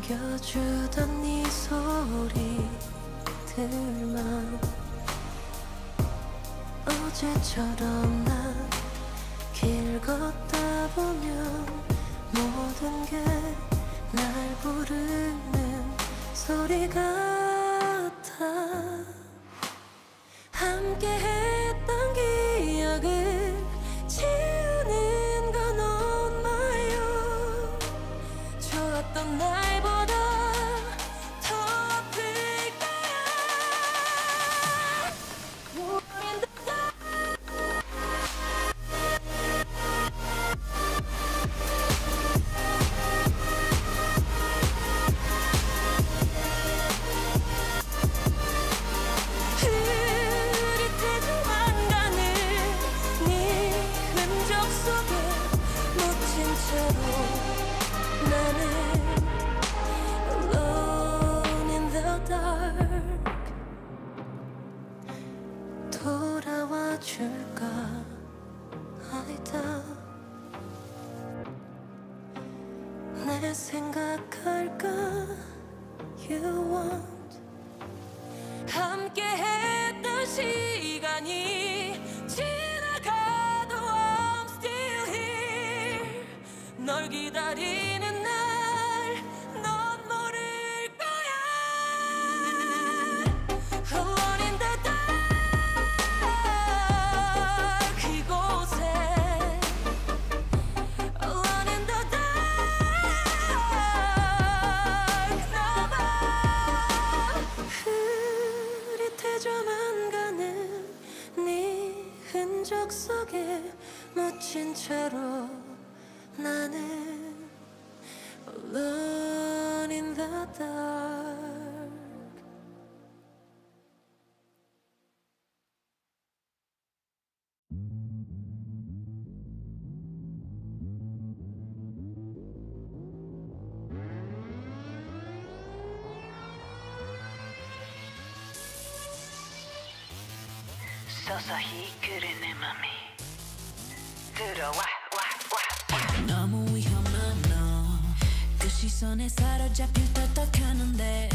안겨주던 네 소리들만 어제처럼 난 길 걷다 보면 모든 게 날 부르는 소리 같아. 함께했던 기억을 지우는 건 엄마요. 좋았던 날보다 더 아플 거야. 흐릿해져만 가는 네 흔적 속에 묻힌 채로 나는 alone in the dark. 돌아와 줄까 아니다. 내 생각할까 you want. 함께했던 시간이 지나가도 I'm still here. 널 기다리는 날 넌 모를 거야. Alone in the dark 이곳에 Alone in the dark 나만 흐릿해져만 가는 네 흔적 속에 묻힌 채로 나는 alone in the dark. 서서히 그래 내 맘이 들어와 너무 위험한 너 그 시선에 사로잡힐 떡떡하는데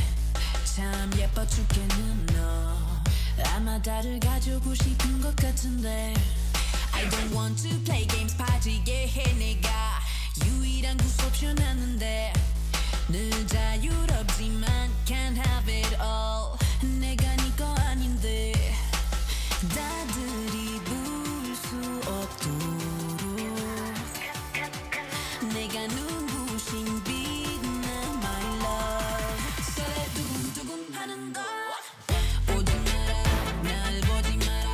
참 예뻐 죽겠는 너 아마 나를 가지고 싶은 것 같은데 I don't want to play games 빠지게 해 내가 유일한 구속션 하는데 늘 자유롭지만 can't have it all 내가 네 거 아닌데 나들이 부을 수 없도록 내가 눈부신 빛나 my love 설레 두근두근 하는 거 오지 마라 날 보지 마라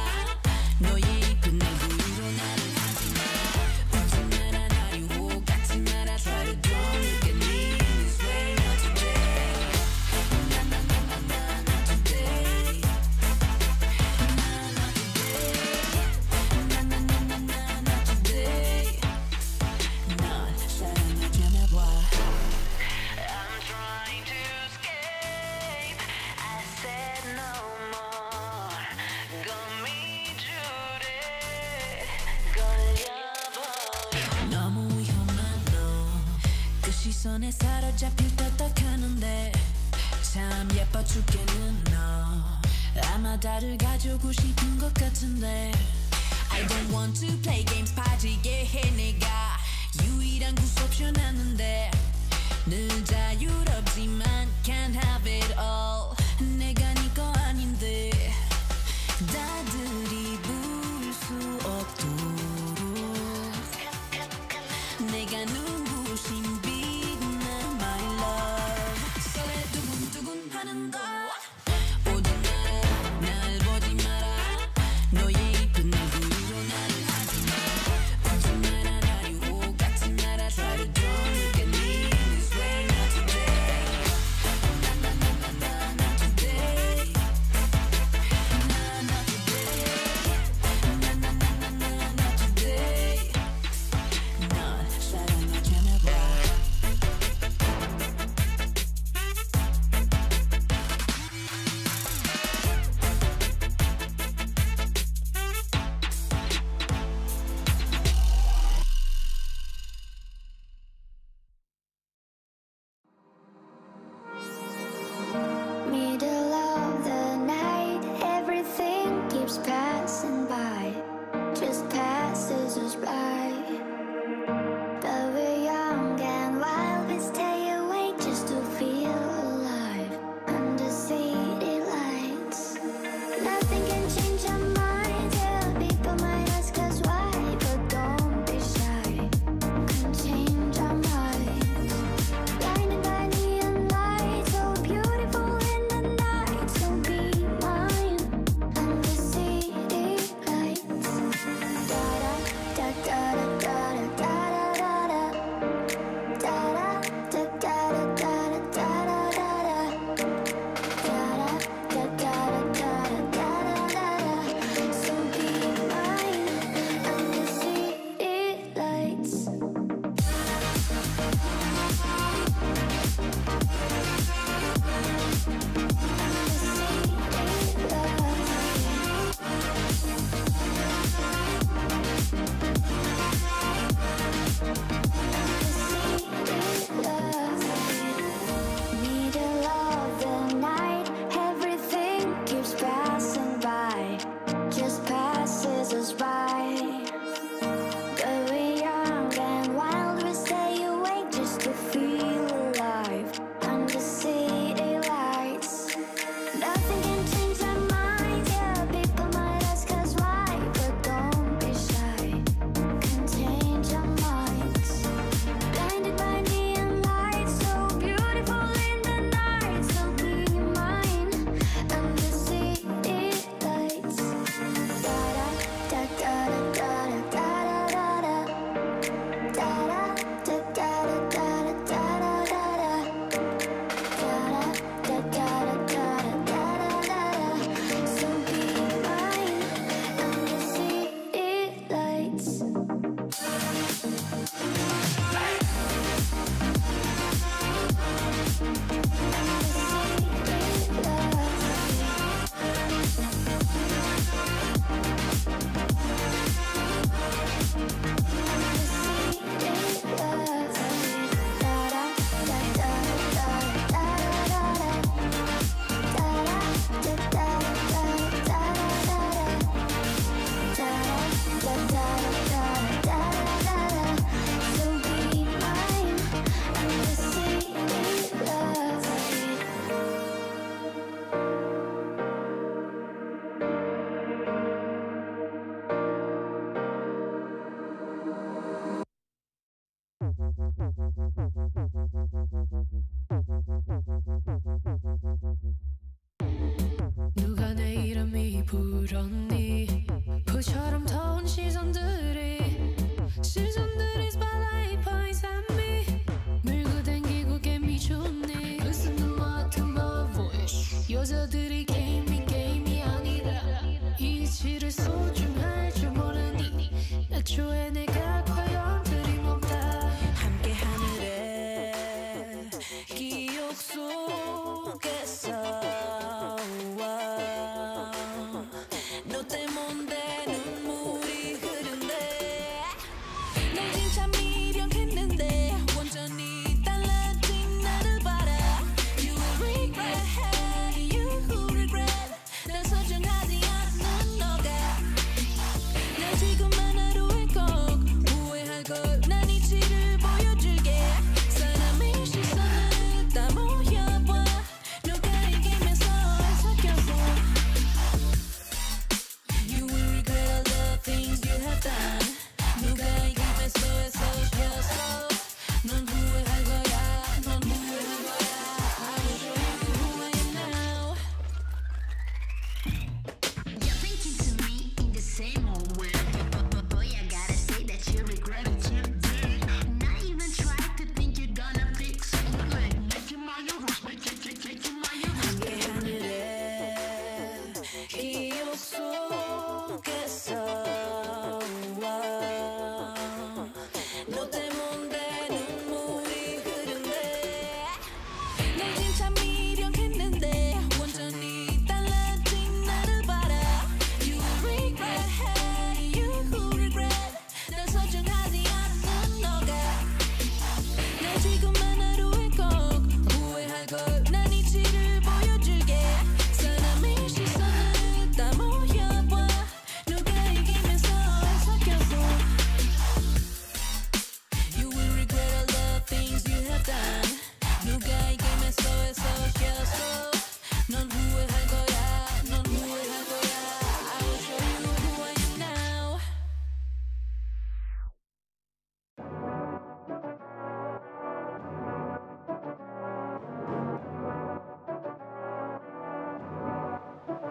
너의 이쁜 얼굴로 나를 하지 마라 웃지 마라 날 유혹하지 마라 try to don't look at me this way not today not today I'm trying to escape I said no more 거미줄에 걸려버려 너무 위험한 너 그 시선에 사로잡힐 떡떡하는데 참 예뻐 죽겠는 너 아마 나를 가지고 싶은 것 같은데 I don't want to play games 빠지게 해 내가 유일한 구속션 하는데 늘 자유롭지만 can't have it all 내가 네 거 아닌데 나들이 부을 수 없도록 내가 눈부신 빛나 my love 설레 두근두근 하는 거 오지 마라 날 보지 마라 너의 이쁜 얼굴로 나를 하지 마라 웃지 마라 날 유혹하지 마라 try to don't look at me this way not today not today not today not today 널 사랑하잖아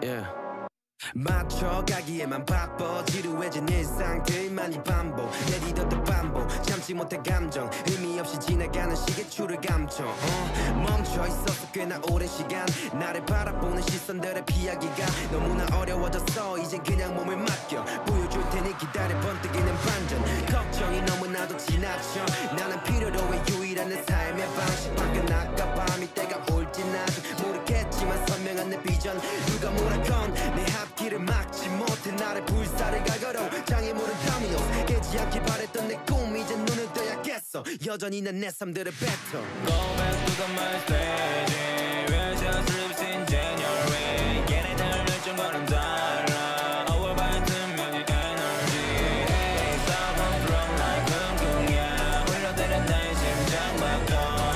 yeah. 맞춰가기에만 바빠 지루해진 일상들만이 반복 내디뎌도 반복 참지 못해 감정 의미 없이 지나가는 시계추를 감춰 멈춰있었어 꽤나 오랜 시간 나를 바라보는 시선들을 피하기가 너무나 어려워졌어 이젠 그냥 몸을 맡겨 보여줄 테니 기다려 번뜩이는 반전 걱정이 너무나도 지나쳐 나는 필요로 해 유일한 내 삶의 방식 밖에 나가 밤이 때가 올진 아직 모르겠지만 선명한 내 비전 누가 뭐라건 내 앞길을 막지 못해 나를 불사를 갈거로 장애물은 다미오 깨지 않길 바랬던 내 꿈이 이제 눈을 떠야겠어 여전히 난 내 삶들을 뱉어 Go back to the my stage Where's your sleeps in January 얘네들 열정과는 달라 Overbuy 투명의 energy Hey, stop and from like 쿵쿵이야 흘러대는 나의 심장 박동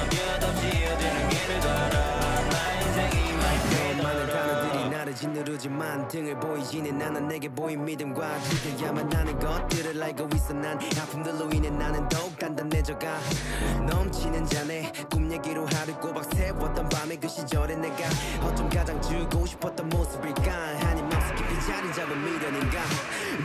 끝없이 이어지는 길을 걸어 나의 인생이 my fate 많은 단어들이 나를 짓누르지만 등을 보이지는 않아 내게 보인 믿음과 지켜야만 하는 것들을 알고 있어 난 아픔들로 인해 나는 더욱 단단해져가 넘치는 잔에 꿈 얘기로 하루 꼬박 세웠던 밤의 그 시절에 내가 어쩜 가장 주고 싶었던 모습일까 한이 맘속 깊이 자리 잡은 미련인가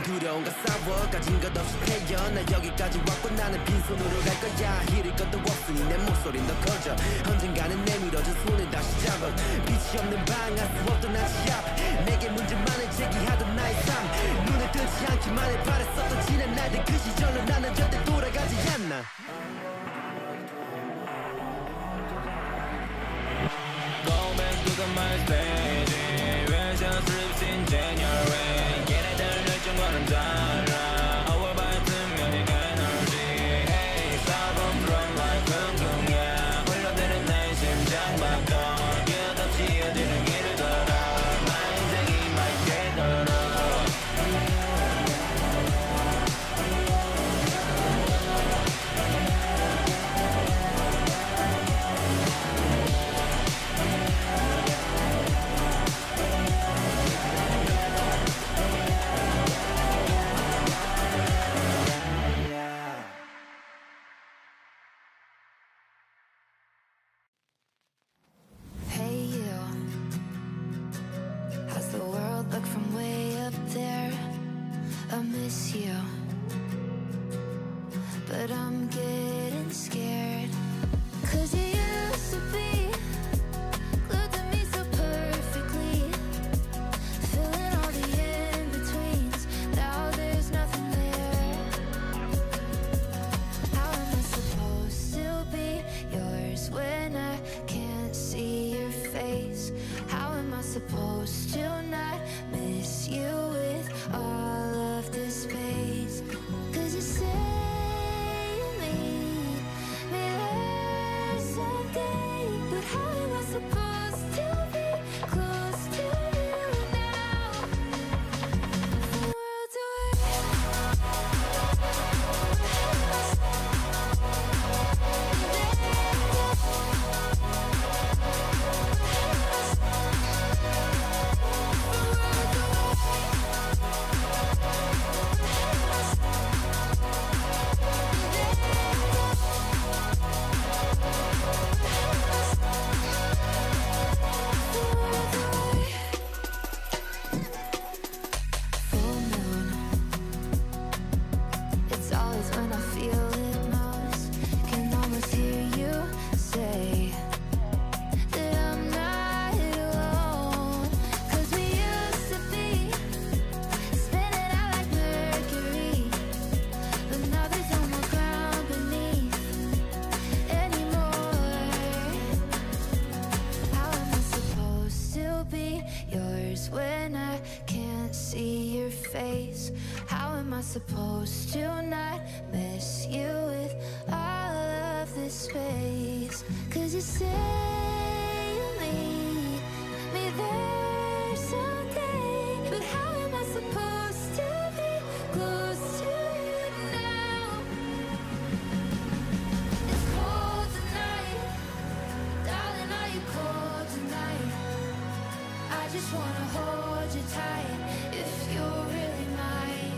두려움과 싸워 가진 것 없이 태어나 여기까지 왔고 나는 빈손으로 갈 거야 잃을 것도 없으니 내 목소리는 더 커져 언젠가는 내밀어진 손을 다시 잡아 빛이 없는 방 알 수 없던 한시 앞 내게 문제만을 제기하던 나의 삶 눈을 뜨지 않기만을 바랬었던 지난 날들 그 시절로 나는 절대 돌아가지 않나 Go back to the my stage Where's your sleeps in January 얘네들 열정과는 달라 Overbuy 투명의 energy Hey, stop and from like 쿵쿵이야 흘러대는 나의 심장 박동 끝없이 이어지는 길을 걸어 나의 인생이 my fate Hey you, how's the world look from way up there? I miss you, but I'm getting scared. 'Cause you used to be glued to me so perfectly, filling all the in-betweens. Now there's nothing there. How am I supposed to be yours when I can't see your face? How am I supposed to not miss you with all of this space? 'Cause you say you need me there someday, but how am I supposed to be close to you now? The world's full moon. It's always when I feel it most. Can almost hear you say that I'm not alone. 'Cause we used to be spinning out like Mercury, but now there's no more ground beneath anymore. How am I supposed to be yours when I can't see your face? How am I supposed to not miss you with all of this space? 'Cause you say you need me there someday, but how am I supposed to be close to you now? It's cold tonight, darling, are you cold tonight? I just wanna hold you tight if you're really mine.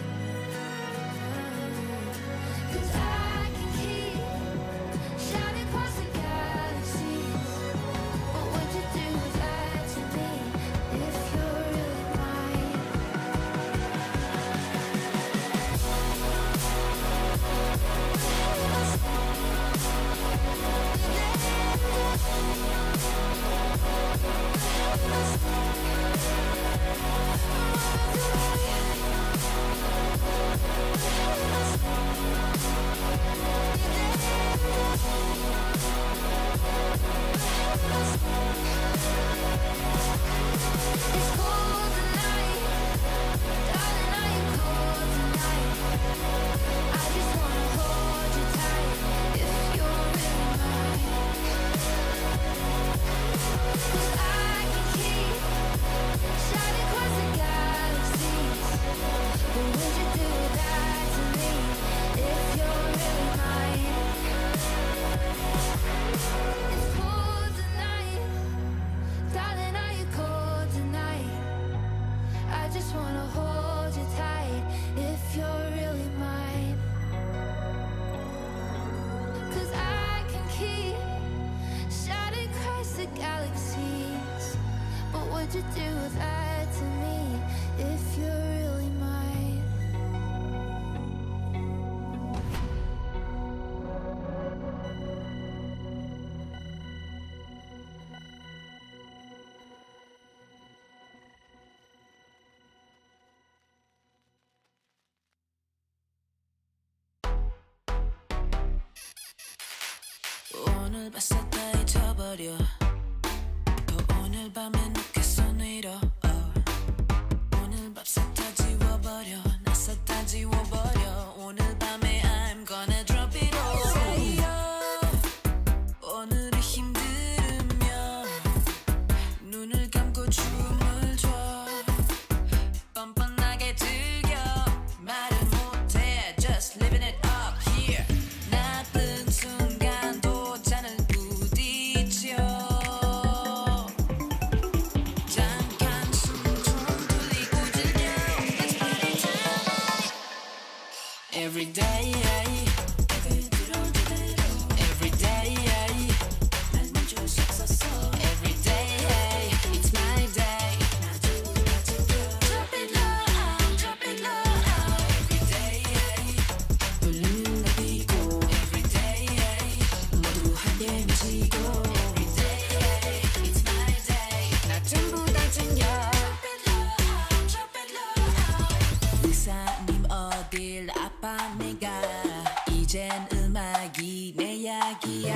you do that to me if you're really mine? 오늘 봤었다 잊어버려 또 오늘 밤에 늦게서 내려 오늘 밥싹 다 지워버려 나싹 다 지워버려 오늘 밤에 I'm gonna drop it all 오늘이 힘들으면 눈을 감고 춤을 춰 뻔뻔하게 즐겨 말을 못해 just living it up here 나쁜 순간도 잔을 부딪혀 잠깐 숨 좀 돌리고 즐겨 Let's party tonight Every day Every day 날 멈출 수 없었어 Every day It's my day Drop it low Drop it low Every day 볼륨을 높이고 Every day 모두 함께 미치고 Every day It's my day 나 전부 다 챙겨 Drop it low Drop it low 의사님 어딜 아파 내가 이젠 음악이 내 약이야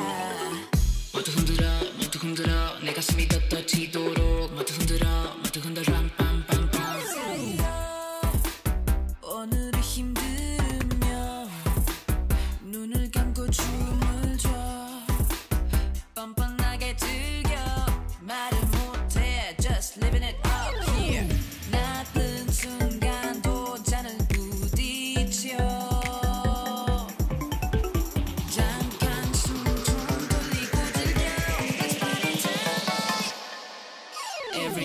모두 흔들어 내 가슴이 더 떠지도록 모두 흔들어 빰빰빰빰 오늘이 힘들면 눈을 감고 춤을 춰 뻔뻔하게 즐겨 말을 못해 just living it up here 나쁜 순간도 잔을 부딪혀 잠깐 숨 좀 돌리고 즐겨 Let's party tonight Every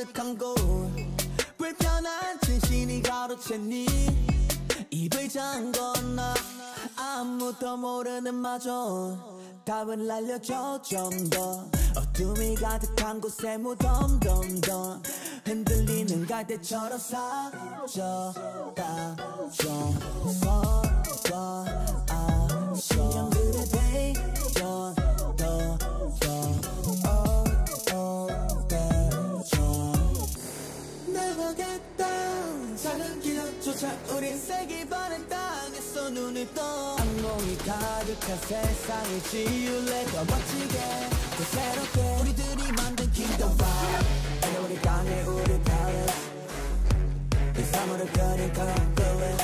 가득한 곳 불편한 진실이 가로챈 네 입을 잠궈놔 아무도 모르는 마저 답을 알려줘 좀 더 어둠이 가득한 곳에 무덤덤덤 흔들리는 갈대처럼 사져가 좀 서봐 신념들의 대전 Never get down 작은 기적조차 우린 세기 반의 땅에서 눈을 떠 악몽이 가득한 세상을 지울래 더 멋지게 더 새롭게 우리들이 만든 kingdom vibe 우리 강해 우리 palace 이 삶으로 그린 강한 끌래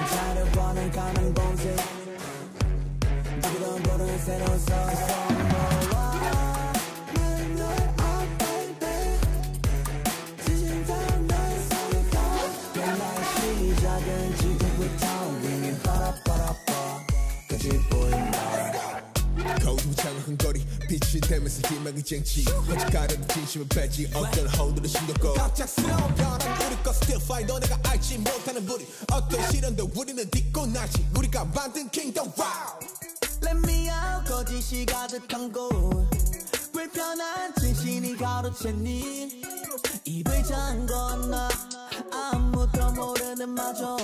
자를 원한 가는 봉지 누구도 모르는 새로운 서서 거두장을 흥거리 빛이 되면서 희망이 쟁취 어찌가려도 진심을 뱉지 어떤 허들을 신경꺼 갑작스러운 변화는 우리 거 still fine 너네가 알지 못하는 무리 어떤 시련도 우리는 딛고 나지 우리가 만든 kingdom wow Let me out 거짓이 가득한 곳 불편한 진실이 가로챈 네 입을 잠궈놔 아무도 모르는 마저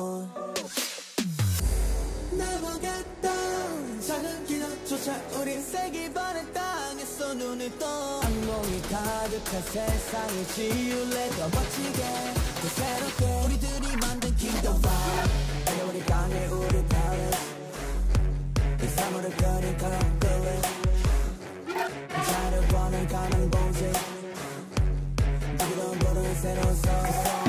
Never get down 작은 기적조차 우린 세기 반의 땅에서 눈을 떠 악몽이 가득한 세상을 지울래 더 멋지게 더 새롭게 우리들이 만든 kingdom vibe 우리 강해 우리 palace 이 삶으로 그린 강한 끌래 자를 원한 가는 봉지 누구도 모르는 새로운 서서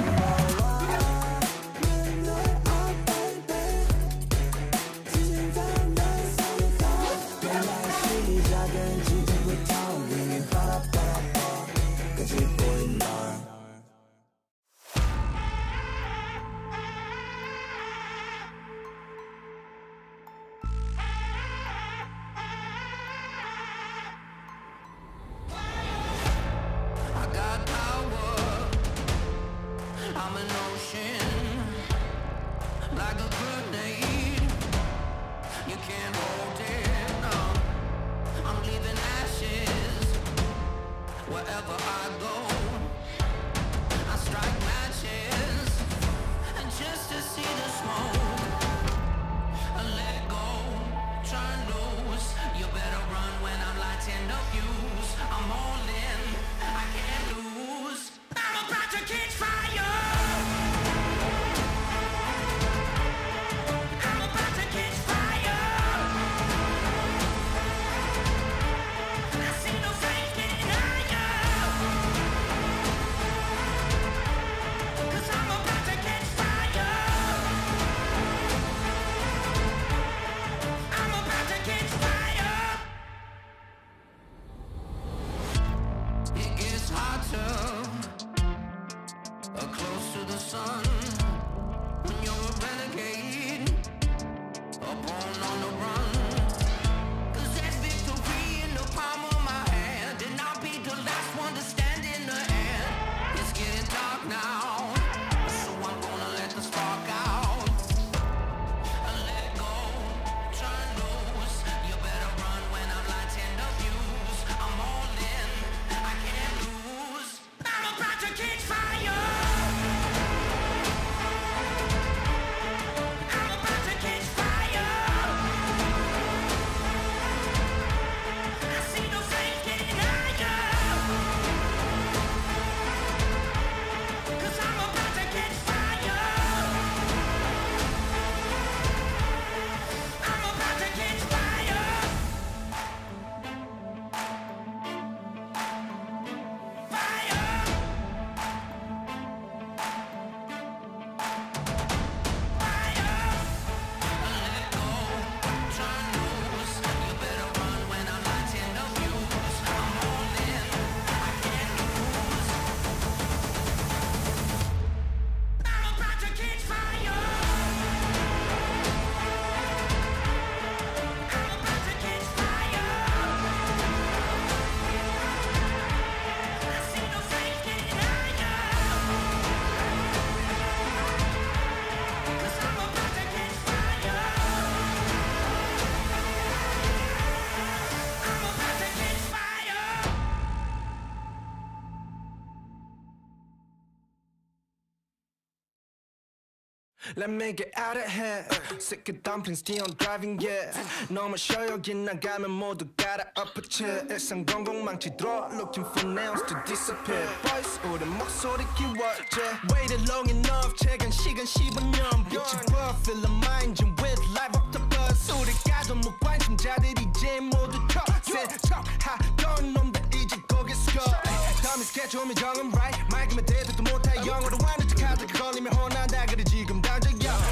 Let me get out of here. Sick of dumplings, Dion driving, yeah. 너무 쉬어 여기 나가면 모두 갈아 엎어쳐. 일상 공공망치 draw, looking for nails to disappear. Boys, 우리 목소리 키워줘. Waited long enough, 최근 시간 15년. 빛이 보여, fill the mind with life up the bus. 우리 가도 무관심자들이 이제 모두 세척하던 놈들 이제 거기 스core. 다음에 스케줄미 정은 right. 말기만 대답도 못해 영어로 완전 척하다 걸리면 혼난다 그래 지금 당장야.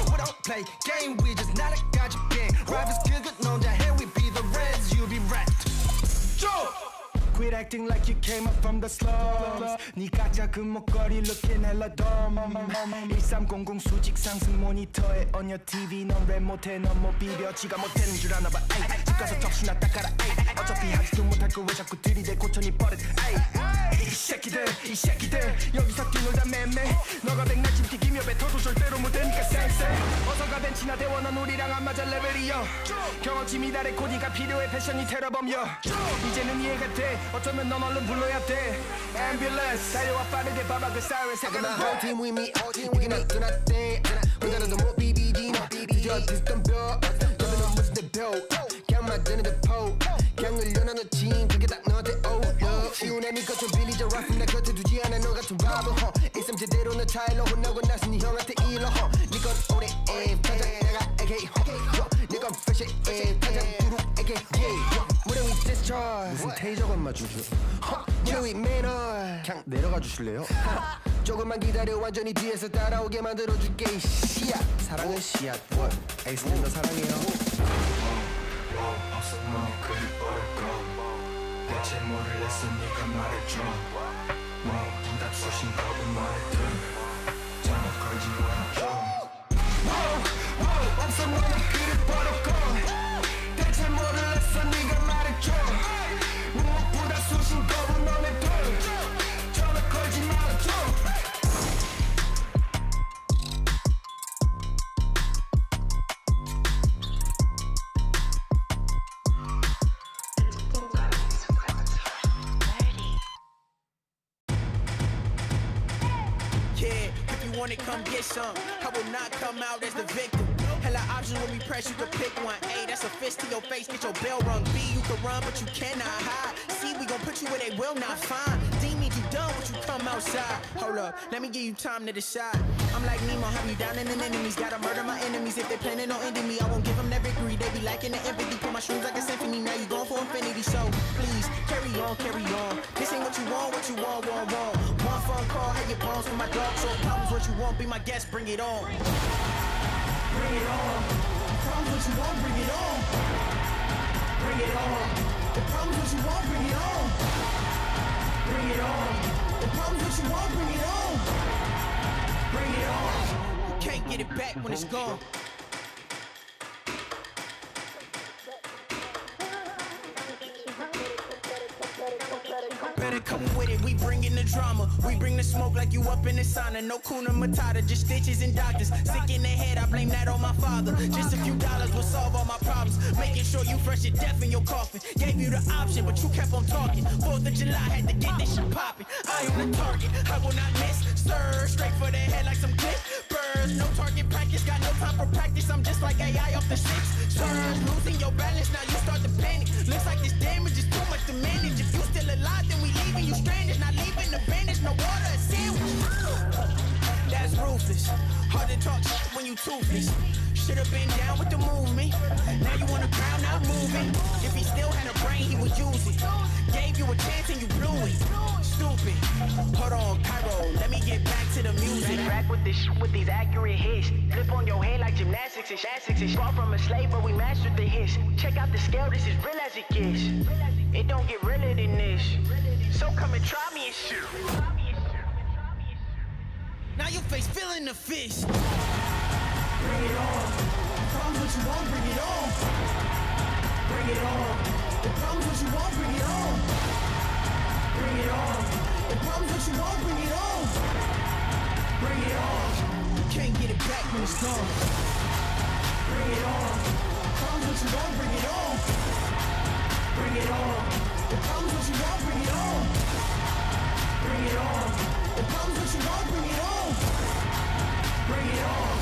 We don't play game, we just 나락가지 game. Rivals 그것 혼자 해, we be the reds, you be wrecked. Quit acting like you came up from the slums. 네가 작은 목걸이 looking hella dumb. 1300 수직 상승 모니터에 on your TV. 넌 랩 못해, 넌 못 비벼. 지가 못하는 줄 아나 봐. 집 가서 적시나 닦아라. 어차피 하지도 못할 거 왜 자꾸 들이대 고천이 버릇. 이 새끼들 여기서 뛰놀다 맴매. 너가 백날쯤 튀기며 뱉어도 절대로 못되니까 쌩쌩. 어서가 벤치나 대워. 넌 우리랑 안 맞아 레벨이여. 경험치 미달의 코디가 필요해. 패션이 테러범여. 이제는 이해가 돼. 어쩌면 넌 얼른 불러야 돼. Ambulance 달려와 빠르게 봐봐 그 사이렌 색깔은 whole team with me. 이게 나 do not think. 혼자라도 못 비비지. 뒤져 비슷한 벽. 너는 무슨 내 벽. 그냥 맞드는 내 포. 그냥 흘려나 너 진. 그게 딱 너한테 오려. 쉬운 애미 것좀 빌리자 rapping 나 곁에 두지 않아 너 같은 바보. 일삼 제대로 너 차일러 혼나고 나서 네 형한테 일러. 니건 오래 타장 내가 AK. 니건 fresh 타장 두루 AK. 무대 위 discharge. 무슨 테이저 건마 주주. 무대 위 매너. 그냥 내려가 주실래요? 조금만 기다려 완전히 뒤에서 따라오게 만들어줄게. 씨앗 사랑은 씨앗. 에이스는 너 사랑해요. 어서 너 그리 어려워. 대체 뭐를 했어 네가 말해줘. 응답 수신 거부 말해줘. 전화 걸지 말아줘. 어서 너는 그리 어려워. 대체 뭐를 했어 네가 말해줘. 무엇보다 수신 거부 너네 둘. 전화 걸지 말아줘. Want it, come get some. I will not come out as the victim. Hella options when we press, you can pick one. A, that's a fist to your face, get your bell rung. B, you can run, but you cannot hide. C, we gon' put you where they will not find. D means you done when you come outside. Hold up, let me give you time to decide. I'm like Nemo, have you down in an enemies? Gotta murder my enemies if they planning on ending me. I won't give them that victory, they be lacking the empathy. Put my shrooms like a symphony, now you going for infinity. So please, carry on, carry on. This ain't what you want, want. One phone call, have your bones for my dog. So problems what you want, be my guest, bring it on. Bring it on. The problems what you want, bring it on. Bring it on. The problems what you want, bring it on. Bring it on. The problems what you want, bring it on. Bring it on. You can't get it back when it's gone. Better come with it, we bring in the drama. We bring the smoke like you up in the sauna. No kuna matata, just stitches and doctors. Sick in the head, I blame that on my father. Just a few dollars will solve all my problems. Making sure you fresh to death in your coffin. Gave you the option, but you kept on talking. 4th of July, had to get this shit popping. I am the target, I will not miss. Stir straight for the head like some clippers. No target practice, got no time for practice. I'm just like AI off the 6. Surge, losing your balance, now you start to panic. Looks like this damage is too much to manage. If you still alive, then we leaving you stranded. Not leaving the bandage, no water, a sandwich. That's ruthless. Hard to talk shit when you toothless. Should've been down with the movement. Now you on the ground, not moving. If he still had a brain, he would use it. Gave you a chance and you blew it. Stupid. Hold on, Cairo, let me get back to the music. Back with this shit with these accurate hits. Flip on your head like gymnastics and shastics. Far from a slave, but we mastered the hits. Check out the scale, this is real as it gets. It don't get realer than this. So come and try me and shit. Now your face feeling the fist. Bring it on. The problems what you want, bring it on. Bring it on. The problems what you want, bring it on. Bring it on. The problems what you want, bring it on. Bring it on. You can't get it back when it's gone. Bring it on. The problems what you want, bring it on. Bring it on. The problems what you want, bring it on. Bring it on. The problems what you want, bring it on. Bring it on.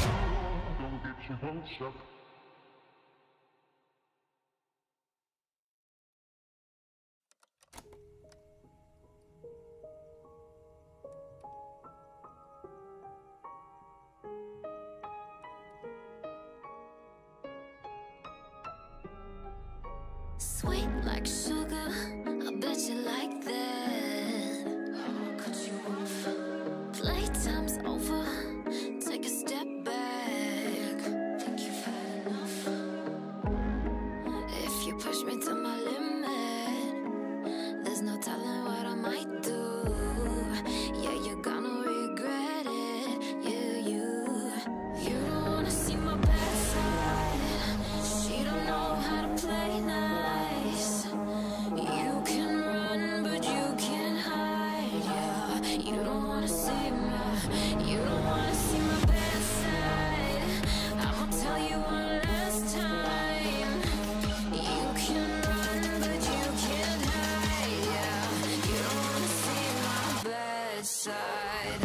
Sweet like sugar, I bet you like that. I'll cut you off. Playtime's over, take a step back. Think you've had enough? If you push me to my limit, there's no telling what I might do. Yeah, you're gonna regret it. Yeah, you don't wanna see my bad side. She don't know how to play nice. You can run, but you can't hide. Yeah, you don't wanna see my bad side. I'ma tell you one last time. You can run, but you can't hide. Yeah, you don't wanna see my bad side.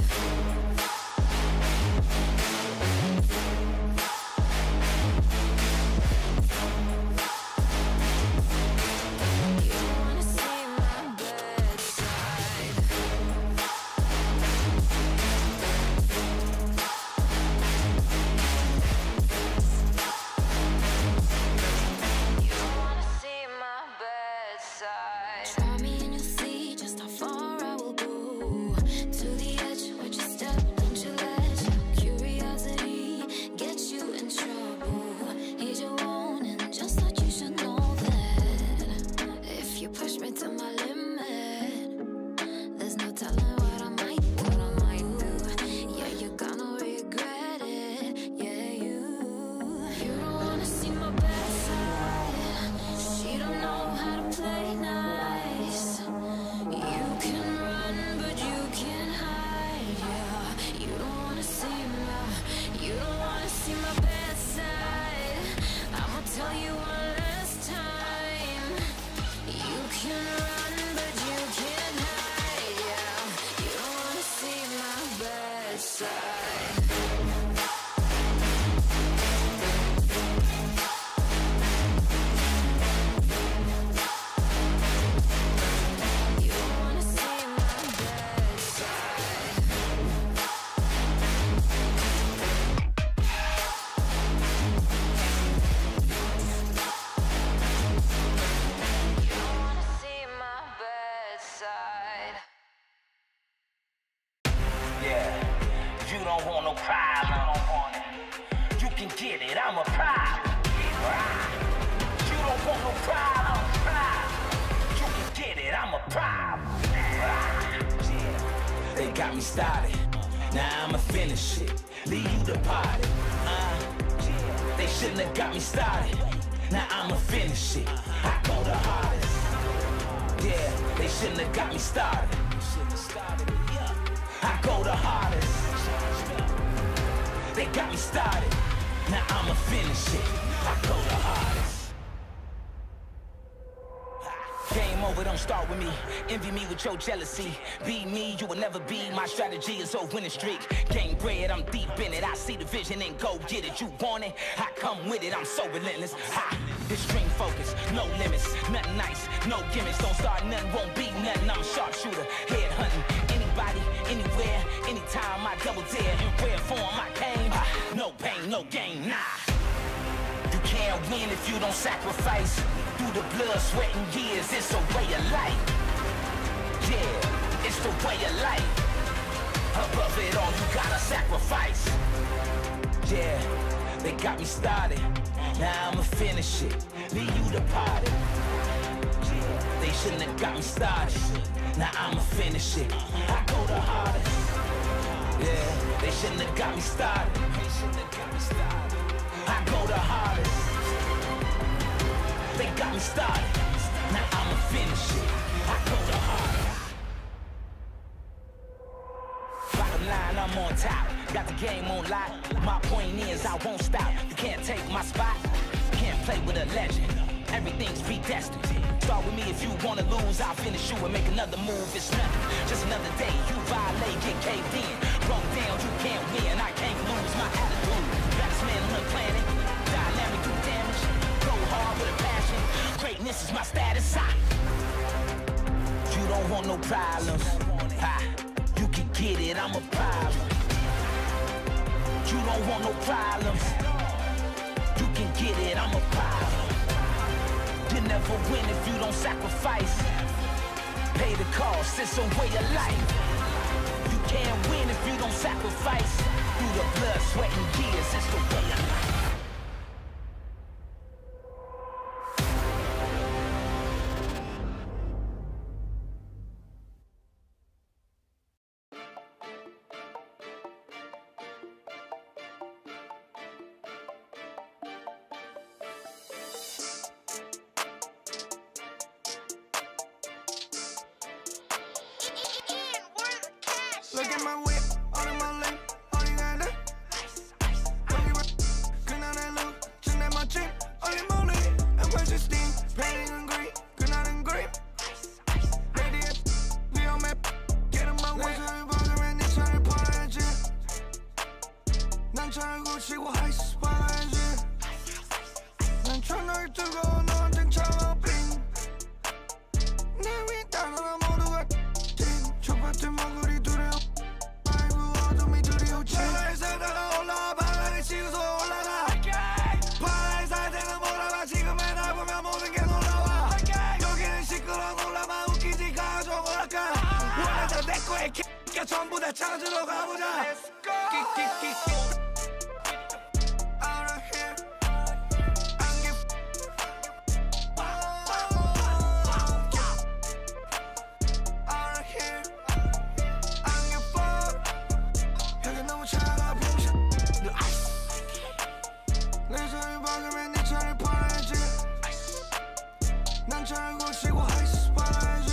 Try me and you'll see just how far I will go. To the edge, where you step, don't you let curiosity get you in trouble. Heed your warning, just like you should know that if you push me to my limit, there's no telling what I might do. Yeah, you're gonna regret it. Yeah, you don't wanna see my bad side. She don't know how to play nice. You can run, but you can't hide. Yeah, you don't wanna see my bad side. I'ma tell you one last time. You can run, but you can't hide. Yeah, you don't wanna see my bad side. You don't wanna see my bad side. You don't wanna see my bad side. Yeah, you don't want no problem. You can get it, I'm a problem. You don't want no problem. You can get it, I'm a problem. They got me started, now I'ma finish it. Leave you the party. They shouldn't have got me started, now I'ma finish it. I go the hardest. Yeah, they shouldn't have got me started. I go the hardest. They got me started, now I'ma finish it. I go the hardest. Game over, don't start with me. Envy me with your jealousy. Be me, you will never be. My strategy is a winning streak. Game bread, I'm deep in it. I see the vision and go get it. You want it, I come with it. I'm so relentless. Extreme focus, no limits. Nothing nice, no gimmicks. Don't start nothing, won't be nothing. I'm a sharpshooter, head hunting. Anybody, anywhere, anytime I double dare. In rare form I came. No pain, no gain, nah. You can't win if you don't sacrifice. Through the blood, sweat, and years, it's a way of life. Yeah, it's the way of life. Above it all, you gotta sacrifice. Yeah, they got me started, now I'ma finish it. Leave you the party. They shouldn't have got me started, now I'ma finish it. I go the hardest. Yeah, they shouldn't have got me started. I go the hardest. They got me started, now I'ma finish it. I go the hardest. Bottom line, I'm on top. Got the game on lock. My point is, I won't stop. You can't take my spot. Can't play with a legend. Everything's predestined. Start with me if you wanna lose. I'll finish you and make another move. It's nothing, just another day. You violate, get caved in. Broke down, you can't win. I can't lose my attitude. Best man land on the planet. Dynamic, do damage. Go hard with a passion. Greatness is my status. You don't want no problems. You can get it, I'm a problem. You don't want no problems. You can get it, I'm a problem. You never win if you don't sacrifice. Pay the cost, it's a way of life. You can't win if you don't sacrifice. Through the blood, sweat, and tears, it's the way of life. Look at my whip, all in my lip, all you gotta do. 그날 내 look, 진내 멋진, all in my lip. I'm persisting, painting and green, 그날은 grip. Ready, 위험해, get in my way. 내가 박으면 네 차를 팔아야지. 난 차를 고치고 하이스 박아야지. 난 천을 두고 너한텐 차가빙. 내 위 따라 모두가 띵. 족같은 머구리 두려워. 바다에 살다가 올라와 바다를 치고서 올라가 바다에 살 때는 몰라봐 지금의 날 보면 모든 게 놀라워 여기는 시끄러워 놀라봐 웃기지 가져 뭐랄까 원래 다 내 거에 X가 전부 다 찾으러 가보자 Let's go Out of here 안 give Out of here 안 give fuck 여기 너무 차가 병신 내 차를 박으면 네 차를 팔아야지 난 차를 고치고 하이스 박아야지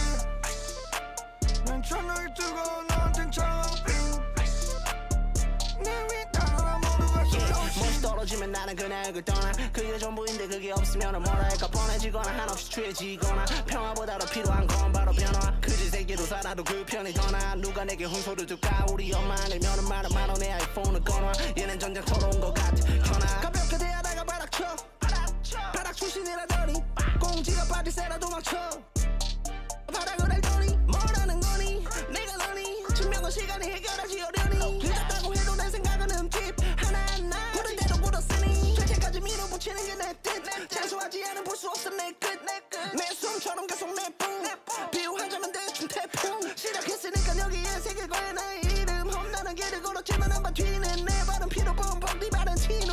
난 천을 두고 너한텐 차가빙 내 위 따라 모두가 멋이 떨어지면 나는 그날 떠나 그게 전부인데 그게 없으면 뭐랄까 뻔해지거나 한없이 취해지거나 평화보다 더 필요한 건 바로 변화 그지 세계로 살아도 그 편이 더 나아 누가 내게 훈소를 줄까 우리 엄마 내면은 말은 말어 내 아이폰을 꺼놔 얘는 전쟁터로 온 것 같아 현아 가볍게 대하다가 바닥쳐 바닥 출신이라더니 공지가 빠질세라 도망쳐 바닥을 알더니 뭐라는 거니 내가 너니 증명은 시간이 해결하지 어려니 늦었다고 해도 내 생각은 흠집 하나하나 부른 대로 굴었으니 절체까지 밀어붙이는 게 내 뜻 장수하지 않은 볼 수 없어 내 끝 내 숨처럼 계속 내뿜 비유하자면 대충 태풍 시작했으니까 여기에 새길 거야 나의 이름 험난한 길을 걸었지만 한 번 뒤는 내 발은 피로 뻥뻥 네 발은 튀는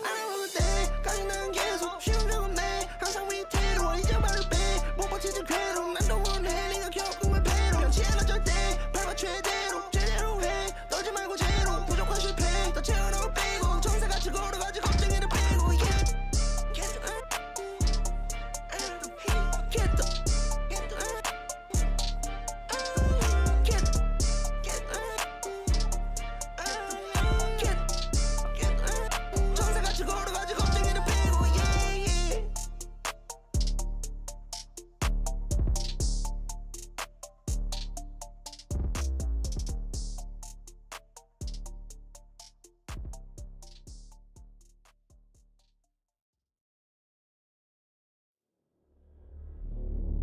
알아볼 때까지 난 계속 쉬운 적 없네 항상 위태로워 잊어버릴 빼못 버티지 괴로움 난 더 원해 네가 겪은 배로 변치 않아 절대 밟아 최대로 제대로 해 떨지 말고 제로 부족한 실패 더 채워넣어 빼고 정사같이 걸어가지 걱정이를 빼고 정사같이 걸어가지 걱정이를 빼고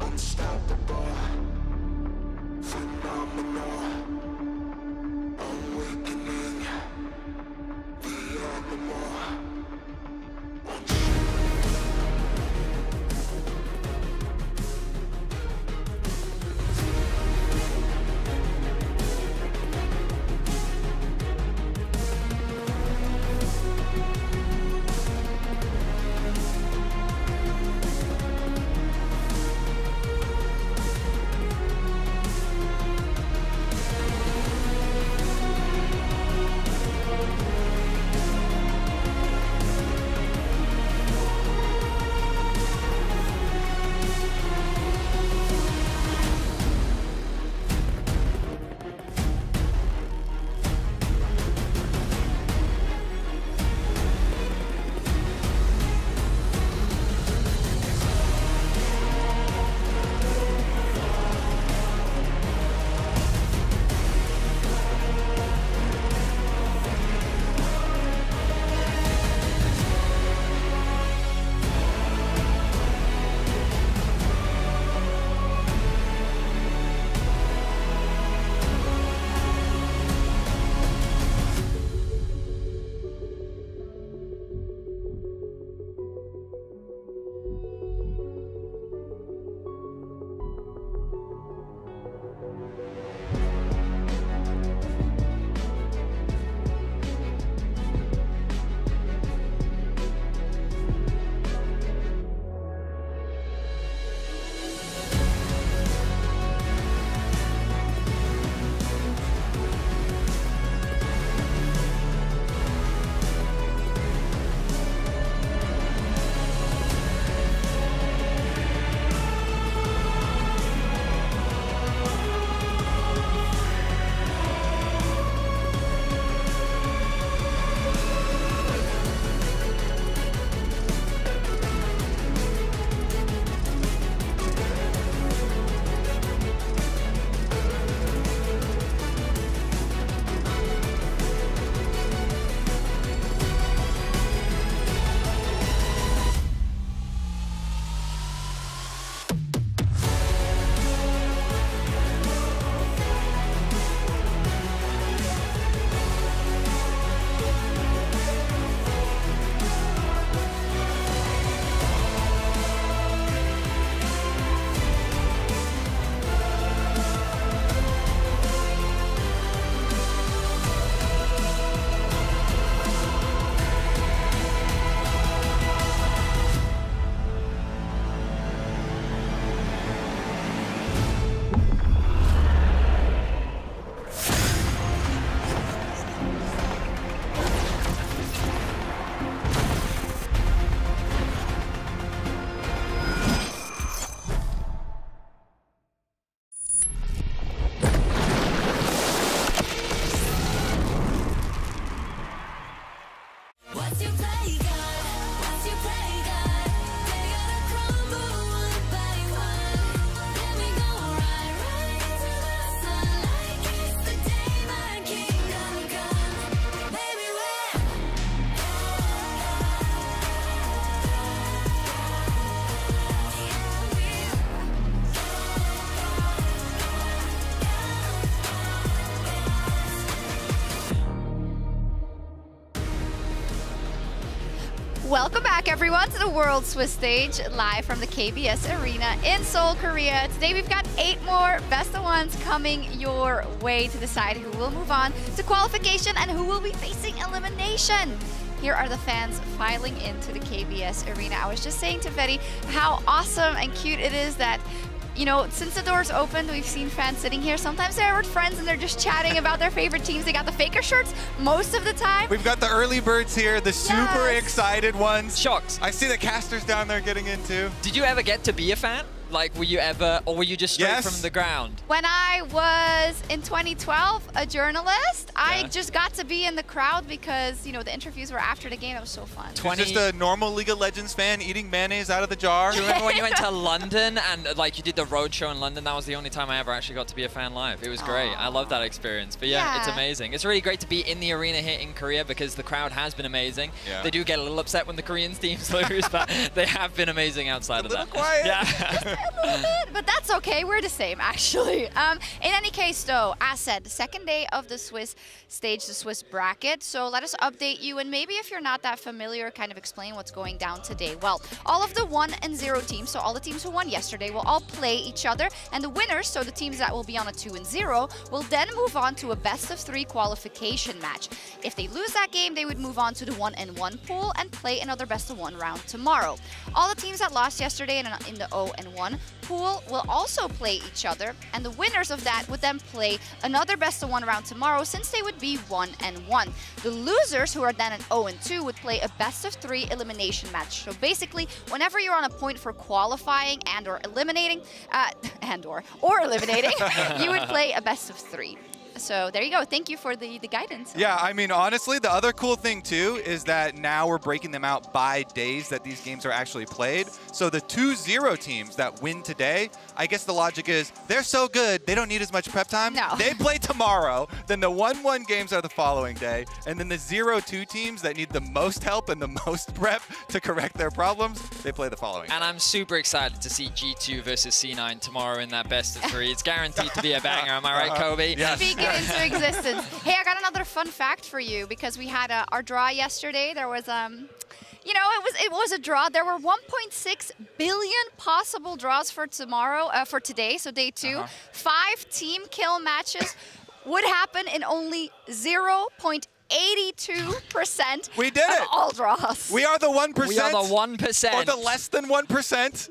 Unstoppable, phenomenal, awakening, the animal. everyone, to the World Swiss Stage, live from the KBS Arena in Seoul, Korea. Today we've got 8 more best of ones coming your way to decide who will move on to qualification and who will be facing elimination. Here are the fans filing into the KBS Arena. I was just saying to Betty how awesome and cute it is that, you know, since the doors opened, we've seen fans sitting here. Sometimes they're with friends and they're just chatting about their favorite teams. They got the faker shirts most of the time. We've got the early birds here, the super excited ones. Shocked. I see the casters down there getting into. Did you ever get to be a fan? Like, were you ever, or were you just straight from the ground? When I was in 2012 a journalist, I just got to be in the crowd because, you know, the interviews were after the game. It was so fun. Just a normal League of Legends fan eating mayonnaise out of the jar. Do you remember when you went to London and like you did the road show in London? That was the only time I ever actually got to be a fan live. It was great. I love that experience. But yeah, it's amazing. It's really great to be in the arena here in Korea because the crowd has been amazing. Yeah. They do get a little upset when the Korean teams lose, but they have been amazing outside of that. Quiet. Yeah. A little bit, but that's okay. We're the same, actually. In any case, though, as said, the second day of the Swiss stage, the Swiss bracket. So let us update you, and maybe if you're not that familiar, kind of explain what's going down today. Well, all of the 1 and 0 teams, so all the teams who won yesterday, will all play each other, and the winners, so the teams that will be on a 2 and 0, will then move on to a best of 3 qualification match. If they lose that game, they would move on to the 1 and 1 pool and play another best of 1 round tomorrow. All the teams that lost yesterday in the 0 and 1 pool will also play each other, and the winners of that would then play another best of 1 round tomorrow, since they would be 1 and 1. The losers, who are then an 0 and 2, would play a best of 3 elimination match. So basically, whenever you're on a point for qualifying and or eliminating, or eliminating, you would play a best of 3. So there you go. Thank you for the guidance. Yeah, I mean, honestly, the other cool thing, too, is that now we're breaking them out by days that these games are actually played. So the 2-0 teams that win today, I guess the logic is they're so good, they don't need as much prep time. No. They play tomorrow. Then the 1-1 games are the following day. And then the 0-2 teams that need the most help and the most prep to correct their problems, they play the following. And I'm super excited to see G2 versus C9 tomorrow in that best of 3. It's guaranteed to be a banger. Am I right, Kobe? Yes. Into existence. Hey, I got another fun fact for you because we had our draw yesterday. There was you know, it was a draw. There were 1.6 billion possible draws for tomorrow, for today, so day 2. 5 team kill matches would happen in only 0.82% we did it. of all draws. We are the 1%. We are the 1%. Or the less than 1%.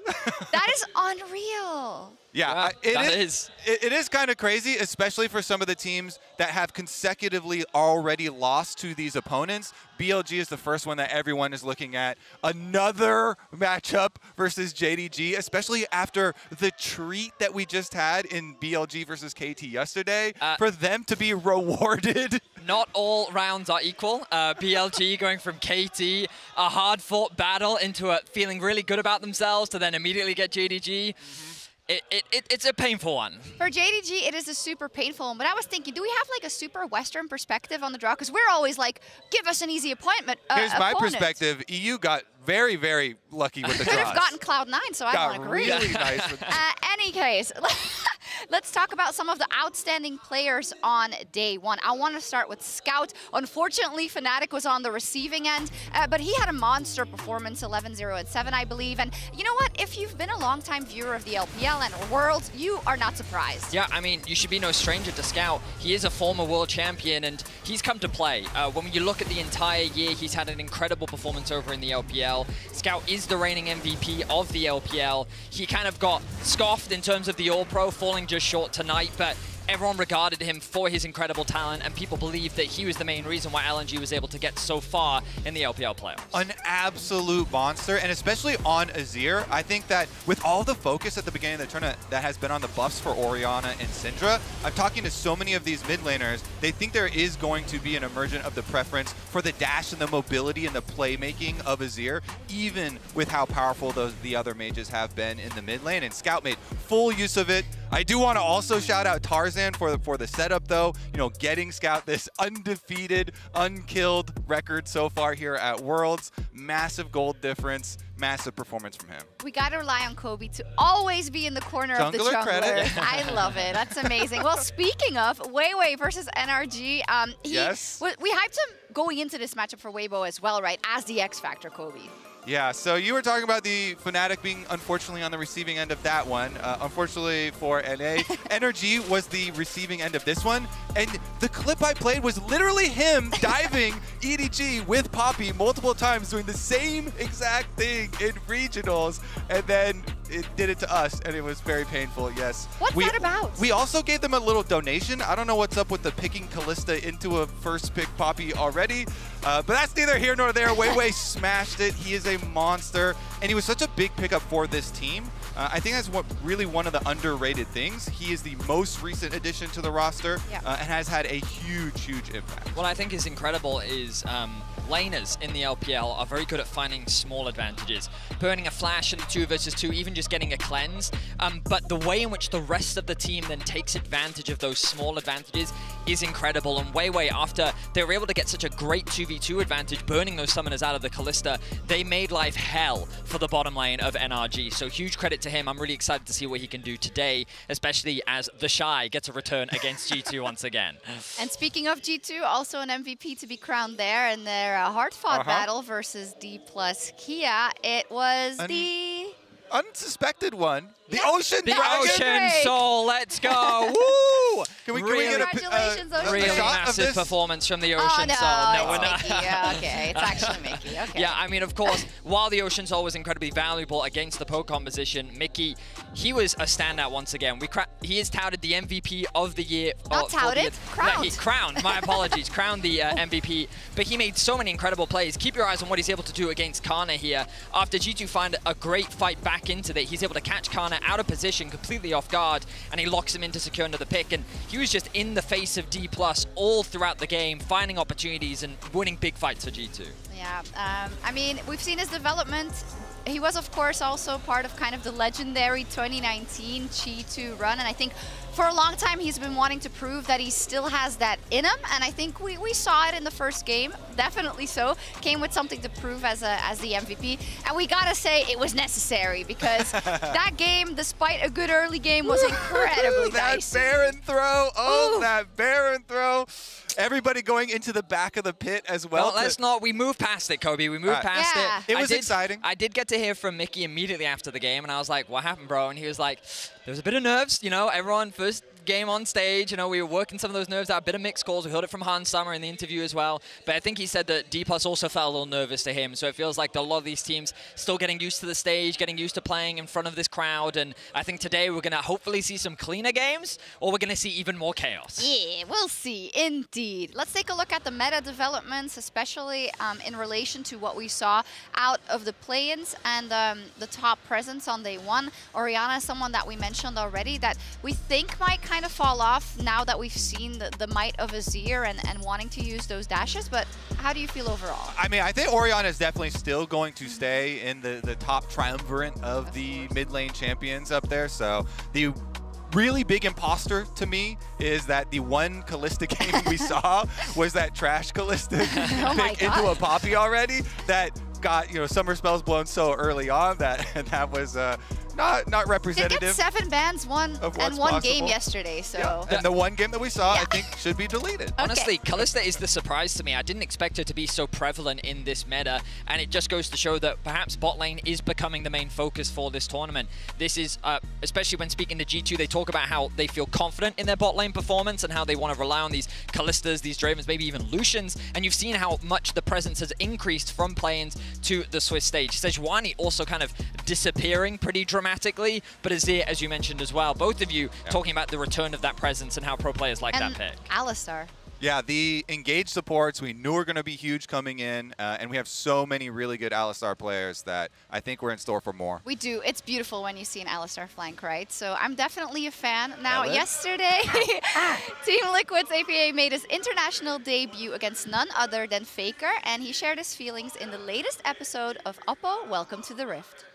That is unreal. Yeah, it is kind of crazy, especially for some of the teams that have consecutively already lost to these opponents. BLG is the first one that everyone is looking at. Another matchup versus JDG, especially after the treat that we just had in BLG versus KT yesterday, for them to be rewarded. Not all rounds are equal. BLG going from KT, a hard-fought battle, into a feeling really good about themselves to then immediately get JDG. It's a painful one. For JDG, it is a super painful one. But I was thinking, do we have like a super Western perspective on the draw? Because we're always like, give us an easy appointment. Here's my perspective. EU got very, very lucky with the draws. Could have gotten Cloud9, so I don't agree. Really nice with any case, let's talk about some of the outstanding players on day 1. I want to start with Scout. Unfortunately, Fnatic was on the receiving end, but he had a monster performance, 11-0 and 7, I believe. And you know what? If you've been a long-time viewer of the LPL and Worlds, you are not surprised. Yeah, I mean, you should be no stranger to Scout. He is a former world champion, and he's come to play. When you look at the entire year, he's had an incredible performance over in the LPL. Scout is the reigning MVP of the LPL. He kind of got scoffed in terms of the All-Pro, falling just short tonight, but everyone regarded him for his incredible talent, and people believed that he was the main reason why LNG was able to get so far in the LPL playoffs. An absolute monster, and especially on Azir, I think that with all the focus at the beginning of the tournament that has been on the buffs for Orianna and Syndra, I'm talking to so many of these mid laners, they think there is going to be an emergence of the preference for the dash and the mobility and the playmaking of Azir, even with how powerful the other mages have been in the mid lane, and Scout made full use of it. I do want to also shout out Tarzan for the setup, though. You know, getting Scout this undefeated, unkilled record so far here at Worlds. Massive gold difference, massive performance from him. We got to rely on Kobe to always be in the corner of the jungler. Credit. I love it. That's amazing. Well, speaking of Weiwei versus NRG, yes. we hyped him going into this matchup for Weibo as well, right? As the X Factor, Kobe. Yeah, so you were talking about the Fnatic being unfortunately on the receiving end of that one. Unfortunately for NA, NRG was the receiving end of this one. And the clip I played was literally him diving EDG with Poppy multiple times, doing the same exact thing in regionals. And then it did it to us, and it was very painful, yes. What's that about? We also gave them a little donation. I don't know what's up with the picking Kalista into a first pick Poppy already, but that's neither here nor there. Weiwei smashed it. He is a monster, and he was such a big pickup for this team. I think that's really one of the underrated things. He is the most recent addition to the roster and has had a huge, huge impact. What I think is incredible is laners in the LPL are very good at finding small advantages. Burning a flash in the 2 versus 2, even just getting a cleanse. But the way in which the rest of the team then takes advantage of those small advantages is incredible. And Weiwei, after they were able to get such a great 2v2 advantage, burning those summoners out of the Kalista, they made life hell for the bottom lane of NRG. So huge credit to him. I'm really excited to see what he can do today, especially as the Shy gets a return against G2 once again. And speaking of G2, also an MVP to be crowned there in their hard-fought battle versus D plus Kia. It was the unsuspected one. The Ocean The Dragon. Ocean Soul, let's go. Woo! Can we really, get a really shot massive of this? performance from the Ocean no, Soul. No, we're it's not. Mickey. Yeah, okay, it's actually Mickey. Okay. Yeah, I mean, of course, while the Ocean Soul was incredibly valuable against the poke composition, Mickey, he was a standout once again. He is touted the MVP of the year. Not touted, crowned. Yeah, crowned, my apologies, crowned the MVP, but he made so many incredible plays. Keep your eyes on what he's able to do against Kana here. After G2 find a great fight back into it, he's able to catch Kana out of position, completely off guard, and he locks him into secure another pick. And he was just in the face of D+ all throughout the game, finding opportunities and winning big fights for G2. Yeah, I mean, we've seen his development. He was, of course, also part of kind of the legendary 2019 G2 run, and I think for a long time he's been wanting to prove that he still has that in him, and I think we saw it in the first game, definitely so. Came with something to prove as the MVP, and we gotta say it was necessary, because that game, despite a good early game, was incredibly dicey. That Baron throw, that Baron throw. Everybody going into the back of the pit as well. Well, let's not. We moved past it, Kobe. We moved past it. It was exciting. I did get to hear from Mickey immediately after the game, and I was like, what happened, bro? And he was like, there was a bit of nerves. You know, everyone first game on stage, you know, we were working some of those nerves out, a bit of mixed calls. We heard it from Hans Summer in the interview as well. But I think he said that D+ also felt a little nervous to him. So it feels like a lot of these teams still getting used to the stage, getting used to playing in front of this crowd. And I think today we're going to hopefully see some cleaner games, or we're going to see even more chaos. Yeah, we'll see, indeed. Let's take a look at the meta developments, especially in relation to what we saw out of the play-ins and the top presence on day one. Orianna is someone that we mentioned already that we think might kind of fall off now that we've seen the might of Azir and wanting to use those dashes, but how do you feel overall? I mean, I think Orianna is definitely still going to stay in the top triumvirate of the mid lane champions up there, so the really big imposter to me is that the one Kalista game we saw was that trash Kalista pick into a Poppy already that got, you know, summer spells blown so early on that that was not representative. They get 7 bans, one game yesterday, so. Yeah. And the one game that we saw, I think, should be deleted. Honestly, Kalista is the surprise to me. I didn't expect her to be so prevalent in this meta, and it just goes to show that perhaps bot lane is becoming the main focus for this tournament. This is, especially when speaking to G2, they talk about how they feel confident in their bot lane performance and how they want to rely on these Kalistas, these Dravens, maybe even Lucians, and you've seen how much the presence has increased from play-ins to the Swiss stage. Sejuani also kind of disappearing pretty dramatically, but Azir, as you mentioned as well, both of you talking about the return of that presence and how pro players like that pick. Alistar. Yeah, the engaged supports we knew were going to be huge coming in, and we have so many really good Alistar players that I think we're in store for more. We do. It's beautiful when you see an Alistar flank, right? So I'm definitely a fan. Now, yesterday, Team Liquid's APA made his international debut against none other than Faker, and he shared his feelings in the latest episode of Oppo, Welcome to the Rift.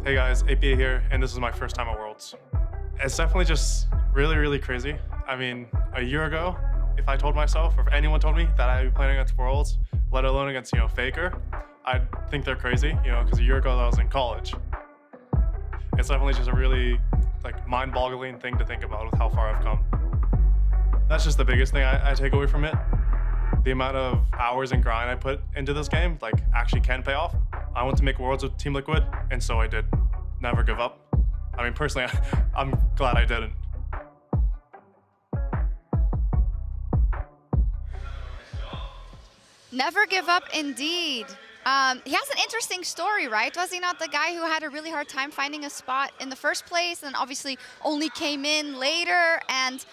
Hey guys, APA here, and this is my first time at Worlds. It's definitely just really, really crazy. I mean, a year ago, if I told myself, or if anyone told me that I'd be playing against Worlds, let alone against, Faker, I'd think they're crazy, because a year ago I was in college. It's definitely just a really, mind-boggling thing to think about with how far I've come. That's just the biggest thing I take away from it. the amount of hours and grind I put into this game like actually can pay off. I want to make Worlds with Team Liquid, and so I did. Never give up. I mean, personally, I'm glad I didn't. Never give up, indeed. He has an interesting story, right? Was he not the guy who had a really hard time finding a spot in the first place and obviously only came in later and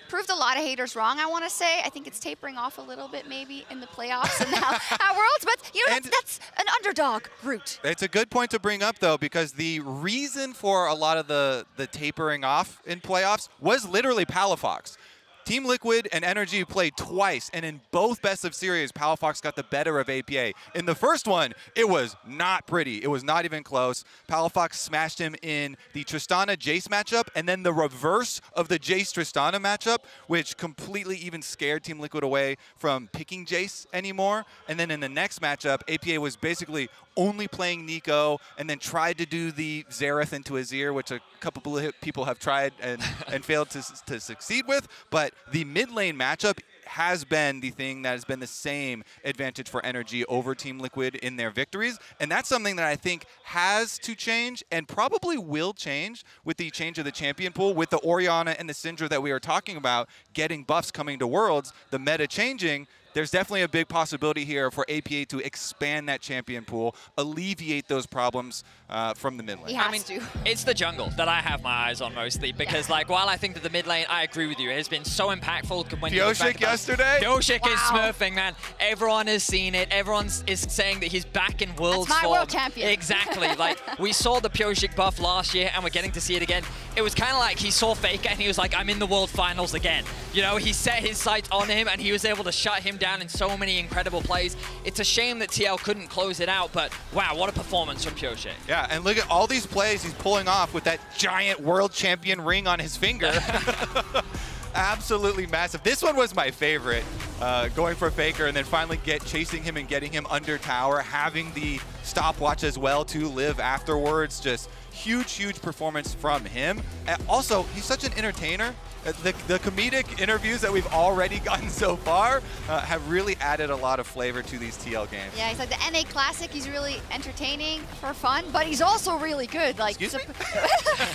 proved a lot of haters wrong, I want to say. I think it's tapering off a little bit maybe in the playoffs and now at Worlds, but you know, that's an underdog route. It's a good point to bring up, though, because the reason for a lot of the tapering off in playoffs was literally Palafox. Team Liquid and Energy played twice, and in both best of series, Palafox got the better of APA. In the first one, it was not pretty. It was not even close. Palafox smashed him in the Tristana-Jace matchup, and then the reverse of the Jace-Tristana matchup, which completely even scared Team Liquid away from picking Jace anymore. And then in the next matchup, APA was basically only playing Nico, and then tried to do the Xerath into Azir, which a couple of people have tried and failed to succeed with. But the mid lane matchup has been the thing that has been the same advantage for Energy over Team Liquid in their victories. And that's something that I think has to change and probably will change with the change of the champion pool, with the Orianna and the Syndra that we are talking about getting buffs coming to Worlds, the meta changing. There's definitely a big possibility here for APA to expand that champion pool, alleviate those problems from the mid lane. I mean, it's the jungle that I have my eyes on mostly, because like while I think that the mid lane, I agree with you, it has been so impactful. When Pioshik yesterday? Pioshik is smurfing, man. Everyone has seen it. Everyone is saying that he's back in Worlds That's my form. world champion. Exactly. Like we saw the Pioshik buff last year, and we're getting to see it again. It was kind of like he saw Faker and he was like, I'm in the World Finals again. You know, he set his sights on him and he was able to shut him down in so many incredible plays. It's a shame that TL couldn't close it out, but wow, what a performance from Pioshik. Yeah, and look at all these plays he's pulling off with that giant world champion ring on his finger. Absolutely massive. This one was my favorite, going for Faker and then finally chasing him and getting him under tower, having the stopwatch as well to live afterwards. Just huge performance from him. And also, he's such an entertainer. The comedic interviews that we've already gotten so far have really added a lot of flavor to these TL games. Yeah, he's like the NA Classic. He's really entertaining for fun, but he's also really good. Like, Excuse me?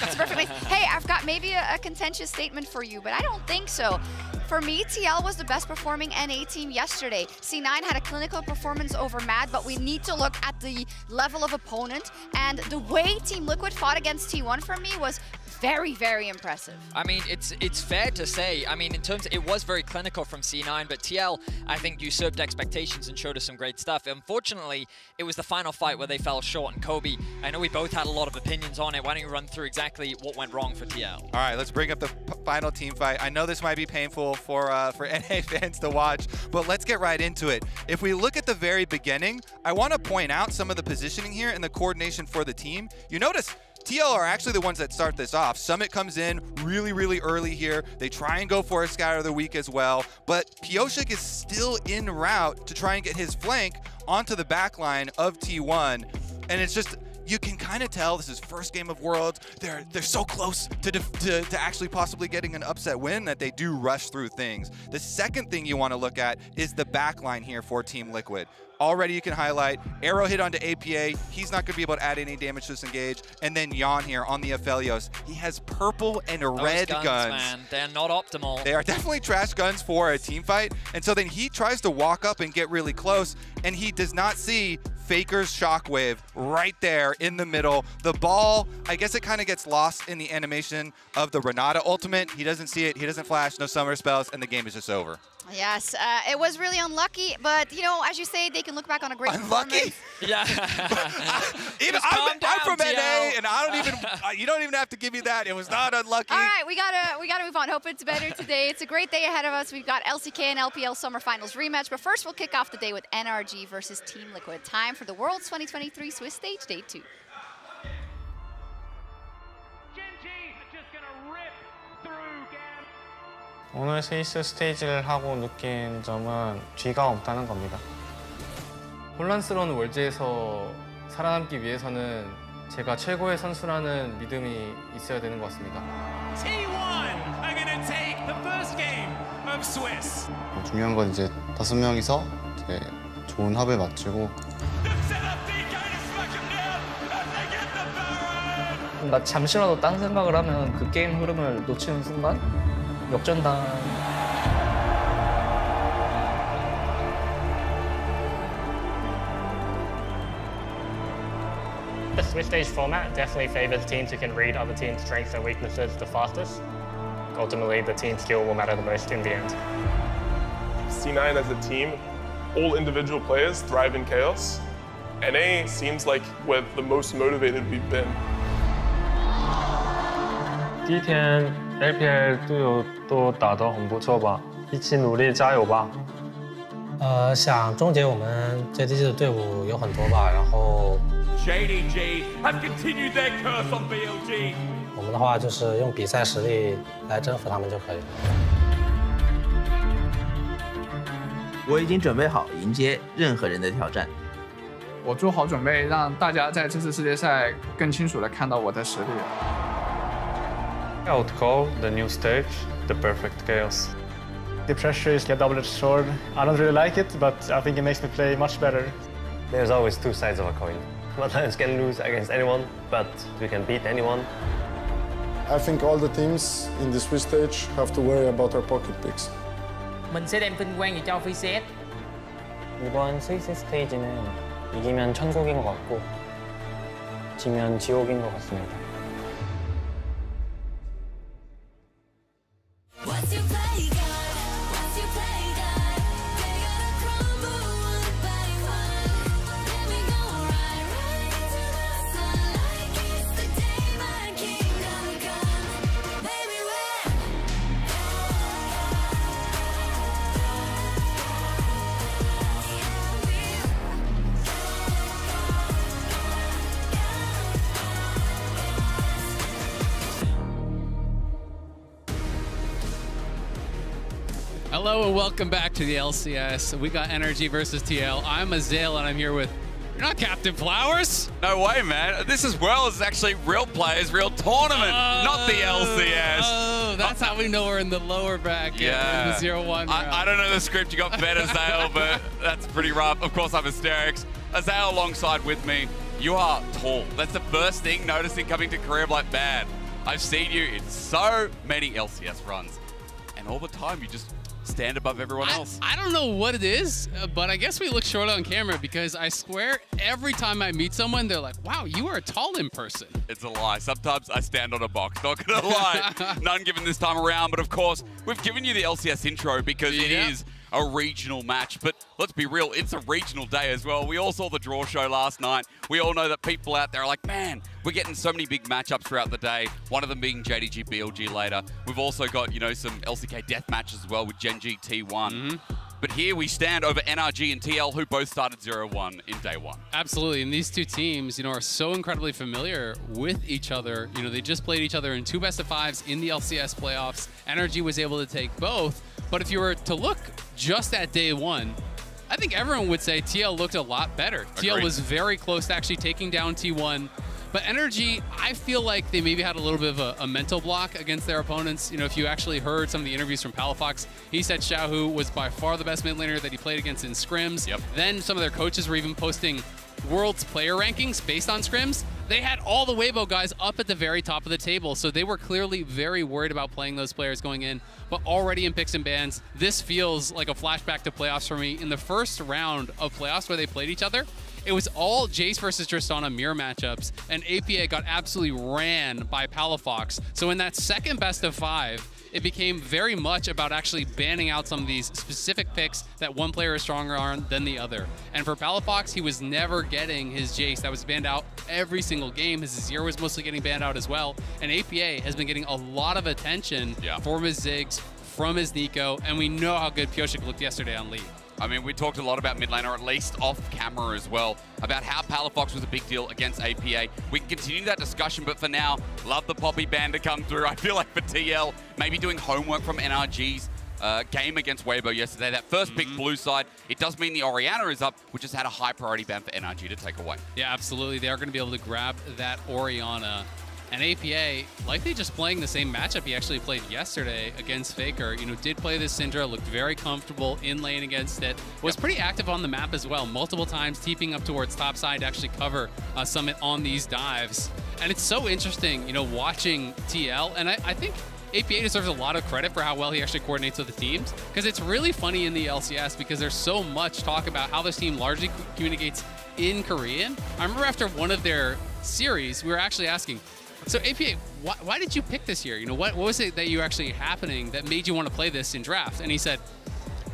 It's perfectly. Hey, I've got maybe a contentious statement for you, but I don't think so. For me, TL was the best performing NA team yesterday. C9 had a clinical performance over Mad, but we need to look at the level of opponent. And the way Team Liquid fought against T1 for me was very impressive. I mean, it's fair to say, I mean, in terms of, it was very clinical from C9, but TL, I think, usurped expectations and showed us some great stuff. Unfortunately, it was the final fight where they fell short, and Kobe, I know we both had a lot of opinions on it. Why don't you run through exactly what went wrong for TL? All right, let's bring up the final team fight. I know this might be painful for NA fans to watch, but let's get right into it. If we look at the very beginning, I want to point out some of the positioning here and the coordination for the team. You notice TL are actually the ones that start this off. Summit comes in really early here. They try and go for a scout of the week as well, but Pioshik is still en route to try and get his flank onto the back line of T1, and it's just, you can kind of tell this is first game of Worlds. They're so close to actually possibly getting an upset win that they do rush through things. The second thing you want to look at is the back line here for Team Liquid. Already you can highlight arrow hit onto APA. He's not going to be able to add any damage to this engage. And then Jan here on the Aphelios. He has purple and red guns. Man, they're not optimal. They are definitely trash guns for a team fight. And so then he tries to walk up and get really close, and he does not see Faker's shockwave right there in the middle. The ball, I guess it kind of gets lost in the animation of the Renata ultimate. He doesn't see it, he doesn't flash, no summer spells, and the game is just over. Yes, it was really unlucky, but you know, as you say, they can look back on a great Unlucky? Yeah. I'm from NA, and I don't even. You don't even have to give me that. It was not unlucky. All right, we gotta move on. Hope it's better today. It's a great day ahead of us. We've got LCK and LPL Summer Finals rematch, but first we'll kick off the day with NRG versus Team Liquid. Time for the Worlds 2023 Swiss Stage Day 2. 오늘 스위스 스테이지를 하고 느낀 점은 쥐가 없다는 겁니다. 혼란스러운 월드에서 살아남기 위해서는 제가 최고의 선수라는 믿음이 있어야 되는 것 같습니다. T1 are going to take the first game of of Swiss. 중요한 건 이제 5명이서 이제 좋은 합을 맞추고 뭔가 잠시라도 딴 생각을 하면 그 게임 흐름을 놓치는 순간 역전당. The Swiss stage format definitely favors teams who can read other teams' strengths and weaknesses the fastest. Ultimately, the team skill will matter the most in the end. C9 as a team, all individual players thrive in chaos. NA seems like we're the most motivated we've been. 第一天 LPL 队友都打得很不错吧，一起努力加油吧。想终结我们 JDG 的队伍有很多吧，然后 JDG have continued their curse on BLG. 我们的话就是用比赛实力来征服他们就可以了。我已经准备好迎接任何人的挑战。我做好准备，让大家在这次世界赛更清楚地看到我的实力。I would call the new stage the perfect chaos. The pressure is a double-edged sword. I don't really like it, but I think it makes me play much better. There's always two sides of a coin. Lions can lose against anyone, but we can beat anyone. I think all the teams in the Swiss stage have to worry about our pocket picks. mình sẽ đem vinh quang về cho VCS. 이번 스위스 스테이지는 이기면 천국인 것 같고 지면 지옥인 것 같습니다. Hello and welcome back to the LCS. We got Energy versus TL. I'm Azale and I'm here with, you're not Captain Flowers? No way, man. This as well is actually real players, real tournament, not the LCS. Oh, that's how we know we're in the lower bracket. Yeah. In the 0-1 I don't know the script you got fed, Azale, but that's pretty rough. Of course, I'm Hysterics. Azale alongside with me. You are tall. That's the first thing noticing coming to Korea. Like, man, I've seen you in so many LCS runs, and all the time you just stand above everyone else. I don't know what it is, but I guess we look short on camera because I swear every time I meet someone, they're like, wow, you are tall in person. It's a lie. Sometimes I stand on a box, not gonna lie. None given this time around, but of course, we've given you the LCS intro because it is a regional match, but let's be real, it's a regional day as well. We all saw the draw show last night. We all know that people out there are like, man, we're getting so many big matchups throughout the day, one of them being JDG BLG later. We've also got, you know, some LCK death matches as well with Genji T1. But here we stand over NRG and TL, who both started 0-1 in day one. Absolutely, and these two teams, you know, are so incredibly familiar with each other. You know, they just played each other in 2 best-of-5s in the LCS playoffs. NRG was able to take both, but if you were to look just at day one, I think everyone would say TL looked a lot better. Agreed. TL was very close to actually taking down T1. But NRG, I feel like they maybe had a little bit of a mental block against their opponents. You know, if you actually heard some of the interviews from Palafox, he said Xiaohu was by far the best mid laner that he played against in scrims. Then some of their coaches were even posting World's player rankings based on scrims. They had all the Weibo guys up at the very top of the table, so they were clearly very worried about playing those players going in. But already in picks and bans, this feels like a flashback to playoffs for me. In the first round of playoffs where they played each other, it was all Jace versus Tristana mirror matchups, and APA got absolutely ran by Palafox. So in that second best of 5, it became very much about actually banning out some of these specific picks that one player is stronger on than the other. And for Palafox, he was never getting his Jace. That was banned out every single game. His Azir was mostly getting banned out as well. And APA has been getting a lot of attention from his Ziggs, from his Nico, and we know how good Pioshik looked yesterday on Lee. I mean, we talked a lot about mid laner, at least off camera as well, about how Palafox was a big deal against APA. We can continue that discussion, but for now, love the Poppy ban to come through. I feel like for TL, maybe doing homework from NRG's game against Weibo yesterday, that first pick blue side, it does mean the Orianna is up, which has had a high priority ban for NRG to take away. Yeah, absolutely. They are going to be able to grab that Orianna. And APA, likely just playing the same matchup he actually played yesterday against Faker, did play this Syndra, looked very comfortable in lane against it, was pretty active on the map as well, multiple times teeping up towards top side to actually cover Summit on these dives. And it's so interesting, watching TL, and I think APA deserves a lot of credit for how well he actually coordinates with the teams, because it's really funny in the LCS because there's so much talk about how this team largely communicates in Korean. I remember after one of their series, we were actually asking, so APA, why did you pick this year? What was it that you actually happening that made you want to play this in draft? And he said,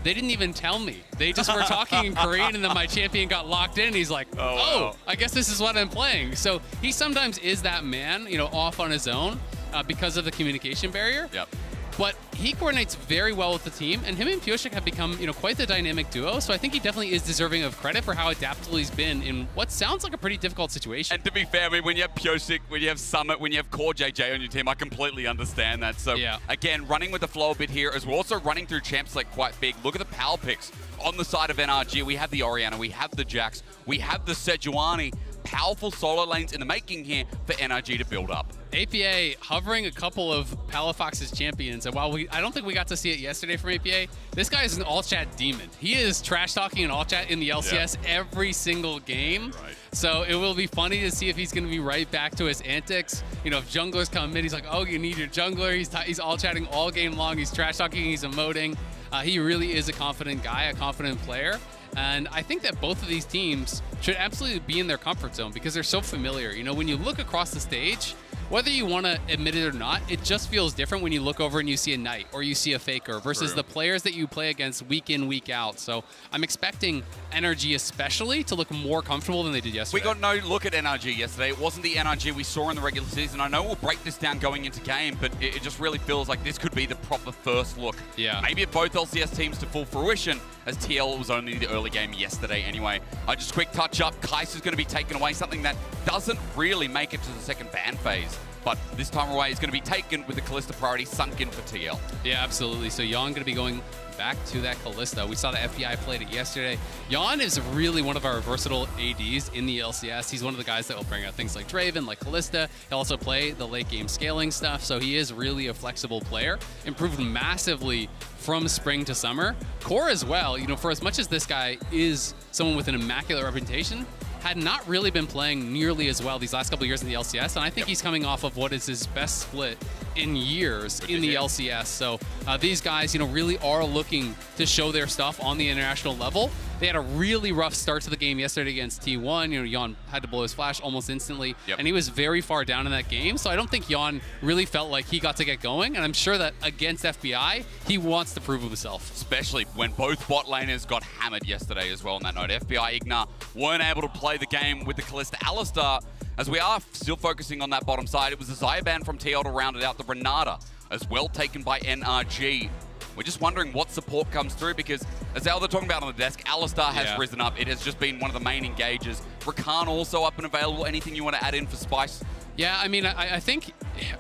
they didn't even tell me. They just were talking in Korean, and then my champion got locked in, and he's like, oh, I guess this is what I'm playing. So he sometimes is that man, off on his own because of the communication barrier. Yep. But he coordinates very well with the team, and him and Pioshik have become, quite the dynamic duo. So I think he definitely is deserving of credit for how adaptable he's been in what sounds like a pretty difficult situation. And to be fair, I mean, when you have Pioshik, when you have Summit, when you have Core JJ on your team, I completely understand that. So again, running with the flow a bit here, as we're also running through champs like quite big. Look at the power picks on the side of NRG. We have the Orianna, we have the Jax, we have the Sejuani. Powerful solo lanes in the making here for NRG to build up. APA hovering a couple of Palafox's champions, and while I don't think we got to see it yesterday from APA, this guy is an all-chat demon. He is trash-talking in all-chat in the LCS every single game. Right. So it will be funny to see if he's going to be right back to his antics. If junglers come in, he's like, oh, you need your jungler. He's all-chatting all game long. He's trash-talking, he's emoting. He really is a confident guy, a confident player. And I think that both of these teams should absolutely be in their comfort zone because they're so familiar. When you look across the stage, whether you want to admit it or not, it just feels different when you look over and you see a Knight or you see a Faker versus the players that you play against week in, week out. So I'm expecting NRG especially to look more comfortable than they did yesterday. We got no look at NRG yesterday. It wasn't the NRG we saw in the regular season. I know we'll break this down going into game, but it just really feels like this could be the proper first look. Yeah. Maybe at both LCS teams to full fruition, as TL was only the early game yesterday anyway. Just quick touch up, Kai'Sa's going to be taken away, something that doesn't really make it to the second ban phase. But this time away is going to be taken with the Kalista priority sunk in for TL. Yeah, absolutely. So Yon going to be going back to that Kalista. We saw the FBI played it yesterday. Yon is really one of our versatile ADs in the LCS. He's one of the guys that will bring out things like Draven, like Kalista. He'll also play the late game scaling stuff. So he is really a flexible player. Improved massively from spring to summer. Core as well, for as much as this guy is someone with an immaculate reputation, had not really been playing nearly as well these last couple of years in the LCS, and I think he's coming off of what is his best split in years in the LCS. So these guys, really are looking to show their stuff on the international level. They had a really rough start to the game yesterday against T1. Yon had to blow his flash almost instantly, and he was very far down in that game. So I don't think Yon really felt like he got to get going, and I'm sure that against FBI, he wants to prove himself. Especially when both bot laners got hammered yesterday as well on that note. FBI Igna weren't able to play the game with the Kalista Alistar. As we are still focusing on that bottom side, it was a Xayah ban from TL to round it out. The Renata as well taken by NRG. We're just wondering what support comes through because, as they're talking about on the desk, Alistar has risen up. It has just been one of the main engagers. Rakan also up and available. Anything you want to add in for Spice? Yeah, I mean, I think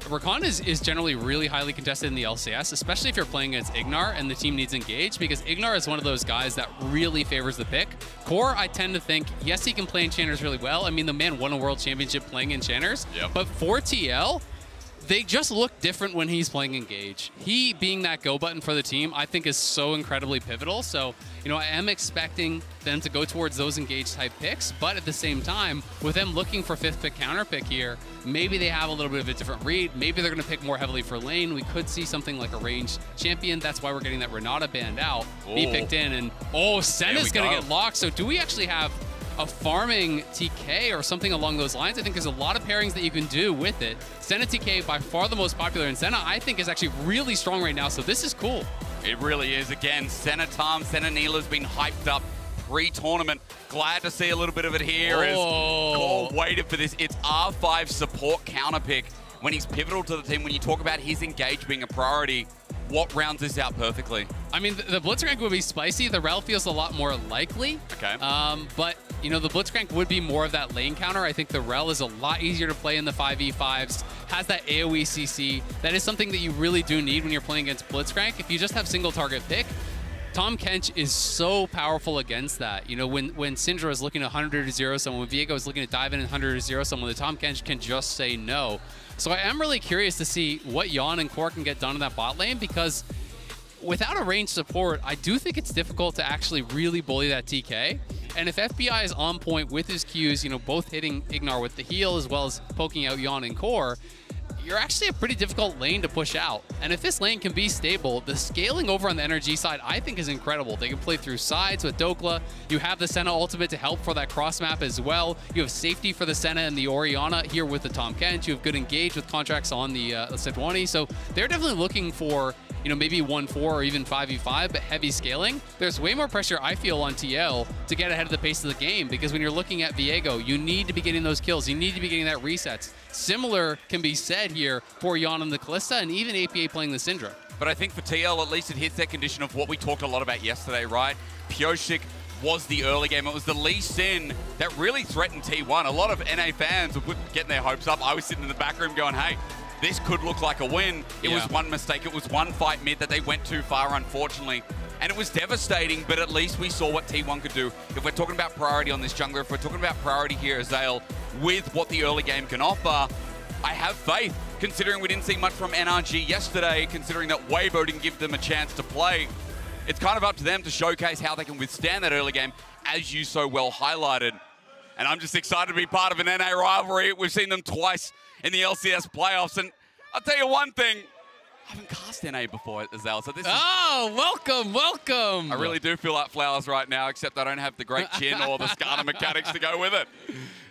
Rakan is generally really highly contested in the LCS, especially if you're playing against Ignar and the team needs engage, because Ignar is one of those guys that really favors the pick. Core, I tend to think, yes, he can play enchanters really well. I mean, the man won a world championship playing enchanters, but for TL, they just look different when he's playing engage. He being that go button for the team, I think is so incredibly pivotal. So, I am expecting them to go towards those engage type picks, but at the same time, with them looking for fifth pick counter pick here, maybe they have a little bit of a different read. Maybe they're going to pick more heavily for lane. We could see something like a ranged champion. That's why we're getting that Renata banned out. Be picked in, and Senna's going to get locked. So do we actually have a farming TK or something along those lines? I think there's a lot of pairings that you can do with it. Senna TK, by far the most popular, and Senna, I think, is actually really strong right now, so this is cool. It really is. Again, Senna Tom, Senna Neela's been hyped up pre-tournament. Glad to see a little bit of it here as Core waited for this. It's R5 support counter pick when he's pivotal to the team. When you talk about his engage being a priority, what rounds this out perfectly? I mean, the Blitzcrank would be spicy. The Rel feels a lot more likely. Okay. But, the Blitzcrank would be more of that lane counter. I think the Rel is a lot easier to play in the 5v5s, has that AoE CC. That is something that you really do need when you're playing against Blitzcrank. If you just have single target pick, Tahm Kench is so powerful against that. When Syndra is looking to 100-0 someone, when Viego is looking to dive in and 100-0 someone, the Tahm Kench can just say no. So I am really curious to see what Yon and Core can get done in that bot lane, because without a ranged support, I do think it's difficult to actually really bully that TK. And if FBI is on point with his Qs, you know, both hitting Ignar with the heal as well as poking out Yon and Core, you're actually a pretty difficult lane to push out. And if this lane can be stable, the scaling over on the NRG side, I think, is incredible. They can play through sides with Dokla. You have the Senna ultimate to help for that cross map as well. You have safety for the Senna and the Orianna here with the Tahm Kench. You have good engage with contracts on the Sejuani. So they're definitely looking for, you know, maybe 1-4 or even 5v5, but heavy scaling. There's way more pressure, I feel, on TL to get ahead of the pace of the game, because when you're looking at Viego, you need to be getting those kills. You need to be getting that resets. Similar can be said here for Yon and the Kalista, and even APA playing the Syndra. But I think for TL, at least it hits that condition of what we talked a lot about yesterday, right? Pyosik was the early game. It was the Lee Sin that really threatened T1. A lot of NA fans were getting their hopes up. I was sitting in the back room going, hey, this could look like a win. It was one mistake. It was one fight mid that they went too far, unfortunately. And it was devastating, but at least we saw what T1 could do. If we're talking about priority on this jungler, if we're talking about priority here as Zale with what the early game can offer, I have faith, considering we didn't see much from NRG yesterday, considering that Weibo didn't give them a chance to play. It's kind of up to them to showcase how they can withstand that early game, as you so well highlighted. And I'm just excited to be part of an NA rivalry. We've seen them twice in the LCS playoffs, and I'll tell you one thing, I haven't cast NA before as well, so this is... Oh, welcome, welcome! I really do feel like flowers right now, except I don't have the great chin or the Skarner mechanics to go with it.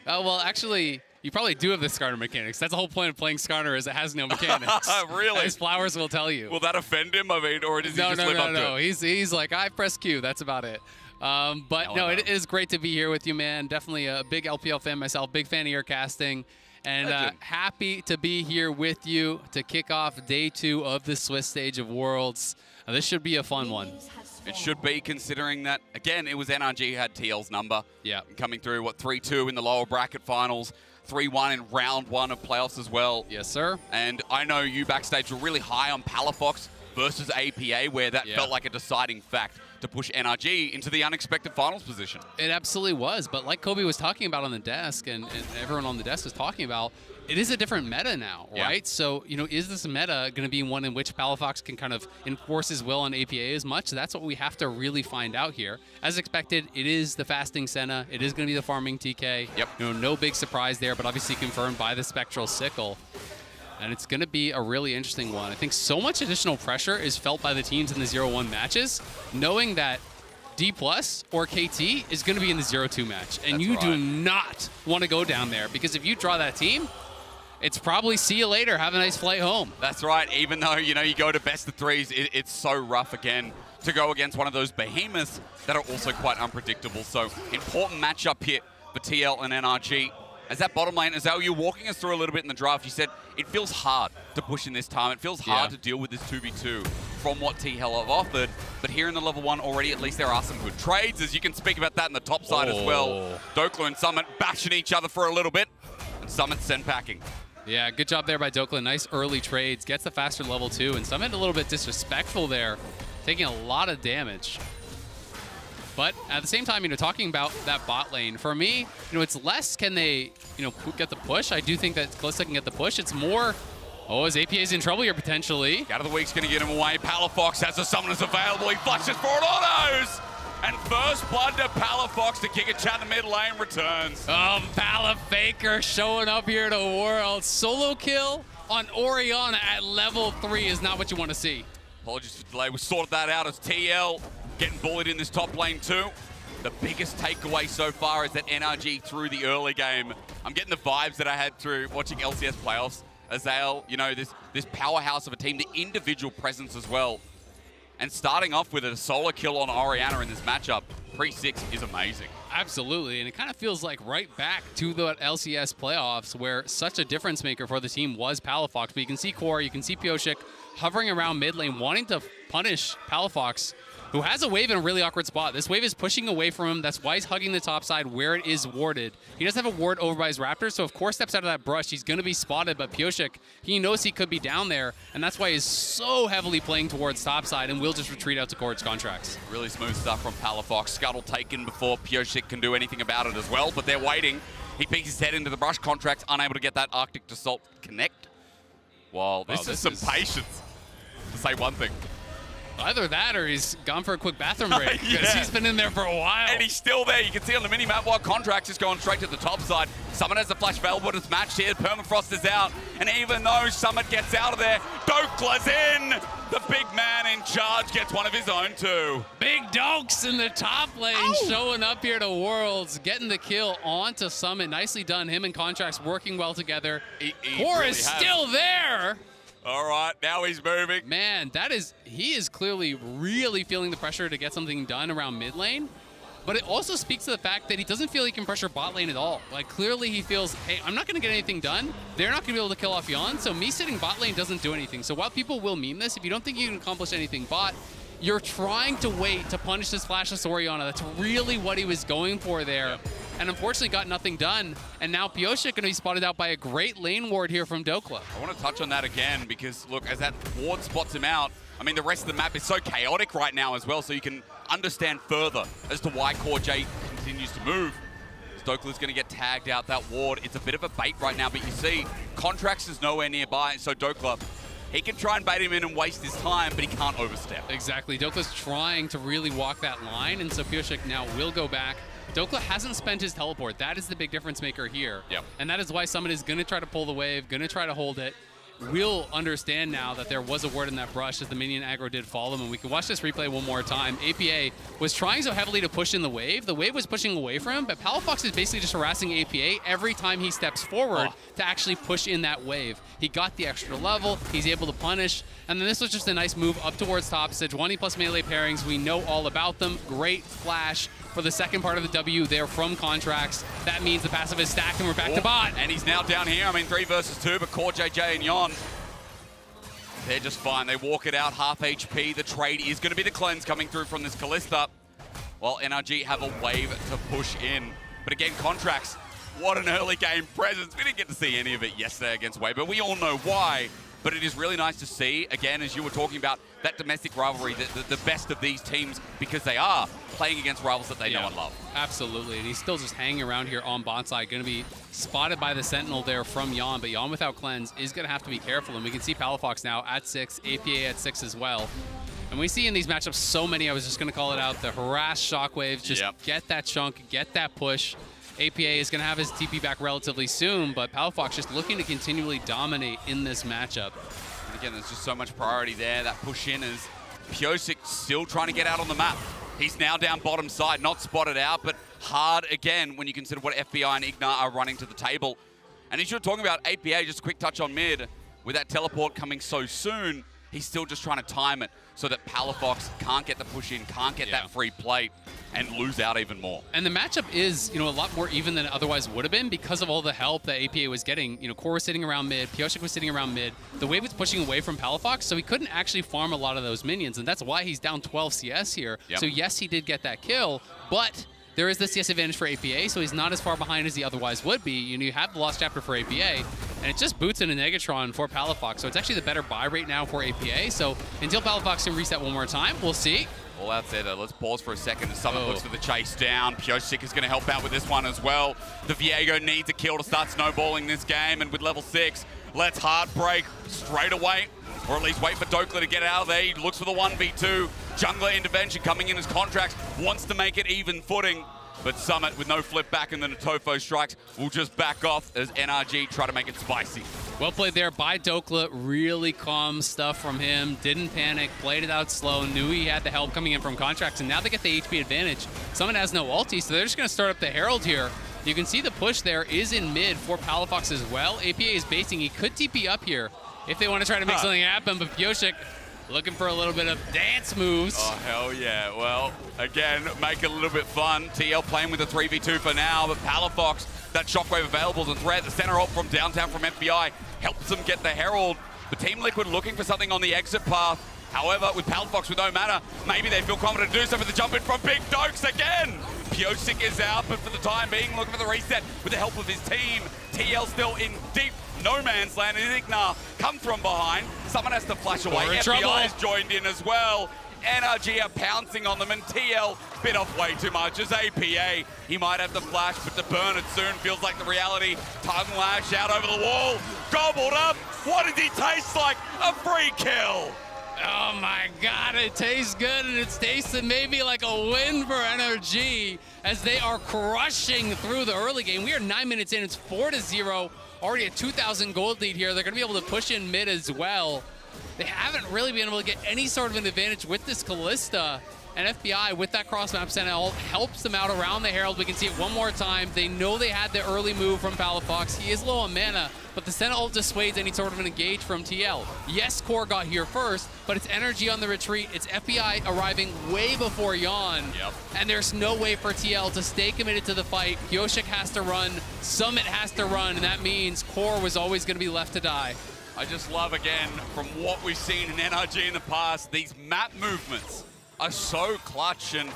Oh, well, actually, you probably do have the Skarner mechanics. That's the whole point of playing Skarner, is it has no mechanics. Really? As flowers will tell you. Will that offend him, I mean, or does he just live up to it? No, he's like, I press Q, that's about it. But no, it is great to be here with you, man. Definitely a big LPL fan myself, big fan of your casting. And happy to be here with you to kick off day 2 of the Swiss stage of Worlds. This should be a fun one. It should be, considering that, again, it was NRG who had TL's number. Yeah. Coming through, what, 3-2 in the lower bracket finals, 3-1 in round 1 of playoffs as well. Yes, sir. And I know you backstage were really high on Palafox versus APA, where that felt like a deciding fact to push NRG into the unexpected finals position. It absolutely was, but like Kobe was talking about on the desk, and everyone on the desk was talking about, it is a different meta now, right? So, you know, is this meta going to be one in which Palafox can kind of enforce his will on APA as much? That's what we have to really find out here. As expected, it is the fasting Senna. It is going to be the farming TK. Yep. You know, no big surprise there, but obviously confirmed by the Spectral Sickle. And it's going to be a really interesting one. I think so much additional pressure is felt by the teams in the 0-1 matches, knowing that D+ or KT is going to be in the 0-2 match. And you do not want to go down there, because if you draw that team, it's probably see you later, have a nice flight home. That's right. Even though, you know, you go to best of 3s, it's so rough again to go against one of those behemoths that are also quite unpredictable. So important matchup here for TL and NRG. As that bottom lane, as you're walking us through a little bit in the draft, you said it feels hard to push in this time. It feels hard to deal with this 2v2 from what TL have offered. But here in the level 1 already, at least there are some good trades, as you can speak about that in the top side as well. Dokla and Summit bashing each other for a little bit, and Summit send packing. Yeah, good job there by Dokla. Nice early trades. Gets the faster level 2, and Summit a little bit disrespectful there, taking a lot of damage. But at the same time, you know, talking about that bot lane, for me, you know, it's less can they, you know, get the push. I do think that Kalista can get the push. It's more, is APA's in trouble here potentially. Out of the week's going to get him away. Palafox has the summoners available. He flushes for an autos. And first blood to Palafox to kick a chat in the mid lane returns. Palafaker showing up here to World. Solo kill on Orianna at level 3 is not what you want to see. Apologies for the delay. We sorted that out as TL getting bullied in this top lane too. The biggest takeaway so far is that NRG through the early game. I'm getting the vibes that I had through watching LCS playoffs. Azale, you know, this powerhouse of a team, the individual presence as well. And starting off with a solo kill on Orianna in this matchup, pre-6 is amazing. Absolutely, and it kind of feels like right back to the LCS playoffs where such a difference maker for the team was Palafox. But you can see Core, you can see Pyosik hovering around mid lane, wanting to punish Palafox, who has a wave in a really awkward spot. This wave is pushing away from him. That's why he's hugging the top side where it is warded. He doesn't have a ward over by his Raptor, so if Core steps out of that brush, he's going to be spotted. But Pyosik, he knows he could be down there, and that's why he's so heavily playing towards top side and will just retreat out to Core's contracts. Really smooth stuff from Palafox. Scuttle taken before Pyosik can do anything about it as well, but they're waiting. He peeks his head into the brush. Contracts unable to get that Arctic Assault connect. Well, this is some patience, to say one thing. Either that or he's gone for a quick bathroom break because he's been in there for a while. And he's still there. You can see on the mini-map while Contracts is going straight to the top side. Summit has a flash available, but it's matched here. Permafrost is out. And even though Summit gets out of there, Dokla's in. The big man in charge gets one of his own too. Big Dokes in the top lane showing up here to Worlds, getting the kill onto Summit. Nicely done. Him and Contracts working well together. Core really is still there. All right, now he's moving. Man, he is clearly really feeling the pressure to get something done around mid lane. But it also speaks to the fact that he doesn't feel he can pressure bot lane at all. Like, clearly he feels, hey, I'm not going to get anything done. They're not going to be able to kill off Yon, so me sitting bot lane doesn't do anything. So while people will meme this, if you don't think you can accomplish anything bot, you're trying to wait to punish this flashless Orianna. That's really what he was going for there. And unfortunately got nothing done. And now Pyosik going to be spotted out by a great lane ward here from Dokla. I want to touch on that again because, look, as that ward spots him out, I mean, the rest of the map is so chaotic right now as well, so you can understand further as to why CoreJ continues to move. Dokla's going to get tagged out that ward. It's a bit of a bait right now, but you see, Contracts is nowhere nearby, so Dokla, he can try and bait him in and waste his time, but he can't overstep. Exactly. Dokla's trying to really walk that line, and so Pyosik now will go back. Dokla hasn't spent his teleport. That is the big difference maker here. Yep. And that is why Summit is going to try to pull the wave, going to try to hold it. We'll understand now that there was a word in that brush as the minion aggro did fall them, and we can watch this replay one more time. APA was trying so heavily to push in the wave. The wave was pushing away from him, but Palafox is basically just harassing APA every time he steps forward to actually push in that wave. He got the extra level, he's able to punish, and then this was just a nice move up towards top. Sejuani plus melee pairings, we know all about them. Great flash for the second part of the W there from Contracts. That means the passive is stacked and we're back to bot. And he's now down here. I mean, 3 versus 2, but CoreJJ and Yon, they're just fine. They walk it out, half HP. The trade is going to be the cleanse coming through from this Kalista, while NRG have a wave to push in. But again, Contracts, what an early game presence. We didn't get to see any of it yesterday against Wave, but we all know why. But it is really nice to see, again, as you were talking about, that domestic rivalry, the best of these teams, because they are playing against rivals that they know and love. Absolutely, and he's still just hanging around here on bot side, going to be spotted by the Sentinel there from Yon, but Yon without cleanse is going to have to be careful, and we can see Palafox now at 6, APA at 6 as well. And we see in these matchups so many, I was just going to call it out, the harass shockwaves, just get that chunk, get that push. APA is going to have his TP back relatively soon, but Palafox just looking to continually dominate in this matchup. And again, there's just so much priority there. That push in is Pyosik still trying to get out on the map. He's now down bottom side, not spotted out, but hard again when you consider what FBI and Igna are running to the table. And as you're talking about APA, just a quick touch on mid, with that teleport coming so soon, he's still just trying to time it so that Palafox can't get the push in, can't get that free plate, and lose out even more. And the matchup is, a lot more even than it otherwise would have been because of all the help that APA was getting. Core was sitting around mid, Pyosik was sitting around mid. The wave was pushing away from Palafox, so he couldn't actually farm a lot of those minions, and that's why he's down 12 CS here. So yes, he did get that kill, but there is the CS advantage for APA, so he's not as far behind as he otherwise would be. You have the Lost Chapter for APA, and it just boots in a Negatron for Palafox, so it's actually the better buy rate now for APA. So until Palafox can reset one more time, we'll see. All out there, though. Let's pause for a second as Summit looks for the chase down. Pyosik is going to help out with this one as well. The Viego needs a kill to start snowballing this game, and with level 6, let's heartbreak straight away, or at least wait for Dokla to get out of there. He looks for the 1v2. Jungler intervention coming in as Contracts, wants to make it even footing. But Summit, with no flip back and then the Tofo strikes, will just back off as NRG try to make it spicy. Well played there by Dokla. Really calm stuff from him. Didn't panic, played it out slow, knew he had the help coming in from Contracts, and now they get the HP advantage. Summit has no ulti, so they're just going to start up the Herald here. You can see the push there is in mid for Palafox as well. APA is basing. He could TP up here if they want to try to make something happen, but Pyosik looking for a little bit of dance moves. Oh, hell yeah. Well, again, make it a little bit fun. TL playing with a 3v2 for now, but Palafox, that shockwave available as a threat. The center ult from downtown from FBI helps them get the Herald. But Team Liquid looking for something on the exit path. However, with Palafox with no mana, maybe they feel confident to do so with the jump in from Big Dokes again. Pyosik is out, but for the time being, looking for the reset with the help of his team. TL still in deep no man's land, and Igna come from behind. Someone has to flash away. FBI has joined in as well. NRG are pouncing on them, and TL bit off way too much. As APA, he might have the flash, but to burn it soon feels like the reality. Tongue lash out over the wall, gobbled up. What does he taste like? A free kill. Oh my God, it tastes good, and it's tasting maybe like a win for NRG as they are crushing through the early game. We are 9 minutes in, it's 4-0, already a 2,000 gold lead here. They're gonna be able to push in mid as well. They haven't really been able to get any sort of an advantage with this Kalista, and FBI with that cross-map Sentinel helps them out around the Herald. We can see it one more time. They know they had the early move from Palafox. He is low on mana, but the Sentinel dissuades any sort of an engage from TL. Yes, Core got here first, but it's NRG on the retreat. It's FBI arriving way before Yawn, and there's no way for TL to stay committed to the fight. Yoshik has to run, Summit has to run, and that means Core was always going to be left to die. I just love, again, from what we've seen in NRG in the past, these map movements are so clutch. And,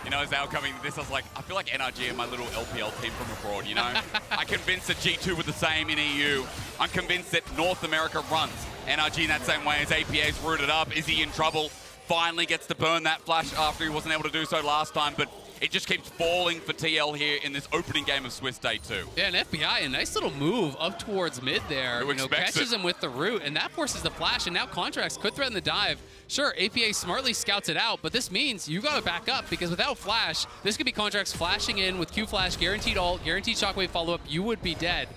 you know, as they were coming to this, I was like, I feel like NRG are my little LPL team from abroad, you know? I'm convinced that G2 were the same in EU. I'm convinced that North America runs NRG in that same way as APA's rooted up. Is he in trouble? Finally gets to burn that flash after he wasn't able to do so last time, but it just keeps falling for TL here in this opening game of Swiss Day 2. Yeah, and FBI, a nice little move up towards mid there. Who catches him with the root, and that forces the flash, and now Contracts could threaten the dive. Sure, APA smartly scouts it out, but this means you got to back up, because without flash, this could be Contracts flashing in with Q flash, guaranteed ult, guaranteed shockwave follow-up, you would be dead.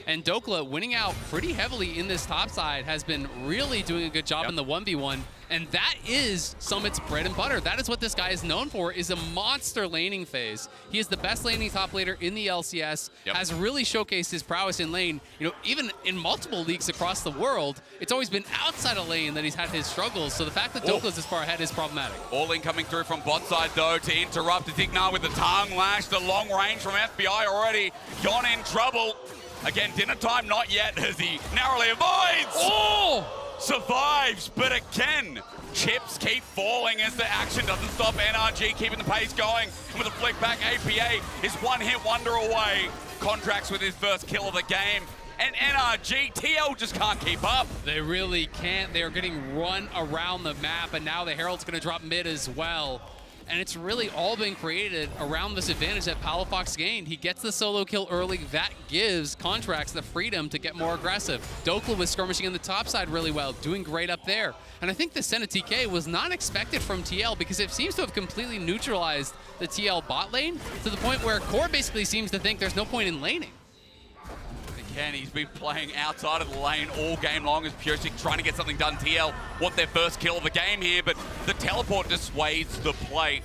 And Dokla winning out pretty heavily in this top side has been really doing a good job in the 1v1. And that is Summit's bread and butter. That is what this guy is known for, is a monster laning phase. He is the best laning top laner in the LCS, has really showcased his prowess in lane. You know, even in multiple leagues across the world, it's always been outside of lane that he's had his struggles. So the fact that Dokla's this far ahead is problematic. All in coming through from bot side, though, to interrupt Ignite with the tongue lash. The long range from FBI already. Gone in trouble. Again, dinner time, not yet, as he narrowly avoids. Oh! Survives, but again, chips keep falling as the action doesn't stop. NRG keeping the pace going. And with a flick back, APA is one-hit wonder away. Contracts with his first kill of the game. And NRG, TL just can't keep up. They really can't. They're getting run around the map, and now the Herald's going to drop mid as well. And it's really all been created around this advantage that Palafox gained. He gets the solo kill early. That gives Contracts the freedom to get more aggressive. Dokla was skirmishing in the top side really well, doing great up there. And I think the Senna TK was not expected from TL because it seems to have completely neutralized the TL bot lane to the point where Core basically seems to think there's no point in laning. Again, he's been playing outside of the lane all game long as Pyosik trying to get something done. TL want their first kill of the game here, but the teleport dissuades the play.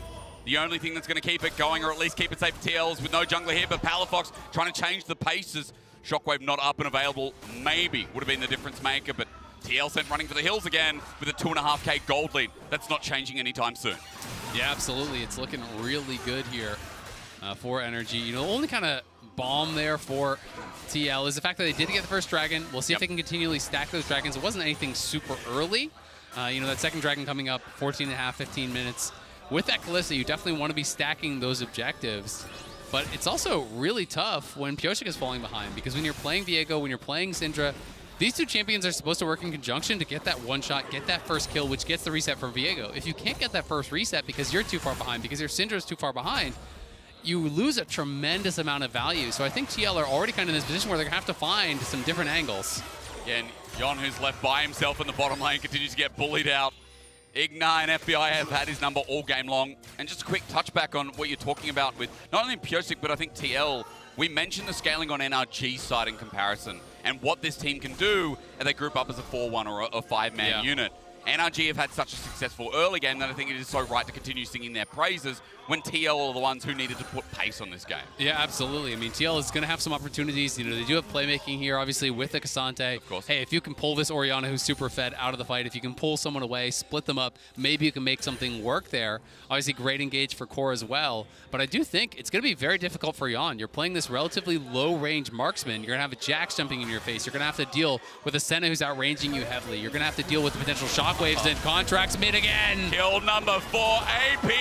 The only thing that's going to keep it going, or at least keep it safe for TLs with no jungler here, but Palafox trying to change the paces. Shockwave not up and available, maybe would have been the difference maker, but TL sent running for the hills again with a 2.5k gold lead. That's not changing anytime soon. Yeah, absolutely. It's looking really good here for NRG. You know, the only kind of bomb there for TL is the fact that they did get the first dragon. We'll see if they can continually stack those dragons. It wasn't anything super early. You know, that second dragon coming up, 14.5, 15 minutes. With that Kalista, you definitely want to be stacking those objectives. But it's also really tough when Pyosik is falling behind, because when you're playing Viego, when you're playing Syndra, these two champions are supposed to work in conjunction to get that one shot, get that first kill, which gets the reset from Viego. If you can't get that first reset because you're too far behind, because your Syndra is too far behind, you lose a tremendous amount of value. So I think TL are already kind of in this position where they're going to have to find some different angles. Again, Yon, who's left by himself in the bottom lane, continues to get bullied out. Ignite and FBI have had his number all game long. And just a quick touchback on what you're talking about with not only Pyosik, but I think TL. We mentioned the scaling on NRG's side in comparison and what this team can do as they group up as a 4-1 or a 5-man unit. NRG have had such a successful early game that I think it is so right to continue singing their praises when TL are the ones who needed to put pace on this game. Yeah, absolutely. I mean, TL is going to have some opportunities. You know, they do have playmaking here, obviously, with the Cassante. Of course. Hey, if you can pull this Orianna who's super fed out of the fight, if you can pull someone away, split them up, maybe you can make something work there. Obviously, great engage for Core as well. But I do think it's going to be very difficult for Yon. You're playing this relatively low-range marksman. You're going to have a Jax jumping in your face. You're going to have to deal with a Senna who's outranging you heavily. You're going to have to deal with the potential shockwaves and Contracts mid again. Kill number 4, APA.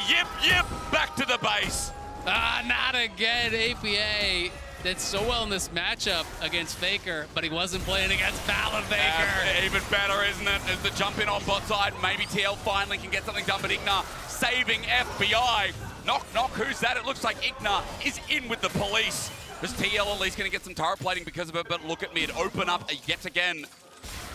Yip, yip. Back to the base. Not again, APA. did so well in this matchup against Faker, but he wasn't playing against Valid Faker. Even better, isn't it? As the jump in on bot side, maybe TL finally can get something done, but Ignar saving FBI. Knock, knock, who's that? It looks like Ignar is in with the police. Is TL at least going to get some turret plating because of it, but look at mid, open up yet again.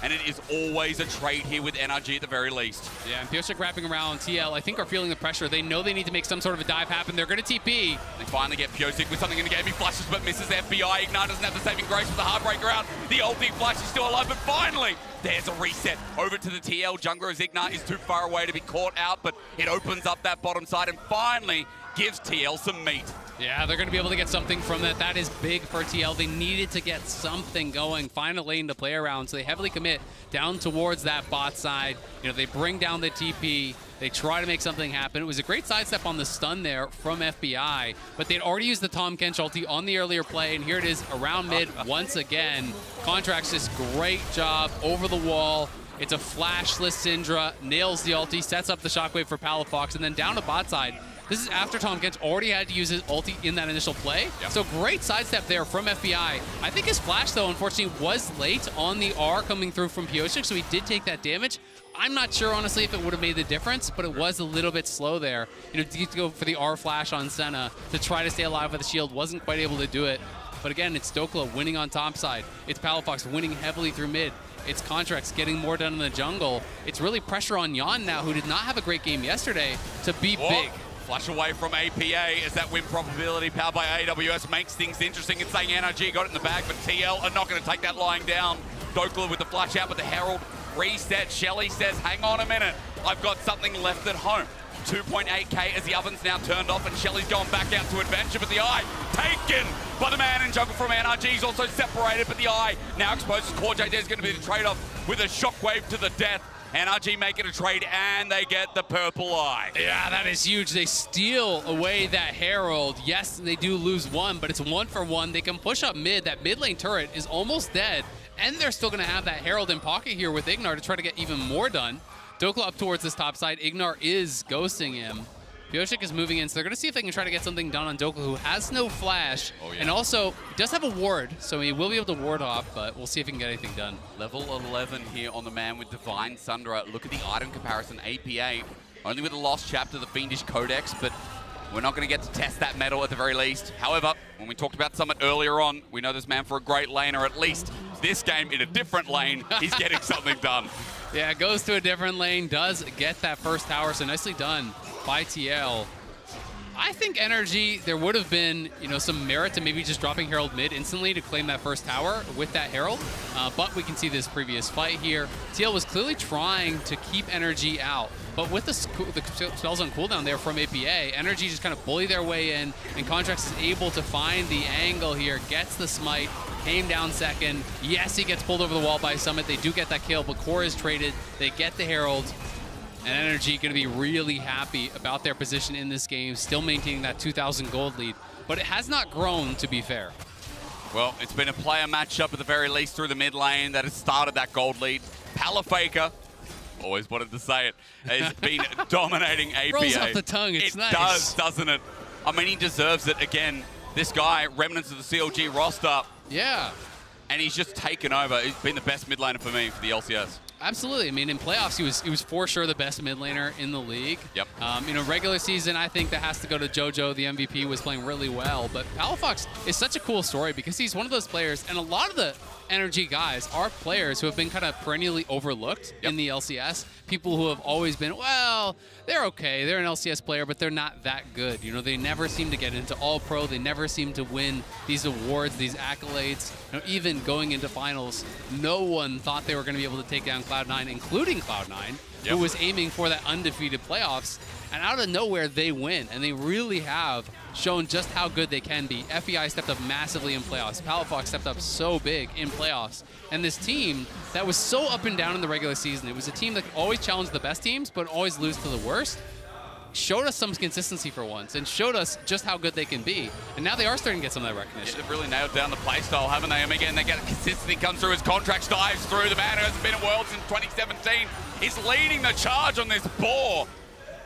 And it is always a trade here with NRG at the very least. Yeah, and Pyosik wrapping around. TL, I think, are feeling the pressure. They know they need to make some sort of a dive happen. They're going to TP. They finally get Pyosik with something in the game. He flashes but misses FBI. Ignar doesn't have the saving grace with the Heartbreaker out. The ulti flash is still alive, but finally, there's a reset over to the TL jungler as Ignar is too far away to be caught out, but it opens up that bottom side and finally gives TL some meat. Yeah, they're going to be able to get something from that. That is big for TL. They needed to get something going, find a lane to play around, so they heavily commit down towards that bot side. You know, they bring down the TP. They try to make something happen. It was a great sidestep on the stun there from FBI, but they'd already used the Tahm Kench ulti on the earlier play, and here it is around mid once again. Contracts this great job over the wall. It's a flashless Syndra, nails the ulti, sets up the shockwave for Palafox, and then down to bot side. This is after Tahm Kench already had to use his ulti in that initial play. Yep. So great sidestep there from FBI. I think his flash, though, unfortunately, was late on the R coming through from Pyosik, so he did take that damage. I'm not sure, honestly, if it would have made the difference, but it was a little bit slow there. You know, to go for the R flash on Senna to try to stay alive with the shield, wasn't quite able to do it. But again, it's Dokla winning on top side. It's Palafox winning heavily through mid. It's Contracts getting more done in the jungle. It's really pressure on Yan now, who did not have a great game yesterday, to be big. Flush away from APA as that win probability powered by AWS makes things interesting. It's saying NRG got it in the bag, but TL are not going to take that lying down. Dokla with the flash out, but the Herald reset. Shelly says, hang on a minute, I've got something left at home. 2.8k as the oven's now turned off and Shelly's going back out to adventure, but the eye taken by the man in jungle from NRG. He's also separated, but the eye now exposes QuarJJ is going to be the trade-off with a shockwave to the death. NRG making a trade and they get the purple eye. Yeah, that is huge. They steal away that Herald. Yes, they do lose one, but it's 1 for 1. They can push up mid. That mid lane turret is almost dead, and they're still going to have that Herald in pocket here with Ignar to try to get even more done. Dokla up towards this top side. Ignar is ghosting him. Pyosik is moving in, so they're going to see if they can try to get something done on Dokla, who has no flash, and also does have a ward, so he will be able to ward off, but we'll see if he can get anything done. Level 11 here on the man with Divine Sundra. Look at the item comparison. APA, only with the lost chapter, the Fiendish Codex, but we're not going to get to test that metal at the very least. However, when we talked about Summit earlier on, we know this man for a great laner, at least this game in a different lane, he's getting something done. Yeah, goes to a different lane, does get that first tower, so nicely done by TL. I think NRG, there would have been, you know, some merit to maybe just dropping Herald mid instantly to claim that first tower with that Herald, but we can see this previous fight here. TL was clearly trying to keep NRG out, but with the spells on cooldown there from APA, NRG just kind of bully their way in, and Contracts is able to find the angle here, gets the smite, came down second. Yes, he gets pulled over the wall by Summit. They do get that kill, but Core is traded. They get the Herald. And NRG going to be really happy about their position in this game, still maintaining that 2,000 gold lead. But it has not grown, to be fair. Well, it's been a player matchup at the very least through the mid lane that has started that gold lead. Palafaker, always wanted to say it, has been dominating APA. Rolls off the tongue, it's nice. It does, doesn't it? I mean, he deserves it. Again, this guy, remnants of the CLG roster. Yeah. And he's just taken over. He's been the best mid laner for me for the LCS. Absolutely. I mean, in playoffs, he was for sure the best mid laner in the league. Yep. You know, regular season, I think that has to go to JoJo. The MVP was playing really well. But Palafox is such a cool story because he's one of those players, and a lot of the NRG guys are players who have been kind of perennially overlooked in the LCS. People who have always been, well, they're okay. They're an LCS player, but they're not that good. You know, they never seem to get into All-Pro. They never seem to win these awards, these accolades. You know, even going into finals, no one thought they were going to be able to take down Cloud9, including Cloud9, who was aiming for that undefeated playoffs. And out of nowhere, they win. And they really have shown just how good they can be. FEI stepped up massively in playoffs. Palafox stepped up so big in playoffs. And this team that was so up and down in the regular season, it was a team that could always challenge the best teams, but always lose to the worst, showed us some consistency for once and showed us just how good they can be. And now they are starting to get some of that recognition. Yeah, they've really nailed down the playstyle, haven't they? And again, they get consistency comes through as Contracts dives through. The man who hasn't been at Worlds since 2017 is leading the charge on this boar.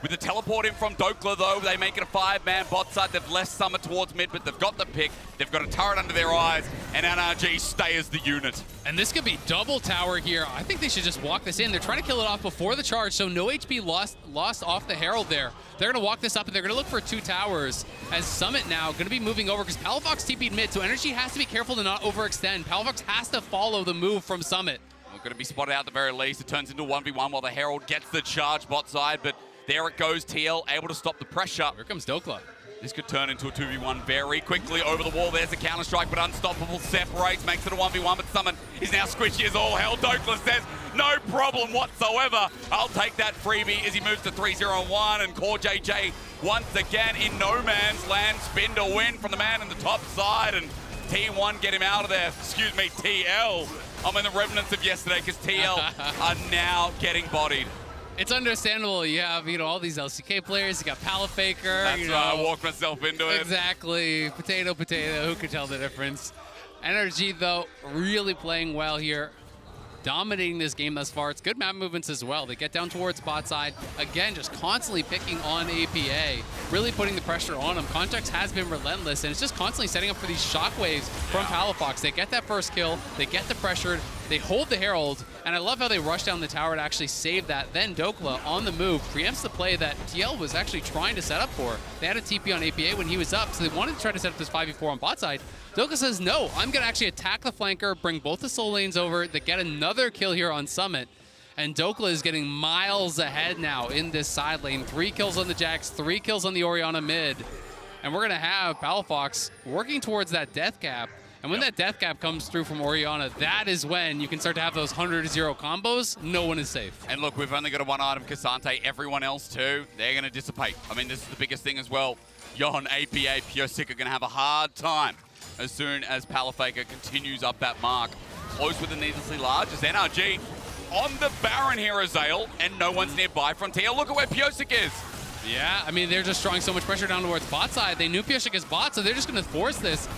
With the teleport in from Dokla, though, they make it a 5-man bot side. They've left Summit towards mid, but they've got the pick. They've got a turret under their eyes, and NRG stay as the unit. And this could be double tower here. I think they should just walk this in. They're trying to kill it off before the charge, so no HP lost off the Herald there. They're going to walk this up, and they're going to look for 2 towers, as Summit now going to be moving over, because Palafox TP'd mid, so Energy has to be careful to not overextend. Palafox has to follow the move from Summit. We're going to be spotted out at the very least. It turns into 1v1 while the Herald gets the charge bot side, but there it goes, TL able to stop the pressure. Here comes Dokla. This could turn into a 2v1 very quickly. Over the wall, there's the counter-strike, but Unstoppable separates, makes it a 1v1, but Summon is now squishy as all hell. Dokla says, no problem whatsoever. I'll take that freebie as he moves to 3-0-1, and QuarJJ once again in no man's land. Spin to win from the man in the top side, and T1 get him out of there. Excuse me, TL. I'm in the remnants of yesterday, because TL are now getting bodied. It's understandable. You have, all these LCK players. You got Palafaker. That's right. I walked myself into it. Exactly. Potato, potato. Who could tell the difference? NRG, though, really playing well here. Dominating this game thus far. It's good map movements as well. They get down towards bot side. Again, just constantly picking on APA. Really putting the pressure on them. Context has been relentless, and it's just constantly setting up for these shockwaves from Palafox. They get that first kill. They get the pressure. They hold the Herald, and I love how they rush down the tower to actually save that. Then Dokla, on the move, preempts the play that TL was actually trying to set up for. They had a TP on APA when he was up, so they wanted to try to set up this 5v4 on bot side. Dokla says, no, I'm going to actually attack the flanker, bring both the soul lanes over. They get another kill here on Summit. And Dokla is getting miles ahead now in this side lane. 3 kills on the Jax, 3 kills on the Orianna mid. And we're going to have Palafox working towards that death cap. And when that death cap comes through from Orianna, that is when you can start to have those 100-0 combos. No one is safe. And look, we've only got a 1-item Cassante. Everyone else too, they're going to dissipate. I mean, this is the biggest thing as well. Yon, APA, Pyosik are going to have a hard time as soon as Palafaker continues up that mark. Close with the needlessly large as NRG on the Baron here, Azael, and no one's nearby from TL. Look at where Pyosik is. Yeah, I mean, they're just drawing so much pressure down towards bot side. They knew Pyosik is bot, so they're just going to force this.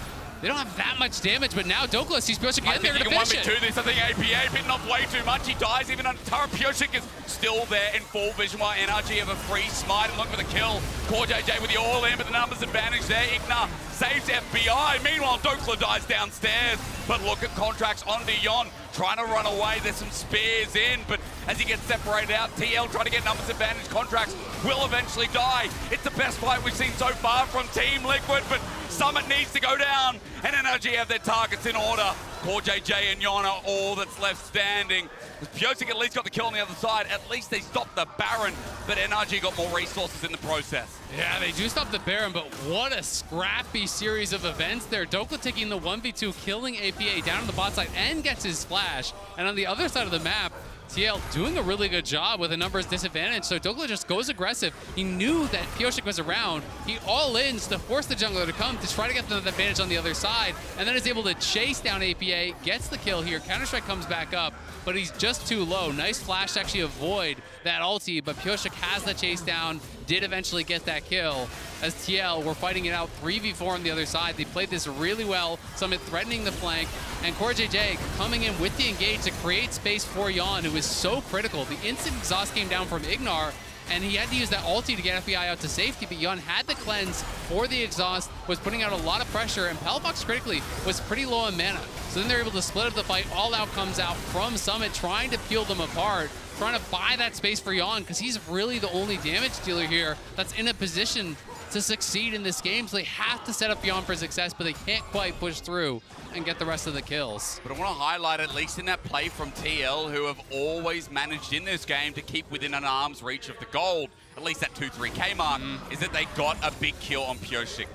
They don't have that much damage, but now Dokla sees Pyosik again. They're going to finish it. I think APA bitten off way too much. He dies even under turret. Pyosik is still there in full vision while NRG have a free smite and look for the kill. QuarJJ with the all-in, but the numbers advantage there. Igna saves FBI. Meanwhile, Dokla dies downstairs. But look at Contracts onto Yon, trying to run away. There's some spears in, but as he gets separated out, TL trying to get numbers advantage. Contracts will eventually die. It's the best fight we've seen so far from Team Liquid, but Summit needs to go down, and NRG have their targets in order. QuarJJ and Yon are all that's left standing. Pyosik at least got the kill on the other side. At least they stopped the Baron, but NRG got more resources in the process. Yeah, they do stop the Baron, but what a scrappy series of events there. Dokla taking the 1v2, killing APA down on the bot side, and gets his flash. And on the other side of the map, TL doing a really good job with a numbers disadvantage, so Dokla just goes aggressive. He knew that Pyosik was around. He all-ins to force the jungler to come to try to get the advantage on the other side, and then is able to chase down APA, gets the kill here. Counter-Strike comes back up, but he's just too low. Nice flash to actually avoid that ulti, but Pyosik has the chase down, did eventually get that kill. As TL, we're fighting it out 3v4 on the other side. They played this really well. Summit threatening the flank, and QuarJJ coming in with the engage to create space for Yon, who is so critical. The instant exhaust came down from Ignar, and he had to use that ulti to get FBI out to safety, but Yon had the cleanse for the exhaust, was putting out a lot of pressure, and Palafox critically was pretty low on mana. So then they're able to split up the fight. All Out comes out from Summit, trying to peel them apart, trying to buy that space for Yon, because he's really the only damage dealer here that's in a position to succeed in this game. So they have to set up Yon for success, but they can't quite push through and get the rest of the kills. But I want to highlight, at least in that play from TL, who have always managed in this game to keep within an arm's reach of the gold, at least that 2-3K mark, is that they got a big kill on Pyosik.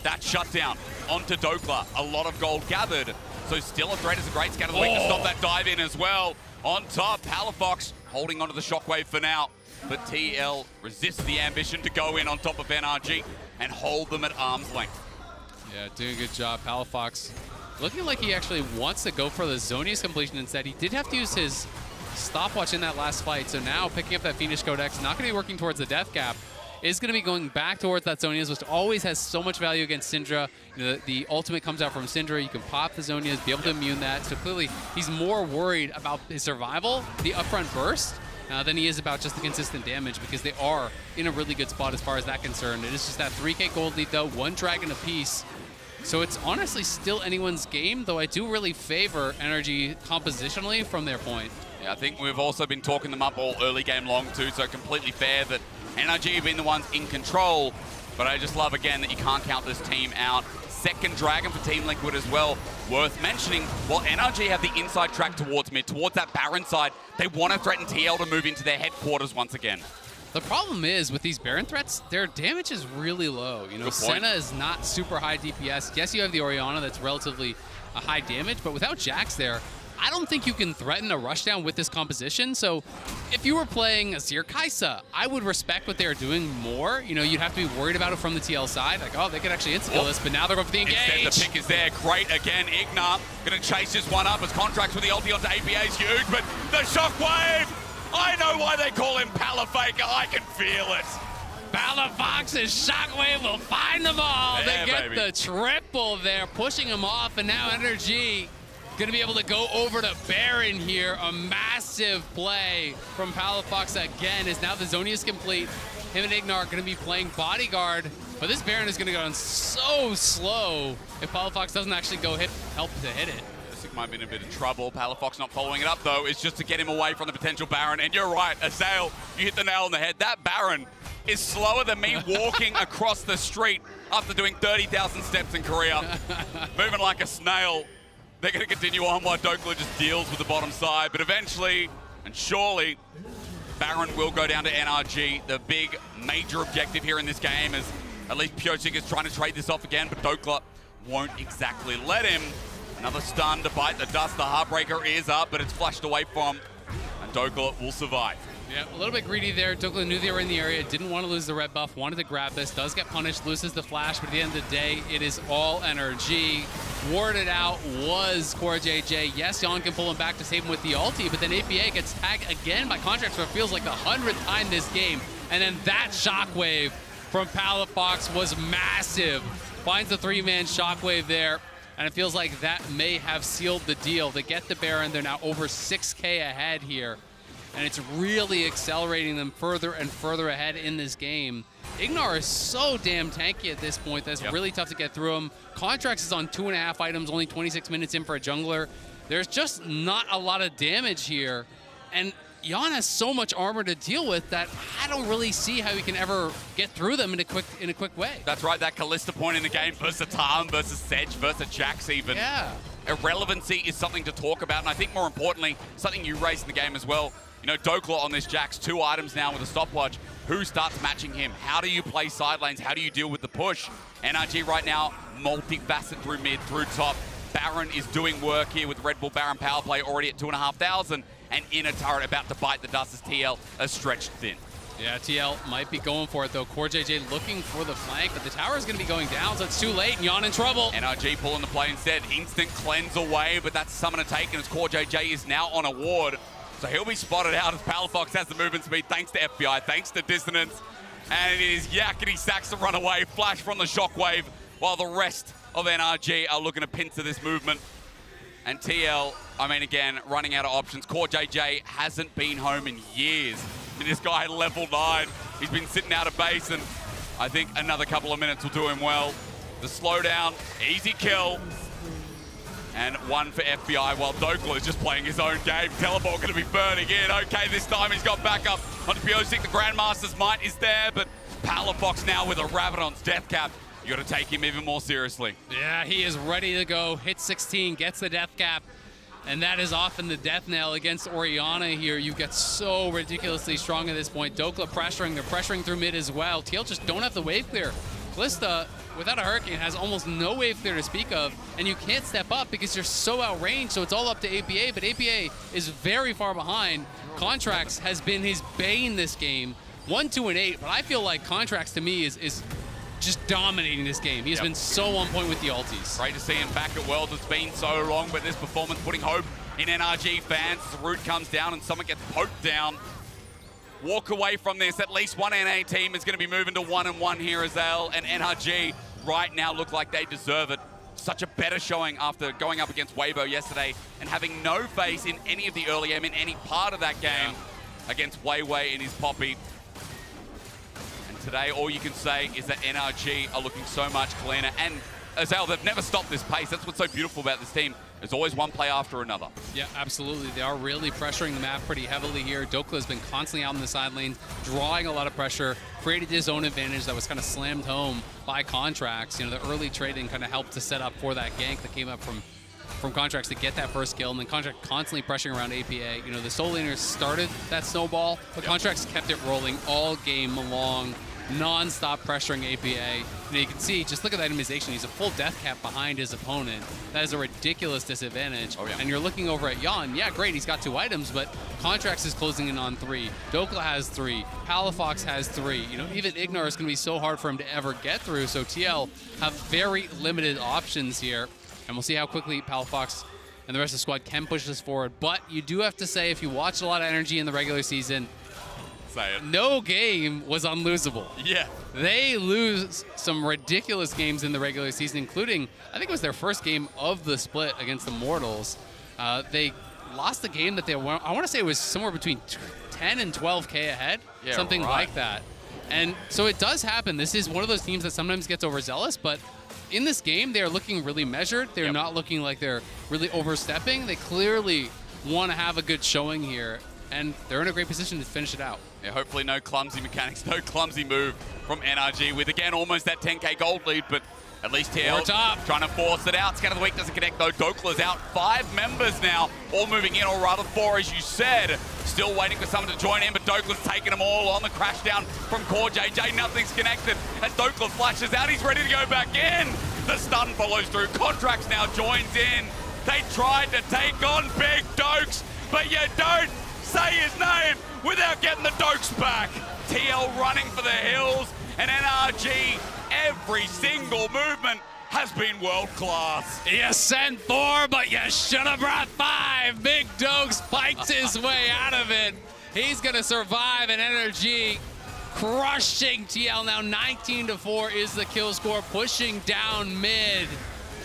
That shutdown onto Dokla, a lot of gold gathered. So still a threat is a great scatter of the week to stop that dive in as well. On top, Palafox holding onto the shockwave for now. But TL resists the ambition to go in on top of NRG and hold them at arm's length. Yeah, doing a good job. Palafox looking like he actually wants to go for the Zhonya's completion instead. He did have to use his stopwatch in that last fight, so now picking up that Phoenix Codex, not going to be working towards the death cap, is going to be going back towards that Zhonya's, which always has so much value against Syndra. You know, the ultimate comes out from Syndra. You can pop the Zhonya's, be able to immune that. So clearly, he's more worried about his survival, the upfront burst, than he is about just the consistent damage, because they are in a really good spot as far as that concerned. It is just that 3K gold lead, though, 1 dragon apiece. So it's honestly still anyone's game, though I do really favor Energy compositionally from their point. Yeah, I think we've also been talking them up all early game long too, so completely fair that NRG have been the ones in control. But I just love, again, that you can't count this team out. Second Dragon for Team Liquid as well. Worth mentioning, while NRG have the inside track towards mid, towards that Baron side, they want to threaten TL to move into their headquarters once again. The problem is, with these Baron threats, their damage is really low. You know, Senna is not super high DPS. Yes, you have the Orianna that's relatively a high damage, but without Jax there, I don't think you can threaten a rushdown with this composition. So if you were playing Azir Kai'Sa, I would respect what they're doing more. You know, you'd have to be worried about it from the TL side. Like, oh, they could actually insta-kill this, but now they're going for the engage. Instead, the pick is there. Great again. Ignar going to chase this one up as Contracts with the ulti onto APA is huge, but the shockwave! I know why they call him Palafaker. I can feel it. Palafox's shockwave will find them all. Yeah, they get the triple there, pushing him off, and now Energy gonna be able to go over to Baron here. A massive play from Palafox again, as now the Zhonya is complete. Him and Ignar are gonna be playing bodyguard, but this Baron is gonna go on so slow if Palafox doesn't actually go help to hit it. Might be in a bit of trouble. Palafox not following it up, though. It's just to get him away from the potential Baron. And you're right, Azael, you hit the nail on the head. That Baron is slower than me walking across the street after doing 30,000 steps in Korea. Moving like a snail. They're going to continue on while Dokla just deals with the bottom side. But eventually, and surely, Baron will go down to NRG. The big major objective here in this game is at least Pyosik is trying to trade this off again, but Dokla won't exactly let him. Another stun to bite the dust. The Heartbreaker is up, but it's flashed away from, and Dokla will survive. Yeah, a little bit greedy there. Dokla knew they were in the area, didn't want to lose the red buff, wanted to grab this, does get punished, loses the flash, but at the end of the day, it is all NRG. Warded out was QuarJJ. Yes, Yon can pull him back to save him with the ulti, but then APA gets tagged again by Contracts for it feels like the 100th time this game. And then that shockwave from Palafox was massive. Finds the 3-man shockwave there. And it feels like that may have sealed the deal. To get the Baron, they're now over 6K ahead here. And it's really accelerating them further and further ahead in this game. Ignar is so damn tanky at this point that's really tough to get through him. Contracts is on 2.5 items, only 26 minutes in for a jungler. There's just not a lot of damage here. And Yon has so much armor to deal with that I don't really see how he can ever get through them in a quick way. That's right, that Kalista point in the game versus Tarm, versus Sedge, versus Jax even. Yeah. Irrelevancy is something to talk about, and I think more importantly, something you raised in the game as well. You know, Dokla on this Jax, 2 items now with a stopwatch. Who starts matching him? How do you play side lanes? How do you deal with the push? NRG right now, multifaceted through mid, through top. Baron is doing work here with Red Bull Baron power play already at 2,500. And in a turret about to bite the dust as TL is stretched thin. Yeah, TL might be going for it though. QuarJJ looking for the flank, but the tower is going to be going down, so it's too late, and Yon in trouble. NRG pulling the play instead. Instant cleanse away, but that's summoner taken as QuarJJ is now on a ward. So he'll be spotted out as Palafox has the movement speed thanks to FBI, thanks to Dissonance. And it is Yakety Sax to run away, flash from the shockwave, while the rest of NRG are looking to pincer this movement. And TL, I mean, again, running out of options. QuarJJ hasn't been home in years. And this guy level 9, he's been sitting out of base, and I think another couple of minutes will do him well. The slowdown, easy kill, and one for FBI while Dokla is just playing his own game. Teleport going to be burning in. Okay, this time he's got backup onto Pyosik. The Grandmaster's might is there, but Palafox now with a Rabadon's death cap. You got to take him even more seriously. Yeah, he is ready to go. Hit 16, gets the death cap, and that is often the death knell against Orianna here. You get so ridiculously strong at this point. Dokla pressuring, they're pressuring through mid as well. TL just don't have the wave clear. Kalista, without a Hurricane, has almost no wave clear to speak of, and you can't step up because you're so outranged, so it's all up to APA, but APA is very far behind. Contracts has been his bane this game. 1, 2, and 8, but I feel like Contracts to me is just dominating this game. He has been so on point with the ultis. Great to see him back at Worlds. It's been so long, but this performance putting hope in NRG fans. The root comes down and someone gets poked down. Walk away from this. At least one NA team is going to be moving to 1-1 here as well. And NRG right now look like they deserve it. Such a better showing after going up against Weibo yesterday and having no face in any of the early game in any part of that game. against Weiwei and his Poppy. And today, all you can say is that NRG are looking so much cleaner. And Azale, they've never stopped this pace. That's what's so beautiful about this team. There's always one play after another. Yeah, absolutely. They are really pressuring the map pretty heavily here. Dokla has been constantly out in the side lanes, drawing a lot of pressure, created his own advantage that was kind of slammed home by Contracts. You know, the early trading kind of helped to set up for that gank that came up from Contracts to get that first kill, and then Contract constantly pressuring around APA. You know, the Soul Laners started that snowball, but Contracts kept it rolling all game long, non-stop pressuring APA. You know, you can see, just look at that itemization. He's a full death cap behind his opponent. That is a ridiculous disadvantage. Oh, yeah. And you're looking over at Jan. Yeah, great, he's got 2 items, but Contracts is closing in on 3. Dokla has 3. Palafox has 3. You know, even Ignore is going to be so hard for him to ever get through. So TL have very limited options here. And we'll see how quickly Palafox and the rest of the squad can push this forward. But you do have to say, if you watched a lot of energy in the regular season, say it. No game was unlosable. Yeah. They lose some ridiculous games in the regular season, including, I think it was their first game of the split against the Mortals. They lost the game that they won. I want to say it was somewhere between 10 and 12K ahead, yeah, something right. like that. And so it does happen. This is one of those teams that sometimes gets overzealous, but in this game, they're looking really measured. They're not looking like they're really overstepping. They clearly want to have a good showing here, and they're in a great position to finish it out. Yeah, hopefully no clumsy mechanics, no clumsy move from NRG with, again, almost that 10K gold lead, but at least TL trying to force it out. Scan of the Week doesn't connect, though. Dokla's out. 5 members now, all moving in, or rather 4, as you said. Still waiting for someone to join in, but Dokla's taking them all on the crash down from Core JJ. Nothing's connected. As Dokla flashes out, he's ready to go back in. The stun follows through. Contracts now joins in. They tried to take on Big Dokes, but you don't say his name without getting the Dokes back. TL running for the hills, and NRG, every single movement has been world class. You sent 4, but you should have brought 5. Big Dokes fights his way out of it. He's going to survive, and NRG crushing TL now. 19-4 is the kill score, pushing down mid.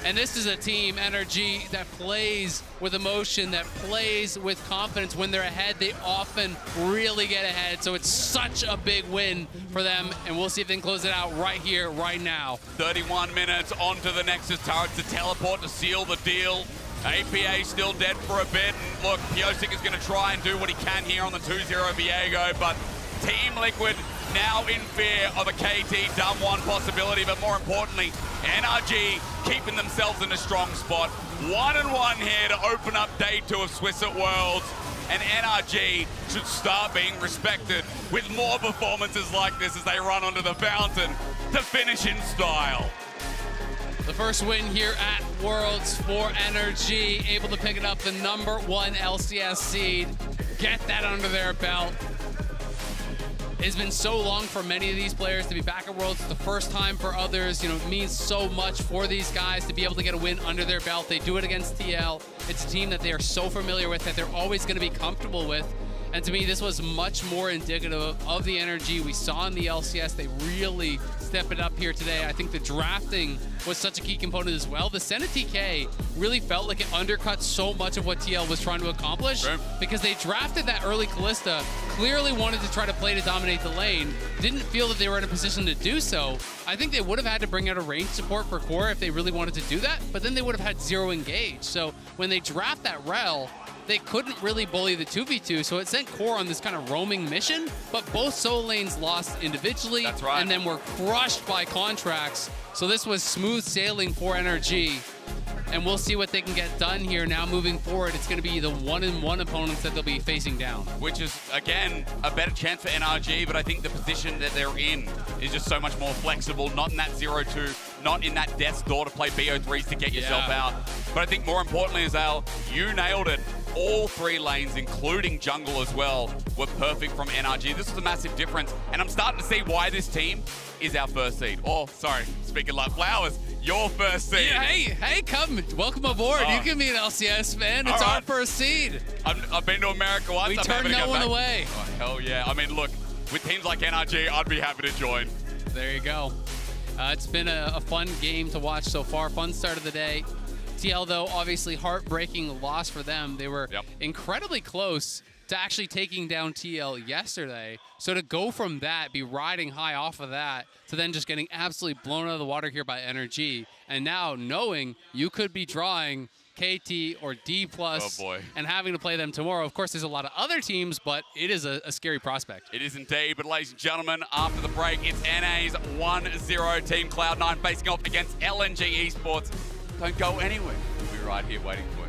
And this is a team, NRG, that plays with emotion, that plays with confidence. When they're ahead, they often really get ahead. So it's such a big win for them, and we'll see if they can close it out right here, right now. 31 minutes onto the Nexus turret to teleport to seal the deal. APA still dead for a bit. And look, Piosik is going to try and do what he can here on the 2-0 Viego, but Team Liquid now in fear of a KT dumb 1 possibility, but more importantly, NRG keeping themselves in a strong spot. 1-1 here to open up day 2 of Swiss at Worlds, and NRG should start being respected with more performances like this as they run onto the fountain to finish in style. The first win here at Worlds for NRG, able to pick it up, the #1 LCS seed, get that under their belt. It's been so long for many of these players to be back at Worlds. It's the first time for others. You know, it means so much for these guys to be able to get a win under their belt. They do it against TL. It's a team that they are so familiar with, that they're always going to be comfortable with. And to me, this was much more indicative of the energy we saw in the LCS. They really step it up here today. I think the drafting was such a key component as well. The Senna TK really felt like it undercut so much of what TL was trying to accomplish, because they drafted that early Kalista, clearly wanted to try to play to dominate the lane, didn't feel that they were in a position to do so. I think they would have had to bring out a range support for Core if they really wanted to do that, but then they would have had 0 engage. So when they draft that Rel, they couldn't really bully the 2v2, so it sent Core on this kind of roaming mission, but both solo lanes lost individually. That's right. And then were crushed by Contracts. So this was smooth sailing for NRG, and we'll see what they can get done here now moving forward. It's going to be the 1-1 opponents that they'll be facing down. Which is, again, a better chance for NRG, but I think the position that they're in is just so much more flexible, not in that 0-2, not in that death's door to play BO3s to get yourself out. But I think more importantly, Azale, you nailed it. All 3 lanes, including jungle as well, were perfect from NRG. This is a massive difference, and I'm starting to see why this team is our first seed. Oh, sorry, speaking like Flowers, your first seed. Yeah, hey, come, welcome aboard. You can be an LCS, man. It's our first seed. I've been to America once. We turned no one away. Oh, hell yeah. I mean, look, with teams like NRG, I'd be happy to join. There you go. It's been a fun game to watch so far. Fun start of the day. TL, though, obviously heartbreaking loss for them. They were incredibly close to actually taking down TL yesterday. So to go from that, be riding high off of that, to then just getting absolutely blown out of the water here by NRG, and now knowing you could be drawing KT or D+, and having to play them tomorrow. Of course, there's a lot of other teams, but it is a scary prospect. It is indeed, but ladies and gentlemen, after the break, it's NA's 1-0 Team Cloud9 facing off against LNG Esports. Don't go anywhere. We'll be right here waiting for you.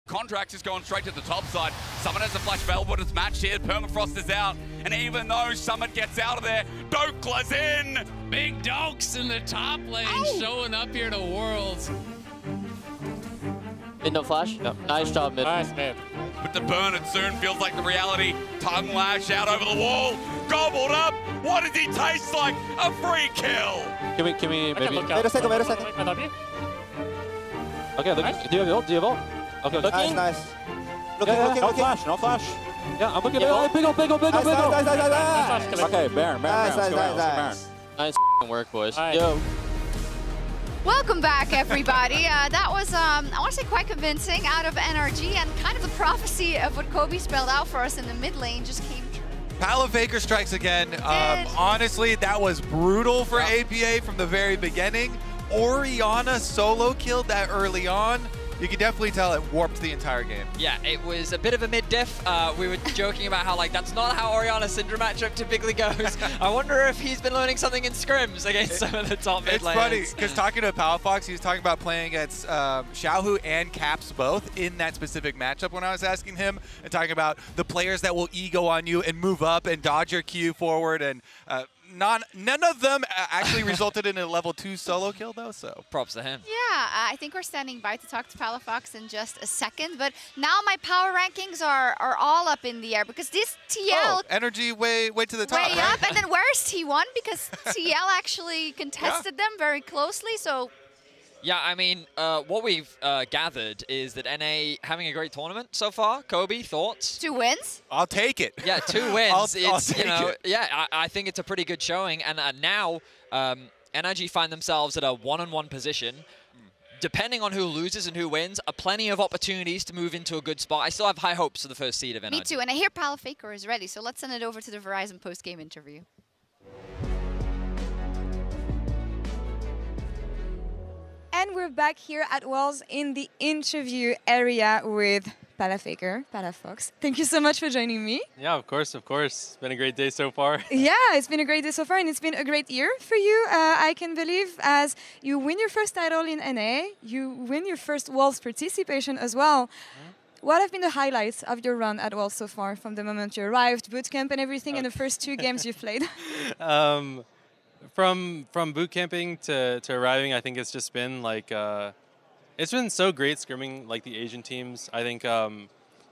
Contracts is going straight to the top side. Someone has a flash Velvet. It's matched here. Permafrost is out. And even though Summit gets out of there, Dokla's in. Big Dokes in the top lane showing up here to Worlds. In no flash? Yep. Nice job, mid. Nice, man. But the burn, it soon feels like the reality. Tongue lash out over the wall. Gobbled up. What does he taste like? A free kill. Can we maybe... Wait a second. Okay, look, do you have ult? Do you have ult? Okay, looking. Nice. Looking. No flash. Yeah, I'm looking at big ult. Nice. Okay, Baron. Nice. Nice work, boys. Yo. Welcome back, everybody. That was, I want to say, quite convincing out of NRG, and kind of the prophecy of what Kobe spelled out for us in the mid lane just came true. Palafaker strikes again. Honestly, that was brutal for APA from the very beginning. Orianna solo killed that early on. You can definitely tell it warped the entire game. Yeah, it was a bit of a mid-diff. We were joking about how, like, that's not how Orianna Syndra matchup typically goes. I wonder if he's been learning something in scrims against some of the top mid laners. It's funny, because talking to Palafox, he was talking about playing against Xiaohu and Caps both in that specific matchup when I was asking him, and talking about the players that will ego on you and move up and dodge your Q forward, and none of them actually resulted in a level 2 solo kill, though, so. Props to him. Yeah, I think we're standing by to talk to Palafox in just a second, but now my power rankings are all up in the air, because this TL... energy way to the top, way up, and then where's T1? Because TL actually contested them very closely, so... Yeah, I mean, what we've gathered is that NA having a great tournament so far. Kobe, thoughts? 2 wins? I'll take it. Yeah, 2 wins. I'll take it. Yeah, I think it's a pretty good showing. And now NRG find themselves at a 1-on-1 position. Depending on who loses and who wins, plenty of opportunities to move into a good spot. I still have high hopes for the first seed of NRG. Me too, and I hear Palafaker is ready, so let's send it over to the Verizon post-game interview. And we're back here at Worlds in the interview area with Palafaker, Palafox. Thank you so much for joining me. Yeah, of course. It's been a great day so far. Yeah, it's been a great day so far, and it's been a great year for you. I can believe, as you win your first title in NA, you win your first Worlds participation as well. What have been the highlights of your run at Worlds so far, from the moment you arrived, bootcamp and everything, and the first 2 games you've played? From boot camping to arriving, I think it's just been like it's been so great scrimming like the Asian teams. I think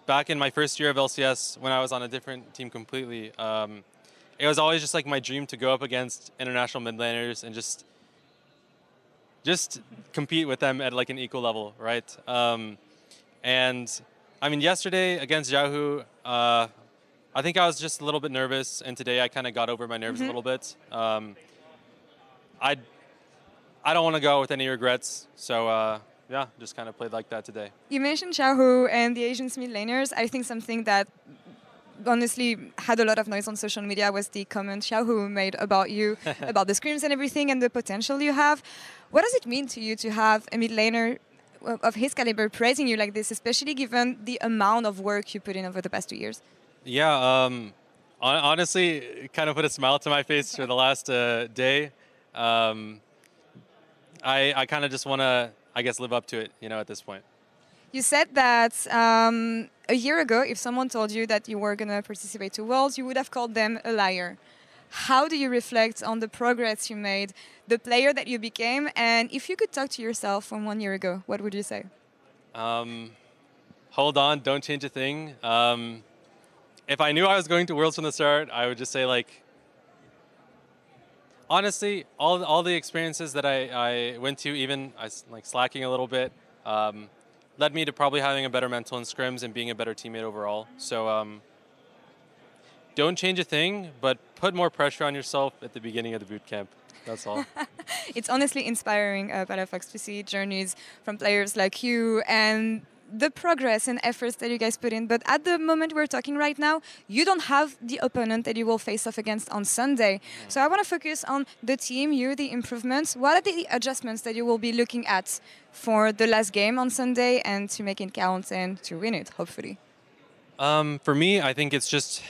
back in my first year of LCS, when I was on a different team completely, it was always just like my dream to go up against international mid laners and just compete with them at like an equal level, right? And I mean, yesterday against Xiaohu, I think I was just a little bit nervous, and today I kind of got over my nerves a little bit. I don't want to go with any regrets, so yeah, just kind of played like that today. You mentioned Xiaohu and the Asian mid laners. I think something that honestly had a lot of noise on social media was the comment Xiaohu made about you, about the scrims and everything, and the potential you have. What does it mean to you to have a mid laner of his caliber praising you like this, especially given the amount of work you put in over the past 2 years? Yeah, honestly, it kind of put a smile to my face for the last day. I kind of just want to, I guess, live up to it, you know, at this point. You said that a year ago, if someone told you that you were going to participate to Worlds, you would have called them a liar. How do you reflect on the progress you made, the player that you became, and if you could talk to yourself from 1 year ago, what would you say? Hold on, don't change a thing. If I knew I was going to Worlds from the start, I would just say, like, honestly, all the experiences that I went to, even like slacking a little bit, led me to probably having a better mental in scrims and being a better teammate overall. So don't change a thing, but put more pressure on yourself at the beginning of the boot camp. That's all. It's honestly inspiring, Palafox, to see journeys from players like you and the progress and efforts that you guys put in. But at the moment we're talking right now, you don't have the opponent that you will face off against on Sunday. So I want to focus on the team, the improvements. What are the adjustments that you will be looking at for the last game on Sunday and to make it count and to win it, hopefully? For me, I think it's just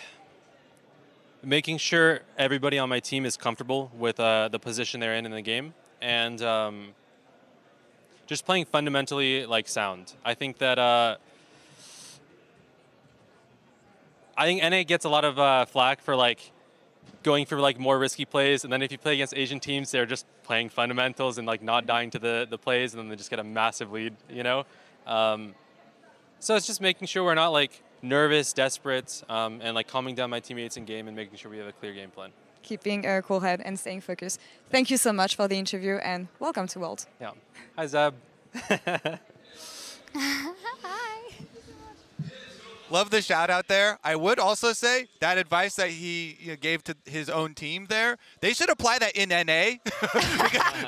making sure everybody on my team is comfortable with the position they're in the game, and just playing fundamentally like sound. I think that I think NA gets a lot of flack for like going for like more risky plays, and then if you play against Asian teams, they're just playing fundamentals and like not dying to the plays, and then they just get a massive lead, you know? So it's just making sure we're not like nervous, desperate, and like calming down my teammates in game and making sure we have a clear game plan. Keeping a cool head and staying focused. Thank you so much for the interview and welcome to World. Yeah. Hi, Zab. Love the shout out there. I would also say that advice that he gave to his own team there, they should apply that in NA.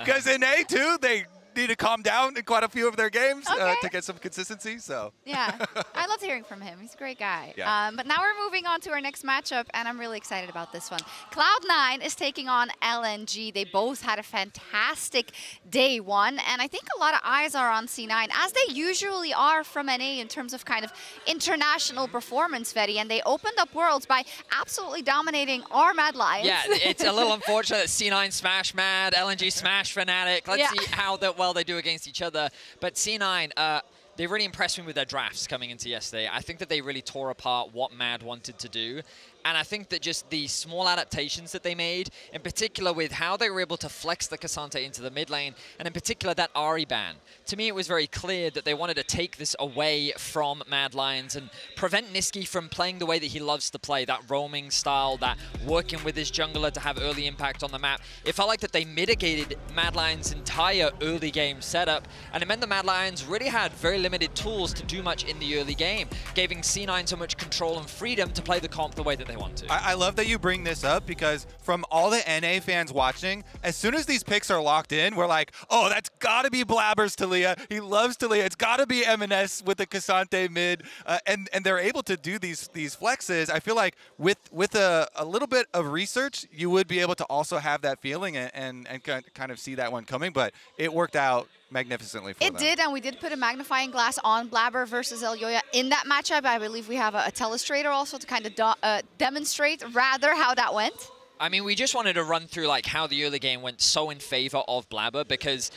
Because in NA too, they need to calm down in quite a few of their games to get some consistency. So yeah, I loved hearing from him. He's a great guy. Yeah. But now we're moving on to our next matchup, and I'm really excited about this one. Cloud9 is taking on LNG. They both had a fantastic day one, and I think a lot of eyes are on C9, as they usually are from NA in terms of kind of international performance, Vetty, and they opened up Worlds by absolutely dominating our Mad Lions. Yeah, it's a little unfortunate that C9 smash Mad, LNG smash Fnatic. Let's see how well they do against each other. But C9, they really impressed me with their drafts coming into yesterday. I think that they really tore apart what Mad wanted to do. And I think that just the small adaptations that they made, in particular with how they were able to flex the Cassante into the mid lane, and in particular that Ahri ban. To me, it was very clear that they wanted to take this away from Mad Lions and prevent Niski from playing the way that he loves to play, that roaming style, that working with his jungler to have early impact on the map. It felt like that they mitigated Mad Lions' entire early game setup, and it meant the Mad Lions really had very limited tools to do much in the early game, giving C9 so much control and freedom to play the comp the way that they want to. I love that you bring this up, because from all the NA fans watching, as soon as these picks are locked in, we're like, oh, that's got to be Blabber's Taliyah. He loves Taliyah. It's got to be M&S with the Cassante mid. And they're able to do these flexes. I feel like with a little bit of research, you would be able to also have that feeling and kind of see that one coming. But it worked out magnificently for them. It did, and we did put a magnifying glass on Blabber versus Elyoya in that matchup. I believe we have a telestrator also to kind of demonstrate rather how that went. I mean, we just wanted to run through like how the early game went so in favor of Blabber, because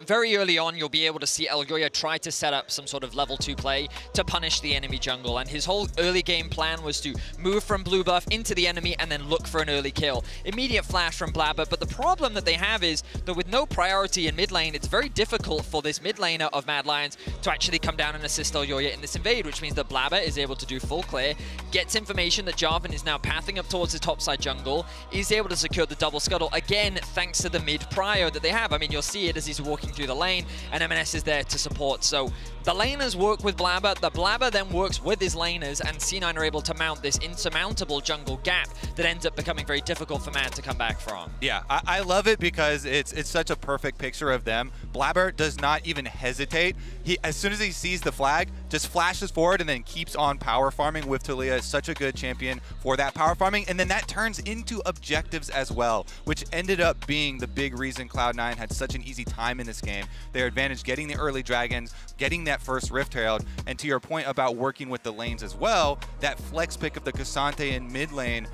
very early on, you'll be able to see Elyoya try to set up some sort of level 2 play to punish the enemy jungle. And his whole early game plan was to move from blue buff into the enemy and then look for an early kill. Immediate flash from Blabber, but the problem that they have is that with no priority in mid lane, it's very difficult for this mid laner of Mad Lions to actually come down and assist Elyoya in this invade, which means that Blabber is able to do full clear, gets information that Jarvan is now pathing up towards the topside jungle, is able to secure the double scuttle, again, thanks to the mid prio that they have. I mean, you'll see it as he's walking through the lane, and M&S is there to support. So the laners work with Blabber, the Blabber then works with his laners, and C9 are able to mount this insurmountable jungle gap that ends up becoming very difficult for Mad to come back from. Yeah, I love it because it's such a perfect picture of them. Blabber does not even hesitate. He, as soon as he sees the flag, just flashes forward and then keeps on power farming with Taliyah. Such a good champion for that power farming, and then that turns into objectives as well, which ended up being the big reason Cloud9 had such an easy time in this game. Their advantage getting the early dragons, getting that first Rift Herald, and to your point about working with the lanes as well, that flex pick of the Cassante in mid lane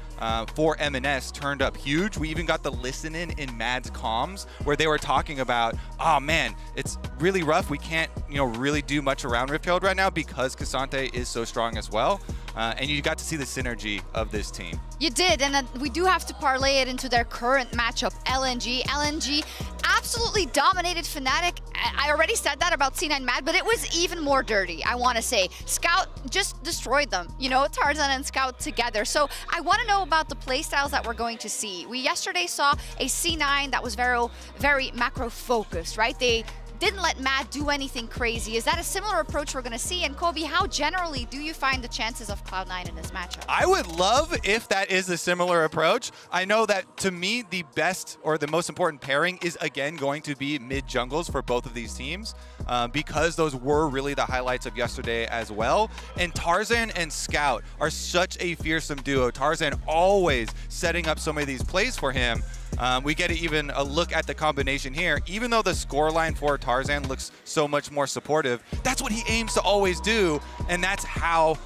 for M&S turned up huge. We even got the listen in Mad's comms where they were talking about, oh man, it's really rough. We can't, really do much around Rift Herald right now because Cassante is so strong as well. And you got to see the synergy of this team. You did, and we do have to parlay it into their current matchup, LNG. LNG absolutely dominated Fnatic. I already said that about C9 Mad, but it was even more dirty, I want to say. Scout just destroyed them, Tarzan and Scout together. So I want to know about the playstyles that we're going to see. We yesterday saw a C9 that was very, very macro-focused, right? They didn't let Mad do anything crazy. Is that a similar approach we're going to see? And Kobe, how generally do you find the chances of Cloud9 in this matchup? I would love if that is a similar approach. I know that to me, the best or the most important pairing is again going to be mid jungles for both of these teams because those were really the highlights of yesterday as well. And Tarzan and Scout are such a fearsome duo. Tarzan always setting up so many of these plays for him. We get even a look at the combination here. Even though the scoreline for Tarzan looks so much more supportive, that's what he aims to always do, and that's how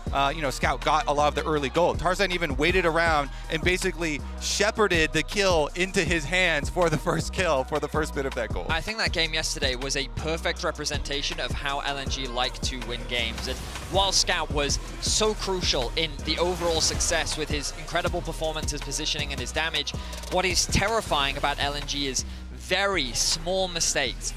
Scout got a lot of the early gold. Tarzan even waited around and basically shepherded the kill into his hands for the first kill, for the first bit of that goal. I think that game yesterday was a perfect representation of how LNG like to win games. And while Scout was so crucial in the overall success with his incredible performance, his positioning, and his damage, what is terrifying about LNG is very small mistakes,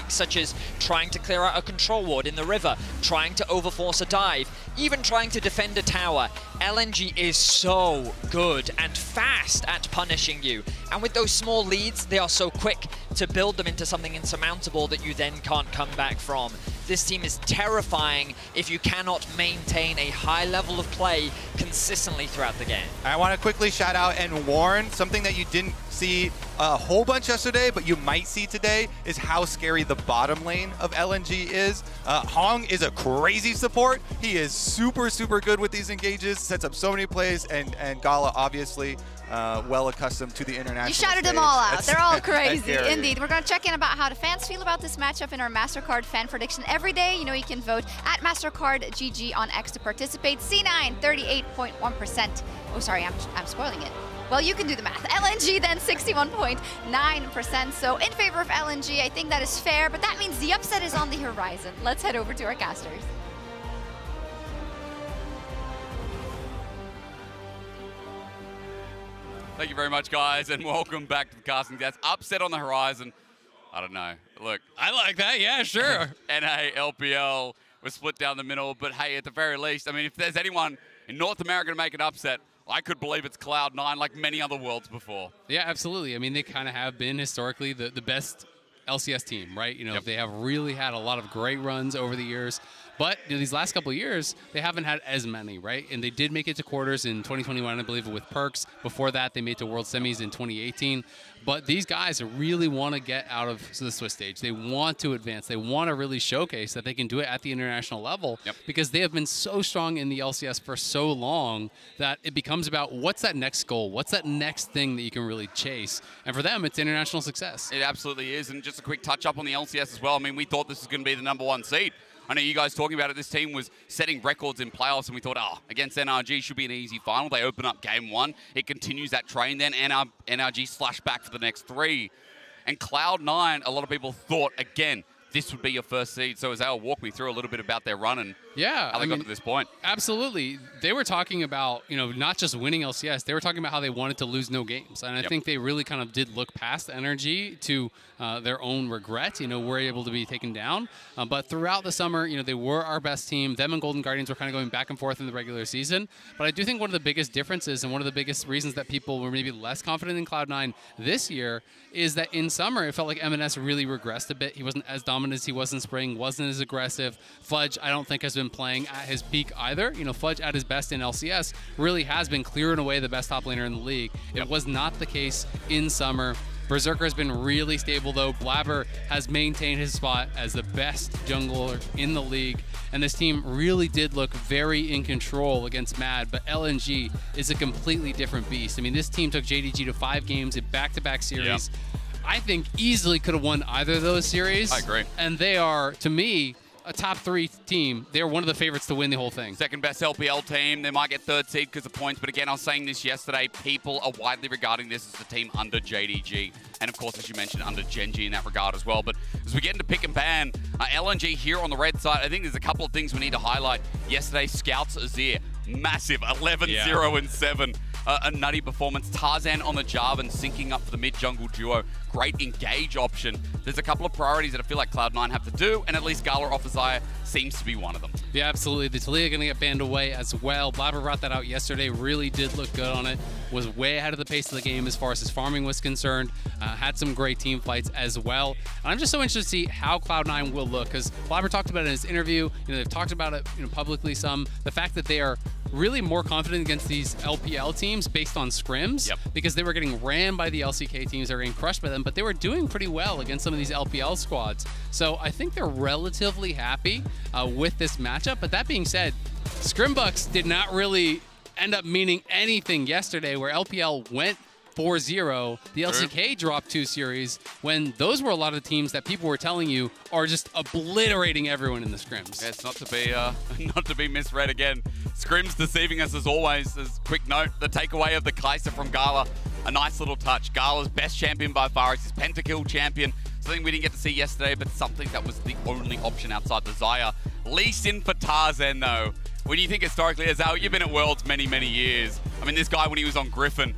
such as trying to clear out a control ward in the river, trying to overforce a dive, even trying to defend a tower. LNG is so good and fast at punishing you. And with those small leads, they are so quick to build them into something insurmountable that you then can't come back from. This team is terrifying if you cannot maintain a high level of play consistently throughout the game. I want to quickly shout out and warn something that you didn't see a whole bunch yesterday, but you might see today, is how scary the bottom lane of LNG is. Hong is a crazy support. He is super, super good with these engages, sets up so many plays, and Gala obviously well accustomed to the international You shouted stage. them all out. They're all crazy. Indeed. We're going to check in about how the fans feel about this matchup in our MasterCard fan prediction every day. You know, you can vote at MasterCardGG on X to participate. C9, 38.1%. Oh, sorry, I'm spoiling it. Well, you can do the math. LNG then 61.9%. So in favor of LNG, I think that is fair, but that means the upset is on the horizon. Let's head over to our casters. Thank you very much, guys, and welcome back to the casting desk. Upset on the horizon. I don't know. Look. I like that. Yeah, sure. NA, LPL was split down the middle, but hey, at the very least, I mean, if there's anyone in North America to make an upset, I could believe it's Cloud9 like many other worlds before. Yeah, absolutely. I mean, they kind of have been historically the best LCS team, right? You know, they have really had a lot of great runs over the years. But these last couple of years, they haven't had as many, right? And they did make it to quarters in 2021, I believe, with Perks. Before that, they made it to World Semis in 2018. But these guys really want to get out of the Swiss stage. They want to advance. They want to really showcase that they can do it at the international level because they have been so strong in the LCS for so long that it becomes about what's that next goal? What's that next thing that you can really chase? And for them, it's international success. It absolutely is. And just a quick touch up on the LCS as well. I mean, we thought this was going to be the #1 seed. I know you guys talking about it. This team was setting records in playoffs, and we thought, oh, against NRG should be an easy final. They open up game 1. It continues that train. Then NRG slash back for the next 3. And Cloud9, a lot of people thought, again, this would be your first seed. So Azale, walk me through a little bit about their run and how they got to this point. Absolutely. They were talking about, you know, not just winning LCS. They were talking about how they wanted to lose no games. And I think they really kind of did look past energy to their own regret. You know, were able to be taken down. But throughout the summer, you know, they were our best team. Them and Golden Guardians were kind of going back and forth in the regular season. But I do think one of the biggest differences and one of the biggest reasons that people were maybe less confident in Cloud9 this year is that in summer, it felt like M&S really regressed a bit. He wasn't as dominant as he was in spring, wasn't as aggressive. Fudge, I don't think, has been playing at his peak either. You know, Fudge at his best in LCS really has been clearing away the best top laner in the league. It was not the case in summer. Berserker has been really stable, though. Blabber has maintained his spot as the best jungler in the league. And this team really did look very in control against Mad, but LNG is a completely different beast. I mean, this team took JDG to 5 games in back-to-back series. I think easily could have won either of those series. I agree. And they are, to me, a top 3 team. They're one of the favorites to win the whole thing. Second best LPL team. They might get 3rd seed because of points. But again, I was saying this yesterday, people are widely regarding this as the team under JDG. And of course, as you mentioned, under Genji in that regard as well. But as we get into pick and ban, LNG here on the red side, I think there's a couple of things we need to highlight. Yesterday, Scouts Azir, massive, 11-0 and 7. A nutty performance. Tarzan on the Jarvan syncing up for the mid-jungle duo. Great engage option. There's a couple of priorities that I feel like Cloud9 have to do, and at least Gala off Azire seems to be one of them. Yeah, absolutely. The Talia going to get banned away as well. Blabber brought that out yesterday. Really did look good on it. Was way ahead of the pace of the game as far as his farming was concerned. Had some great team fights as well. And I'm just so interested to see how Cloud9 will look, because Blabber talked about it in his interview. You know, they've talked about it, you know, publicly some. The fact that they are really more confident against these LPL teams based on scrims, because they were getting rammed by the LCK teams, they were getting crushed by them, but they were doing pretty well against some of these LPL squads. So I think they're relatively happy with this matchup. But that being said, Scrimbucks did not really end up meaning anything yesterday, where LPL went 4-0. The LCK dropped 2 series when those were a lot of teams that people were telling you are just obliterating everyone in the scrims. Yeah, it's not to be misread again. Scrims deceiving us as always. As quick note, the takeaway of the Kai'Sa from Gala, a nice little touch. Gala's best champion by far is his pentakill champion. Something we didn't get to see yesterday, but something that was the only option outside the Xayah. Lee Sin for Tarzan, though. When you think historically, Azal, you've been at Worlds many, many years. I mean, this guy, when he was on Griffin,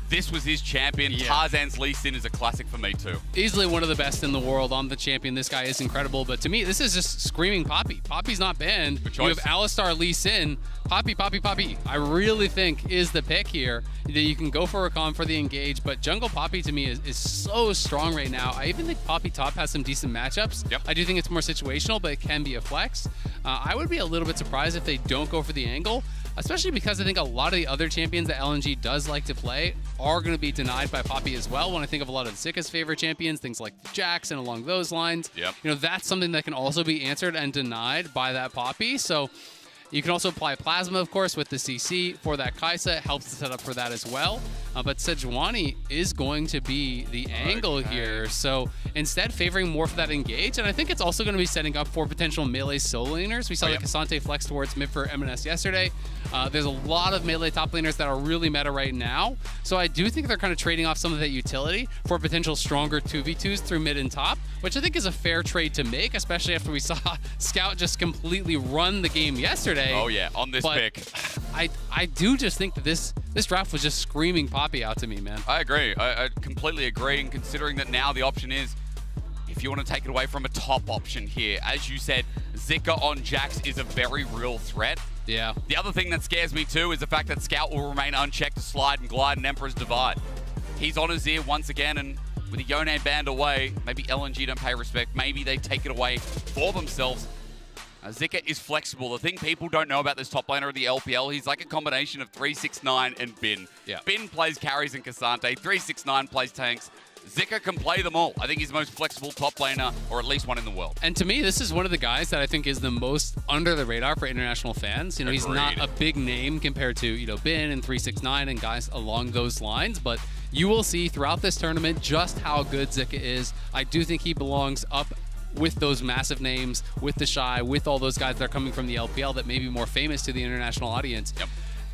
this was his champion. Yeah. Tarzan's Lee Sin is a classic for me, too. Easily one of the best in the world on the champion. This guy is incredible. But to me, this is just screaming Poppy. Poppy's not banned. You have Alistar, Lee Sin. Poppy, Poppy, Poppy. I really think is the pick here. That you can go for Rakan for the engage, but Jungle Poppy to me is so strong right now. I even think Poppy top has some decent matchups. Yep. I do think it's more situational, but it can be a flex. I would be a little bit surprised if they don't go for the angle, especially because I think a lot of the other champions that LNG does like to play are going to be denied by Poppy as well. When I think of a lot of Zika's favorite champions, things like Jax and along those lines, you know, that's something that can also be answered and denied by that Poppy. So you can also apply Plasma, of course, with the CC for that Kai'Sa. It helps to set up for that as well. But Sejuani is going to be the angle here. So instead, favoring more for that engage. And I think it's also going to be setting up for potential melee solo laners. We saw the Cassante flex towards mid for M&S yesterday. There's a lot of melee top laners that are really meta right now. So I do think they're kind of trading off some of that utility for potential stronger 2v2s through mid and top, which I think is a fair trade to make, especially after we saw Scout just completely run the game yesterday. Oh yeah, on this pick. I do just think that this draft was just screaming Poppy out to me, man. I agree. I completely agree. And considering that now the option is, if you want to take it away from a top option here, as you said, Zika on Jax is a very real threat. Yeah. The other thing that scares me too is the fact that Scout will remain unchecked to slide and glide in Emperor's Divide. He's on his ear once again, and with the Yone banned away, maybe LNG don't pay respect. Maybe they take it away for themselves. Zika is flexible. The thing people don't know about this top laner of the LPL, he's like a combination of 369 and Bin. Yeah. Bin plays carries and Cassante, 369 plays tanks. Zika can play them all. I think he's the most flexible top laner, or at least one in the world. And to me, this is one of the guys that I think is the most under the radar for international fans. You know, he's not a big name compared to, you know, Bin and 369 and guys along those lines, but you will see throughout this tournament just how good Zika is. I do think he belongs up with those massive names, with the Shy, with all those guys that are coming from the LPL that may be more famous to the international audience. Yep.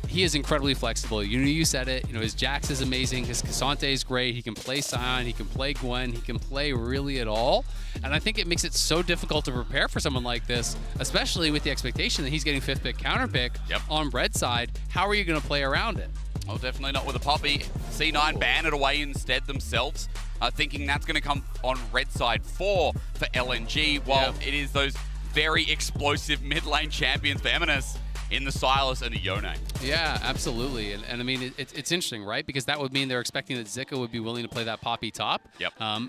He is incredibly flexible. You said it. You know, his Jax is amazing. His Cassante is great. He can play Sion. He can play Gwen. He can play really it all. And I think it makes it so difficult to prepare for someone like this, especially with the expectation that he's getting 5th pick, counter pick on red side. How are you going to play around it? Oh, definitely not with a Poppy. C9 ban it away instead themselves, thinking that's going to come on red side 4 for LNG, while it is those very explosive mid lane champions for M&S in the Sylas and the Yone. Yeah, absolutely. And I mean, it's interesting, right? Because that would mean they're expecting that Zika would be willing to play that Poppy top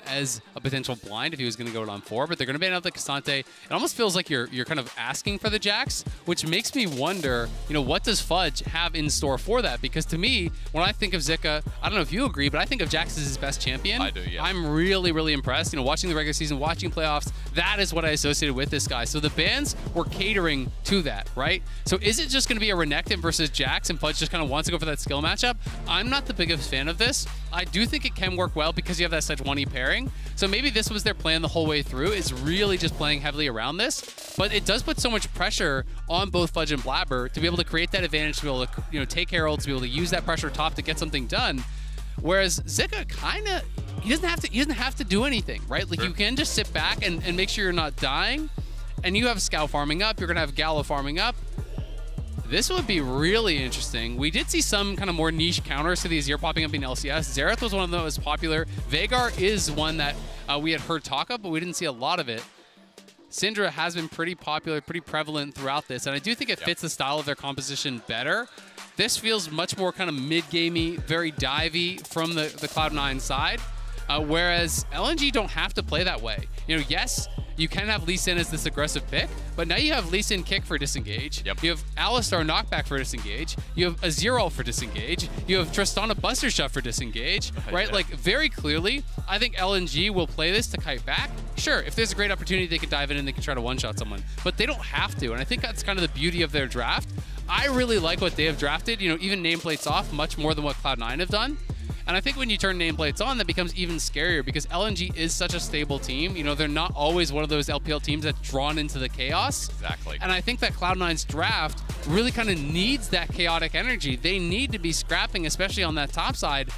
as a potential blind if he was going to go on 4. But they're going to ban out the Cassante. It almost feels like you're kind of asking for the Jax, which makes me wonder, you know, what does Fudge have in store for that? Because to me, when I think of Zika, I don't know if you agree, but I think of Jax as his best champion. I do, yeah. I'm really, really impressed. You know, watching the regular season, watching playoffs, that is what I associated with this guy. So the bans were catering to that, right? So is it just going to be a Renekton versus Jax and Fudge just kind of wants to go for that skill matchup? I'm not the biggest fan of this. I do think it can work well because you have that Sejuani pairing. So maybe this was their plan the whole way through, is really just playing heavily around this. But it does put so much pressure on both Fudge and Blabber to be able to create that advantage, to be able to, you know, take Herald, to be able to use that pressure top to get something done. Whereas Zika kind of, he doesn't have to do anything, right? Like you can just sit back and make sure you're not dying. And you have Scout farming up, you're going to have Gala farming up. This would be really interesting. We did see some kind of more niche counters to the Azir popping up in LCS. Xerath was one of the most popular. Veigar is one that we had heard talk of, but we didn't see a lot of it. Syndra has been pretty popular, pretty prevalent throughout this, and I do think it fits the style of their composition better. This feels much more kind of mid-gamey, very divey from the Cloud9 side, whereas LNG don't have to play that way. You know, yes, you can have Lee Sin as this aggressive pick, but now you have Lee Sin kick for disengage. You have Alistar knockback for disengage. You have Azir ult for disengage. You have Tristana Buster Shot for disengage, right? Like, very clearly, I think LNG will play this to kite back. Sure, if there's a great opportunity, they can dive in and they can try to one-shot someone, but they don't have to, and I think that's kind of the beauty of their draft. I really like what they have drafted, you know, even nameplates off much more than what Cloud9 have done. And I think when you turn nameplates on, that becomes even scarier because LNG is such a stable team. You know, they're not always one of those LPL teams that's drawn into the chaos. Exactly. And I think that Cloud9's draft really kind of needs that chaotic energy. They need to be scrapping, especially on that top side.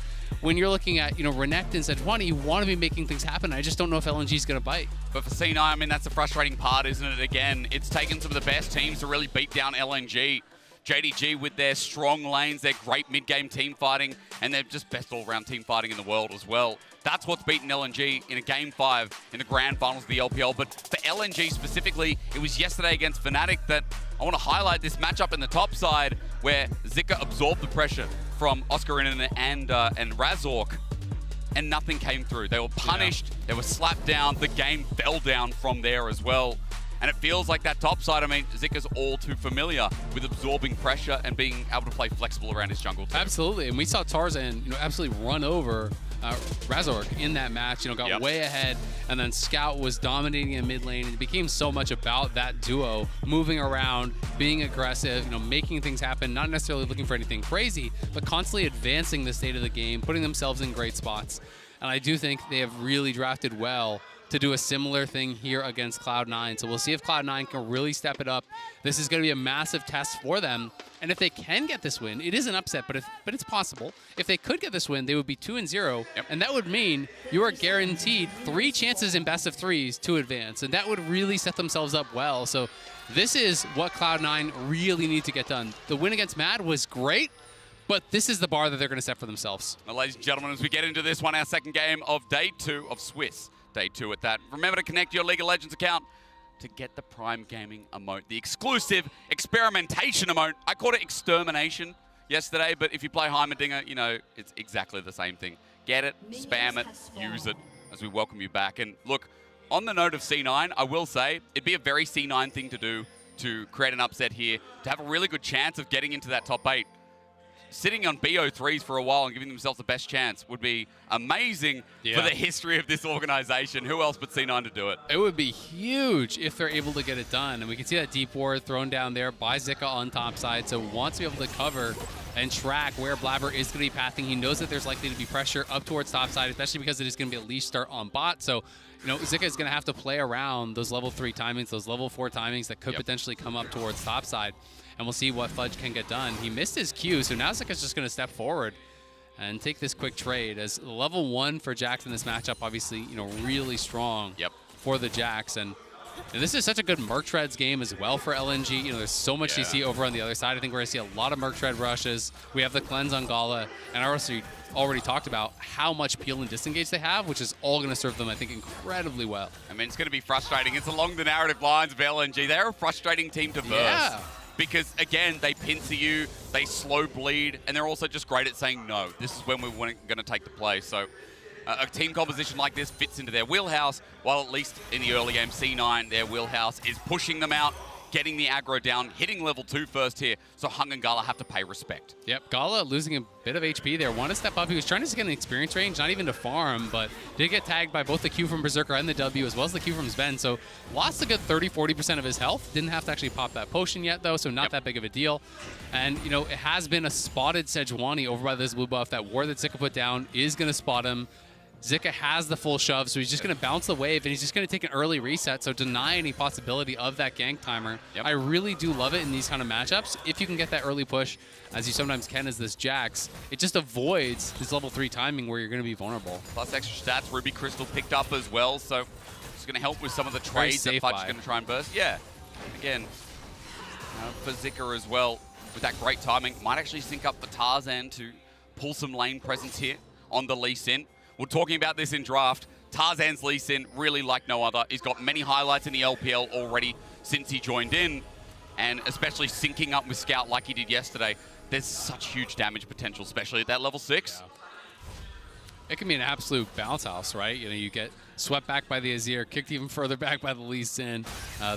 When you're looking at, you know, Renekton and Sejuani, you want to be making things happen. I just don't know if LNG is going to bite. But for C9, I mean, that's the frustrating part, isn't it? Again, it's taken some of the best teams to really beat down LNG. JDG with their strong lanes, their great mid-game team fighting, and they're just best all-round team fighting in the world as well. That's what's beaten LNG in a Game 5 in the grand finals of the LPL. But for LNG specifically, it was yesterday against Fnatic that I want to highlight this matchup in the top side where Zika absorbed the pressure from Oscarina and Razork, and nothing came through. They were punished, they were slapped down, the game fell down from there as well. And it feels like that top side, I mean, Zika's all too familiar with absorbing pressure and being able to play flexible around his jungle too. Absolutely, and we saw Tarzan, you know, absolutely run over Razork in that match, you know, got way ahead, and then Scout was dominating in mid lane. It became so much about that duo, moving around, being aggressive, you know, making things happen, not necessarily looking for anything crazy, but constantly advancing the state of the game, putting themselves in great spots. And I do think they have really drafted well to do a similar thing here against Cloud9. So we'll see if Cloud9 can really step it up. This is going to be a massive test for them. And if they can get this win, it is an upset, but it's possible. If they could get this win, they would be 2-0, and that would mean you are guaranteed 3 chances in best of 3s to advance, and that would really set themselves up well. So this is what Cloud9 really need to get done. The win against Mad was great, but this is the bar that they're going to set for themselves. Well, ladies and gentlemen, as we get into this one, our second game of Day 2 of Swiss. Day 2 at that. Remember to connect your League of Legends account to get the Prime Gaming emote, the exclusive experimentation emote. I called it extermination yesterday, but if you play Heimerdinger, you know, it's exactly the same thing. Get it, spam it, use it as we welcome you back. And look, on the note of C9, I will say it'd be a very C9 thing to do to create an upset here, to have a really good chance of getting into that top 8. Sitting on BO3s for a while and giving themselves the best chance would be amazing for the history of this organization. Who else but C9 to do it? It would be huge if they're able to get it done. And we can see that deep ward thrown down there by Zika on top side. So wants to be able to cover and track where Blabber is going to be pathing. He knows that there's likely to be pressure up towards top side, especially because it is going to be a leash start on bot. So, you know, Zika is going to have to play around those level 3 timings, those level 4 timings that could potentially come up towards top side. And we'll see what Fudge can get done. He missed his Q, so now Zika's just going to step forward and take this quick trade. As level 1 for Jax in this matchup, obviously, you know, really strong for the Jax. And this is such a good Merc Treads game as well for LNG. You know, there's so much CC over on the other side. I think we're going to see a lot of Merc Tread rushes. We have the cleanse on Gala, and I also already talked about how much peel and disengage they have, which is all going to serve them, I think, incredibly well. I mean, it's going to be frustrating. It's along the narrative lines of LNG. They're a frustrating team to verse. Because, again, they pincer you, they slow bleed, and they're also just great at saying, no, this is when we're going to take the play. So a team composition like this fits into their wheelhouse, while at least in the early game, C9, their wheelhouse is pushing them out, getting the aggro down, hitting level 2 first here, so Hung and Gala have to pay respect. Yep, Gala losing a bit of HP there. Want to step up. He was trying to get an experience range, not even to farm, but did get tagged by both the Q from Berserker and the W, as well as the Q from Sven, so lost a good 30-40% of his health. Didn't have to actually pop that potion yet, though, so not that big of a deal. And, you know, it has been a spotted Sejuani over by this blue buff. That ward that Zika put down is going to spot him. Zika has the full shove, so he's just going to bounce the wave, and he's just going to take an early reset, so deny any possibility of that gank timer. I really do love it in these kind of matchups. If you can get that early push, as you sometimes can as this Jax, it just avoids this level 3 timing where you're going to be vulnerable. Plus extra stats, Ruby Crystal picked up as well, so it's going to help with some of the trades that Fudge is going to try and burst. Yeah, again, for Zika as well, with that great timing, might actually sync up the Tarzan to pull some lane presence here on the Lee Sin. We're talking about this in draft. Tarzan's Lee Sin, really like no other. He's got many highlights in the LPL already since he joined in, and especially syncing up with Scout like he did yesterday. There's such huge damage potential, especially at that level 6. It can be an absolute bounce house, right? You know, you get swept back by the Azir, kicked even further back by the Lee Sin.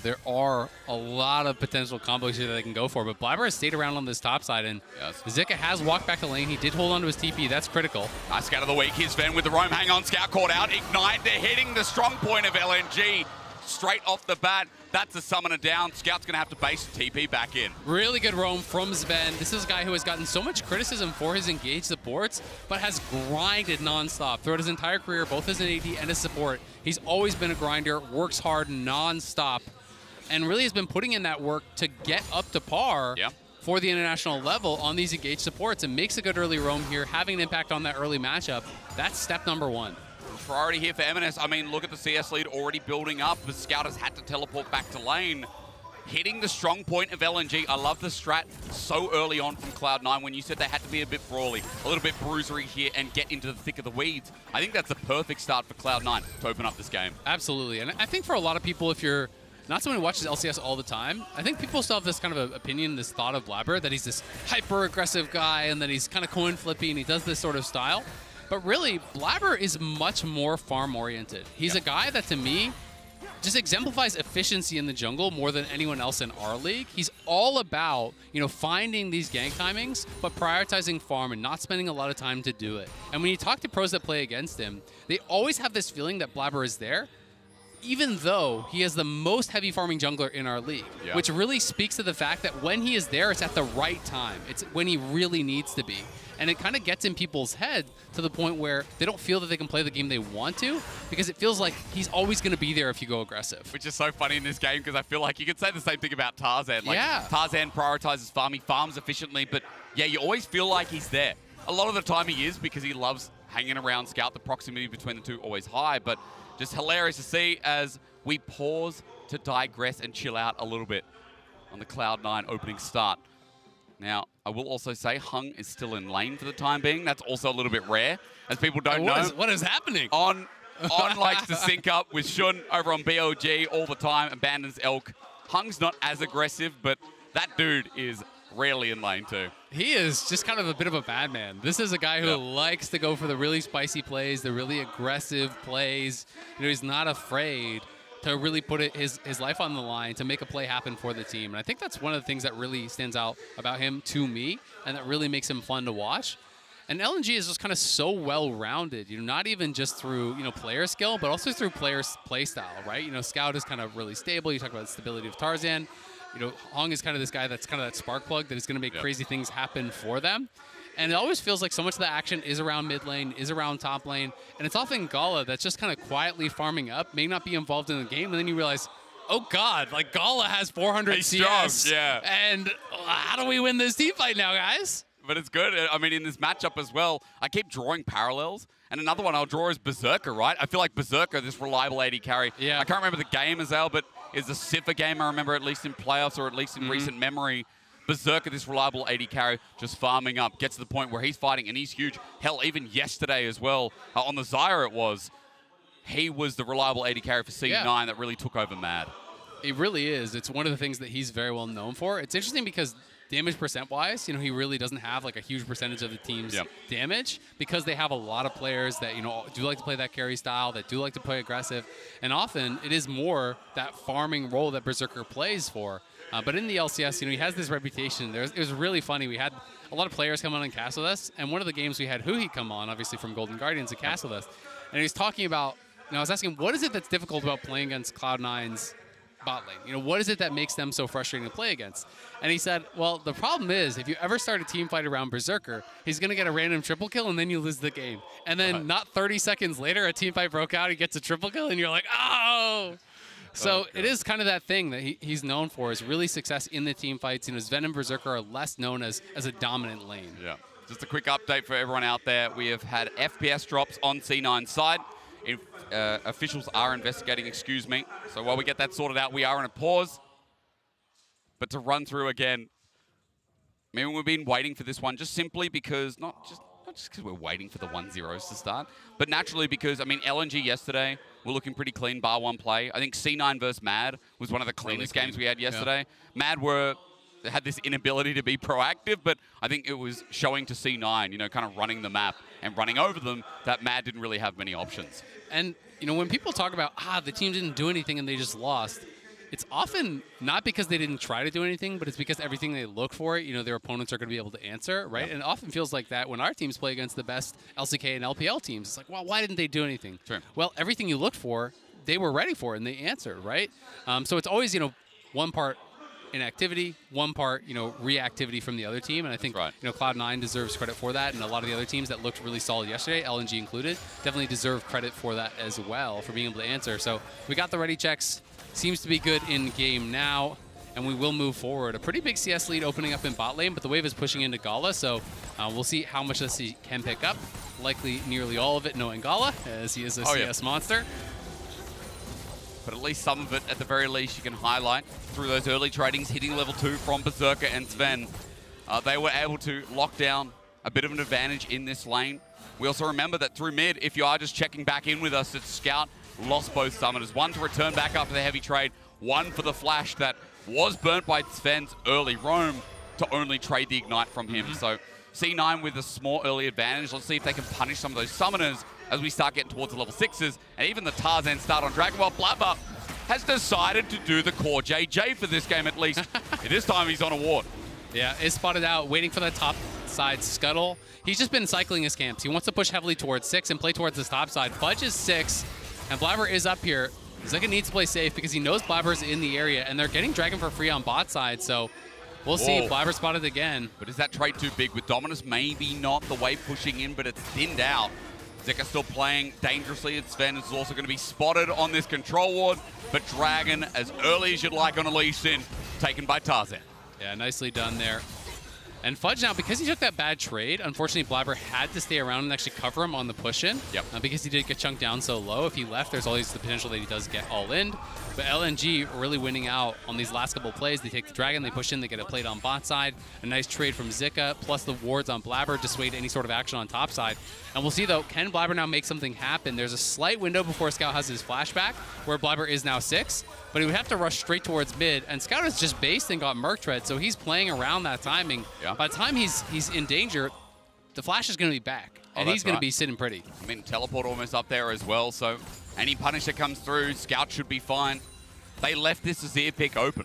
There are a lot of potential combos here that they can go for, but Blabber has stayed around on this top side, and Zika has walked back the lane. He did hold on to his TP. That's critical. Nice scout of the week. Here's Sven with the roam. Hang on, Scout caught out. Ignite, they're hitting the strong point of LNG. straight off the bat. That's a summoner down. Scout's going to have to base TP back in. Really good roam from Sven. This is a guy who has gotten so much criticism for his engaged supports, but has grinded nonstop throughout his entire career, both as an AD and a support. He's always been a grinder, works hard nonstop, and really has been putting in that work to get up to par for the international level on these engaged supports, and makes a good early roam here, having an impact on that early matchup. That's step number one. Priority here for M&S. I mean, look at the CS lead already building up. The Scout has had to teleport back to lane. Hitting the strong point of LNG. I love the strat so early on from Cloud9 when you said they had to be a bit brawly, a little bit bruisery here and get into the thick of the weeds. I think that's a perfect start for Cloud9 to open up this game. Absolutely. And I think for a lot of people, if you're not someone who watches LCS all the time, I think people still have this kind of opinion, this thought of Blabber, that he's this hyper-aggressive guy and that he's kind of coin-flippy and he does this sort of style. But really, Blabber is much more farm-oriented. He's a guy that, to me, just exemplifies efficiency in the jungle more than anyone else in our league. He's all about, you know, finding these gank timings, but prioritizing farm and not spending a lot of time to do it. And when you talk to pros that play against him, they always have this feeling that Blabber is there, even though he is the most heavy farming jungler in our league, which really speaks to the fact that when he is there, it's at the right time. It's when he really needs to be. And it kind of gets in people's head to the point where they don't feel that they can play the game they want to, because it feels like he's always going to be there if you go aggressive. Which is so funny in this game, because I feel like you could say the same thing about Tarzan. Like, Tarzan prioritizes farm, he farms efficiently, but yeah, you always feel like he's there. A lot of the time he is, because he loves hanging around Scout. The proximity between the two always high, but just hilarious to see as we pause to digress and chill out a little bit on the Cloud9 opening start. Now, I will also say Hung is still in lane for the time being. That's also a little bit rare, as people don't know. What is happening? On likes to sync up with Shun over on BOG all the time, abandons Elk. Hung's not as aggressive, but that dude is rarely in lane too. He is just kind of a bit of a bad man. This is a guy who likes to go for the really spicy plays, the really aggressive plays. You know, he's not afraid to really put his life on the line to make a play happen for the team. And I think that's one of the things that really stands out about him to me, and that really makes him fun to watch. And LNG is just kind of so well-rounded, you know, not even just through, you know, player skill, but also through player play style, right? You know, Scout is kind of really stable. You talk about the stability of Tarzan. You know, Hong is kind of this guy that's kind of that spark plug that is going to make crazy things happen for them. And it always feels like so much of the action is around mid lane, is around top lane, and it's often Gala that's just kind of quietly farming up, may not be involved in the game, and then you realize, oh God, like Gala has 400 CS, strong, and how do we win this team fight now, guys? But it's good. I mean, in this matchup as well, I keep drawing parallels. And another one I'll draw is Berserker, right? I feel like Berserker, this reliable AD carry. I can't remember the game as well, but is a Siffer game I remember, at least in playoffs or at least in recent memory. Berserker, this reliable AD carry, just farming up, gets to the point where he's fighting, and he's huge. Hell, even yesterday as well, on the Zyra it was, he was the reliable AD carry for C9 that really took over Mad. It really is. It's one of the things that he's very well known for. It's interesting because damage percent-wise, you know, he really doesn't have like a huge percentage of the team's damage, because they have a lot of players that, you know, do like to play that carry style, that do like to play aggressive, and often it is more that farming role that Berserker plays for. But in the LCS, you know, he has this reputation. It was really funny. We had a lot of players come on and cast with us, and one of the games we had Huhi come on, obviously from Golden Guardians, to cast with us, and he was talking about, you know, I was asking, what is it that's difficult about playing against Cloud9's bot lane? You know, what is it that makes them so frustrating to play against? And he said, well, the problem is, if you ever start a team fight around Berserker, he's going to get a random triple kill, and then you lose the game. And then not 30 seconds later, a team fight broke out, he gets a triple kill, and you're like, oh! So it is kind of that thing that he's known for, is really success in the team fights. You know, Sven and Berserker are less known as a dominant lane. Yeah. Just a quick update for everyone out there. We have had FPS drops on C9's side. Officials are investigating, excuse me. So while we get that sorted out, we are in a pause. But to run through again, I mean, we've been waiting for this one just simply because, not just because we're waiting for the 1-0s to start, but naturally because, I mean, LNG yesterday were looking pretty clean, bar one play. I think C9 versus Mad was one of the cleanest games we had yesterday. Mad had this inability to be proactive, but I think it was showing to C9, you know, kind of running the map and running over them, that Mad didn't really have many options. And, you know, when people talk about, the team didn't do anything and they just lost, it's often not because they didn't try to do anything, but it's because everything they look for, you know, their opponents are going to be able to answer, right? And it often feels like that when our teams play against the best LCK and LPL teams. It's like, well, why didn't they do anything? Sure. Well, everything you looked for they were ready for it and they answered, right? So it's always, you know, one part inactivity, one part, you know, reactivity from the other team. And I think, you know, Cloud9 deserves credit for that. And a lot of the other teams that looked really solid yesterday, LNG included, definitely deserve credit for that as well, for being able to answer. So we got the ready checks. Seems to be good in game now. And we will move forward. A pretty big CS lead opening up in bot lane, but the wave is pushing into Gala. So we'll see how much this he can pick up. Likely nearly all of it knowing Gala, as he is a CS monster. But at least some of it, at the very least, you can highlight through those early tradings, hitting level 2 from Berserker and Sven. They were able to lock down a bit of an advantage in this lane. We also remember that through mid, if you are just checking back in with us, it's Scout lost both summoners. One to return back after the heavy trade, one for the flash that was burnt by Sven's early roam to only trade the ignite from him. So C9 with a small early advantage. Let's see if they can punish some of those summoners as we start getting towards the level 6s. And even the Tarzan start on Dragon. Well, Blabber has decided to do the core JJ for this game at least. This time he's on a ward. Yeah, is spotted out, waiting for the top side scuttle. He's just been cycling his camps. He wants to push heavily towards 6 and play towards this top side. Fudge is 6, and Blabber is up here. Zika needs to play safe because he knows Blabber's in the area, and they're getting Dragon for free on bot side, so we'll see. Blabber spotted again. But is that trade too big? With Dominus maybe not the wave pushing in, but it's thinned out. Zika still playing dangerously, and Sven is also going to be spotted on this control ward, but Dragon, as early as you'd like on a Lee Sin, taken by Tarzan. Yeah, nicely done there. And Fudge now, because he took that bad trade, unfortunately Blabber had to stay around and actually cover him on the push-in. Because he did get chunked down so low. If he left, there's always the potential that he does get all-in. But LNG really winning out on these last couple plays. They take the Dragon, they push in, they get a plate on bot side. A nice trade from Zika, plus the wards on Blabber dissuade any sort of action on top side. And we'll see, though, can Blabber now make something happen? There's a slight window before Scout has his flashback, where Blabber is now 6. But he would have to rush straight towards mid, and Scout is just based and got Merc Tread, so he's playing around that timing. By the time he's in danger, the flash is going to be back, and he's going to be sitting pretty. I mean, teleport almost up there as well, so any punish that comes through, Scout should be fine. They left this Azir pick open,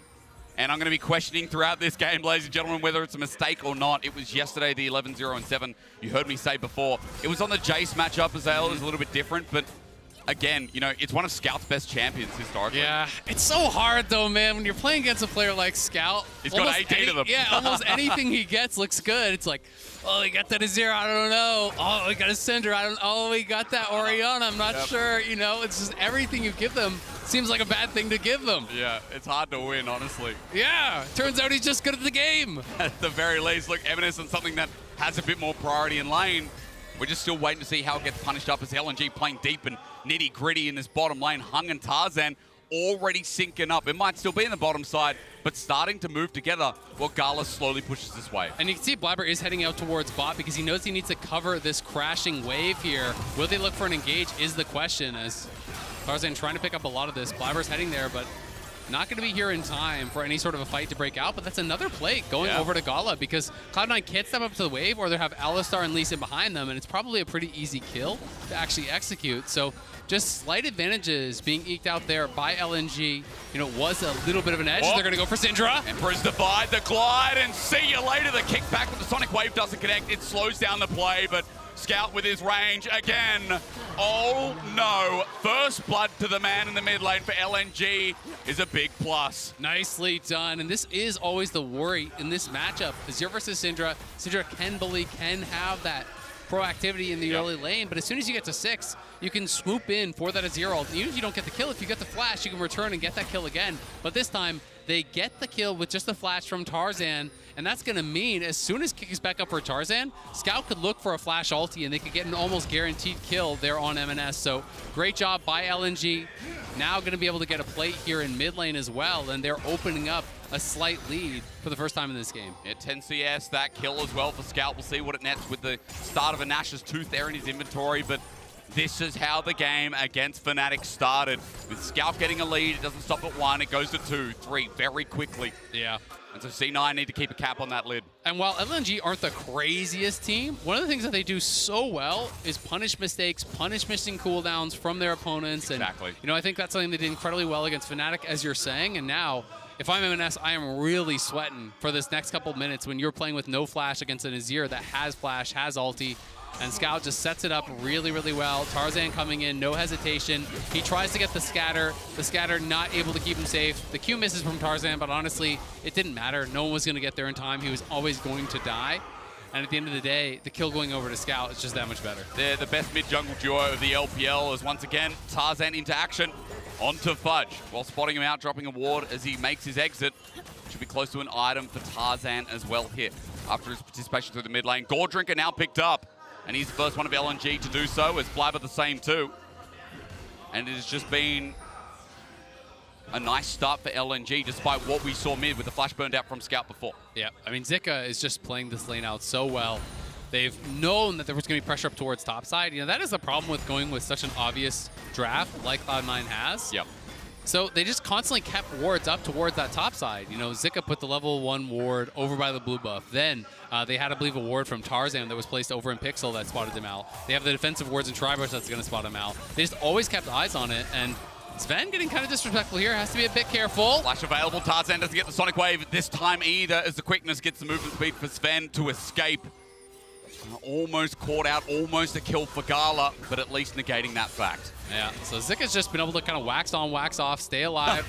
and I'm going to be questioning throughout this game, ladies and gentlemen, whether it's a mistake or not. It was yesterday, the 11-0 and 7. You heard me say before. It was on the Jace matchup. Azale is a little bit different, but again, you know, it's one of Scout's best champions historically. Yeah, it's so hard though, man, when you're playing against a player like Scout. He's got 18 of them. Yeah, almost anything he gets looks good. It's like, oh, he got that Azir, I don't know. Oh, he got a Cinder, I don't. Oh, he got that Orianna, I'm not sure. You know, it's just everything you give them seems like a bad thing to give them. Yeah, it's hard to win, honestly. Yeah, turns out he's just good at the game. At the very least, look, Evanescence, something that has a bit more priority in lane. We're just still waiting to see how it gets punished up as LNG playing deep and nitty-gritty in this bottom lane. Hung and Tarzan already syncing up. It might still be in the bottom side, but starting to move together while Gala slowly pushes this wave. And you can see Blabber is heading out towards bot because he knows he needs to cover this crashing wave here. Will they look for an engage is the question, as Tarzan trying to pick up a lot of this. Blabber's heading there, but not going to be here in time for any sort of a fight to break out, but that's another plate going over to Gala because Cloud9 can't step up to the wave, or they have Alistar and Lee Sin behind them, and it's probably a pretty easy kill to actually execute. So just slight advantages being eked out there by LNG. You know, was a little bit of an edge. They're going to go for Syndra. Emperor's Divide, the glide, and see you later. The kickback with the Sonic Wave doesn't connect. It slows down the play, but Scout with his range again. Oh no, first blood to the man in the mid lane for LNG is a big plus. Nicely done, and this is always the worry in this matchup. Azir versus Syndra. Syndra can have that proactivity in the early lane, but as soon as you get to 6, you can swoop in for that Azir ult. Even if you don't get the kill, if you get the flash, you can return and get that kill again. But this time, they get the kill with just the flash from Tarzan, and that's going to mean as soon as kick is back up for Tarzan, Scout could look for a flash ulti, and they could get an almost guaranteed kill there on MNS. So great job by LNG. Now going to be able to get a plate here in mid lane as well, and they're opening up a slight lead for the first time in this game. Yeah, 10 CS, that kill as well for Scout. We'll see what it nets with the start of a Nash's Tooth there in his inventory, but this is how the game against Fnatic started. With Scout getting a lead, it doesn't stop at 1, it goes to 2, 3 very quickly. Yeah. And so C9 need to keep a cap on that lid. And while LNG aren't the craziest team, one of the things that they do so well is punish mistakes, punish missing cooldowns from their opponents. Exactly. And, you know, I think that's something they did incredibly well against Fnatic, as you're saying. And now if I'm M&S, I am really sweating for this next couple minutes when you're playing with no flash against an Azir that has flash, has ulti, and Scout just sets it up really, really well. Tarzan coming in, no hesitation. He tries to get the scatter not able to keep him safe. The Q misses from Tarzan, but honestly, it didn't matter. No one was going to get there in time. He was always going to die. And at the end of the day, the kill going over to Scout is just that much better. They're the best mid-jungle duo of the LPL as once again, Tarzan into action onto Fudge while spotting him out, dropping a ward as he makes his exit. Should be close to an item for Tarzan as well here after his participation through the mid lane. Gore Drinker now picked up, and he's the first one of LNG to do so, as Blabber the same too. And it has just been a nice start for LNG, despite what we saw mid with the flash burned out from Scout before. Yeah, I mean, Zika is just playing this lane out so well. They've known that there was going to be pressure up towards topside. You know, that is the problem with going with such an obvious draft like Cloud9 has. Yep. So they just constantly kept wards up towards that top side. You know, Zika put the level 1 ward over by the blue buff. Then they had, I believe, a ward from Tarzan that was placed over in Pixel that spotted him out. They have the defensive wards in Tribush that's going to spot him out. They just always kept eyes on it, and Sven getting kind of disrespectful here, has to be a bit careful. Flash available, Tarzan doesn't get the Sonic Wave this time either, as the quickness gets the movement speed for Sven to escape. Almost caught out, almost a kill for Gala, but at least negating that fact. Yeah, so Zika's just been able to kind of wax on, wax off, stay alive.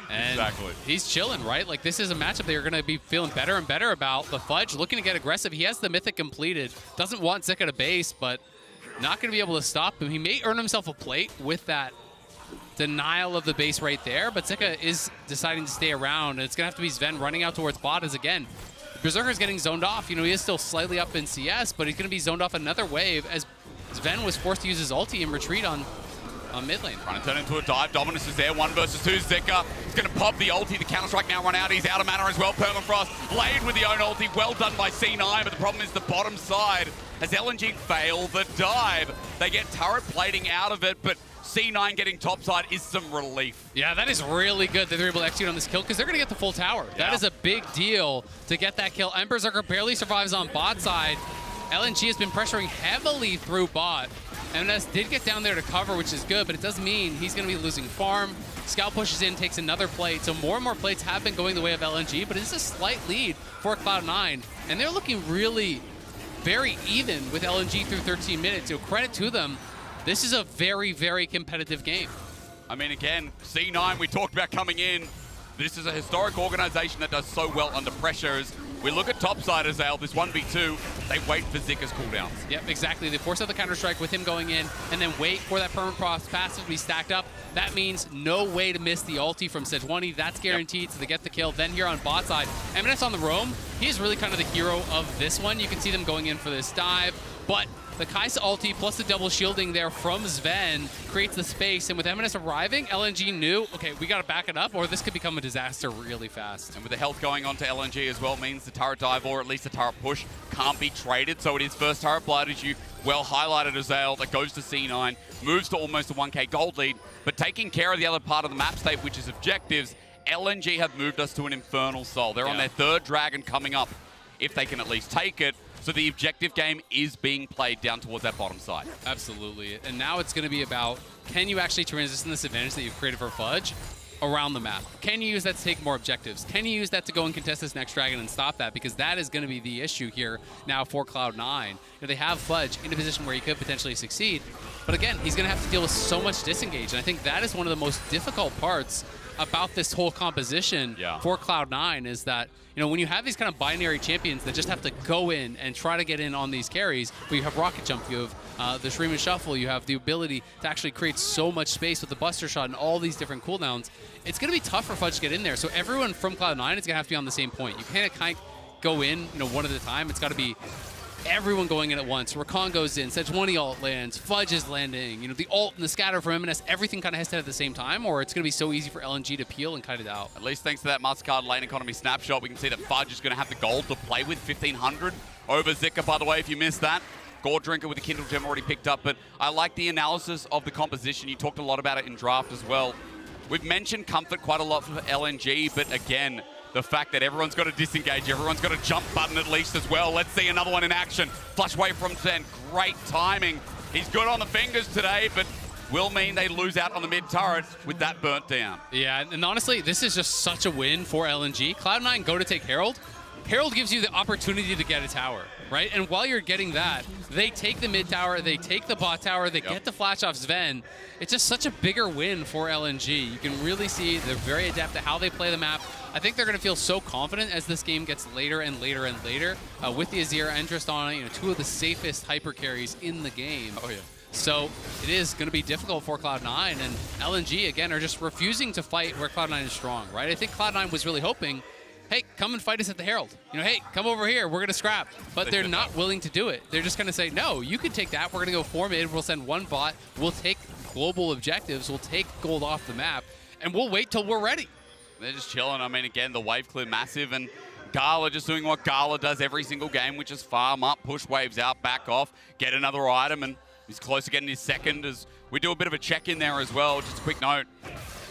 And exactly. He's chilling, right? Like, this is a matchup that you're going to be feeling better and better about. The Fudge looking to get aggressive. He has the Mythic completed. Doesn't want Zika to base, but not going to be able to stop him. He may earn himself a plate with that denial of the base right there, but Zika is deciding to stay around, and it's going to have to be Sven running out towards bot as, again, Berserker's getting zoned off. You know, he is still slightly up in CS, but he's going to be zoned off another wave as Sven was forced to use his ulti and retreat on mid lane. Trying to turn into a dive. Dominus is there. 1 versus 2. Zika is going to pop the ulti. The counter-strike now run out. He's out of mana as well. Permafrost laid with the own ulti. Well done by C9, but the problem is the bottom side. As LNG fail the dive, they get turret plating out of it, but C9 getting topside is some relief. Yeah, that is really good that they're able to execute on this kill because they're going to get the full tower. Yeah. That is a big deal to get that kill. Berserker barely survives on bot side. LNG has been pressuring heavily through bot. M&S did get down there to cover, which is good, but it does mean he's going to be losing farm. Scout pushes in, takes another plate. So more and more plates have been going the way of LNG, but it's a slight lead for Cloud9. And they're looking really very even with LNG through 13 minutes. So credit to them. This is a very, very competitive game. I mean, again, C9, we talked about coming in. This is a historic organization that does so well under pressure. As we look at topside as this 1v2, they wait for Zika's cooldowns. Yep, exactly. They force out the counter-strike with him going in, and then wait for that permafrost passive to be stacked up. That means no way to miss the ulti from Sejuani. That's guaranteed, so they get the kill. Then here on bot side, M&S on the roam. He is really kind of the hero of this one. You can see them going in for this dive, but the Kai'Sa ulti plus the double shielding there from Sven creates the space, and with M&S arriving, LNG knew, okay, we got to back it up, or this could become a disaster really fast. And with the health going on to LNG as well, means the turret dive, or at least the turret push, can't be traded, so it is first turret blood, as you well highlighted, Azale, that goes to C9, moves to almost a 1k gold lead, but taking care of the other part of the map state, which is objectives, LNG have moved us to an Infernal Soul. They're on their 3rd dragon coming up, if they can at least take it. So the objective game is being played down towards that bottom side. Absolutely. And now it's going to be about, can you actually transition this advantage that you've created for Fudge around the map? Can you use that to take more objectives? Can you use that to go and contest this next dragon and stop that? Because that is going to be the issue here now for Cloud9. You know, they have Fudge in a position where he could potentially succeed. But again, he's going to have to deal with so much disengage. And I think that is one of the most difficult parts about this whole composition for Cloud9 is that, you know, when you have these kind of binary champions that just have to go in and try to get in on these carries, where you have Rocket Jump, you have the Shreem and Shuffle, you have the ability to actually create so much space with the Buster Shot and all these different cooldowns, it's going to be tough for Fudge to get in there. So everyone from Cloud9 is going to have to be on the same point. You can't kind of go in, you know, one at a time. It's got to be everyone going in at once. Rakan goes in, Sejuani ult lands, Fudge is landing, you know, the ult and the scatter from M&S, everything kind of has to hit at the same time, or it's going to be so easy for LNG to peel and cut it out. At least thanks to that MasterCard lane economy snapshot, we can see that Fudge is going to have the gold to play with, 1,500 over Zika, by the way, if you missed that. Gore Drinker with the Kindle Gem already picked up, but I like the analysis of the composition. You talked a lot about it in draft as well. We've mentioned comfort quite a lot for LNG, but again, the fact that everyone's got to disengage, everyone's got a jump button at least as well. Let's see another one in action. Flush away from Zen, great timing. He's good on the fingers today, but will mean they lose out on the mid turret with that burnt down. Yeah, and honestly, this is just such a win for LNG. Cloud9 go to take Herald. Herald gives you the opportunity to get a tower, right? And while you're getting that, they take the mid tower, they take the bot tower, they get the flash off Sven. It's just such a bigger win for LNG. You can really see they're very adept at how they play the map. I think they're going to feel so confident as this game gets later and later and later. With the Azir interest on it, two of the safest hyper carries in the game. Oh, yeah. So it is going to be difficult for Cloud9, and LNG, again, are just refusing to fight where Cloud9 is strong, right? I think Cloud9 was really hoping, hey, come and fight us at the Herald. Hey, come over here, we're going to scrap. But they're not willing to do it. They're just going to say, no, you can take that. We're going to go 4 mid, we'll send 1 bot, we'll take global objectives, we'll take gold off the map, and we'll wait till we're ready. They're just chilling. I mean, again, the wave clear massive, and Gala just doing what Gala does every single game, which is farm up, push waves out, back off, get another item, and he's close to getting his second as we do a bit of a check in there as well. Just a quick note.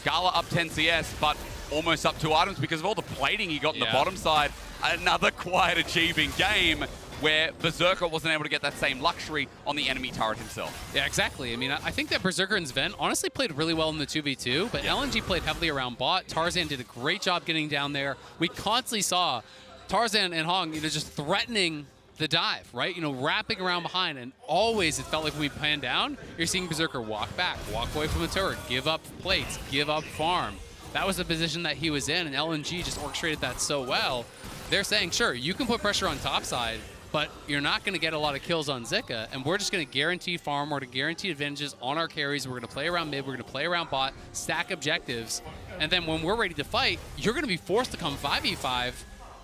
Gala up 10 CS, but almost up 2 items because of all the plating he got on the bottom side. Another quiet achieving game where Berserker wasn't able to get that same luxury on the enemy turret himself. Yeah, exactly. I mean, I think that Berserker and Sven honestly played really well in the 2v2, but LNG played heavily around bot. Tarzan did a great job getting down there. We constantly saw Tarzan and Hong, just threatening the dive, right? Wrapping around behind, and always it felt like when we pan down, you're seeing Berserker walk back, walk away from the turret, give up plates, give up farm. That was the position that he was in, and LNG just orchestrated that so well. They're saying, sure, you can put pressure on topside, but you're not going to get a lot of kills on Zika, and we're just going to guarantee farm, we're going to guarantee advantages on our carries, we're going to play around mid, we're going to play around bot, stack objectives, and then when we're ready to fight, you're going to be forced to come 5v5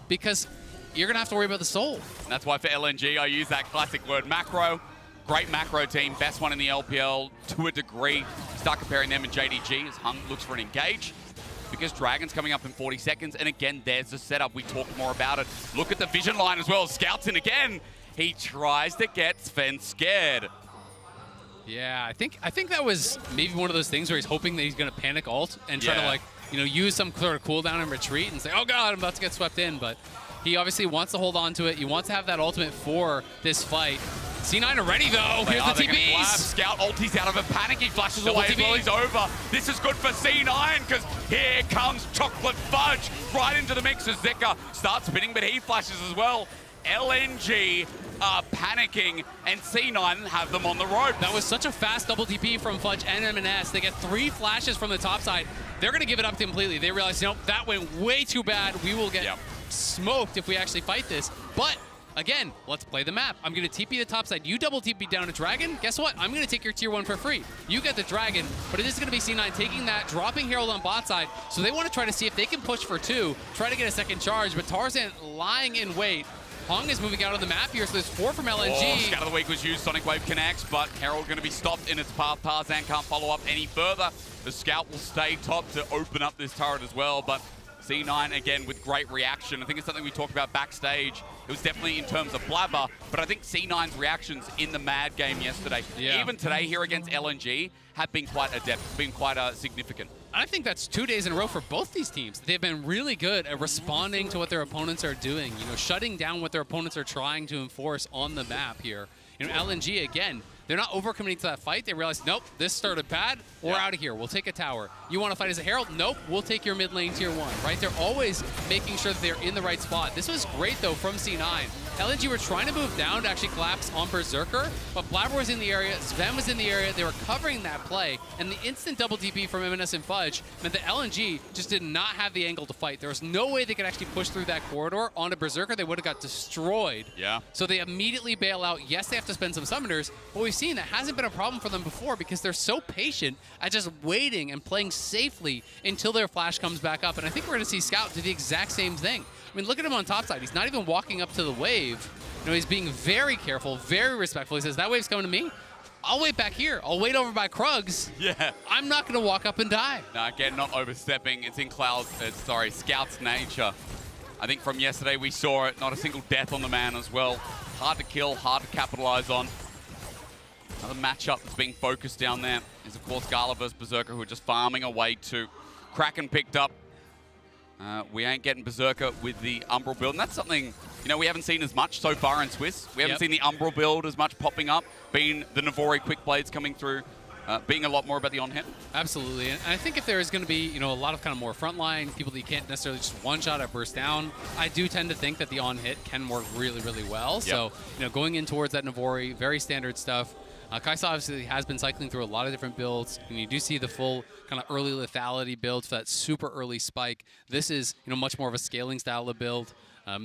because you're going to have to worry about the soul. And that's why for LNG, I use that classic word, macro. Great macro team, best one in the LPL to a degree. Start comparing them and JDG as Hung looks for an engage, because Dragon's coming up in 40 seconds, and again, there's the setup. We talked more about it. Look at the vision line as well. Scouts in again. He tries to get Sven scared. Yeah, I think that was maybe one of those things where he's hoping that he's going to panic ult and try to use some sort of cooldown and retreat and say, oh god, I'm about to get swept in, but he obviously wants to hold on to it. He wants to have that ultimate for this fight. C9 are ready, though. Here's the TPs. Scout ultis out of a panic. He flashes away as well. He's over. This is good for C9 because here comes Chocolate Fudge right into the mix as Zika starts spinning, but he flashes as well. LNG are panicking, and C9 have them on the rope. That was such a fast double TP from Fudge and M&S. They get 3 flashes from the top side. They're going to give it up completely. They realize, nope, that went way too bad. We will get smoked if we actually fight this. But again, let's play the map. I'm going to TP the top side. You double TP down to Dragon. Guess what? I'm going to take your tier 1 for free. You get the Dragon, but it is going to be C9 taking that, dropping Herald on bot side. So they want to try to see if they can push for 2, try to get a second charge, but Tarzan lying in wait. Hong is moving out of the map here, so there's 4 from LNG. Oh, Scout of the Week was used. Sonic Wave connects, but Herald going to be stopped in its path. Tarzan can't follow up any further. The Scout will stay top to open up this turret as well, but C9, again, with great reaction. I think it's something we talked about backstage. It was definitely in terms of blabber, but I think C9's reactions in the Mad game yesterday, even today here against LNG, have been quite adept, been quite significant. I think that's 2 days in a row for both these teams. They've been really good at responding to what their opponents are doing, shutting down what their opponents are trying to enforce on the map here. LNG, again, they're not overcommitting to that fight. They realize, nope, this started bad. We're out of here. We'll take a tower. You want to fight as a Herald? Nope, we'll take your mid lane tier 1, right? They're always making sure that they're in the right spot. This was great, though, from C9. LNG were trying to move down to actually collapse on Berserker, but Blabber was in the area, Sven was in the area, they were covering that play, and the instant double DP from M&S and Fudge meant that LNG just did not have the angle to fight. There was no way they could actually push through that corridor onto Berserker. They would have got destroyed. Yeah. So they immediately bail out. Yes, they have to spend some summoners, but we've seen that hasn't been a problem for them before because they're so patient at just waiting and playing safely until their flash comes back up. And I think we're going to see Scout do the exact same thing. I mean, look at him on top side. He's not even walking up to the wave. He's being very careful, very respectful. He says, that wave's coming to me. I'll wait back here. I'll wait over by Krugs. Yeah. I'm not going to walk up and die. No, again, not overstepping. It's in Scout's nature. I think from yesterday we saw it. Not a single death on the man as well. Hard to kill, hard to capitalize on. Another matchup that's being focused down there is, of course, Gala versus Berserker, who are just farming away to. Kraken picked up. We ain't getting Berserker with the Umbral build, and that's something, we haven't seen as much so far in Swiss. We haven't seen the Umbral build as much popping up, being the Navori quick blades coming through. being a lot more about the on-hit. Absolutely, and I think if there is going to be, a lot of kind of more frontline people that you can't necessarily just one-shot at burst down, I do tend to think that the on-hit can work really, really well. Yep. So, going in towards that Navori, very standard stuff. Kaisa obviously has been cycling through a lot of different builds, and you do see the full kind of early lethality build for that super early spike. This is, much more of a scaling style of build.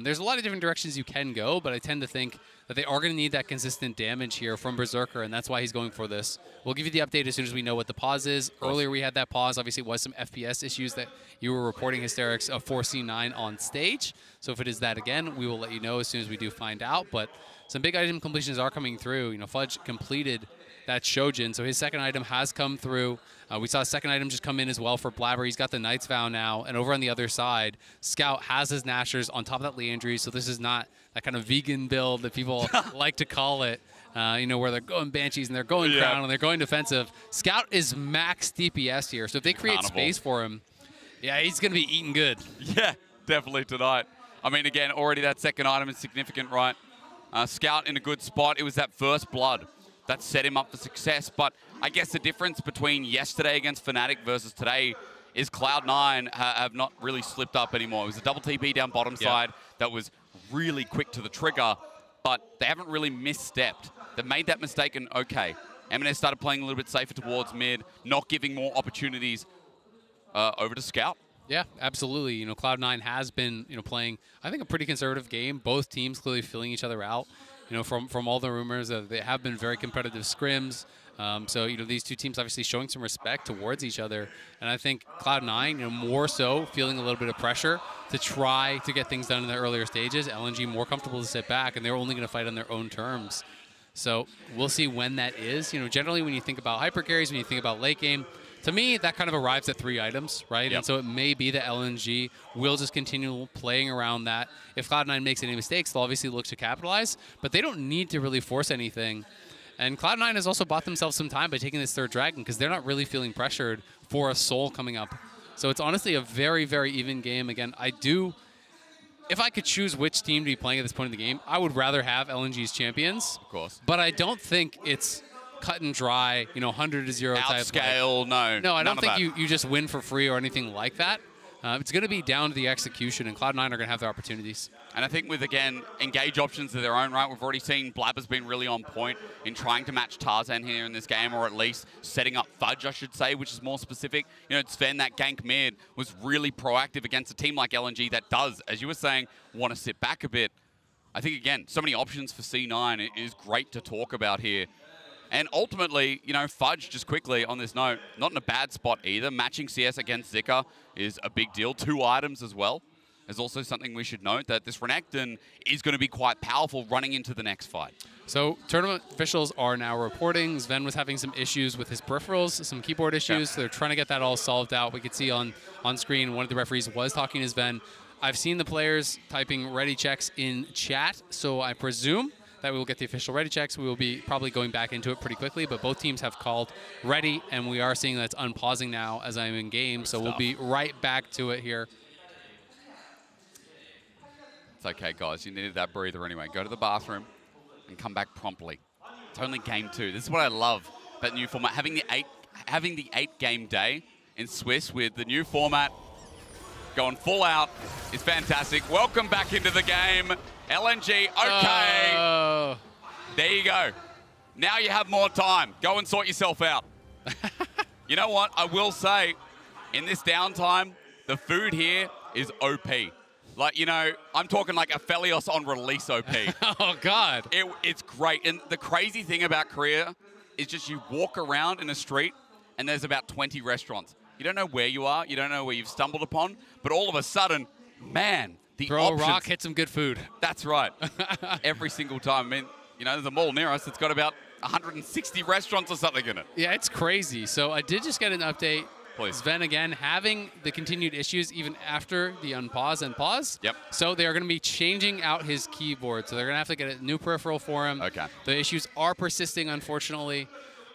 There's a lot of different directions you can go, but I tend to think that they are going to need that consistent damage here from Berserker, and that's why he's going for this. We'll give you the update as soon as we know what the pause is. Earlier we had that pause. Obviously, it was some FPS issues that you were reporting, Hysterics, of 4C9 on stage. So if it is that again, we will let you know as soon as we do find out. But some big item completions are coming through. Fudge completed that Shojin, so his second item has come through. We saw a second item just come in as well for Blabber. He's got the Knight's Vow now, and over on the other side, Scout has his Nashers on top of that Leandry, so this is not that kind of vegan build that people like to call it, where they're going Banshees and they're going Crown and they're going defensive. Scout is max DPS here, so if they create space for him, he's going to be eating good. Yeah, definitely tonight. I mean, again, already that second item is significant, right? Scout in a good spot. It was that first blood that set him up for success. But I guess the difference between yesterday against Fnatic versus today is Cloud9 have not really slipped up anymore. It was a double TP down bottom side that was really quick to the trigger, but they haven't really misstepped. They made that mistake, and okay, M&S started playing a little bit safer towards mid, not giving more opportunities over to Scout. Yeah, absolutely. Cloud9 has been, playing, I think, a pretty conservative game. Both teams clearly filling each other out. From all the rumors, they have been very competitive scrims. So, these two teams obviously showing some respect towards each other. And I think Cloud9, more so feeling a little bit of pressure to try to get things done in the earlier stages. LNG more comfortable to sit back, and they're only going to fight on their own terms. So we'll see when that is. Generally when you think about hyper carries, when you think about late game, to me, that kind of arrives at 3 items, right? Yep. And so it may be that LNG will just continue playing around that. If Cloud9 makes any mistakes, they'll obviously look to capitalize, but they don't need to really force anything. And Cloud9 has also bought themselves some time by taking this third Dragon because they're not really feeling pressured for a Soul coming up. So it's honestly a very, very even game. Again, if I could choose which team to be playing at this point in the game, I would rather have LNG's champions. Of course. But I don't think it's cut and dry, 100 to 0 type. Outscale, no. No, I don't think you just win for free or anything like that. It's going to be down to the execution, and Cloud9 are going to have their opportunities. And I think with, again, engage options of their own right, we've already seen Blabber's been really on point in trying to match Tarzan here in this game, or at least setting up Fudge, I should say, which is more specific. Sven, that gank mid, was really proactive against a team like LNG that does, as you were saying, want to sit back a bit. I think, again, so many options for C9. It is great to talk about here. And ultimately, Fudge, just quickly on this note, not in a bad spot either. Matching CS against Zika is a big deal. 2 items as well. There's also something we should note, that this Renekton is going to be quite powerful running into the next fight. So tournament officials are now reporting Sven was having some issues with his peripherals, some keyboard issues. So they're trying to get that all solved out. We could see on screen one of the referees was talking to Sven. I've seen the players typing ready checks in chat, so I presume that we will get the official ready checks. We will be probably going back into it pretty quickly, but both teams have called ready, and we are seeing that it's unpausing now as I'm in game, so we'll be right back to it here. It's okay, guys. You needed that breather anyway. Go to the bathroom and come back promptly. It's only game 2. This is what I love about the new format. Having the 8-game day in Swiss with the new format going full out is fantastic. Welcome back into the game. LNG, okay. There you go. Now you have more time. Go and sort yourself out. You know what? I will say, in this downtime, the food here is OP. Like, I'm talking like a Felios on release OP. Oh, God. It's great. And the crazy thing about Korea is just you walk around in a street and there's about 20 restaurants. You don't know where you are. You don't know where you've stumbled upon. But all of a sudden, man, the throw options. A rock, hit some good food. That's right. Every single time. I mean, there's a mall near us that's got about 160 restaurants or something in it. Yeah, it's crazy. So I did just get an update. Please. Sven, again, having the continued issues even after the unpause and pause. Yep. So they are going to be changing out his keyboard. So they're going to have to get a new peripheral for him. Okay. The issues are persisting, unfortunately.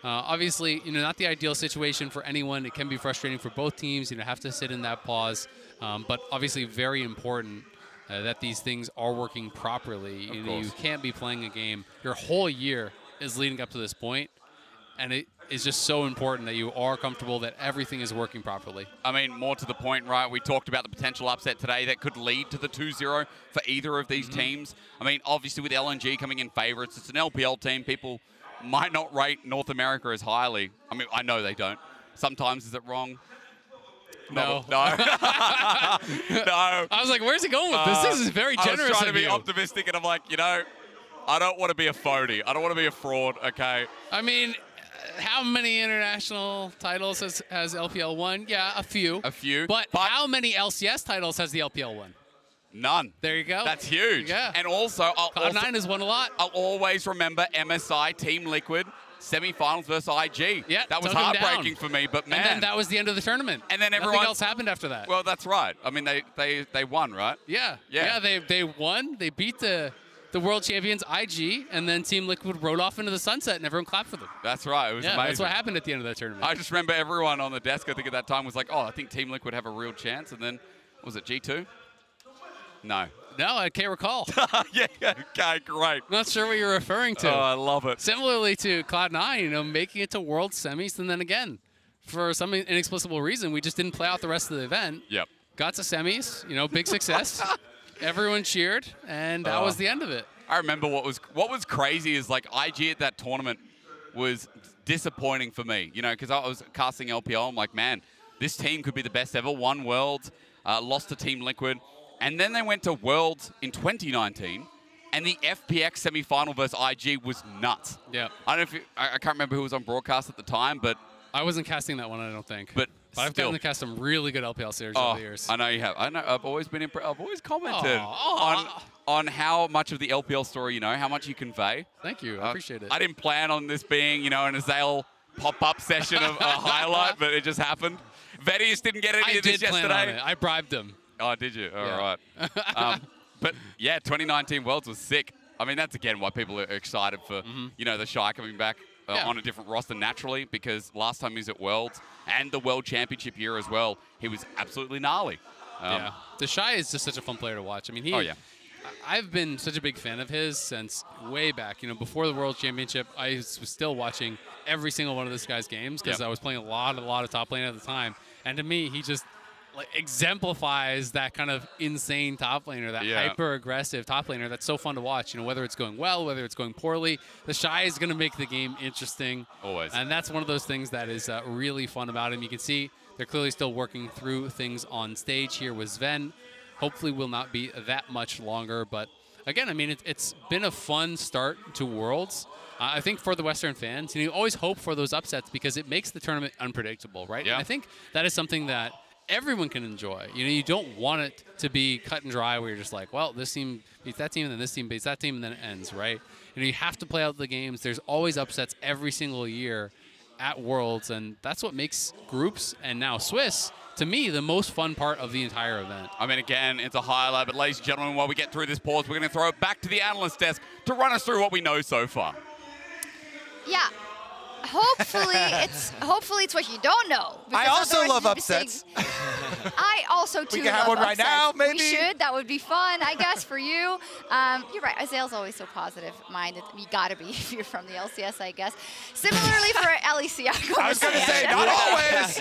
Obviously, not the ideal situation for anyone. It can be frustrating for both teams, have to sit in that pause. But obviously very important that these things are working properly. You can't be playing a game. Your whole year is leading up to this point, and it is just so important that you are comfortable that everything is working properly. I mean, more to the point, right? We talked about the potential upset today that could lead to the 2-0 for either of these teams. I mean, obviously with LNG coming in favorites, it's an LPL team. People might not rate North America as highly. I mean, I know they don't. Sometimes is it wrong? No. No. No. I was like, where's he going with this? This is very generous I was trying to be you. optimistic, and I'm like, you know, I don't want to be a phony. I don't want to be a fraud, okay? I mean, how many international titles has LPL won? Yeah, a few. A few. But how many LCS titles has the LPL won? None. There you go. That's huge. Yeah. And also, Cloud9 has won a lot. I'll always remember MSI, Team Liquid, semifinals versus IG. Yeah, that was took 'em heartbreaking down. for me, but man. And then that was the end of the tournament. And then Nothing everyone else happened after that. Well, that's right. I mean, they won, right? Yeah. Yeah. They won. They beat the world champions IG, and then Team Liquid rode off into the sunset, and everyone clapped for them. That's right. It was amazing. That's what happened at the end of that tournament. I just remember everyone on the desk, I think at that time, was like, oh, I think Team Liquid have a real chance. And then, was it G2? No. No, I can't recall. Yeah, okay, great. Not sure what you're referring to. Oh, I love it. Similarly to Cloud9, you know, making it to World Semis, and then again, for some inexplicable reason, we just didn't play out the rest of the event. Yep. Got to semis, you know, big success. Everyone cheered, and that was the end of it. I remember what was crazy is like IG at that tournament was disappointing for me, you know, because I was casting LPL. I'm like, man, this team could be the best ever. Won Worlds, lost to Team Liquid. And then they went to Worlds in 2019, and the FPX semifinal versus IG was nuts. Yeah. I don't know if I can't remember who was on broadcast at the time, but I wasn't casting that one, I don't think. But I've still. gotten to cast some really good LPL series over the years. I know you have. I know. I've always been I've always commented on how much of the LPL story you know, how much you convey. Thank you. I appreciate it. I didn't plan on this being, you know, an Azale pop-up session of a highlight, but it just happened. Vedius didn't get any of this yesterday. I did plan on it. I bribed him. Oh, did you? All right. But yeah, 2019 Worlds was sick. I mean, that's again why people are excited for, you know, the Shy coming back on a different roster naturally, because last time he was at Worlds and the World Championship year as well, he was absolutely gnarly. Yeah. The Shy is just such a fun player to watch. I mean, I've been such a big fan of his since way back. You know, before the World Championship, I was still watching every single one of this guy's games because I was playing a lot of top lane at the time. And to me, he just like exemplifies that kind of insane top laner, that hyper-aggressive top laner that's so fun to watch. You know, whether it's going well, whether it's going poorly, the Shy is going to make the game interesting. Always. And that's one of those things that is really fun about him. You can see they're clearly still working through things on stage here with Sven. Hopefully will not be that much longer. But again, I mean, it's been a fun start to Worlds. I think for the Western fans, you always hope for those upsets because it makes the tournament unpredictable, right? Yeah. And I think that is something that everyone can enjoy. You know, you don't want it to be cut and dry where you're just like, well, this team beats that team, and then this team beats that team, and then it ends, right? You know, you have to play out the games. There's always upsets every single year at Worlds, and that's what makes groups and now Swiss, to me, the most fun part of the entire event. I mean, again, it's a highlight, but ladies and gentlemen, while we get through this pause, we're going to throw it back to the analyst desk to run us through what we know so far. Yeah. Hopefully it's what you don't know. I also otherwise love you'd be upsets. I also too We can have love one right upsets. now, maybe? We should. That would be fun, I guess, for you. You're right. Isaiah's always so positive-minded. You gotta be if you're from the LCS, I guess. Similarly for LEC, I was gonna say, not always.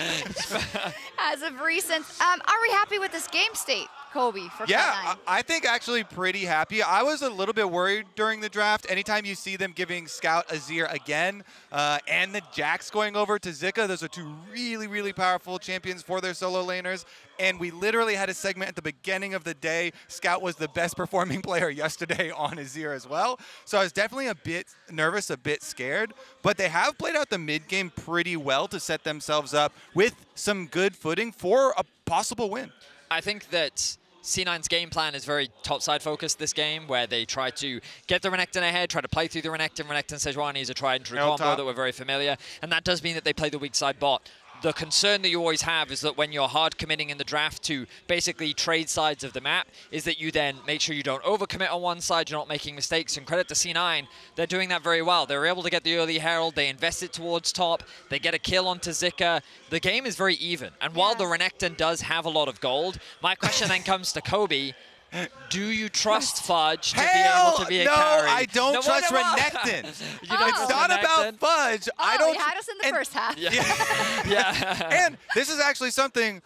As of recent, are we happy with this game state, Kobe? For Yeah, I think actually pretty happy. I was a little bit worried during the draft. Anytime you see them giving Scout Azir again, and the Jax going over to Zika, those are two really, really powerful champions for their solo laners. And we literally had a segment at the beginning of the day. Scout was the best performing player yesterday on Azir as well. So I was definitely a bit nervous, a bit scared. But they have played out the mid game pretty well to set themselves up with some good footing for a possible win. I think that C9's game plan is very topside focused this game, where they try to get the Renekton ahead, try to play through the Renekton. Renekton Sejuani is a tried and true combo that we're very familiar, and that does mean that they play the weak side bot. The concern that you always have is that when you're hard committing in the draft to basically trade sides of the map, is that you then make sure you don't overcommit on one side, you're not making mistakes. And credit to C9, they're doing that very well. They were able to get the early Herald, they invest it towards top, they get a kill onto Zika. The game is very even. And while the Renekton does have a lot of gold, my question then comes to Kobe. Do you trust Fudge to be able to be a carry? No, I don't trust Renekton. It's not about Fudge. I don't. He had us in the first half. Yeah. And this is actually something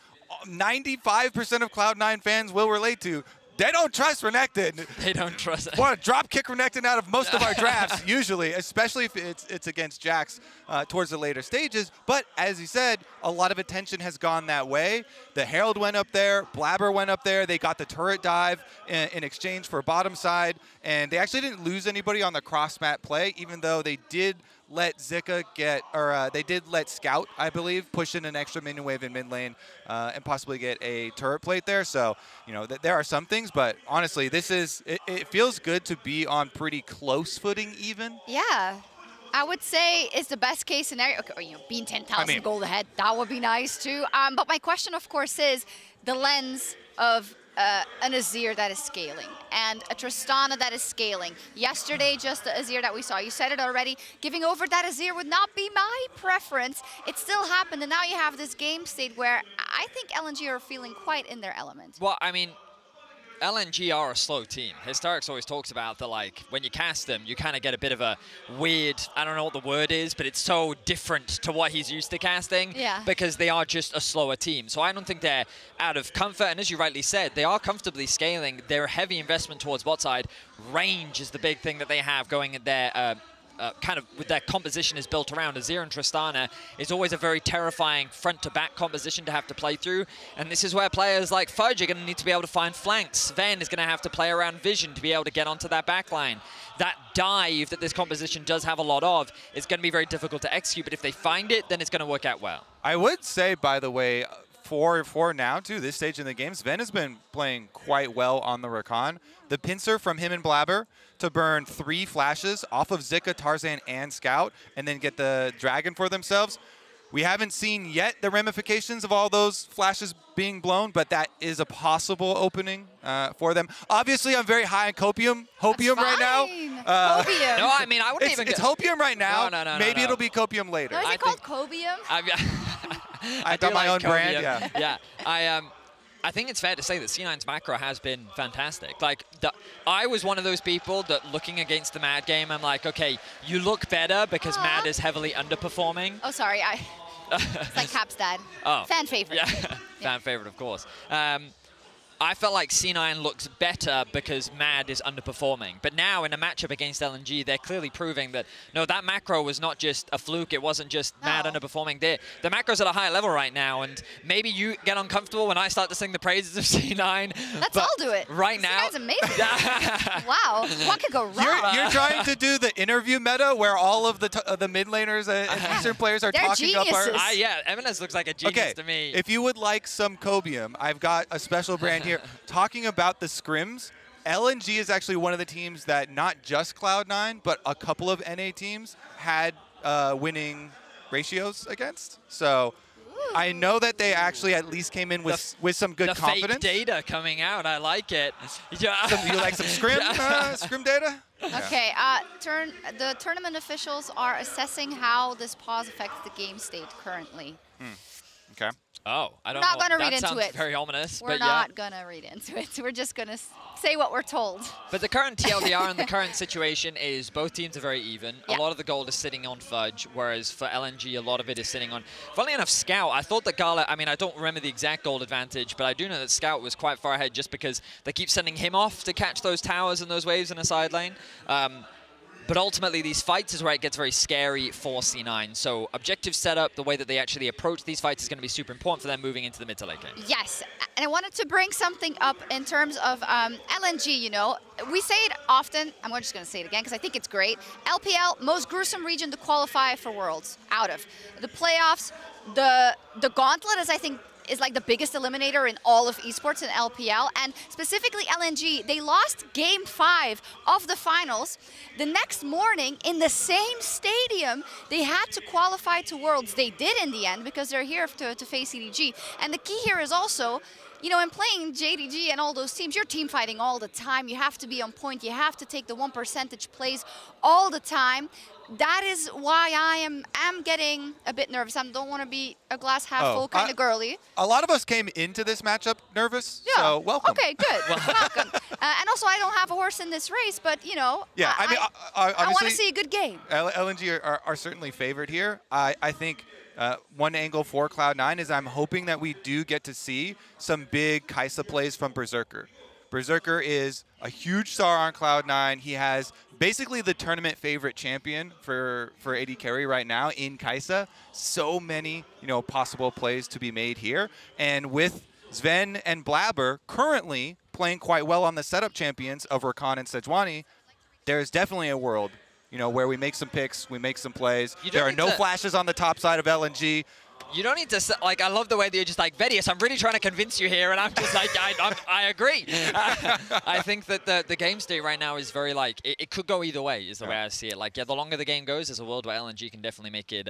95% of Cloud9 fans will relate to. They don't trust Renekton. They don't trust it. Want to drop kick Renekton out of most of our drafts, usually, especially if it's against Jax towards the later stages. But as you said, a lot of attention has gone that way. The Herald went up there, Blabber went up there. They got the turret dive in exchange for bottom side, and they actually didn't lose anybody on the cross mat play, even though they did let Zika get, or they did let Scout, I believe, push in an extra minion wave in mid lane and possibly get a turret plate there. So, you know, there are some things, but honestly, this is, it feels good to be on pretty close footing even. Yeah. I would say it's the best case scenario. Okay, you know, being 10,000 gold ahead, that would be nice too. But my question, of course, is the lens of an Azir that is scaling and a Tristana that is scaling. Yesterday, just the Azir that we saw, you said it already, giving over that Azir would not be my preference. It still happened, and now you have this game state where I think LNG are feeling quite in their element. Well, I mean, LNG are a slow team. Historics always talks about that, like, when you cast them, you kind of get a bit of a weird, I don't know what the word is, but it's so different to what he's used to casting because they are just a slower team. So I don't think they're out of comfort. And as you rightly said, they are comfortably scaling. Their heavy investment towards bot side. Range is the big thing that they have going in their kind of with their composition is built around. Azir and Tristana is always a very terrifying front-to-back composition to have to play through, and this is where players like Fudge are going to need to be able to find flanks. Sven is going to have to play around vision to be able to get onto that backline. That dive that this composition does have a lot of is going to be very difficult to execute, but if they find it, then it's going to work out well. I would say, by the way, for now, too, this stage in the game, Sven has been playing quite well on the Rakan. The pincer from him and Blabber to burn 3 flashes off of Zika, Tarzan, and Scout, and then get the Dragon for themselves. We haven't seen yet the ramifications of all those flashes being blown, but that is a possible opening for them. Obviously, I'm very high on Hopium right now. Copium. No, I mean, I wouldn't even... It's Hopium right now. No, Maybe it'll be Copium later. No, is it called Cobium? I got my own brand, yeah. I think it's fair to say that C9's macro has been fantastic. Like, I was one of those people that looking against the Mad game, I'm like, okay, you look better because Mad is heavily underperforming. Oh, sorry. It's like Cap's dad. Oh. Fan favorite. Yeah, fan favorite, of course. I felt like C9 looks better because Mad is underperforming. But now in a matchup against LNG, they're clearly proving that, no, that macro was not just a fluke. It wasn't just Mad underperforming. The macro's at a high level right now, and maybe you get uncomfortable when I start to sing the praises of C9. Let's all do it. Right now. C9's amazing. Wow. What could go wrong? You're trying to do the interview meta where all of the mid laners and Eastern players are talking up our... Yeah, Eminence looks like a genius to me. If you would like some Cobium, I've got a special brand here. Talking about the scrims, LNG is actually one of the teams that not just Cloud9, but a couple of NA teams had winning ratios against. So I know that they actually at least came in with some good confidence. The fake data coming out, I like it. You like some scrim data? Okay, the tournament officials are assessing how this pause affects the game state currently. Okay. Oh, I don't know. Not going to read into it. Very ominous. We're not going to read into it. We're just going to say what we're told. But the current TLDR and the current situation is both teams are very even. A lot of the gold is sitting on Fudge, whereas for LNG, a lot of it is sitting on, funnily enough, Scout. I thought that Gala, I mean, I don't remember the exact gold advantage, but I do know that Scout was quite far ahead just because they keep sending him off to catch those towers and those waves in a side lane. But ultimately, these fights is where it gets very scary for C9. So objective setup, the way that they actually approach these fights is going to be super important for them moving into the mid to late game. Yes, and I wanted to bring something up in terms of LNG, you know. We say it often, I'm just going to say it again because I think it's great. LPL, most gruesome region to qualify for Worlds out of. The playoffs, the gauntlet is, I think, is like the biggest eliminator in all of esports in LPL, and specifically LNG, they lost Game 5 of the finals. The next morning, in the same stadium, they had to qualify to Worlds. They did in the end, because they're here to face EDG. And the key here is also, you know, in playing JDG and all those teams, you're team fighting all the time. You have to be on point. You have to take the 1% plays all the time. that is why I am getting a bit nervous. I don't want to be a glass half full kind of girly. A lot of us came into this matchup nervous, Yeah. so welcome. Okay, good. Welcome. And also, I don't have a horse in this race, but, you know, Yeah, I mean, I want to obviously, see a good game. LNG are certainly favored here. I think one angle for Cloud9 is I'm hoping that we do get to see some big Kai'Sa plays from Berserker. Berserker is a huge star on Cloud9. He has basically the tournament favorite champion for AD carry right now in Kai'Sa. So many, possible plays to be made here. And with Sven and Blabber currently playing quite well on the setup champions of Rakan and Sejuani, there's definitely a world, where we make some picks, we make some plays. There are no flashes on the top side of LNG. You don't need to, like, I love the way that you're just like, Vedius, I'm really trying to convince you here, and I'm just like, I agree. I think that the game state right now is very, like, it could go either way, is the way I see it. Like, yeah, the longer the game goes, there's a world where LNG can definitely make it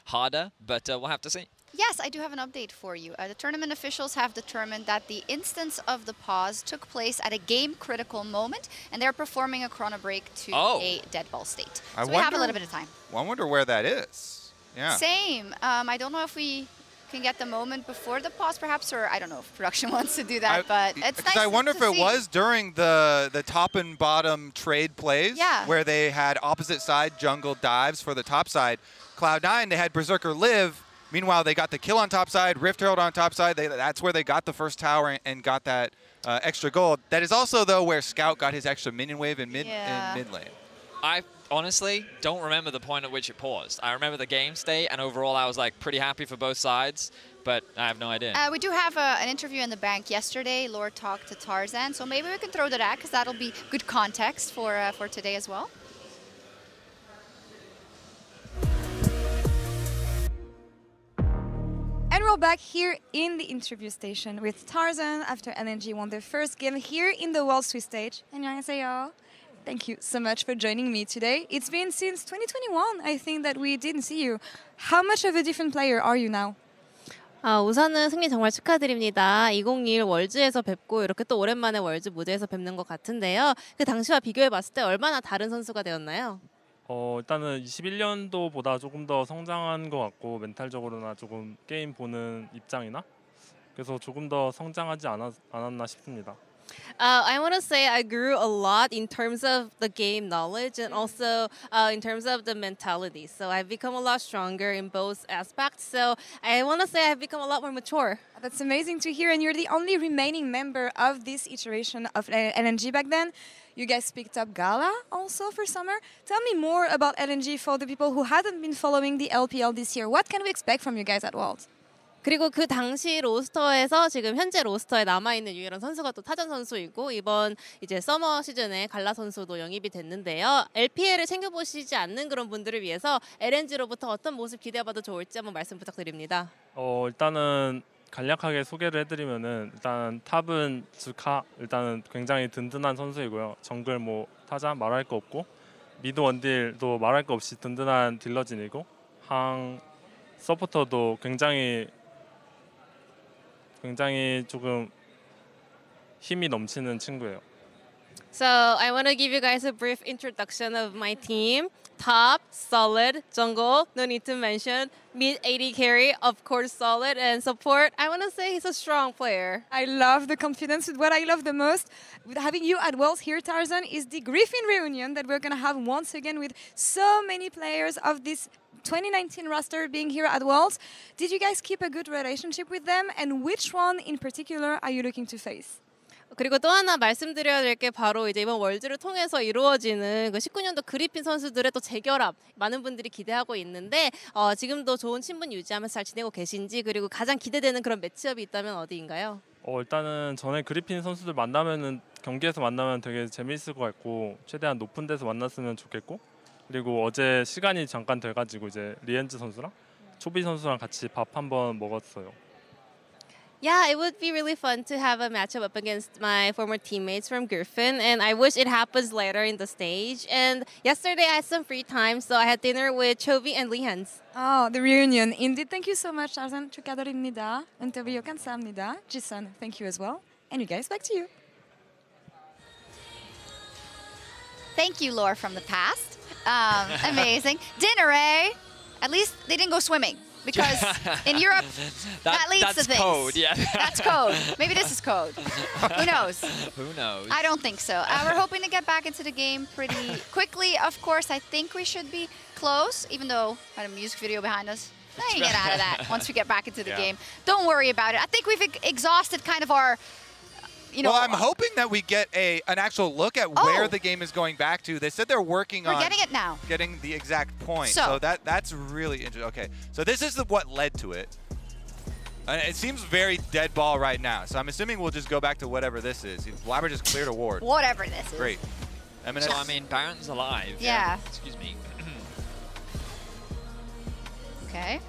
harder, but we'll have to see. Yes, I do have an update for you. The tournament officials have determined that the instance of the pause took place at a game-critical moment, and they're performing a chrono break to a dead ball state. So we have a little bit of time. I wonder where that is. Yeah. Same. I don't know if we can get the moment before the pause, perhaps, or I don't know if production wants to do that, but it's nice I wonder to if it see. was during the top and bottom trade plays where they had opposite side jungle dives for the top side. Cloud9, they had Berserker live. Meanwhile, they got the kill on top side, Rift Herald on top side. That's where they got the first tower and got that extra gold. That is also, though, where Scout got his extra minion wave in mid lane. I honestly don't remember the point at which it paused. I remember the game state, and overall I was like pretty happy for both sides, but I have no idea. We do have an interview in the bank yesterday. Lord talked to Tarzan, so maybe we can throw that at because that'll be good context for today as well. And we're back here in the interview station with Tarzan after LNG won their first game here in the World Swiss stage. 안녕하세요. Thank you so much for joining me today. It's been since 2021, I think, that we didn't see you. How much of a different player are you now? 우선은 승리 정말 축하드립니다. 2021 월즈에서 뵙고 이렇게 또 오랜만에 월즈 무대에서 뵙는 것 같은데요. 그 당시와 비교해봤을 때 얼마나 다른 선수가 되었나요? 일단은 21년도보다 조금 더 성장한 것 같고 멘탈적으로나 조금 게임 보는 입장이나 그래서 조금 더 성장하지 않았나 싶습니다. I want to say I grew a lot in terms of the game knowledge and also in terms of the mentality. So I've become a lot stronger in both aspects. So I want to say I've become a lot more mature. That's amazing to hear. And you're the only remaining member of this iteration of LNG back then. You guys picked up Gala also for summer. Tell me more about LNG for the people who haven't been following the LPL this year. What can we expect from you guys at Worlds? 그리고 그 당시 로스터에서 지금 현재 로스터에 남아있는 유일한 선수가 또 타전 선수이고 이번 이제 서머 시즌에 갈라 선수도 영입이 됐는데요. LPL을 챙겨보시지 않는 그런 분들을 위해서 LNG로부터 어떤 모습 기대해봐도 좋을지 한번 말씀 부탁드립니다. 일단은 간략하게 소개를 해드리면은 일단 탑은 주카 일단은 굉장히 든든한 선수이고요. 정글 뭐 타자 말할 거 없고 미드 원딜도 말할 거 없이 든든한 딜러진이고 항 서포터도 굉장히 조금 힘이 넘치는 친구예요. So I want to give you guys a brief introduction of my team. Top, solid, jungle, no need to mention. Mid AD carry, of course solid, and support. I want to say he's a strong player. I love the confidence. What I love the most with having you at Worlds here, Tarzan, is the Griffin reunion that we're going to have once again with so many players of this 2019 roster being here at Worlds. Did you guys keep a good relationship with them? And which one in particular are you looking to face? 그리고 또 하나 말씀드려야 될 게 바로 이제 이번 월즈를 통해서 이루어지는 그 19년도 그리핀 선수들의 또 재결합 많은 분들이 기대하고 있는데 지금도 좋은 친분 유지하면서 잘 지내고 계신지 그리고 가장 기대되는 그런 매치업이 있다면 어디인가요? 일단은 전에 그리핀 선수들 만나면은 경기에서 만나면 되게 재미있을 것 같고 최대한 높은 데서 만났으면 좋겠고 그리고 어제 시간이 잠깐 돼가지고 이제 리엔즈 선수랑 초비 선수랑 같이 밥 한번 먹었어요. Yeah, it would be really fun to have a matchup up against my former teammates from Griffin, and I wish it happens later in the stage. And yesterday I had some free time, so I had dinner with Chovy and Lehans. Oh, the reunion. Indeed, thank you so much, Tarzan. 축하드립니다. 인터뷰 감사합니다. Jisun, thank you as well. And you guys, back to you. Thank you, Laura from the past. Amazing. Dinner, eh? At least they didn't go swimming. Because in Europe, that leads to things. Code, yeah. That's code. Maybe this is code. Who knows? Who knows? I don't think so. We're hoping to get back into the game pretty quickly. Of course, I think we should be close, even though I had a music video behind us. Now you get out of that once we get back into the game. Don't worry about it. I think we've exhausted kind of our... well, I'm hoping that we get an actual look at where the game is going back to. They said they're working on getting it now. Getting the exact point. So that's really interesting. Okay, so this is what led to it. It seems very dead ball right now. So I'm assuming we'll just go back to whatever this is. Blabber just cleared a ward. Whatever this is. Great. So I mean, Baron's alive. Yeah. Excuse me. Okay.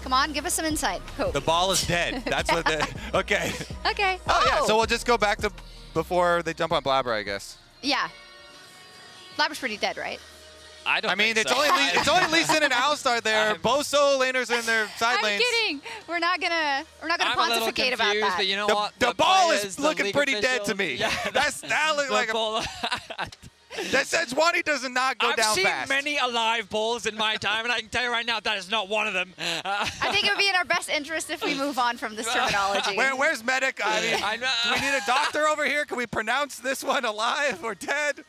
Come on, give us some insight. Hope. The ball is dead. That's what the... Okay. Okay. Oh, yeah. So we'll just go back to before they jump on Blabber, I guess. Yeah. Blabber's pretty dead, right? I mean, it's only Lee Sin and Alistar there. Both solo laners are in their side lanes. I'm kidding. We're not gonna pontificate about that. But you know what? The ball is looking pretty dead to me. Yeah. That looks like that says Wani does not go down fast. I've seen many alive balls in my time, and I can tell you right now that is not one of them. I think it would be in our best interest if we move on from this terminology. Where's medic? I mean, do we need a doctor over here? Can we pronounce this one alive or dead?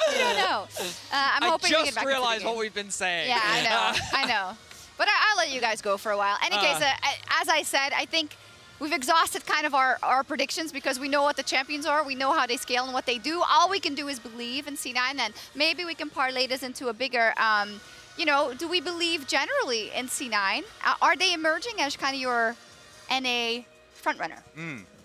I don't know. I'm hoping we get back into the game. I just realized what we've been saying. Yeah, I know. I know. But I'll let you guys go for a while. Any case, as I said, I think we've exhausted kind of our predictions because we know what the champions are. We know how they scale and what they do. All we can do is believe in C9, and maybe we can parlay this into a bigger, you know, do we believe generally in C9? Are they emerging as kind of your NA frontrunner?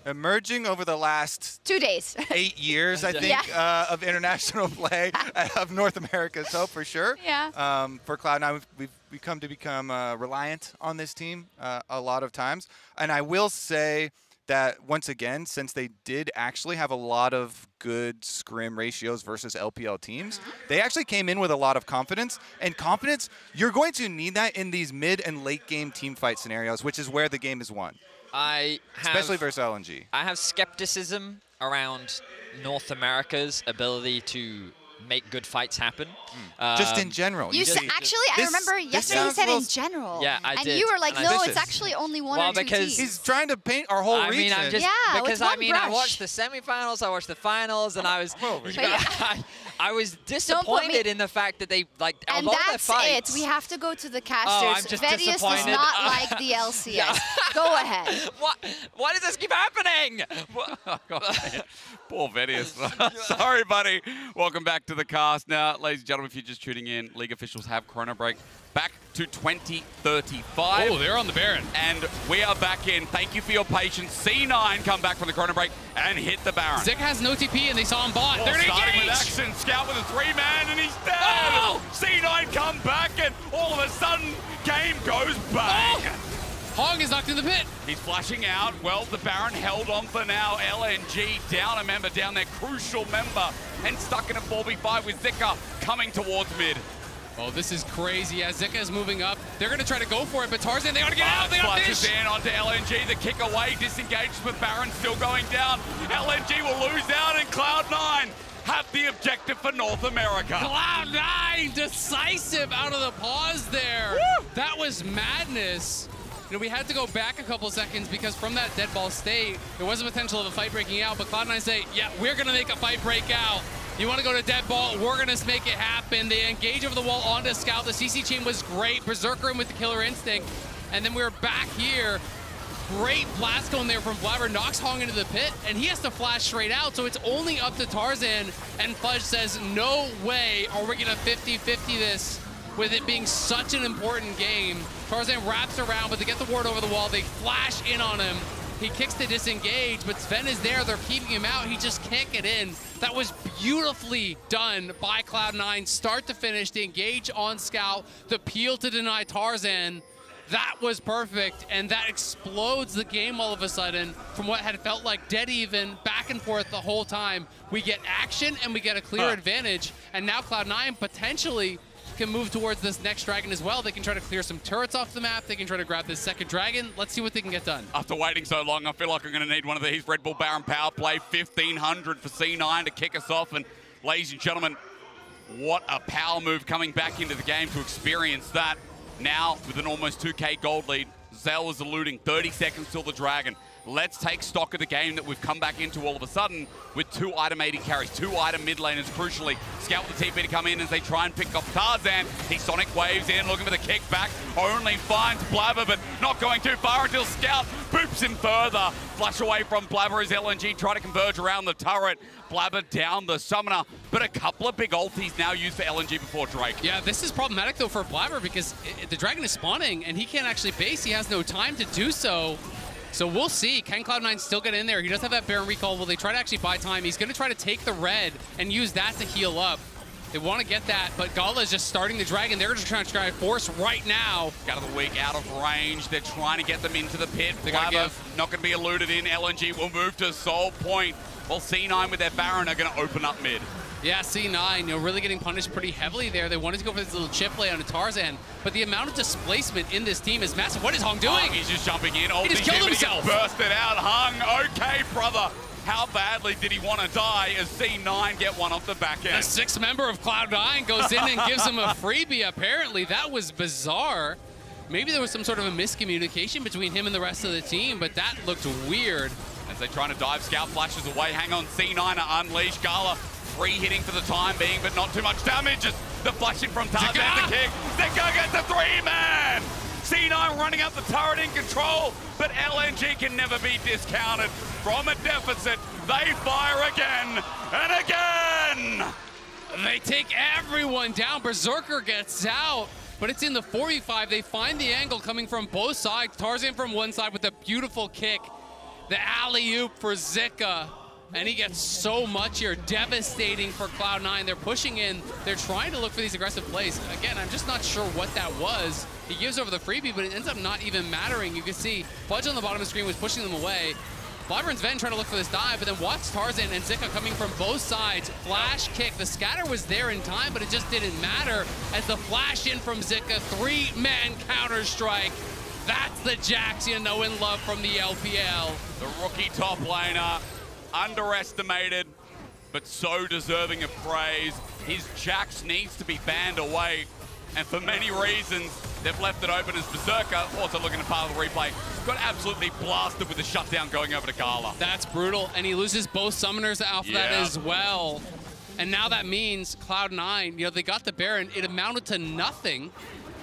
Emerging over the last 2 days, 8 years, I think, of international play of North America, so for sure. Yeah. For Cloud9, we've come to become reliant on this team a lot of times. And I will say that, once again, since they did actually have a lot of good scrim ratios versus LPL teams, they actually came in with a lot of confidence. And confidence, you're going to need that in these mid and late game team fight scenarios, which is where the game is won. Especially versus LNG. I have skepticism around North America's ability to make good fights happen. Just in general. You said, actually, I remember yesterday you said in general. Yeah, I and did. You were like, no, it's actually only one or two teams. He's trying to paint our whole region. I'm just, because I watched the semifinals, I watched the finals, and I was I was disappointed in the fact that they, like, and although that's their fights, it. We have to go to the casters. Oh, I'm just Vedius does not like the LCS. Go ahead. Why does this keep happening? Poor Vedius. Sorry, buddy. Welcome back to the cast. Now, ladies and gentlemen, if you're just tuning in, League officials have Chrono Break back to 2035. Oh, they're on the Baron. And we are back in. Thank you for your patience. C9 come back from the Chrono Break and hit the Baron. Zika has no TP, and they saw him bot. They're starting engaged. with action. Scout with a 3-man, and he's dead. Oh! C9 come back, and all of a sudden, game goes bang. Oh! Hong is knocked in the pit. He's flashing out. Well, the Baron held on for now. LNG down a member, down their crucial member, and stuck in a 4v5 with Zika coming towards mid. Oh, this is crazy. As Zika is moving up, they're going to try to go for it, but Tarzan, they ought to get out. They got to finish. In onto LNG. The kick away, disengaged with Baron still going down. LNG will lose out, and Cloud9 have the objective for North America. Cloud9 decisive out of the pause there. Woo! That was madness. You know, we had to go back a couple seconds because from that dead ball state, there was a potential of a fight breaking out, but Cloud9 say, yeah, we're going to make a fight break out. You want to go to dead ball? We're going to make it happen. They engage over the wall onto Scout. The CC chain was great. Berserker him with the killer instinct. And then we're back here. Great blast going there from Blabber. Knocks Hong into the pit, and he has to flash straight out. So it's only up to Tarzan. And Fudge says, no way are we going to 50-50 this with it being such an important game. Tarzan wraps around, but they get the ward over the wall. They flash in on him. He kicks to disengage, but Sven is there. They're keeping him out. He just can't get in. That was beautifully done by Cloud9, start to finish. The engage on Scout, the peel to deny Tarzan. That was perfect, and that explodes the game all of a sudden from what had felt like dead even, back and forth the whole time. We get action, and we get a clear advantage, and now Cloud9 potentially can move towards this next dragon as well. They can try to clear some turrets off the map. They can try to grab this second dragon. Let's see what they can get done. After waiting so long, I feel like I'm going to need one of these Red Bull Baron power play. 1,500 for C9 to kick us off. And ladies and gentlemen, what a power move coming back into the game to experience that. Now, with an almost 2K gold lead, Zell is eluding 30 seconds till the Dragon. Let's take stock of the game that we've come back into all of a sudden with 2 item AD carries, 2 item mid laners, crucially. Scout with the TP to come in as they try and pick off Tarzan. He sonic waves in, looking for the kickback. Only finds Blabber, but not going too far until Scout boops him further. Flash away from Blabber as LNG try to converge around the turret. Blabber down the summoner, but a couple of big ultis now used for LNG before Drake. Yeah, this is problematic though for Blabber because the Dragon is spawning and he can't actually base. He has no time to do so. So we'll see. Can Cloud9 still get in there? He does have that Baron recall. Will they try to actually buy time? He's going to try to take the red and use that to heal up. They want to get that, but Gala is just starting the Dragon. They're just trying to force right now. Out of the weak, out of range. They're trying to get them into the pit. Blabber not going to be eluded in. LNG will move to Soul Point. While C9 with their Baron are going to open up mid. Yeah, C9, really getting punished pretty heavily there. They wanted to go for this little chip play onto Tarzan, but the amount of displacement in this team is massive. What is Hung doing? He's just jumping in. He just killed himself. Bursted out. Hung, okay, brother. How badly did he want to die as C9 get one off the back end? The 6th member of Cloud9 goes in and gives him a freebie, apparently. That was bizarre. Maybe there was some sort of a miscommunication between him and the rest of the team, but that looked weird. As they're trying to dive, Scout flashes away. Hang on, C9 to unleash. Gala free hitting for the time being, but not too much damage. Just the flashing from Tarzan to kick. Zika gets a 3-man! C9 running up the turret in control, but LNG can never be discounted. From a deficit, they fire again and again! They take everyone down. Berserker gets out, but it's in the 4v5. They find the angle coming from both sides. Tarzan from one side with a beautiful kick. The alley-oop for Zika. And he gets so much here. Devastating for Cloud9. They're pushing in. They're trying to look for these aggressive plays. Again, I'm just not sure what that was. He gives over the freebie, but it ends up not even mattering. You can see Fudge on the bottom of the screen was pushing them away. Blabber and Sven trying to look for this dive, but then watch Tarzan and Zika coming from both sides. Flash kick. The scatter was there in time, but it just didn't matter as the flash in from Zika. 3-man counter-strike. That's the Jax you know and love from the LPL. The rookie top laner. Underestimated, but so deserving of praise. His Jax needs to be banned away, and for many reasons, they've left it open as Berserker, also looking at part of the replay, got absolutely blasted with the shutdown going over to Gala. That's brutal, and he loses both summoners off that as well. And now that means Cloud9, they got the Baron. It amounted to nothing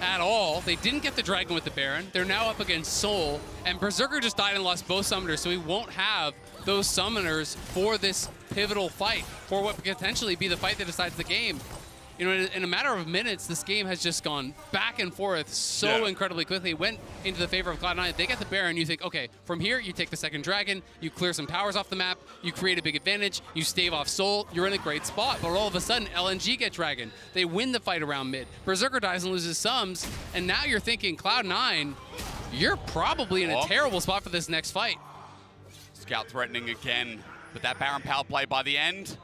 at all. They didn't get the Dragon with the Baron. They're now up against Soul, and Berserker just died and lost both summoners, so he won't have those summoners for this pivotal fight, for what could potentially be the fight that decides the game. In a matter of minutes, this game has just gone back and forth so incredibly quickly. It went into the favor of Cloud9. They get the Baron, you think, okay, from here, you take the second Dragon, you clear some towers off the map, you create a big advantage, you stave off Soul, you're in a great spot. But all of a sudden, LNG get Dragon. They win the fight around mid. Berserker dies and loses sums, and now you're thinking, Cloud9, you're probably in a terrible spot for this next fight. Scout threatening again, but that Baron power play by the end,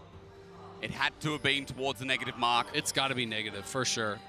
it had to have been towards the negative mark. It's got to be negative, for sure.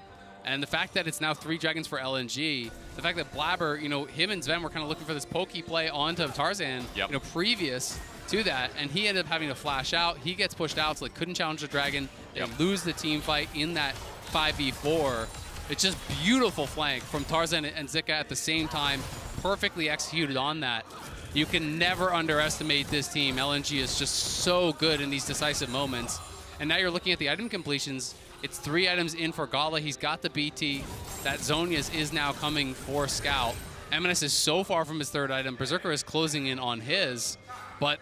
And the fact that it's now 3 Dragons for LNG, the fact that Blabber, him and Sven were kind of looking for this pokey play onto Tarzan, previous to that, and he ended up having to flash out. He gets pushed out, so they couldn't challenge the Dragon. They lose the team fight in that 5v4. It's just beautiful flank from Tarzan and Zika at the same time, perfectly executed on that. You can never underestimate this team. LNG is just so good in these decisive moments. And now you're looking at the item completions. It's 3 items in for Gala. He's got the BT. That Zhonya's is now coming for Scout. Eminus is so far from his 3rd item. Berserker is closing in on his. But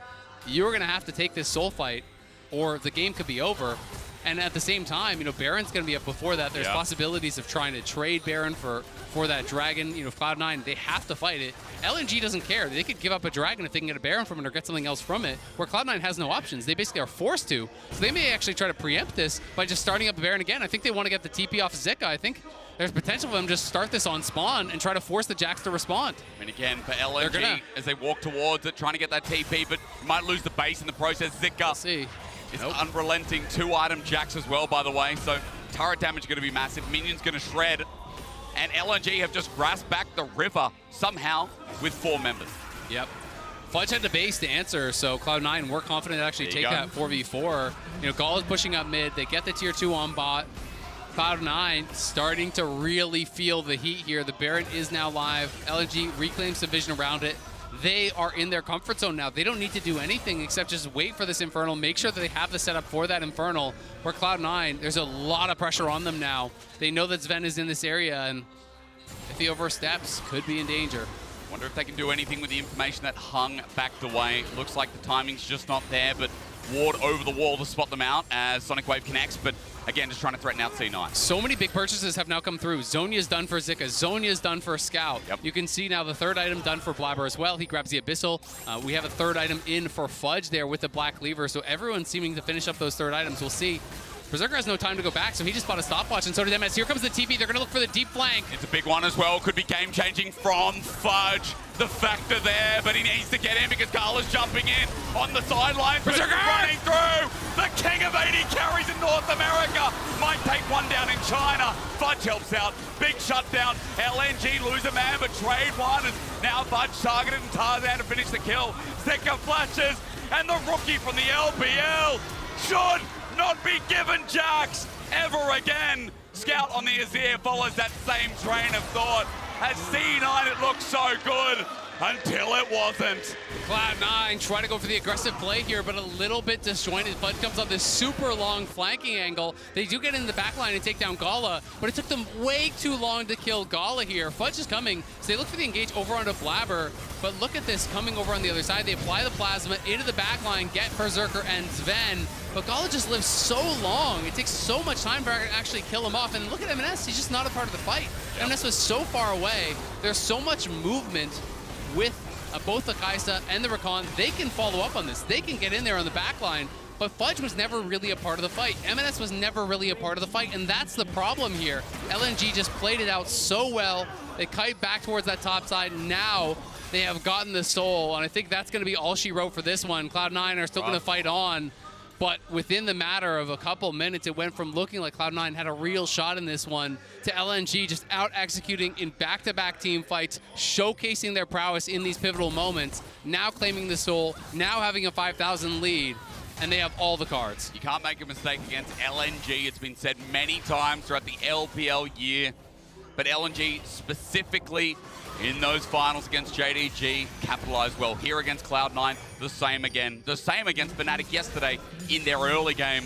you're going to have to take this soul fight or the game could be over. And at the same time, Baron's going to be up before that. There's possibilities of trying to trade Baron for that Dragon. Cloud9, they have to fight it. LNG doesn't care. They could give up a Dragon if they can get a Baron from it or get something else from it, where Cloud9 has no options. They basically are forced to. So they may actually try to preempt this by just starting up a Baron again. I think they want to get the TP off Zika. I think there's potential for them to just start this on spawn and try to force the Jax to respond. And again, for LNG, as they walk towards it, trying to get that TP, but might lose the base in the process. Zika. It's unrelenting 2-item Jax as well, by the way. So turret damage going to be massive. Minions going to shred. And LNG have just grasped back the river somehow with 4 members. Yep. Fudge had the base to answer, so Cloud9 were confident to actually take that 4v4. You know, Gall is pushing up mid. They get the tier 2 on bot. Cloud9 starting to really feel the heat here. The Baron is now live. LNG reclaims the vision around it. They are in their comfort zone now. They don't need to do anything except just wait for this Infernal, make sure that they have the setup for that Infernal. Where Cloud9, there's a lot of pressure on them now. They know that Sven is in this area, and if he oversteps, could be in danger. Wonder if they can do anything with the information that Hung backed away. Looks like the timing's just not there, but Ward over the wall to spot them out as Sonic Wave connects, but again, just trying to threaten out C9. So many big purchases have now come through. Zonya's done for Zika. Zonya's done for Scout. Yep. You can see now the third item done for Blabber as well. He grabs the Abyssal. We have a third item in for Fudge there with the Black Lever, so everyone's seeming to finish up those third items. We'll see. Berserker has no time to go back, so he just bought a stopwatch, and so did MS. Here comes the TP. They're going to look for the deep flank. It's a big one as well. Could be game-changing from Fudge. The factor there, but he needs to get in because Gala's jumping in on the sidelines. Berserker running through. The king of 80 carries in North America. Might take one down in China. Fudge helps out. Big shutdown. LNG lose a man, but trade one. And now Fudge targeted and Tarzan to finish the kill. Zika flashes, and the rookie from the LPL should not be given Jax ever again. Scout on the Azir follows that same train of thought. At C9 it looked so good until it wasn't. Cloud9 trying to go for the aggressive play here, but a little bit disjointed. Fudge comes on this super long flanking angle. They do get in the backline and take down Gala, but it took them way too long to kill Gala here. Fudge is coming, so they look for the engage over onto Blabber, but look at this coming over on the other side. They apply the plasma into the backline, get Berserker and Sven, but Gala just lives so long. It takes so much time to actually kill him off, and look at MNS, he's just not a part of the fight. Yep. MNS was so far away. There's so much movement with both the Kaisa and the Rakan. They can follow up on this. They can get in there on the back line, but Fudge was never really a part of the fight. MNS was never really a part of the fight, and that's the problem here. LNG just played it out so well. They kite back towards that top side. Now they have gotten the soul, and I think that's going to be all she wrote for this one. Cloud9 are still going to fight on, but within the matter of a couple minutes, it went from looking like Cloud9 had a real shot in this one to LNG just out-executing in back-to-back team fights, showcasing their prowess in these pivotal moments, now claiming the soul, now having a 5,000 lead, and they have all the cards. You can't make a mistake against LNG. It's been said many times throughout the LPL year, but LNG specifically in those finals against JDG capitalized well. Here against Cloud9, the same again. The same against Fnatic yesterday in their early game.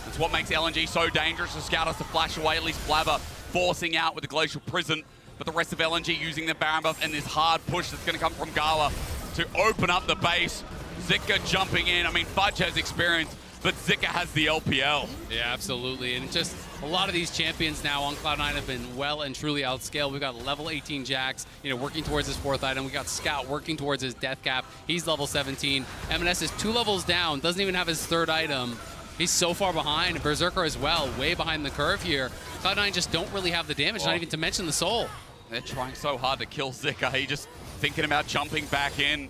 It's what makes LNG so dangerous. The Scout has to flash away, at least Blabber forcing out with the Glacial Prison, but the rest of LNG using their Baron buff and this hard push that's going to come from Gala to open up the base. Zika jumping in. I mean, Fudge has experience, but Zika has the LPL. Yeah, absolutely. And just a lot of these champions now on Cloud9 have been well and truly outscaled. We've got level 18 Jax, working towards his fourth item. We got Scout working towards his death cap. He's level 17. MNS is 2 levels down, doesn't even have his third item. He's so far behind. Berserker as well, way behind the curve here. Cloud9 just don't really have the damage, not even to mention the soul. They're trying so hard to kill Zika. He just thinking about jumping back in.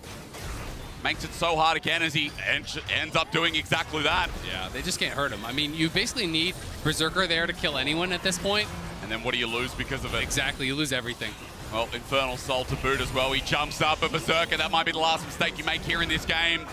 Makes it so hard again as he ends up doing exactly that. Yeah, they just can't hurt him. I mean, you basically need Berserker there to kill anyone at this point. And then what do you lose because of it? Exactly, you lose everything. Well, Infernal Soul to boot as well. He jumps up at Berserker. That might be the last mistake you make here in this game.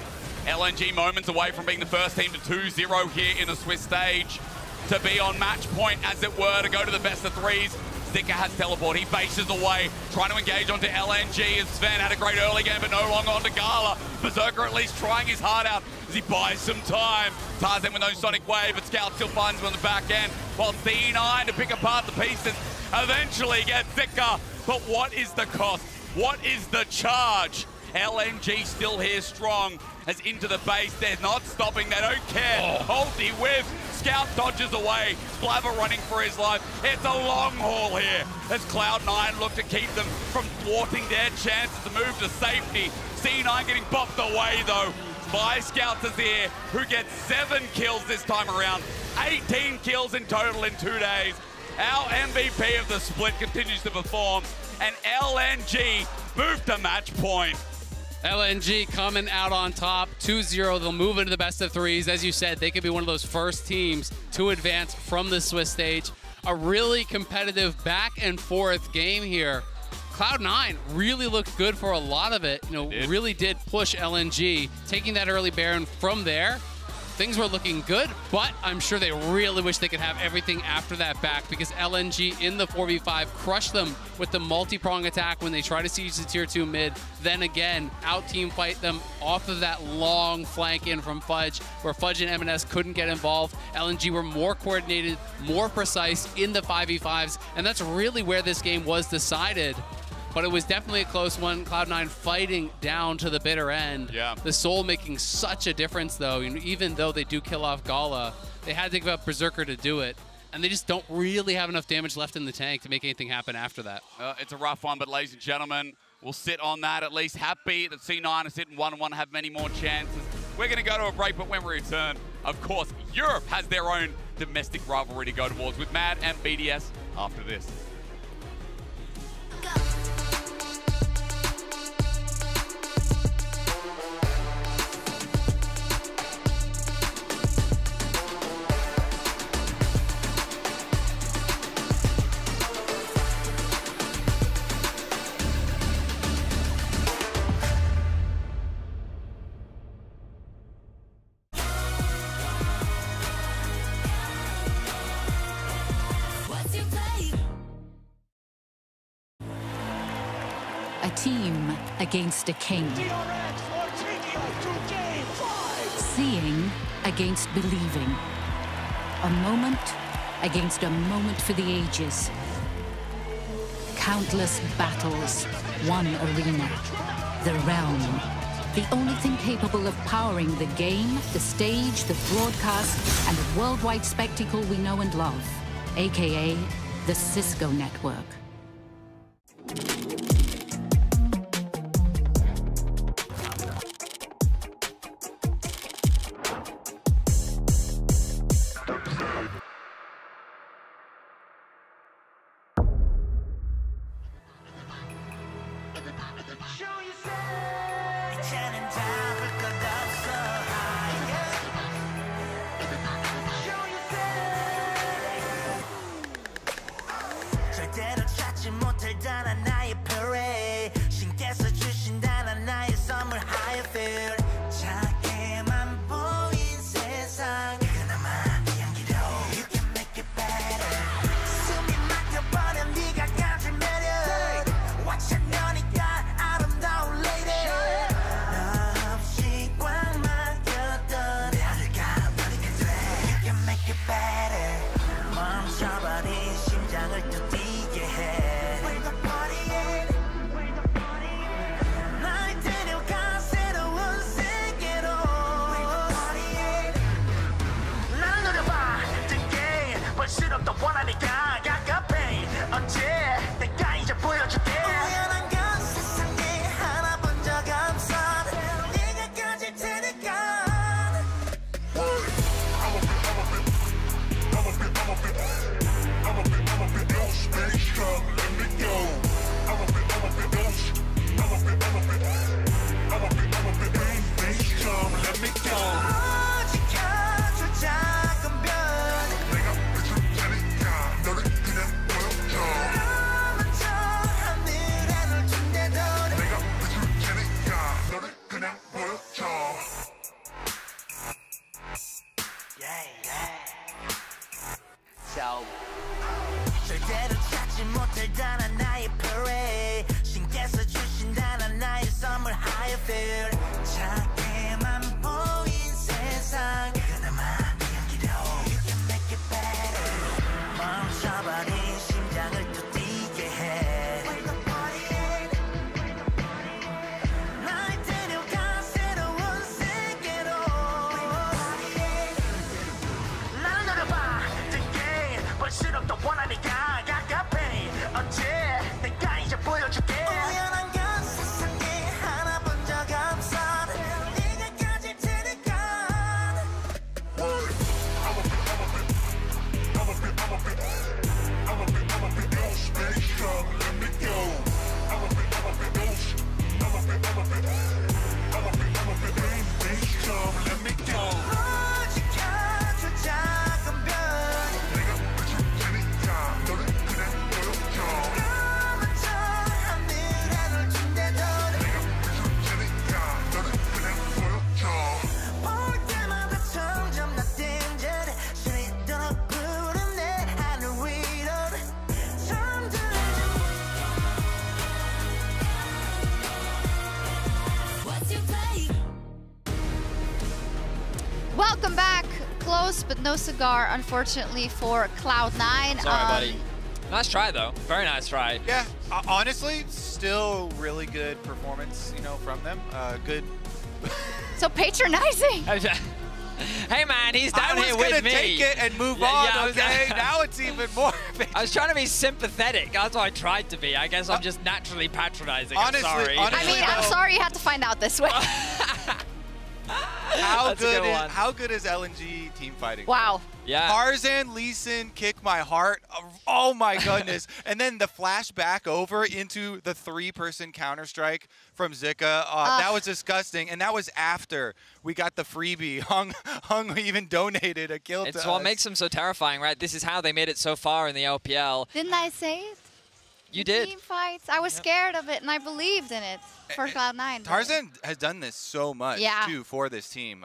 LNG moments away from being the first team to 2-0 here in the Swiss stage. To be on match point, as it were, to go to the best of threes. Zika has teleport. He faces away, trying to engage onto LNG as Sven had a great early game, but no longer onto Gala. Berserker at least trying his heart out as he buys some time. Tarzan with no Sonic Wave, but Scout still finds him on the back end, while C9 to pick apart the pieces eventually get Zika. But what is the cost? What is the charge? LNG still here strong as into the base. They're not stopping. They don't care. Ulti whiff. Scout dodges away. Blabber running for his life. It's a long haul here as Cloud9 look to keep them from thwarting their chances to move to safety. C9 getting bopped away though by Scout Azir, who gets 7 kills this time around. 18 kills in total in 2 days. Our MVP of the split continues to perform, and LNG moved to match point. LNG coming out on top, 2-0. They'll move into the best of threes. As you said, they could be one of those first teams to advance from the Swiss stage. A really competitive back and forth game here. Cloud9 really looked good for a lot of it. Really did push LNG, taking that early Baron from there. Things were looking good, but I'm sure they really wish they could have everything after that back, because LNG in the 4v5 crushed them with the multi-prong attack when they try to siege the tier 2 mid. Then again, out-team fight them off of that long flank in from Fudge, where Fudge and M&S couldn't get involved. LNG were more coordinated, more precise in the 5v5s, and that's really where this game was decided. But it was definitely a close one. Cloud9 fighting down to the bitter end. Yeah. The Soul making such a difference, though. Even though they do kill off Gala, they had to give up Berserker to do it. And they just don't really have enough damage left in the tank to make anything happen after that. It's a rough one, but ladies and gentlemen, we'll sit on that at least. Happy that C9 is sitting 1-1, have many more chances. We're going to go to a break, but when we return, of course, Europe has their own domestic rivalry to go towards with Mad and BDS after this. A team against a king. Seeing against believing. A moment against a moment for the ages. Countless battles, one arena, the realm. The only thing capable of powering the game, the stage, the broadcast, and the worldwide spectacle we know and love, aka the Cisco Network. 언제 내가 이제 보여줄게 우연한 건 세상에 하나 본 적 없어 toast, but no cigar, unfortunately, for Cloud9. Sorry, buddy. Nice try, though. Very nice try. Yeah, honestly, still really good performance, you know, from them. Good. So patronizing. Hey, man, he's down here with me. I was going to take it and move on, okay? Now it's even more. I was trying to be sympathetic. That's what I tried to be. I guess I'm just naturally patronizing. Honestly, I'm sorry. I mean, I'm sorry you had to find out this way. How good is LNG team fighting? Wow. Yeah. Tarzan, Lee Sin, kick my heart. Oh my goodness. And then the flash back over into the 3-person Counter-Strike from Zika. That was disgusting. And that was after we got the freebie. Hung even donated a kill to us. It's what makes them so terrifying, right? This is how they made it so far in the LPL. Didn't I say it? You did. Team fights. I was scared of it, and I believed in it for Cloud9. Tarzan has done this so much, too, for this team.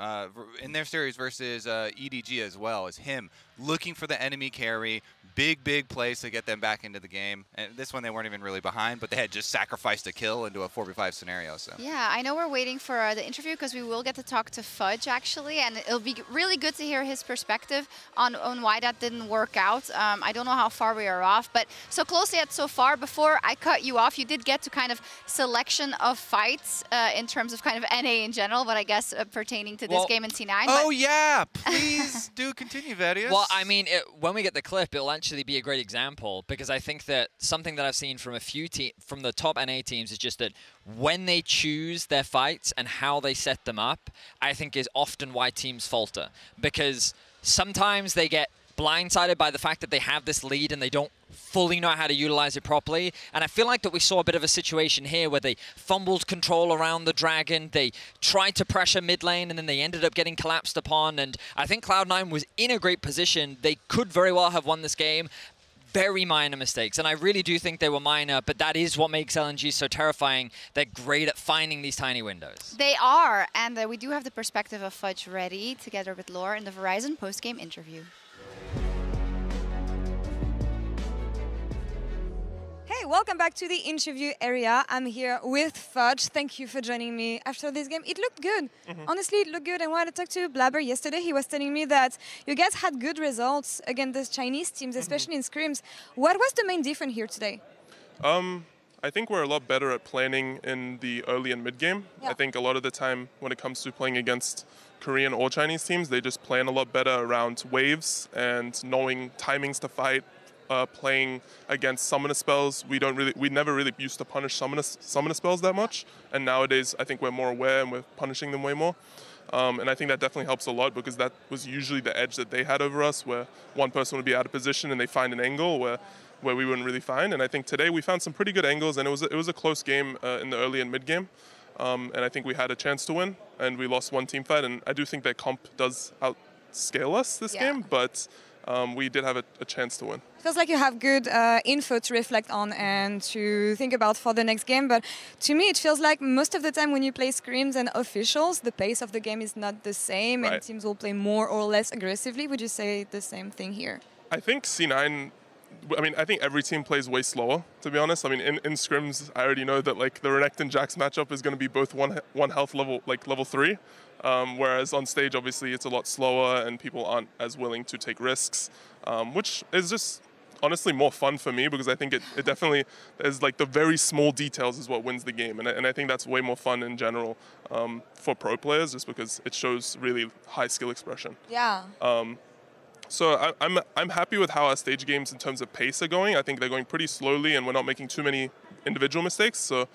In their series versus EDG as well, is him looking for the enemy carry, big plays to get them back into the game. And this one, they weren't even really behind, but they had just sacrificed a kill into a 4v5 scenario. So yeah, I know we're waiting for the interview because we will get to talk to Fudge, actually, and it'll be really good to hear his perspective on why that didn't work out. I don't know how far we are off, but so close yet so far. Before I cut you off, you did get to kind of selection of fights in terms of kind of NA in general, but I guess pertaining to this game in C9. Oh, yeah, please do continue, Various. Well, I mean, when we get the clip, it'll actually be a great example, because I think that something that I've seen from a few from the top NA teams is just that when they choose their fights and how they set them up, I think is often why teams falter, because sometimes they get blindsided by the fact that they have this lead and they don't fully know how to utilize it properly. And I feel like that we saw a bit of a situation here where they fumbled control around the Dragon, they tried to pressure mid lane, and then they ended up getting collapsed upon. And I think Cloud9 was in a great position. They could very well have won this game. Very minor mistakes, and I really do think they were minor, but that is what makes LNG so terrifying. They're great at finding these tiny windows. They are, and we do have the perspective of Fudge ready, together with Lore, in the Verizon post-game interview. Hey, welcome back to the interview area. I'm here with Fudge. Thank you for joining me after this game. It looked good. Honestly, it looked good. And when I talked to Blabber yesterday, he was telling me that you guys had good results against the Chinese teams, especially in scrims. What was the main difference here today? I think we're a lot better at planning in the early and mid game. I think a lot of the time when it comes to playing against Korean or Chinese teams, they just plan a lot better around waves and knowing timings to fight. Playing against summoner spells, we never really used to punish summoner spells that much, and nowadays I think we're more aware and we're punishing them way more. And I think that definitely helps a lot, because that was usually the edge that they had over us, where one person would be out of position and they find an angle where we wouldn't really find. And I think today we found some pretty good angles, and it was a close game in the early and mid game. And I think we had a chance to win, and we lost one team fight. And I do think that comp does outscale us this game, but we did have a chance to win. Feels like you have good info to reflect on and to think about for the next game, but to me it feels like most of the time when you play scrims and officials, the pace of the game is not the same, and teams will play more or less aggressively. Would you say the same thing here? I think C9, I mean, I think every team plays way slower, to be honest. I mean, in scrims, I already know that like the Renekton Jax matchup is going to be both one health level, like level 3. Whereas on stage, obviously, it's a lot slower and people aren't as willing to take risks, which is just honestly more fun for me, because I think it definitely is like the very small details is what wins the game. And I think that's way more fun in general for pro players, just because it shows really high skill expression. Yeah. So I'm happy with how our stage games in terms of pace are going. I think they're going pretty slowly and we're not making too many individual mistakes. So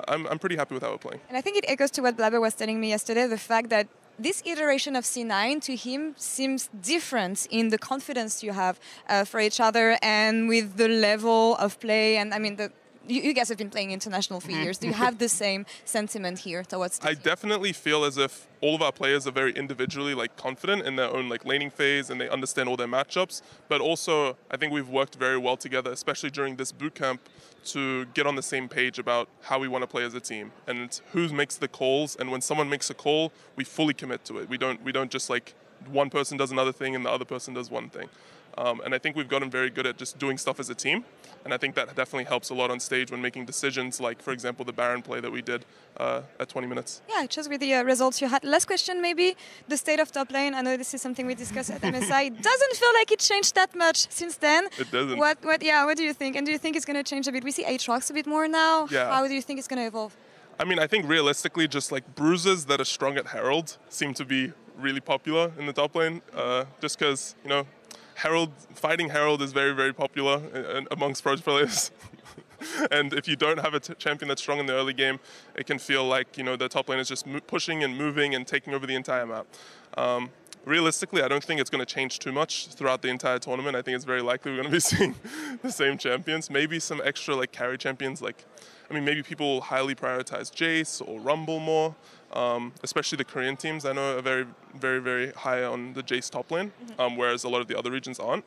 I'm pretty happy with how we're playing. And I think it echoes to what Blabber was telling me yesterday, the fact that this iteration of C9 to him seems different in the confidence you have for each other and with the level of play. And I mean, you guys have been playing international for years. Do you have the same sentiment here towards this? I definitely feel as if all of our players are very individually like confident in their own like laning phase, and they understand all their matchups. But also, I think we've worked very well together, especially during this boot camp, to get on the same page about how we want to play as a team and who makes the calls. And when someone makes a call, we fully commit to it. We don't just like one person does another thing and the other person does one thing. And I think we've gotten very good at just doing stuff as a team. And I think that definitely helps a lot on stage when making decisions, like, for example, the Baron play that we did at 20 minutes. Yeah, just with the results you had. Last question, maybe. The state of top lane. I know this is something we discussed at MSI. It doesn't feel like it changed that much since then. It doesn't. What do you think? And do you think it's going to change a bit? We see Aatrox a bit more now. Yeah. How do you think it's going to evolve? I mean, I think realistically, just like bruisers that are strong at Herald seem to be really popular in the top lane, just because, you know, fighting Herald is very, very popular amongst pro players. And if you don't have a champion that's strong in the early game, it can feel like, you know, the top lane is just pushing and moving and taking over the entire map. Realistically, I don't think it's going to change too much throughout the entire tournament. I think it's very likely we're going to be seeing the same champions. Maybe some extra like carry champions, like, I mean, maybe people highly prioritize Jace or Rumble more, especially the Korean teams I know are very, very, very high on the Jace top lane, whereas a lot of the other regions aren't.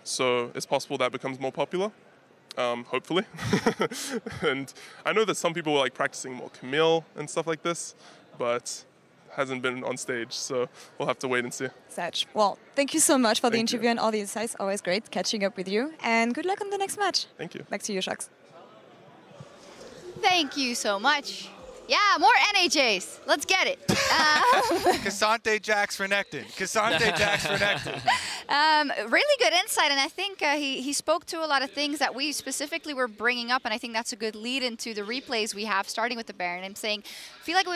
So it's possible that becomes more popular, hopefully. And I know that some people were like practicing more Camille and stuff like this, but hasn't been on stage, so we'll have to wait and see. Sach, well, thank you so much for the interview and all the insights. Always great catching up with you, and good luck on the next match. Thank you. Back to you, Shax. Thank you so much. Yeah, more NHAs. Let's get it. Cassante Jax for Nectin. Cassante Jax for Nectin. Really good insight, and I think he spoke to a lot of things that we specifically were bringing up, and I think that's a good lead into the replays we have, starting with the Baron. I'm saying, I feel like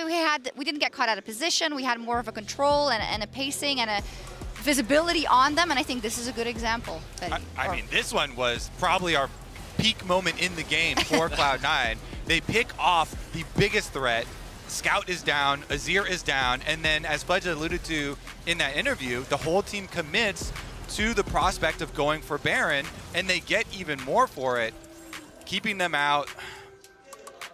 we didn't get caught out of position. We had more of a control and a pacing and a visibility on them, and I think this is a good example. I mean, this one was probably our peak moment in the game for Cloud9. They pick off the biggest threat. Scout is down, Azir is down, and then as Fudge alluded to in that interview, the whole team commits to the prospect of going for Baron, and they get even more for it, keeping them out.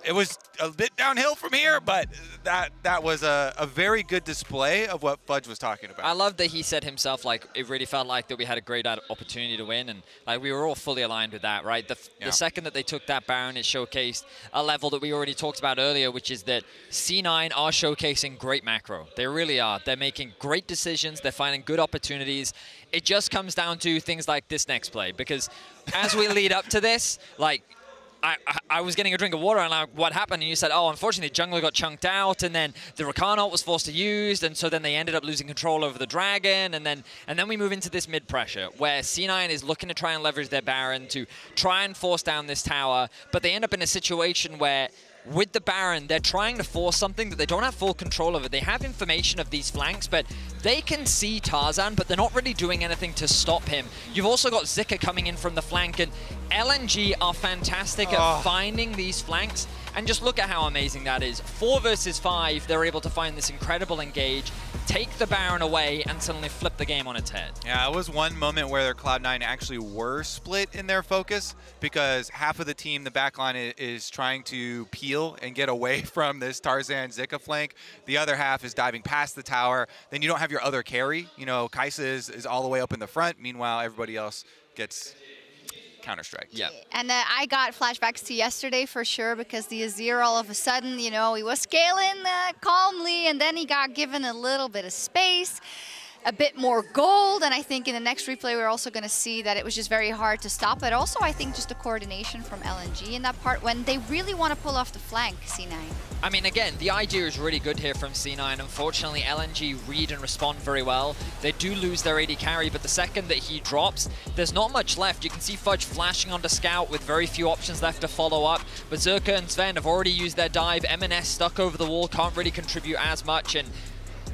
It was a bit downhill from here, but that was a very good display of what Fudge was talking about. I love that he said himself, like, it really felt like that we had a great opportunity to win, and like we were all fully aligned with that, right? The second that they took that Baron, it showcased a level that we already talked about earlier, which is that C9 are showcasing great macro. They really are. They're making great decisions. They're finding good opportunities. It just comes down to things like this next play, because as we lead up to this, like, I was getting a drink of water, and like, what happened? And you said, oh, unfortunately, jungler got chunked out, and then the Rakan ult was forced to use, and so then they ended up losing control over the dragon, and then we move into this mid pressure where C9 is looking to try and leverage their Baron to try and force down this tower, but they end up in a situation where with the Baron, they're trying to force something that they don't have full control over. They have information of these flanks, but they can see Tarzan, but they're not really doing anything to stop him. You've also got Zika coming in from the flank, and LNG are fantastic at finding these flanks. And just look at how amazing that is. 4 versus 5, they're able to find this incredible engage, take the Baron away, and suddenly flip the game on its head. Yeah, it was one moment where their Cloud9 actually were split in their focus, because half of the team, the backline, is trying to peel and get away from this Tarzan Zika flank. The other half is diving past the tower. Then you don't have your other carry. You know, Kaisa is all the way up in the front. Meanwhile, everybody else gets Counter-Strike. Yeah. And I got flashbacks to yesterday for sure, because the Azir all of a sudden, you know, he was scaling calmly, and then he got given a little bit of space, a bit more gold, and I think in the next replay we're also going to see that it was just very hard to stop. But also I think just the coordination from LNG in that part when they really want to pull off the flank, C9. I mean, again, the idea is really good here from C9. Unfortunately, LNG read and respond very well. They do lose their AD carry, but the second that he drops, there's not much left. You can see Fudge flashing onto Scout with very few options left to follow up. But Zerka and Sven have already used their dive. M&S stuck over the wall, can't really contribute as much. And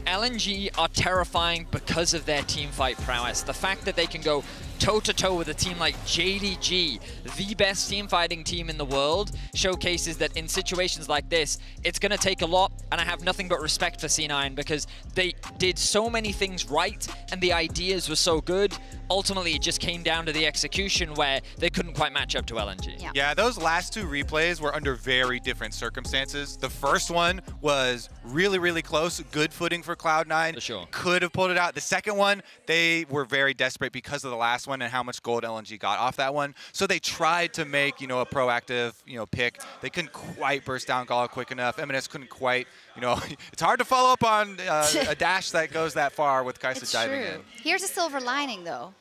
LNG are terrifying because of their teamfight prowess. The fact that they can go toe-to-toe with a team like JDG, the best team-fighting team in the world, showcases that in situations like this, it's going to take a lot, and I have nothing but respect for C9 because they did so many things right, and the ideas were so good. Ultimately, it just came down to the execution where they couldn't quite match up to LNG. Yeah, those last two replays were under very different circumstances. The first one was really, really close, good footing for Cloud9. For sure. Could have pulled it out. The second one, they were very desperate because of the last last one and how much gold LNG got off that one. So they tried to make, a proactive, pick. They couldn't quite burst down Gala quick enough. M&S couldn't quite, it's hard to follow up on a dash that goes that far with Kai'Sa diving in. Here's a silver lining, though.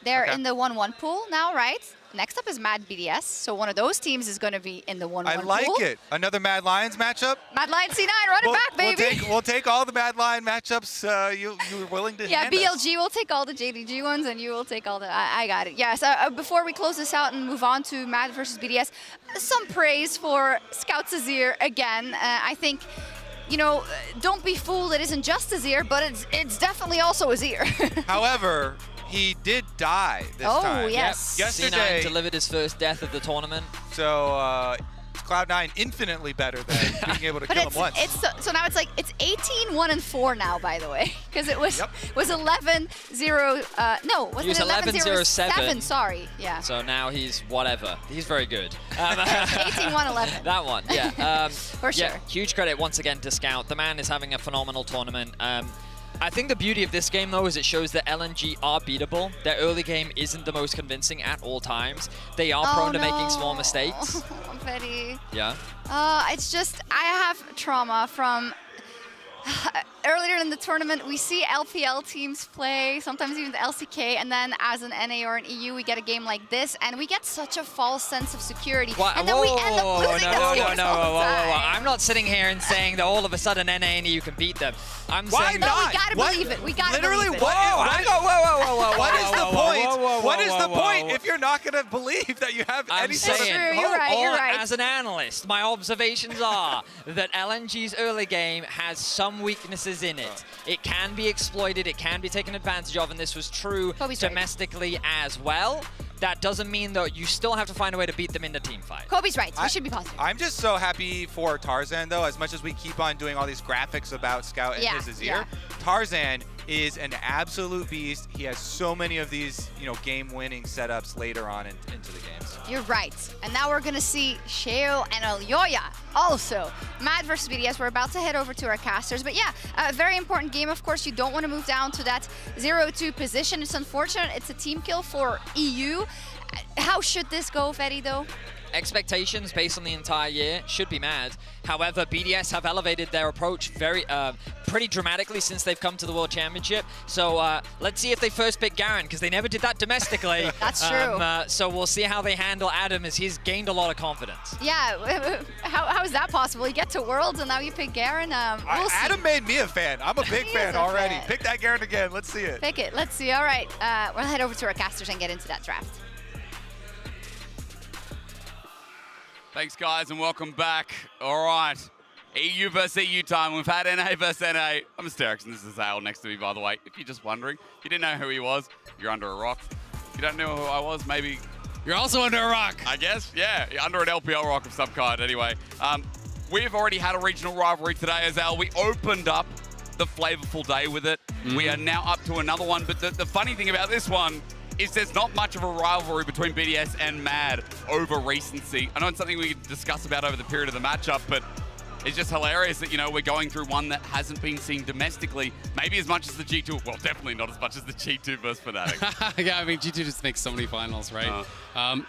They're in the 1-1 pool now, right? Next up is Mad BDS, so one of those teams is going to be in the 1-1 pool. I like it. Another Mad Lions matchup. Mad Lions C9, run it back, baby. We'll take all the Mad Lion matchups you were willing to hand BLG will take all the JDG ones, and you will take all the... I got it. Yes, before we close this out and move on to Mad versus BDS, some praise for Scout Azir again. I think... don't be fooled, it isn't just Azir, but it's definitely also Azir. However, he did die this time. Oh, yes. Yep. Yesterday, C9 delivered his first death of the tournament. So, Cloud9 infinitely better than being able to kill him once. So now it's 18-1-4 now, by the way, because it was 11-0. No, wasn't it 11-0-7? Sorry, yeah. So now he's whatever. He's very good. 18-1-11. That one, yeah. For sure. Yeah, huge credit once again to Scout. The man is having a phenomenal tournament. I think the beauty of this game, though, is it shows that LNG are beatable. Their early game isn't the most convincing at all times. They are prone to making small mistakes. Petty. Yeah. It's just, I have trauma from earlier in the tournament. We see LPL teams play, sometimes even the LCK, and then as an NA or an EU, we get a game like this, and we get such a false sense of security. What? And then we end up losing I'm not sitting here and saying that all of a sudden NA and EU can beat them. I'm saying no, we gotta believe it. We gotta believe it. What is the point? What is the point if you're not going to believe that you have any sort of hope? You're right. As an analyst, my observations are that LNG's early game has some weaknesses in it. It can be exploited, it can be taken advantage of, and this was true domestically as well. That doesn't mean, though, you still have to find a way to beat them in the team fight. Kobe's right. We should be positive. I'm just so happy for Tarzan, though, as much as we keep on doing all these graphics about Scout and his Azir. Yeah. Tarzan is an absolute beast. He has so many of these, game-winning setups later on into the games. You're right. And now we're going to see Sheo and Alyoya also. Mad versus BDS. We're about to head over to our casters. But yeah, a very important game. Of course, you don't want to move down to that 0-2 position. It's unfortunate. It's a team kill for EU. How should this go, Fetty, though? Expectations based on the entire year should be Mad. However, BDS have elevated their approach pretty dramatically since they've come to the World Championship. So let's see if they first pick Garen, because they never did that domestically. That's true. So we'll see how they handle Adam, as he's gained a lot of confidence. Yeah, how is that possible? You get to Worlds and now you pick Garen? We'll see. Adam made me a fan. I'm a big fan already. Pick that Garen again. Let's see it. Pick it. Let's see. All right. We'll head over to our casters and get into that draft. Thanks, guys, and welcome back. All right, EU versus EU time. We've had NA versus NA. I'm Mr. Erickson. This is Zale next to me, by the way. If you're just wondering, if you didn't know who he was, you're under a rock. If you don't know who I was, maybe you're also under a rock. I guess, yeah, you're under an LPL rock of some kind. Anyway, we've already had a regional rivalry today, Zale. We opened up the flavorful day with it. We are now up to another one. But the funny thing about this one is there's not much of a rivalry between BDS and Mad over recency. I know it's something we could discuss about over the period of the matchup, but it's just hilarious that, we're going through one that hasn't been seen domestically, maybe as much as the G2, well, definitely not as much as the G2 versus Fnatic. Yeah, I mean, G2 just makes so many finals, right?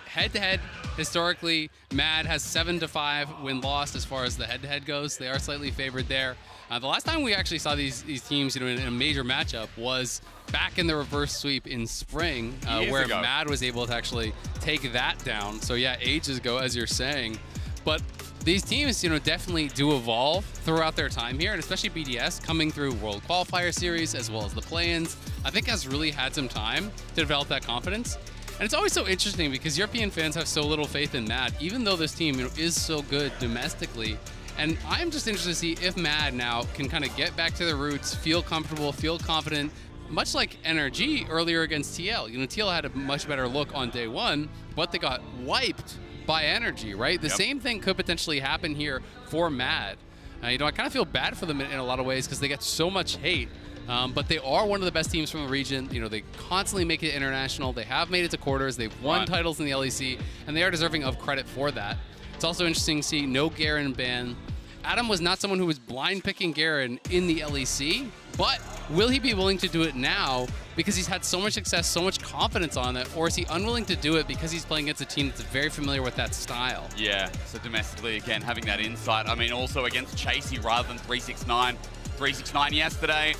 Head-to-head, historically, Mad has 7-5 win-loss as far as the head-to-head goes. They are slightly favored there. The last time we actually saw these teams, in a major matchup was back in the reverse sweep in spring, where Mad was able to actually take that down. So yeah, ages ago, as you're saying. But these teams, definitely do evolve throughout their time here, and especially BDS coming through World Qualifier Series as well as the play-ins, I think has really had some time to develop that confidence. And it's always so interesting because European fans have so little faith in Mad, even though this team is so good domestically. And I'm just interested to see if Mad now can kind of get back to their roots, feel comfortable, feel confident, much like NRG earlier against TL. TL had a much better look on day one, but they got wiped by Energy, right? The same thing could potentially happen here for Mad. I kind of feel bad for them in a lot of ways because they get so much hate, but they are one of the best teams from the region. They constantly make it international. They have made it to quarters. They've won titles in the LEC, and they are deserving of credit for that. It's also interesting to see no Garen ban. Adam was not someone who was blind picking Garen in the LEC, but will he be willing to do it now because he's had so much success, so much confidence on it, or is he unwilling to do it because he's playing against a team that's very familiar with that style? Yeah, so domestically, again, having that insight. I mean, also against Chasey rather than 369. 369 yesterday,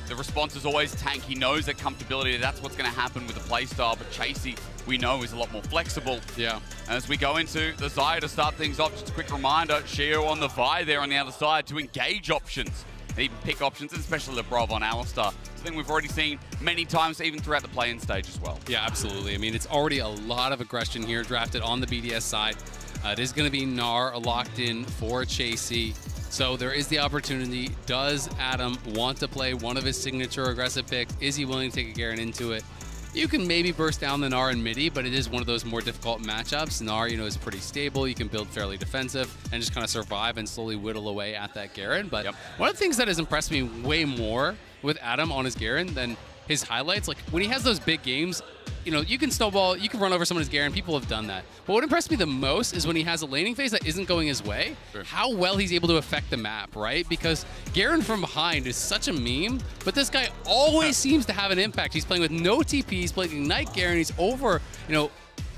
the response is always tank. He knows that comfortability, that's what's going to happen with the playstyle, but Chasey, we know, is a lot more flexible. Yeah. And as we go into the Xayah to start things off, just a quick reminder, Shio on the Vi there on the other side to engage options, even pick options, especially LeBron on Alistar. Something we've already seen many times, even throughout the play-in stage as well. Yeah, absolutely. I mean, it's already a lot of aggression here drafted on the BDS side. It is going to be Gnar locked in for Chasey. So there is the opportunity. Does Adam want to play one of his signature aggressive picks? Is he willing to take a Garen into it? You can maybe burst down the Gnar in midi, but it is one of those more difficult matchups. Gnar, you know, is pretty stable. You can build fairly defensive and just kind of survive and slowly whittle away at that Garen. But one of the things that has impressed me way more with Adam on his Garen than his highlights, like when he has those big games, you know, you can snowball, you can run over someone's Garen. People have done that. But what impressed me the most is when he has a laning phase that isn't going his way, how well he's able to affect the map, right? Because Garen from behind is such a meme, but this guy always seems to have an impact. He's playing with no TP, he's playing Ignite Garen, he's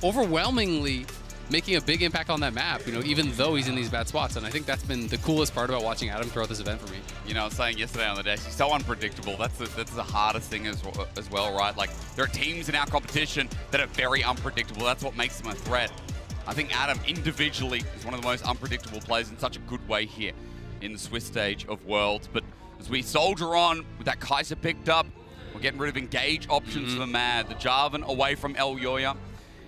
overwhelmingly making a big impact on that map, you know, even though he's in these bad spots. And I think that's been the coolest part about watching Adam throughout this event for me. You know, I was saying yesterday on the desk, he's so unpredictable. That's the hardest thing as well, right? Like, there are teams in our competition that are very unpredictable. That's what makes them a threat. I think Adam individually is one of the most unpredictable players in such a good way here in the Swiss stage of Worlds. But as we soldier on with that Kai'Sa picked up, we're getting rid of engage options for Mad. The Jarvan away from El Yoya.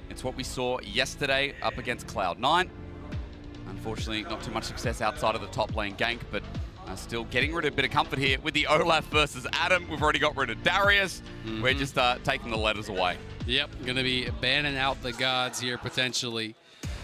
It's what we saw yesterday up against Cloud9. Unfortunately, not too much success outside of the top lane gank, but still getting rid of a bit of comfort here with the Olaf versus Adam. We've already got rid of Darius. We're just taking the letters away. Yep, going to be banning out the gods here potentially.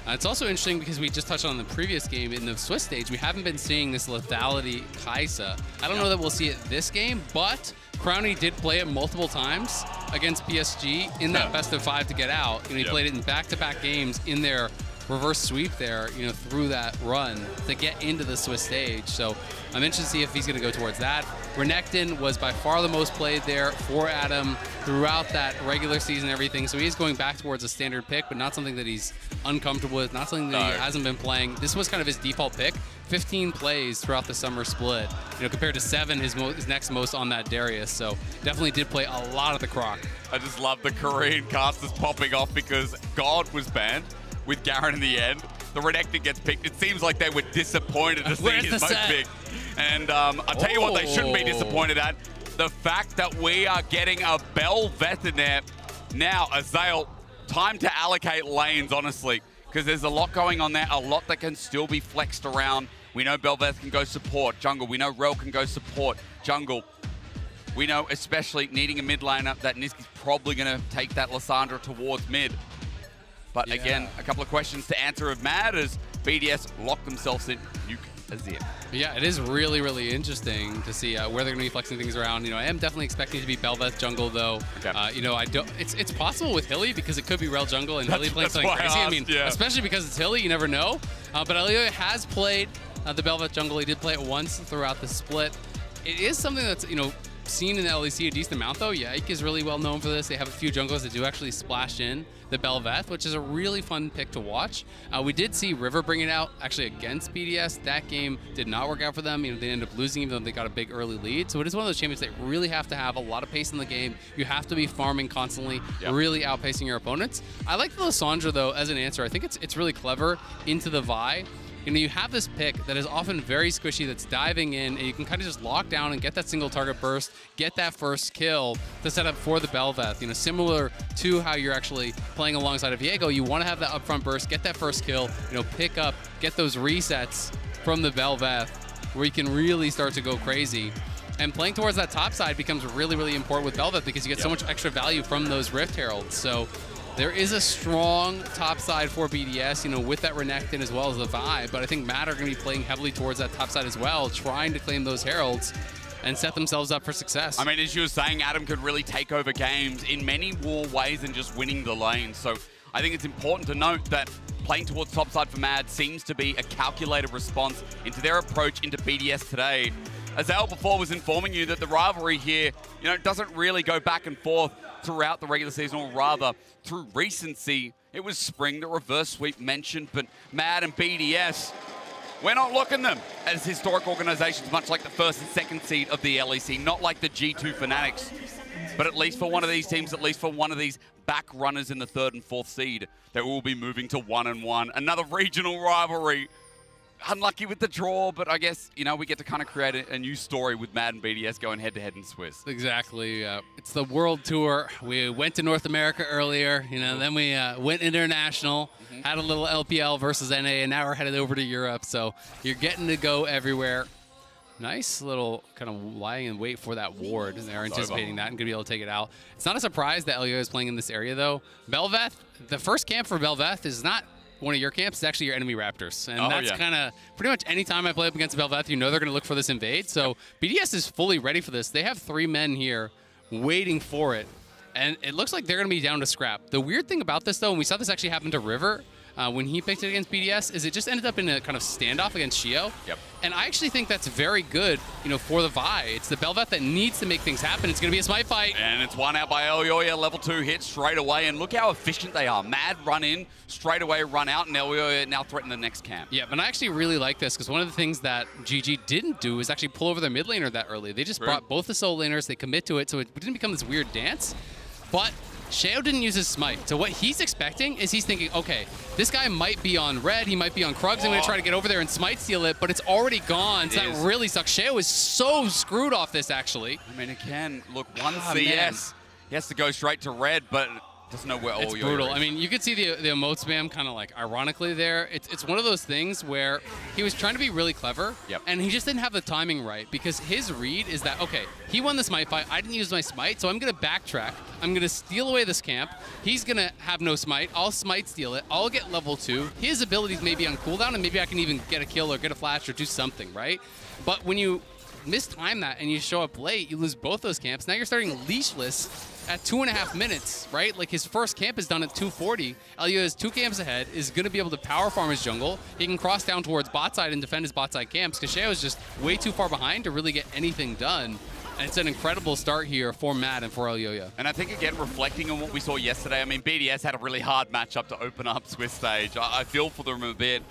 It's also interesting because we just touched on the previous game in the Swiss stage. We haven't been seeing this lethality Kai'Sa. I don't know that we'll see it this game, but Crowny did play it multiple times against PSG in that best of 5 to get out. You know, he played it in back-to-back games in their reverse sweep there, you know, through that run to get into the Swiss stage. So I'm interested to see if he's going to go towards that. Renekton was by far the most played there for Adam throughout that regular season and everything. So he is going back towards a standard pick, but not something that he's uncomfortable with, not something that he hasn't been playing. This was kind of his default pick. 15 plays throughout the summer split, you know, compared to 7, his next most on that Darius. So definitely did play a lot of the Croc. I just love the Korean casters popping off because God was banned with Garen in the end. The Renekton gets picked. It seems like they were disappointed to see his most pick. And I'll tell you what they shouldn't be disappointed at. The fact that we are getting a Bel'Veth in there. Now, Azale, time to allocate lanes, honestly, because there's a lot going on there, a lot that can still be flexed around. We know Bel'Veth can go support jungle. We know Rel can go support jungle. We know, especially needing a mid laner, that Niski's probably going to take that Lissandra towards mid. But again, a couple of questions to answer of Mad as BDS lock themselves in Nuke Azir. Yeah, it is really, really interesting to see where they're going to be flexing things around. You know, I am definitely expecting to be Bel'Veth jungle, though. You know, I don't. It's possible with Hilly because it could be Rel jungle and Hilly playing something crazy. I mean, especially because it's Hilly, you never know. But Elio has played the Bel'Veth jungle. He did play it once throughout the split. It is something that's, you know, seen in the LEC a decent amount, though. Yike is really well known for this. They have a few junglers that do actually splash in the Bel'Veth, which is a really fun pick to watch. We did see River bring it out actually against BDS. That game did not work out for them. You know, they ended up losing even though they got a big early lead. So it is one of those champions that really have to have a lot of pace in the game. You have to be farming constantly, really outpacing your opponents. I like the Lissandra, though, as an answer. I think it's really clever into the Vi. You know, you have this pick that is often very squishy that's diving in, and you can kind of just lock down and get that single target burst, get that first kill to set up for the Bel'Veth. You know, similar to how you're actually playing alongside of Viego, you want to have that upfront burst, get that first kill, you know, pick up, get those resets from the Bel'Veth where you can really start to go crazy. And playing towards that top side becomes really, really important with Bel'Veth because you get so much extra value from those Rift Heralds. So there is a strong top side for BDS, you know, with that Renekton as well as the Vi, but I think Mad are going to be playing heavily towards that top side as well, trying to claim those Heralds and set themselves up for success. I mean, as you were saying, Adam could really take over games in many more ways than just winning the lane. So I think it's important to note that playing towards top side for Mad seems to be a calculated response into their approach into BDS today. Azale before was informing you that the rivalry here, doesn't really go back and forth throughout the regular season, or rather through recency. It was Spring, the reverse sweep mentioned, but Mad and BDS, we're not looking them as historic organizations, much like the first and second seed of the LEC, not like the G2 Fanatics. But at least for one of these teams, at least for one of these back runners in the third and fourth seed, they will be moving to 1-1. Another regional rivalry. Unlucky with the draw, but I guess, we get to kind of create a new story with Mad and BDS going head-to-head in Swiss. Exactly. It's the World Tour. We went to North America earlier, then we went international, had a little LPL versus NA, and now we're headed over to Europe. So you're getting to go everywhere. Nice little kind of lying in wait for that ward. They're anticipating that and going to be able to take it out. It's not a surprise that Elio is playing in this area, though. Belveth, the first camp for Belveth is not one of your camps, it's actually your enemy Raptors. And that's kind of pretty much any time I play up against Belveth, they're going to look for this invade. So BDS is fully ready for this. They have 3 men here waiting for it. And it looks like they're going to be down to scrap. The weird thing about this, though, and we saw this actually happen to River when he picked it against BDS, is it just ended up in a kind of standoff against Shio. Yep. And I actually think that's very good, for the Vi. It's the Belveth that needs to make things happen. It's going to be a smite fight. And it's won out by Elyoya, level 2 hit straight away. And look how efficient they are. Mad run in, straight away run out, and Elyoya now threaten the next camp. Yeah, and I actually really like this because one of the things that GG didn't do is actually pull over their mid laner that early. They just brought both the solo laners, they commit to it, so it didn't become this weird dance. But Sheo didn't use his smite. So what he's expecting is he's thinking, okay, this guy might be on red, he might be on Krugs, I'm going to try to get over there and smite steal it, but it's already gone, so that really sucks. Sheo is so screwed off this, actually. I mean, again, look, one CS, he has to go straight to red, but doesn't know where it's brutal. I mean, you could see the emote spam kind of like ironically there. It's one of those things where he was trying to be really clever, and he just didn't have the timing right because his read is that, okay, he won the smite fight, I didn't use my smite, so I'm going to backtrack. I'm going to steal away this camp. He's going to have no smite. I'll smite steal it. I'll get level 2. His abilities may be on cooldown, and maybe I can even get a kill or get a flash or do something, right? But when you mistime that and you show up late, you lose both those camps. Now you're starting leashless at 2.5 minutes, right? Like his first camp is done at 240. Elio is 2 camps ahead, is going to be able to power farm his jungle. He can cross down towards bot side and defend his bot side camps because Sheo is just way too far behind to really get anything done. And it's an incredible start here for Matt and for Elyoya. And I think, again, reflecting on what we saw yesterday, I mean, BDS had a really hard matchup to open up Swiss stage. I feel for them a bit.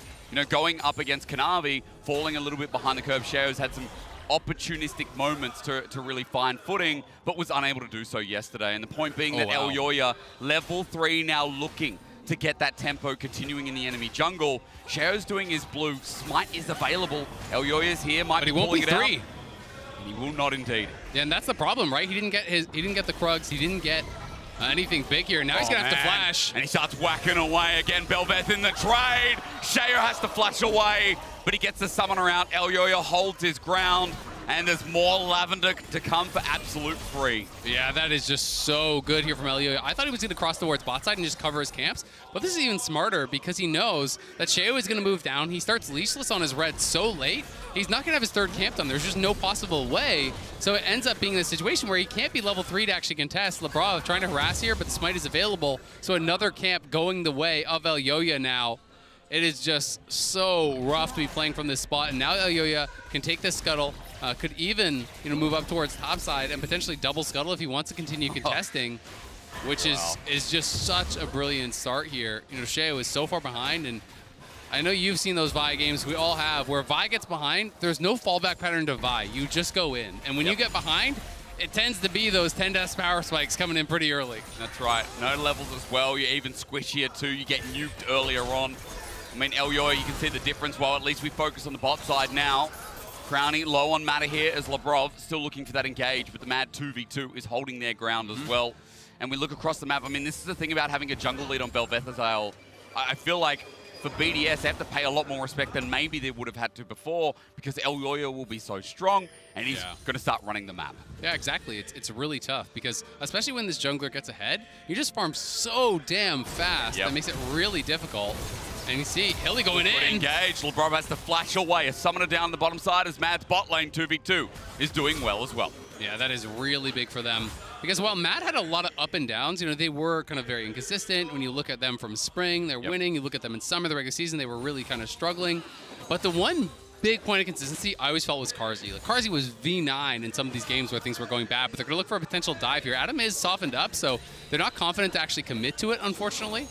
Going up against Kanavi, falling a little bit behind the curve. Sheo's had some opportunistic moments to really find footing, but was unable to do so yesterday. And the point being that Elyoya, level 3, now looking to get that tempo continuing in the enemy jungle. Sheo's doing his blue. Smite is available. Elyoya's here, might be pulling it out. And he will not indeed. Yeah, and that's the problem, right? He didn't get the Krugs, he didn't get anything big here. Now he's gonna have to flash. And he starts whacking away again. Belveth in the trade. Sheo has to flash away, but he gets the summoner out. Elyoya holds his ground, and there's more Lavender to come for absolute free. Yeah, that is just so good here from Elyoya. I thought he was gonna cross towards bot side and just cover his camps, but this is even smarter because he knows that Sheo is gonna move down. He starts leashless on his red so late, he's not gonna have his 3rd camp done. There's just no possible way. So it ends up being a situation where he can't be level 3 to actually contest. Lebrov trying to harass here, but the smite is available. So another camp going the way of Elyoya now. It is just so rough to be playing from this spot. And now Elyoya can take this scuttle, could even move up towards top side and potentially double scuttle if he wants to continue contesting, which is just such a brilliant start here. Sheo is so far behind, and I know you've seen those Vi games, we all have, where Vi gets behind, there's no fallback pattern to Vi. You just go in. And when you get behind, it tends to be those 10 death power spikes coming in pretty early. That's right. No levels as well. You're even squishier too. You get nuked earlier on. I mean, Elyoya, you can see the difference. Well, at least we focus on the bot side now. Crowny low on Matter here as Lebrov still looking for that engage, but the Mad 2v2 is holding their ground as well. And we look across the map. I mean, this is the thing about having a jungle lead on Belveth Azale. I feel like for BDS, they have to pay a lot more respect than maybe they would have had to before because Elyoya will be so strong and he's going to start running the map. Yeah, exactly. It's really tough because especially when this jungler gets ahead, you just farm so damn fast. That makes it really difficult. And you see Hilly going in. Engaged. Lebrov has to flash away. A summoner down the bottom side as Mad's bot lane 2v2 is doing well as well. Yeah, that is really big for them. Because while Mad had a lot of up and downs, they were kind of very inconsistent. When you look at them from spring, they're winning. You look at them in summer, the regular season, they were really kind of struggling. But the one big point of consistency I always felt was Carzzy. Like, Carzzy was V9 in some of these games where things were going bad, but they're going to look for a potential dive here. Adam is softened up, so they're not confident to actually commit to it, unfortunately.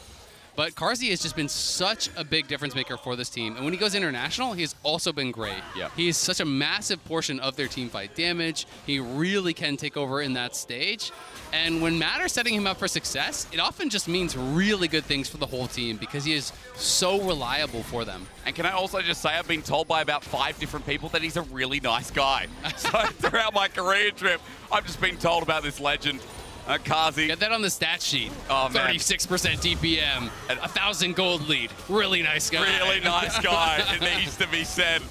But Carzzy has just been such a big difference maker for this team. And when he goes international, he has also been great. Yep. He is such a massive portion of their team fight damage. He really can take over in that stage. And when Matt are setting him up for success, it often just means really good things for the whole team because he is so reliable for them. And can I also just say I've been told by about 5 different people that he's a really nice guy. So throughout my Korea trip, I've just been told about this legend. Carzzy. Get that on the stat sheet. Oh, 36% DPM, 1,000 gold lead. Really nice guy. Really nice guy. It needs to be said.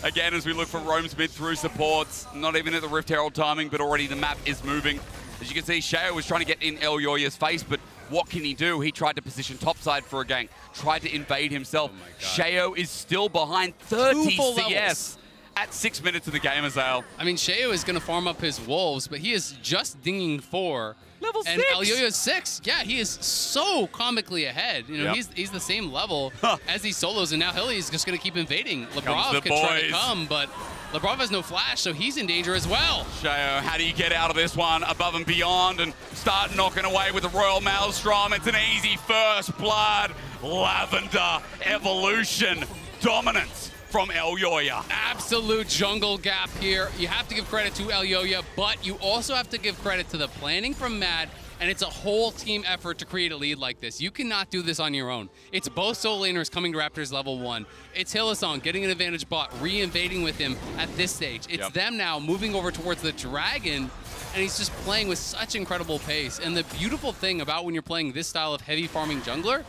Again, as we look for Roam's mid through supports, not even at the Rift Herald timing, but already the map is moving. As you can see, Sheo was trying to get in El Yoya's face, but what can he do? He tried to position topside for a gank, tried to invade himself. Sheo is still behind 30 CS. Levels. At 6 minutes of the game, Azale. I mean, Sheo is going to farm up his wolves, but he is just dinging 4. Level 6. And El Yoyo's 6. Yeah, he is so comically ahead. You know, he's the same level as these solos, and now Hilly is just going to keep invading. Lebrov could try to come, but Lebrov has no flash, so he's in danger as well. Sheo, how do you get out of this one above and beyond and start knocking away with the Royal Maelstrom? It's an easy first blood. Lavender evolution dominance from El Yoya. Absolute jungle gap here. You have to give credit to El Yoya, but you also have to give credit to the planning from Mad, and it's a whole team effort to create a lead like this. You cannot do this on your own. It's both solo laners coming to Raptors level 1. It's Hylissang getting an advantage bot, re-invading with him at this stage. It's them now moving over towards the Dragon, and he's just playing with such incredible pace. And the beautiful thing about when you're playing this style of heavy farming jungler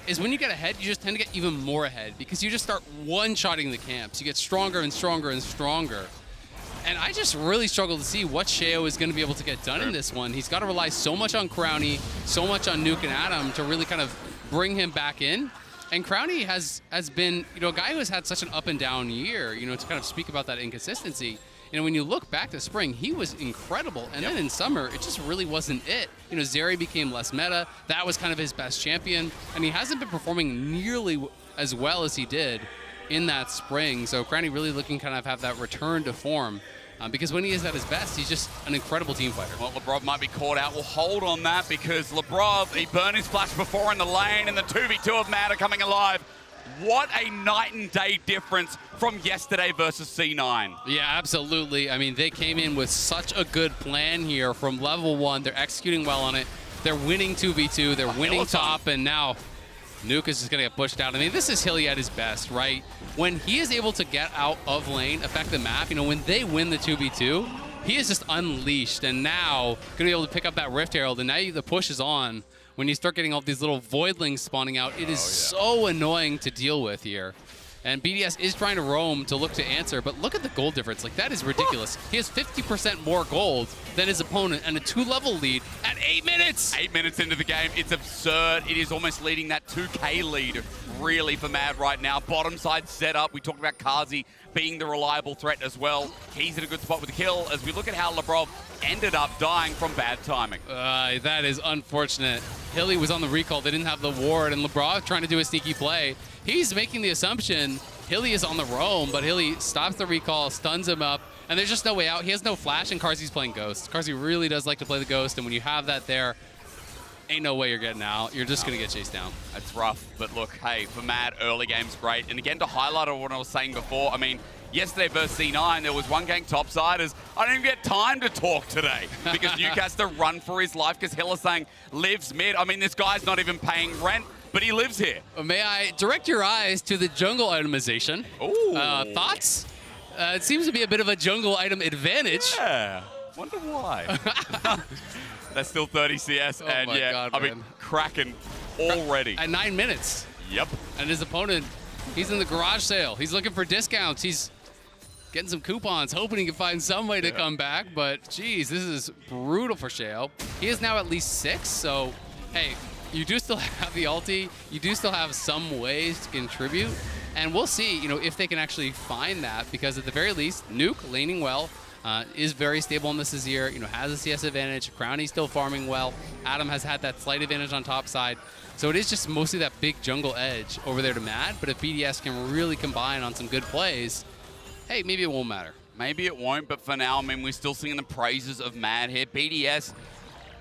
is when you get ahead, you just tend to get even more ahead because you just start one-shotting the camps. You get stronger and stronger and stronger. And I just really struggle to see what Sheo is going to be able to get done in this one. He's got to rely so much on Crownie, so much on Nuke and Adam to really kind of bring him back in. And Crownie has been, you know, a guy who has had such an up and down year, you know, to kind of speak about that inconsistency. You know, when you look back to spring, he was incredible. And then in summer, it just really wasn't it. You know, Zeri became less meta. That was kind of his best champion. And he hasn't been performing nearly as well as he did in that spring. So Crownie really looking kind of have that return to form. Because when he is at his best, he's just an incredible team fighter. Well, Lebrov might be caught out. We'll hold on that because Lebrov, he burned his flash before in the lane, and the 2v2 of Mad are coming alive. What a night and day difference from yesterday versus C9. Yeah, absolutely. I mean, they came in with such a good plan here from level 1. They're executing well on it. They're winning 2v2. They're winning top, and now Nuke is just going to get pushed out. I mean, this is Hilly at his best, right? When he is able to get out of lane, affect the map, you know, when they win the 2v2, he is just unleashed, and now going to be able to pick up that Rift Herald, and now the push is on. When you start getting all these little voidlings spawning out, it is so annoying to deal with here. And BDS is trying to roam to look to answer, but look at the gold difference. Like, that is ridiculous. He has 50% more gold than his opponent and a 2-level lead at 8 minutes. 8 minutes into the game. It's absurd. It is almost leading that 2K lead, really, for Mad right now. Bottom side setup. We talked about Carzzy being the reliable threat as well. He's in a good spot with the kill as we look at how Lebrov ended up dying from bad timing. That is unfortunate. Hilly was on the recall. They didn't have the ward, and Lebrov trying to do a sneaky play. He's making the assumption Hilly is on the roam, but Hilly stops the recall, stuns him up, and there's just no way out. He has no flash, and Carzzy's playing Ghost. Carzzy really does like to play the Ghost, and when you have that there, ain't no way you're getting out. You're just going to get chased down. It's rough, but look, hey, for Mad, early game's great. And again, to highlight what I was saying before, I mean, yesterday versus C9, there was one gank topside as I didn't even get time to talk today because Nuke has to run for his life because Hylissang lives mid. I mean, this guy's not even paying rent, but he lives here. May I direct your eyes to the jungle itemization? Ooh. Thoughts? It seems to be a bit of a jungle item advantage. Yeah, wonder why. That's still 30 CS, and yeah, God, I mean, cracking already. At 9 minutes. Yep. And his opponent, he's in the garage sale. He's looking for discounts. He's getting some coupons, hoping he can find some way to come back. But, geez, this is brutal for Sheo. He is now at least 6, so, hey, you do still have the ulti. You do still have some ways to contribute. And we'll see, you know, if they can actually find that, because at the very least, Nuke laning well. Is very stable on the Azir, you know, has a CS advantage. Crownie's still farming well. Adam has had that slight advantage on top side. So it is just mostly that big jungle edge over there to Mad. But if BDS can really combine on some good plays, hey, maybe it won't matter. Maybe it won't, but for now, I mean, we're still singing the praises of Mad here. BDS,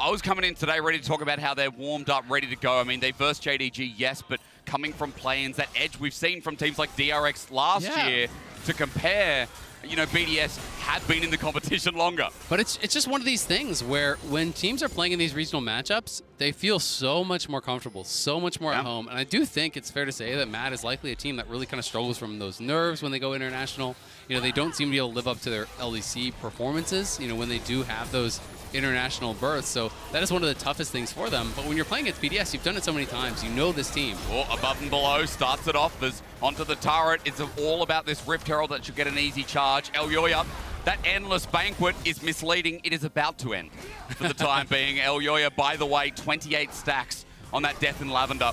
I was coming in today ready to talk about how they're warmed up, ready to go. I mean, they versed JDG, yes, but coming from play-ins, that edge we've seen from teams like DRX last year to compare, you know, BDS had been in the competition longer. But it's just one of these things where when teams are playing in these regional matchups, they feel so much more comfortable, so much more at home. And I do think it's fair to say that Mad is likely a team that really kind of struggles from those nerves when they go international. You know, they don't seem to be able to live up to their LEC performances, you know, when they do have those international berths. So that is one of the toughest things for them. But when you're playing against BDS, you've done it so many times. You know this team. Oh, above and below, starts it off as onto the turret. It's all about this Rift Herald that should get an easy charge. Elyoya, that endless banquet is misleading. It is about to end for the time being. Elyoya, by the way, 28 stacks on that Death in Lavender.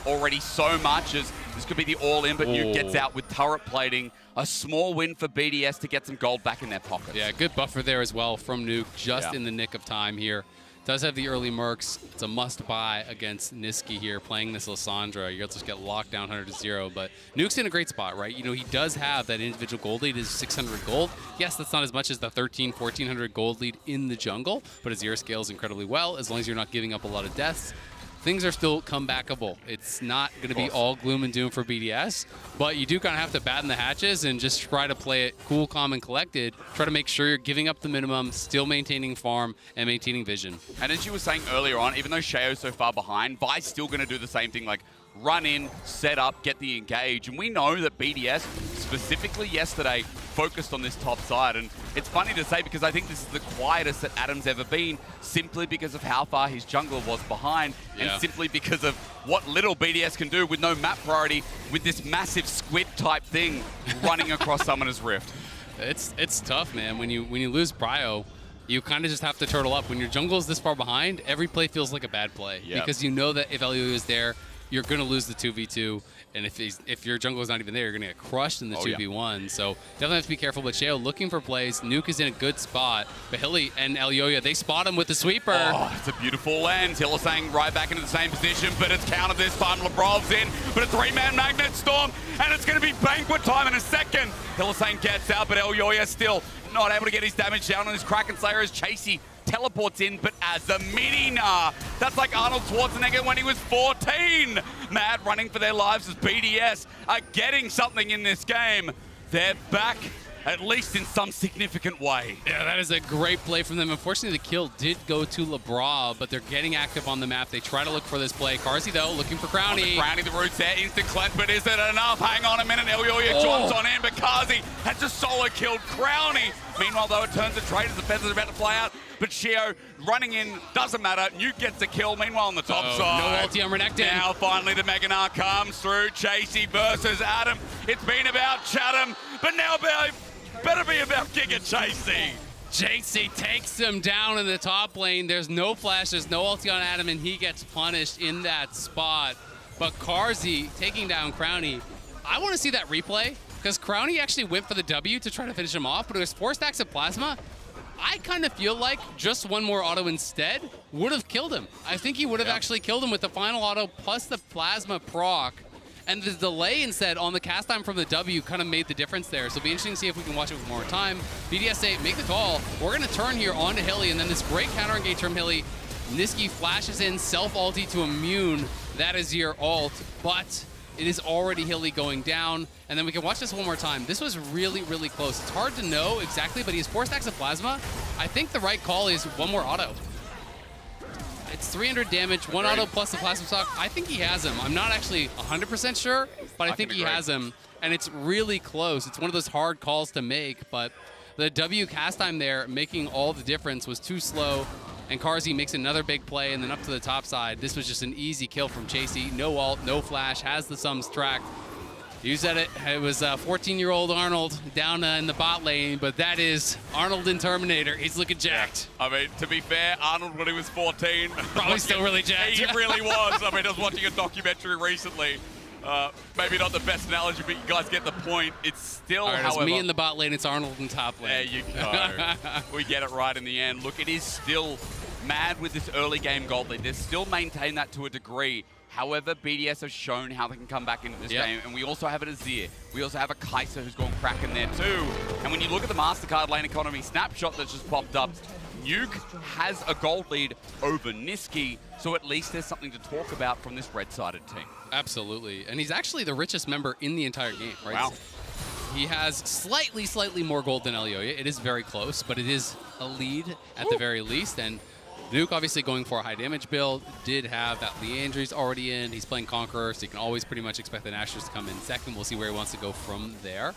Already so much as this could be the all-in, but Nuke gets out with turret plating. A small win for BDS to get some gold back in their pockets. Yeah, good buffer there as well from Nuke, just in the nick of time here. Does have the early mercs. It's a must-buy against Niski here, playing this Lissandra. You'll just get locked down 100-0, but Nuke's in a great spot, right? You know, he does have that individual gold lead, is 600 gold. Yes, that's not as much as the 1,1400 gold lead in the jungle, but Azir scales incredibly well, as long as you're not giving up a lot of deaths. Things are still comebackable. It's not going to be all gloom and doom for BDS, but you do kind of have to batten the hatches and just try to play it cool, calm, and collected. Try to make sure you're giving up the minimum, still maintaining farm, and maintaining vision. And as you were saying earlier on, even though Sheo's so far behind, Vi's still going to do the same thing, like run in, set up, get the engage. And we know that BDS, specifically yesterday, focused on this top side. And it's funny to say because I think this is the quietest that Adam's ever been, simply because of how far his jungler was behind, and simply because of what little BDS can do with no map priority, with this massive squid type thing running across Summoner's Rift. It's tough, man. When you lose Prio, you kind of just have to turtle up. When your jungle is this far behind, every play feels like a bad play because you know that if Elyoya is there, you're going to lose the 2v2, and if your jungle is not even there, you're going to get crushed in the 2v1. So definitely have to be careful. But Sheo looking for plays. Nuke is in a good spot. But Hilly and Elyoya, they spot him with the sweeper. Oh, it's a beautiful lens. Hylissang right back into the same position, but it's countered this time. Lebrov's in, but a three-man Magnet Storm, and it's going to be banquet time in a second. Hylissang gets out, but Elyoya still not able to get his damage down on his Kraken Slayer as Chasey teleports in, but as a mini, that's like Arnold Schwarzenegger when he was 14. Mad running for their lives as BDS are getting something in this game. They're back, at least in some significant way. Yeah, that is a great play from them. Unfortunately, the kill did go to Lebra, but they're getting active on the map. They try to look for this play. Carzzy, though, looking for Crownie. Crownie, the root's there, instant cleanse, but is it enough? Hang on a minute, Elyoya jumps on in, but Carzzy has just solo killed Crownie. Meanwhile, though, it turns to trade as the feathers are about to fly out, but Sheo running in, doesn't matter. Nuke gets the kill. Meanwhile, on the top side. No ulti on Renekton. Now, finally, the Meganar comes through. Chasey versus Adam. It's been about Chatham, but now better be about Giga Chasey. Chasey takes him down in the top lane. There's no flash, there's no ulti on Adam, and he gets punished in that spot. But Carzzy taking down Crownie. I want to see that replay, because Crownie actually went for the W to try to finish him off, but it was 4 stacks of plasma. I kind of feel like just one more auto instead would have killed him. I think he would have actually killed him with the final auto plus the plasma proc. And the delay instead on the cast time from the W kind of made the difference there. So it'll be interesting to see if we can watch it with more time. BDS say, make the call. We're going to turn here onto Hilly, and then this great counter engage from Hilly. Niski flashes in, self-ulti to immune. That is your ult, but it is already Hilly going down. And then we can watch this one more time. This was really, really close. It's hard to know exactly, but he has 4 stacks of plasma. I think the right call is one more auto. It's 300 damage, 1 auto plus the plasma stock. I think he has him. I'm not actually 100% sure, but I think he has him. And it's really close. It's one of those hard calls to make, but the W cast time there making all the difference was too slow. And Carzzy makes another big play, and then up to the top side. This was just an easy kill from Chasey. No ult, no flash, has the sums tracked. You said it. It was 14-year-old Arnold down in the bot lane, but that is Arnold in Terminator. He's looking jacked. I mean, to be fair, Arnold, when he was 14... Probably still really jacked. He really was. I mean, I was watching a documentary recently. Maybe not the best analogy, but you guys get the point. It's still, however... It's me in the bot lane, it's Arnold in top lane. There you go. We get it right in the end. Look, it is still Mad with this early game gold lead. They're still maintained that to a degree. However, BDS have shown how they can come back into this game, and we also have an Azir. We also have a Kai'Sa who's gone crack in there too. And when you look at the MasterCard lane economy snapshot that's just popped up, Nuke has a gold lead over Niski, so at least there's something to talk about from this red-sided team. Absolutely, and he's actually the richest member in the entire game, right? Wow. He has slightly more gold than Elioya. It is very close, but it is a lead at the very least, and Nuke obviously going for a high damage build, did have that Leandry's already in. He's playing Conqueror, so you can always pretty much expect the Nashers to come in second. We'll see where he wants to go from there.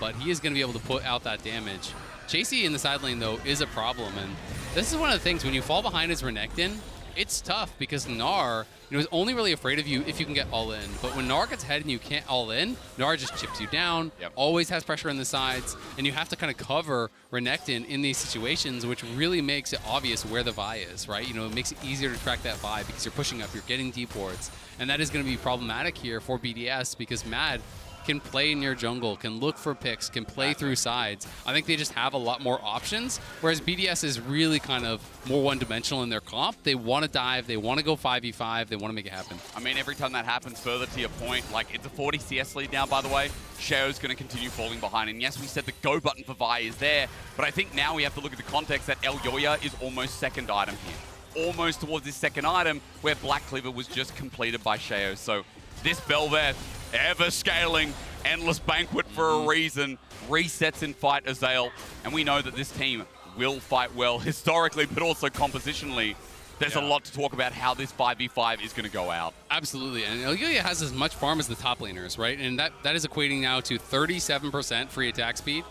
But he is going to be able to put out that damage. Chasey in the side lane, though, is a problem. And this is one of the things, when you fall behind as Renekton, it's tough because Gnar, is only really afraid of you if you can get all in. But when Gnar gets ahead and you can't all in, Gnar just chips you down, always has pressure on the sides, and you have to kind of cover Renekton in these situations, which really makes it obvious where the Vi is, right? It makes it easier to track that Vi because you're pushing up, you're getting deep wards. And that is going to be problematic here for BDS because Mad can play in your jungle, can look for picks, can play through sides. I think they just have a lot more options, whereas BDS is really kind of more one-dimensional in their comp. They want to dive, they want to go 5v5, they want to make it happen. I mean, every time that happens, further to your point, like, it's a 40 CS lead now, by the way. Shao's going to continue falling behind, and yes, we said the go button for Vi is there, but I think now we have to look at the context that Elioya is almost second item here. Almost towards this second item, where Black Cleaver was just completed by Shao. So this Bel'Veth, ever scaling, endless banquet for a reason, resets in fight Azael, and we know that this team will fight well historically, but also compositionally. There's a lot to talk about how this 5v5 is going to go out. Absolutely, and Elioya has as much farm as the top laners, right? And that is equating now to 37% free attack speed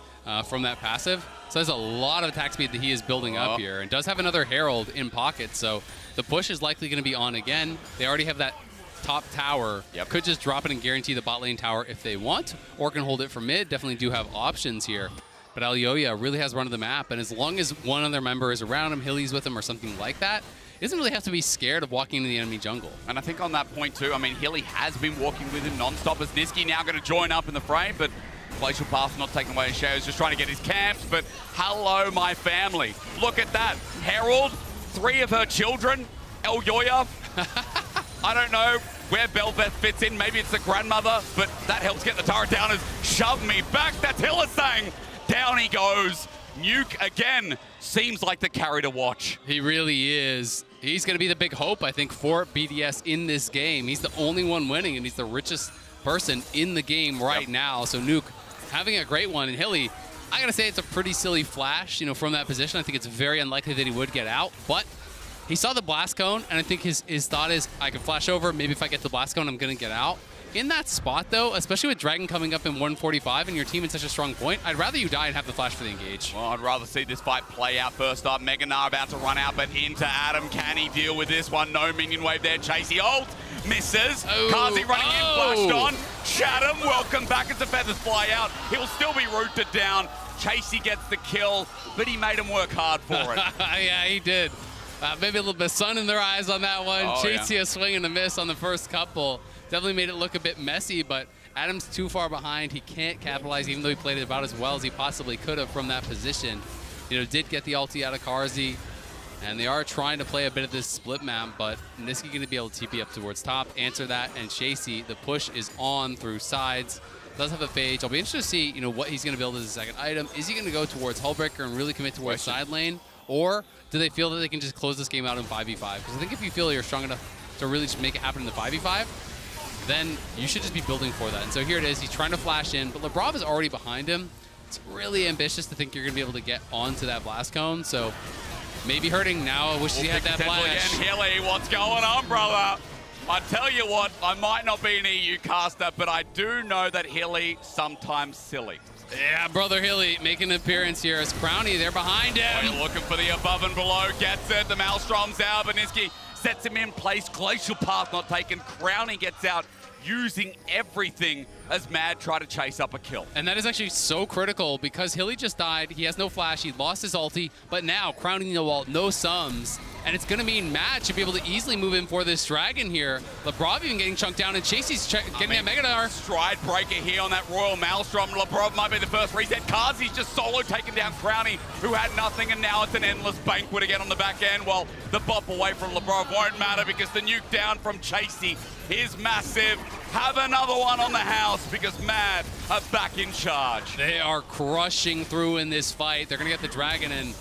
from that passive. So there's a lot of attack speed that he is building up here, and does have another Herald in pocket, so the push is likely going to be on again. They already have that top tower. Could just drop it and guarantee the bot lane tower if they want, or can hold it for mid. Definitely do have options here. But Elioya really has run of the map, and as long as one other member is around him, Hilly's with him, or something like that, he doesn't really have to be scared of walking into the enemy jungle. And I think on that point too, I mean, Hilly has been walking with him non-stop as Niski now going to join up in the fray, but Glacial Path not taking away his shadows, just trying to get his camps. But hello, my family. Look at that. Herald, 3 of her children, Elioya. I don't know where Bel'Veth fits in. Maybe it's the grandmother, but that helps get the turret down as shove me back. That's Hylissang. Down he goes. Nuke again. Seems like the carry to watch. He really is. He's going to be the big hope, I think, for BDS in this game. He's the only one winning, and he's the richest person in the game right now. So Nuke having a great one. And Hilly, I got to say, it's a pretty silly flash, from that position. I think it's very unlikely that he would get out, but he saw the blast cone, and I think his thought is, I can flash over. Maybe if I get the blast cone, I'm going to get out. In that spot, though, especially with Dragon coming up in 145 and your team in such a strong point, I'd rather you die and have the flash for the engage. Well, I'd rather see this fight play out first up. Mega Gnar about to run out, but into Adam. Can he deal with this one? No minion wave there. Chasey ult. Misses. Kazi running in, flashed on. Chatham, welcome back as the feathers fly out. He'll still be rooted down. Chasey gets the kill, but he made him work hard for it. Yeah, he did. Maybe a little bit of sun in their eyes on that one. Chasey a swing and a miss on the first couple. Definitely made it look a bit messy, but Adam's too far behind. He can't capitalize, even though he played it about as well as he possibly could have from that position. Did get the ulti out of Karzi, and they are trying to play a bit of this split map, but Niski going to be able to TP up towards top, answer that, and Chasey, the push is on through sides. Does have a phage. I'll be interested to see, what he's going to build as a second item. Is he going to go towards Hullbreaker and really commit towards side lane, or do they feel that they can just close this game out in 5v5? Because I think if you feel you're strong enough to really just make it happen in the 5v5, then you should just be building for that. And so here it is. He's trying to flash in, but Labrov is already behind him. It's really ambitious to think you're going to be able to get onto that blast cone. So maybe hurting now. I wish he had that flash. Again, Hilly, what's going on, brother? I tell you what, I might not be an EU caster, but I do know that Hilly sometimes silly. Yeah, brother Hilly making an appearance here as Crownie, they're behind him. You're looking for the above and below, gets it, the Maelstrom's out, Beniski sets him in place, Glacial Path not taken, Crownie gets out, using everything as Mad try to chase up a kill. And that is actually so critical because Hilly just died. He has no flash. He lost his ulti. But now, crowning the wall, no sums. And it's going to mean Mad should be able to easily move in for this dragon here. Labrov even getting chunked down, and Chasey's getting a Megadar. Stride breaker here on that Royal Maelstrom. Labrov might be the first reset. Kazi's just solo taking down Crowny, who had nothing, and now it's an endless banquet again on the back end. Well, the bop away from Labrov won't matter because the nuke down from Chasey is massive. Have another one on the house because Mad are back in charge. They are crushing through in this fight. They're going to get the dragon, and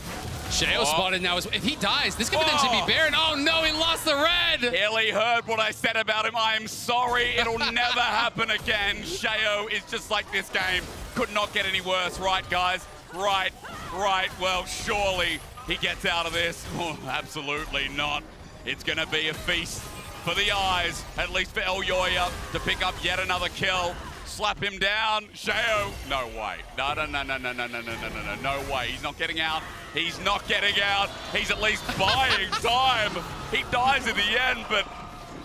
Sheo spotted now. If he dies, this could potentially be Baron. Oh no, he lost the red. Hilly heard what I said about him. I am sorry. It'll never happen again. Sheo is just like this game. Could not get any worse, right, guys? Right. Well, surely he gets out of this. Oh, absolutely not. It's going to be a feast for the eyes, at least for Elyoya, to pick up yet another kill. Slap him down. Sheo, no way. No. No way. He's not getting out. He's not getting out. He's at least buying time. He dies in the end, but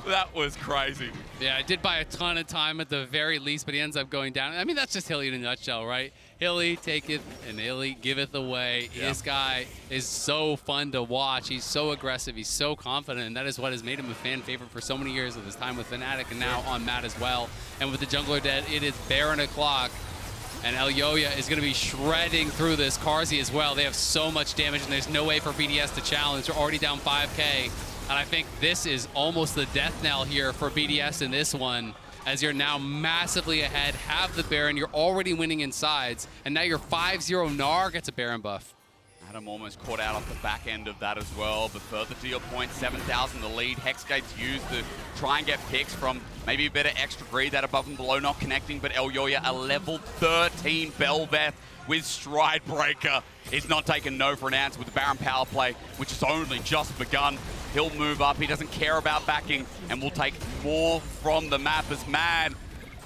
that was crazy. Yeah, I did buy a ton of time at the very least, but he ends up going down. I mean, that's just Hilly in a nutshell, right? Hilly taketh and Hilly giveth away. Yeah. This guy is so fun to watch. He's so aggressive. He's so confident, and that is what has made him a fan favorite for so many years of his time with Fnatic and now on Matt as well. And with the jungler dead, it is Baron o'clock. And Elyoya is going to be shredding through this. Carzzy as well. They have so much damage, and there's no way for BDS to challenge. They're already down 5K. And I think this is almost the death knell here for BDS in this one, as you're now massively ahead, have the Baron, you're already winning in sides, and now your 5-0 Gnar gets a Baron buff. Adam almost caught out off the back end of that as well, but further to your point, 7,000 the lead. Hexgate's used to try and get picks from maybe a bit of extra greed, that above and below not connecting, but Elyoya, a level 13 Belveth with Stride Breaker, is not taking no for an answer with the Baron power play, which has only just begun. He'll move up, he doesn't care about backing, and will take more from the map as Mad.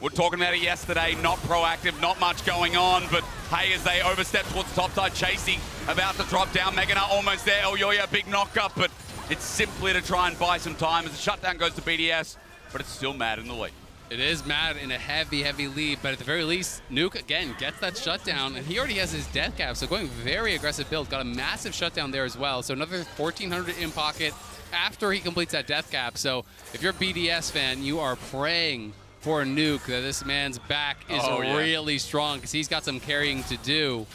We're talking about it yesterday, not proactive, not much going on, but hey, as they overstep towards the top side, Chasey about to drop down, Meganar almost there, Elyoya, big knock up, but it's simply to try and buy some time as the shutdown goes to BDS, but it's still Mad in the lead. It is Mad in a heavy lead, but at the very least, Nuke, again, gets that shutdown, and he already has his death cap, so going very aggressive build. Got a massive shutdown there as well, so another 1,400 in pocket after he completes that death cap. So if you're a BDS fan, you are praying for a Nuke that this man's back is really strong, because he's got some carrying to do,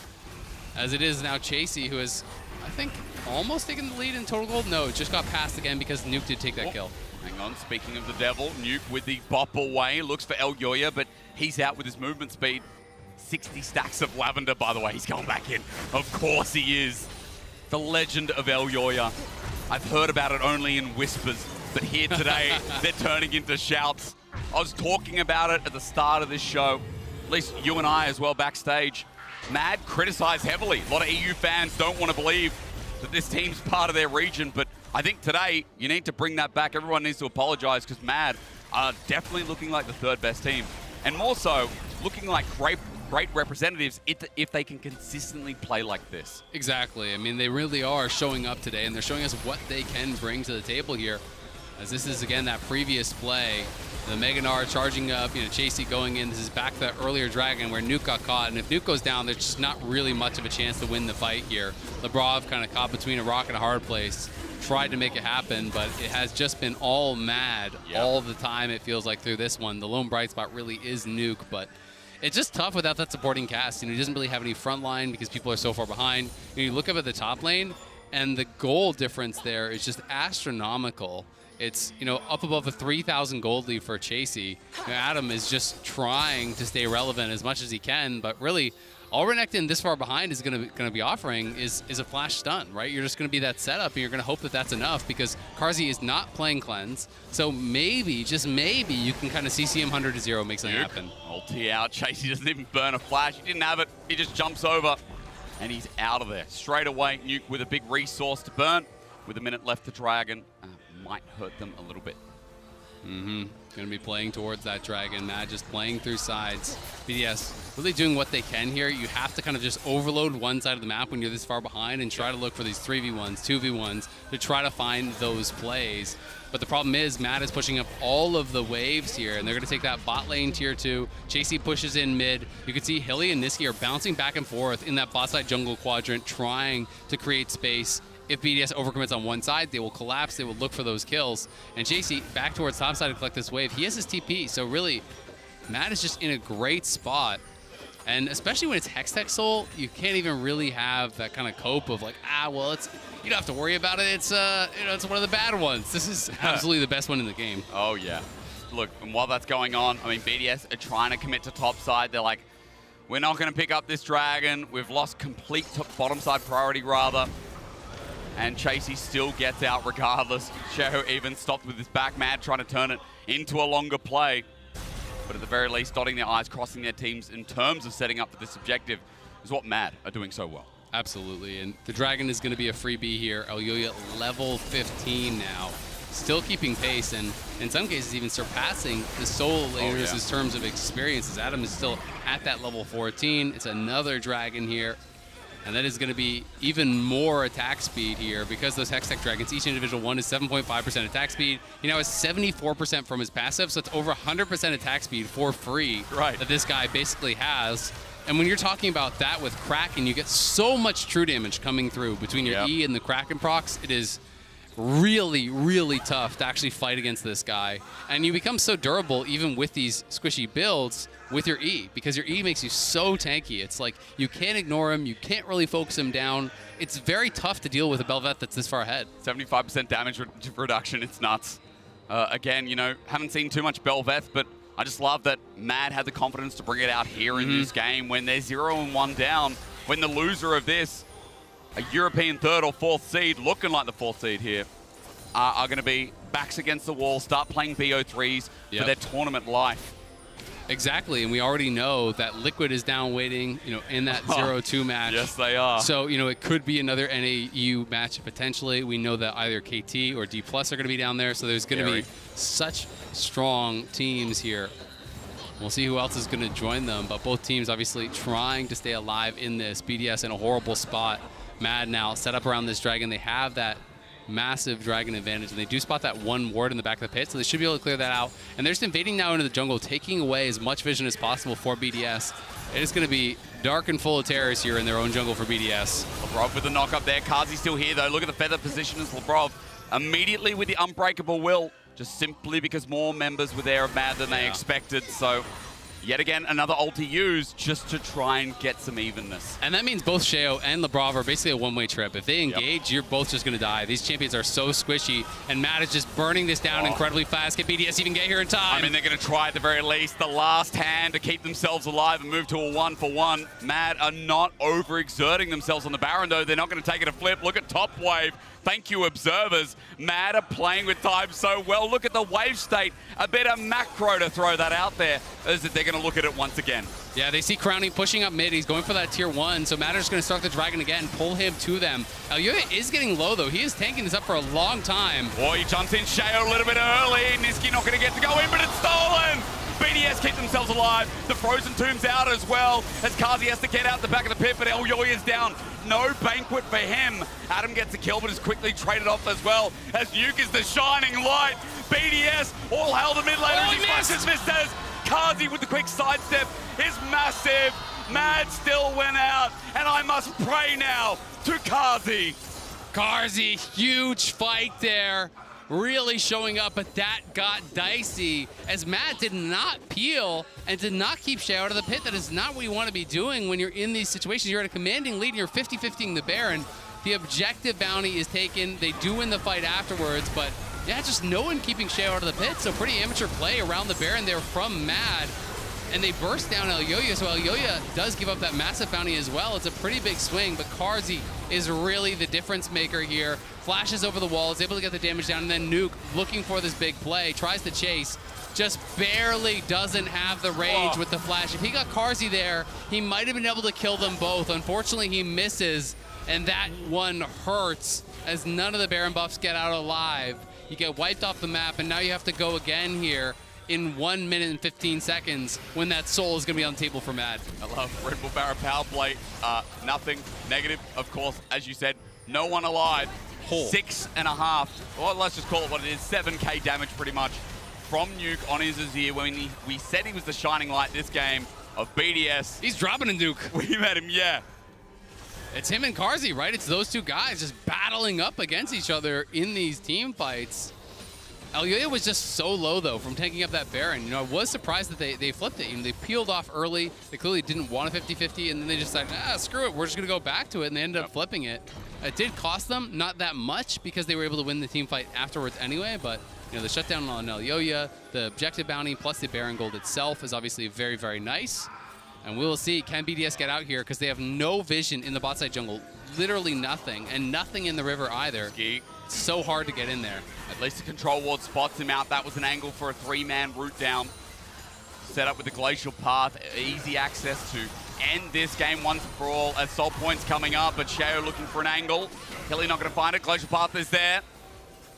as it is now Chasey, who is, I think, almost taking the lead in total gold. No, it just got passed again because Nuke did take that kill. Hang on, speaking of the devil, Nuke with the bop away, looks for Elyoya, but he's out with his movement speed. 60 stacks of Lavender, by the way, he's going back in. Of course he is. The legend of Elyoya. I've heard about it only in whispers, but here today, they're turning into shouts. I was talking about it at the start of this show, at least you and I as well backstage. Mad criticized heavily. A lot of EU fans don't want to believe that this team's part of their region, but I think today you need to bring that back. Everyone needs to apologize because Mad are definitely looking like the third best team. And more so, looking like great representatives if they can consistently play like this. Exactly. I mean, they really are showing up today, and they're showing us what they can bring to the table here. As this is, again, that previous play. The Meganar charging up, Chasey going in. This is back to that earlier Dragon where Nuke got caught. And if Nuke goes down, there's just not really much of a chance to win the fight here. Labrov kind of caught between a rock and a hard place. Tried to make it happen, but it has just been all Mad all the time, it feels like, through this one. The lone bright spot really is Nuke, but it's just tough without that supporting cast. He doesn't really have any front line because people are so far behind. You look up at the top lane, and the goal difference there is just astronomical. It's, up above a 3,000 gold lead for Chasey. Adam is just trying to stay relevant as much as he can, but really, all Renekton this far behind is going to be offering is a flash stun, right? You're just going to be that setup, and you're going to hope that that's enough because Carzzy is not playing cleanse. So maybe, just maybe, you can kind of CC him 100 to 0, make something happen. Ulti out. Chasey doesn't even burn a flash. He didn't have it. He just jumps over, and he's out of there. Straight away, Nuke with a big resource to burn. With a minute left to Dragon, might hurt them a little bit. Going to be playing towards that Dragon. Mad just playing through sides. BDS really doing what they can here. You have to kind of just overload one side of the map when you're this far behind and try to look for these 3v1s, 2v1s to try to find those plays. But the problem is Mad is pushing up all of the waves here, and they're going to take that bot lane tier 2. JC pushes in mid. You can see Hilly and Niski are bouncing back and forth in that bot side jungle quadrant, trying to create space. If BDS overcommits on one side, they will collapse. They will look for those kills. And JC back towards top side to collect this wave. He has his TP, so really, Mad is just in a great spot. And especially when it's Hextech Soul, you can't even really have that kind of cope of like, well, it's, you don't have to worry about it. It's it's one of the bad ones. This is absolutely the best one in the game. Oh yeah. Look, and while that's going on, I mean, BDS are trying to commit to top side. They're like, we're not going to pick up this dragon. We've lost complete bottom side priority rather. And Chasey still gets out regardless. Sheho even stopped with his back. Mad trying to turn it into a longer play. But at the very least, dotting their I's, crossing their teams in terms of setting up for this objective is what Mad are doing so well. Absolutely, and the Dragon is going to be a freebie here. Elyoya level 15 now, still keeping pace, and in some cases even surpassing the Soul laners in terms of experiences. Adam is still at that level 14. It's another Dragon here. And that is going to be even more attack speed here because those Hextech Dragons, each individual one is 7.5% attack speed. He now has 74% from his passive, so it's over 100% attack speed for free that this guy basically has. And when you're talking about that with Kraken, you get so much true damage coming through between your E and the Kraken procs. It is really, really tough to actually fight against this guy. And you become so durable even with these squishy builds with your E, because your E makes you so tanky. It's like you can't ignore him, you can't really focus him down. It's very tough to deal with a Bel'Veth that's this far ahead. 75% damage reduction, it's nuts. Again, you know, haven't seen too much Bel'Veth, but I just love that Mad had the confidence to bring it out here in this game when they're 0-1 down, when the loser of this, a European 3rd or 4th seed, looking like the 4th seed here, are going to be backs against the wall, start playing BO3s for their tournament life. Exactly, and we already know that Liquid is down waiting, you know, in that 0-2 match. Yes, they are. So, you know, it could be another NAU match potentially. We know that either KT or D+ are going to be down there, so there's going to be such strong teams here. We'll see who else is going to join them, but both teams obviously trying to stay alive in this. BDS in a horrible spot. Mad now set up around this dragon. They have that massive dragon advantage, and they do spot that one ward in the back of the pit, so they should be able to clear that out. And they're just invading now into the jungle, taking away as much vision as possible for BDS. It is going to be dark and full of terrors here in their own jungle for BDS. Lebrov with the knock up there. Kazi still here though. Look at the feather position as Lebrov immediately with the unbreakable will, just simply because more members were there of Mad than they expected. So yet again, another ulti used just to try and get some evenness. And that means both Sheo and Lebrov are basically a one-way trip. If they engage, you're both just going to die. These champions are so squishy, and Mad is just burning this down incredibly fast. Can BDS even get here in time? I mean, they're going to try at the very least the last hand to keep themselves alive and move to a 1-for-1. Mad are not overexerting themselves on the Baron, though. They're not going to take it a flip. Look at top wave. Thank you, observers. Mad are playing with time so well. Look at the wave state. A bit of macro to throw that out there, as if they're going to look at it once again. Yeah, they see Crowning pushing up mid. He's going for that tier 1, so Matter's going to start the dragon again, pull him to them. Elyoya is getting low, though. He is tanking this up for a long time. Oh, he jumps in Sheo a little bit early. Niski not going to get to go in, but it's stolen. BDS keep themselves alive. The Frozen Tomb's out as well, as Kazi has to get out the back of the pit, but Elyoya's down. No banquet for him. Adam gets a kill, but is quickly traded off as well, as Nuke is the shining light. BDS, all hail the mid laner. He misses. Kazi with the quick sidestep is massive. Mad still went out, and I must pray now to Kazi. Kazi, huge fight there. Really showing up, but that got dicey as Mad did not peel and did not keep Shea out of the pit. That is not what you want to be doing when you're in these situations. You're at a commanding lead and you're 50-50ing the Baron. The objective bounty is taken. They do win the fight afterwards, but yeah, just no one keeping Shea out of the pit. So pretty amateur play around the Baron there from Mad. And they burst down Elyoya, so Elyoya does give up that massive bounty as well. It's a pretty big swing, but Kazi is really the difference maker here. Flashes over the wall, is able to get the damage down, and then Nuke, looking for this big play, tries to chase, just barely doesn't have the range with the flash. If he got Kazi there, he might have been able to kill them both. Unfortunately, he misses, and that one hurts, as none of the Baron buffs get out alive. You get wiped off the map, and now you have to go again here in 1 minute and 15 seconds when that soul is going to be on the table for Mad. I love Red Bull Barra power play. Nothing negative, of course, as you said. No one alive. 6.5, well, let's just call it what it is, 7k damage pretty much from Nuke on his Azir when we said he was the shining light this game of BDS. He's dropping a Nuke. We met him, yeah. It's him and Carzzy, right? It's those two guys just battling up against each other in these team fights. Elyoya was just so low, though, from taking up that Baron. You know, I was surprised that they flipped it. You know, they peeled off early. They clearly didn't want a 50-50, and then they just decided, screw it, we're just going to go back to it, and they ended up flipping it. It did cost them, not that much, because they were able to win the team fight afterwards anyway, but you know, the shutdown on Elyoya, the objective bounty, plus the Baron gold itself is obviously very, very nice. And we will see, can BDS get out here, because they have no vision in the bot side jungle, literally nothing, and nothing in the river either. It's so hard to get in there. At least the control ward spots him out. That was an angle for a 3-man route down. Set up with the glacial path, easy access to end this game once and for all as Soul Point's coming up, but Shao looking for an angle. Hilly not going to find it. Glacial path is there.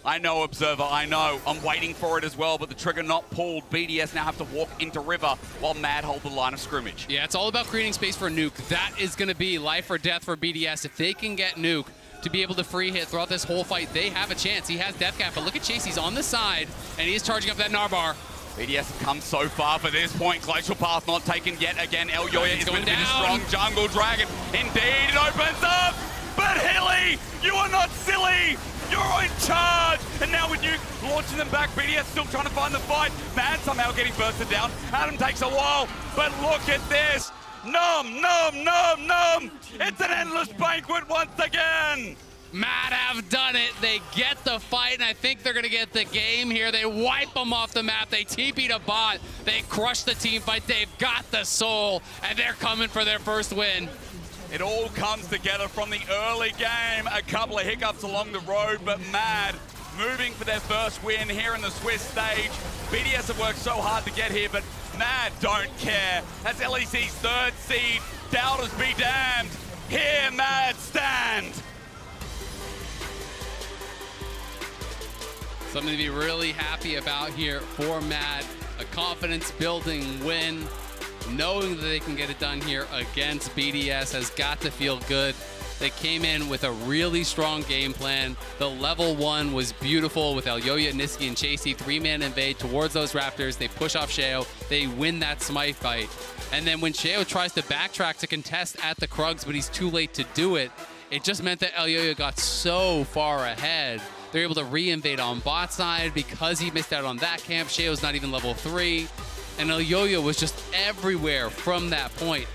I know, Observer, I know. I'm waiting for it as well, but the trigger not pulled. BDS now have to walk into river while Mad hold the line of scrimmage. Yeah, it's all about creating space for Nuke. That is going to be life or death for BDS. If they can get Nuke to be able to free hit throughout this whole fight, they have a chance. He has Death Cap, but look at Chase. He's on the side, and he is charging up that Narbar. BDS have come so far for this point. Glacial path not taken yet again. Elyoya is going to be the strong jungle dragon. Indeed, it opens up, but Hilly, you are not silly. You're in charge! And now with you launching them back, BDS still trying to find the fight. Mad somehow getting bursted down. Adam takes a while, but look at this. Nom, nom, nom, nom. It's an endless banquet once again. Mad have done it. They get the fight, and I think they're going to get the game here. They wipe them off the map. They TP to bot. They crush the team fight. They've got the soul, and they're coming for their first win. It all comes together from the early game. A couple of hiccups along the road, but Mad moving for their first win here in the Swiss stage. BDS have worked so hard to get here, but Mad don't care. As LEC's third seed, doubters be damned. Here Mad stand. Something to be really happy about here for Mad. A confidence-building win. Knowing that they can get it done here against BDS has got to feel good. They came in with a really strong game plan. The level 1 was beautiful with Elyoya, Niski, and Chasey. 3-man invade towards those Raptors. They push off Shao. They win that Smite fight. And then when Shao tries to backtrack to contest at the Krugs, but he's too late to do it, it just meant that Elyoya got so far ahead. They're able to re-invade on bot side because he missed out on that camp. Shao's not even level 3. And Elyoya was just everywhere from that point.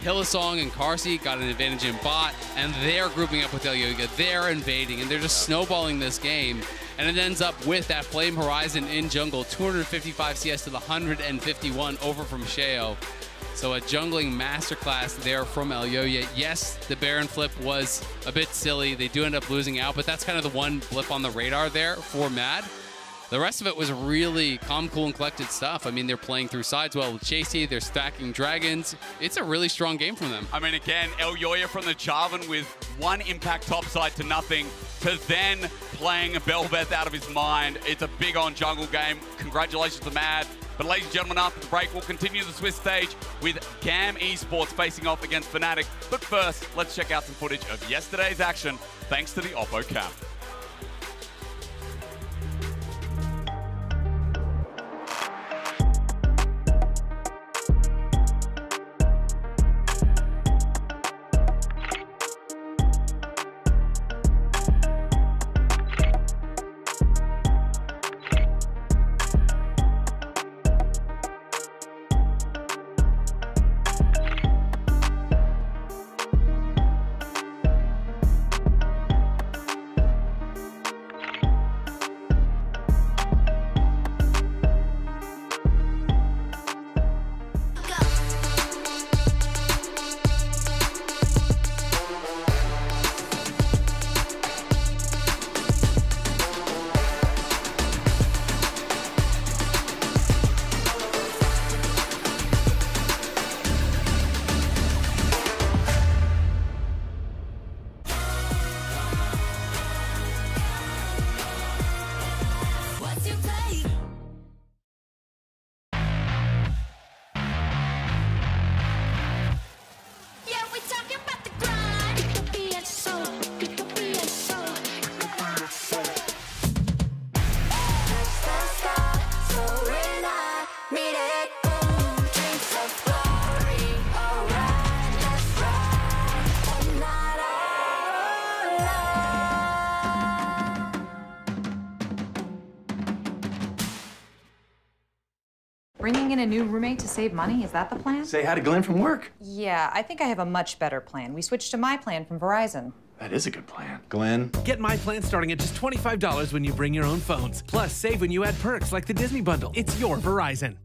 Hillsong and Carzzy got an advantage in bot, and they're grouping up with Elyoya. They're invading, and they're just snowballing this game. And it ends up with that Flame Horizon in jungle, 255 CS to the 151 over from Shao. So a jungling masterclass there from Elyoya. Yes, the Baron flip was a bit silly. They do end up losing out, but that's kind of the one blip on the radar there for Mad. The rest of it was really calm, cool, and collected stuff. I mean, they're playing through sides well with Chasey. They're stacking dragons. It's a really strong game from them. I mean, again, Elyoya from the Jarvan with 1 impact topside to nothing, to then playing Belveth out of his mind. It's a big on jungle game. Congratulations to Mad. But ladies and gentlemen, after the break, we'll continue the Swiss stage with GAM Esports facing off against Fnatic. But first, let's check out some footage of yesterday's action, thanks to the Oppo Cam. in a new roommate to save money? Is that the plan? Say hi to Glenn from work. Yeah, I think I have a much better plan. We switched to my plan from Verizon. That is a good plan. Glenn. Get my plan starting at just $25 when you bring your own phones. Plus, save when you add perks like the Disney Bundle. It's your Verizon.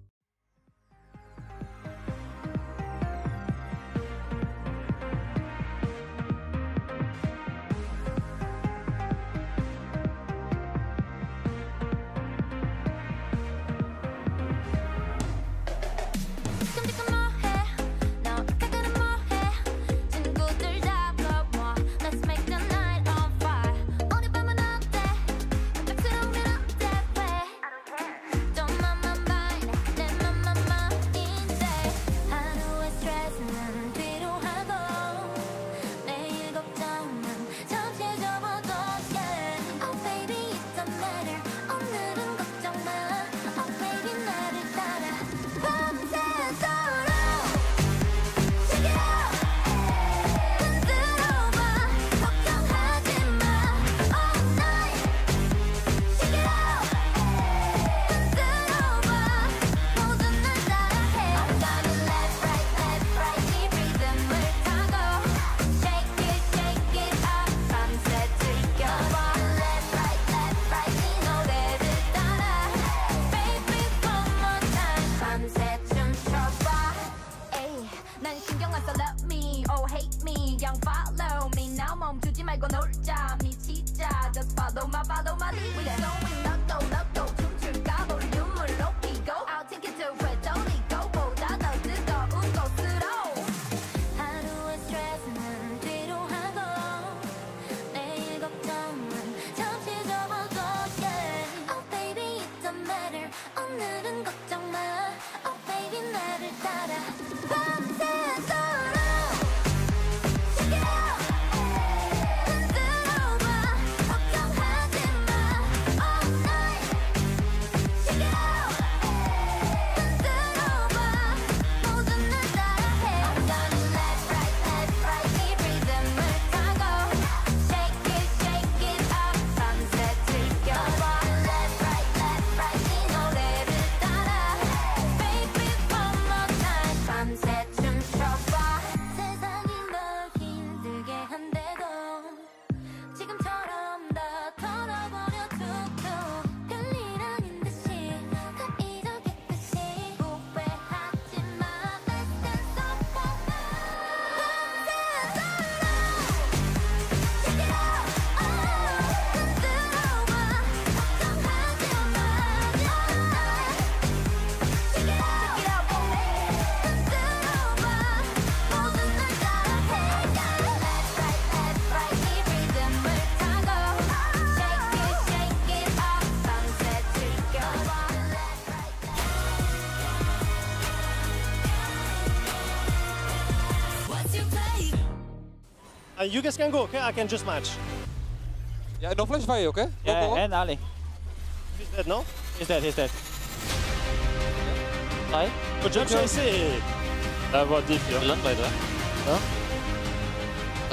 You guys can go, okay? I can just match. Yeah, no flash fire, okay? Yeah, go. and Ali. He's dead, no? He's dead, he's dead. Nei. Good job, Chasey. Det var deep, ja. Langt ble det. Ja.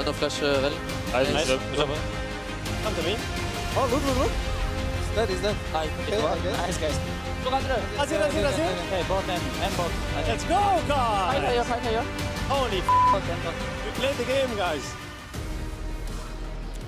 No flash, vel? Nice. Come to me. Oh, look. He's dead. Nice, guys. Azir. Hey, bot and bot. Let's go, guys! Fight here. Holy f***. We played the game, guys.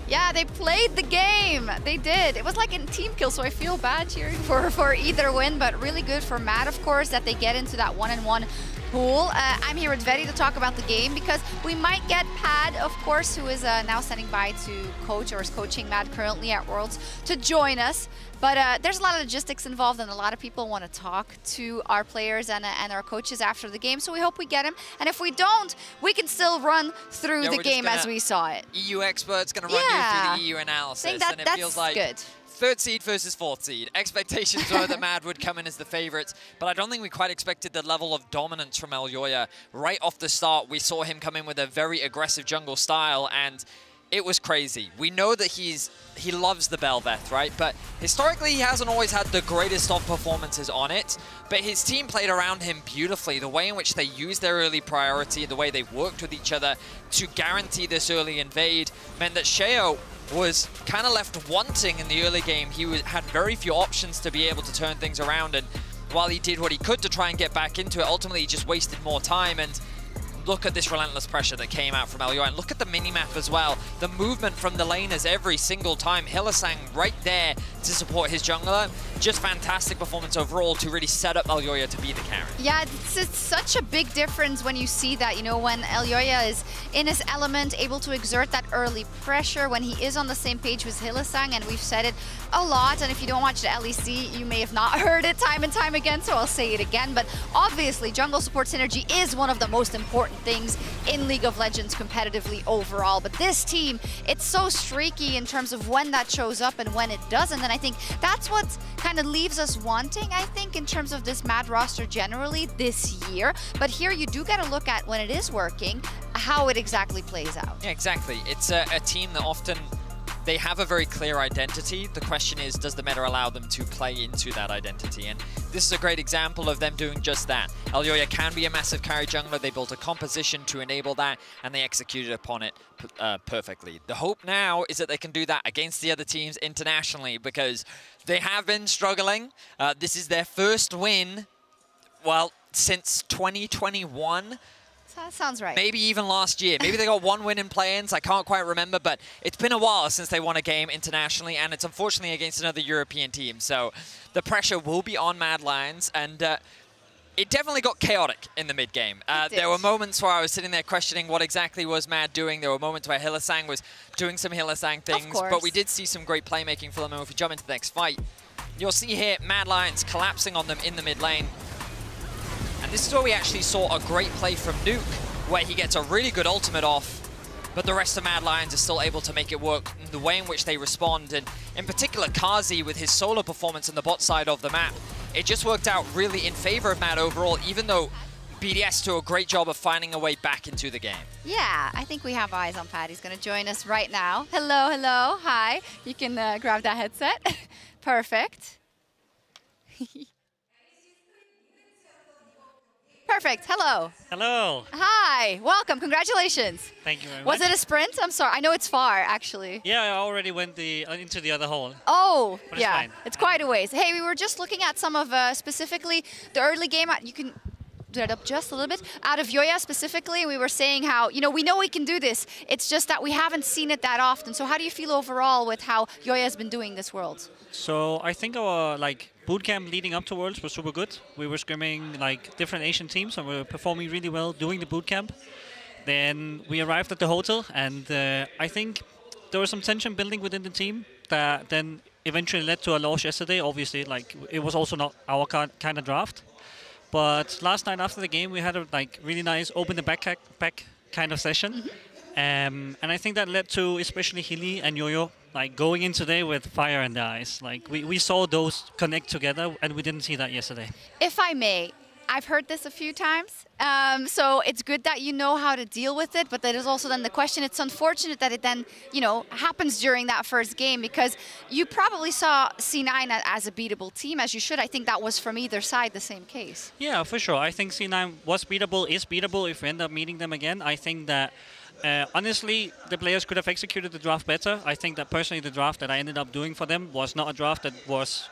Yeah, they played the game. They did. It was like a team kill, so I feel bad cheering for either win, but really good for Matt, of course, that they get into that 1-1 pool. I'm here with Veri to talk about the game because we might get Pad, of course, who is now standing by to coach or is coaching Matt currently at Worlds, to join us. But there's a lot of logistics involved, and a lot of people want to talk to our players and our coaches after the game, so we hope we get him. And if we don't, we can still run through the game as we saw it. EU experts going to run you through the EU analysis, and it feels like good. Third seed versus fourth seed. Expectations were that Mad would come in as the favorites, but I don't think we quite expected the level of dominance from Elyoya. Right off the start, we saw him come in with a very aggressive jungle style, and it was crazy. We know that he loves the Bel'Veth, right? But historically, he hasn't always had the greatest of performances on it. But his team played around him beautifully. The way in which they used their early priority, the way they worked with each other to guarantee this early invade meant that Sheo was kind of left wanting in the early game. He had very few options to be able to turn things around, and while he did what he could to try and get back into it, ultimately he just wasted more time. And look at this relentless pressure that came out from Elyoya, and look at the minimap as well. The movement from the laners every single time. Hylissang right there to support his jungler. Just fantastic performance overall to really set up Elyoya to be the carry. Yeah, it's such a big difference when you see that, you know, when Elyoya is in his element, able to exert that early pressure, when he is on the same page with Hylissang, and we've said it a lot, and if you don't watch the LEC, you may have not heard it time and time again, so I'll say it again, but obviously jungle support synergy is one of the most important things in League of Legends competitively overall, but this team, it's so streaky in terms of when that shows up and when it doesn't, and I think that's what kind of leaves us wanting, I think, in terms of this MAD roster generally this year. But here you do get a look at when it is working, how it exactly plays out. Yeah, exactly. It's a team that often, they have a very clear identity. The question is, does the meta allow them to play into that identity? And this is a great example of them doing just that. Elyoya can be a massive carry jungler. They built a composition to enable that, and they executed upon it perfectly. The hope now is that they can do that against the other teams internationally, because they have been struggling. This is their first win, well, since 2021. That sounds right. Maybe even last year. Maybe they got one win in play-ins. I can't quite remember, but it's been a while since they won a game internationally, and it's unfortunately against another European team. So the pressure will be on Mad Lions, and it definitely got chaotic in the mid-game. There were moments where I was sitting there questioning what exactly was Mad doing. There were moments where Hylissang was doing some Hylissang things, but we did see some great playmaking for them. And if we jump into the next fight, you'll see here Mad Lions collapsing on them in the mid lane. And this is where we actually saw a great play from Nuke, where he gets a really good ultimate off, but the rest of Mad Lions are still able to make it work in the way in which they respond. And in particular, Kazi with his solo performance on the bot side of the map, it just worked out really in favor of Mad overall, even though BDS do a great job of finding a way back into the game. Yeah, I think we have eyes on Pat. He's going to join us right now. Hello, hello, hi. You can grab that headset. Perfect. Perfect. Hello. Hello. Hi. Welcome. Congratulations. Thank you very much. Was it a sprint? I'm sorry. I know it's far, actually. Yeah, I already went into the other hole. Oh, but it's yeah. fine. It's quite a ways. Hey, we were just looking at some of specifically the early game. You can do it up just a little bit. Out of Yoya specifically, we were saying how, you know we can do this. It's just that we haven't seen it that often. So how do you feel overall with how Yoya has been doing this Worlds? So I think our bootcamp leading up to Worlds was super good. We were scrimming different Asian teams, and we were performing really well doing the bootcamp. Then we arrived at the hotel, and I think there was some tension building within the team that then eventually led to a loss yesterday. Obviously, it was also not our kind of draft. But last night after the game, we had a really nice open the back kind of session. And I think that led to especially Hilly and Yo-Yo going in today with fire in their eyes. We saw those connect together, and we didn't see that yesterday. If I may, I've heard this a few times. So it's good that you know how to deal with it, but that is also then the question. It's unfortunate that it then, happens during that first game, because you probably saw C9 as a beatable team, as you should. I think that was from either side the same case. Yeah, for sure. I think C9 was beatable, is beatable if we end up meeting them again. I think that honestly, the players could have executed the draft better. I think that personally the draft that I ended up doing for them was not a draft that was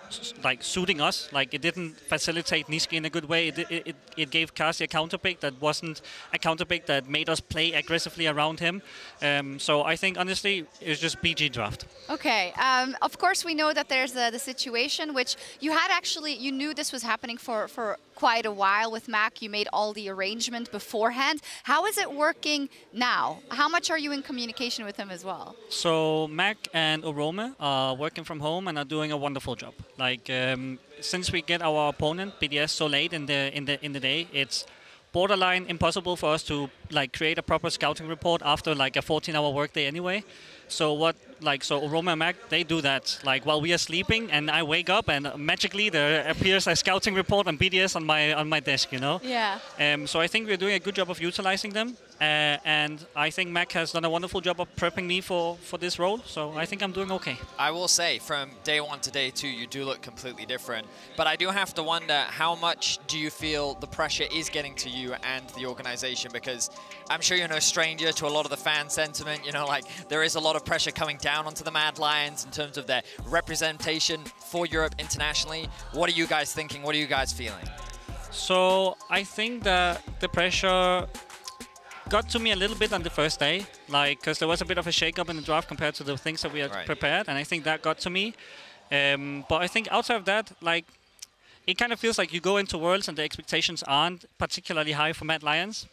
suiting us. It didn't facilitate Niski in a good way. It gave Kasi a counterpick that wasn't a counterpick that made us play aggressively around him. So I think honestly it was just PG draft. Okay. Of course we know that there's the situation which you had you knew this was happening for quite a while with Mac. You made all the arrangement beforehand. How is it working now? How much are you in communication with him as well? So Mac and Orome are working from home and are doing a wonderful job. Since we get our opponent BDS so late in the day, it's borderline impossible for us to create a proper scouting report after a 14-hour workday anyway. So Orome and Mac, they do that while we are sleeping, and I wake up and magically there appears a scouting report on BDS on my desk, Yeah. So I think we're doing a good job of utilizing them, and I think Mac has done a wonderful job of prepping me for this role. So I think I'm doing okay. I will say, from day 1 to day 2, you do look completely different. But I do have to wonder, how much do you feel the pressure is getting to you and the organization? Because I'm sure you're no stranger to a lot of the fan sentiment. You know, like there is a lot of pressure coming down onto the Mad Lions in terms of their representation for Europe internationally. What are you guys thinking? What are you guys feeling? So I think that the pressure got to me a little bit on the first day, like because there was a bit of a shake-up in the draft compared to the things that we had prepared, and I think that got to me. But I think outside of that, like, it kind of feels like you go into Worlds and the expectations aren't particularly high for Mad Lions.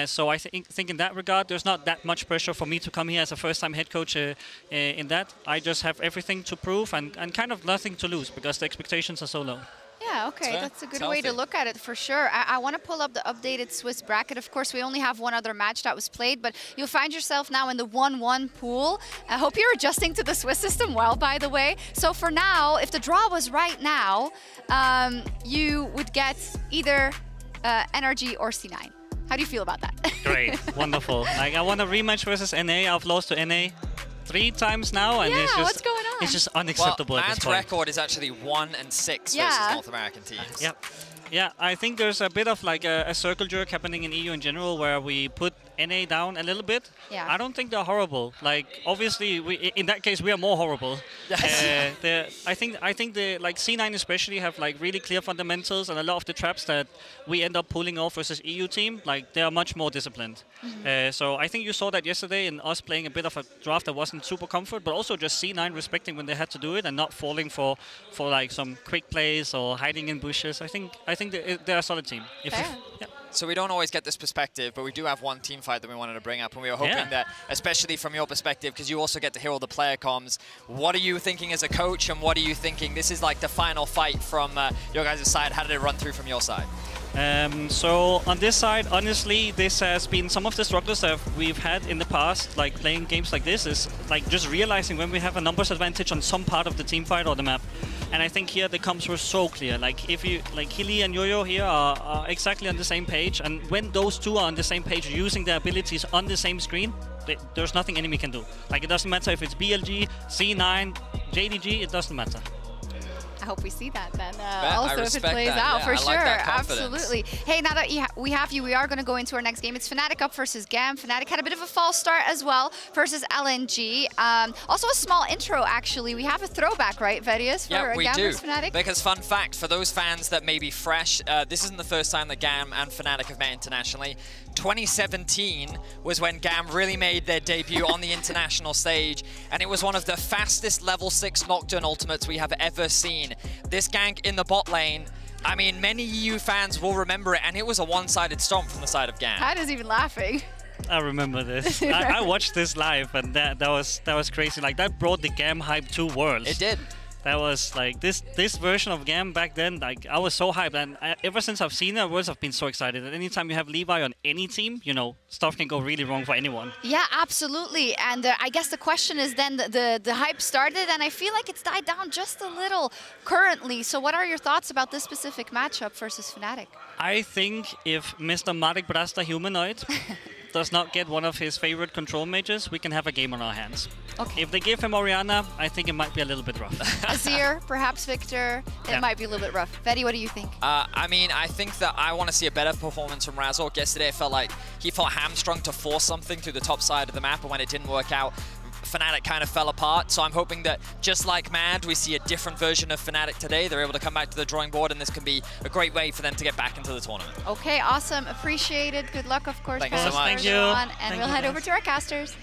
So I think in that regard, there's not that much pressure for me to come here as a first-time head coach in that. I just have everything to prove and kind of nothing to lose because the expectations are so low. Yeah, okay, that's a good way to look at it for sure. I want to pull up the updated Swiss bracket. Of course, we only have one other match that was played, but you'll find yourself now in the 1-1 pool. I hope you're adjusting to the Swiss system well, by the way. So for now, if the draw was right now, you would get either NRG or C9. How do you feel about that? Great, wonderful. Like, I want a rematch versus NA. I've lost to NA 3 times now, and it's just, what's going on? It's just unacceptable at this point. Mad's record is actually 1-6 versus North American teams. Yep. Yeah, I think there's a bit of like a circle jerk happening in EU in general where we put NA down a little bit. Yeah. I don't think they're horrible. Like, obviously, in that case, we are more horrible. I think the like C9 especially have like really clear fundamentals, and a lot of the traps that we end up pulling off versus EU team, like they are much more disciplined. So I think you saw that yesterday in us playing a bit of a draft that wasn't super comfort, but also just C9 respecting when they had to do it and not falling for like some quick plays or hiding in bushes. I think they're a solid team. So we don't always get this perspective, but we do have one team fight that we wanted to bring up, and we were hoping that, especially from your perspective, because you also get to hear all the player comms, what are you thinking as a coach, and what are you thinking? This is like the final fight from your guys' side. How did it run through from your side? So on this side, honestly, this has been some of the struggles that we've had in the past, like playing games like this, is like just realizing when we have a numbers advantage on some part of the team fight or the map. And I think here the comms were so clear. Like if you, like Hilly and Yo-Yo here are exactly on the same page, and when those two are on the same page using their abilities on the same screen, there's nothing enemy can do. Like it doesn't matter if it's BLG, C9, JDG, it doesn't matter. I hope we see that then. Also, if it plays out, for sure. Absolutely. Hey, now that we have you, we are going to go into our next game. It's Fnatic up versus GAM. Fnatic had a bit of a false start as well versus LNG. Also a small intro, actually. We have a throwback, right, Verius, for GAM versus Fnatic? Because fun fact, for those fans that may be fresh, this isn't the first time that GAM and Fnatic have met internationally. 2017 was when GAM really made their debut on the international stage, and it was one of the fastest level 6 Nocturne ultimates we have ever seen. This gank in the bot lane, I mean, many EU fans will remember it, and it was a one-sided stomp from the side of GAM. Pat is even laughing. I remember this. I watched this live, and that was crazy. Like, that brought the GAM hype to Worlds. It did. That was like this version of GAM back then. Like, I was so hyped, and ever since I've seen it, Worlds, I've been so excited. And anytime you have Levi on any team, you know, stuff can go really wrong for anyone. Yeah, absolutely. And I guess the question is then the hype started, and I feel like it's died down just a little currently. So what are your thoughts about this specific matchup versus Fnatic? I think if Mr. Marek Brasta Humanoid does not get one of his favorite control mages, we can have a game on our hands. Okay. If they give him Orianna, I think it might be a little bit rough. Azir, perhaps Victor, it might be a little bit rough. Vetty, what do you think? I mean, I think that I want to see a better performance from Razork. Yesterday, it felt like he felt hamstrung to force something through the top side of the map, and when it didn't work out, Fnatic kind of fell apart. So I'm hoping that, just like Mad, we see a different version of Fnatic today. They're able to come back to the drawing board, and this can be a great way for them to get back into the tournament. Okay, awesome. Appreciate it. Good luck, of course. Thank you so much. Thank you. And we'll head over to our casters.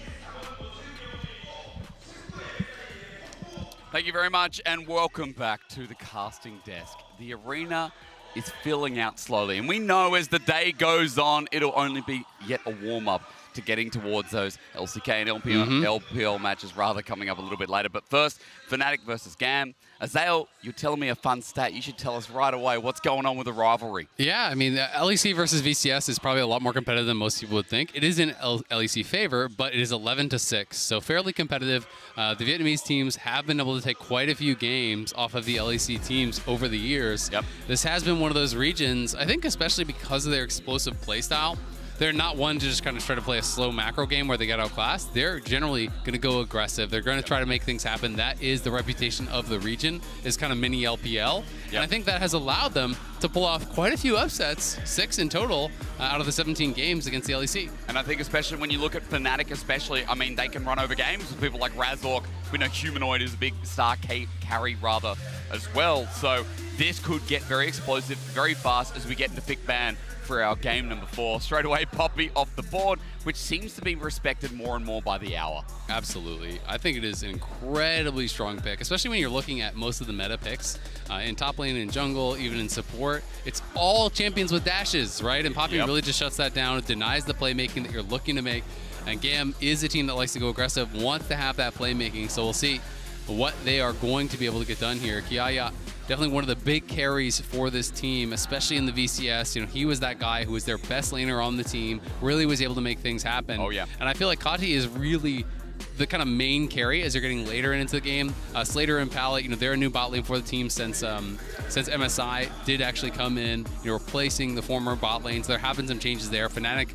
Thank you very much, and welcome back to the casting desk. The arena is filling out slowly, and we know as the day goes on, it'll only be yet a warm-up to getting towards those LCK and LPL matches rather coming up a little bit later. But first, Fnatic versus GAM. Azael, you're telling me a fun stat. You should tell us right away what's going on with the rivalry. Yeah, I mean, LEC versus VCS is probably a lot more competitive than most people would think. It is in LEC favor, but it is 11-6, so fairly competitive. The Vietnamese teams have been able to take quite a few games off of the LEC teams over the years. Yep. This has been one of those regions, I think especially because of their explosive playstyle. They're not one to just kind of try to play a slow macro game where they get outclassed. They're generally going to go aggressive. They're going to try to make things happen. That is the reputation of the region, is kind of mini LPL. Yep. And I think that has allowed them to pull off quite a few upsets, 6 in total out of the 17 games against the LEC. And I think especially when you look at Fnatic especially, I mean, they can run over games with people like Razork. We know Humanoid is a big star carry rather as well. So this could get very explosive, very fast as we get into pick ban for our game number 4. Straight away, Poppy off the board, which seems to be respected more and more by the hour. Absolutely. I think it is an incredibly strong pick, especially when you're looking at most of the meta picks in top lane, in jungle, even in support. It's all champions with dashes, right? And Poppy really just shuts that down. It denies the playmaking that you're looking to make. And GAM is a team that likes to go aggressive, wants to have that playmaking. So we'll see what they are going to be able to get done here. Kiaya, definitely one of the big carries for this team, especially in the VCS. You know, he was that guy who was their best laner on the team, really was able to make things happen. Oh, yeah. And I feel like Kati is really the kind of main carry as you're getting later into the game. Slater and Pallet, you know, they're a new bot lane for the team since MSI did actually come in, you know, replacing the former bot lanes. There have been some changes there. Fnatic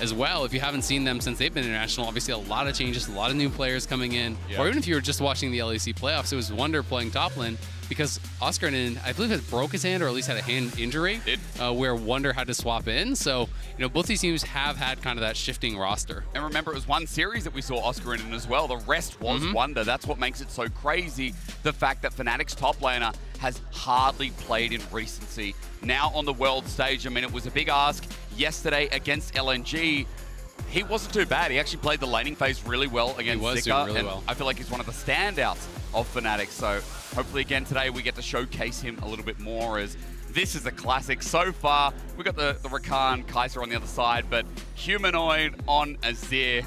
as well, if you haven't seen them since they've been international, obviously a lot of changes, a lot of new players coming in. Or even if you were just watching the LEC playoffs, it was Wonder playing top lane because Oscar, I believe, has broke his hand or at least had a hand injury where Wonder had to swap in. So, you know, both these teams have had kind of that shifting roster. And remember, it was one series that we saw Oscar in as well. The rest was Wonder. That's what makes it so crazy. The fact that Fnatic's top laner has hardly played in recency. Now on the world stage, I mean, it was a big ask yesterday against LNG. He wasn't too bad. He actually played the laning phase really well against Zika. Really well. I feel like he's one of the standouts of Fnatic. So hopefully again today we get to showcase him a little bit more, as this is a classic. So far, we've got the Rakan, Kaiser on the other side, but Humanoid on Azir.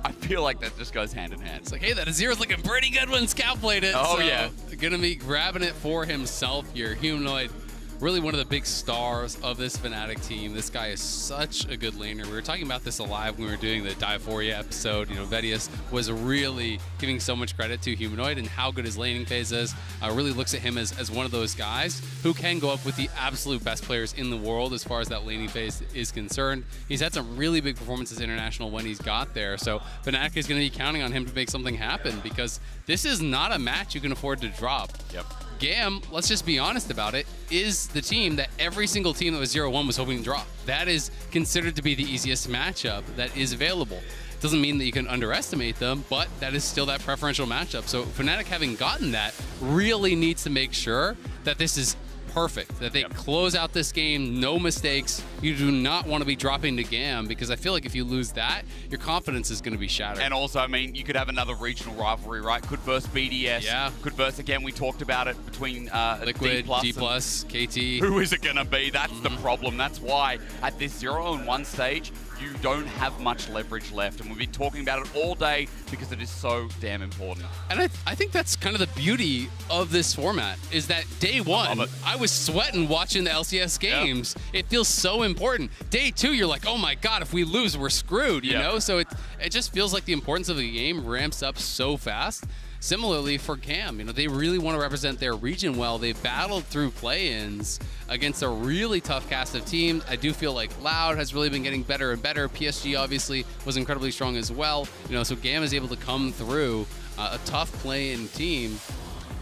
I feel like that just goes hand in hand. It's like, hey, that Azir is looking pretty good when Scout played it. Oh, so yeah. Gonna be grabbing it for himself here. Humanoid, really one of the big stars of this Fnatic team. This guy is such a good laner. We were talking about this live when we were doing the Diaphoria episode. You know, Vedius was really giving so much credit to Humanoid and how good his laning phase is. Really looks at him as one of those guys who can go up with the absolute best players in the world as far as that laning phase is concerned. He's had some really big performances international when he's got there. So Fnatic is going to be counting on him to make something happen because this is not a match you can afford to drop. Yep. GAM, let's just be honest about it, is the team that every single team that was 0-1 was hoping to drop. That is considered to be the easiest matchup that is available. Doesn't mean that you can underestimate them, but that is still that preferential matchup. So Fnatic, having gotten that, really needs to make sure that this is perfect, that they close out this game, no mistakes. You do not want to be dropping to GAM because I feel like if you lose that, your confidence is going to be shattered. And also, I mean, you could have another regional rivalry, right? Could verse BDS. Yeah. Could verse, again, we talked about it between Liquid, D+, KT. Who is it going to be? That's the problem. That's why at this 0-1 stage, you don't have much leverage left. And we've been talking about it all day because it is so damn important. And I think that's kind of the beauty of this format is that day one, I was sweating watching the LCS games. It feels so important. Day two, you're like, oh my God, if we lose, we're screwed, you know? So it just feels like the importance of the game ramps up so fast. Similarly for GAM, you know, they really want to represent their region well. They've battled through play-ins against a really tough cast of teams. I do feel like Loud has really been getting better and better. PSG obviously was incredibly strong as well. You know, so GAM is able to come through a tough play-in team,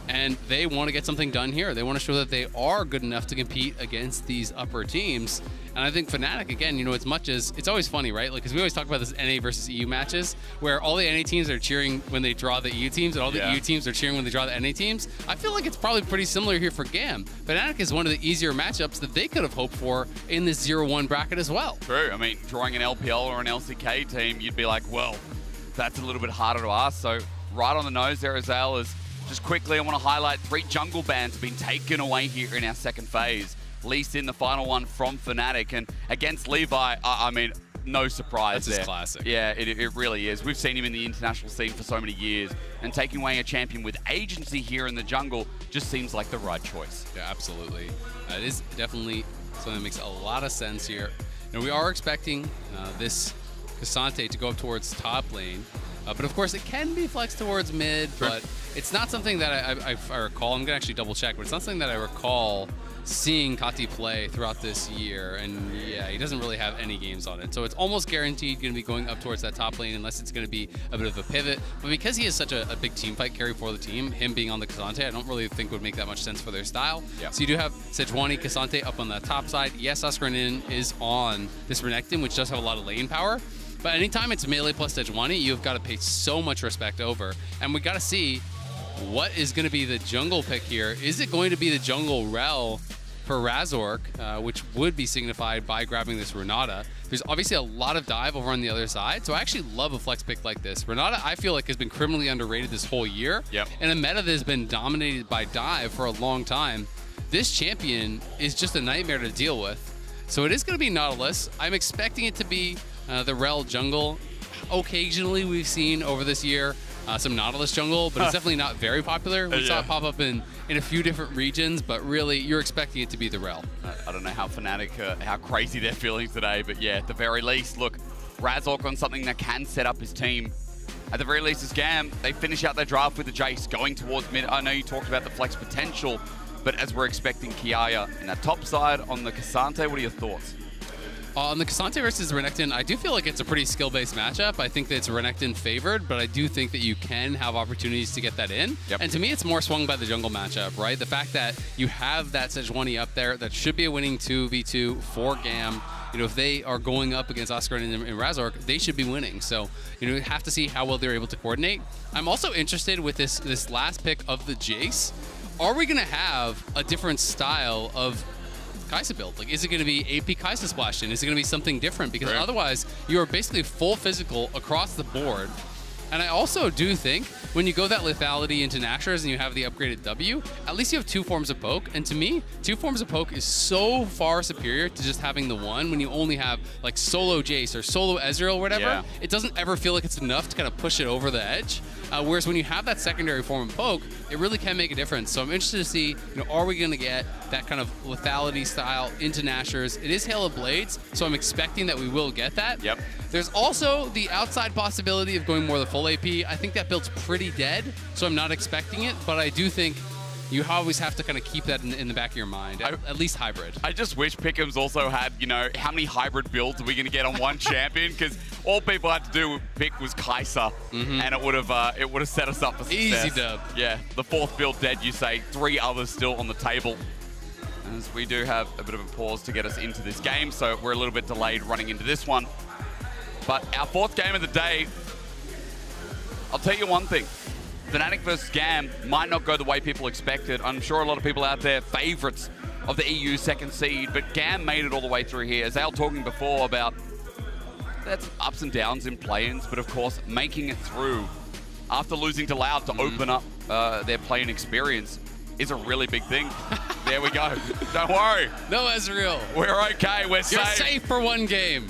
and they want to get something done here. They want to show that they are good enough to compete against these upper teams. And I think Fnatic, again, you know, as much as it's always funny, right? Like, because we always talk about this NA versus EU matches where all the NA teams are cheering when they draw the EU teams and all the EU teams are cheering when they draw the NA teams. I feel like it's probably pretty similar here for GAM. Fnatic is one of the easier matchups that they could have hoped for in this 0-1 bracket as well. True. I mean, drawing an LPL or an LCK team, you'd be like, well, that's a little bit harder to ask. So right on the nose there, Azale, is just quickly, I want to highlight 3 jungle bans have been taken away here in our second phase. Least in the final one from Fnatic, and against Levi, I mean, no surprise. That's his classic. Yeah, it really is. We've seen him in the international scene for so many years, and taking away a champion with agency here in the jungle just seems like the right choice. Yeah, absolutely. It is definitely something that makes a lot of sense here. You know, we are expecting this Cassante to go up towards top lane, but of course it can be flexed towards mid, but it's not something that I recall. I'm going to actually double check, but it's not something that I recall seeing Kati play throughout this year, and yeah, he doesn't really have any games on it. So it's almost guaranteed going to be going up towards that top lane unless it's going to be a bit of a pivot. But because he is such a big team fight carry for the team, him being on the K'Sante, I don't really think would make that much sense for their style. So you do have Sejuani, K'Sante up on the top side. Yes, Askarnin is on this Renekton, which does have a lot of lane power. But anytime it's melee plus Sejuani, you've got to pay so much respect over. And we got to see what is going to be the jungle pick here. Is it going to be the jungle Rel for Razork, which would be signified by grabbing this Renata? There's obviously a lot of dive over on the other side, so I actually love a flex pick like this. Renata, I feel like, has been criminally underrated this whole year. And a meta that has been dominated by dive for a long time. This champion is just a nightmare to deal with. So it is going to be Nautilus. I'm expecting it to be the Rel jungle. Occasionally we've seen over this year some Nautilus jungle, but it's definitely not very popular. We saw it pop up in a few different regions, but really you're expecting it to be the Rel. I don't know how Fnatic, how crazy they're feeling today, but yeah, at the very least, look, Razork on something that can set up his team. At the very least, as Gam, they finish out their draft with the Jace going towards mid. I know you talked about the flex potential, but as we're expecting Kiaya in that top side on the K'Sante, what are your thoughts? On the K'Sante versus Renekton, I do feel like it's a pretty skill-based matchup. I think that it's Renekton favored, but I do think that you can have opportunities to get that in. And to me, it's more swung by the jungle matchup, right? The fact that you have that Sejuani up there, that should be a winning 2v2 for Gam. You know, if they are going up against Oscar and Razork, they should be winning. So, you know, you have to see how well they're able to coordinate. I'm also interested with this last pick of the Jace. Are we going to have a different style of Kai'Sa build? Like, is it going to be AP Kai'Sa splashed in? Is it going to be something different? Because otherwise, you are basically full physical across the board. And I also do think when you go that lethality into Nashers and you have the upgraded W, at least you have 2 forms of poke. And to me, 2 forms of poke is so far superior to just having the one when you only have like solo Jace or solo Ezreal or whatever. It doesn't ever feel like it's enough to kind of push it over the edge. Whereas when you have that secondary form of poke, it really can make a difference. So I'm interested to see, you know, are we going to get that kind of lethality style into Nashers? It is Hail of Blades, so I'm expecting that we will get that. There's also the outside possibility of going more the full AP. I think that build's pretty dead, so I'm not expecting it, but I do think you always have to kind of keep that in the back of your mind, at least hybrid. I just wish Pickham's also had, you know, how many hybrid builds are we going to get on one champion? Because all people had to do pick was Kai'Sa, and it would have set us up for success. Easy dub. Yeah, the 4th build dead, you say. 3 others still on the table. As we do have a bit of a pause to get us into this game, so we're a little bit delayed running into this one. But our 4th game of the day, I'll tell you one thing. Fnatic versus Gam might not go the way people expected. I'm sure a lot of people out there favorites of the EU 2nd seed, but Gam made it all the way through here. As Al talking before about that's ups and downs in play-ins, but of course making it through after losing to Loud to open up their play-in experience is a really big thing. There we go. Don't worry. No Ezreal. We're okay. We're safe. You're safe for 1 game.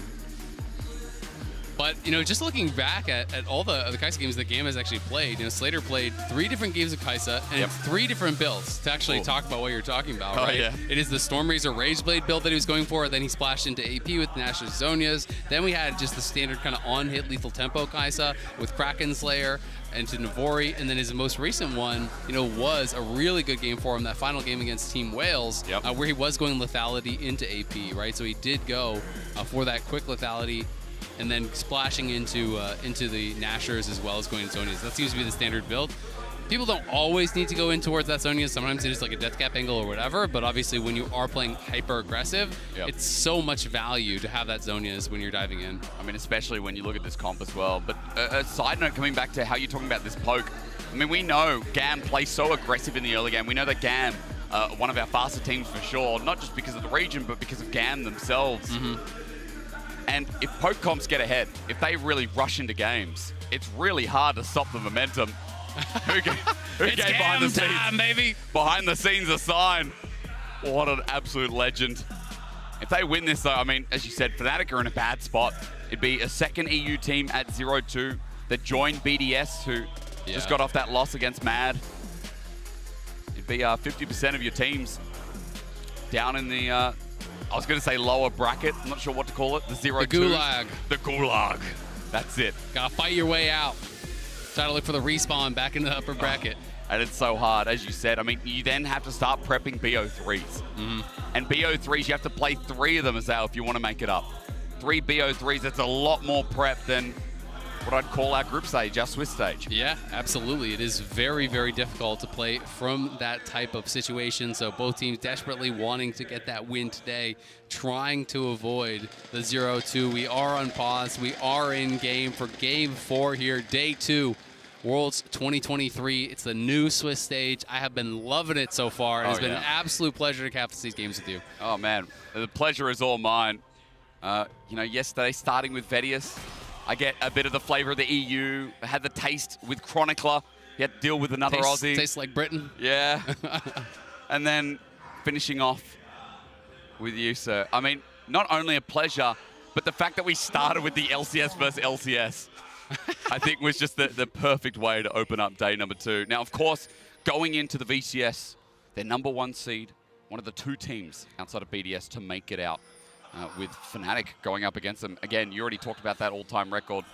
But, you know, just looking back at all the Kai'Sa games that Gam has actually played, you know, Slater played 3 different games of Kai'Sa and 3 different builds to actually talk about what you're talking about, right? It is the Stormrazor Rageblade build that he was going for, then he splashed into AP with Nash's Zonias. Then we had just the standard kind of on-hit lethal tempo Kai'Sa with Kraken Slayer and to Navori, and then his most recent one, you know, was a really good game for him, that final game against Team Wales, where he was going lethality into AP, right? So he did go for that quick lethality, and then splashing into the Nashers as well as going to Zonias. That seems to be the standard build. People don't always need to go in towards that Zonias. Sometimes it's like a death cap angle or whatever, but obviously when you are playing hyper aggressive, it's so much value to have that Zonias when you're diving in. I mean, especially when you look at this comp as well. But a side note, coming back to how you're talking about this poke, I mean, we know Gam plays so aggressive in the early game. We know that Gam, one of our faster teams for sure, not just because of the region, but because of Gam themselves. And if poke comps get ahead, if they really rush into games, it's really hard to stop the momentum. Who gave behind the scenes, time, baby. Behind the scenes a sign. What an absolute legend. If they win this, though, I mean, as you said, Fnatic are in a bad spot. It'd be a 2nd EU team at 0-2 that joined BDS, who just got off that loss against Mad. It'd be 50% of your teams down in the, I was going to say lower bracket. I'm not sure what to call it. The 0-2. The Gulag. The Gulag. That's it. Gotta fight your way out. Try to look for the respawn back into the upper bracket. And it's so hard, as you said. I mean, you then have to start prepping BO3s. And BO3s, you have to play 3 of them as well if you want to make it up. 3 BO3s, that's a lot more prep than what I'd call our group stage, our Swiss stage. Yeah, absolutely. It is very, very difficult to play from that type of situation. So both teams desperately wanting to get that win today, trying to avoid the 0-2. We are on pause. We are in game for game 4 here, day 2. Worlds 2023. It's the new Swiss stage. I have been loving it so far. It's been an absolute pleasure to captain these games with you. Oh, man. The pleasure is all mine. You know, yesterday, starting with Vedius, I get a bit of the flavor of the EU. I had the taste with Chronicler. You had to deal with another Aussie. Tastes like Britain. Yeah. And then finishing off with you, sir. I mean, not only a pleasure, but the fact that we started with the LCS versus LCS, I think was just the perfect way to open up day number 2. Now, of course, going into the VCS, their #1 seed, one of the 2 teams outside of BDS to make it out. With Fnatic going up against them. Again, you already talked about that all-time record,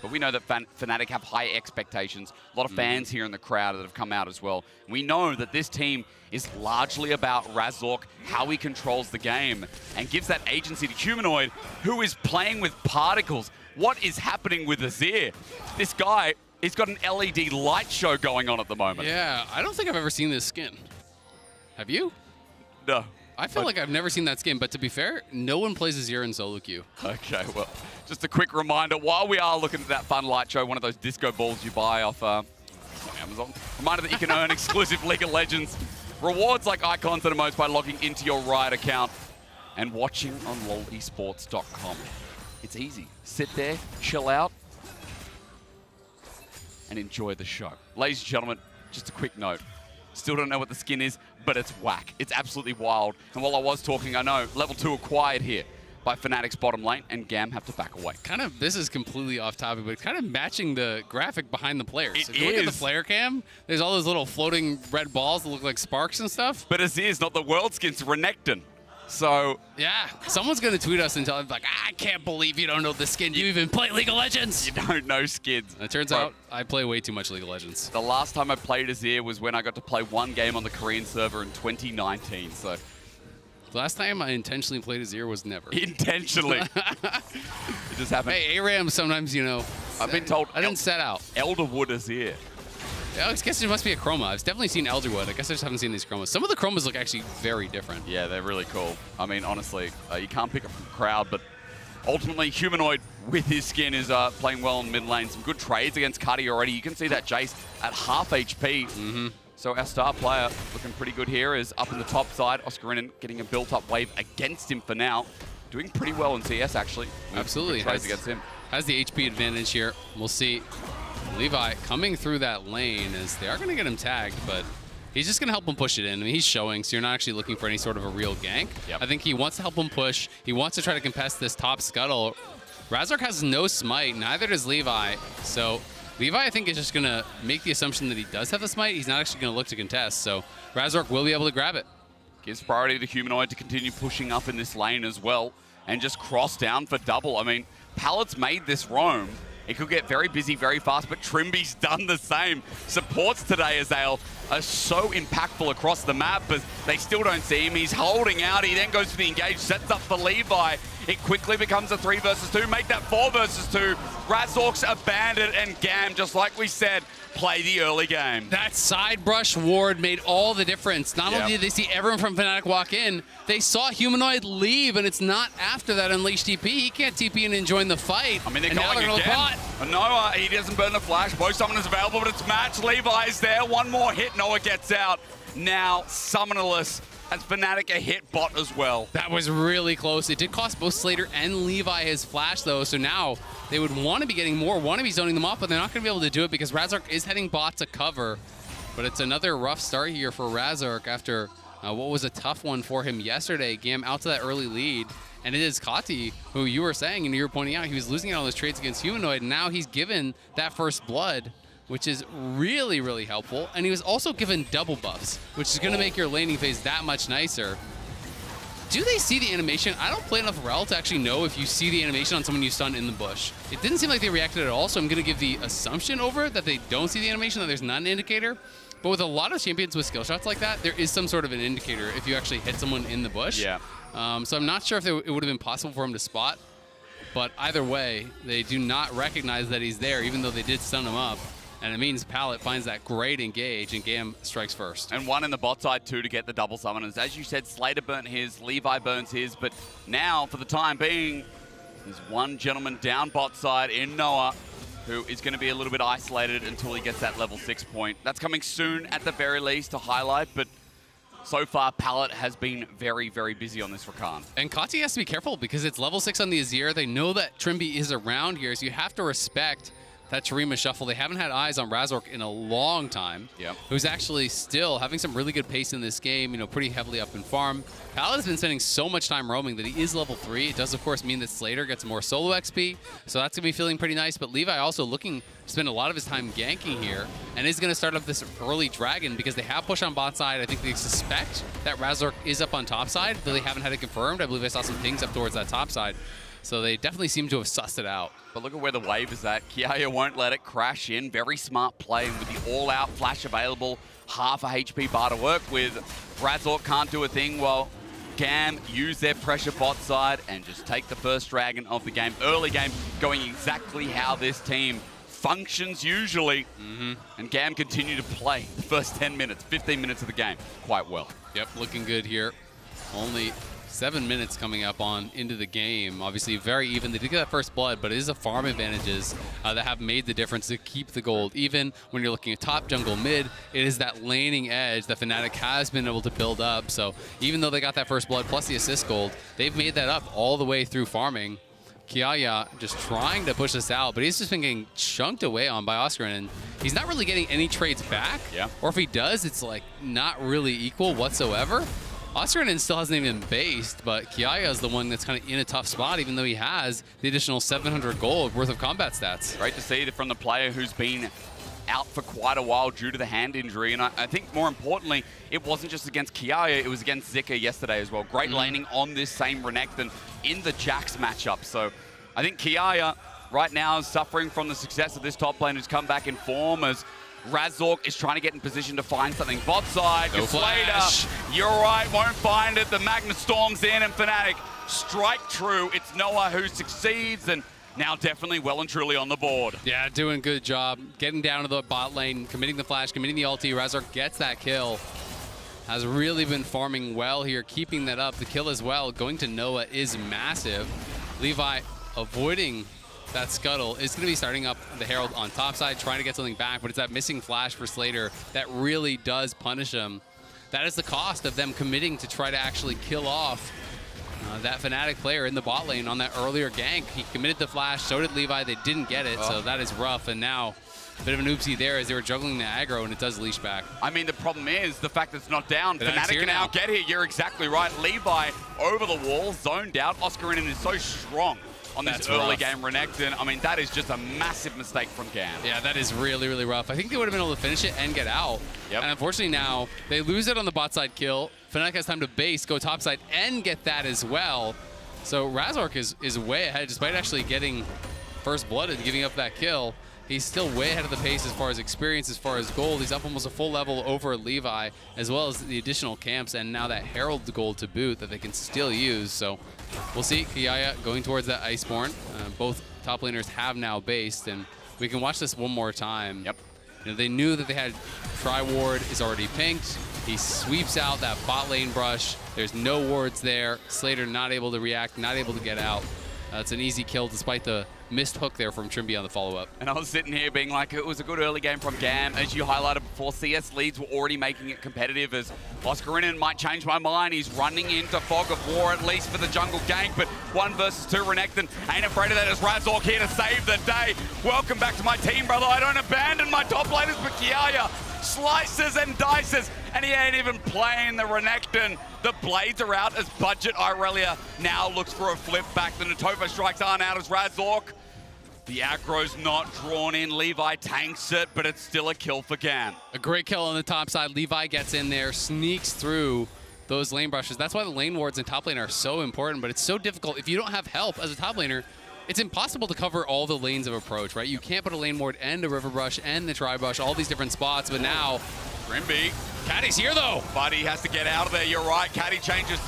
but we know that Fnatic have high expectations. A lot of fans here in the crowd that have come out as well. We know that this team is largely about Razork, how he controls the game, and gives that agency to Humanoid, who is playing with particles. What is happening with Azir? This guy, he's got an LED light show going on at the moment. Yeah, I don't think I've ever seen this skin. Have you? No. I feel like I've never seen that skin, but to be fair, no one plays Azir in solo queue. Okay, well, just a quick reminder, while we are looking at that fun light show, one of those disco balls you buy off Amazon, reminder that you can earn exclusive League of Legends rewards like icons and emotes by logging into your Riot account and watching on lolesports.com. It's easy. Sit there, chill out, and enjoy the show. Ladies and gentlemen, just a quick note. Still don't know what the skin is, but it's whack. It's absolutely wild. And while I was talking, I know level 2 acquired here by Fnatic's bottom lane, and GAM have to back away. Kind of, this is completely off topic, but kind of matching the graphic behind the players. It if you look at the is. player cam, there's all those little floating red balls that look like sparks and stuff. But Azir's not the world skin, it's Renekton. So yeah, someone's going to tweet us and tell us, like, I can't believe you don't know the skin. You even play League of Legends. You don't know skins. And it turns out I play way too much League of Legends. The last time I played Azir was when I got to play 1 game on the Korean server in 2019. So the last time I intentionally played Azir was never. Intentionally. It just happened. Hey, ARAM sometimes, you know. I've been told I didn't set out. Elderwood Azir. I guess there must be a chroma. I've definitely seen Elderwood. I guess I just haven't seen these chromas. Some of the chromas look actually very different. Yeah, they're really cool. I mean, honestly, you can't pick up from the crowd, but ultimately, Humanoid with his skin is playing well in mid lane. Some good trades against Cuddy already. You can see that Jace at half HP. So our star player looking pretty good here is up in the top side. Oscarinen getting a built-up wave against him for now. Doing pretty well in CS, actually. Absolutely. Trades against him. Has the HP advantage here. We'll see. Levi coming through that lane as they are going to get him tagged, but he's just going to help him push it in. I mean, he's showing, so you're not actually looking for any sort of a real gank. I think he wants to help him push. He wants to try to contest this top scuttle. Razork has no smite, neither does Levi. So Levi, I think, is just going to make the assumption that he does have the smite. He's not actually going to look to contest, so Razork will be able to grab it. Gives priority to Humanoid to continue pushing up in this lane as well and just cross down for double. I mean, Pallet's made this roam. It could get very busy very fast, but Trimby's done the same. Supports today as they are so impactful across the map, but they still don't see him. He's holding out. He then goes for the engage, sets up for Levi. It quickly becomes a 3 versus 2. Make that 4 versus 2. Razork's a bandit, and GAM, just like we said, play the early game. That side brush ward made all the difference. Not only did they see everyone from Fnatic walk in, they saw Humanoid leave, and it's not after that unleashed TP. He can't TP in and join the fight. I mean, they're going again. Noah, he doesn't burn the flash. Both summoners available, but it's matched. Levi's there. One more hit. Noah gets out. Now, summonerless as Fnatic a hit bot as well. That was really close. It did cost both Slater and Levi his flash, though, so now they would want to be getting more, want to be zoning them off, but they're not going to be able to do it because Razork is heading bot to cover. But it's another rough start here for Razork after what was a tough one for him yesterday. GAM out to that early lead. And it is Kati, who you were saying, and you were pointing out, he was losing out on those trades against Humanoid, and now he's given that first blood, which is really, really helpful. And he was also given double buffs, which is going to make your laning phase that much nicer. Do they see the animation? I don't play enough Rel to actually know if you see the animation on someone you stun in the bush. It didn't seem like they reacted at all, so I'm going to give the assumption over that they don't see the animation, that there's not an indicator. But with a lot of champions with skill shots like that, there is some sort of an indicator if you actually hit someone in the bush. Yeah. So I'm not sure if it would have been possible for him to spot. But either way, they do not recognize that he's there, even though they did stun him up. And it means Pallet finds that great engage, and Gam strikes first. And one in the bot side, too, to get the double summoners. As you said, Slater burnt his, Levi burns his, but now, for the time being, there's one gentleman down bot side in Noah, who is going to be a little bit isolated until he gets that level 6 point. That's coming soon, at the very least, to highlight, but so far, Pallet has been very, very busy on this Rakan. And Kati has to be careful because it's level 6 on the Azir. They know that Trimby is around here, so you have to respect that Shurima shuffle. They haven't had eyes on Razork in a long time. Yep. Who's actually still having some really good pace in this game, you know, pretty heavily up in farm. Pallet has been spending so much time roaming that he is level 3. It does, of course, mean that Slater gets more solo XP, so that's going to be feeling pretty nice. But Levi also looking to spend a lot of his time ganking here and is going to start up this early dragon because they have push on bot side. I think they suspect that Razork is up on top side, though they haven't had it confirmed. I believe I saw some pings up towards that top side. So they definitely seem to have sussed it out. But look at where the wave is at. Kiaya won't let it crash in. Very smart play with the all-out flash available. Half a HP bar to work with. Razork can't do a thing while Gam use their pressure bot side and just take the first dragon of the game. Early game going exactly how this team functions usually. And Gam continue to play the first 10 minutes, 15 minutes of the game quite well. Yep, looking good here. Only 7 minutes coming up on into the game. Obviously very even. They did get that first blood, but it is the farm advantages that have made the difference to keep the gold. Even when you're looking at top, jungle, mid, it is that laning edge that Fnatic has been able to build up. So even though they got that first blood plus the assist gold, they've made that up all the way through farming. Kiaya just trying to push this out, but he's just been getting chunked away on by Oscar, and he's not really getting any trades back. Yeah. Or if he does, it's like not really equal whatsoever. Oscarinen still hasn't even been based, but Kiaya is the one that's kind of in a tough spot, even though he has the additional 700 gold worth of combat stats. Great to see from the player who's been out for quite a while due to the hand injury. And I think more importantly, it wasn't just against Kiaya, it was against Zika yesterday as well. Great laning on this same Renekton in the Jax matchup. So I think Kiaya right now is suffering from the success of this top lane who's come back in form as Razork is trying to get in position to find something. Bot side, no flash. You're right, won't find it. The Magna storms in and Fnatic strike true. It's Noah who succeeds and now definitely well and truly on the board. Yeah, doing a good job. Getting down to the bot lane, committing the flash, committing the ulti. Razork gets that kill. Has really been farming well here, keeping that up. The kill as well, going to Noah is massive. Levi avoiding that scuttle is going to be starting up the Herald on top side, trying to get something back, but it's that missing flash for Slater that really does punish him. That is the cost of them committing to try to actually kill off that Fnatic player in the bot lane on that earlier gank. He committed the flash, so did Levi. They didn't get it, so that is rough. And now a bit of an oopsie there as they were juggling the aggro, and it does leash back. I mean, the problem is the fact that it's not down. Fnatic can now get here. You're exactly right. Levi over the wall, zoned out. Oscarinen is so strong on this early game Renekton. I mean, that is just a massive mistake from Gam. Yeah, that is really, really rough. I think they would have been able to finish it and get out. Yep. And unfortunately now, they lose it on the bot side kill. Fnatic has time to base, go top side, and get that as well. So Razork is way ahead, despite actually getting first blood and giving up that kill. He's still way ahead of the pace as far as experience, as far as gold. He's up almost a full level over Levi, as well as the additional camps, and now that Herald gold to boot that they can still use. So we'll see Kiaya going towards that Iceborne. Both top laners have now based, and we can watch this one more time. Yep. You know, they knew that they had Tri-Ward is already pinked. He sweeps out that bot lane brush. There's no wards there. Slater not able to react, not able to get out. It's an easy kill despite the missed hook there from Trimby on the follow-up. And I was sitting here being like, it was a good early game from Gam. As you highlighted before, CS leads were already making it competitive as Oscarinen might change my mind. He's running into Fog of War at least for the jungle gank, but 1 versus 2 Renekton ain't afraid of that as Razork here to save the day. Welcome back to my team, brother. I don't abandon my top laners, but Kiaya slices and dices, and he ain't even playing the Renekton. The blades are out as Budget Irelia now looks for a flip back. The Notova strikes aren't out as Razork. The aggro's not drawn in. Levi tanks it, but it's still a kill for Gam. A great kill on the top side. Levi gets in there, sneaks through those lane brushes. That's why the lane wards in top lane are so important, but it's so difficult. If you don't have help as a top laner, it's impossible to cover all the lanes of approach, right? You can't put a lane ward and a river brush and the tri-brush, all these different spots, but now Trimby. Caddy's here, though. But he has to get out of there. You're right. Caddy changes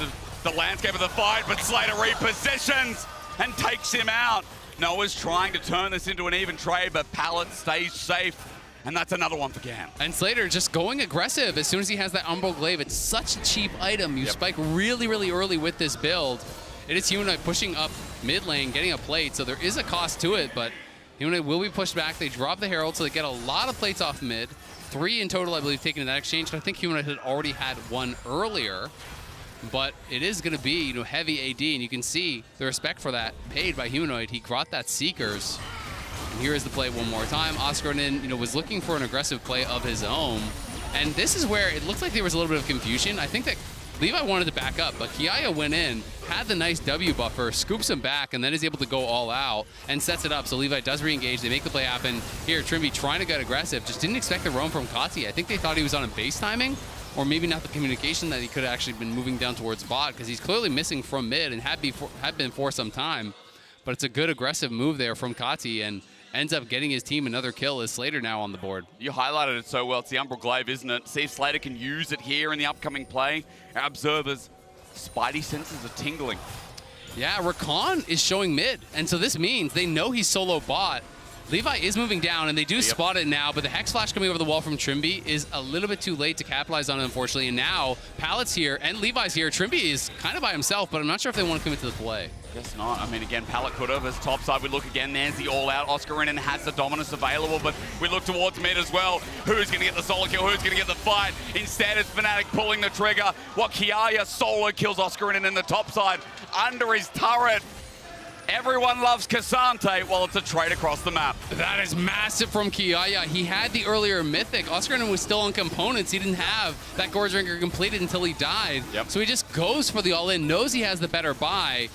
the landscape of the fight, but Slater repositions and takes him out. Noah's trying to turn this into an even trade, but Pallet stays safe. And that's another one for Gam. And Slater just going aggressive as soon as he has that Umbral Glaive. It's such a cheap item. You spike really, really early with this build. It is Humanoid pushing up mid lane, getting a plate, so there is a cost to it, but Humanoid will be pushed back. They drop the Herald, so they get a lot of plates off mid. 3 in total, I believe, taken in that exchange. And I think Humanoid had already had 1 earlier. But it is going to be, heavy AD, and you can see the respect for that paid by Humanoid. He got that Seekers. And here is the play one more time. Oscarinen, was looking for an aggressive play of his own. And this is where it looks like there was a little bit of confusion. I think that Levi wanted to back up, but Kiaya went in, had the nice W buffer, scoops him back, and then is able to go all out and sets it up. So Levi does re-engage. They make the play happen. Here, Trimby trying to get aggressive. Just didn't expect the roam from Kati. I think they thought he was on a base timing, or maybe not the communication that he could have actually been moving down towards bot, because he's clearly missing from mid and had been for some time. But it's a good aggressive move there from Kati, and ends up getting his team another kill as Slater now on the board. You highlighted it so well. It's the Umbral Glaive, isn't it? See if Slater can use it here in the upcoming play. Our observers' spidey senses are tingling. Yeah, Rakan is showing mid, and so this means they know he's solo bot. Levi is moving down, and they do spot it now, but the Hex Flash coming over the wall from Trimby is a little bit too late to capitalize on it, unfortunately, and now Pallet's here, and Levi's here. Trimby is kind of by himself, but I'm not sure if they want to commit to the play. Guess not. I mean, again, Pallet could have. As top side, we look again. There's the all-out. Oscarinen has the dominance available, but we look towards mid as well. Who's going to get the solo kill? Who's going to get the fight? Instead, it's Fnatic pulling the trigger. What Kiaya solo kills Oscarinen in the top side under his turret. Everyone loves Cassante. Well, it's a trade across the map. That is massive from Kiaya. He had the earlier Mythic. Oscarinen was still on components. He didn't have that Gorge Drinker completed until he died. So he just goes for the all-in, knows he has the better buy.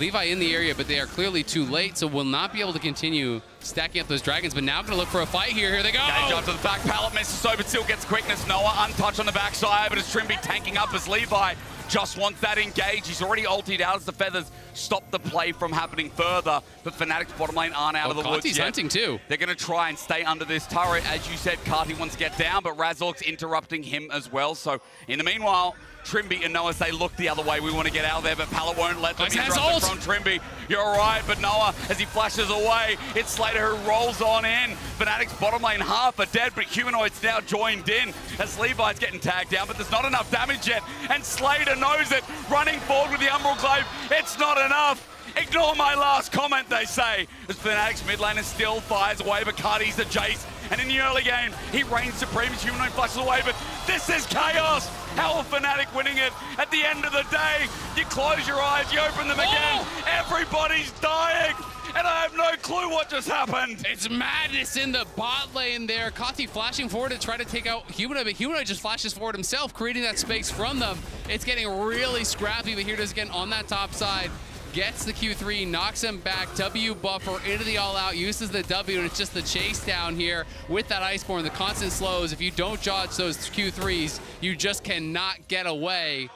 Levi in the area, but they are clearly too late, so will not be able to continue stacking up those dragons, but now going to look for a fight here. Here they go! Gage up to the back. Pallet misses so, but still gets quickness. Noah untouched on the backside, but it's Trimby tanking up as Levi just wants that engage. He's already ultied out as the Feathers stop the play from happening further, but Fnatic's bottom lane aren't out of the woods yet. Hunting too. They're going to try and stay under this turret. As you said, Kati wants to get down, but Razork's interrupting him as well. So in the meanwhile, Trimby and Noah say, look the other way, we want to get out of there, but Pallet won't let them interrupt it from Trimby. You're right, but Noah, as he flashes away, it's Slater who rolls on in. Fnatic's bottom lane half are dead, but Humanoid's now joined in as Levi's getting tagged down, but there's not enough damage yet, and Slater knows it. Running forward with the Umbral Glaive, it's not enough. Ignore my last comment, they say, as Fnatic's mid laner still fires away, but Cardi's the Jace, and in the early game, he reigns supreme as Humanoid flashes away, but this is chaos! How are Fnatic winning it? At the end of the day, you close your eyes, you open them again, everybody's dying, and I have no clue what just happened. It's madness in the bot lane there. Kati flashing forward to try to take out Humanoid, but Humanoid just flashes forward himself, creating that space from them. It's getting really scrappy, but here it is again on that top side. Gets the Q3, knocks him back, W buffer into the all-out, uses the W, and it's just the chase down here with that Iceborne, the constant slows. If you don't dodge those Q3s, you just cannot get away.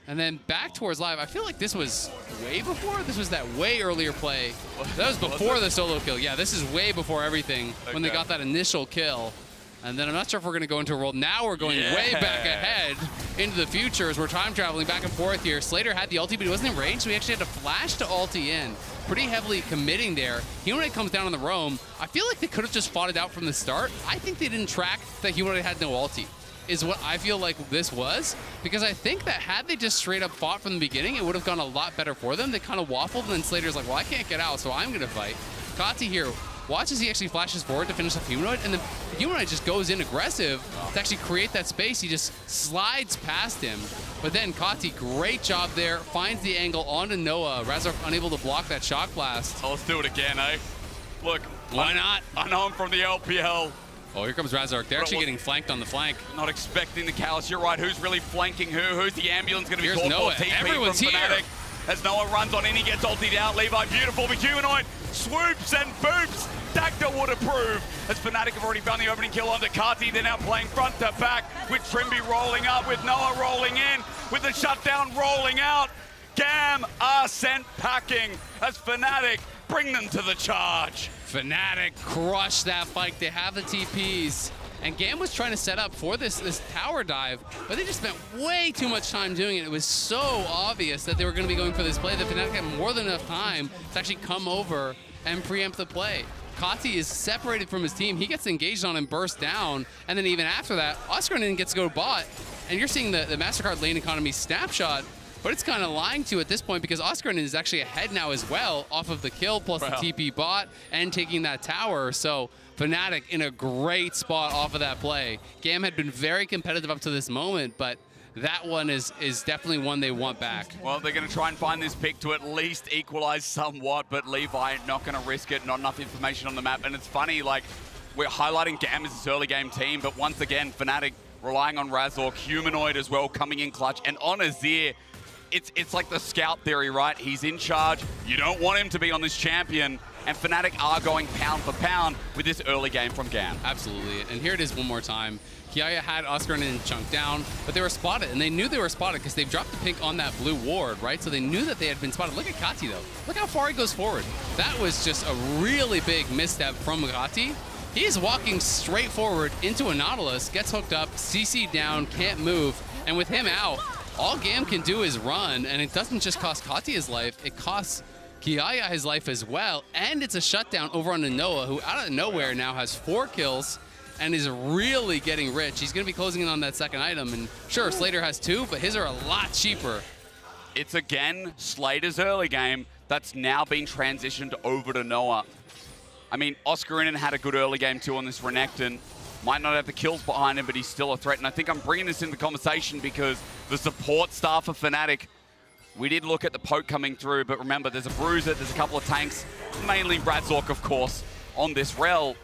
And then back towards live, I feel like this was way before. This was that way earlier play. That was before the solo kill. Yeah, this is way before everything when they got that initial kill. And then I'm not sure if we're going to go into a world. Now we're going way back ahead into the future as we're time traveling back and forth here. Slater had the ulti, but he wasn't in range, so he actually had to flash to ulti in. Pretty heavily committing there. Humanoid comes down on the roam. I feel like they could have just fought it out from the start. I think they didn't track that Humanoid had no ulti, is what I feel like this was. Because I think that had they just straight up fought from the beginning, it would have gone a lot better for them. They kind of waffled, and then Slater's like, well, I can't get out, so I'm going to fight. Kati here. Watch as he actually flashes forward to finish off Humanoid, and then Humanoid just goes in aggressive to actually create that space. He just slides past him. But then Kati, great job there, finds the angle onto Noah. Razork unable to block that shock blast. Oh, let's do it again, eh? Look. Why not? I know him from the LPL. Oh, here comes Razork. They're actually getting flanked on the flank. Not expecting the Callus. You're right. Who's really flanking who? Who's the ambulance going to be called Noah. for? TP Everyone's from Fnatic. here. As Noah runs on in, he gets ultied out. Levi, beautiful, but Humanoid swoops and boops. Dagda would approve, as Fnatic have already found the opening kill onto Kati. They're now playing front to back with Trimby rolling up, with Noah rolling in, with the shutdown rolling out. Gam are sent packing as Fnatic bring them to the charge. Fnatic crushed that fight. They have the TPs. And GAM was trying to set up for this tower dive, but they just spent way too much time doing it. It was so obvious that they were going to be going for this play that Fnatic had more than enough time to actually come over and preempt the play. Kati is separated from his team. He gets engaged on and burst down, and then even after that, Oscarinen gets to go bot, and you're seeing the MasterCard lane economy snapshot, but it's kind of lying to at this point because Oscarinen is actually ahead now as well off of the kill plus the TP bot and taking that tower. So Fnatic in a great spot off of that play. GAM had been very competitive up to this moment, but that one is definitely one they want back. Well, they're going to try and find this pick to at least equalize somewhat, but Levi not going to risk it, not enough information on the map. And it's funny, like, we're highlighting GAM as this early game team, but once again, Fnatic relying on Razork, Humanoid as well, coming in clutch, and on Azir, it's like the scout theory, right? He's in charge. You don't want him to be on this champion, and Fnatic are going pound for pound with this early game from GAM. Absolutely, and here it is one more time. Kiaya had Oscarinen chunked down, but they were spotted, and they knew they were spotted because they've dropped the pink on that blue ward, right? So they knew that they had been spotted. Look at Kati, though. Look how far he goes forward. That was just a really big misstep from Kati. He is walking straight forward into a Nautilus, gets hooked up, CC down, can't move, and with him out, all GAM can do is run, and it doesn't just cost Kati his life, it costs Kiaya his life as well, and it's a shutdown over on Noah, who out of nowhere now has 4 kills and is really getting rich. He's going to be closing in on that second item, and sure, Slater has 2, but his are a lot cheaper. It's again Slater's early game that's now been transitioned over to Noah. I mean, Oscarinen had a good early game too on this Renekton. Might not have the kills behind him, but he's still a threat. And I think I'm bringing this into the conversation because the support staff for Fnatic, we did look at the poke coming through, but remember, there's a Bruiser, there's a couple of tanks, mainly Razork, of course, on this rel.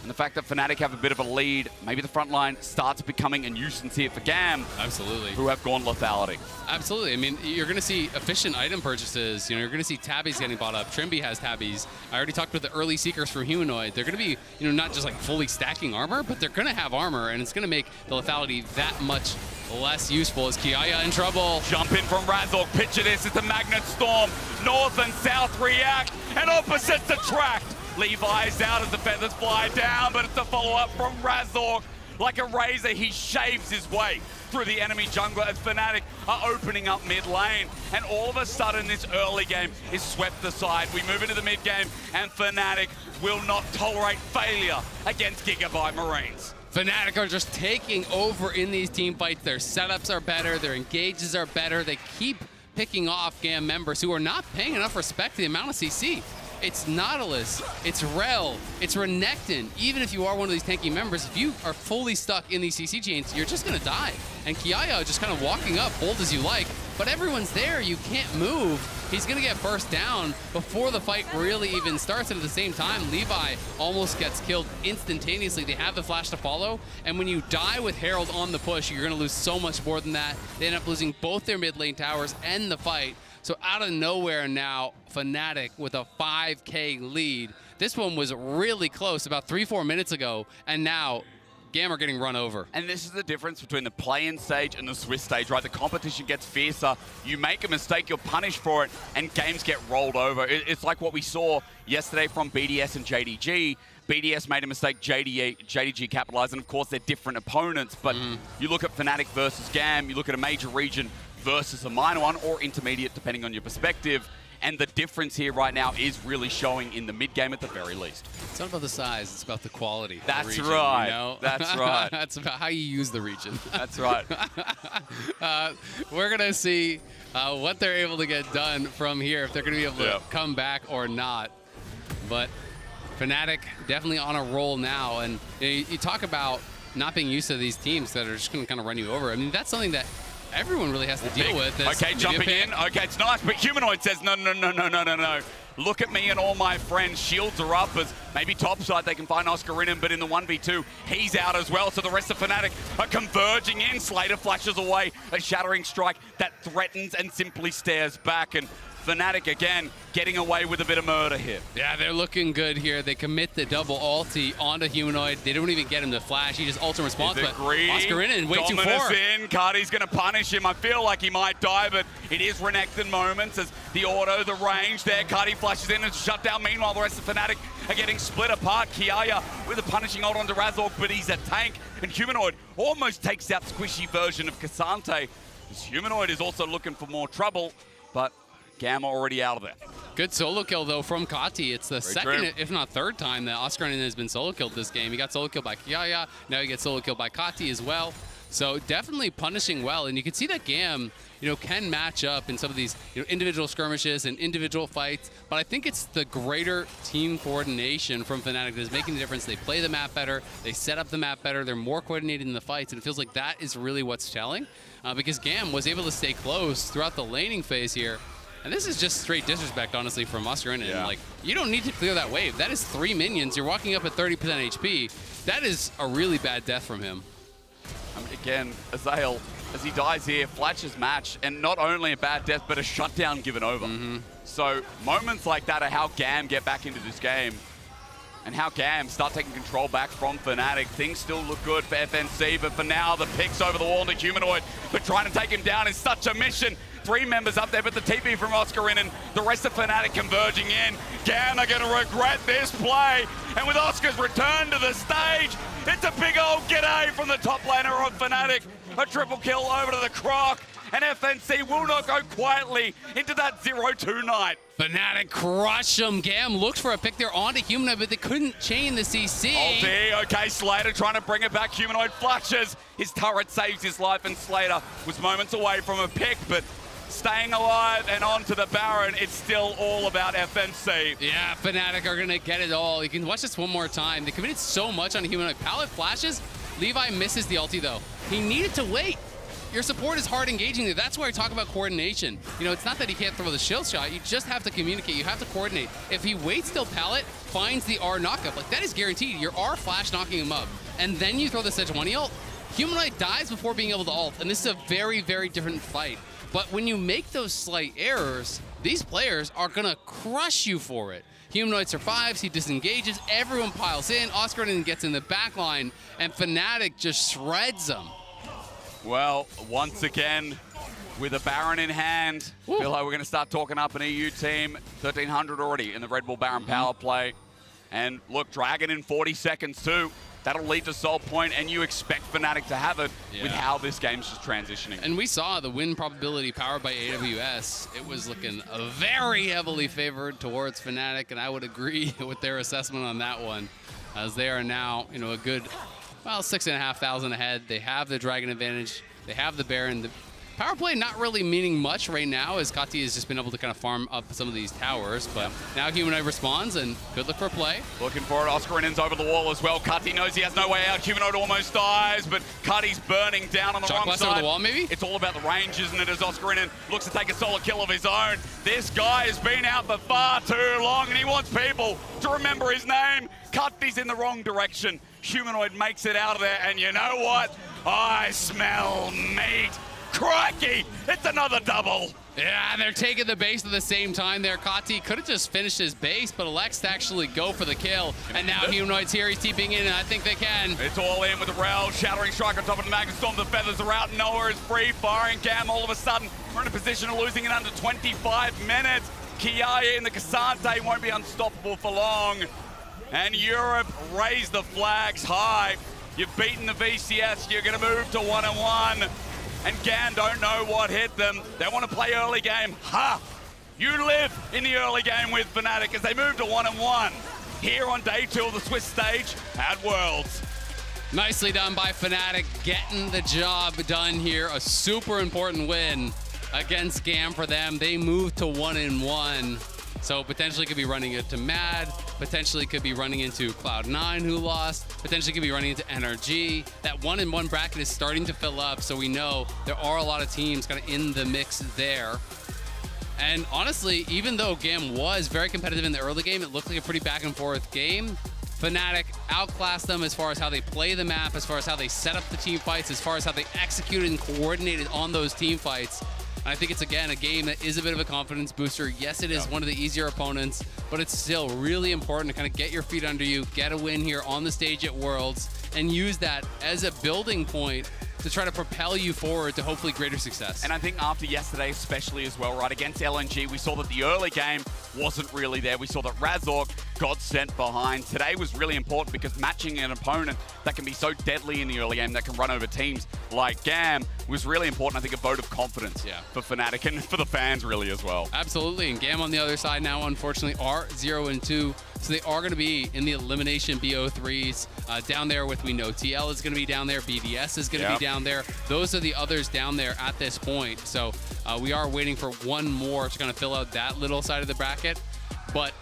And the fact that Fnatic have a bit of a lead, maybe the front line starts becoming a nuisance here for GAM. Absolutely. Who have gone lethality. Absolutely. I mean, you're going to see efficient item purchases. You know, you're going to see tabbies getting bought up. Trimby has tabbies. I already talked with the early seekers from Humanoid. They're going to be, you know, not just like fully stacking armor, but they're going to have armor, and it's going to make the lethality that much less useful. Is Kiaya in trouble? Jump in from Razork. Picture this. It's a Magnet Storm. North and South react, and opposites attract. Levi's out as the feathers fly down, but it's a follow-up from Razork. Like a razor, he shaves his way through the enemy jungler as Fnatic are opening up mid lane. And all of a sudden, this early game is swept aside. We move into the mid game, and Fnatic will not tolerate failure against Gigabyte Marines. Fnatic are just taking over in these team fights. Their setups are better, their engages are better. They keep picking off GAM members who are not paying enough respect to the amount of CC. It's Nautilus, it's Rel, it's Renekton. Even if you are one of these tanky members, if you are fully stuck in these CC chains, you're just gonna die. And Kiaya just kind of walking up, bold as you like, but everyone's there, you can't move. He's gonna get burst down before the fight really even starts, and at the same time, Levi almost gets killed instantaneously. They have the flash to follow, and when you die with Herald on the push, you're gonna lose so much more than that. They end up losing both their mid lane towers and the fight. So out of nowhere now, Fnatic with a 5K lead. This one was really close about 3-4 minutes ago, and now GAM are getting run over. And this is the difference between the play-in stage and the Swiss stage, right? The competition gets fiercer. You make a mistake, you're punished for it, and games get rolled over. It's like what we saw yesterday from BDS and JDG. BDS made a mistake, JDG capitalized, and of course they're different opponents, but you look at Fnatic versus GAM, you look at a major region versus a minor one, or intermediate, depending on your perspective. And the difference here right now is really showing in the mid-game at the very least. It's not about the size, it's about the quality. That's of the region, right. You know? That's right. That's about how you use the region. That's right. We're going to see what they're able to get done from here, if they're going to be able to come back or not. But Fnatic definitely on a roll now. And you talk about not being used to these teams that are just going to kind of run you over. I mean, that's something that everyone really has to deal with. Okay, jumping in. Okay, it's nice, but Humanoid says, no, no, no, no, no, no, no. Look at me and all my friends. Shields are up as maybe topside they can find Oscarinen, but in the 1v2, he's out as well. So the rest of Fnatic are converging in. Slater flashes away a shattering strike that threatens and simply stares back. And Fnatic again getting away with a bit of murder here. Yeah, they're looking good here. They commit the double ulti onto Humanoid. They don't even get him to flash. He just ulti response, but Oscar in way too far. Cardi's going to punish him. I feel like he might die, but it is Renekton moments as the auto, the range there. Cardi flashes in and shut down. Meanwhile, the rest of Fnatic are getting split apart. Kiaya with a punishing ult onto Razork, but he's a tank. And Humanoid almost takes out squishy version of Cassante. This Humanoid is also looking for more trouble, but Gamma already out of there. Good solo kill, though, from Kati. It's the second, true. if not third time that Oscar has been solo killed this game. He got solo killed by Kiaya. Now he gets solo killed by Kati as well. So definitely punishing well. And you can see that Gam, can match up in some of these individual skirmishes and individual fights. But I think it's the greater team coordination from Fnatic that is making the difference. They play the map better. They set up the map better. They're more coordinated in the fights. And it feels like that is really what's telling. Because Gam was able to stay close throughout the laning phase here. And this is just straight disrespect, honestly, from Oscar in. Yeah. Like, you don't need to clear that wave. That is 3 minions. You're walking up at 30% HP. That is a really bad death from him. Again, Azael, as he dies here, Fletcher's match, and not only a bad death, but a shutdown given over. So moments like that are how Gam get back into this game, and how Gam start taking control back from Fnatic. Things still look good for FNC, but for now, the picks over the wall into Humanoid, but trying to take him down is such a mission. 3 members up there, but the TP from Oscar and the rest of Fnatic converging in. Gam are going to regret this play, and with Oscar's return to the stage, it's a big old g'day from the top laner of Fnatic. A triple kill over to the Croc, and FNC will not go quietly into that 0-2 night. Fnatic crush him. Gam looked for a pick there onto Humanoid, but they couldn't chain the CC. Ulti, okay, Slater trying to bring it back. Humanoid flushes. His turret saves his life, and Slater was moments away from a pick, but staying alive and on to the Baron, it's still all about FNC. Yeah, Fnatic are going to get it all. You can watch this one more time. They committed so much on Humanoid. Pallet flashes. Levi misses the ulti, though. He needed to wait. Your support is hard engaging there. That's where I talk about coordination. It's not that he can't throw the shield shot. You just have to communicate. You have to coordinate. If he waits till Pallet finds the R knockup, like that is guaranteed. Your R flash knocking him up, and then you throw the Sejuani ult. Humanoid dies before being able to ult, and this is a very, very different fight. But when you make those slight errors, these players are going to crush you for it. Humanoid survives, he disengages, everyone piles in, Oscar gets in the back line, and Fnatic just shreds them. Well, once again, with a Baron in hand, feel like we're going to start talking up an EU team. 1,300 already in the Red Bull Baron power play. And look, Dragon in 40 seconds too. That'll lead to Soul Point, and you expect Fnatic to have it with how this game's just transitioning. And we saw the win probability powered by AWS. It was looking very heavily favored towards Fnatic, and I would agree with their assessment on that one, as they are now, a good, 6,500 ahead. They have the Dragon advantage. They have the Baron. The power play not really meaning much right now, as Kati has just been able to kind of farm up some of these towers, but now Humanoid responds, and good look for a play. Looking for it, Oscarinen's over the wall as well. Kati knows he has no way out. Humanoid almost dies, but Kati's burning down on the wrong side. Over the wall, maybe? It's all about the range, isn't it, as Oscarinen looks to take a solo kill of his own. This guy has been out for far too long, and he wants people to remember his name. Kati's in the wrong direction. Humanoid makes it out of there, and you know what? I smell meat. Crikey, it's another double. Yeah, they're taking the base at the same time there. Kati could have just finished his base, but elects to actually go for the kill. And now Humanoid's here, he's TPing in, and I think they can. It's all in with the Rel, Shattering Strike on top of the Magnet Storm. The feathers are out, Noah is free, firing Gam all of a sudden. We're in a position of losing in under 25 minutes. Kiaya in the Cassante won't be unstoppable for long. And Europe raise the flags high. You've beaten the VCS, you're gonna move to 1-1. And Gam don't know what hit them. They want to play early game. Ha! You live in the early game with Fnatic as they move to 1-1 here on day 2 of the Swiss stage at Worlds. Nicely done by Fnatic, getting the job done here. A super important win against Gam for them. They moved to 1-1. So potentially could be running into Mad, potentially could be running into Cloud9 who lost, potentially could be running into NRG. That 1-1 bracket is starting to fill up, so we know there are a lot of teams kind of in the mix there. And honestly, even though Gam was very competitive in the early game, it looked like a pretty back and forth game. Fnatic outclassed them as far as how they play the map, as far as how they set up the team fights, as far as how they executed and coordinated on those team fights. And I think it's, again, a game that is a bit of a confidence booster. Yes, it is one of the easier opponents, but it's still really important to kind of get your feet under you, get a win here on the stage at Worlds, and use that as a building point to try to propel you forward to hopefully greater success. And I think after yesterday especially as well, right, against LNG, we saw that the early game wasn't really there. We saw that Razork got sent behind. Today was really important because matching an opponent that can be so deadly in the early game, that can run over teams like GAM, was really important. I think a vote of confidence for Fnatic and for the fans really as well. Absolutely, and GAM on the other side now, unfortunately, are 0-2. So they are going to be in the elimination BO3s down there with, we know TL is going to be down there, BDS is going to be down there. Those are the others down there at this point. So we are waiting for one more to kind of fill out that little side of the bracket. But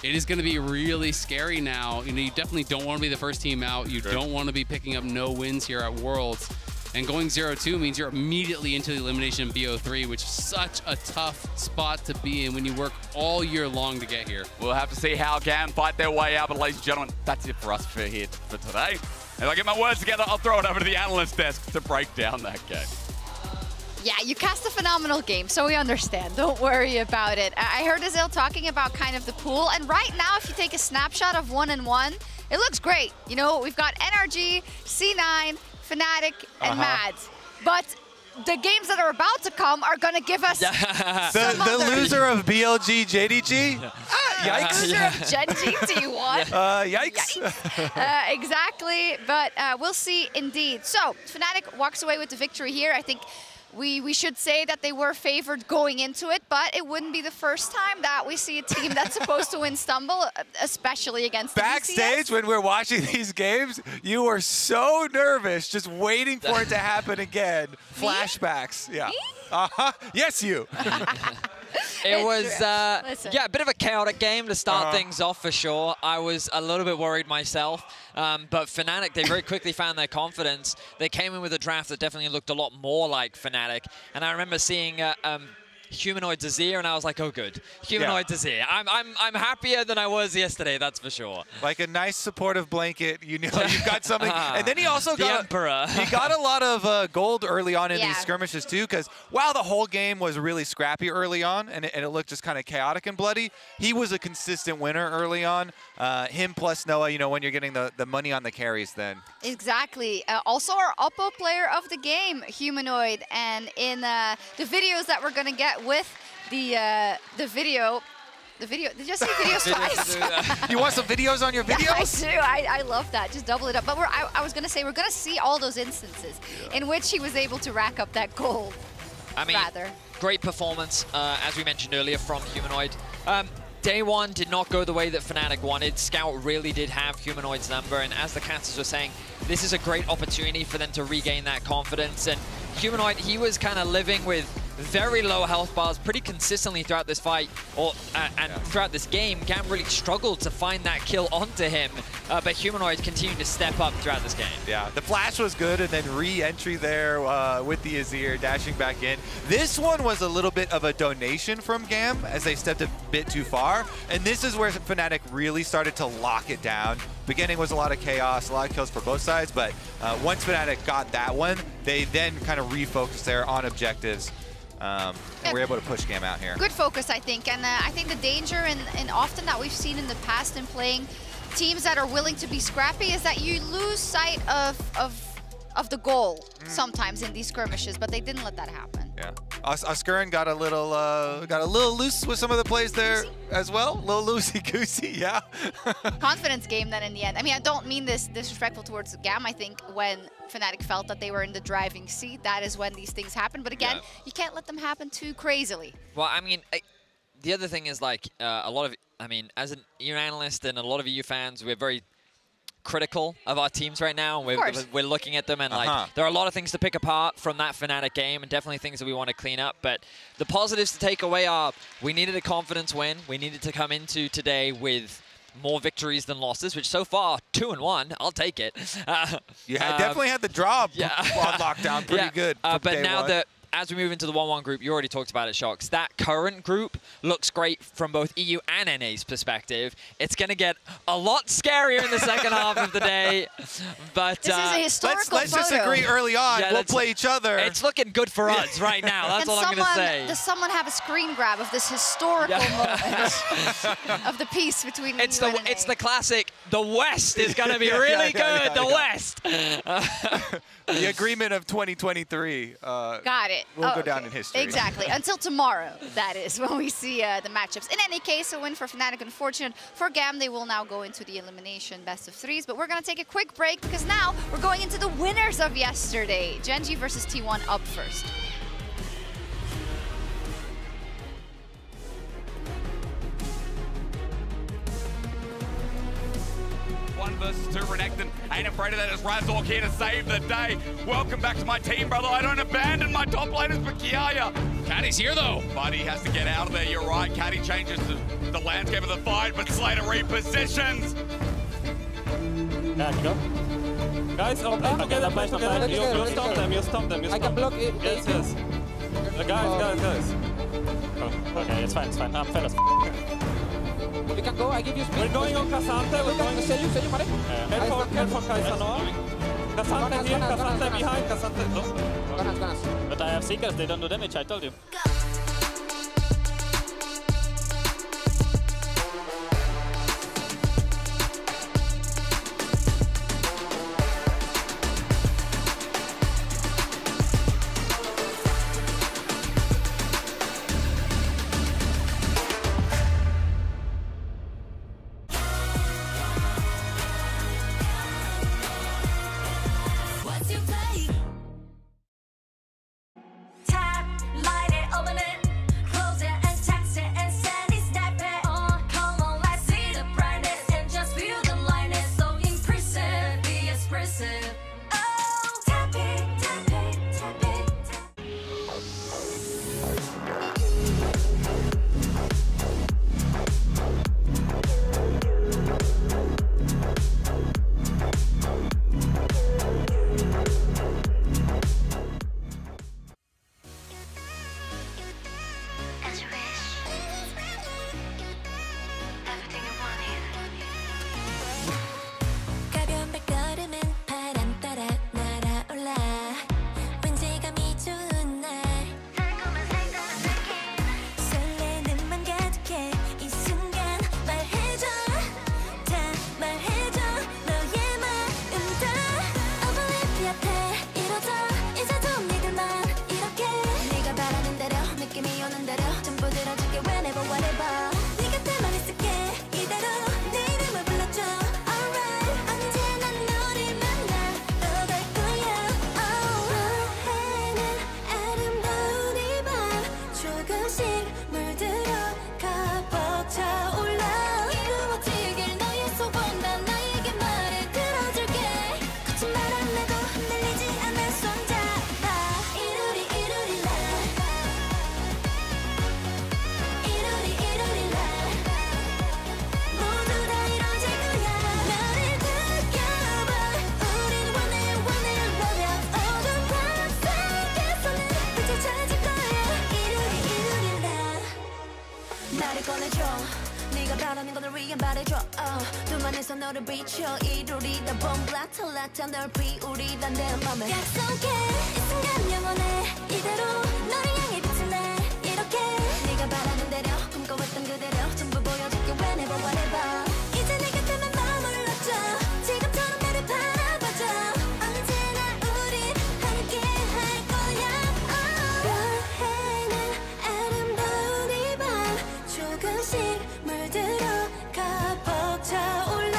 it is going to be really scary now. You know, you definitely don't want to be the first team out. You don't want to be picking up no wins here at Worlds. And going 0-2 means you're immediately into the elimination BO3, which is such a tough spot to be in when you work all year long to get here. We'll have to see how GAM fight their way out, but ladies and gentlemen, that's it for us for today. If I get my words together, I'll throw it over to the analyst desk to break down that game. Yeah, you cast a phenomenal game, so we understand. Don't worry about it. I heard Azil talking about kind of the pool, and right now, if you take a snapshot of 1-1, it looks great. You know, we've got NRG, C9, Fnatic, and Mads. But the games that are about to come are going to give us the loser of BLG JDG? Yikes. Loser of Gen GT1. Yikes. Exactly, but we'll see indeed. So, Fnatic walks away with the victory here. I think we should say that they were favored going into it, but it wouldn't be the first time that we see a team that's supposed to win stumble, especially against the Backstage, when we're watching these games, you were so nervous, just waiting for it to happen again. Flashbacks. Yeah. Yes, you. It was, yeah, a bit of a chaotic game to start things off for sure. I was a little bit worried myself, but Fnatic, they very quickly found their confidence. They came in with a draft that definitely looked a lot more like Fnatic, and I remember seeing Humanoid Azir, and I was like, oh good, Humanoid Azir. I'm happier than I was yesterday, that's for sure. Like a nice supportive blanket, you know you've got something. And then he also got Emperor. He got a lot of gold early on in these skirmishes too, because while the whole game was really scrappy early on, and it looked just kind of chaotic and bloody, he was a consistent winner early on. Him plus Noah, you know, when you're getting the money on the carries then. Exactly. Also our Oppo player of the game, Humanoid, and in the videos that we're going to get with the video, did you say videos twice? You want some videos on your videos? Yeah, I do. I love that. Just double it up. But I was going to say, we're going to see all those instances in which he was able to rack up that gold. I mean, great performance, as we mentioned earlier, from Humanoid. Day one did not go the way that Fnatic wanted. Scout really did have Humanoid's number, and as the casters were saying, this is a great opportunity for them to regain that confidence. And Humanoid, he was kind of living with very low health bars pretty consistently throughout this fight, and throughout this game. GAM really struggled to find that kill onto him, but Humanoid continued to step up throughout this game. Yeah, the flash was good, and then re-entry there with the Azir dashing back in. This one was a little bit of a donation from GAM as they stepped a bit too far, and this is where Fnatic really started to lock it down. Beginning was a lot of chaos, a lot of kills for both sides, but once Fnatic got that one, they then kind of refocused there on objectives. And we're able to push GAM out here. Good focus, I think. And I think the danger and often that we've seen in the past in playing teams that are willing to be scrappy is that you lose sight of the goal sometimes in these skirmishes, but they didn't let that happen. Yeah. Oscurin got a little loose with some of the plays there as well. A little loosey-goosey, yeah. Confidence game then in the end. I mean, I don't mean this disrespectful towards GAM. I think when Fnatic felt that they were in the driving seat, that is when these things happen. But again, you can't let them happen too crazily. Well, I mean, the other thing is like a lot of, I mean, as an EU analyst and a lot of EU fans, we're very critical of our teams right now. We're looking at them and like there are a lot of things to pick apart from that Fnatic game and definitely things that we want to clean up. But the positives to take away are we needed a confidence win. We needed to come into today with more victories than losses, which so far 2-1. I'll take it. You definitely had the draw on lockdown. Pretty good. But now that as we move into the 1-1 group, you already talked about it, Shox. That current group looks great from both EU and NA's perspective. It's going to get a lot scarier in the second half of the day. But this is a historical let's just agree early on. Yeah, we'll play each other. It's looking good for us right now. That's all I'm going to say. Does someone have a screen grab of this historical moment of the peace between it's EU the and It's the classic, the West is going to be really good, the West. The agreement of 2023. Got it. We'll go down in history. Exactly. Until tomorrow, that is, when we see the matchups. In any case, a win for Fnatic. Unfortunate for GAM, they will now go into the elimination best of threes. But we're going to take a quick break because now we're going into the winners of yesterday. Gen.G versus T1 up first. 1 versus 2. Renekton ain't afraid of that as Razork here to save the day. Welcome back to my team, brother. I don't abandon my top laners, but Kiaya. Caddy's here, though. Buddy has to get out of there. You're right. Caddy changes the landscape of the fight, but Slater repositions. Yeah, go. Guys, play together, play together. You stop them, you stop them. I can block it. Yes, yes. Guys. Oh, okay, it's fine, I'm fed as We can go, I give you speed. We're going on Cassante, we're going... Say you, buddy. Careful, Kai'Sa now. Cassante here, Cassante behind, Cassante... No. But I have Seekers, they don't do damage, I told you. 너를 비춰 이루리다 봄블라탈라타 널 피우리다 내 맘에 약속해 이 순간 영원해 이대로 너를 향해 빛을 내 이렇게 네가 바라는 대로 꿈꿔왔던 그대로 전부 보여줄게 whenever whatever 이제 내 곁에만 머물러줘 지금처럼 나를 바라봐줘 언제나 우린 함께 할 거야 별해는 아름다운 이 밤 조금씩 물들어가 벅차올라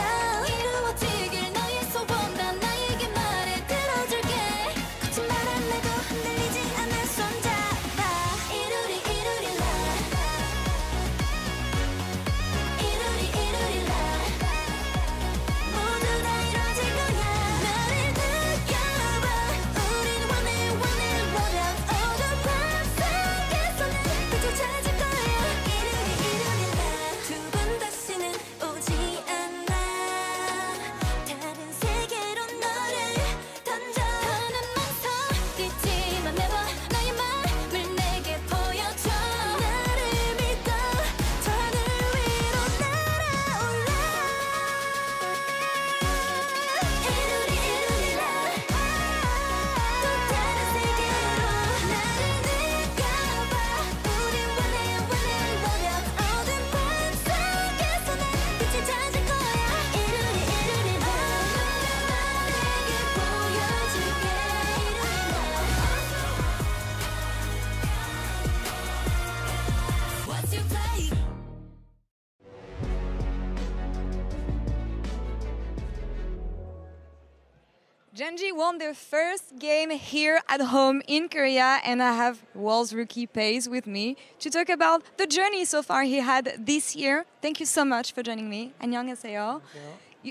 Genji won their first game here at home in Korea, and I have World's Rookie Pace with me to talk about the journey so far he had this year. Thank you so much for joining me. 안녕하세요.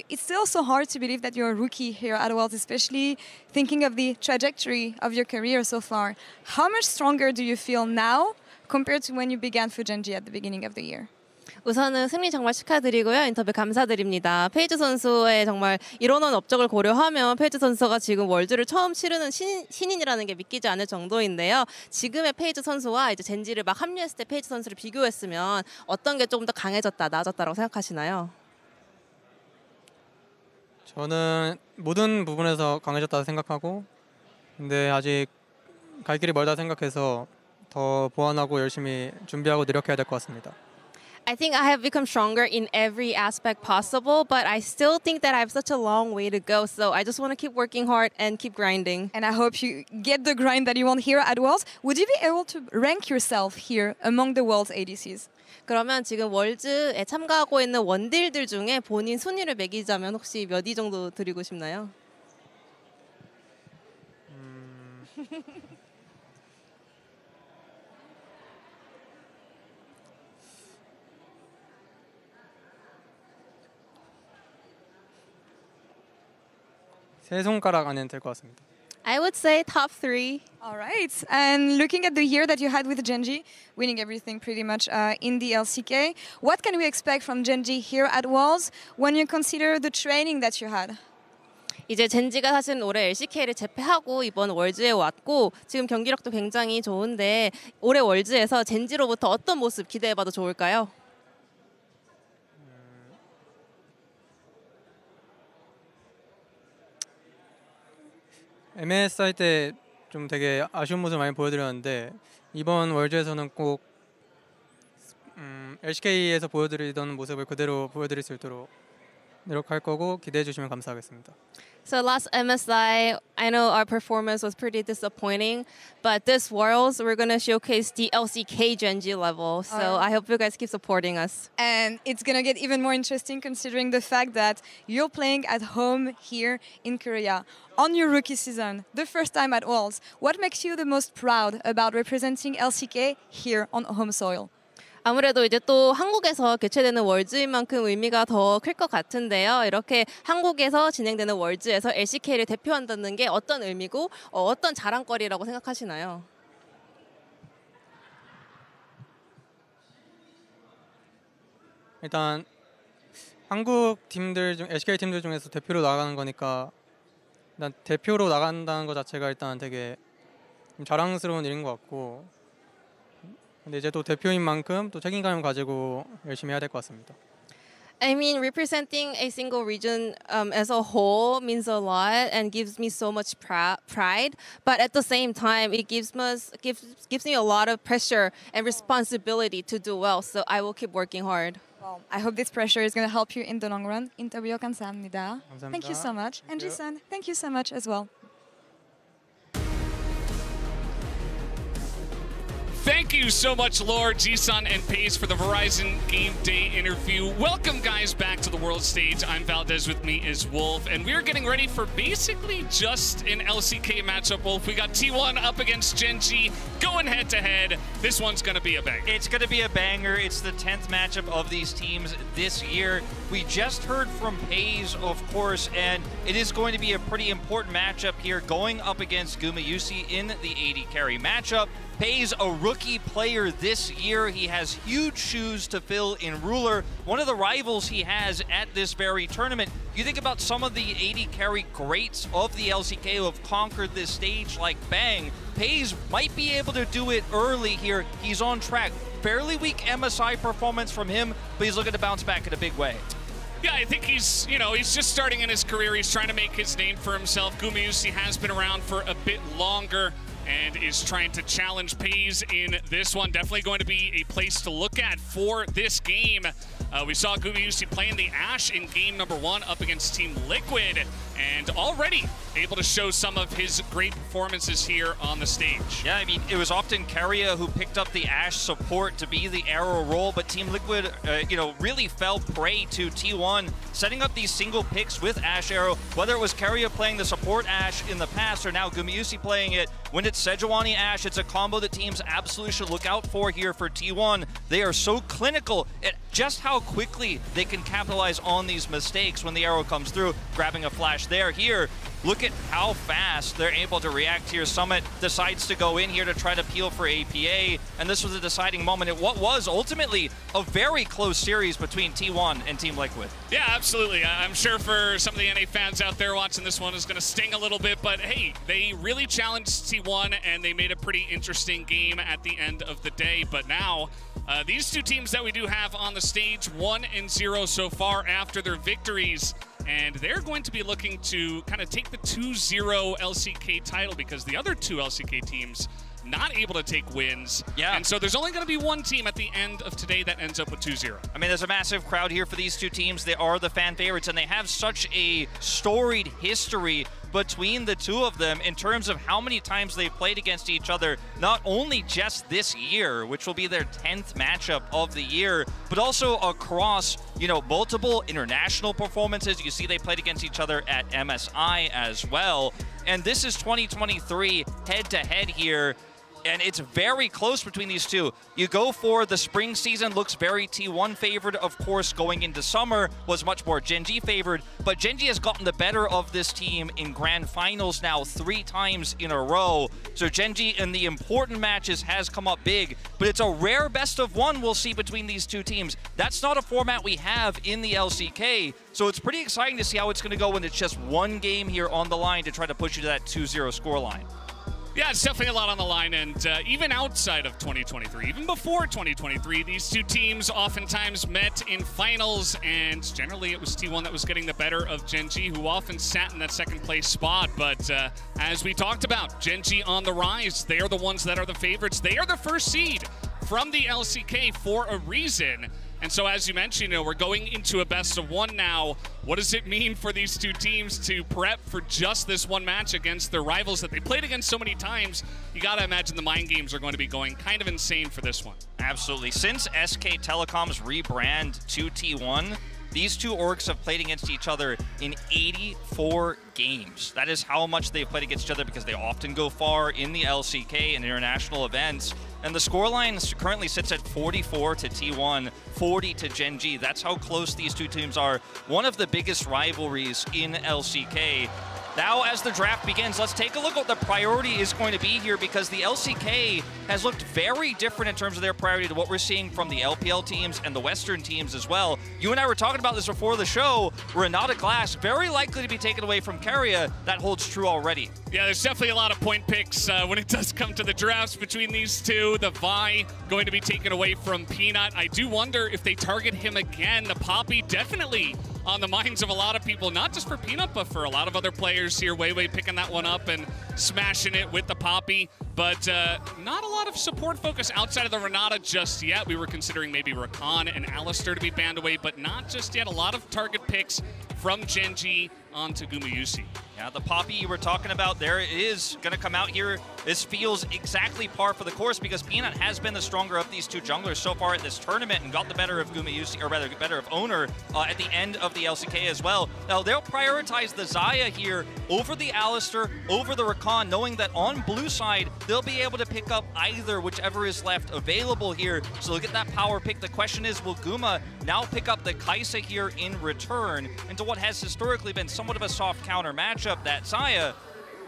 It's still so hard to believe that you're a rookie here at Worlds, especially thinking of the trajectory of your career so far. How much stronger do you feel now compared to when you began for Genji at the beginning of the year? 우선은 승리 정말 축하드리고요. 인터뷰 감사드립니다. 페이지 선수의 정말 이런원 업적을 고려하면 페이지 선수가 지금 월드를 처음 치르는 신인이라는 게 믿기지 않을 정도인데요. 지금의 페이지 선수와 이제 젠지를 막 합류했을 때 페이지 선수를 비교했으면 어떤 게 조금 더 강해졌다, 나아졌다라고 생각하시나요? 저는 모든 부분에서 강해졌다고 생각하고, 근데 아직 갈 길이 멀다 생각해서 더 보완하고 열심히 준비하고 노력해야 될 것 같습니다. I think I have become stronger in every aspect possible, but I still think that I have such a long way to go. So I just want to keep working hard and keep grinding. And I hope you get the grind that you want here at Worlds. Would you be able to rank yourself here among the World's ADCs? 그러면 지금 월즈에 참가하고 있는 원딜들 중에 본인 순위를 매기자면 혹시 몇 위 정도 드리고 싶나요? 세 손가락 안에는 될 것 같습니다. I would say top 3. All right. And looking at the year that you had with Genji, winning everything pretty much in the LCK, what can we expect from Genji here at Worlds when you consider the training that you had? 이제 젠지가 사실 올해 LCK를 제패하고 이번 월즈에 왔고 지금 경기력도 굉장히 좋은데 올해 월즈에서 젠지로부터 어떤 모습 기대해봐도 좋을까요? MS 할 때 좀 되게 아쉬운 모습 많이 보여드렸는데 이번 월드에서는 꼭 LCK에서 보여드리던 모습을 그대로 보여드릴 수 있도록 노력할 거고 기대해 주시면 감사하겠습니다. So last MSI, I know our performance was pretty disappointing, but this Worlds, we're going to showcase the LCK Genji level. So I hope you guys keep supporting us. And it's going to get even more interesting considering the fact that you're playing at home here in Korea. On your rookie season, the first time at Worlds, what makes you the most proud about representing LCK here on home soil? 아무래도 이제 또 한국에서 개최되는 월즈인 만큼 의미가 더 클 것 같은데요. 이렇게 한국에서 진행되는 월즈에서 LCK를 대표한다는 게 어떤 의미고 어떤 자랑거리라고 생각하시나요? 일단 한국 팀들 중 LCK 팀들 중에서 대표로 나가는 거니까 일단 대표로 나간다는 것 자체가 일단 되게 자랑스러운 일인 것 같고. 근데 이제 또 대표인 만큼 또 책임감을 가지고 열심히 해야 될 것 같습니다. I mean, representing a single region as a whole means a lot and gives me so much pride. But at the same time, it gives me a lot of pressure and responsibility to do well. So I will keep working hard. Well, I hope this pressure is going to help you in the long run. 인터뷰 감사합니다. Thank you so much. And Ji-sun, thank you so much as well. Thank you so much, Lord, Ji-sun, and Pace for the Verizon Game Day interview. Welcome, guys, back to the world stage. I'm Valdez, with me is Wolf, and we're getting ready for basically just an LCK matchup, Wolf. We got T1 up against Genji, going head-to-head. This one's going to be a banger. It's going to be a banger. It's the 10th matchup of these teams this year. We just heard from Pace, of course, and it is going to be a pretty important matchup here, going up against Gumayusi in the AD carry matchup. Pace, a rookie player this year. He has huge shoes to fill in Ruler, one of the rivals he has at this very tournament. You think about some of the AD carry greats of the LCK who have conquered this stage like Bang. Pace might be able to do it early here. He's on track. Fairly weak MSI performance from him, but he's looking to bounce back in a big way. Yeah, I think he's just starting in his career. He's trying to make his name for himself. Gumayusi has been around for a bit longer. and is trying to challenge Pays in this one. Definitely going to be a place to look at for this game. We saw Gumayusi playing the Ashe in game number 1 up against Team Liquid, and already able to show some of his great performances here on the stage. Yeah, I mean, it was often Keria who picked up the Ashe support to be the Arrow role, but Team Liquid, really fell prey to T1, setting up these single picks with Ashe Arrow, whether it was Keria playing the support Ashe in the past or now Gumayusi playing it. When it's Sejuani Ashe, it's a combo that teams absolutely should look out for here for T1. They are so clinical at just how quickly they can capitalize on these mistakes when the arrow comes through, grabbing a flash there. Here, look at how fast they're able to react here. Summit decides to go in here to try to peel for APA, and this was a deciding moment at what was ultimately a very close series between T1 and Team Liquid. Yeah, absolutely. I'm sure for some of the NA fans out there watching this one is going to sting a little bit, but hey, they really challenged T1 and they made a pretty interesting game at the end of the day. But now, these two teams that we do have on the stage, 1-0 so far after their victories, and they're going to be looking to kind of take the 2-0 LCK title because the other two LCK teams not able to take wins. Yeah. And so there's only going to be one team at the end of today that ends up with 2-0. I mean, there's a massive crowd here for these two teams. They are the fan favorites, and they have such a storied history between the two of them in terms of how many times they've played against each other, not only just this year, which will be their 10th matchup of the year, but also across, multiple international performances. You see they played against each other at MSI as well. And this is 2023 head-to-head here. And it's very close between these two. You go for the spring season, looks very T1 favored. Of course, going into summer was much more Gen.G favored, but Gen.G has gotten the better of this team in grand finals now 3 times in a row. So Gen.G in the important matches has come up big, but it's a rare best of 1 we'll see between these two teams. That's not a format we have in the LCK, so it's pretty exciting to see how it's going to go when it's just one game here on the line to try to push you to that 2-0 scoreline. Yeah, it's definitely a lot on the line, and even outside of 2023, even before 2023, these two teams oftentimes met in finals, and generally it was T1 that was getting the better of Gen.G, who often sat in that second place spot. But as we talked about, Gen.G on the rise. They are the ones that are the favorites. They are the first seed from the LCK for a reason. And so, as you mentioned, we're going into a best of 1 now. What does it mean for these two teams to prep for just this one match against their rivals that they played against so many times? You got to imagine the mind games are going to be going kind of insane for this one. Absolutely. Since SK Telecom's rebrand to T1, these two orgs have played against each other in 84 games. That is how much they've played against each other because they often go far in the LCK and international events. And the scoreline currently sits at 44 to T1, 40 to Gen.G. That's how close these two teams are. One of the biggest rivalries in LCK. Now, as the draft begins, let's take a look at what the priority is going to be here because the LCK has looked very different in terms of their priority to what we're seeing from the LPL teams and the Western teams as well. You and I were talking about this before the show. Renata Glass very likely to be taken away from Keria. That holds true already. Yeah, there's definitely a lot of point picks when it does come to the drafts between these two. The Vi going to be taken away from Peanut. I do wonder if they target him again. The Poppy definitely on the minds of a lot of people, not just for Peanut, but for a lot of other players here. Weiwei picking that one up and smashing it with the Poppy. But not a lot of support focus outside of the Renata just yet. We were considering maybe Rakan and Alistair to be banned away, but not just yet. A lot of target picks from Gen.G onto Gumayusi. Yeah, the Poppy you were talking about there is going to come out here. This feels exactly par for the course because Peanut has been the stronger of these two junglers so far at this tournament and got the better of Gumayusi, or rather better of Owner at the end of the LCK as well. Now, they'll prioritize the Xayah here over the Alistair, over the Rakan, knowing that on blue side, they'll be able to pick up either, whichever is left available here. So look at that power pick. The question is, will Guma now pick up the Kai'Sa here in return into what has historically been somewhat of a soft counter matchup? That Xayah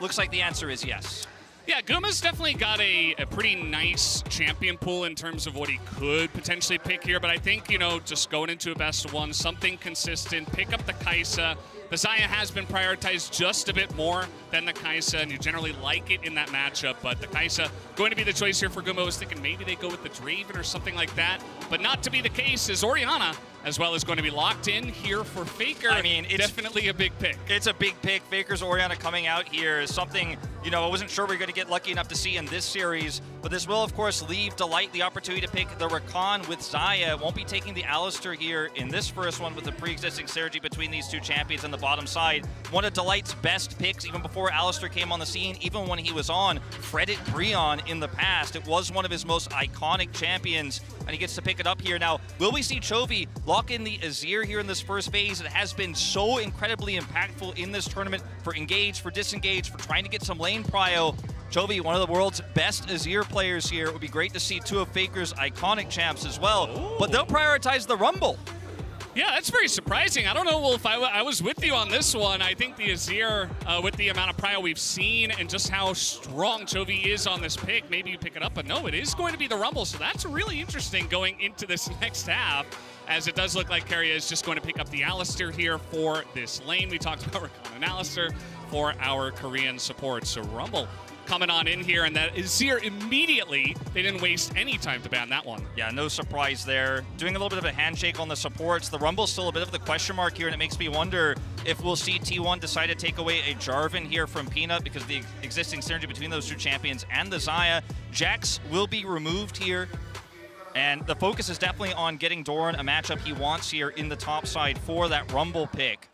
looks like the answer is yes. Yeah, Guma's definitely got a pretty nice champion pool in terms of what he could potentially pick here, but I think, just going into a best of 1, something consistent, pick up the Kai'Sa. The Xayah has been prioritized just a bit more than the Kai'Sa, and you generally like it in that matchup, but the Kai'Sa going to be the choice here for Guma. I was thinking maybe they go with the Draven or something like that, but not to be the case, as Orianna as well as going to be locked in here for Faker. I mean, it's definitely a big pick. It's a big pick. Faker's Orianna coming out here is something, you know, I wasn't sure we were going to get lucky enough to see in this series, but this will, of course, leave Delight the opportunity to pick the Rakan with Xayah. Won't be taking the Alistar here in this first one with the pre-existing synergy between these two champions on the bottom side. One of Delight's best picks, even before Alistar came on the scene, even when he was on Fredit Brionne in the past. It was one of his most iconic champions, and he gets to pick it up here. Now, will we see Chovy lock in the Azir here in this first phase? It has been so incredibly impactful in this tournament for engage, for disengage, for trying to get some lane prio. Chovy, one of the world's best Azir players here. It would be great to see two of Faker's iconic champs as well. Ooh. But they'll prioritize the Rumble. Yeah, that's very surprising. I don't know, Wolf. I was with you on this one. I think the Azir, with the amount of prio we've seen and just how strong Chovy is on this pick, maybe you pick it up. But no, it is going to be the Rumble. So that's really interesting going into this next half, as it does look like Keria is just going to pick up the Alistar here for this lane. We talked about Rakan and Alistar for our Korean support. So Rumble coming on in here, and that Azir immediately, they didn't waste any time to ban that one. Yeah, no surprise there. Doing a little bit of a handshake on the supports. The Rumble's still a bit of the question mark here, and it makes me wonder if we'll see T1 decide to take away a Jarvan here from Peanut because of the existing synergy between those two champions and the Xayah. Jax will be removed here, and the focus is definitely on getting Doran a matchup he wants here in the top side for that Rumble pick.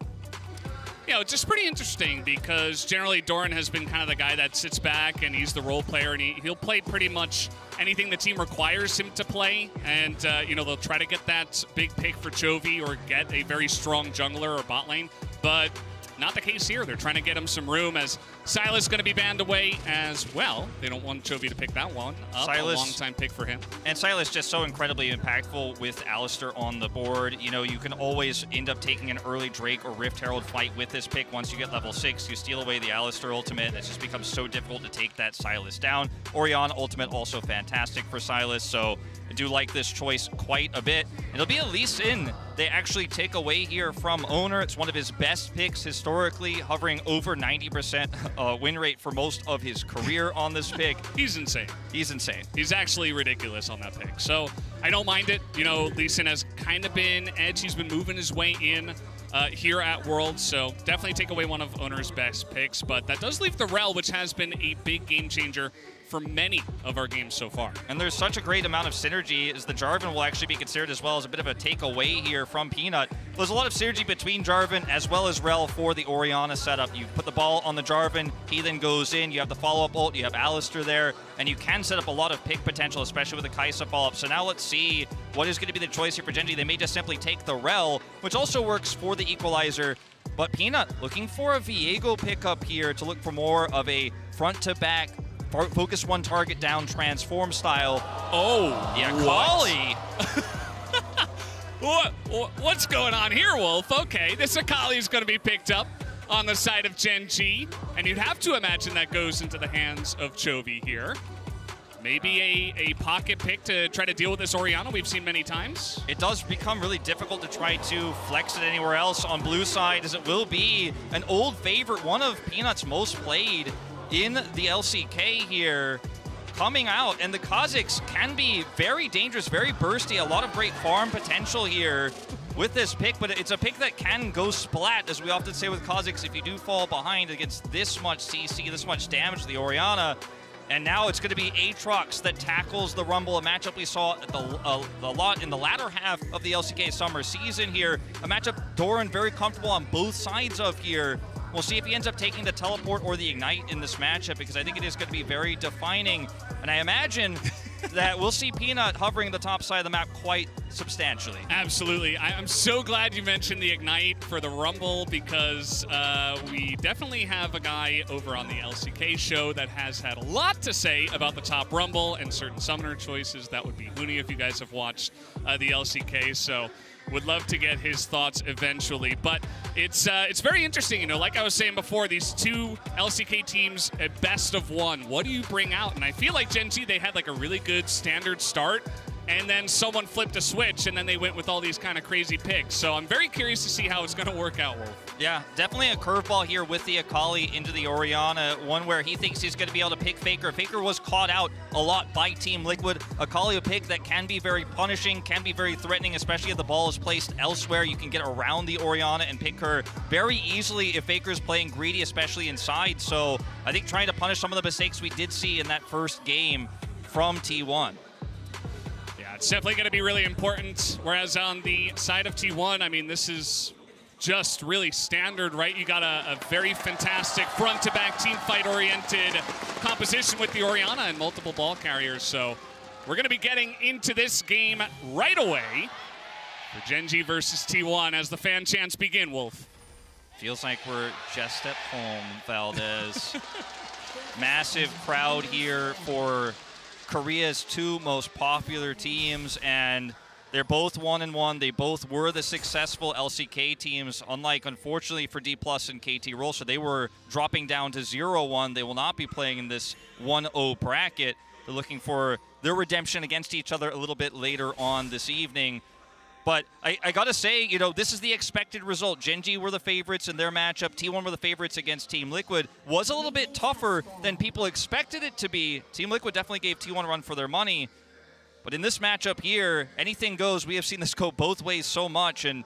Yeah, it's just pretty interesting because generally Doran has been kind of the guy that sits back and he's the role player, and he'll play pretty much anything the team requires him to play. And, you know, they'll try to get that big pick for Chovy or get a very strong jungler or bot lane. But not the case here. They're trying to get him some room as Sylas is going to be banned away as well. They don't want Chovy to pick that one up. Sylas, a long-time pick for him. And Sylas just so incredibly impactful with Alistar on the board. You know, you can always end up taking an early Drake or Rift Herald fight with this pick. Once you get level 6, you steal away the Alistar ultimate. It just becomes so difficult to take that Sylas down. Orianna ultimate also fantastic for Sylas, so I do like this choice quite a bit. It'll be a Lee Sin they actually take away here from Owner. It's one of his best picks historically, hovering over 90% win rate for most of his career on this pick. He's insane. He's insane. He's actually ridiculous on that pick. So I don't mind it. You know, Lee Sin has kind of been edge. He's been moving his way in here at Worlds, so definitely take away one of Owner's best picks. But that does leave the Rel, which has been a big game changer for many of our games so far. And there's such a great amount of synergy, as the Jarvan will actually be considered as well as a bit of a takeaway here from Peanut. There's a lot of synergy between Jarvan as well as Rel for the Orianna setup. You put the ball on the Jarvan, he then goes in, you have the follow-up ult, you have Alistar there, and you can set up a lot of pick potential, especially with the Kai'Sa follow-up. So now let's see what is going to be the choice here for Gen G. They may just simply take the Rel, which also works for the Equalizer. But Peanut looking for a Viego pickup here to look for more of a front-to-back focus one target down transform style. Oh, yeah, Akali. What's going on here, Wolf? Okay, this Akali is going to be picked up on the side of Gen G, and you'd have to imagine that goes into the hands of Chovy here. Maybe a pocket pick to try to deal with this Orianna we've seen many times. It does become really difficult to try to flex it anywhere else on blue side, as it will be an old favorite, one of Peanut's most played in the LCK here, coming out. And the Kha'Zix can be very dangerous, very bursty, a lot of great farm potential here with this pick, but it's a pick that can go splat, as we often say with Kha'Zix, if you do fall behind against this much CC, this much damage to the Orianna. And now it's going to be Aatrox that tackles the Rumble, a matchup we saw at a lot in the latter half of the LCK summer season here. A matchup Doran very comfortable on both sides of here. We'll see if he ends up taking the teleport or the ignite in this matchup, because I think it is going to be very defining. And I imagine that we'll see Peanut hovering the top side of the map quite substantially. Absolutely. I'm so glad you mentioned the ignite for the Rumble, because we definitely have a guy over on the LCK show that has had a lot to say about the top Rumble and certain summoner choices. That would be Huni, if you guys have watched the LCK. So would love to get his thoughts eventually. But it's very interesting, you know, like I was saying before, these two LCK teams at best of one. What do you bring out? And I feel like Gen G, they had like a really good standard start, and then someone flipped a switch, and then they went with all these kind of crazy picks. So I'm very curious to see how it's going to work out, Wolf. Yeah, definitely a curveball here with the Akali into the Orianna, one where he thinks he's going to be able to pick Faker. Faker was caught out a lot by Team Liquid. Akali a pick that can be very punishing, can be very threatening, especially if the ball is placed elsewhere. You can get around the Orianna and pick her very easily if Faker's playing greedy, especially inside. So I think trying to punish some of the mistakes we did see in that first game from T1. It's definitely going to be really important. Whereas on the side of T1, I mean, this is just really standard, right? You got a very fantastic front-to-back team fight-oriented composition with the Orianna and multiple ball carriers. So we're going to be getting into this game right away for Gen G versus T1 as the fan chants begin, Wolf. Feels like we're just at home, Valdez. Massive crowd here for Korea's two most popular teams, and they're both 1-1. They both were the successful LCK teams, unlike, unfortunately, for D+ and KT Roll. So they were dropping down to 0-1. They will not be playing in this 1-0 bracket. They're looking for their redemption against each other a little bit later on this evening. But I got to say, you know, this is the expected result. Gen G were the favorites in their matchup. T1 were the favorites against Team Liquid. Was a little bit tougher than people expected it to be. Team Liquid definitely gave T1 a run for their money. But in this matchup here, anything goes. We have seen this go both ways so much. And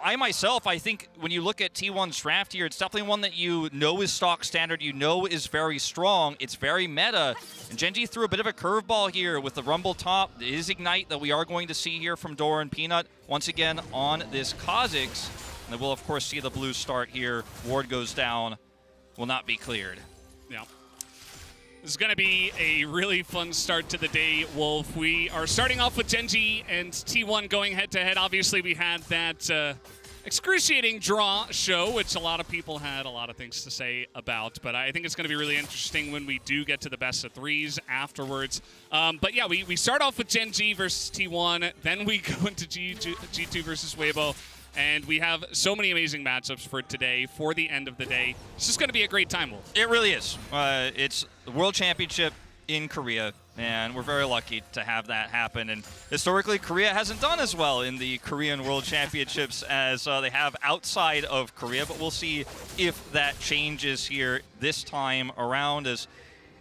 I think when you look at T1's draft here, it's definitely one that you know is stock standard, you know is very strong, it's very meta. And Gen G threw a bit of a curveball here with the Rumble top. It is Ignite that we are going to see here from Doran Peanut once again on this Kha'Zix. And then we'll, of course, see the blue start here. Ward goes down, will not be cleared. Yeah. This is going to be a really fun start to the day, Wolf. We are starting off with Gen G and T1 going head-to-head. Obviously, we had that excruciating draw show, which a lot of people had a lot of things to say about. But I think it's going to be really interesting when we do get to the best of threes afterwards. But yeah, we start off with Gen G versus T1. Then we go into G2 versus Weibo. And we have so many amazing matchups for today, for the end of the day. It's just going to be a great time, Wolf. It really is. It's the World Championship in Korea, and we're very lucky to have that happen. And historically, Korea hasn't done as well in the Korean World Championships as they have outside of Korea, but we'll see if that changes here this time around, as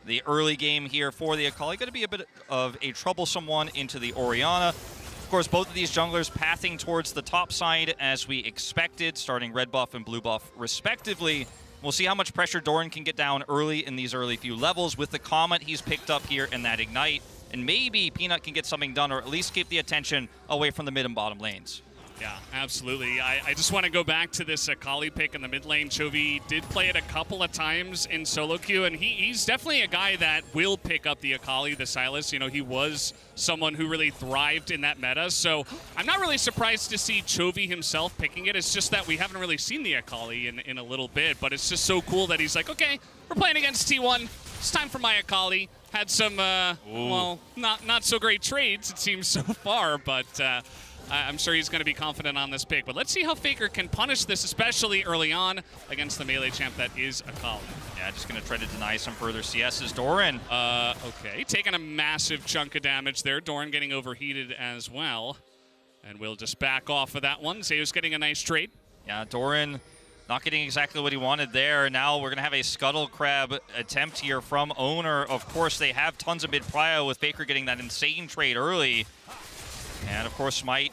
the early game here for the Akali going to be a bit of a troublesome one into the Orianna. Of course, both of these junglers pathing towards the top side as we expected, starting red buff and blue buff respectively. We'll see how much pressure Doran can get down early in these early few levels with the Comet he's picked up here in that Ignite. And maybe Peanut can get something done, or at least keep the attention away from the mid and bottom lanes. Yeah, absolutely. I just want to go back to this Akali pick in the mid lane. Chovy did play it a couple of times in solo queue, and he's definitely a guy that will pick up the Akali, the Sylas. You know, he was someone who really thrived in that meta, so I'm not really surprised to see Chovy himself picking it. It's just that we haven't really seen the Akali in a little bit, but it's just so cool that he's like, okay, we're playing against T1. It's time for my Akali. Had some, well, not so great trades, it seems so far, but I'm sure he's going to be confident on this pick. But let's see how Faker can punish this, especially early on against the melee champ that is Akali. Yeah, just going to try to deny some further CS's. Doran. Okay, taking a massive chunk of damage there. Doran getting overheated as well. And we'll just back off of that one. Zeus getting a nice trade. Yeah, Doran not getting exactly what he wanted there. Now we're going to have a Scuttle Crab attempt here from Owner. Of course, they have tons of mid-prio with Faker getting that insane trade early. And, of course, Smite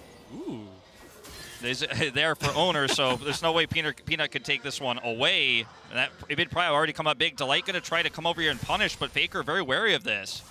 is there for Owner, so there's no way Peanut could take this one away. And that mid-prio already come up big. Delight going to try to come over here and punish, but Faker very wary of this.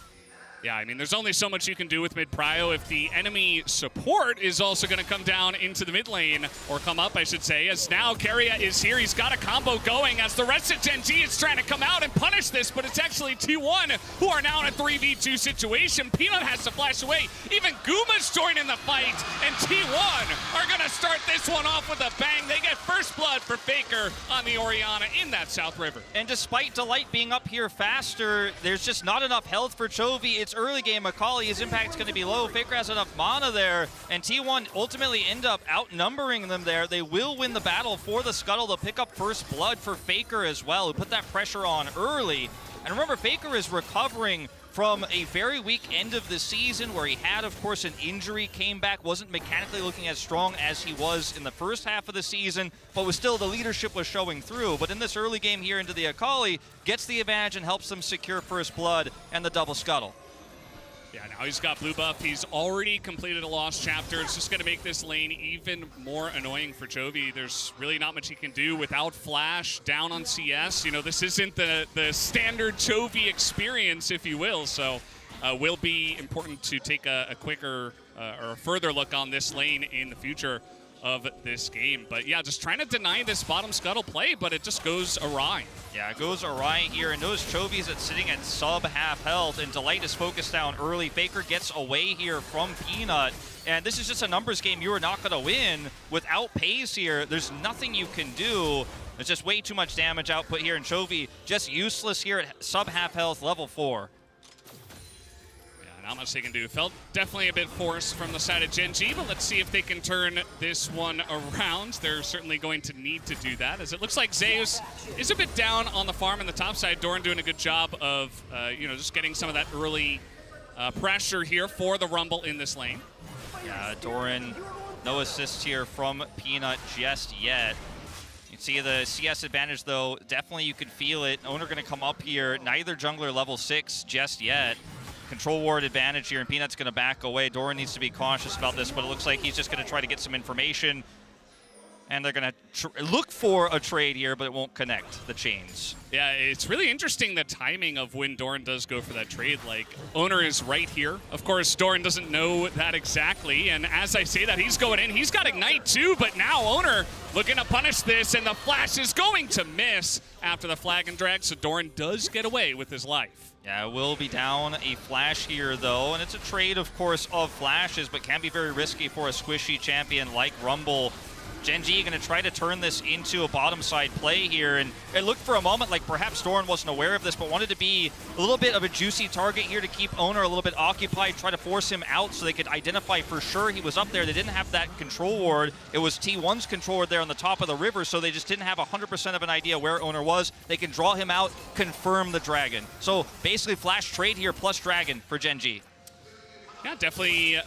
Yeah, I mean, there's only so much you can do with mid-prio if the enemy support is also going to come down into the mid lane, or come up, I should say, as now Keria is here. He's got a combo going as the rest of Gen G is trying to come out and punish this, but it's actually T1 who are now in a 3v2 situation. Peanut has to flash away. Even Guma's joining the fight, and T1 are going to start this one off with a bang. They get first blood for Faker on the Orianna in that South River. And despite Delight being up here faster, there's just not enough health for Chovy. It's early game. Akali, his impact's going to be low. Faker has enough mana there, and T1 ultimately end up outnumbering them there. They will win the battle for the Scuttle. They'll pick up first blood for Faker as well, who put that pressure on early. And remember, Faker is recovering from a very weak end of the season where he had, of course, an injury, came back, wasn't mechanically looking as strong as he was in the first half of the season, but was still, the leadership was showing through. But in this early game here into the Akali, gets the advantage and helps them secure first blood and the double scuttle. Yeah, now he's got blue buff. He's already completed a lost chapter. It's just going to make this lane even more annoying for Chovy. There's really not much he can do without Flash down on CS. You know, this isn't the standard Chovy experience, if you will. So will be important to take a quicker or a further look on this lane in the future of this game. But yeah, just trying to deny this bottom scuttle play, but it just goes awry. Yeah, it goes awry here, and those Chovies that's sitting at sub half health, and Delight is focused down early. Faker gets away here from Peanut, and this is just a numbers game you are not going to win without Pace here. There's nothing you can do. There's just way too much damage output here, and Chovy just useless here at sub half health, level 4. Not much they can do. Felt definitely a bit forced from the side of Gen G, but let's see if they can turn this one around. They're certainly going to need to do that, as it looks like Zeus is a bit down on the farm on the top side. Doran doing a good job of, you know, just getting some of that early pressure here for the Rumble in this lane. Yeah, Doran, no assist here from Peanut just yet. You can see the CS advantage, though. Definitely you can feel it. Owner going to come up here. Neither jungler level 6 just yet. Control ward advantage here, and Peanut's going to back away. Doran needs to be cautious about this, but it looks like he's just going to try to get some information. And they're going to look for a trade here, but it won't connect the chains. Yeah, it's really interesting the timing of when Doran does go for that trade. Like, Owner is right here. Of course, Doran doesn't know that exactly, and as I say that, he's going in. He's got Ignite too, but now Owner looking to punish this, and the flash is going to miss after the flag and drag, so Doran does get away with his life. Yeah, will be down a flash here, though, and it's a trade, of course, of flashes, but can be very risky for a squishy champion like Rumble. Gen G going to try to turn this into a bottom side play here, and it looked for a moment like perhaps Doran wasn't aware of this, but wanted to be a little bit of a juicy target here to keep Owner a little bit occupied, try to force him out so they could identify for sure he was up there. They didn't have that control ward. It was T1's control ward there on the top of the river, so they just didn't have 100% of an idea where Owner was. They can draw him out, confirm the dragon. So basically flash trade here plus dragon for Gen G. Yeah, definitely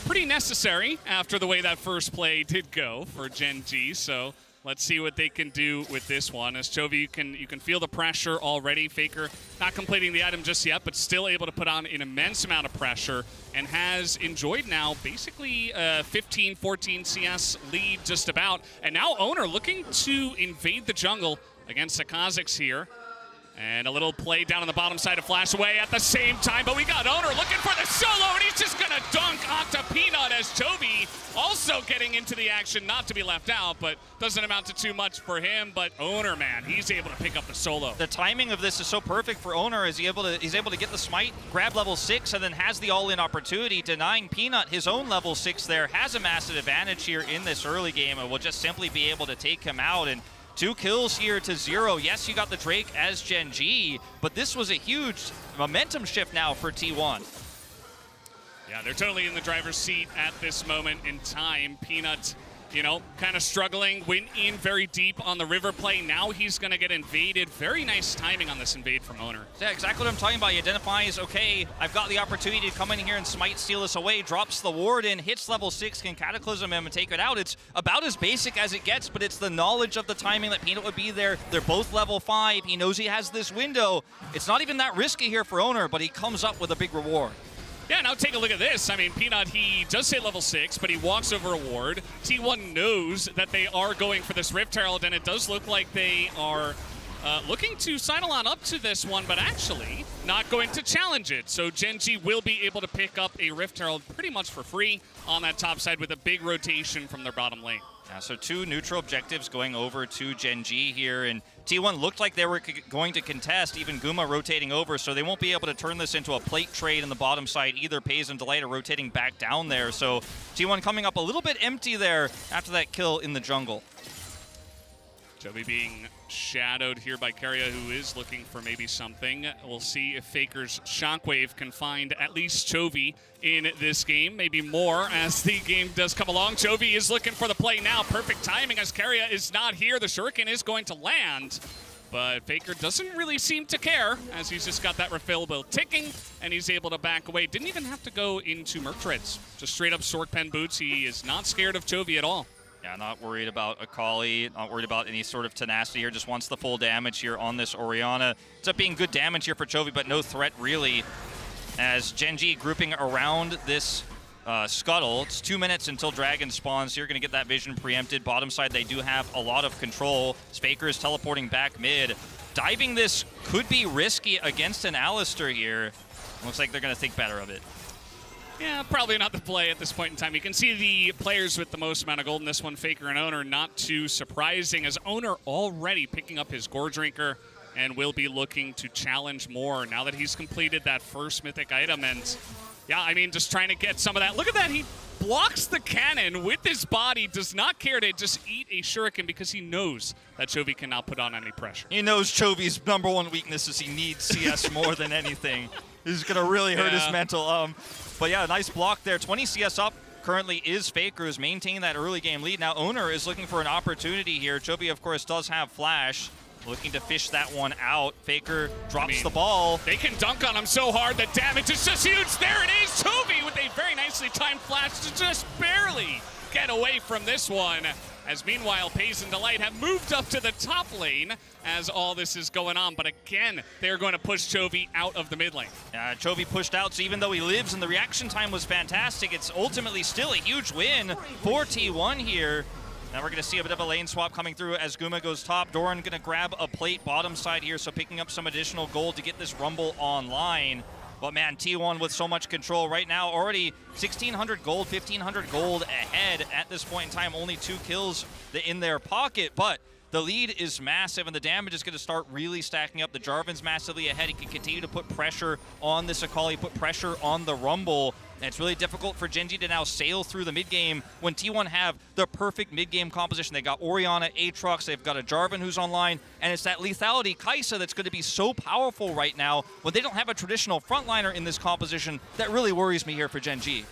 pretty necessary after the way that first play did go for Gen G. So let's see what they can do with this one. As Chovy, you can feel the pressure already. Faker not completing the item just yet, but still able to put on an immense amount of pressure and has enjoyed now basically 15-14 CS lead just about. And now Owner looking to invade the jungle against the Kazakhs here. And a little play down on the bottom side to flash away at the same time, but we got Owner looking for the solo, and he's just gonna dunk onto Peanut as Chovy also getting into the action, not to be left out, but doesn't amount to too much for him. But Owner, man, he's able to pick up the solo. The timing of this is so perfect for Owner, as he's able to get the smite, grab level 6, and then has the all-in opportunity, denying Peanut his own level 6 there, has a massive advantage here in this early game, and will just simply be able to take him out. And 2 kills here to 0. Yes, you got the Drake as Gen G, but this was a huge momentum shift now for T1. Yeah, they're totally in the driver's seat at this moment in time. Peanut, you know, kind of struggling, went in very deep on the river play. Now he's going to get invaded. Very nice timing on this invade from Owner. Yeah, exactly what I'm talking about. He identifies, okay, I've got the opportunity to come in here and smite, steal this away, drops the ward in, hits level 6, can cataclysm him and take it out. It's about as basic as it gets, but it's the knowledge of the timing that Peanut would be there. They're both level 5. He knows he has this window. It's not even that risky here for Owner, but he comes up with a big reward. Yeah, now take a look at this. I mean, Peanut, he does say level 6, but he walks over a ward. T1 knows that they are going for this Rift Herald, and it does look like they are looking to sidle on up to this one, but actually not going to challenge it. So Gen G will be able to pick up a Rift Herald pretty much for free on that top side with a big rotation from their bottom lane. Yeah, so 2 neutral objectives going over to Gen G here, and T1 looked like they were going to contest, even Guma rotating over, so they won't be able to turn this into a plate trade in the bottom side. Either Pays and Delight are rotating back down there, so T1 coming up a little bit empty there after that kill in the jungle. Chovy being shadowed here by Keria, who is looking for maybe something. We'll see if Faker's Shockwave can find at least Chovy in this game, maybe more as the game does come along. Chovy is looking for the play now. Perfect timing as Keria is not here. The Shuriken is going to land. But Faker doesn't really seem to care, as he's just got that refillable ticking, and he's able to back away. Didn't even have to go into Merc Treads. Just straight up Sork Pen boots. He is not scared of Chovy at all. Yeah, not worried about Akali, not worried about any sort of tenacity here. Just wants the full damage here on this Orianna. Ends up being good damage here for Chovy, but no threat really. As Gen.G grouping around this Scuttle. It's 2 minutes until Dragon spawns. So you're going to get that vision preempted. Bottom side, they do have a lot of control. Faker is teleporting back mid. Diving this could be risky against an Alistar here. Looks like they're going to think better of it. Yeah, probably not the play at this point in time. You can see the players with the most amount of gold in this one, Faker and Owner, not too surprising, as Owner already picking up his Gore Drinker and will be looking to challenge more now that he's completed that first mythic item. And yeah, I mean, just trying to get some of that. Look at that. He blocks the cannon with his body, does not care to just eat a shuriken because he knows that Chovy cannot put on any pressure. He knows Chovy's #1 weakness is he needs CS more than anything. This is going to really hurt his mental. But yeah, nice block there. 20 CS up currently is Faker, who's maintaining that early game lead. Now Owner is looking for an opportunity here. Chovy, of course, does have Flash. Looking to fish that one out. Faker drops the ball. They can dunk on him so hard, the damage is just huge. There it is, Chovy with a very nicely timed flash to just barely get away from this one. As meanwhile, Paze and Delight have moved up to the top lane as all this is going on. But again, they're going to push Chovy out of the mid lane. Chovy pushed out, so even though he lives and the reaction time was fantastic, it's ultimately still a huge win for T1 here. Now we're going to see a bit of a lane swap coming through as Guma goes top. Doran going to grab a plate bottom side here, so picking up some additional gold to get this Rumble online. But man, T1 with so much control right now, already 1,600 gold, 1,500 gold ahead at this point in time. Only 2 kills in their pocket, but the lead is massive, and the damage is going to start really stacking up. The Jarvan's massively ahead. He can continue to put pressure on this Akali, put pressure on the Rumble. And it's really difficult for Gen.G to now sail through the mid-game when T1 have the perfect mid-game composition. They got Orianna, Aatrox, they've got a Jarvan who's online, and it's that lethality Kai'Sa that's going to be so powerful right now when they don't have a traditional frontliner in this composition. That really worries me here for Gen.G.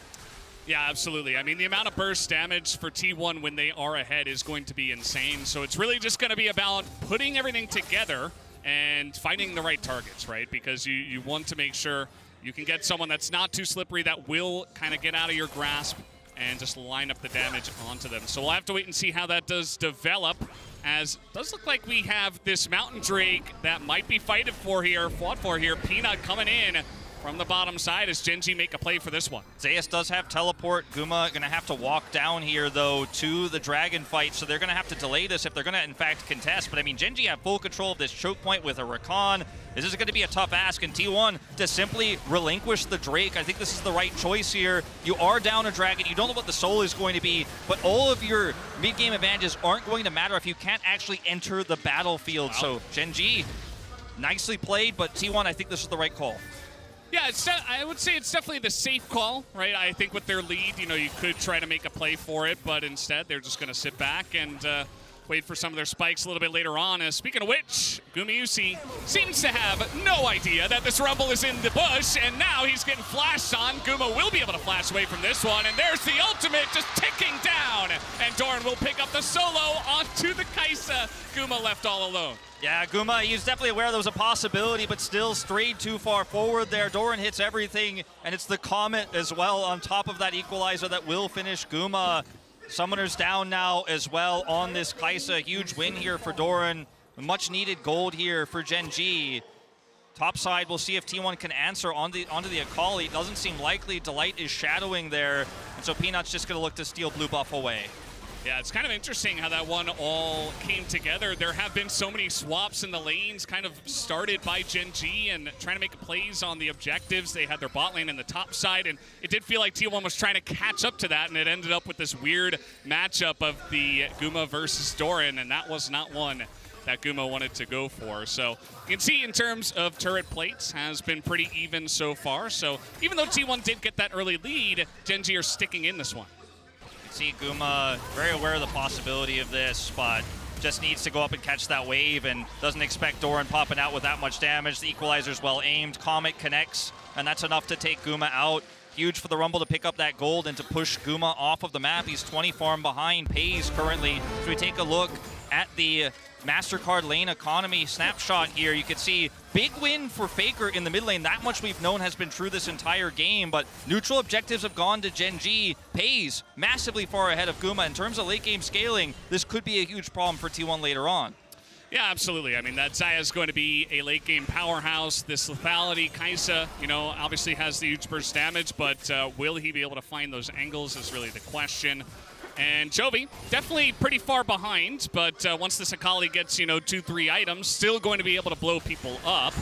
Yeah, absolutely. I mean, the amount of burst damage for T1 when they are ahead is going to be insane. So it's really just going to be about putting everything together and finding the right targets, right? Because you want to make sure you can get someone that's not too slippery, that will kind of get out of your grasp and just line up the damage onto them. So we'll have to wait and see how that does develop, as it does look like we have this Mountain Drake that might be fought for here. Peanut coming in from the bottom side as Gen.G make a play for this one. Zeus does have teleport. Guma going to have to walk down here, though, to the dragon fight, so they're going to have to delay this if they're going to, in fact, contest. But, I mean, Gen.G have full control of this choke point with a Rakan. This is going to be a tough ask, and T1 to simply relinquish the Drake. I think this is the right choice here. You are down a dragon. You don't know what the soul is going to be, but all of your mid-game advantages aren't going to matter if you can't actually enter the battlefield. Wow. So, Gen.G, nicely played, but T1, I think this is the right call. Yeah, I would say it's definitely the safe call, right? I think with their lead, you could try to make a play for it, but instead they're just going to sit back and wait for some of their spikes a little bit later on. Speaking of which, Gumayusi seems to have no idea that this Rumble is in the bush, and now he's getting flashed on. Guma will be able to flash away from this one, and there's the ultimate just ticking down, and Doran will pick up the solo onto the Kai'Sa. Guma left all alone. Yeah, Guma, he was definitely aware there was a possibility, but still strayed too far forward there. Doran hits everything, and it's the Comet as well on top of that equalizer that will finish Guma. Summoner's down now as well on this Kai'Sa. Huge win here for Doran. Much needed gold here for Gen.G. Top side, we'll see if T1 can answer onto the Akali. Doesn't seem likely. Delight is shadowing there, and so Peanut's just going to look to steal blue buff away. Yeah, it's kind of interesting how that one all came together. There have been so many swaps in the lanes, kind of started by Gen.G and trying to make plays on the objectives. They had their bot lane in the top side, and it did feel like T1 was trying to catch up to that, and it ended up with this weird matchup of the Guma versus Doran, and that was not one that Guma wanted to go for. So you can see in terms of turret plates has been pretty even so far. So even though T1 did get that early lead, Gen.G are sticking in this one. See Guma very aware of the possibility of this, but just needs to go up and catch that wave and doesn't expect Doran popping out with that much damage. The equalizer's well aimed. Comet connects, and that's enough to take Guma out. Huge for the Rumble to pick up that gold and to push Guma off of the map. He's 20 farm behind Paze currently. So we take a look at the MasterCard lane economy snapshot here, you can see big win for Faker in the mid lane. That much we've known has been true this entire game, but neutral objectives have gone to Gen G. Pays massively far ahead of Guma. In terms of late game scaling, this could be a huge problem for T1 later on. Yeah, absolutely. I mean, that Xayah is going to be a late game powerhouse. This lethality, Kai'Sa, you know, obviously has the huge burst damage, but will he be able to find those angles is really the question. And Chovy, definitely pretty far behind, but once this Akali gets, you know, 2-3 items, still going to be able to blow people up.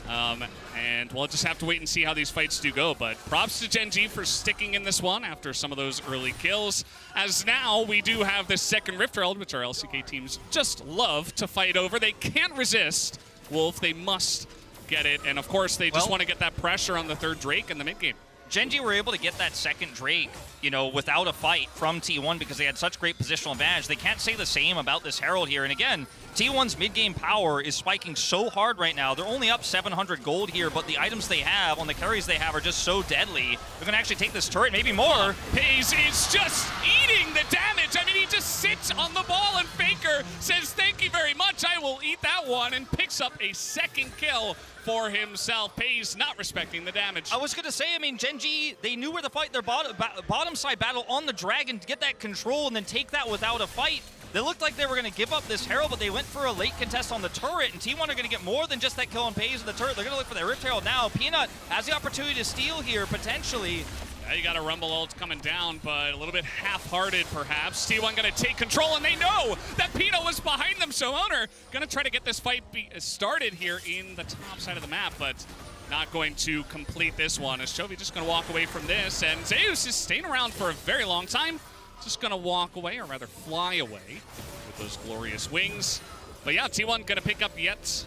And we'll just have to wait and see how these fights do go. But props to Gen G for sticking in this one after some of those early kills. As now we do have this second Rift Herald, which our LCK teams just love to fight over. They can't resist Wolf. They must get it. And of course, they just want to get that pressure on the third Drake in the mid game. Gen G were able to get that second Drake, you know, without a fight from T1 because they had such great positional advantage. They can't say the same about this Herald here. And again, T1's mid-game power is spiking so hard right now. They're only up 700 gold here, but the items they have on the carries they have are just so deadly. They're going to actually take this turret, maybe more. Pays is just eating the damage. I mean, he just sits on the ball, and Faker says, thank you very much, I will eat that one, and picks up a second kill for himself. Pays not respecting the damage. I was going to say, I mean, Gen G, they knew where to fight their bottom side battle on the Dragon to get that control and then take that without a fight. They looked like they were going to give up this Herald, but they went for a late contest on the turret, and T1 are going to get more than just that kill on Pays in the turret. They're going to look for their Rift Herald now. Peanut has the opportunity to steal here, potentially. Yeah, you got a Rumble ult coming down, but a little bit half-hearted, perhaps. T1 going to take control, and they know that Peanut was behind them, so Owner going to try to get this fight started here in the top side of the map, but not going to complete this one, as Chovy just going to walk away from this, and Zeus is staying around for a very long time. Just going to walk away, or rather fly away, with those glorious wings. But yeah, T1 going to pick up yet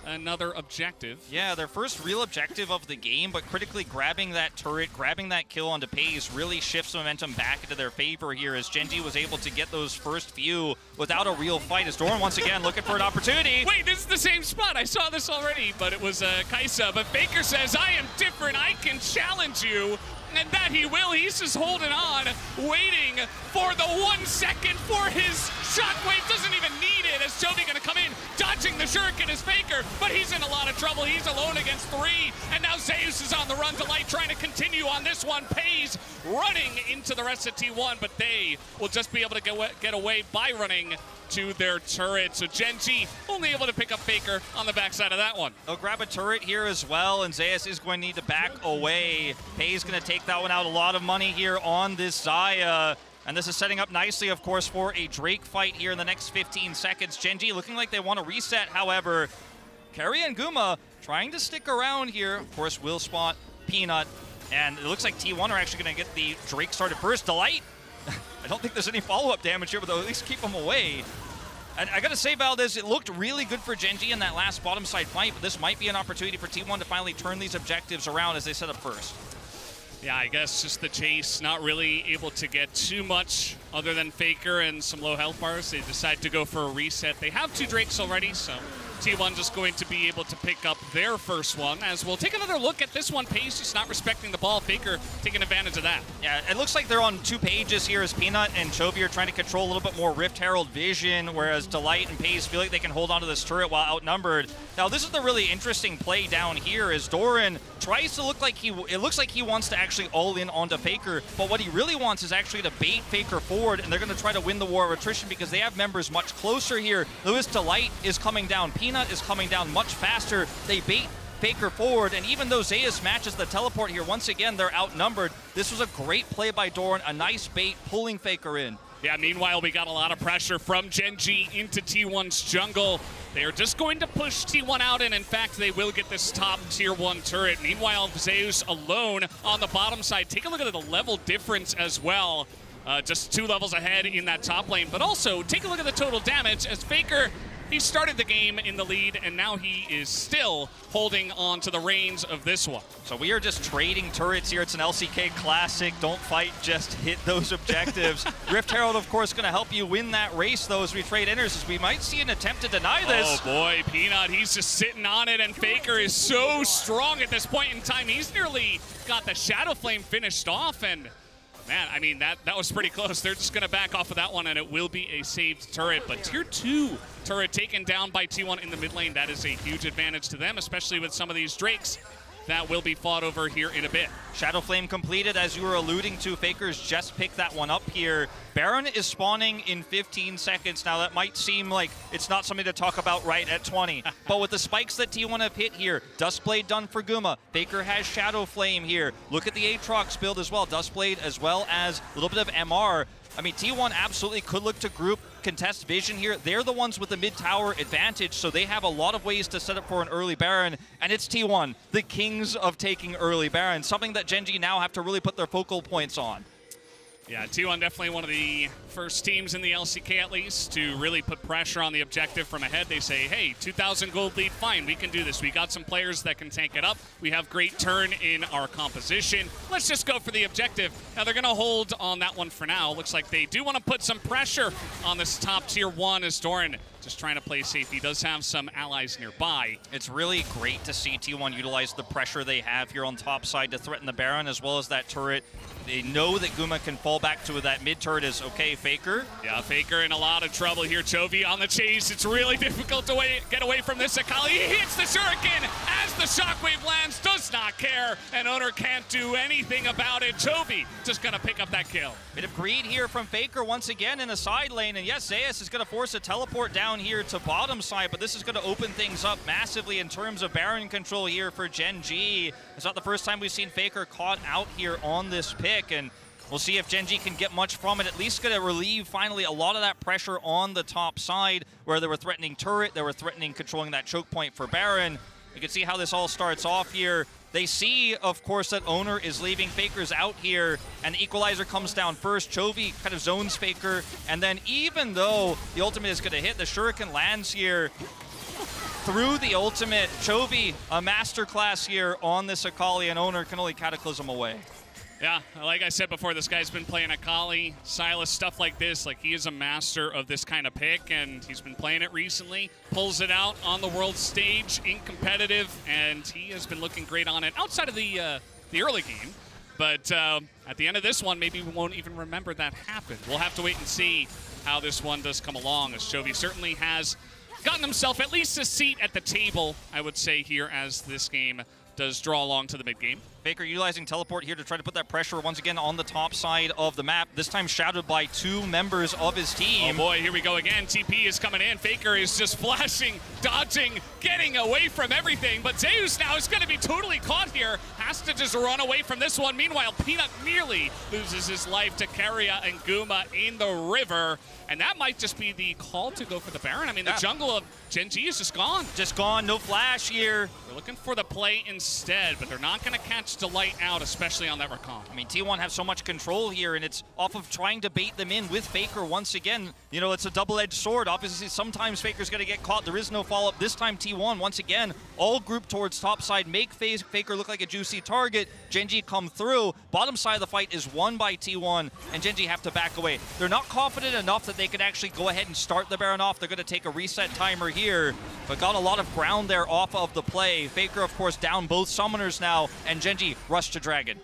another objective. Yeah, their first real objective of the game, but critically grabbing that turret, grabbing that kill onto Pays really shifts momentum back into their favor here as Gen G was able to get those first few without a real fight as Doran once again looking for an opportunity. Wait, this is the same spot. I saw this already, but it was Kai'Sa. But Faker says, I am different. I can challenge you. And that he will. He's just holding on, waiting for the 1 second for his shockwave. Doesn't even need it as Chovy going to come in, dodging the shuriken as Faker, but he's in a lot of trouble. He's alone against 3, and now Zeus is on the run to light, trying to continue on this one. Pays running into the rest of T1, but they will just be able to get away by running to their turret. So Gen G only able to pick up Faker on the backside of that one. They'll grab a turret here as well, and Zeus is going to need to back away. Pays going to take that one out. A lot of money here on this Xayah. And this is setting up nicely, of course, for a Drake fight here in the next 15 seconds. Gen G looking like they want to reset, however. Keria and Guma trying to stick around here. Of course, will spot Peanut. And it looks like T1 are actually going to get the Drake started first. Delight. I don't think there's any follow-up damage here, but they'll at least keep them away. And I gotta say, Valdez, it looked really good for Gen G in that last bottom side fight, but this might be an opportunity for T1 to finally turn these objectives around as they set up first. Yeah, I guess just the chase, not really able to get too much other than Faker and some low health bars. They decide to go for a reset. They have 2 Drakes already, so T1 just going to be able to pick up their first one, as we'll take another look at this one. Pays just not respecting the ball. Faker taking advantage of that. Yeah, it looks like they're on 2 pages here as Peanut and Chovy are trying to control a little bit more Rift Herald vision, whereas Delight and Pays feel like they can hold on to this turret while outnumbered. Now, this is the really interesting play down here as Doran tries to look like it looks like he wants to actually all in onto Faker, but what he really wants is actually to bait Faker forward, and they're going to try to win the war of attrition because they have members much closer here. Lewis Delight is coming down. Peanut is coming down much faster. They bait Faker forward, and even though Zeus matches the teleport here, once again, they're outnumbered. This was a great play by Doran, a nice bait, pulling Faker in. Yeah, meanwhile, we got a lot of pressure from Gen G into T1's jungle. They are just going to push T1 out, and in fact, they will get this top tier 1 turret. Meanwhile, Zeus alone on the bottom side. Take a look at the level difference as well. Just 2 levels ahead in that top lane, but also take a look at the total damage as Faker, he started the game in the lead, and now he is still holding on to the reins of this one. So we are just trading turrets here. It's an LCK classic. Don't fight, just hit those objectives. Rift Herald, of course, going to help you win that race, though, as we trade enters, as we might see an attempt to deny this. Oh, boy, Peanut, he's just sitting on it, and Faker is so strong at this point in time. He's nearly got the Shadow Flame finished off, and Man, I mean, that was pretty close. They're just going to back off of that one, and it will be a saved turret. But Tier 2 turret taken down by T1 in the mid lane. That is a huge advantage to them, especially with some of these Drakes that will be fought over here in a bit. Shadow Flame completed, as you were alluding to. Faker's just picked that one up here. Baron is spawning in 15 seconds. Now, that might seem like it's not something to talk about right at 20. But with the spikes that T1 have hit here, Duskblade done for Guma. Faker has Shadow Flame here. Look at the Aatrox build as well. Duskblade as well as a little bit of MR. I mean, T1 absolutely could look to group contest Vision here. They're the ones with the mid-tower advantage, so they have a lot of ways to set up for an early Baron, and it's T1, the kings of taking early Baron, something that Gen G now have to really put their focal points on. Yeah, T1 definitely one of the first teams in the LCK, at least, to really put pressure on the objective from ahead. They say, hey, 2,000 gold lead, fine, we can do this. We got some players that can tank it up. We have great turn in our composition. Let's just go for the objective. Now, they're going to hold on that one for now. Looks like they do want to put some pressure on this top tier 1 as Doran just trying to play safe. He does have some allies nearby. It's really great to see T1 utilize the pressure they have here on top side to threaten the Baron as well as that turret. They know that Guma can fall back to that mid turret is okay. Faker. Yeah, Faker in a lot of trouble here. Chovy on the chase. It's really difficult to get away from this. Akali, he hits the shuriken as the shockwave lands, does not care, and Owner can't do anything about it. Chovy just gonna pick up that kill. Bit of greed here from Faker once again in a side lane, and yes, Zeus is gonna force a teleport down here to bottom side, but this is gonna open things up massively in terms of Baron control here for Gen G. It's not the first time we've seen Faker caught out here on this pick, and we'll see if Gen G can get much from it. At least going to relieve, finally, a lot of that pressure on the top side where they were threatening turret, they were threatening controlling that choke point for Baron. You can see how this all starts off here. They see, of course, that Owner is leaving. Faker's out here, and the Equalizer comes down first. Chovy kind of zones Faker, and then even though the ultimate is going to hit, the Shuriken lands here through the ultimate. Chovy, a masterclass here on this Akali, and Owner can only Cataclysm away. Yeah, like I said before, this guy's been playing Akali, Silas, stuff like this. Like, he is a master of this kind of pick, and he's been playing it recently. Pulls it out on the world stage in competitive, and he has been looking great on it outside of the early game. But at the end of this one, maybe we won't even remember that happened. We'll have to wait and see how this one does come along, as Chovy certainly has gotten himself at least a seat at the table, I would say, here as this game does draw along to the mid-game. Faker utilizing teleport here to try to put that pressure once again on the top side of the map, this time shadowed by 2 members of his team. Oh boy, here we go again. TP is coming in. Faker is just flashing, dodging, getting away from everything, but Zeus now is going to be totally caught here. Has to just run away from this one. Meanwhile, Peanut nearly loses his life to Keria and Guma in the river, and that might just be the call to go for the Baron. I mean, the jungle of Gen G is just gone. Just gone, no flash here. They're looking for the play instead, but they're not going to catch Delight out, especially on that Rakan. I mean, T1 have so much control here, and it's off of trying to bait them in with Faker once again. You know, it's a double-edged sword. Obviously, sometimes Faker's going to get caught. There is no follow-up. This time, T1, once again, all grouped towards top side, make Faker look like a juicy target. Gen G come through. Bottom side of the fight is won by T1, and Gen G have to back away. They're not confident enough that they can actually go ahead and start the Baron off. They're going to take a reset timer here, but got a lot of ground there off of the play. Faker, of course, down both summoners now, and Gen G rush to Dragon.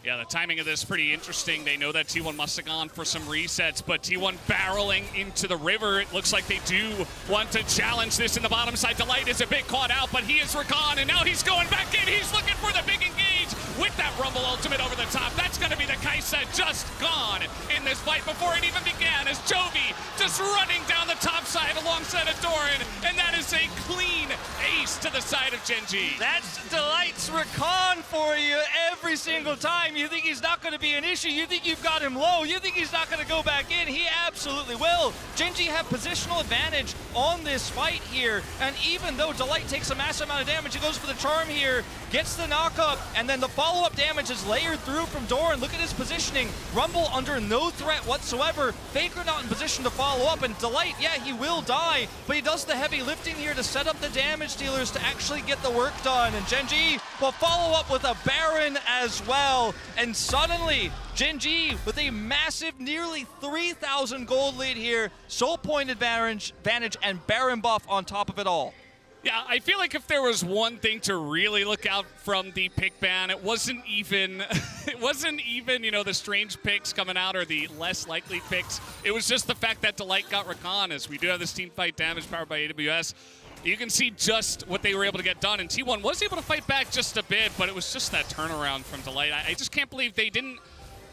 Yeah, the timing of this is pretty interesting. They know that T1 must have gone for some resets, but T1 barreling into the river. It looks like they do want to challenge this in the bottom side. Delight is a bit caught out, but he is Rakan, and now he's going back in. He's looking for the big engage with that Rumble ultimate over the top. That's going to be the Kaisa just gone in this fight before it even began, as Chovy just running down the top side alongside of Doran, and that is a clean ace to the side of Gen G. That's Delight's Rakan for you every single time. You think he's not going to be an issue. You think you've got him low. You think he's not going to go back in. He absolutely will. Gen G have positional advantage on this fight here, and even though Delight takes a massive amount of damage, he goes for the charm here, gets the knock-up, and then the follow-up damage is layered through from Doran. Look at his positioning. Rumble under no threat whatsoever. Faker not in position to follow up, and Delight, yeah, he will die, but he does the heavy lifting here to set up the damage dealers to actually get the work done, and Gen G will follow up with a Baron as well. And suddenly, Gen G with a massive, nearly 3,000 gold lead here. Soul point advantage and Baron buff on top of it all. Yeah, I feel like if there was one thing to really look out from the pick ban, it wasn't even it wasn't even, you know, the strange picks coming out or the less likely picks. It was just the fact that Delight got Rakan, as we do have this team fight damage powered by AWS. You can see just what they were able to get done, and T1 was able to fight back just a bit, but it was just that turnaround from Delight. I just can't believe they didn't.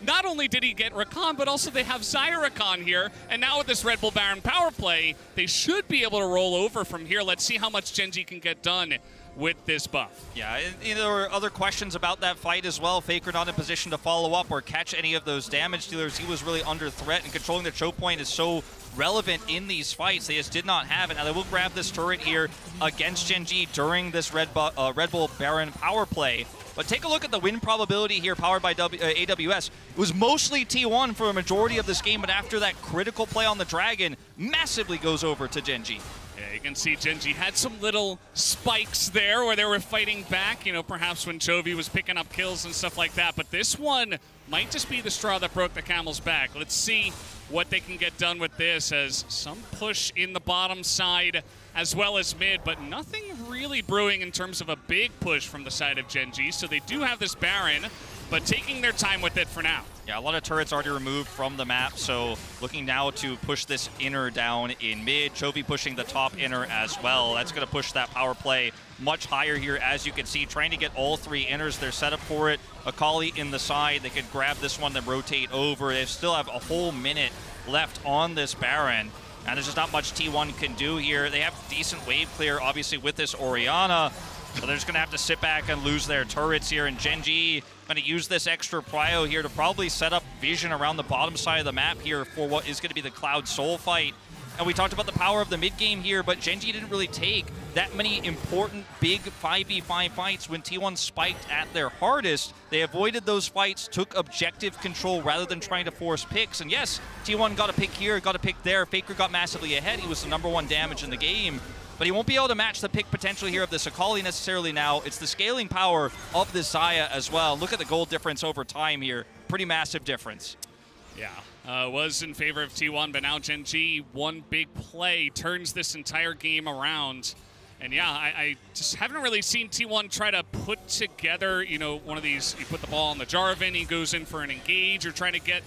Not only did he get Rakan, but also they have Xayah Rakan here, and now with this Red Bull Baron power play, they should be able to roll over from here. Let's see how much Gen.G can get done with this buff. Yeah, and there were other questions about that fight as well. Faker not in position to follow up or catch any of those damage dealers. He was really under threat, and controlling the choke point is so relevant in these fights. They just did not have it. Now they will grab this turret here against Gen.G during this Red Bull Baron power play. But take a look at the win probability here powered by AWS. It was mostly T1 for a majority of this game, but after that critical play on the Dragon, massively goes over to Gen.G. Yeah, you can see Gen.G had some little spikes there where they were fighting back, you know, perhaps when Chovy was picking up kills and stuff like that. But this one might just be the straw that broke the camel's back. Let's see what they can get done with this, as some push in the bottom side as well as mid, but nothing really brewing in terms of a big push from the side of Gen.G. So they do have this Baron, but taking their time with it for now. Yeah, a lot of turrets already removed from the map, so looking now to push this inner down in mid. Chovy pushing the top inner as well. That's going to push that power play much higher here, as you can see, trying to get all three inners. They're set up for it. Akali in the side. They could grab this one, then rotate over. They still have a whole minute left on this Baron, and there's just not much T1 can do here. They have decent wave clear, obviously, with this Orianna, so they're just going to have to sit back and lose their turrets here, and Gen.G going to use this extra prio here to probably set up vision around the bottom side of the map here for what is going to be the Cloud Soul fight. And we talked about the power of the mid game here, but Gen.G didn't really take that many important big 5v5 fights when T1 spiked at their hardest. They avoided those fights, took objective control rather than trying to force picks. And yes, T1 got a pick here, got a pick there. Faker got massively ahead. He was the #1 damage in the game. But he won't be able to match the pick potential here of this Akali necessarily now. It's the scaling power of this Xayah as well. Look at the gold difference over time here. Pretty massive difference. Yeah, was in favor of T1, but now Gen.G, one big play, turns this entire game around. And yeah, I just haven't really seen T1 try to put together, you know, one of these, you put the ball on the Jarvan, he goes in for an engage, or trying to get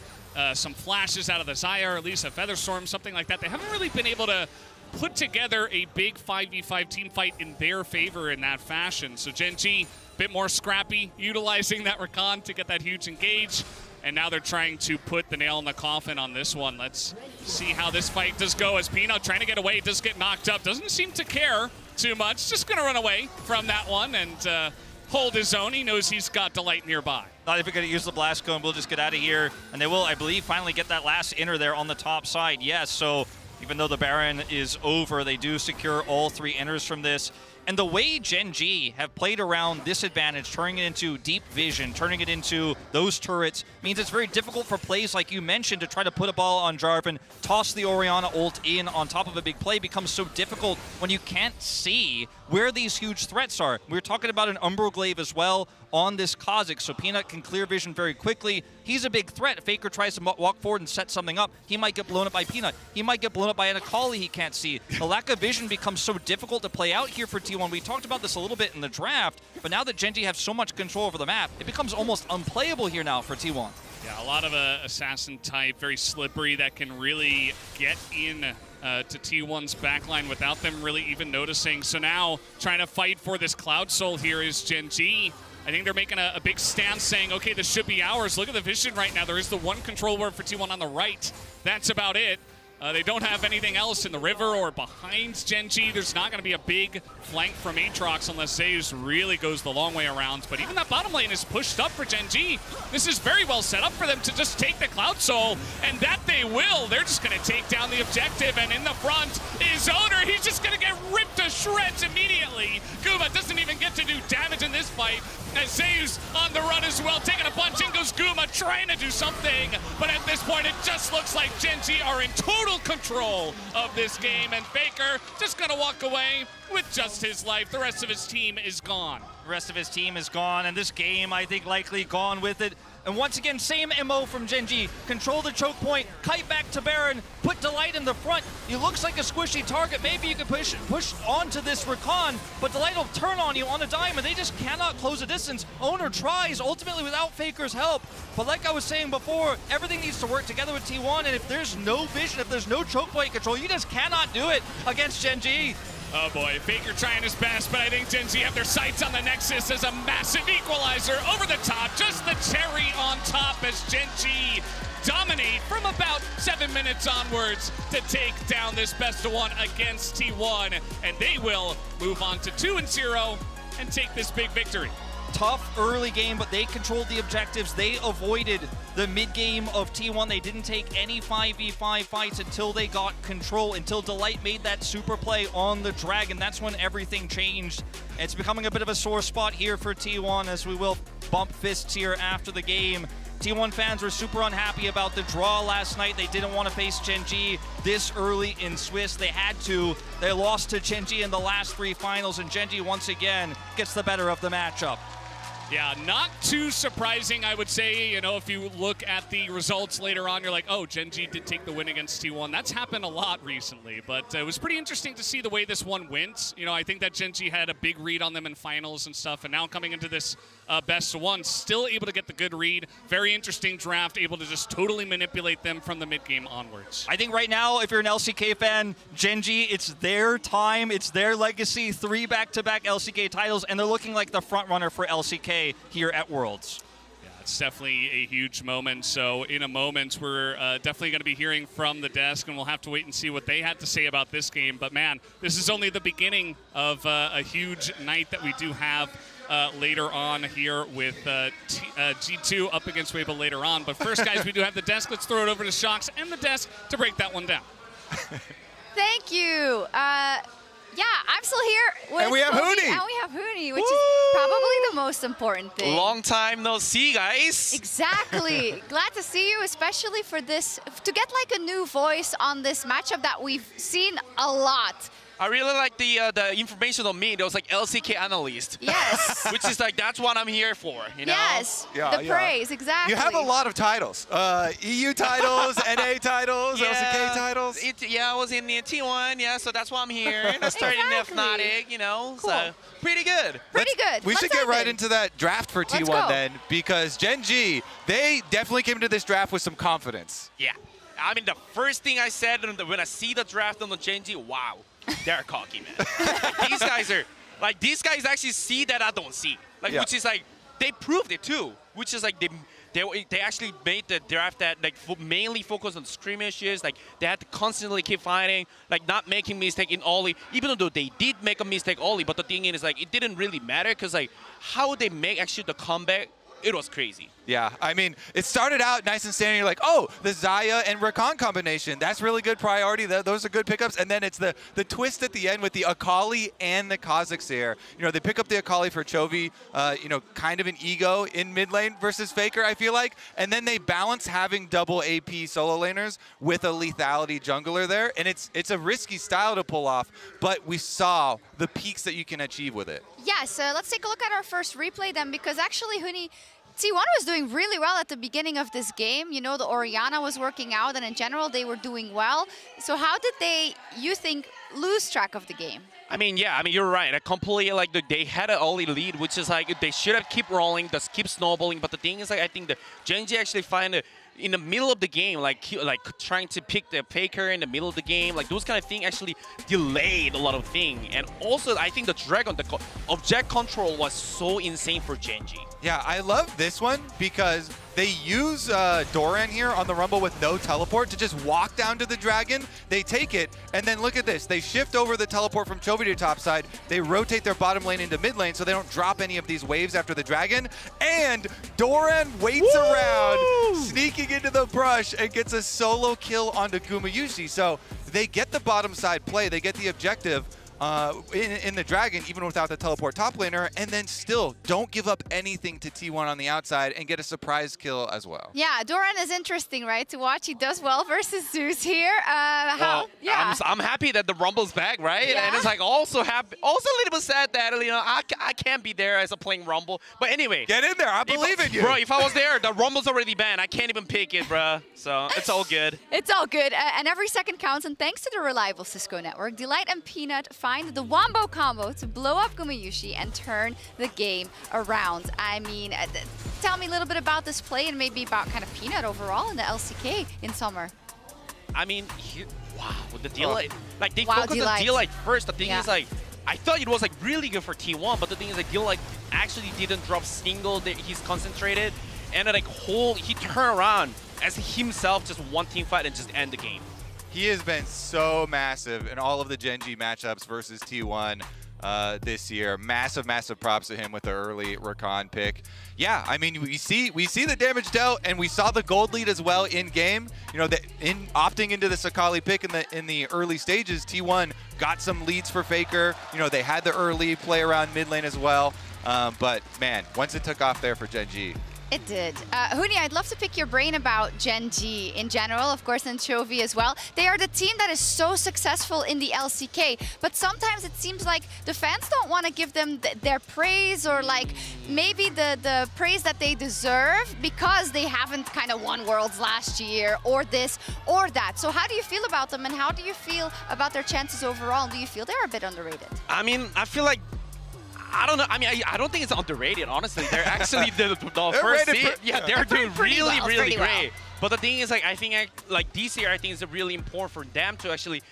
some flashes out of the Xayah, or at least a Featherstorm, something like that. They haven't really been able to put together a big 5v5 team fight in their favor in that fashion. So Gen.G, a bit more scrappy, utilizing that Rakan to get that huge engage. And now they're trying to put the nail in the coffin on this one. Let's see how this fight does go, as Peanut trying to get away, does get knocked up. Doesn't seem to care too much. Just going to run away from that one and hold his own. He knows he's got Delight nearby. Not even going to use the blast cone. We'll just get out of here. And they will, I believe, finally get that last inner there on the top side. Yes, so even though the Baron is over, they do secure all three inners from this. And the way Gen.G have played around this advantage, turning it into deep vision, turning it into those turrets, means it's very difficult for plays like you mentioned to try to put a ball on Jarvan, toss the Orianna ult in on top of a big play. Becomes so difficult when you can't see where these huge threats are. We were talking about an Umbroglaive as well on this Kha'Zix, so Peanut can clear vision very quickly. He's a big threat. Faker tries to walk forward and set something up. He might get blown up by Peanut. He might get blown up by an Akali he can't see. The lack of vision becomes so difficult to play out here for T1. We talked about this a little bit in the draft, but now that Gen.G have so much control over the map, it becomes almost unplayable here now for T1. Yeah, a lot of assassin type, very slippery, that can really get in to T1's backline without them really even noticing. So now trying to fight for this Cloud Soul here is Gen.G. I think they're making a big stance saying, okay, this should be ours. Look at the vision right now. There is the one control word for T1 on the right. That's about it. They don't have anything else in the river or behind Gen.G. There's not going to be a big flank from Aatrox unless Zeus really goes the long way around. But even that bottom lane is pushed up for Gen.G. This is very well set up for them to just take the Cloud Soul, and that they will. They're just going to take down the objective, and in the front is Owner. He's just going to get ripped to shreds immediately. Guma doesn't even get to do damage in this fight, as Zeus on the run as well, taking a punch. In goes Guma, trying to do something, but at this point it just looks like Gen.G are in total control of this game, and Faker just gonna walk away with just his life. The rest of his team is gone. The rest of his team is gone, and this game, I think, likely gone with it. And once again, same MO from Gen G. Control the choke point, kite back to Baron, put Delight in the front. He looks like a squishy target. Maybe you can push onto this Rakan, but Delight will turn on you on a dime, and they just cannot close the distance. Owner tries, ultimately without Faker's help. But like I was saying before, everything needs to work together with T1, and if there's no vision, if there's no choke point control, you just cannot do it against Gen G. Oh boy, Faker trying his best, but I think Gen G have their sights on the Nexus as a massive equalizer over the top. Just the cherry on top as Gen G dominate from about 7 minutes onwards to take down this best-of-1 against T1. And they will move on to 2-0 and take this big victory. Tough early game, but they controlled the objectives. They avoided the mid-game of T1. They didn't take any 5v5 fights until they got control, until Delight made that super play on the Dragon. That's when everything changed. It's becoming a bit of a sore spot here for T1, as we will bump fists here after the game. T1 fans were super unhappy about the draw last night. They didn't want to face Gen G this early in Swiss. They had to. They lost to Gen G in the last 3 finals, and Gen G once again gets the better of the matchup. Yeah, not too surprising, I would say. You know, if you look at the results later on, you're like, oh, Gen G did take the win against T1. That's happened a lot recently, but it was pretty interesting to see the way this one went. You know, I think that Gen G had a big read on them in finals and stuff, and now coming into this best-of-1, still able to get the good read. Very interesting draft, able to just totally manipulate them from the mid-game onwards. I think right now, if you're an LCK fan, Gen G, it's their time, it's their legacy. 3 back-to-back LCK titles, and they're looking like the front-runner for LCK here at Worlds. Yeah, it's definitely a huge moment. So in a moment, we're definitely going to be hearing from the desk, and we'll have to wait and see what they had to say about this game. But man, this is only the beginning of a huge night that we do have later on here with G2 up against Weibo later on. But first, guys, we do have the desk. Let's throw it over to Shox and the desk to break that one down. Thank you. Yeah, I'm still here. And we have Huni. And we have Huni, which is probably the most important thing. Long time no see, guys. Exactly. Glad to see you, especially for this, to get like a new voice on this matchup that we've seen a lot. I really like the information on me. There was like LCK analyst. Yes. Which is like, that's what I'm here for, you know? Yes, the praise, exactly. You have a lot of titles. EU titles, NA titles, LCK titles. I was in the T1, yeah, so that's why I'm here. And I started in Fnatic, you know, cool. So pretty good. Pretty good. We should get right into that draft for T1 then, because Gen G, they definitely came into this draft with some confidence. Yeah. I mean, the first thing I said when I see the draft on the Gen G, wow. They're cocky, man. These guys actually see that I don't see. Which is like, they proved it too. Which is like, they actually made the draft that like mainly focused on skirmishes. Like they had to constantly keep fighting, like not making mistake in Oli. Even though they did make a mistake Oli, but the thing is like, it didn't really matter because like how they make actually the comeback, it was crazy. Yeah, I mean, it started out nice and standing. You're like, oh, the Xayah and Rakan combination. That's really good priority. Those are good pickups. And then it's the twist at the end with the Akali and the Kha'Zix. You know, they pick up the Akali for Chovy, you know, kind of an ego in mid lane versus Faker, I feel like. And then they balance having double AP solo laners with a lethality jungler there. And it's a risky style to pull off, but we saw the peaks that you can achieve with it. Yes, let's take a look at our first replay then, because actually, Huni, T1 was doing really well at the beginning of this game. You know, the Orianna was working out, and in general, they were doing well. So how did they, you think, lose track of the game? I mean, yeah, I mean, you're right. I completely, like, they had an early lead, which is like, they should have keep rolling, just keep snowballing. But the thing is, like, I think the Gen G actually find in the middle of the game, like trying to pick the Faker in the middle of the game, like those kind of things actually delayed a lot of things. And also, I think the Dragon, the object control was so insane for Gen G. Yeah, I love this one because they use Doran here on the Rumble with no teleport to just walk down to the Dragon. They take it, and then look at this. They shift over the teleport from Chovy to top side. They rotate their bottom lane into mid lane so they don't drop any of these waves after the Dragon. And Doran waits around, sneaking into the brush, and gets a solo kill onto Gumayusi. So they get the bottom side play. They get the objective. in the Dragon, even without the teleport top laner, and then still don't give up anything to T1 on the outside and get a surprise kill as well. Yeah, Doran is interesting, right, to watch. He does well versus Zeus here. I'm happy that the Rumble's back, right? Yeah. And it's like also happy, also a little bit sad that I can't be there as a playing Rumble. But anyway, get in there. I believe in you, bro. If I was there, the Rumble's already banned. I can't even pick it, bro. So it's all good. It's all good, and every second counts. And thanks to the reliable Cisco network, Delight and Peanut find the Wombo combo to blow up Gumayusi and turn the game around. I mean, tell me a little bit about this play and maybe about kind of Peanut overall in the LCK in summer. I mean, wow, with the Delight, like they focused on Delight first. The thing is, like, I thought it was like really good for T1, but the thing is, like, Delight actually didn't drop single. He's concentrated, and like he turned around as himself, just one team fight and just end the game. He has been so massive in all of the Gen G matchups versus T1 this year. Massive props to him with the early Rakan pick. Yeah, I mean, we see the damage dealt, and we saw the gold lead as well in game. You know, in opting into the Sakali pick in the early stages, T1 got some leads for Faker. You know, they had the early play around mid lane as well. But man, once it took off there for Gen G. It did. Huni, I'd love to pick your brain about Gen G in general, of course, and Chovy as well. They are the team that is so successful in the LCK, but sometimes it seems like the fans don't want to give them their praise or like maybe the praise that they deserve because they haven't kind of won Worlds last year or this or that. So how do you feel about them and how do you feel about their chances overall? Do you feel they're a bit underrated? I mean, I feel like I don't know. I mean, I don't think it's underrated, honestly. They're actually the first seed. Yeah, they're doing really great. Well. But the thing is, like, I think like this year, I think it's really important for them to actually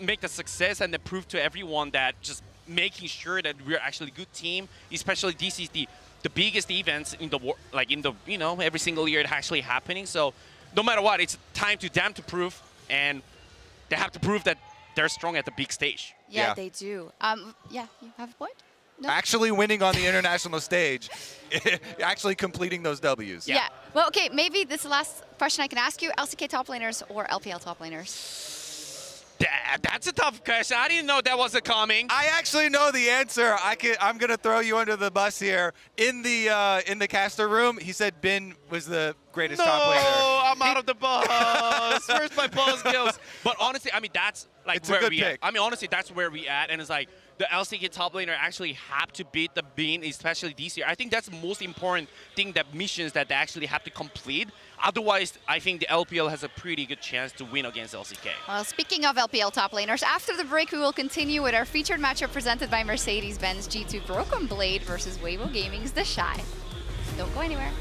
make the success and then prove to everyone that just making sure that we're actually a good team. Especially this is the biggest events in the you know, every single year it's actually happening. So no matter what, it's time to them to prove, and they have to prove that they're strong at the big stage. Yeah, they do. Yeah, you have a point. No? Actually winning on the international stage, actually completing those Ws. Yeah. Well, okay, maybe this is the last question I can ask you. LCK top laners or LPL top laners? That's a tough question. I didn't know that was coming. I actually know the answer. I'm gonna throw you under the bus here. In the caster room, he said Bin was the greatest top laner. No, I'm out of the bus. Where's my buzz kills? But honestly, I mean, that's like it's where a good we pick. at. I mean, honestly, that's where we at, and it's like the LCK top laner actually have to beat the Bin, especially this year. I think that's the most important thing, that missions that they actually have to complete. Otherwise, I think the LPL has a pretty good chance to win against LCK. Well, speaking of LPL top laners, after the break, we will continue with our featured matchup presented by Mercedes-Benz G2 Broken Blade versus Weibo Gaming's The Shy. Don't go anywhere.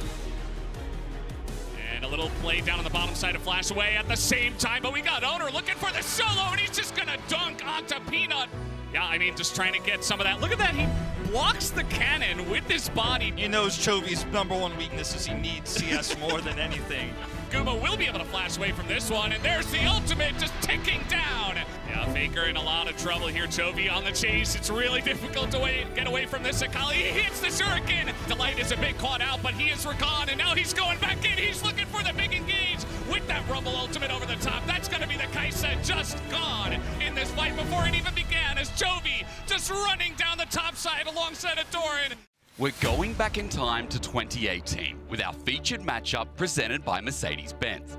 And a little play down on the bottom side of Flash away at the same time, but we got Owner looking for the solo, and he's just gonna dunk onto Peanut. Yeah, I mean, just trying to get some of that. Look at that, he blocks the cannon with his body. He knows Chovy's #1 weakness is he needs CS more than anything. Guma will be able to flash away from this one, and there's the ultimate just ticking down. Yeah, Faker in a lot of trouble here. Chovy on the chase. It's really difficult to get away from this Akali. He hits the Shuriken. Delight is a bit caught out, but he is Rakan, and now he's going back in. He's looking for the big engage with that Rumble ultimate over the top. That's going to be the Kaisa just gone in this fight before it even began, as Chovy just running down the top side alongside of Doran. We're going back in time to 2018 with our featured matchup presented by Mercedes-Benz.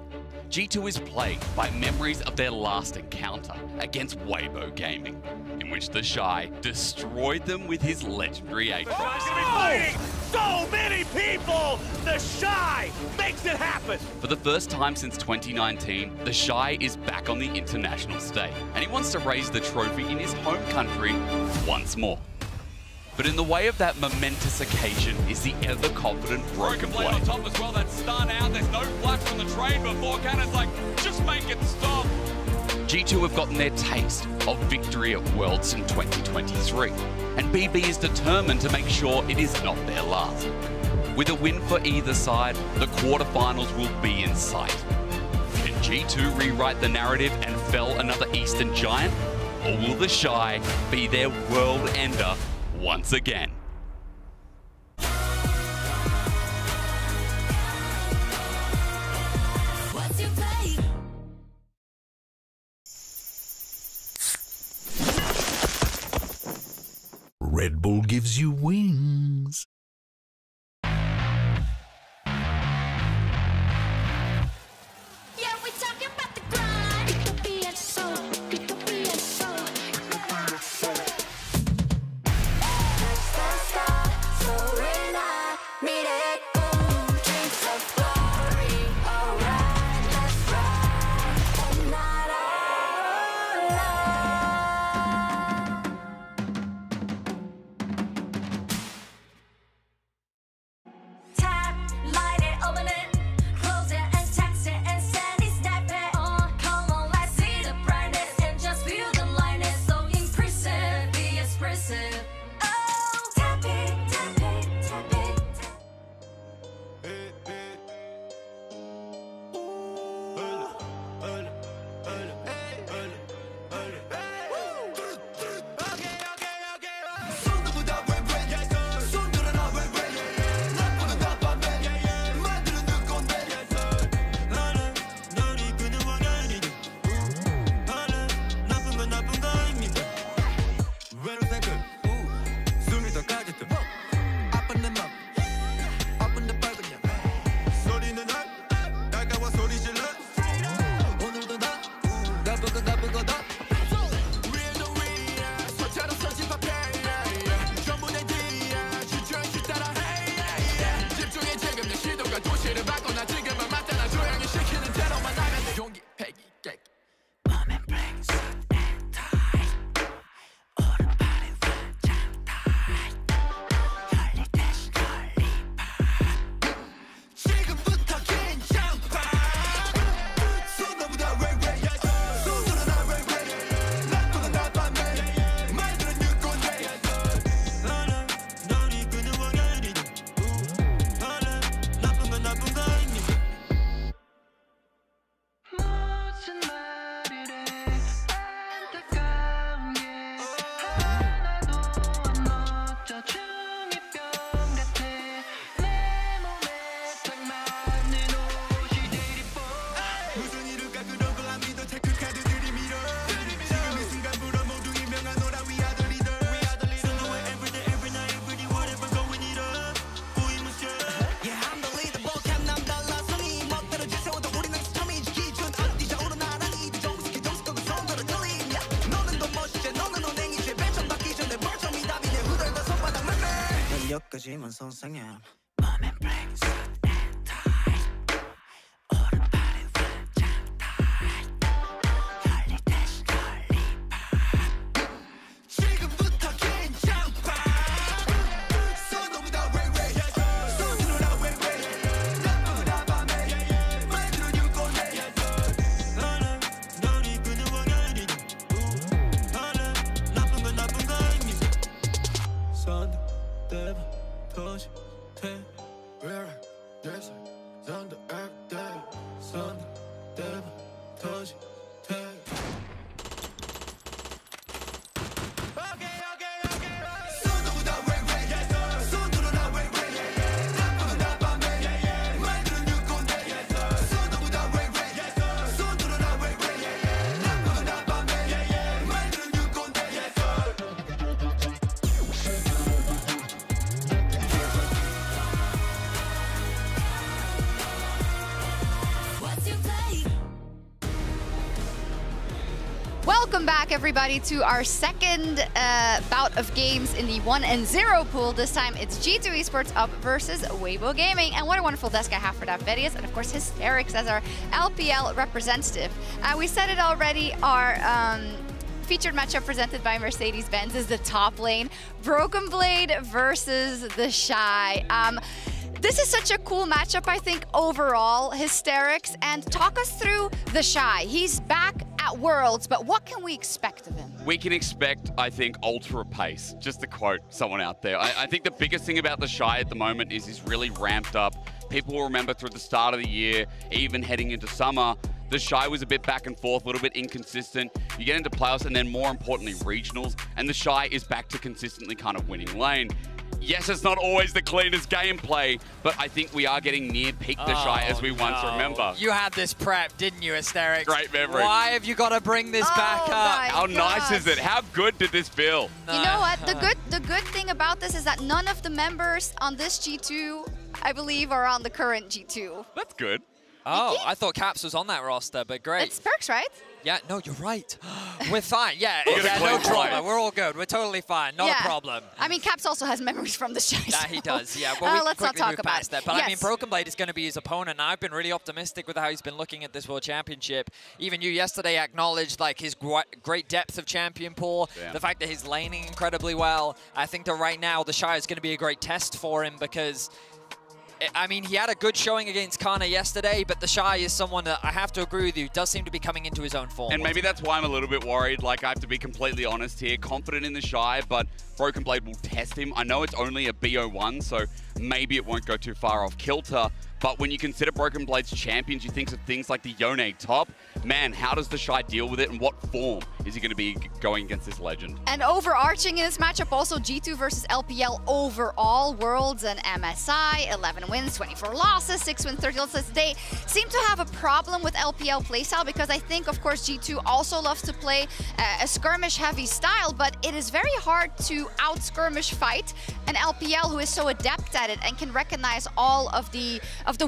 G2 is plagued by memories of their last encounter against Weibo Gaming, in which the Shy destroyed them with his legendary Aatrox. Fighting so many people! The Shy makes it happen! For the first time since 2019, the Shy is back on the international stage, and he wants to raise the trophy in his home country once more. But in the way of that momentous occasion is the ever-confident Broken Blade. On top as well, that's stun out. There's no flash from the trade before. Cannon's like, just make it stop. G2 have gotten their taste of victory at Worlds in 2023, and BB is determined to make sure it is not their last. With a win for either side, the quarterfinals will be in sight. Can G2 rewrite the narrative and fell another Eastern giant? Or will the Shy be their world ender once again? Red Bull gives you wings. Yeah, we talking about the grind. It could be a soul. It could be a soul. That's the start. So when I meet it, boom, dreams of glory. Alright, let's ride. And not tap, light it, open it, close it, and text it, and send it, snap it. Come on, let's see the brightness and just feel the lightness. So impressive, be expressive. Oh, tap it, tap it, tap it. 여기까지만 선상에 Welcome back, everybody, to our second bout of games in the 1-0 pool. This time it's G2 Esports up versus Weibo Gaming. And what a wonderful desk I have for that, Vedius. And of course, Hysterics as our LPL representative. We said it already, our featured matchup presented by Mercedes-Benz is the top lane. Broken Blade versus the Shy. This is such a cool matchup, I think, overall, Hysterics. And talk us through the Shy. He's back at Worlds, but what can we expect of him? We can expect, I think, ultra pace, just to quote someone out there. I think the biggest thing about the Shy at the moment is he's really ramped up. People will remember through the start of the year, even heading into summer, the Shy was a bit back and forth, a little bit inconsistent. You get into playoffs and then more importantly, regionals, and the Shy is back to consistently kind of winning lane. Yes, it's not always the cleanest gameplay, but I think we are getting near peak the Shy as we once remember. You had this prep, didn't you, Asterix? Great memory. Why have you got to bring this back up? How nice is it? How good did this feel? You know what? The good thing about this is that none of the members on this G2, I believe, are on the current G2. That's good. Oh, I thought Caps was on that roster, but great. It's Perks, right? Yeah, no, you're right. We're fine. Yeah, You're gonna no claim drama. flight. We're all good. We're totally fine. Not a problem. I mean, Caps also has memories from the Shy. Yeah, he does. Yeah, well, we let's not quickly talk move about past it. that. But I mean, Yes. Broken Blade is going to be his opponent. Now, I've been really optimistic with how he's been looking at this World Championship. Even you yesterday acknowledged like his great depth of champion pool, the fact that he's laning incredibly well. I think that right now the Shy is going to be a great test for him because, I mean, he had a good showing against Kana yesterday, but the Shy is someone that I have to agree with you, does seem to be coming into his own form. And maybe that's why I'm a little bit worried. Like, I have to be completely honest here. Confident in the Shy, but Broken Blade will test him. I know it's only a BO1, so maybe it won't go too far off kilter. But when you consider Broken Blade's champions, you think of things like the Yone top. Man, how does the Shy deal with it, and what form is he going to be going against this legend? And overarching in this matchup, also G2 versus LPL overall, Worlds and MSI, 11 wins, 24 losses, 6 wins, 30 losses. They seem to have a problem with LPL playstyle because I think, of course, G2 also loves to play a skirmish-heavy style, but it is very hard to out-skirmish fight an LPL who is so adept at it and can recognize all of the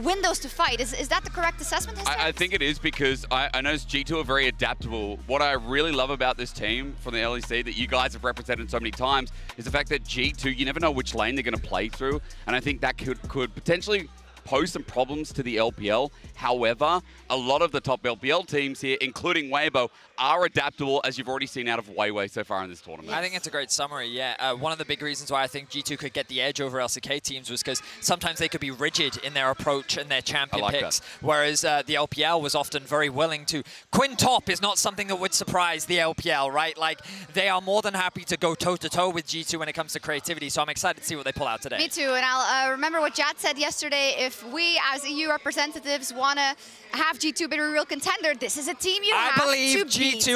windows to fight. Is that the correct assessment? I think it is because I know G2 are very adaptable. What I really love about this team from the LEC that you guys have represented so many times is the fact that G2, you never know which lane they're going to play through. And I think that could potentially pose some problems to the LPL. However, a lot of the top LPL teams here, including Weibo, are adaptable, as you've already seen out of Weiwei so far in this tournament. I think it's a great summary, yeah. One of the big reasons why I think G2 could get the edge over LCK teams was because sometimes they could be rigid in their approach and their champion picks, whereas the LPL was often very willing to. Quinn top is not something that would surprise the LPL, right? Like, they are more than happy to go toe-to-toe with G2 when it comes to creativity, so I'm excited to see what they pull out today. Me too, and I'll remember what Jad said yesterday. If we, as EU representatives, want to have G2 be a real contender, this is a team you have to beat. I believe G2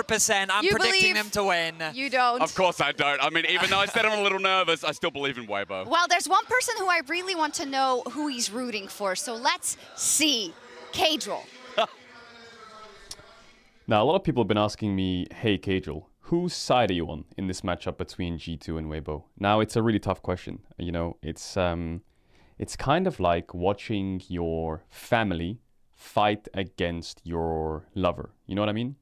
100%. I'm predicting them to win. You don't. Of course I don't. I mean, even though I said I'm a little nervous, I still believe in Weibo. Well, there's one person who I really want to know who he's rooting for, so let's see. Kadril. Now, a lot of people have been asking me, hey, Kadril, whose side are you on in this matchup between G2 and Weibo? Now, it's a really tough question. You know, it's kind of like watching your family fight against your lover. You know what I mean?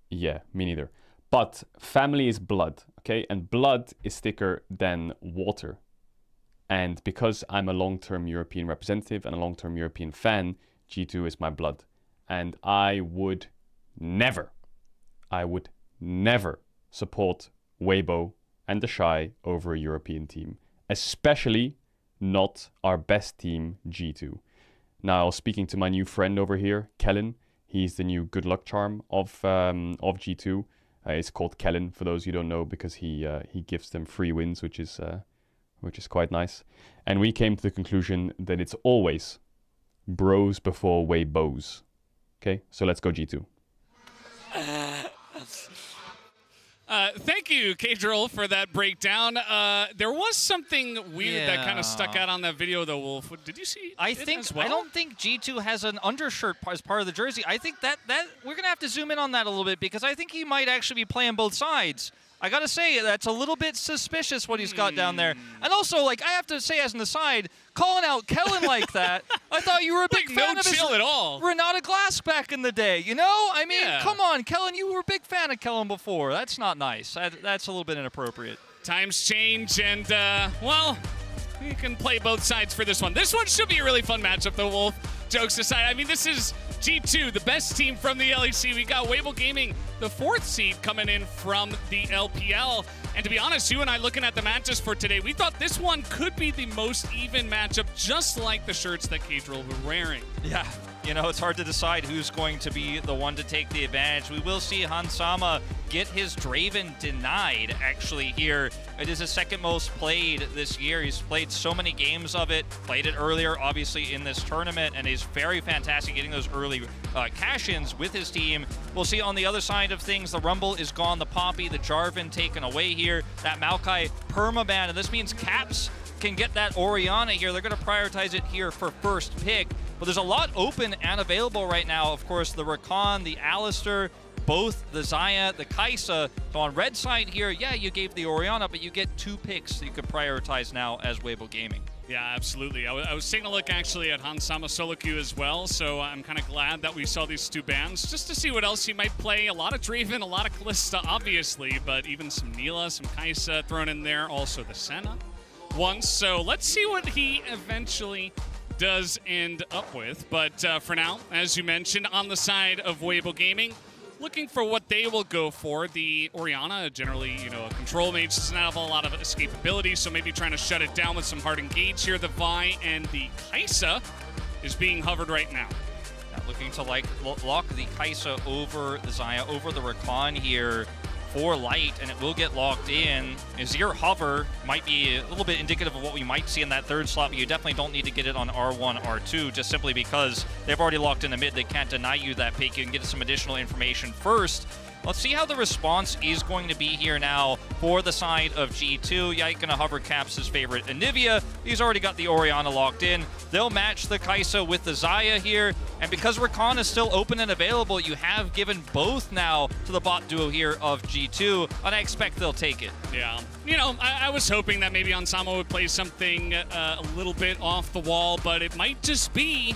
Yeah, me neither. But family is blood, okay? And blood is thicker than water. And because I'm a long-term European representative and a long-term European fan, G2 is my blood. And I would never support Weibo and the Shy over a European team. Especially not our best team, G2. Now, speaking to my new friend over here, Kellen, he's the new good luck charm of G2. It's called Kellen, for those who don't know, because he gives them free wins, which is quite nice. And we came to the conclusion that it's always bros before Weibos. Okay, so let's go G2. Thank you, Kadril, for that breakdown. There was something weird that kind of stuck out on that video, though, Wolf. Did you see I well? don't think G2 has an undershirt as part of the jersey. I think that we're going to have to zoom in on that a little bit because I think he might actually be playing both sides. I got to say, that's a little bit suspicious what he's got down there. And also, like, I have to say as an aside, calling out Kellen like that, I thought you were a big fan of his chill at all. Renata Glass back in the day, you know? I mean, come on, Kellen, you were a big fan of Kellen before. That's not nice. That's a little bit inappropriate. Times change, and, well, you can play both sides for this one. This one should be a really fun matchup, though, Wolf. Jokes aside, I mean, this is G2, the best team from the LEC. We got Weibo Gaming, the 4th seed, coming in from the LPL. And to be honest, you and I looking at the matches for today, we thought this one could be the most even matchup, just like the shirts that Kadril were wearing. Yeah. you know, it's hard to decide who's going to be the one to take the advantage. We will see Hansama get his Draven denied, actually, here. It is his second most played this year. He's played so many games of it, played it earlier, obviously, in this tournament, and is very fantastic getting those early cash-ins with his team. We'll see on the other side of things, the Rumble is gone, the Poppy, the Jarvan taken away here, that Maokai permaban, and this means Caps can get that Orianna here. They're going to prioritize it here for first pick, but there's a lot open and available right now. Of course, the Rakan, the Alistar, both the Xayah, the Kai'Sa. So on red side here, yeah, you gave the Orianna, but you get 2 picks that you could prioritize now as Weibo Gaming. Yeah, absolutely. I was taking a look actually at Hansama solo queue as well, so I'm kind of glad that we saw these 2 bans just to see what else he might play. A lot of Draven, a lot of Kalista, obviously, but even some Neela, some Kai'Sa thrown in there, also the Senna once. So let's see what he eventually does end up with. But for now, as you mentioned, on the side of Weibo Gaming, looking for what they will go for. The Orianna, generally, you know, a control mage, does not have a lot of escapability, so maybe trying to shut it down with some hard engage here. The Vi and the Kai'Sa is being hovered right now. Looking to lock the Kai'Sa over the Xayah, over the Rakan here for light, and it will get locked in. Azir hover might be a little bit indicative of what we might see in that 3rd slot, but you definitely don't need to get it on R1, R2, just simply because they've already locked in the mid. They can't deny you that pick. You can get some additional information first. Let's see how the response is going to be here now for the side of G2. Yike gonna hover Caps' favorite Anivia. He's already got the Orianna locked in. They'll match the Kai'Sa with the Xayah here. And because Rakan is still open and available, you have given both now to the bot duo here of G2, and I expect they'll take it. Yeah. You know, I was hoping that maybe Hansama would play something a little bit off the wall, but it might just be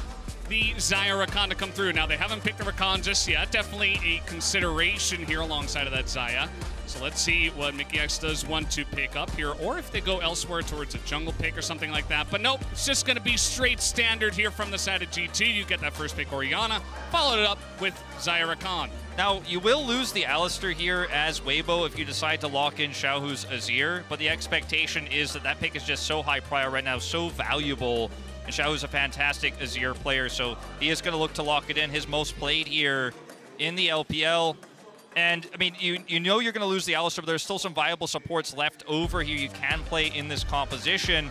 the Xayah Rakan to come through. Now, they haven't picked the Rakan just yet. Definitely a consideration here alongside of that Xayah. So let's see what Mickey X does want to pick up here, or if they go elsewhere towards a jungle pick or something like that. But nope, it's just going to be straight standard here from the side of G2. You get that first pick Orianna, followed it up with Xayah Rakan. Now, you will lose the Alistar here as Weibo if you decide to lock in Xiaohu's Azir, but the expectation is that that pick is just so high prior right now, so valuable. And Xiaohu's a fantastic Azir player, so he is going to look to lock it in. His most played here in the LPL. And, I mean, you know you're going to lose the Alistar, but there's still some viable supports left over here you can play in this composition.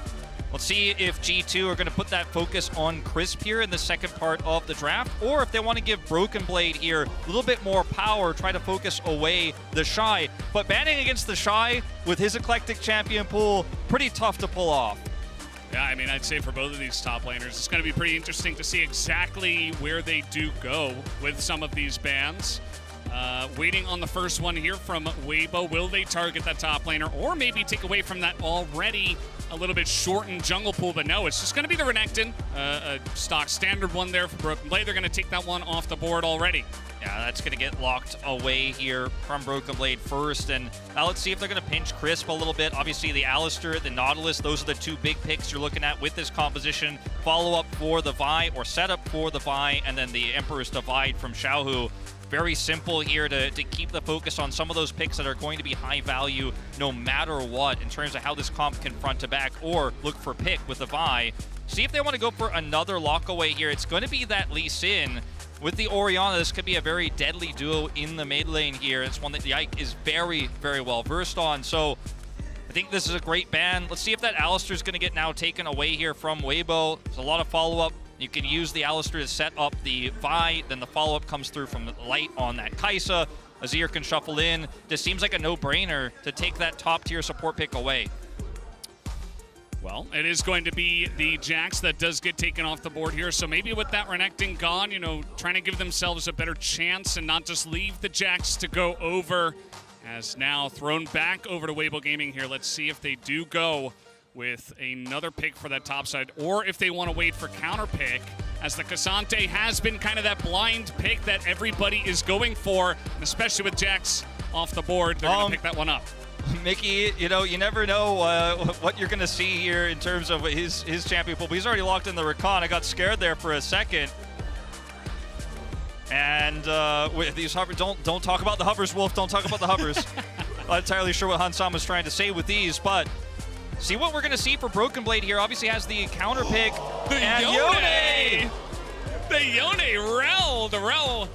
Let's see if G2 are going to put that focus on Crisp here in the second part of the draft, or if they want to give Broken Blade here a little bit more power, try to focus away the Shy. But banning against the Shy with his eclectic champion pool, pretty tough to pull off. Yeah, I mean, I'd say for both of these top laners, it's going to be pretty interesting to see exactly where they do go with some of these bans. Waiting on the first one here from Weibo. Will they target that top laner, or maybe take away from that already a little bit shortened jungle pool? But no, it's just going to be the Renekton, a stock standard one there for Broken Blade. They're going to take that one off the board already. Yeah, that's going to get locked away here from Broken Blade first. And now let's see if they're going to pinch Crisp a little bit. Obviously, the Alistar, the Nautilus, those are the 2 big picks you're looking at with this composition. Follow-up for the Vi, or setup for the Vi, and then the Emperor's Divide from Xiaohu. Very simple here to keep the focus on some of those picks that are going to be high value no matter what in terms of how this comp can front to back, or look for pick with the Vi. See if they want to go for another lock away here. It's going to be that Lee Sin. With the Orianna, this could be a very deadly duo in the mid lane here. It's one that Yike is very, very well versed on. So I think this is a great ban. Let's see if that Alistar is going to get now taken away here from Weibo. There's a lot of follow-up. You can use the Alistar to set up the Vi, then the follow-up comes through from Light on that Kai'Sa. Azir can shuffle in. This seems like a no-brainer to take that top-tier support pick away. Well, it is going to be the Jax that does get taken off the board here. So maybe with that Renekton gone, you know, trying to give themselves a better chance and not just leave the Jax to go over. As now thrown back over to Weibo Gaming here. Let's see if they do go with another pick for that top side, or if they want to wait for counter pick, as the Cassante has been kind of that blind pick that everybody is going for, and especially with Jax off the board, they're going to pick that one up. Mickey, you know, you never know what you're going to see here in terms of his champion pool. But he's already locked in the Rakan. I got scared there for a second. And with these hovers, don't talk about the hovers, Wolf. Don't talk about the hovers. Not entirely sure what Hansama's trying to say with these, but see what we're going to see for Broken Blade here. Obviously has the counter pick. And Yone! The Yone Rel, the Rel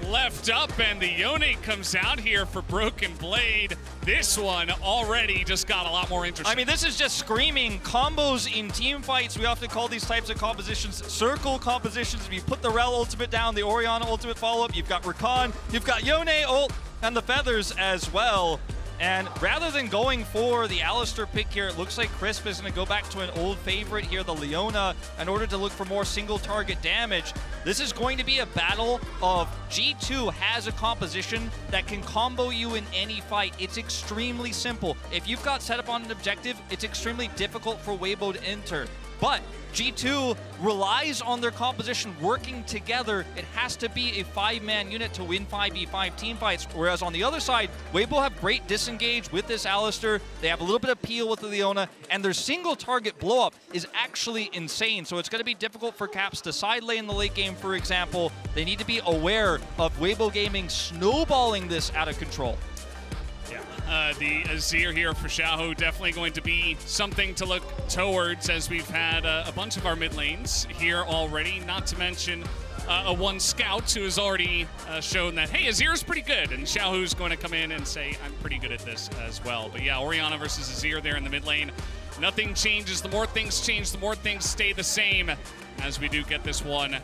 left up, and the Yone comes out here for Broken Blade. This one already just got a lot more interesting. I mean, this is just screaming combos in team fights. We often call these types of compositions circle compositions. If you put the Rel ultimate down, the Orianna ultimate follow-up, you've got Rakan, you've got Yone ult, and the Feathers as well. And rather than going for the Alistar pick here, it looks like Crisp is going to go back to an old favorite here, the Leona, in order to look for more single target damage. This is going to be a battle of G2 has a composition that can combo you in any fight. It's extremely simple. If you've got set up on an objective, it's extremely difficult for Weibo to enter. But G2 relies on their composition working together. It has to be a 5-man unit to win 5v5 team fights, whereas on the other side, Weibo have great disengage with this Alistar. They have a little bit of peel with the Leona, and their single target blow-up is actually insane. So it's going to be difficult for Caps to side lane in the late game, for example. They need to be aware of Weibo Gaming snowballing this out of control. The Azir here for Xiaohu definitely going to be something to look towards, as we've had a bunch of our mid lanes here already, not to mention a one scout who has already shown that, hey, Azir is pretty good, and Xiaohu's going to come in and say, I'm pretty good at this as well. But yeah, Orianna versus Azir there in the mid lane. Nothing changes. The more things change, the more things stay the same, as we do get this one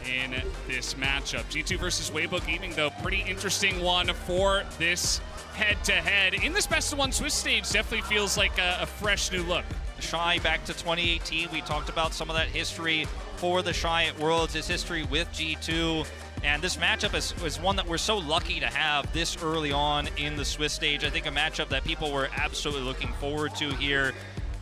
in this matchup. G2 versus Weibo Gaming, though, pretty interesting one for this head-to-head. In this best-of-1 Swiss stage, definitely feels like a fresh new look. Shy back to 2018. We talked about some of that history for the Shy at Worlds, his history with G2. And this matchup is one that we're so lucky to have this early on in the Swiss stage. I think a matchup that people were absolutely looking forward to here.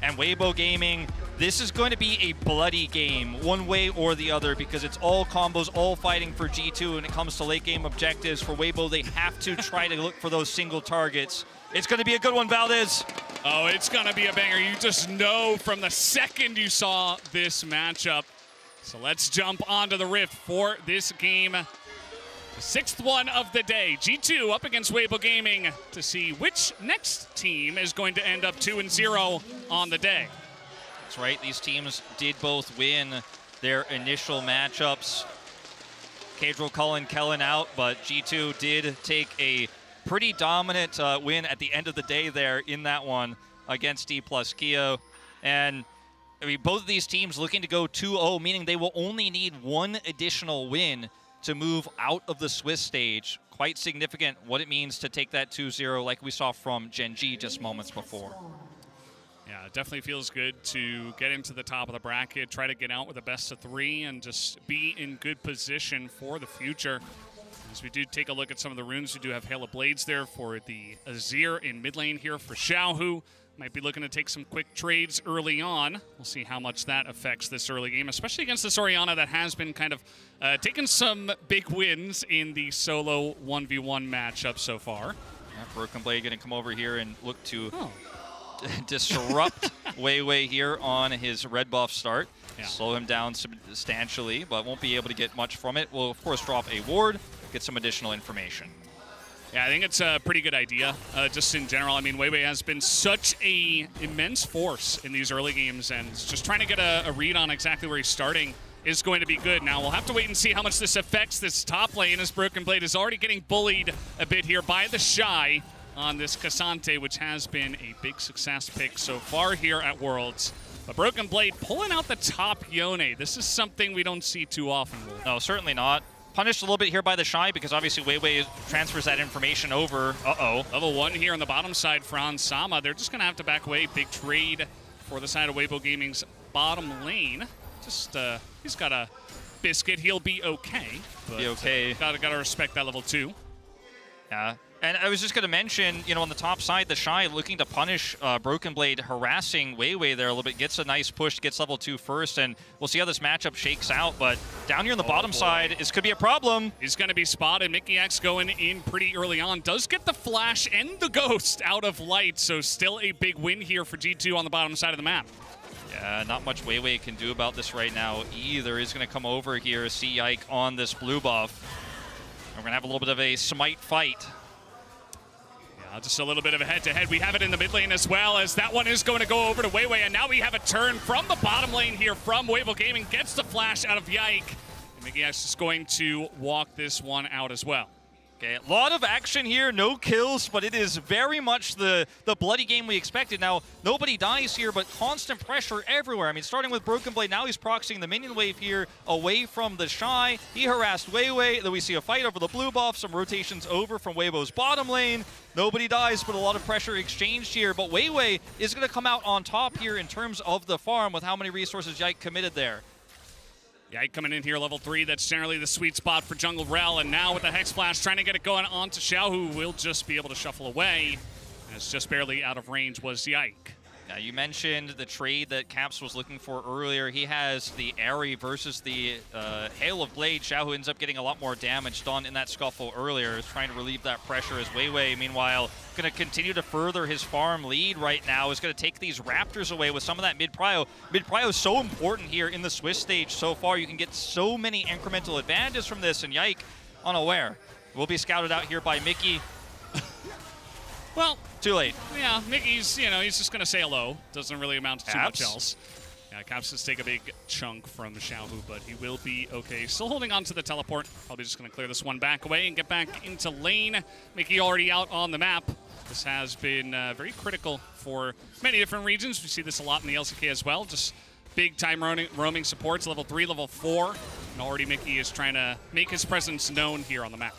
And Weibo Gaming, this is going to be a bloody game, one way or the other, because it's all combos, all fighting for G2 when it comes to late game objectives. For Weibo, they have to try to look for those single targets. It's going to be a good one, Valdez. Oh, it's going to be a banger. You just know from the second you saw this matchup. So let's jump onto the rift for this game. The 6th one of the day. G2 up against Weibo Gaming to see which next team is going to end up 2-0 on the day. That's right. These teams did both win their initial matchups. Cadril calling Kellen out, but G2 did take a pretty dominant win at the end of the day there in that one against D plus Keo. And I mean, both of these teams looking to go 2-0, meaning they will only need one additional win to move out of the Swiss stage. Quite significant what it means to take that 2-0 like we saw from Gen G just moments before. Yeah, it definitely feels good to get into the top of the bracket, try to get out with a best of 3, and just be in good position for the future. As we do take a look at some of the runes, we do have Hail of Blades there for the Azir in mid lane here for Xiaohu. Might be looking to take some quick trades early on. We'll see how much that affects this early game, especially against this Orianna that has been kind of taking some big wins in the solo 1v1 matchup so far. Yeah, Broken Blade going to come over here and look to disrupt Weiwei here on his red buff start. Yeah. Slow him down substantially, but won't be able to get much from it. We'll, of course, drop a ward, get some additional information. Yeah, I think it's a pretty good idea, just in general. I mean, Weiwei has been such an immense force in these early games, and just trying to get a read on exactly where he's starting is going to be good. Now, we'll have to wait and see how much this affects this top lane, as Broken Blade is already getting bullied a bit here by the Shy on this Cassante, which has been a big success pick so far here at Worlds. But Broken Blade pulling out the top Yone. This is something we don't see too often. No, certainly not. Punished a little bit here by the Shy because obviously Weiwei transfers that information over. Uh-oh. Level 1 here on the bottom side for Ansama. They're just going to have to back away. Big trade for the side of Weibo Gaming's bottom lane. Just, he's got a biscuit. He'll be okay. But, be okay. Gotta respect that level 2. Yeah. And I was just going to mention, you know, on the top side, the Shy looking to punish Broken Blade, harassing Weiwei there a little bit, gets a nice push, gets level 2 first, and we'll see how this matchup shakes out. But down here on the bottom side, this could be a problem. He's going to be spotted. Mickey X going in pretty early on. Does get the flash and the ghost out of light, so still a big win here for G2 on the bottom side of the map. Yeah, not much Weiwei can do about this right now either. He's going to come over here, see Ike on this blue buff. We're going to have a little bit of a smite fight. Just a little bit of a head-to-head. We have it in the mid lane as well, as that one is going to go over to Weiwei, and now we have a turn from the bottom lane here from Weibo Gaming. Gets the flash out of Yike. Mickey X is going to walk this one out as well. Okay, a lot of action here, no kills, but it is very much the bloody game we expected. Now, nobody dies here, but constant pressure everywhere. I mean, starting with Broken Blade, now he's proxying the minion wave here away from the Shy. He harassed Weiwei, then we see a fight over the blue buff, some rotations over from Weibo's bottom lane. Nobody dies, but a lot of pressure exchanged here. But Weiwei is going to come out on top here in terms of the farm with how many resources Yike committed there. Yike coming in here, level 3. That's generally the sweet spot for Jungle Rel. And now with the Hex Blast, trying to get it going on to Xiao, who will just be able to shuffle away. As just barely out of range was Yike. Now, you mentioned the trade that Caps was looking for earlier. He has the Airy versus the Hail of Blade. Xiao, who ends up getting a lot more damage done in that scuffle earlier, is trying to relieve that pressure as Weiwei, meanwhile, going to continue to further his farm lead right now, is going to take these Raptors away with some of that mid-prio. Mid-prio is so important here in the Swiss stage so far. You can get so many incremental advantages from this, and Yike, unaware, will be scouted out here by Mickey. Well, too late. Yeah, Mickey's, you know, he's just going to say hello. Doesn't really amount to too much else. Yeah, Caps just take a big chunk from Xiaohu, but he will be okay. Still holding on to the teleport. Probably just going to clear this one back away and get back into lane. Mickey already out on the map. This has been very critical for many different regions. We see this a lot in the LCK as well. Just big time roaming supports, level 3, level 4. And already Mickey is trying to make his presence known here on the map.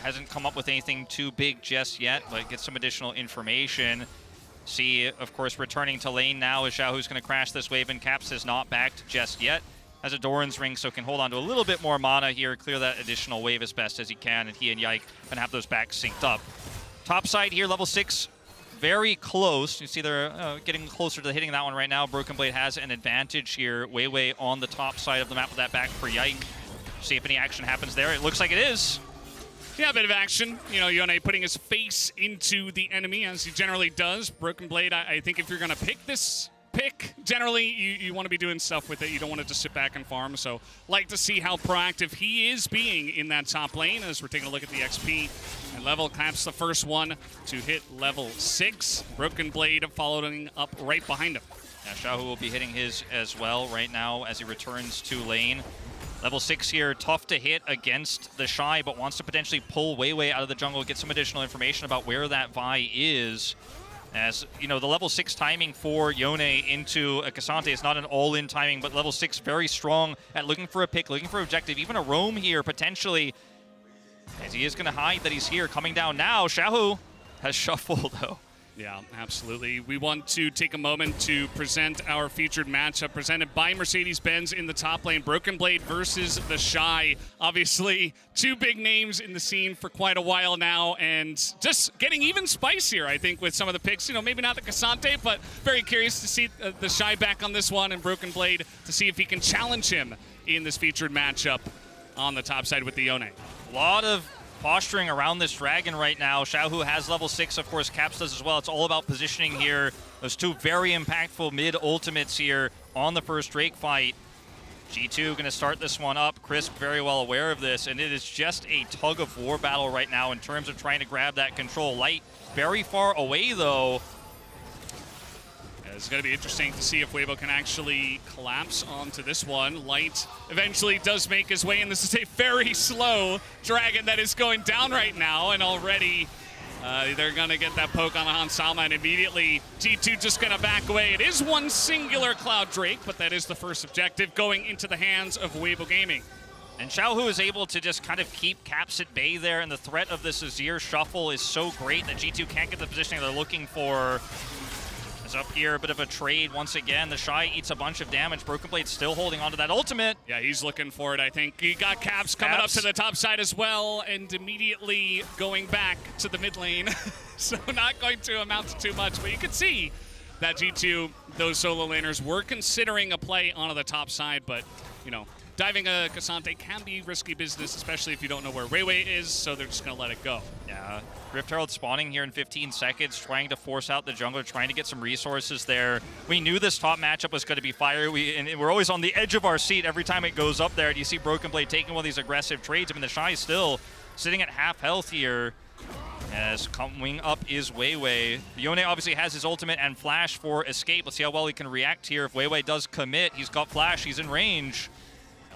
Hasn't come up with anything too big just yet, but get some additional information. See, of course, returning to lane now is Xiao, who's going to crash this wave, and Caps is not backed just yet. Has a Doran's Ring, so can hold on to a little bit more mana here, clear that additional wave as best as he can, and he and Yike can have those backs synced up. Top side here, level 6, very close. You see they're getting closer to hitting that one right now. Broken Blade has an advantage here. Weiwei on the top side of the map with that back for Yike. See if any action happens there. It looks like it is. Yeah, a bit of action. You know, Yone putting his face into the enemy, as he generally does. Broken Blade, I think if you're going to pick this pick, generally you want to be doing stuff with it. You don't want to just sit back and farm. So, like to see how proactive he is being in that top lane as we're taking a look at the XP. And level Caps the first one to hit level 6. Broken Blade following up right behind him. Yeah, Xiaohu will be hitting his as well right now as he returns to lane. Level 6 here, tough to hit against the Shy, but wants to potentially pull Weiwei out of the jungle, get some additional information about where that Vi is. As, you know, the level 6 timing for Yone into a Cassante is not an all-in timing, but level 6 very strong at looking for a pick, looking for objective, even a roam here potentially. As he is going to hide that he's here, coming down now. Xiaohu has shuffled though. Yeah, absolutely. We want to take a moment to present our featured matchup presented by Mercedes-Benz in the top lane. Broken Blade versus the Shy. Obviously, two big names in the scene for quite a while now, and just getting even spicier, I think, with some of the picks. You know, maybe not the Cassante, but very curious to see the Shy back on this one, and Broken Blade to see if he can challenge him in this featured matchup on the top side with the Yone. A lot of posturing around this dragon right now. Xiaohu has level 6, of course, Caps does as well. It's all about positioning here. Those two very impactful mid ultimates here on the first Drake fight. G2 going to start this one up. Crisp very well aware of this, and it is just a tug of war battle right now in terms of trying to grab that control. Light very far away though. It's going to be interesting to see if Weibo can actually collapse onto this one. Light eventually does make his way, and this is a very slow dragon that is going down right now, and already they're going to get that poke on Han Salma, and immediately G2 just going to back away. It is one singular Cloud Drake, but that is the first objective going into the hands of Weibo Gaming. And Xiaohu is able to just kind of keep Caps at bay there, and the threat of this Azir shuffle is so great that G2 can't get the positioning they're looking for. Up here, a bit of a trade once again. The Shy eats a bunch of damage. Broken Blade still holding on to that ultimate. Yeah, he's looking for it, I think. He got Caps coming up to the top side as well, and immediately going back to the mid lane. So not going to amount to too much, but you can see that G2, those solo laners, were considering a play onto the top side, but, you know, diving a Cassante can be risky business, especially if you don't know where Weiwei is, so they're just going to let it go. Yeah, Rift Herald spawning here in 15 seconds, trying to force out the jungler, trying to get some resources there. We knew this top matchup was going to be fire, and we're always on the edge of our seat every time it goes up there. And you see Broken Blade taking one of these aggressive trades. I mean, the Shy is still sitting at half health here. As coming up is Weiwei. Yone obviously has his ultimate and flash for escape. Let's see how well he can react here. If Weiwei does commit, he's got flash, he's in range.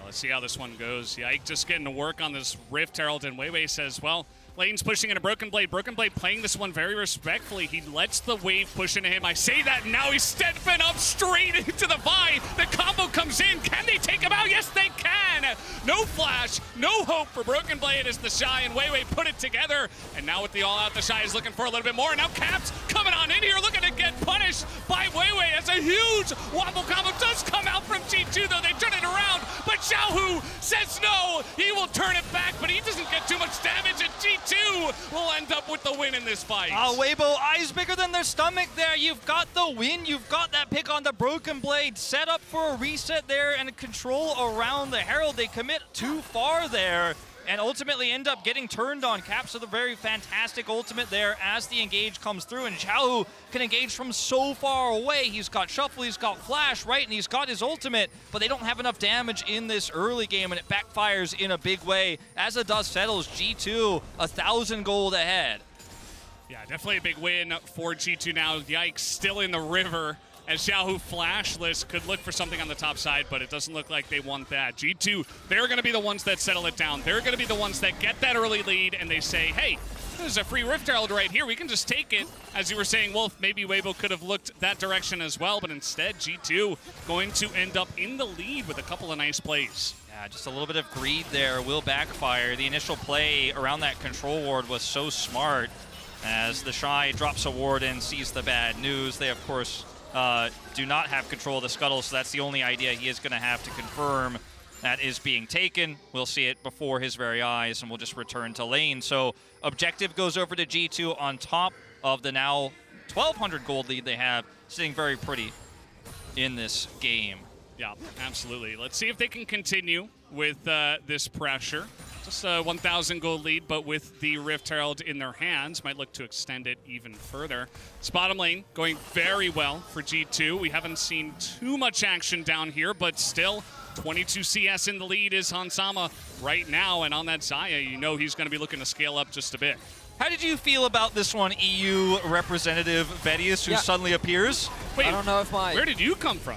Let's see how this one goes. Yike just getting to work on this Rift Herald, and Weiwei says, well, Lane's pushing into Broken Blade. Broken Blade playing this one very respectfully. He lets the wave push into him. I say that, and now he's stepping up straight into the Vi. The combo comes in. Can they take him out? Yes, they can. No flash, no hope for Broken Blade as the Shy and Weiwei put it together. And now with the all-out, the Shy is looking for a little bit more. Now Caps coming on in here, looking to get punished by Weiwei as a huge wobble combo does come out from G2, though. They turn it around, but Xiaohu says no. He will turn it back, but he doesn't get too much damage, and G2 will end up with the win in this fight. Weibo, eyes bigger than their stomach there. You've got the win. You've got that pick on the Broken Blade. Set up for a reset there and control around the Herald. They commit too far there and ultimately end up getting turned on. Caps with a very fantastic ultimate there as the engage comes through, and Xiaohu can engage from so far away. He's got Shuffle, he's got Flash, right, and he's got his ultimate, but they don't have enough damage in this early game, and it backfires in a big way. As the dust settles, G2 1,000 gold ahead. Yeah, definitely a big win for G2 now. Yikes, still in the river, as Xiaohu flashless could look for something on the top side, but it doesn't look like they want that. G2, they're going to be the ones that settle it down. They're going to be the ones that get that early lead, and they say, hey, there's a free Rift Herald right here. We can just take it. As you were saying, Wolf, maybe Weibo could have looked that direction as well, but instead, G2 going to end up in the lead with a couple of nice plays. Yeah, just a little bit of greed there will backfire. The initial play around that control ward was so smart. As the Shy drops a ward and sees the bad news, they, of course, do not have control of the scuttle, so that's the only idea he is going to have to confirm that is being taken. We'll see it before his very eyes, and we'll just return to lane. So objective goes over to G2 on top of the now 1,200 gold lead they have, sitting very pretty in this game. Yeah, absolutely. Let's see if they can continue with this pressure. Just a 1,000 gold lead, but with the Rift Herald in their hands, might look to extend it even further. It's bottom lane going very well for G2. We haven't seen too much action down here, but still 22 CS in the lead is Hansama right now, and on that Xayah, you know he's going to be looking to scale up just a bit. How did you feel about this one, EU representative Vedius, who suddenly appears? Wait, I don't know if my... Where did you come from?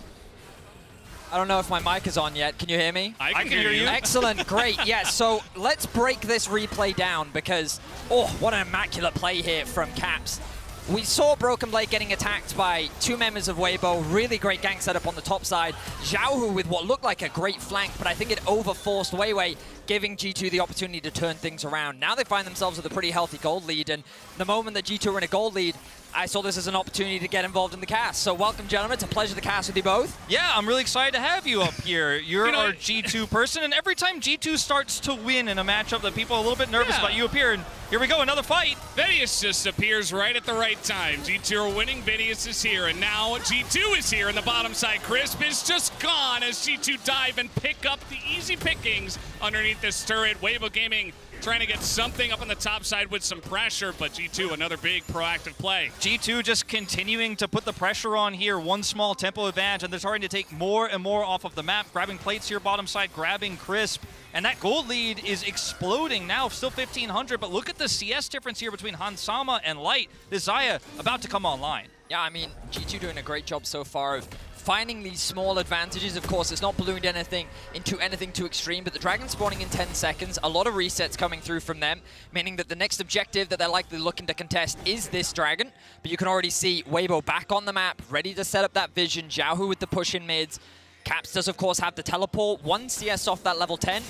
I don't know if my mic is on yet. Can you hear me? I can hear you. Excellent, great. Yeah, so let's break this replay down because, oh, what an immaculate play here from Caps. We saw Broken Blade getting attacked by two members of Weibo. Really great gank setup on the top side. Xiaohu with what looked like a great flank, but I think it overforced Weiwei, giving G2 the opportunity to turn things around. Now they find themselves with a pretty healthy gold lead, and the moment that G2 were in a gold lead, I saw this as an opportunity to get involved in the cast. So welcome, gentlemen. It's a pleasure to cast with you both. Yeah, I'm really excited to have you up here. You're our G2 person, and every time G2 starts to win in a matchup that people are a little bit nervous about, you appear, and here we go, another fight. Vedius just appears right at the right time. G2 are winning, Vedius is here, and now G2 is here in the bottom side. Crisp is just gone as G2 dive and pick up the easy pickings underneath this turret. Weibo Gaming trying to get something up on the top side with some pressure, but G2, another big proactive play. G2 just continuing to put the pressure on here, one small tempo advantage, and they're starting to take more and more off of the map, grabbing plates here bottom side, grabbing Crisp, and that gold lead is exploding now, still 1,500, but look at the CS difference here between Hansama and Light. This Xayah about to come online. Yeah, I mean, G2 doing a great job so far of finding these small advantages. Of course, it's not ballooned anything into anything too extreme, but the Dragon spawning in 10 seconds, a lot of resets coming through from them, meaning that the next objective that they're likely looking to contest is this Dragon. But you can already see Weibo back on the map, ready to set up that vision. Xiaohu with the push in mids. Caps does, of course, have the teleport. 1 CS off that level 10,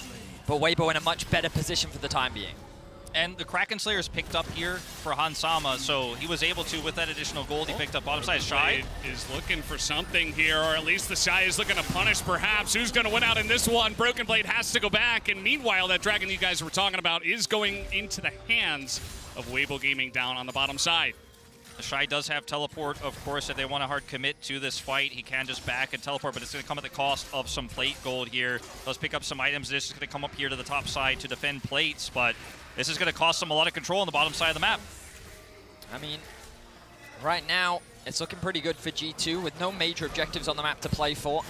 but Weibo in a much better position for the time being. And the Kraken Slayer is picked up here for Hansama, so he was able to, with that additional gold, he picked up bottom side. Shy is looking for something here, or at least the Shy is looking to punish perhaps. Who's going to win out in this one? Broken Blade has to go back, and meanwhile, that Dragon you guys were talking about is going into the hands of Weibo Gaming down on the bottom side. The Shy does have teleport, of course. If they want to hard commit to this fight, he can just back and teleport, but it's going to come at the cost of some plate gold here. Does pick up some items. This is going to come up here to the top side to defend plates, but this is going to cost them a lot of control on the bottom side of the map. I mean, right now, it's looking pretty good for G2 with no major objectives on the map to play for.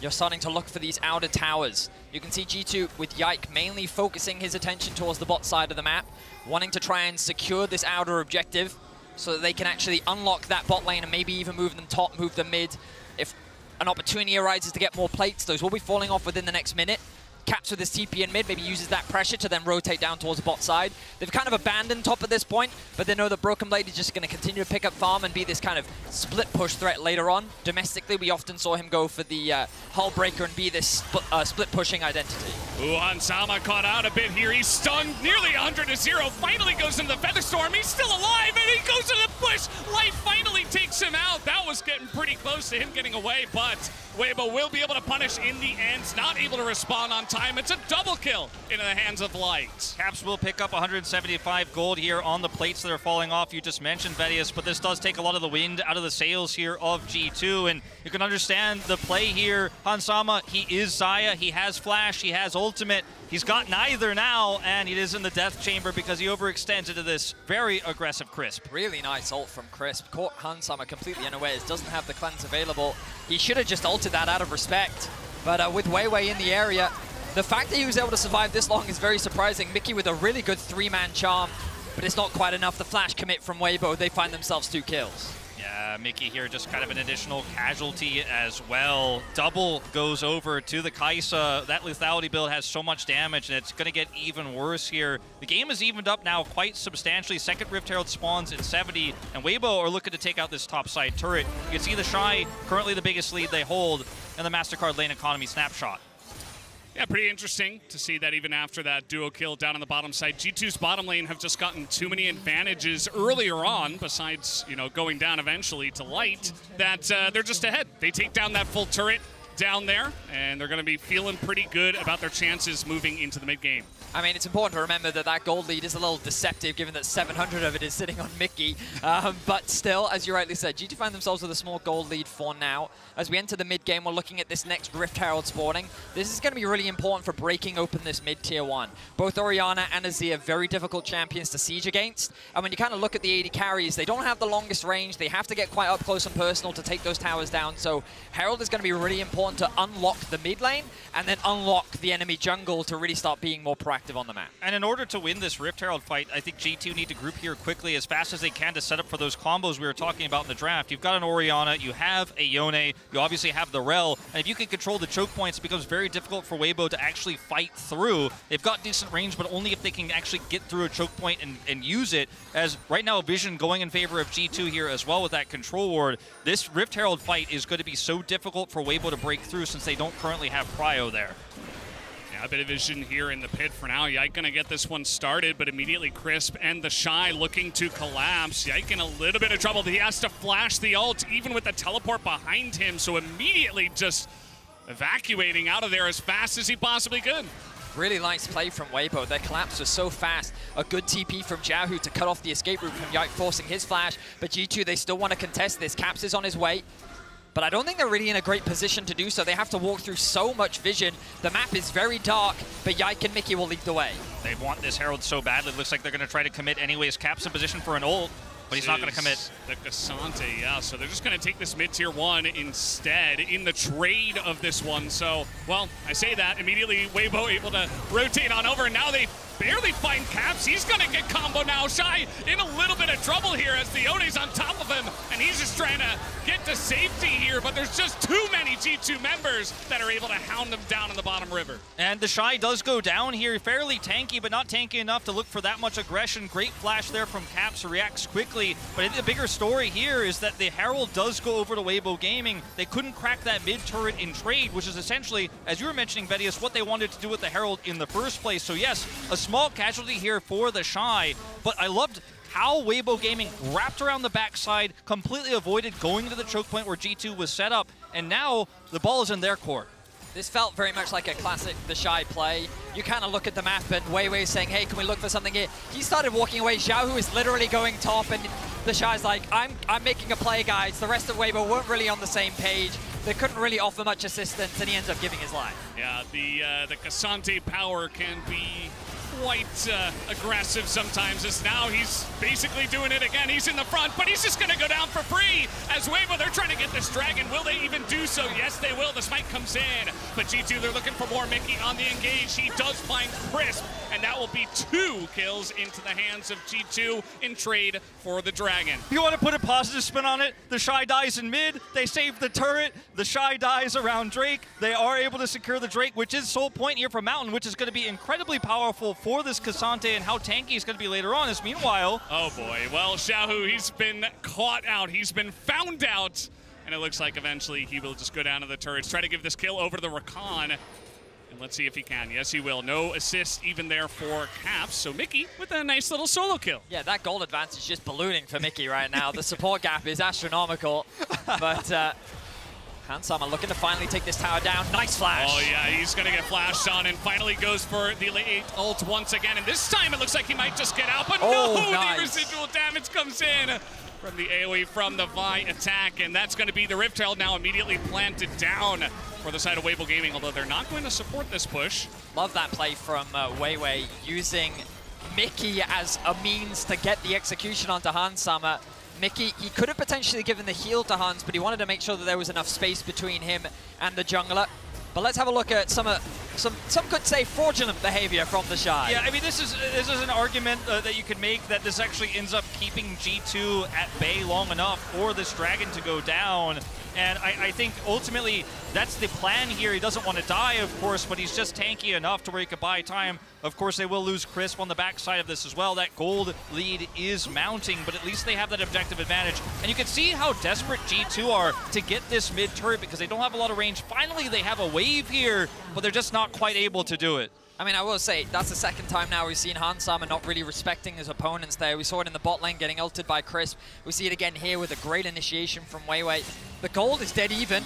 You're starting to look for these outer towers. You can see G2 with Yike mainly focusing his attention towards the bot side of the map, wanting to try and secure this outer objective so that they can actually unlock that bot lane and maybe even move them top, move them mid. If an opportunity arises to get more plates, those will be falling off within the next minute. Caps with his TP in mid, maybe uses that pressure to then rotate down towards the bot side. They've kind of abandoned top at this point, but they know that Broken Blade is just going to continue to pick up farm and be this kind of split push threat later on. Domestically, we often saw him go for the hull breaker and be this split pushing identity. Ooh, Hansama caught out a bit here. He's stunned nearly 100-0. Finally goes into the Featherstorm. He's still alive, and he goes to the push. Life finally takes him out. That was getting pretty close to him getting away, but Weibo will be able to punish in the end. Not able to respond on time. It's a double kill into the hands of Light. Caps will pick up 175 gold here on the plates that are falling off. You just mentioned Vedius, but this does take a lot of the wind out of the sails here of G2, and you can understand the play here. Hansama, he is Xayah, he has flash, he has ultimate. He's got neither now, and he is in the death chamber because he overextends into this very aggressive Crisp. Really nice ult from Crisp. Caught Hansama completely unawares, doesn't have the cleanse available. He should have just ulted that out of respect. But with Weiwei in the area, the fact that he was able to survive this long is very surprising. Mickey with a really good 3-man charm, but it's not quite enough. The flash commit from Weibo, they find themselves 2 kills. Yeah, Mickey here just kind of an additional casualty as well. Double goes over to the Kai'Sa. That lethality build has so much damage, and it's going to get even worse here. The game is evened up now quite substantially. Second Rift Herald spawns in 70, and Weibo are looking to take out this top side turret. You can see the Shy, currently the biggest lead they hold, and the MasterCard lane economy snapshot. Yeah, pretty interesting to see that even after that duo kill down on the bottom side, G2's bottom lane have just gotten too many advantages earlier on, besides, you know, going down eventually to Light, that they're just ahead. They take down that full turret down there, and they're going to be feeling pretty good about their chances moving into the mid game. I mean, it's important to remember that that gold lead is a little deceptive given that 700 of it is sitting on Mickey. But still, as you rightly said, G2 find themselves with a small gold lead for now. As we enter the mid game, we're looking at this next Rift Herald spawning. This is going to be really important for breaking open this mid tier 1. Both Orianna and Azir, very difficult champions to siege against. And when you kind of look at the AD carries, they don't have the longest range. They have to get quite up close and personal to take those towers down. So Herald is going to be really important to unlock the mid lane and then unlock the enemy jungle to really start being more proactive on the map. And in order to win this Rift Herald fight, I think G2 need to group here quickly as fast as they can to set up for those combos we were talking about in the draft. You've got an Orianna, you have a Yone, you obviously have the Rel, and if you can control the choke points, it becomes very difficult for Weibo to actually fight through. They've got decent range, but only if they can actually get through a choke point and use it, as right now Vision going in favor of G2 here as well with that control ward. This Rift Herald fight is going to be so difficult for Weibo to break through since they don't currently have Prio there. Yeah, a bit of vision here in the pit for now. Yike gonna get this one started, but immediately Crisp and the Shy looking to collapse. Yike in a little bit of trouble. He has to flash the ult, even with the teleport behind him, so immediately just evacuating out of there as fast as he possibly could. Really nice play from Weibo. Their collapse was so fast. A good TP from Jiahu to cut off the escape route from Yike, forcing his flash. But G2, they still want to contest this. Caps is on his way. But I don't think they're really in a great position to do so. They have to walk through so much vision. The map is very dark, but Yike and Mickey will lead the way. They want this Herald so badly. It looks like they're going to try to commit anyways. Caps in position for an ult, but he's not going to commit. The Cassante, yeah. So they're just going to take this mid-tier 1 instead in the trade of this one. So, well, I say that. Immediately, Weibo able to rotate on over, and now they barely find Caps. He's going to get combo now. Shy in a little bit of trouble here as the Yone's on top of him, and he's just trying to get to safety here, but there's just too many G2 members that are able to hound them down in the bottom river. And the Shy does go down here. Fairly tanky, but not tanky enough to look for that much aggression. Great flash there from Caps, who reacts quickly. But the bigger story here is that the Herald does go over to Weibo Gaming. They couldn't crack that mid turret in trade, which is essentially, as you were mentioning, Vedius, what they wanted to do with the Herald in the first place. So yes, a small casualty here for the Shy, but I loved how Weibo Gaming wrapped around the backside, completely avoided going to the choke point where G2 was set up, and now the ball is in their court. This felt very much like a classic The Shy play. You kind of look at the map and Weiwei's saying, hey, can we look for something here? He started walking away. Xiaohu is literally going top, and The Shy's like, I'm making a play, guys. The rest of Weibo weren't really on the same page. They couldn't really offer much assistance, and he ends up giving his life. Yeah, the Cassante power can be quite aggressive sometimes, as now he's basically doing it again. He's in the front, but he's just going to go down for free. As Weibo, they're trying to get this dragon. Will they even do so? Yes, they will. The smite comes in, but G2, they're looking for more. Mickey on the engage. He does find Crisp, and that will be 2 kills into the hands of G2 in trade for the dragon. If you want to put a positive spin on it, the Shy dies in mid, they save the turret, the Shy dies around Drake, they are able to secure the Drake, which is sole point here for Mountain, which is going to be incredibly powerful for this Cassante, and how tanky it's going to be later on. As meanwhile... Oh boy, well, Xiaohu, he's been caught out, he's been found out, and it looks like eventually he will just go down to the turrets, try to give this kill over to the Rakan. And let's see if he can. Yes, he will. No assist even there for Caps. So Mickey with a nice little solo kill. Yeah, that gold advantage is just ballooning for Mickey right now. The support gap is astronomical. But Hansama looking to finally take this tower down. Nice flash. Oh, yeah, he's going to get flashed on and finally goes for the late ult once again. And this time it looks like he might just get out. But no, nice. The residual damage comes in from the AoE from the Vi attack. And that's going to be the Rift Herald now immediately planted down for the side of Weibo Gaming, although they're not going to support this push. Love that play from Weiwei, using Mickey as a means to get the execution onto Hansama. Mickey, he could have potentially given the heal to Hans, but he wanted to make sure that there was enough space between him and the jungler. But let's have a look at some could say fraudulent behavior from the Shy. Yeah, I mean, this is an argument that you could make that this actually ends up keeping G2 at bay long enough for this dragon to go down. And I think ultimately that's the plan here. He doesn't want to die, of course, but he's just tanky enough to where he could buy time. Of course, they will lose Crisp on the backside of this as well. That gold lead is mounting, but at least they have that objective advantage. And you can see how desperate G2 are to get this mid turret because they don't have a lot of range. Finally, they have a wave here, but they're just not quite able to do it. I mean, I will say, that's the second time now we've seen Hansama not really respecting his opponents there. We saw it in the bot lane getting ulted by Crisp. We see it again here with a great initiation from Weiwei. The gold is dead even.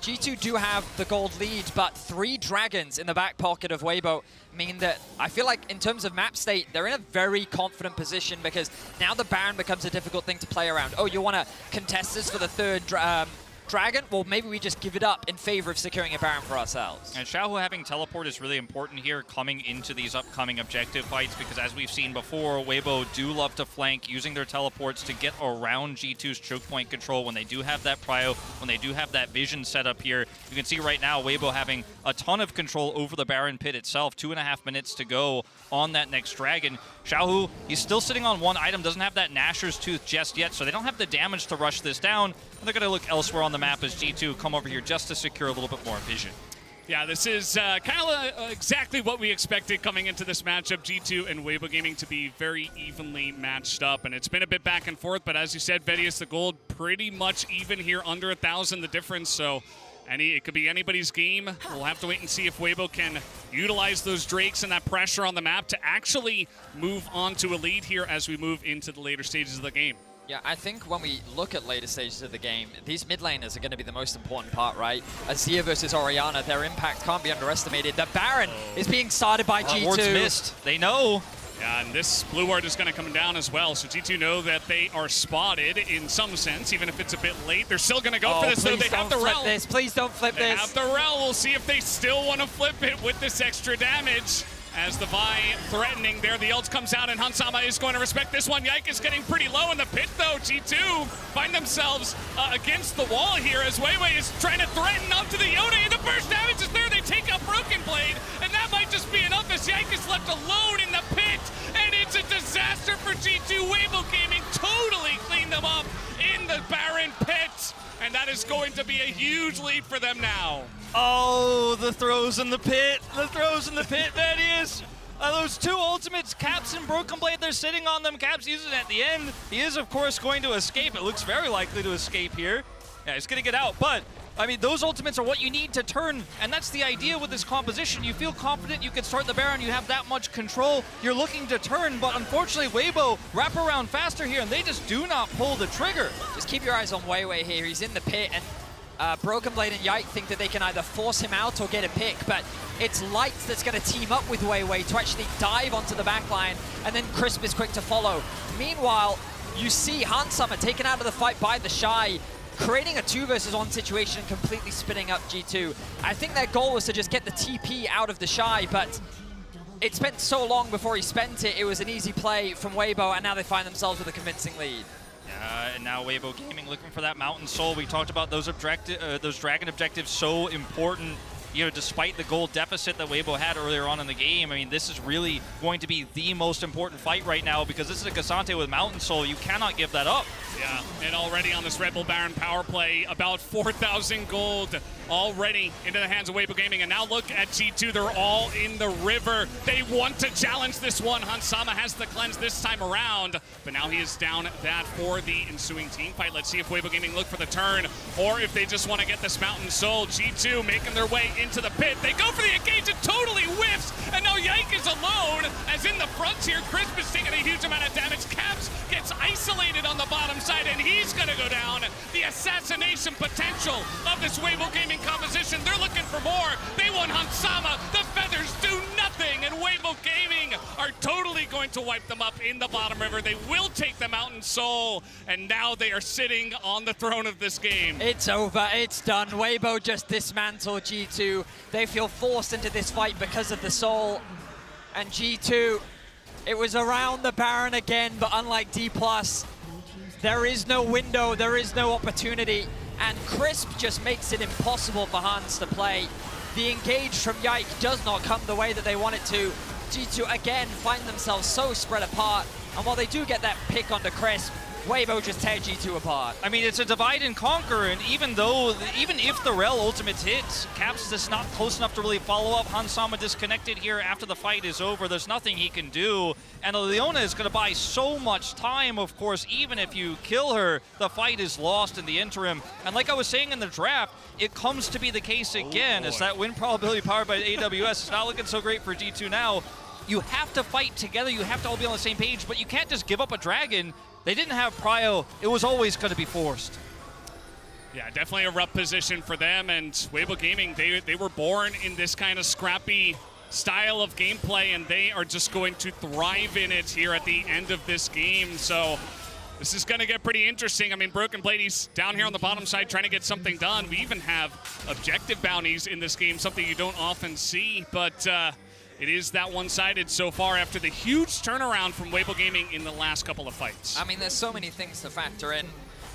G2 do have the gold lead, but 3 dragons in the back pocket of Weibo mean that I feel like in terms of map state, they're in a very confident position because now the Baron becomes a difficult thing to play around. Oh, you want to contest this for the 3rd dragon? Well, maybe we just give it up in favor of securing a Baron for ourselves. And Xiaohu having teleport is really important here coming into these upcoming objective fights because as we've seen before, Weibo do love to flank using their teleports to get around G2's choke point control when they do have that prio, when they do have that vision set up here. You can see right now Weibo having a ton of control over the Baron pit itself. 2.5 minutes to go on that next dragon. Xiaohu, he's still sitting on 1 item, doesn't have that Gnasher's Tooth just yet, so they don't have the damage to rush this down. And they're going to look elsewhere on the map as G2 come over here just to secure a little bit more vision. Yeah, this is kind of exactly what we expected coming into this matchup. G2 and Weibo Gaming to be very evenly matched up, and it's been a bit back and forth, but as you said, Vedius, the gold pretty much even here, under 1,000 the difference, so it could be anybody's game. We'll have to wait and see if Weibo can utilize those Drakes and that pressure on the map to actually move on to a lead here as we move into the later stages of the game. Yeah, I think when we look at later stages of the game, these mid laners are going to be the most important part, right? Azir versus Orianna, their impact can't be underestimated. The Baron is being started by G2. Ward's missed. They know. Yeah, and this blue ward is going to come down as well, so G2 know that they are spotted in some sense, even if it's a bit late. They're still going to go for this, though. They have the Rel. Please don't flip this. They have the Rel. We'll see if they still want to flip it with this extra damage. As the Vi threatening there, the ult comes out, and Hansama is going to respect this one. Yike is getting pretty low in the pit, though. G2 find themselves against the wall here as Weiwei is trying to threaten up to the Yoda, and the burst damage is there. They take out Broken Blade, and that might just be enough as Yike is left alone in the pit, and it's a disaster for G2. Weibo Gaming totally cleaned them up in the Baron pit, and that is going to be a huge lead for them now. Oh, the throws in the pit. The throws in the pit, Vedius. Those 2 ultimates, Caps and Broken Blade, they're sitting on them. Caps uses it at the end. He is, of course, going to escape. It looks very likely to escape here. Yeah, he's going to get out, but I mean, those ultimates are what you need to turn, and that's the idea with this composition. You feel confident you can start the Baron, you have that much control, you're looking to turn, but unfortunately, Weibo wrap around faster here, and they just do not pull the trigger. Just keep your eyes on Weiwei here. He's in the pit, and Broken Blade and Yike think that they can either force him out or get a pick, but it's Light that's going to team up with Weiwei to actually dive onto the backline, and then Crisp is quick to follow. Meanwhile, you see Hansama taken out of the fight by the Shy, creating a 2 versus 1 situation and completely spinning up G2. I think their goal was to just get the TP out of the Shy, but it spent so long before he spent it. It was an easy play from Weibo, and now they find themselves with a convincing lead. And now Weibo Gaming looking for that Mountain Soul. We talked about those Dragon objectives, so important. You know, despite the gold deficit that Weibo had earlier on in the game, I mean, this is really going to be the most important fight right now because this is a Cassante with Mountain Soul. You cannot give that up. Yeah, and already on this Red Bull Baron power play, about 4,000 gold already into the hands of Weibo Gaming. And now look at G2, they're all in the river. They want to challenge this one. Hansama has the cleanse this time around, but now he is down that for the ensuing team fight. Let's see if Weibo Gaming look for the turn or if they just want to get this Mountain Soul. G2 making their way into the pit. They go for the engage, it totally whiffs, and now Yike is alone, as in the frontier, Crisp is taking a huge amount of damage. Caps gets isolated on the bottom side, and he's gonna go down. The assassination potential of this Weibo Gaming composition, they're looking for more. They want Hansama, the feathers do nothing, and Weibo Gaming are totally going to wipe them up in the bottom river. They will take the Mountain Soul, and now they are sitting on the throne of this game. It's over, it's done. Weibo just dismantled G2. They feel forced into this fight because of the Soul, and G2, it was around the Baron again, but unlike D+, there is no window, there is no opportunity, and Crisp just makes it impossible for Hans to play. The engage from Yike does not come the way that they want it to. G2 again find themselves so spread apart, and while they do get that pick onto Crisp, Weibo just tear G2 apart. I mean, it's a divide and conquer, and even if the Rel ultimate hits, Caps is not close enough to really follow up. Hansama disconnected here after the fight is over. There's nothing he can do, and Leona is going to buy so much time, of course. Even if you kill her, the fight is lost in the interim. And like I was saying in the draft, it comes to be the case again, as that win probability powered by AWS is not looking so great for G2 now. You have to fight together, you have to all be on the same page, but you can't just give up a dragon. They didn't have prio. It was always going to be forced. Yeah, definitely a rough position for them, and Weibo Gaming, they were born in this kind of scrappy style of gameplay, and they are just going to thrive in it here at the end of this game. So this is going to get pretty interesting. I mean, Broken Blade, he's down here on the bottom side trying to get something done. We even have objective bounties in this game, something you don't often see, but it is that one-sided so far after the huge turnaround from Weibo Gaming in the last couple of fights. I mean, there's so many things to factor in.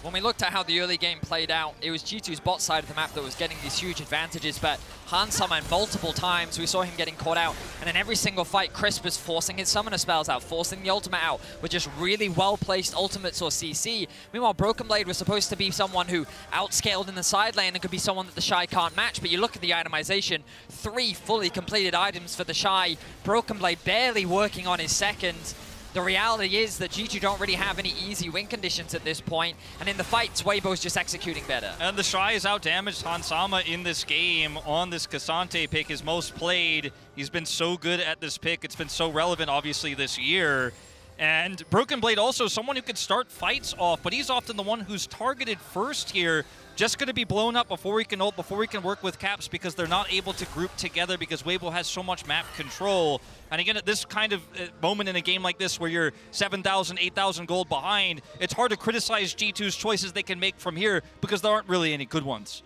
When we looked at how the early game played out, it was G2's bot side of the map that was getting these huge advantages, but Hansama multiple times, we saw him getting caught out, and in every single fight, Crisp was forcing his summoner spells out, forcing the ultimate out with just really well-placed ultimates or CC. Meanwhile, Broken Blade was supposed to be someone who outscaled in the side lane and could be someone that the Shy can't match, but you look at the itemization, 3 fully completed items for the Shy, Broken Blade barely working on his second. The reality is that G2 don't really have any easy win conditions at this point, and in the fights, Weibo's just executing better. And the Shy has outdamaged Hansama in this game on this Cassante pick, his most played. He's been so good at this pick. It's been so relevant, obviously, this year. And Broken Blade also someone who could start fights off, but he's often the one who's targeted first here. Just going to be blown up before he can ult, before he can work with Caps, because they're not able to group together because Weibo has so much map control. And again, at this kind of moment in a game like this where you're 7,000, 8,000 gold behind, it's hard to criticize G2's choices they can make from here because there aren't really any good ones.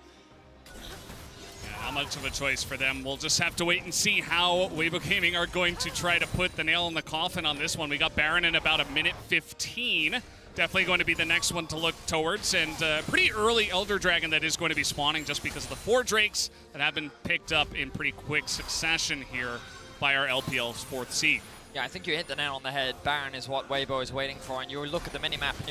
How much of a choice for them? We'll just have to wait and see how Weibo Gaming are going to try to put the nail in the coffin on this one. We got Baron in about 1:15. Definitely going to be the next one to look towards, and pretty early Elder Dragon that is going to be spawning just because of the 4 Drakes that have been picked up in pretty quick succession here by our LPL's 4th seed. Yeah, I think you hit the nail on the head. Baron is what Weibo is waiting for, and you look at the minimap and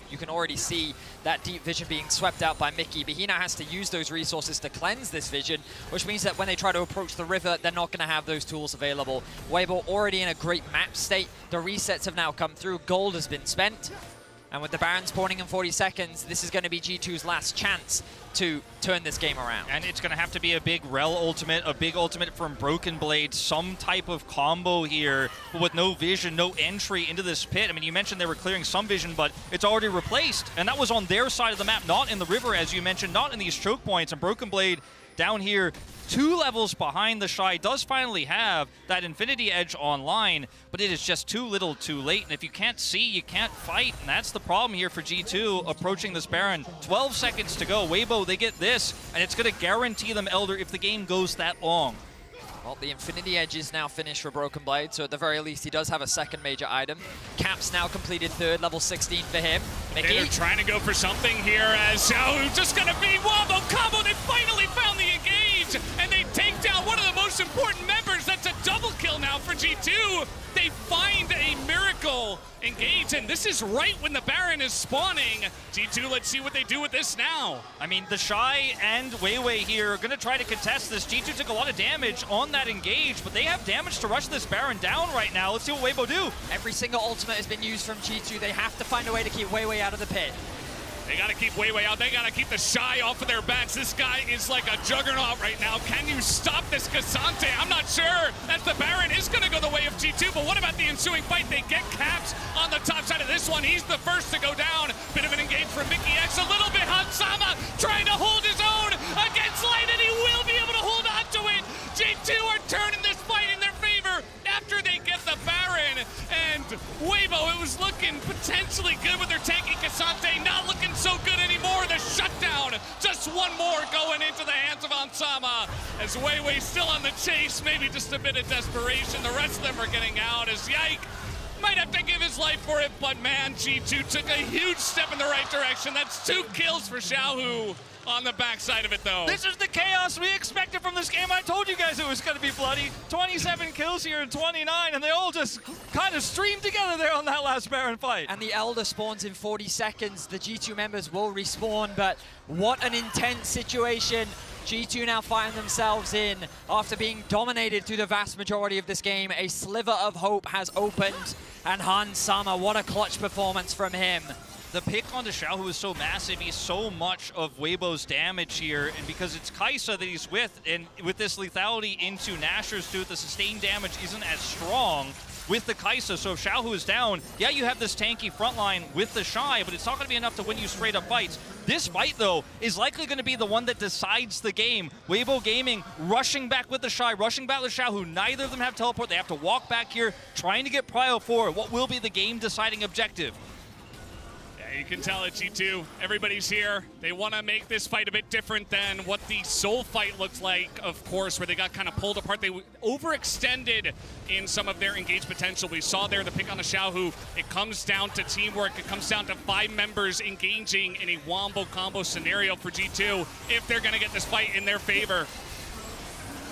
you can already see that deep vision being swept out by Mickey, but he now has to use those resources to cleanse this vision, which means that when they try to approach the river, they're not going to have those tools available. Weibo already in a great map state. The resets have now come through. Gold has been spent. And with the Baron spawning in 40 seconds, this is going to be G2's last chance to turn this game around. And it's going to have to be a big Rel ultimate, a big ultimate from Broken Blade, some type of combo here, but with no vision, no entry into this pit. I mean, you mentioned they were clearing some vision, but it's already replaced. And that was on their side of the map, not in the river, as you mentioned, not in these choke points. And Broken Blade down here, 2 levels behind the Shy, does finally have that Infinity Edge online, but it is just too little too late. And if you can't see, you can't fight. And that's the problem here for G2 approaching this Baron. 12 seconds to go. Weibo, they get this, and it's going to guarantee them Elder if the game goes that long. Well, the Infinity Edge is now finished for Broken Blade, so at the very least he does have a second major item. Cap's now completed third, level 16 for him. Mickey. They're trying to go for something here as Xiaohu just gonna be wombo combo. They finally found the engage, and they take down one of the most important members. That's a double kill now for G2. They find a miracle engage, and this is right when the Baron is spawning. G2, let's see what they do with this now. I mean, the Shy and Weiwei here are going to try to contest this. G2 took a lot of damage on that engage, but they have damage to rush this Baron down right now. Let's see what Weibo do. Every single ultimate has been used from G2. They have to find a way to keep Weiwei out of the pit. They gotta keep Weiwei out. They gotta keep the Shy off of their backs. This guy is like a juggernaut right now. Can you stop this Cassante? I'm not sure. As the Baron is gonna go the way of G2, but what about the ensuing fight? They get Caps on the top side of this one. He's the first to go down. Bit of an engage from Mickey X. A little bit. Hansama trying to hold his own against Light, and he will be able to hold on to it. G2 are turning this fight in their favor after they get the Baron. And Weibo, it was looking potentially good with their tanky Cassante, not looking so good anymore. The shutdown, just one more going into the hands of Ansama. As Weiwei still on the chase, maybe just a bit of desperation. The rest of them are getting out as Yike might have to give his life for it, but man, G2 took a huge step in the right direction. That's 2 kills for Xiaohu on the backside of it, though. This is the chaos we expected from this game. I told you guys it was going to be bloody. 27 kills here in 29, and they all just kind of streamed together there on that last Baron fight. And the Elder spawns in 40 seconds. The G2 members will respawn, but what an intense situation G2 now find themselves in after being dominated through the vast majority of this game. A sliver of hope has opened, and Hansama, what a clutch performance from him. The pick onto Xiaohu is so massive. He's so much of Weibo's damage here, and because it's Kaisa that he's with, and with this lethality into Nashor's Tooth, the sustained damage isn't as strong with the Kaisa. So if Xiaohu is down, yeah, you have this tanky front line with the Shy, but it's not going to be enough to win you straight up fights. This fight, though, is likely going to be the one that decides the game. Weibo Gaming rushing back with the Shy, rushing back with Xiaohu. Neither of them have teleport. They have to walk back here, trying to get Prio for what will be the game-deciding objective. You can tell at G2, everybody's here. They want to make this fight a bit different than what the Soul fight looks like, of course, where they got kind of pulled apart. They overextended in some of their engaged potential. We saw there the pick on the Xiaohu. It comes down to teamwork. It comes down to 5 members engaging in a wombo combo scenario for G2 if they're going to get this fight in their favor.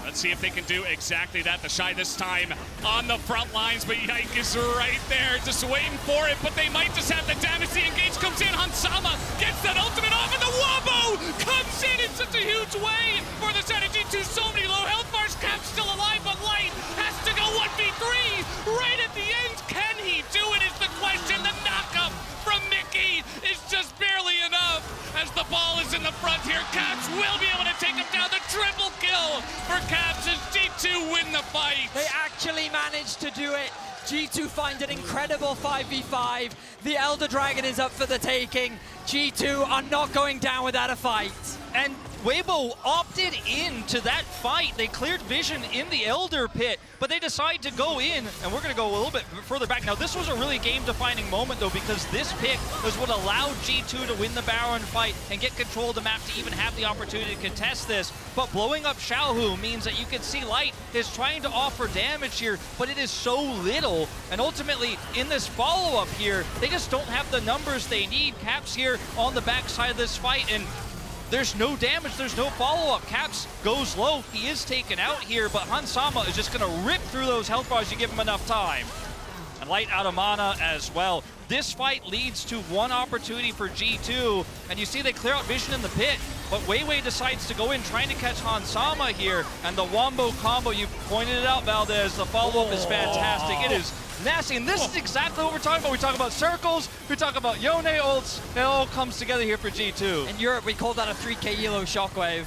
Let's see if they can do exactly that. The Shy this time on the front lines, but Yike is right there, just waiting for it, but they might just have the damage. The engage comes in, Hansama gets that ultimate off, and the Wombo comes in such a huge way for the side of G2. So many low health bars. Cap's still alive, but Light has to go 1v3 right at the end. Can he do it is the question. The knockup from Mickey is just barely enough as the ball is in the front here. Caps will be able to take him down. The triple kill for Caps as G2 win the fight. They actually managed to do it. G2 find an incredible 5v5. The Elder Dragon is up for the taking. G2 are not going down without a fight. And Weibo opted into that fight. They cleared vision in the Elder Pit, but they decide to go in, and we're going to go a little bit further back. Now, this was a really game-defining moment, though, because this pick was what allowed G2 to win the Baron fight and get control of the map to even have the opportunity to contest this. But blowing up Xiaohu means that you can see Light is trying to offer damage here, but it is so little. And ultimately, in this follow-up here, they just don't have the numbers they need. Caps here on the backside of this fight, and there's no damage, there's no follow-up. Caps goes low, he is taken out here, but Hansama is just gonna rip through those health bars you give him enough time. And Light out of mana as well. This fight leads to one opportunity for G2, and you see they clear out vision in the pit, but Weiwei decides to go in trying to catch Hansama here, and the Wombo combo, you pointed it out, Valdez, the follow-up is fantastic. It is nasty, and this is exactly what we're talking about. We talk about circles, we talk about Yone ults, it all comes together here for G2. In Europe, we call that a 3K Elo shockwave.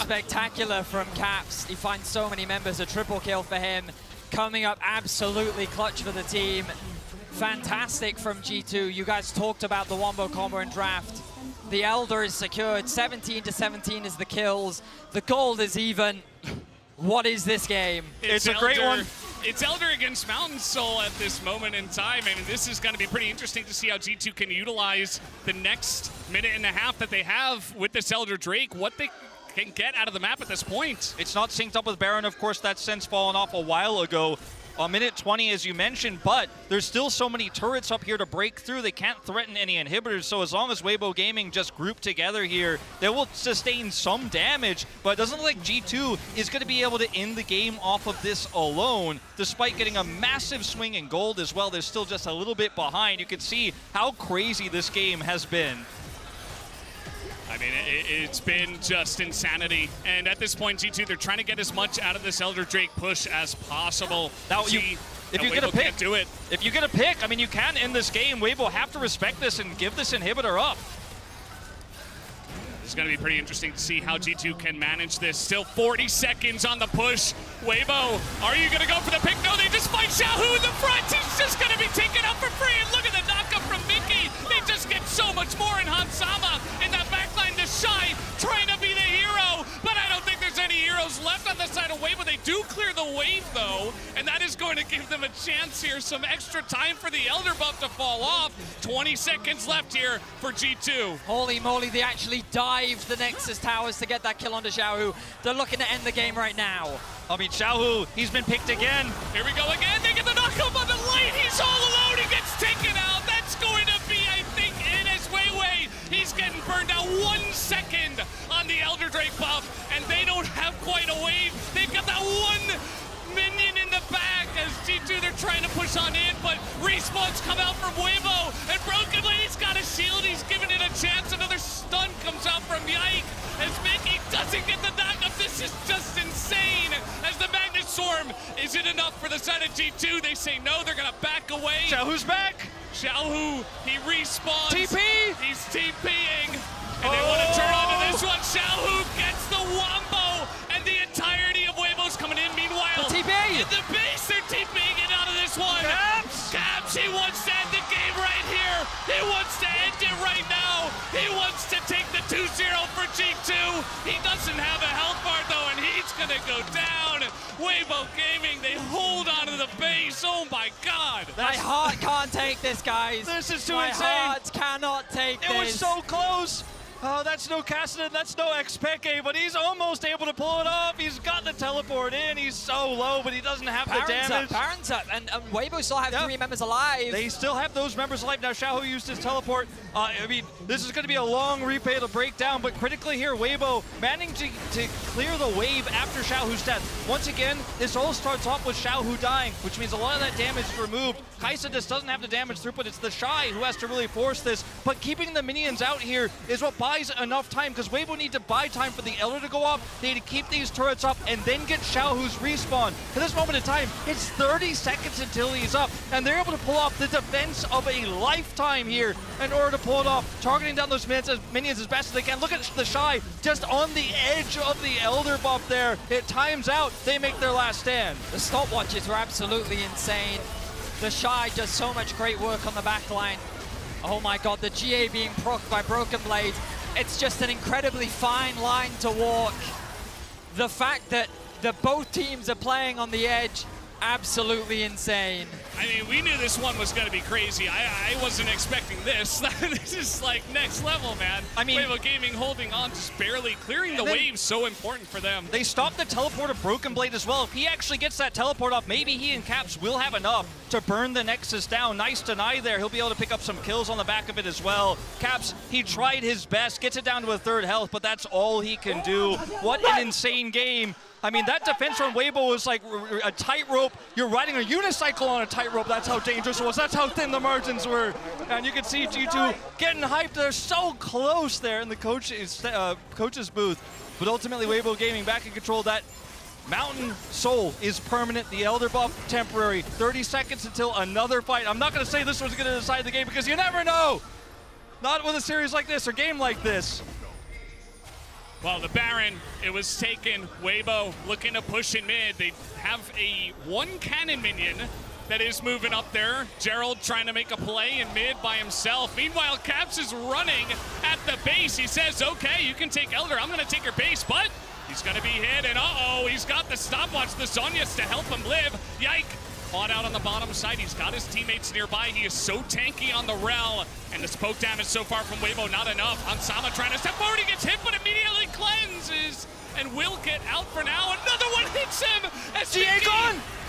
Spectacular from Caps. He finds so many members, a triple kill for him. Coming up absolutely clutch for the team. Fantastic from G2. You guys talked about the Wombo combo and draft. The Elder is secured. 17 to 17 is the kills. The gold is even. What is this game? It's a great one. It's Elder against Mountain Soul at this moment in time, and this is going to be pretty interesting to see how G2 can utilize the next minute and a half that they have with this Elder Drake, what they can get out of the map at this point. It's not synced up with Baron, of course, that's since fallen off a while ago. A minute 20, as you mentioned, but there's still so many turrets up here to break through. They can't threaten any inhibitors, so as long as Weibo Gaming just group together here, they will sustain some damage, but it doesn't look like G2 is going to be able to end the game off of this alone, despite getting a massive swing in gold as well. They're still just a little bit behind. You can see how crazy this game has been. I mean, it's been just insanity. And at this point, G2, they're trying to get as much out of this Elder Drake push as possible. Now, if you get a pick, can't do it. If you get a pick, I mean, you can end this game. Weibo have to respect this and give this inhibitor up. It's going to be pretty interesting to see how G2 can manage this. Still 40 seconds on the push. Weibo, are you going to go for the pick? No, they just find Xiaohu in the front. He's just going to be taken up for free. And look at the knockup from Mickey. They just get so much more in Hansama. In that backline, the Shy trying to be the hero. But I don't think there's any heroes left on the side of Weibo. They do clear the wave, though. And that is going to give them a chance here. Some extra time for the Elder buff to fall off. 20 seconds left here for G2. Holy moly, they actually dived the Nexus towers to get that kill onto Xiaohu. They're looking to end the game right now. I mean, Xiaohu, he's been picked again. Here we go again. They get the knockup on the light. He's all alone. He gets taken out. That's going to be, I think, in his Weiwei. He's getting burned out 1 second on the Elder Drake buff, and they don't have quite a wave. They've got that one minion in the back as G2, they're trying to push on in, but respawns come out from Weibo, and Broken Blade's got a shield. He's giving it a chance. Another stun comes out from Yike as Mickey doesn't get the knockup. This is just insane as the Magnet Storm. Is it enough for the side of G2? They say no, they're gonna back away. Xiaohu's back. Xiaohu, he respawns. TP! He's TPing. And they want to turn onto this one. Xiaohu gets the wombo, and the entirety of Weibo's coming in. Meanwhile, the TP! In the base, they're TPing it out of this one. Caps, he wants to end the game right here. He wants to end it right now. He wants to take the 2-0 for G2. He doesn't have a health bar, though, and he's going to go down. Weibo Gaming, they hold onto the base. Oh, my God. My heart can't take this, guys. This is too My insane. heart cannot take this. It was so close. Oh, that's no Kassadin, that's no Xpeke, but he's almost able to pull it off. He's got the teleport in. He's so low, but he doesn't have the damage. Baron's up, and Weibo still have 3 members alive. They still have those members alive. Now, Xiaohu used his teleport. I mean, this is going to be a long replay to break down, but critically here, Weibo managing to clear the wave after Xiaohu's death. Once again, this all starts off with Xiaohu dying, which means a lot of that damage is removed. Kaisa just doesn't have the damage throughput. It's the Shy who has to really force this, but keeping the minions out here is what buys enough time, because Weibo need to buy time for the Elder to go off. They need to keep these turrets up and then get Xiaohu's respawn. At this moment in time, it's 30 seconds until he's up, and they're able to pull off the defense of a lifetime here in order to pull it off, targeting down those minions as best as they can. Look at the Shy just on the edge of the Elder buff there. It times out. They make their last stand. The stopwatches were absolutely insane. The Shy does so much great work on the back line. Oh my God, the GA being procced by Broken Blade. It's just an incredibly fine line to walk. The fact that both teams are playing on the edge, absolutely insane. I mean, we knew this one was going to be crazy. I wasn't expecting this. This is like next level, man. I mean, Weibo Gaming holding on, just barely clearing the waves. So important for them. They stopped the teleport of Broken Blade as well. If he actually gets that teleport off, maybe he and Caps will have enough to burn the Nexus down. Nice deny there. He'll be able to pick up some kills on the back of it as well. Caps, he tried his best, gets it down to a 3rd health, but that's all he can do. What an insane game. I mean, that defense from Weibo was like a tightrope. You're riding a unicycle on a tightrope. That's how dangerous it was. That's how thin the margins were. And you can see G2 getting hyped. They're so close there in the coach's booth. But ultimately, Weibo Gaming back in control. That Mountain Soul is permanent. The Elder buff temporary. 30 seconds until another fight. I'm not going to say this was going to decide the game because you never know. Not with a series like this or game like this. Well, the Baron, it was taken. Weibo looking to push in mid. They have a 1 cannon minion that is moving up there. Gerald trying to make a play in mid by himself. Meanwhile, Caps is running at the base. He says, okay, you can take Elder. I'm going to take your base, but he's going to be hit. And uh-oh, he's got the stopwatch, the Zhonya's to help him live. Yike caught out on the bottom side. He's got his teammates nearby. He is so tanky on the rel. And the poke damage so far from Weibo, not enough. Hansama trying to step forward. He gets hit, but immediately cleanses. And will get out for now. Another one hits him. As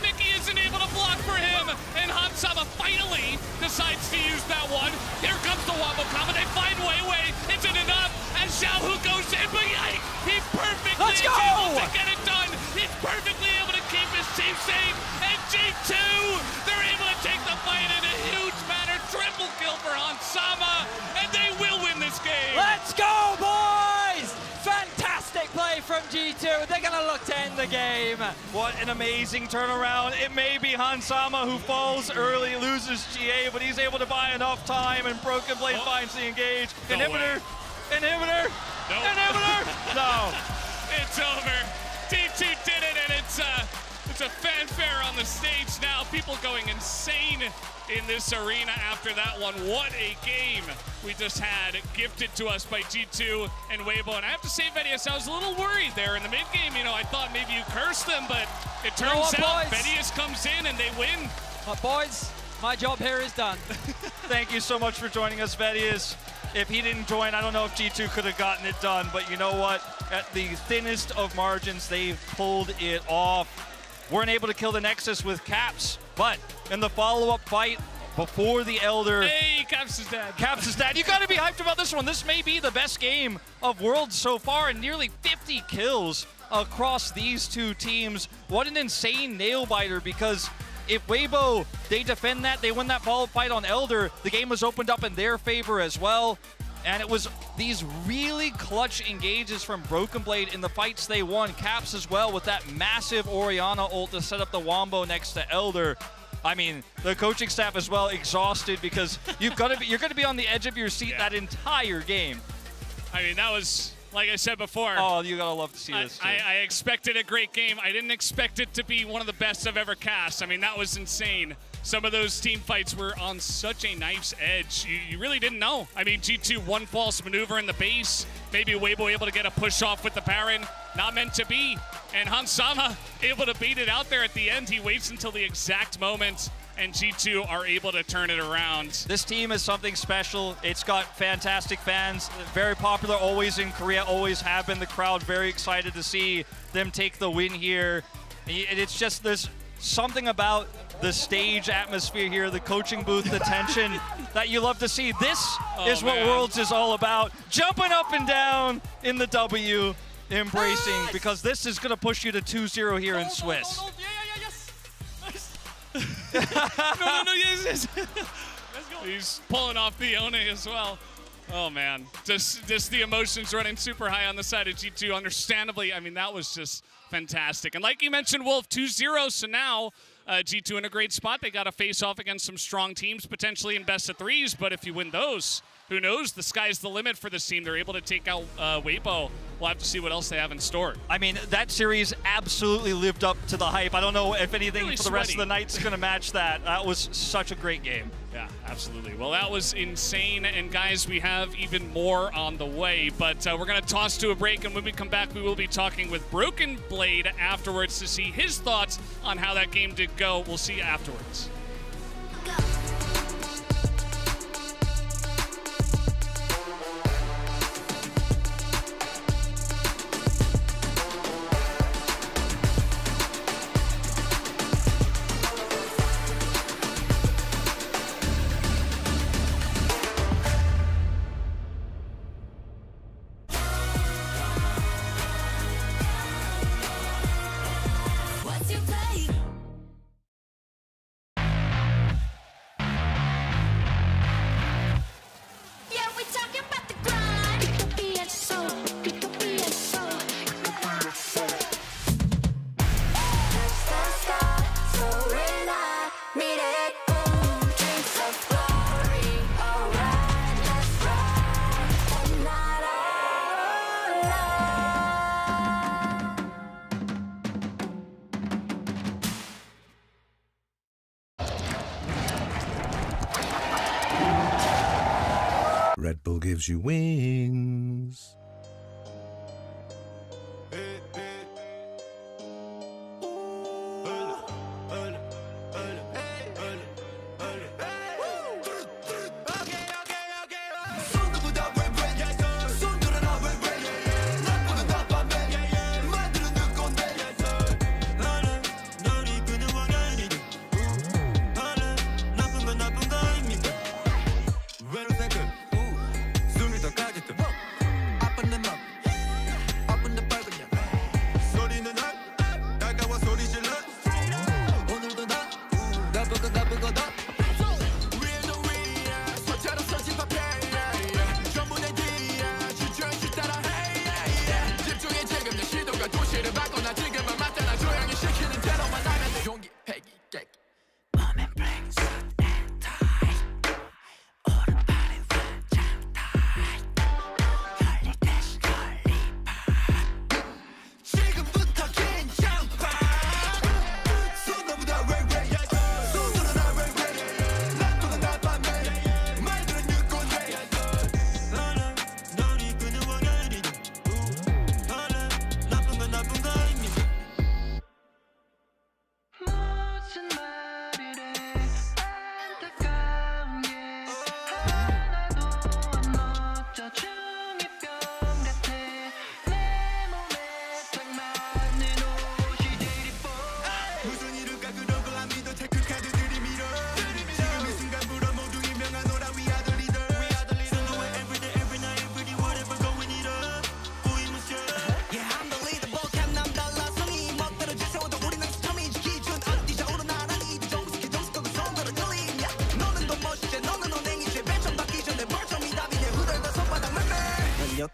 Mickey isn't able to block for him. And Hansama finally decides to use that one. Here comes the wombo combo. They find Weiwei. It's enough. And Xiaohu goes in. But yikes, he perfectly is able to get it done. He's perfectly able to keep his team safe. And G2, they're able to take the fight in a huge manner. Triple kill for Hansama. And they will win this game. Let's go, boys! Fantastic play from G2. They're going to look to end the game. What an amazing turnaround. It may be Hansama who falls early, loses GA, but he's able to buy enough time, and Broken Blade finds the engage. No Inhibitor! way. Inhibitor! Nope. Inhibitor! No. It's over. G2 did it, and it's a fanfare on the stage now. People going insane in this arena after that one. What a game we just had, gifted to us by G2 and Weibo. And I have to say, Vedius, I was a little worried there in the mid-game. You know, I thought maybe you cursed them, but it turns out Vedius comes in and they win. But boys, my job here is done. Thank you so much for joining us, Vedius. If he didn't join, I don't know if G2 could have gotten it done, but you know what? At the thinnest of margins, they pulled it off. Weren't able to kill the Nexus with Caps, but in the follow-up fight before the Elder... Hey, Caps is dead. Caps is dead. You got to be hyped about this one. This may be the best game of Worlds so far, and nearly 50 kills across these two teams. What an insane nail-biter, because if Weibo, they defend that, they win that follow-up fight on Elder, the game was opened up in their favor as well. And it was these really clutch engages from Broken Blade in the fights they won. Caps as well with that massive Orianna ult to set up the wombo next to Elder. I mean, the coaching staff as well exhausted, because you're going to be on the edge of your seat that entire game. I mean, that was, like I said before. Oh, you got to love to see this too. I expected a great game. I didn't expect it to be one of the best I've ever cast. I mean, that was insane. Some of those team fights were on such a knife's edge. You really didn't know. I mean, G2, one false maneuver in the base. Maybe Weibo able to get a push off with the Baron. Not meant to be. And Hansama able to beat it out there at the end. He waits until the exact moment, and G2 are able to turn it around. This team is something special. It's got fantastic fans. Very popular always in Korea, always have been. The crowd very excited to see them take the win here. And it's just, there's something about the stage atmosphere here, the coaching booth, the tension that you love to see. This is what Worlds is all about. Jumping up and down in the W, embracing, because this is going to push you to 2-0 here in Swiss. No, yes. He's pulling off the One as well. Oh, man. Just the emotions running super high on the side of G2. Understandably, I mean, that was just fantastic. And like you mentioned, Wolf, 2-0, so now G2 in a great spot. They got to face off against some strong teams, potentially in best of threes, but if you win those, who knows? The sky's the limit for this team. They're able to take out Weibo. We'll have to see what else they have in store. I mean, that series absolutely lived up to the hype. I don't know if anything really for the rest of the night's going to match that. That was such a great game. Yeah, absolutely. Well, that was insane. And guys, we have even more on the way, but we're going to toss to a break. And when we come back, we will be talking with Broken Blade afterwards to see his thoughts on how that game did go. We'll see you afterwards. Red Bull gives you wings.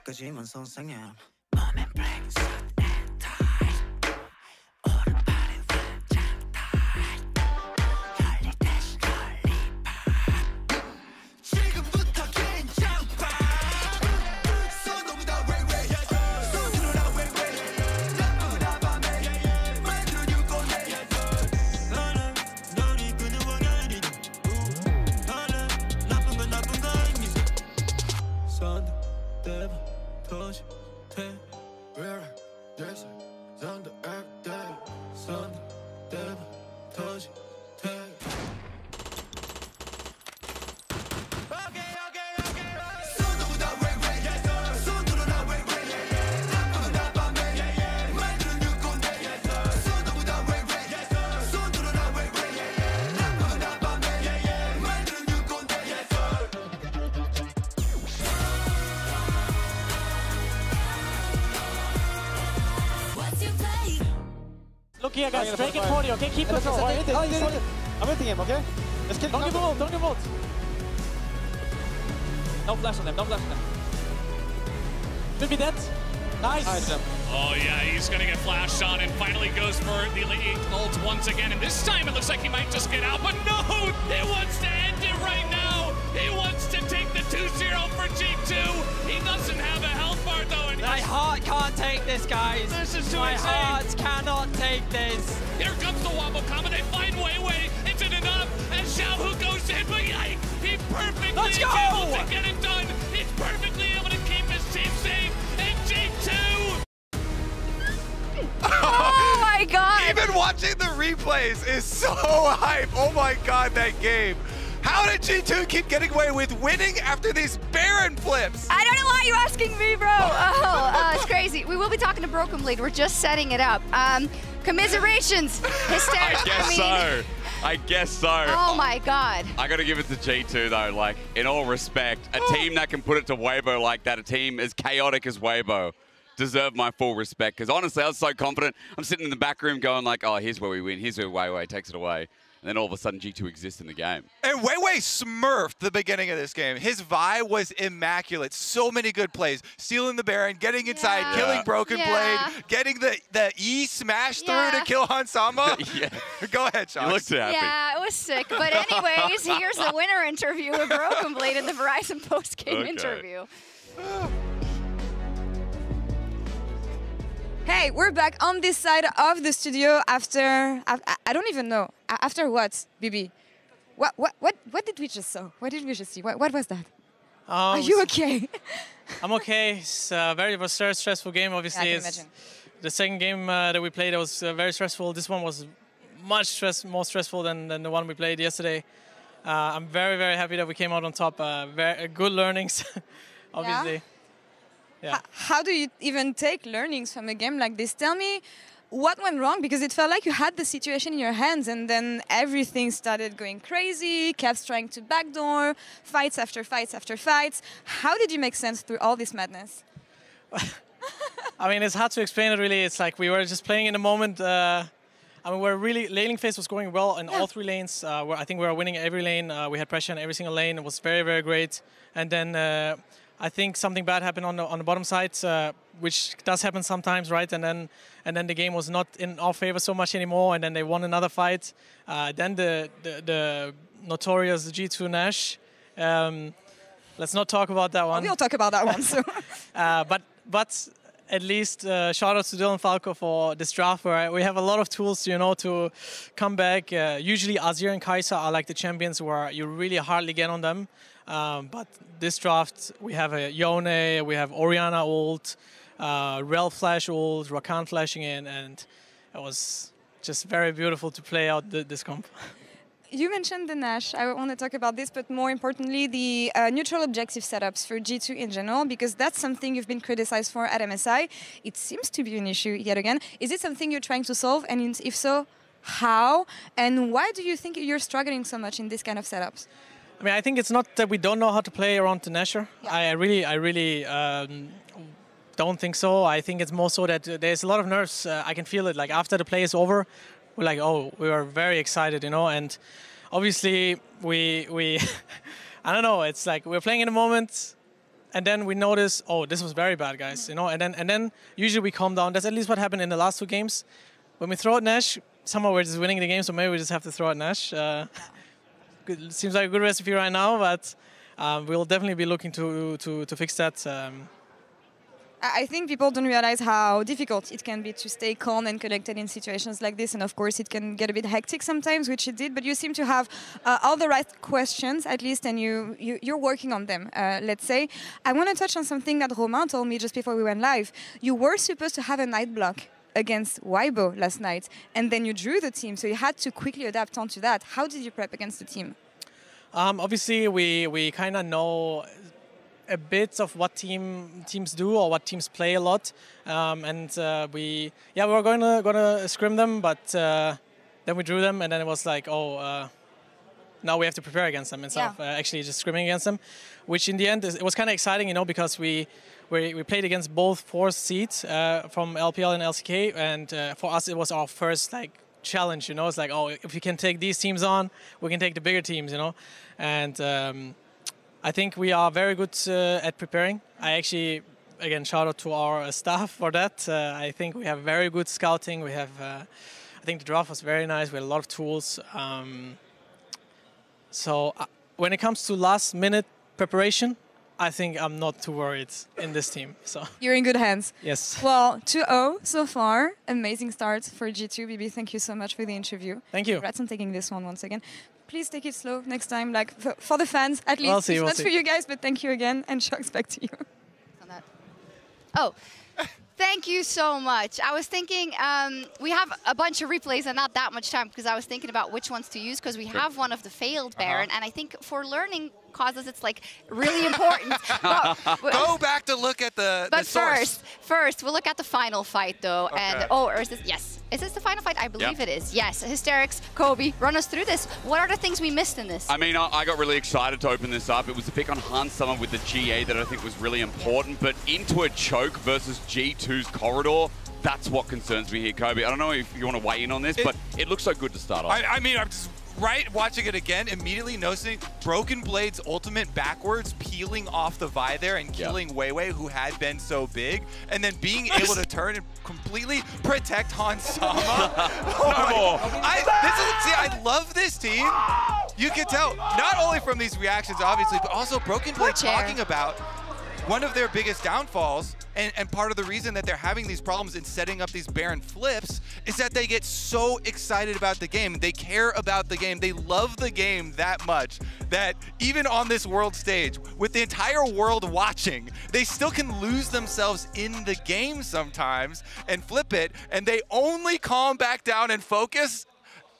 여기까지만 선상에 Look here, guys. Drake it for you, okay? Keep it. I'm hitting him, okay? Let's kill him. Don't give out. No flash on them, no flash on them. Should be dead. Nice. Oh yeah, he's gonna get flashed on and finally goes for the ult once again. And this time it looks like he might just get out, but no! He wants to end it right now! He wants to take the 2-0 for G2. He doesn't have a health bar though. And my heart can't take this, guys. This is too my insane. heart cannot take this. Here comes the wombo combo. They find Wei. It's enough. And Xiao who goes in, but yikes! He perfectly is able to get it done. He's perfectly able to keep his team safe. And G2. Oh my god! Even watching the replays is so hype. Oh my god, that game. How did G2 keep getting away with winning after these Baron flips? I don't know why you're asking me, bro. It's crazy. We will be talking to Broken Blade. We're just setting it up. Commiserations. Hysterical. I guess so. Oh my god. I gotta give it to G2 though, like, in all respect, a team that can put it to Weibo like that, a team as chaotic as Weibo, deserve my full respect. Because honestly, I was so confident. I'm sitting in the back room going like, oh, here's where we win. Here's where Weiwei takes it away. And then all of a sudden, G2 exists in the game. And Weiwei smurfed the beginning of this game. His Vi was immaculate. So many good plays. Stealing the Baron, getting inside, killing Broken Blade, getting the E smash through to kill Hansama. Go ahead, Shox. You looked happy. Yeah, it was sick. But anyways, here's the winner interview with Broken Blade in the Verizon post-game interview. Hey, we're back on this side of the studio after I don't even know. After what, BB? What did we just saw? What did we just see? What was that? Are you okay? I'm okay. It's a very stressful game. Obviously, it's the second game that we played. It was very stressful. This one was much more stressful than the one we played yesterday. I'm very happy that we came out on top. Very good learnings, obviously. Yeah. How do you even take learnings from a game like this? Tell me what went wrong, because it felt like you had the situation in your hands and then everything started going crazy, Caps trying to backdoor, fights after fights after fights. How did you make sense through all this madness? I mean, it's hard to explain it really. It's like we were just playing in the moment. I mean, laning phase was going well in all three lanes. I think we were winning every lane. We had pressure in every single lane. It was very great. And then I think something bad happened on the bottom side, which does happen sometimes, right? And then the game was not in our favor so much anymore. And then they won another fight. Then the notorious G2 Nash. Let's not talk about that one. We'll talk about that one soon. But at least shout out to Dylan Falco for this draft, where we have a lot of tools, to come back. Usually Azir and Kai'Sa are like the champions where you really hardly get on them. But this draft, we have a Yone, we have Orianna ult, Rel flash ult, Rakan flashing in, and it was just very beautiful to play out this comp. You mentioned the Nash. I want to talk about this, but more importantly, the neutral objective setups for G2 in general, because that's something you've been criticized for at MSI. It seems to be an issue yet again. Is it something you're trying to solve? And if so, how? And why do you think you're struggling so much in this kind of setups? I mean, I think it's not that we don't know how to play around the Nasher. Yeah. I really don't think so. I think it's more so that there's a lot of nerves. I can feel it. Like after the play is over, we're like, oh, we were very excited, And obviously, we I don't know. It's like we're playing in a moment. and then we notice, oh, this was very bad, guys. You know, and then usually we calm down. That's at least what happened in the last 2 games. When we throw at Nash, somehow we're just winning the game, so maybe we just have to throw at Nash. Seems like a good recipe right now, but we'll definitely be looking to fix that. I think people don't realize how difficult it can be to stay calm and collected in situations like this. And of course, it can get a bit hectic sometimes, which it did. But you seem to have all the right questions, at least, and you're working on them, let's say. I want to touch on something that Romain told me just before we went live. You were supposed to have a night block against Weibo last night, and then you drew the team. So you had to quickly adapt onto that. How did you prep against the team? Obviously, we kind of know a bit of what teams do or what teams play a lot, and we were gonna scrim them, but then we drew them, and then it was like, now we have to prepare against them instead of actually just scrimming against them, which in the end it was kind of exciting, you know, because we played against both 4th seeds from LPL and LCK, and for us it was our first challenge, you know. It's like, oh, if we can take these teams on, we can take the bigger teams, you know, and. I think we are very good at preparing. I actually, again, shout out to our staff for that. I think we have very good scouting. We have, I think the draft was very nice. We had a lot of tools. So when it comes to last minute preparation, I think I'm not too worried in this team. So you're in good hands. Yes. Well, 2-0 so far. Amazing start for G2. Bibi, thank you so much for the interview. Thank you. Congrats on taking this one once again. Please take it slow next time, for the fans at least. We'll see, Not for you guys, but thank you again. And Shocks, back to you. Oh, thank you so much. I was thinking we have a bunch of replays and not that much time because I was thinking about which ones to use because we have one of the failed Baron, and I think for learning causes it's really important. Go back to look at the source. First we'll look at the final fight though, and or is this Is this the final fight? I believe it is. Yes, Hysterics, Kobe, run us through this. What are the things we missed in this? I mean, I got really excited to open this up. It was a pick on Han Summer with the GA that I think was really important, but into a choke versus G2's Corridor, that's what concerns me here, Kobe. I don't know if you want to weigh in on this, but it looks so good to start off. I mean, I'm just watching it again, immediately noticing Broken Blade's ultimate backwards, peeling off the Vi there and killing Weiwei, who had been so big, and then being able to turn and completely protect Han Sama. I love this team. You can tell, not only from these reactions, obviously, but also Broken Blade talking about one of their biggest downfalls, and part of the reason that they're having these problems in setting up these Baron flips is that they get so excited about the game. They care about the game. They love the game that much that even on this world stage, with the entire world watching, they still can lose themselves in the game sometimes and flip it, and they only calm back down and focus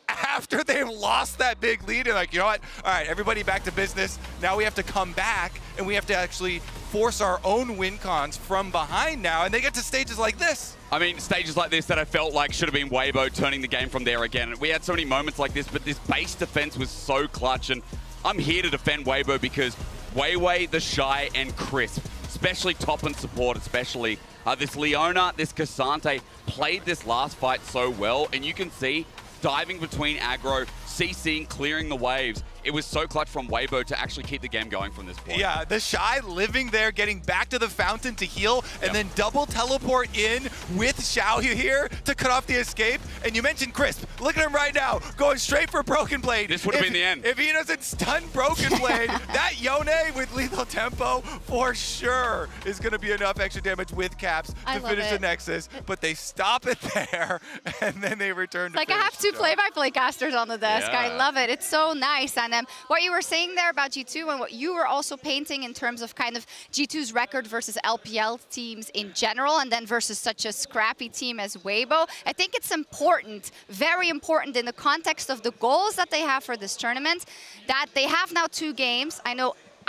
after they've lost that big lead and like, you know what? All right, everybody back to business. Now we have to come back and we have to actually force our own win cons from behind now, and they get to stages like this. I mean, stages like this that I felt like should have been Weibo turning the game from there again. We had so many moments like this, but this base defense was so clutch, and I'm here to defend Weibo because Weiwei, the Shy, and Crisp, especially top and support, especially this Leona, this Cassante, played this last fight so well, and you can see diving between aggro, CCing, clearing the waves. It was so clutch from Weibo to actually keep the game going from this point. Yeah, the Shy living there, getting back to the fountain to heal, and then double teleport in with Xiao here to cut off the escape. And you mentioned Crisp. Look at him right now, going straight for Broken Blade. This would have been the end. If he doesn't stun Broken Blade, that Yone with lethal tempo for sure is going to be enough extra damage with caps to finish the Nexus. But they stop it there, and then they return to I have two play-by-play casters on the desk. I love it. It's so nice. And what you were saying there about G2 and what you were also painting in terms of kind of G2's record versus LPL teams in general, and then versus such a scrappy team as Weibo, I think it's important, very important in the context of the goals that they have for this tournament, that they have now 2 games.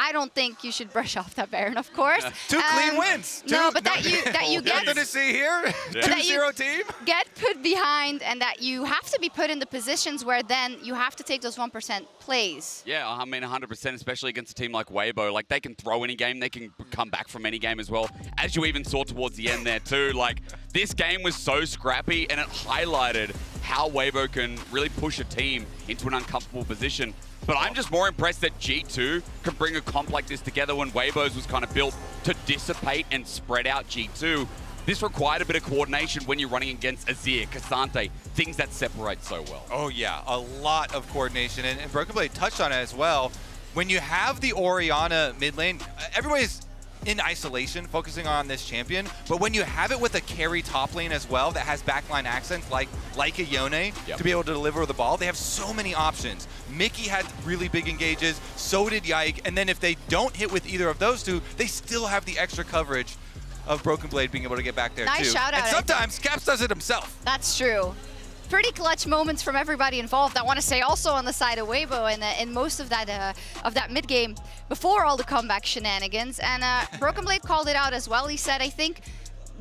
I don't think you should brush off that Baron, of course. 2 clean wins. No, but that you get nothing to see here. 2-0 team. Get put behind, and that you have to be put in the positions where then you have to take those 1% plays. Yeah, I mean 100%, especially against a team like Weibo. Like, they can throw any game, they can come back from any game as well, as you even saw towards the end there too. Like, this game was so scrappy, and it highlighted how Weibo can really push a team into an uncomfortable position. But I'm just more impressed that G2 can bring a comp like this together when Weibo's was kind of built to dissipate and spread out G2. This required a bit of coordination when you're running against Azir, Cassante, things that separate so well. Oh yeah, a lot of coordination, and Broken Blade touched on it as well. When you have the Orianna mid lane, everybody's in isolation, focusing on this champion, but when you have it with a carry top lane as well that has backline accents like a Yone to be able to deliver the ball, they have so many options. Mickey had really big engages, so did Yike, and then if they don't hit with either of those two, they still have the extra coverage of Broken Blade being able to get back there Nice too. shout out, and sometimes Caps does it himself. That's true. Pretty clutch moments from everybody involved. I want to say also on the side of Weibo and in most of that mid game before all the comeback shenanigans. And Broken Blade called it out as well. He said, I think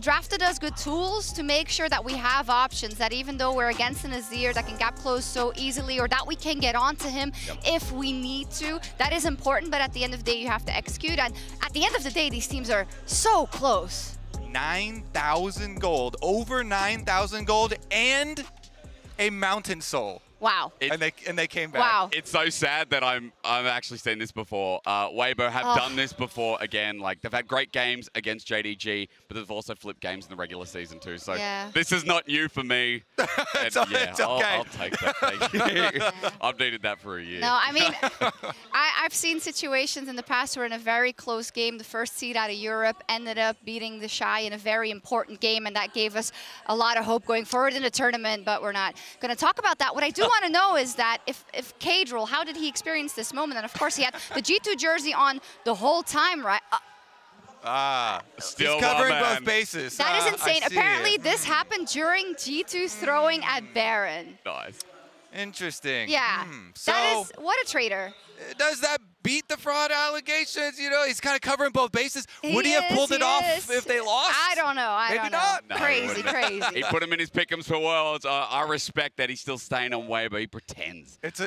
drafted us good tools to make sure that we have options, that even though we're against an Azir that can gap close so easily, or that we can get onto him if we need to. That is important, but at the end of the day, you have to execute. And at the end of the day, these teams are so close. 9,000 gold, over 9,000 gold, and a Mountain Soul. Wow. And they came back. Wow. It's so sad that I've actually seen this before. Weibo have done this before again. Like, they've had great games against JDG, but they've also flipped games in the regular season too. So this is not new for me. It's okay. I'll take that. Thank you. I've needed that for a year. No, I mean, I've seen situations in the past where in a very close game, the first seed out of Europe ended up beating the Shy in a very important game, and that gave us a lot of hope going forward in the tournament, but we're not going to talk about that. What I do want to know is that if Kadril, how did he experience this moment? And of course, he had the G2 jersey on the whole time, right? Still he's covering both bases. That is insane. Apparently, this happened during G2's throwing at Baron. Nice. Interesting. Yeah. So, that is, what a traitor. Does that beat the fraud allegations? You know, he's kind of covering both bases. Would he have pulled it off if they lost? I don't know. I don't know. No, crazy. He put him in his pick'ems for Worlds. I respect that he's still staying on Weibo. He pretends. It's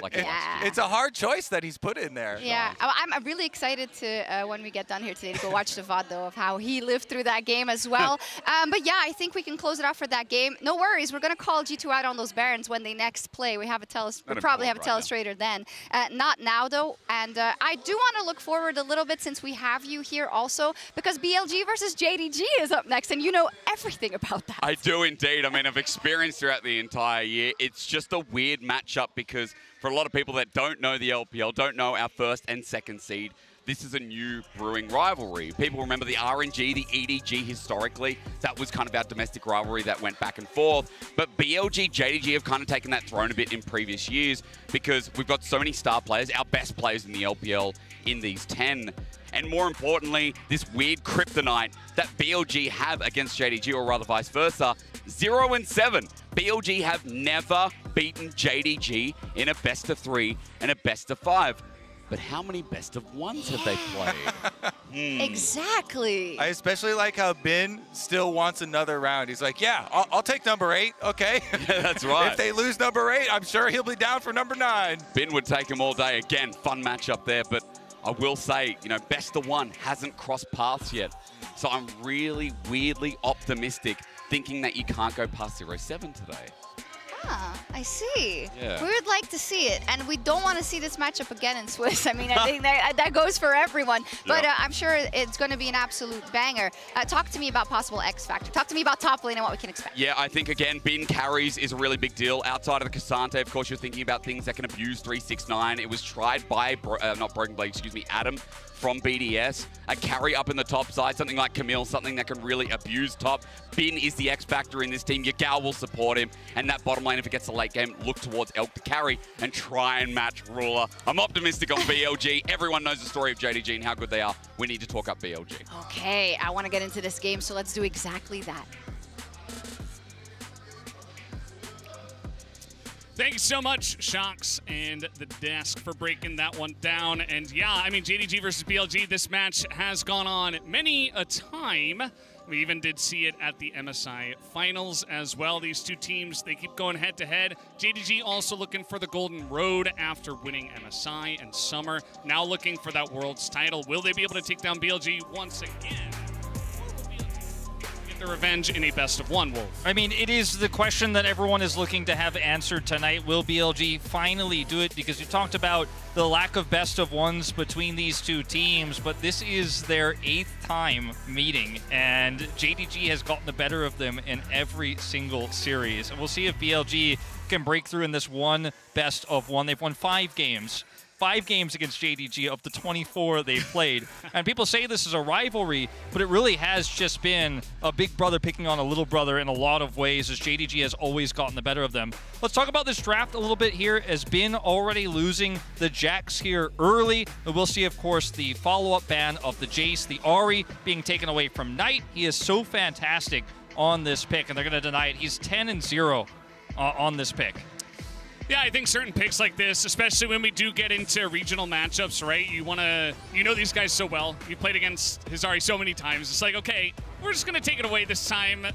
a hard choice that he's put in there. Yeah, I'm really excited to, when we get done here today, to go watch the VOD, though, of how he lived through that game as well. But yeah, I think we can close it off for that game. No worries. We're going to call G2 out on those Barons when they next play. We probably have a telestrator then. Not now, though. And I do want to look forward a little bit, since we have you here also, because BLG versus JDG is up next, and you know everything about that. I do indeed. I mean, I've experienced throughout the entire year. It's just a weird matchup because for a lot of people that don't know the LPL, don't know our first and second seed, this is a new brewing rivalry. People remember the RNG, the EDG historically. That was kind of our domestic rivalry that went back and forth. But BLG, JDG have kind of taken that throne a bit in previous years because we've got so many star players, our best players in the LPL in these 10. And more importantly, this weird kryptonite that BLG have against JDG, or rather vice versa, 0-7. BLG have never beaten JDG in a best of 3 and a best of 5. But how many best of 1s have they played? Exactly. I especially like how Bin still wants another round. He's like, yeah, I'll take number 8, okay? Yeah, that's right. If they lose number 8, I'm sure he'll be down for number 9. Bin would take him all day. Again, fun matchup there, but I will say, you know, best of 1 hasn't crossed paths yet. So I'm really weirdly optimistic, thinking that you can't go past 0-7 today. Ah, I see. Yeah. We would like to see it, and we don't want to see this matchup again in Swiss. I mean, I think that goes for everyone, but I'm sure it's going to be an absolute banger. Talk to me about possible X Factor. Talk to me about top lane and what we can expect. Yeah, I think, again, bin carries is a really big deal. Outside of the Cassante, of course, you're thinking about things that can abuse 369. It was tried by, not Broken Blade, excuse me, Adam from BDS. A carry up in the top side, something like Camille, something that can really abuse top. Bin is the X Factor in this team. Your Gal will support him, and that bottom lane, if it gets a late game, look towards Elk to carry and try and match Ruler. I'm optimistic on BLG. Everyone knows the story of JDG and how good they are. We need to talk up BLG. Okay, I want to get into this game, so let's do exactly that. Thank you so much, Shocks and the desk, for breaking that one down. And yeah, I mean, JDG versus BLG, this match has gone on many a time. We even did see it at the MSI finals as well. These two teams, they keep going head-to-head. JDG also looking for the Golden Road after winning MSI and Summer. Now looking for that Worlds title. Will they be able to take down BLG once again? their revenge in a best-of-1, Wolf? I mean, it is the question that everyone is looking to have answered tonight. Will BLG finally do it? Because you talked about the lack of best-of-1s between these two teams, but this is their 8th time meeting, and JDG has gotten the better of them in every single series. And we'll see if BLG can break through in this one best-of-1. They've won 5 games. 5 games against JDG of the 24 they've played. And people say this is a rivalry, but it really has just been a big brother picking on a little brother in a lot of ways, as JDG has always gotten the better of them. Let's talk about this draft a little bit here, as Bin already losing the Jax here early. But we'll see, of course, the follow-up ban of the Jace, the Ahri being taken away from Knight. He is so fantastic on this pick, and they're going to deny it. He's 10-0 on this pick. Yeah, I think certain picks like this, especially when we do get into regional matchups, right? You know these guys so well. You played against Hizari so many times. It's like, okay, we're just going to take it away this time,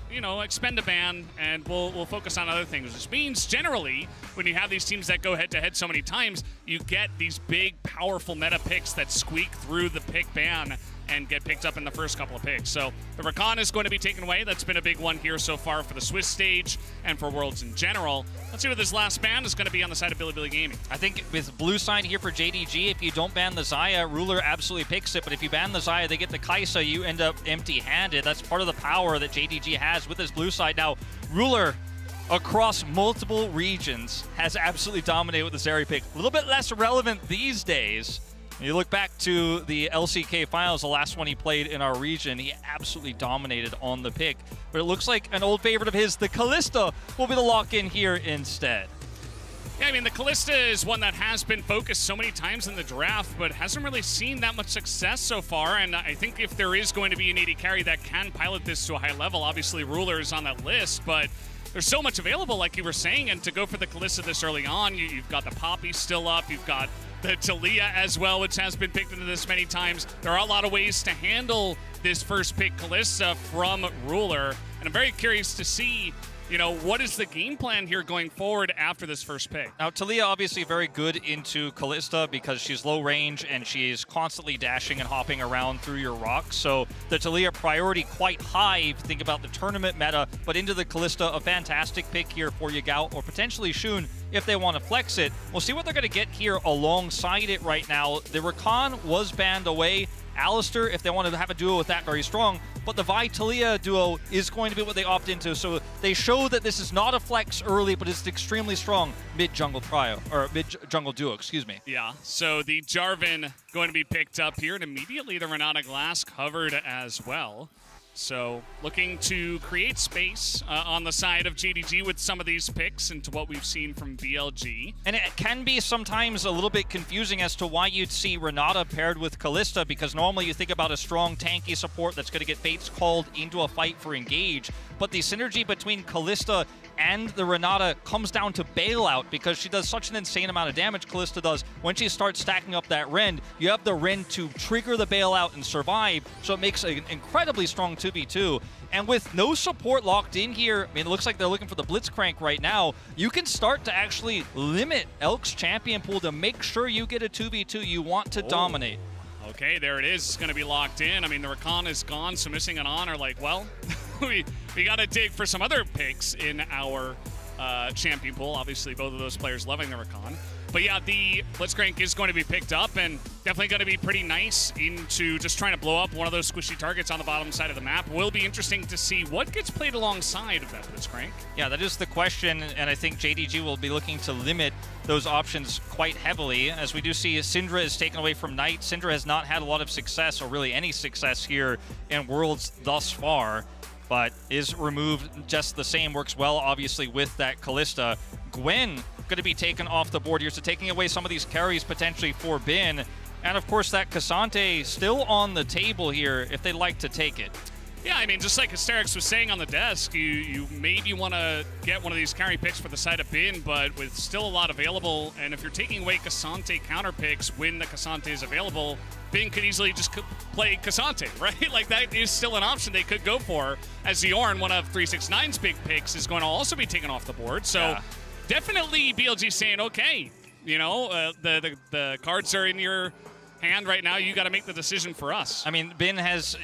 expend a ban, and we'll focus on other things. Which means, generally, when you have these teams that go head-to-head so many times, you get these big, powerful meta picks that squeak through the pick ban and get picked up in the first couple of picks. So the Rakan is going to be taken away. That's been a big one here so far for the Swiss stage and for Worlds in general. Let's see what this last ban is going to be on the side of Bilibili Gaming. I think with blue side here for JDG, if you don't ban the Xayah, Ruler absolutely picks it. But if you ban the Xayah, they get the Kai'Sa, you end up empty-handed. That's part of the power that JDG has with his blue side. Now, Ruler, across multiple regions, has absolutely dominated with the Zeri pick. A little bit less relevant these days. You look back to the LCK finals, the last one he played in our region, he absolutely dominated on the pick. But it looks like an old favorite of his, the Kalista, will be the lock-in here instead. Yeah, I mean, the Kalista is one that has been focused so many times in the draft, but hasn't really seen that much success so far. And I think if there is going to be an AD carry that can pilot this to a high level, obviously Ruler is on that list, but there's so much available, like you were saying, and to go for the Kalista this early on, you've got the Poppy still up, you've got the Taliyah as well, which has been picked into this many times. There are a lot of ways to handle this first pick Kalista from Ruler, and I'm very curious to see, what is the game plan here going forward after this first pick? Now, Taliyah obviously very good into Kalista because she's low range and she's constantly dashing and hopping around through your rocks. So the Taliyah priority quite high if you think about the tournament meta, but into the Kalista, a fantastic pick here for Yagao or potentially Shun if they want to flex it. We'll see what they're going to get here alongside it right now. The Rakan was banned away. Alistair, if they want to have a duo with that, very strong. But the Vi Taliyah duo is going to be what they opt into. So they show that this is not a flex early, but it's extremely strong mid-jungle trio, or mid-jungle duo, excuse me. Yeah, so the Jarvan going to be picked up here, and immediately the Renata Glass covered as well. So looking to create space on the side of JDG with some of these picks into what we've seen from BLG. And it can be sometimes a little bit confusing as to why you'd see Renata paired with Kalista, because normally you think about a strong tanky support that's going to get Fates called into a fight for engage. But the synergy between Kalista and the Renata comes down to bailout because she does such an insane amount of damage, Kalista does. When she starts stacking up that Rend, you have the Rend to trigger the bailout and survive, so it makes an incredibly strong 2v2. And with no support locked in here, I mean, it looks like they're looking for the Blitzcrank right now, you can start to actually limit Elk's champion pool to make sure you get a 2v2 you want to dominate. Okay, there it is. It's going to be locked in. I mean, the Rakan is gone, so missing an on are like, well, we got to dig for some other picks in our champion pool. Obviously, both of those players loving the Rakan. But yeah, the Blitzcrank is going to be picked up and definitely going to be pretty nice into just trying to blow up one of those squishy targets on the bottom side of the map. Will be interesting to see what gets played alongside of that Blitzcrank. Yeah, that is the question, and I think JDG will be looking to limit those options quite heavily, as we do see Syndra is taken away from Knight. Syndra has not had a lot of success, or really any success here in Worlds thus far, but is removed just the same. Works well, obviously, with that Kalista. Gwen going to be taken off the board here, so taking away some of these carries potentially for Bin. And of course that Cassante still on the table here if they'd like to take it. Yeah, I mean, just like Asterix was saying on the desk, you maybe want to get one of these carry picks for the side of Bin, but with still a lot available, and if you're taking away Cassante counter picks when the Cassante is available, Bin could easily just play Cassante, right? Like, that is still an option they could go for, as Zorn, one of 369's big picks, is going to also be taken off the board. So yeah, definitely BLG saying, okay, the cards are in your hand right now. You got to make the decision for us. I mean, Bin has,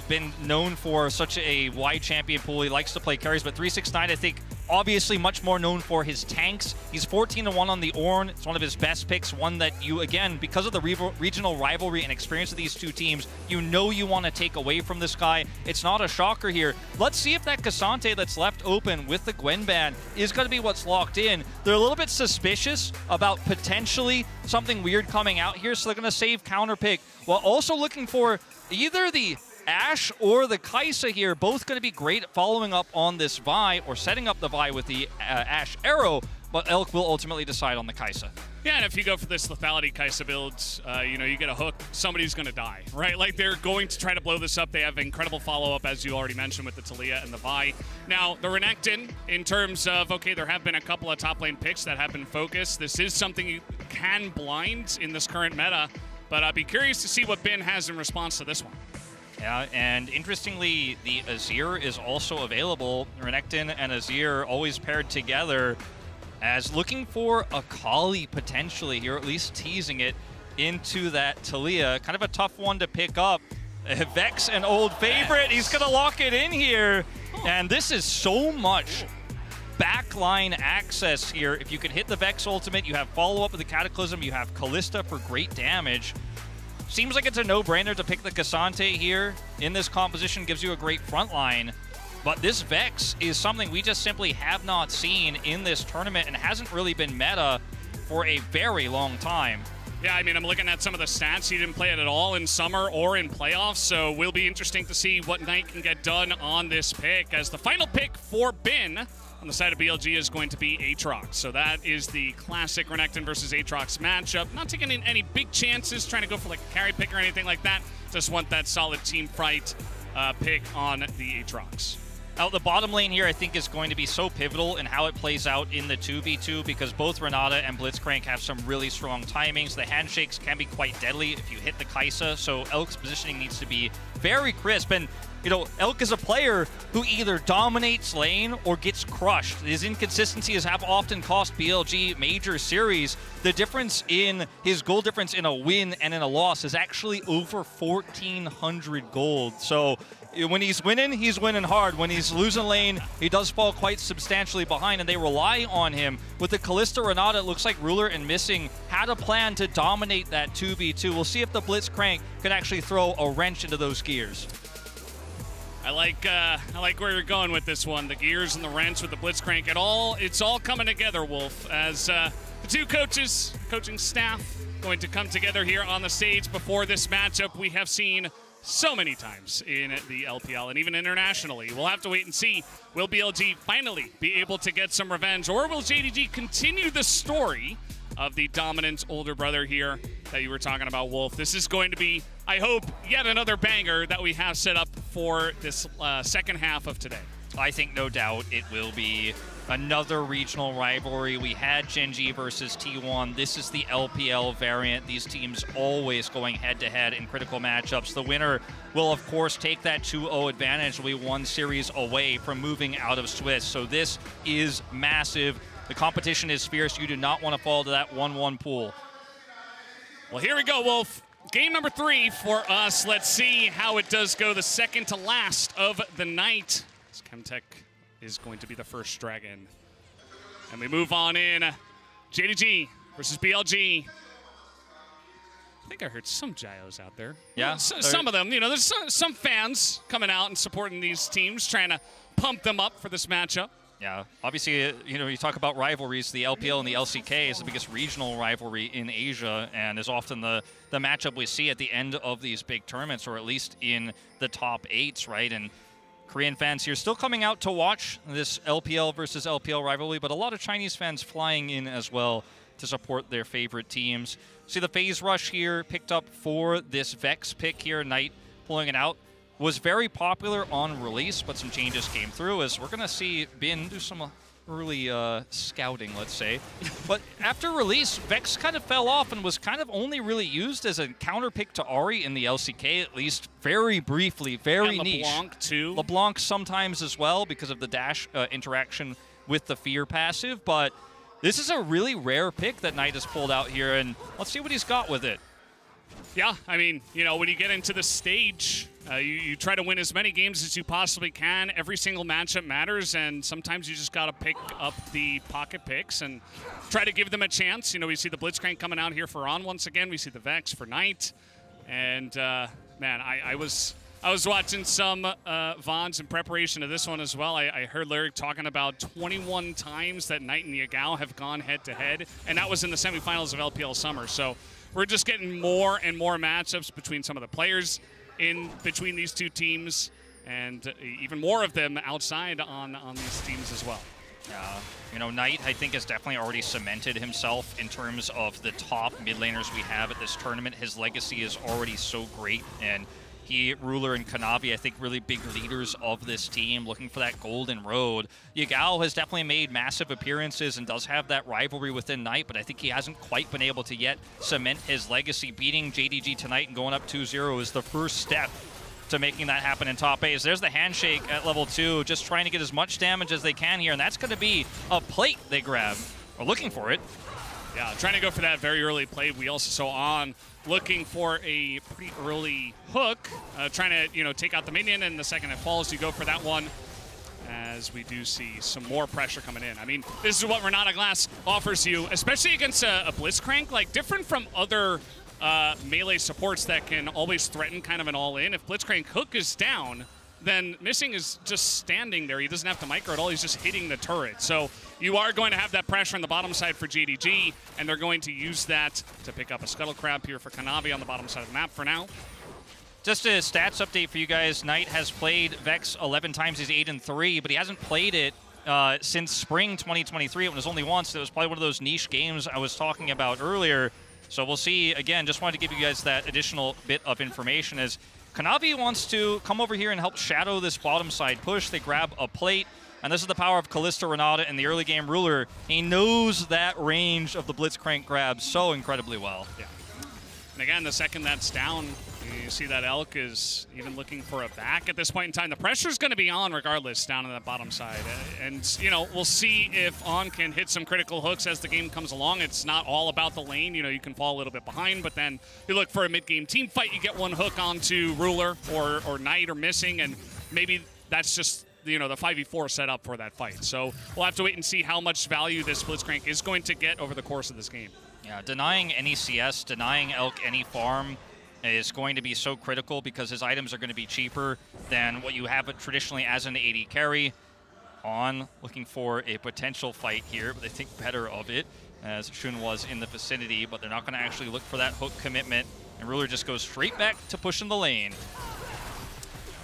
been known for such a wide champion pool. He likes to play carries, but 369, I think, obviously much more known for his tanks. He's 14-1 on the Ornn. It's one of his best picks, one that you, again, because of the regional rivalry and experience of these two teams, you want to take away from this guy. It's not a shocker here. Let's see if that Cassante that's left open with the Gwen ban is going to be what's locked in. They're a little bit suspicious about potentially something weird coming out here, so they're going to save counter pick while also looking for either the Ashe or the Kai'Sa here, both going to be great at following up on this Vi or setting up the Vi with the Ashe arrow, but Elk will ultimately decide on the Kai'Sa. Yeah, and if you go for this lethality Kai'Sa build, you get a hook, somebody's going to die, right? Like, they're going to try to blow this up. They have incredible follow-up, as you already mentioned, with the Taliyah and the Vi. Now, the Renekton, in terms of, okay, there have been a couple of top lane picks that have been focused. This is something you can blind in this current meta, but I'd be curious to see what Bin has in response to this one. Yeah, and interestingly, the Azir is also available. Renekton and Azir always paired together as looking for a Kali potentially here, at least teasing it into that Taliyah. Kind of a tough one to pick up. Vex, an old favorite. He's going to lock it in here. And this is so much backline access here. If you can hit the Vex ultimate, you have follow-up with the Cataclysm, you have Kalista for great damage. Seems like it's a no-brainer to pick the Cassante here. In this composition, gives you a great front line. But this Vex is something we just simply have not seen in this tournament and hasn't really been meta for a very long time. Yeah, I mean, I'm looking at some of the stats. He didn't play it at all in summer or in playoffs, so will be interesting to see what Knight can get done on this pick, as the final pick for Bin on the side of BLG is going to be Aatrox. So that is the classic Renekton versus Aatrox matchup. Not taking any big chances, trying to go for like a carry pick or anything like that. Just want that solid team fight pick on the Aatrox. Out the bottom lane here, I think, is going to be so pivotal in how it plays out in the 2v2 because both Renata and Blitzcrank have some really strong timings. The handshakes can be quite deadly if you hit the Kai'Sa, so Elk's positioning needs to be very crisp. And Elk is a player who either dominates lane or gets crushed. His inconsistencies have often cost BLG major series. The difference in his gold difference in a win and in a loss is actually over 1,400 gold. So when he's winning hard. When he's losing lane, he does fall quite substantially behind, and they rely on him. With the Kalista Renata, it looks like Ruler and Missing had a plan to dominate that 2v2. We'll see if the Blitzcrank can actually throw a wrench into those gears. I like where you're going with this one. The gears and the wrench with the Blitzcrank. It's all coming together, Wolf, as the two coaches, coaching staff, going to come together here on the stage before this matchup we have seen so many times in the LPL and even internationally. We'll have to wait and see. Will BLG finally be able to get some revenge, or will JDG continue the story of the dominant older brother here that you were talking about, Wolf? This is going to be, I hope, yet another banger that we have set up for this second half of today. I think no doubt it will be another regional rivalry. We had Gen.G versus T1. This is the LPL variant. These teams always going head-to-head in critical matchups. The winner will, of course, take that 2-0 advantage. We one series away from moving out of Swiss. So this is massive. The competition is fierce. You do not want to fall to that 1-1 pool. Well, here we go, Wolf. Game number 3 for us. Let's see how it does go. The second to last of the night. Chemtech is going to be the first dragon. And we move on in. JDG versus BLG. I think I heard some Gyos out there. Yeah. Some of them. There's some fans coming out and supporting these teams, trying to pump them up for this matchup. Yeah, obviously, you talk about rivalries. The LPL and the LCK is the biggest regional rivalry in Asia and is often the matchup we see at the end of these big tournaments, or at least in the top 8s, right? And Korean fans here still coming out to watch this LPL versus LPL rivalry, but a lot of Chinese fans flying in as well to support their favorite teams. See the phase rush here picked up for this Vex pick here. Knight pulling it out. Was very popular on release, but some changes came through as we're going to see Bin do some early scouting, let's say. But after release, Vex kind of fell off and was kind of only really used as a counter pick to Ahri in the LCK, at least very briefly, very niche. LeBlanc too. LeBlanc sometimes as well because of the dash interaction with the Fear passive, but this is a really rare pick that Knight has pulled out here, and let's see what he's got with it. Yeah, I mean, you know, when you get into the stage, you try to win as many games as you possibly can. Every single matchup matters, and sometimes you just got to pick up the pocket picks and try to give them a chance. You know, we see the Blitzcrank coming out here for On once again. We see the Vex for Knight. And, man, I was watching some VODs in preparation of this one as well. I heard Lyric talking about 21 times that Knight and Yagao have gone head-to-head, and that was in the semifinals of LPL Summer. So we're just getting more and more matchups between some of the players in between these two teams, and even more of them outside on these teams as well. You know, Knight, I think, has definitely already cemented himself in terms of the top mid laners we have at this tournament. His legacy is already so great, and he, Ruler, and Kanavi, I think, really big leaders of this team, looking for that golden road. Yagao has definitely made massive appearances and does have that rivalry within Knight, but I think he hasn't quite been able to yet cement his legacy. Beating JDG tonight and going up 2-0 is the first step to making that happen in top A's. There's the handshake at level 2, just trying to get as much damage as they can here, and that's going to be a plate they grab, or looking for it. Yeah, trying to go for that very early play. We also saw On looking for a pretty early hook, trying to, you know, take out the minion, and the second it falls, you go for that one, as we do see some more pressure coming in. I mean, this is what Renata Glass offers you, especially against a Blitzcrank, like different from other melee supports that can always threaten kind of an all-in. If Blitzcrank hook is down, then Missing is just standing there. He doesn't have to micro at all. He's just hitting the turret. So you are going to have that pressure on the bottom side for JDG, and they're going to use that to pick up a Scuttle Crab here for Kanavi on the bottom side of the map for now. Just a stats update for you guys. Knight has played Vex 11 times. He's 8-3, but he hasn't played it since spring 2023. It was only once. It was probably one of those niche games I was talking about earlier. So we'll see. Again, just wanted to give you guys that additional bit of information as Kanavi wants to come over here and help shadow this bottom side push. They grab a plate, and this is the power of Kalista Renata in the early game Ruler. He knows that range of the Blitzcrank grab so incredibly well. Yeah. And again, the second that's down, you see that Elk is even looking for a back at this point in time. The pressure's going to be on regardless down on that bottom side. And, you know, we'll see if On can hit some critical hooks as the game comes along. It's not all about the lane. You know, you can fall a little bit behind, but then you look for a mid-game team fight, you get one hook onto Ruler or Knight or Missing, and maybe that's just, you know, the 5v4 set up for that fight. So we'll have to wait and see how much value this Blitzcrank is going to get over the course of this game. Yeah, denying any CS, denying Elk any farm is going to be so critical because his items are going to be cheaper than what you have traditionally as an AD carry. On looking for a potential fight here, but they think better of it as Shun was in the vicinity, but they're not going to actually look for that hook commitment, and Ruler just goes straight back to pushing the lane.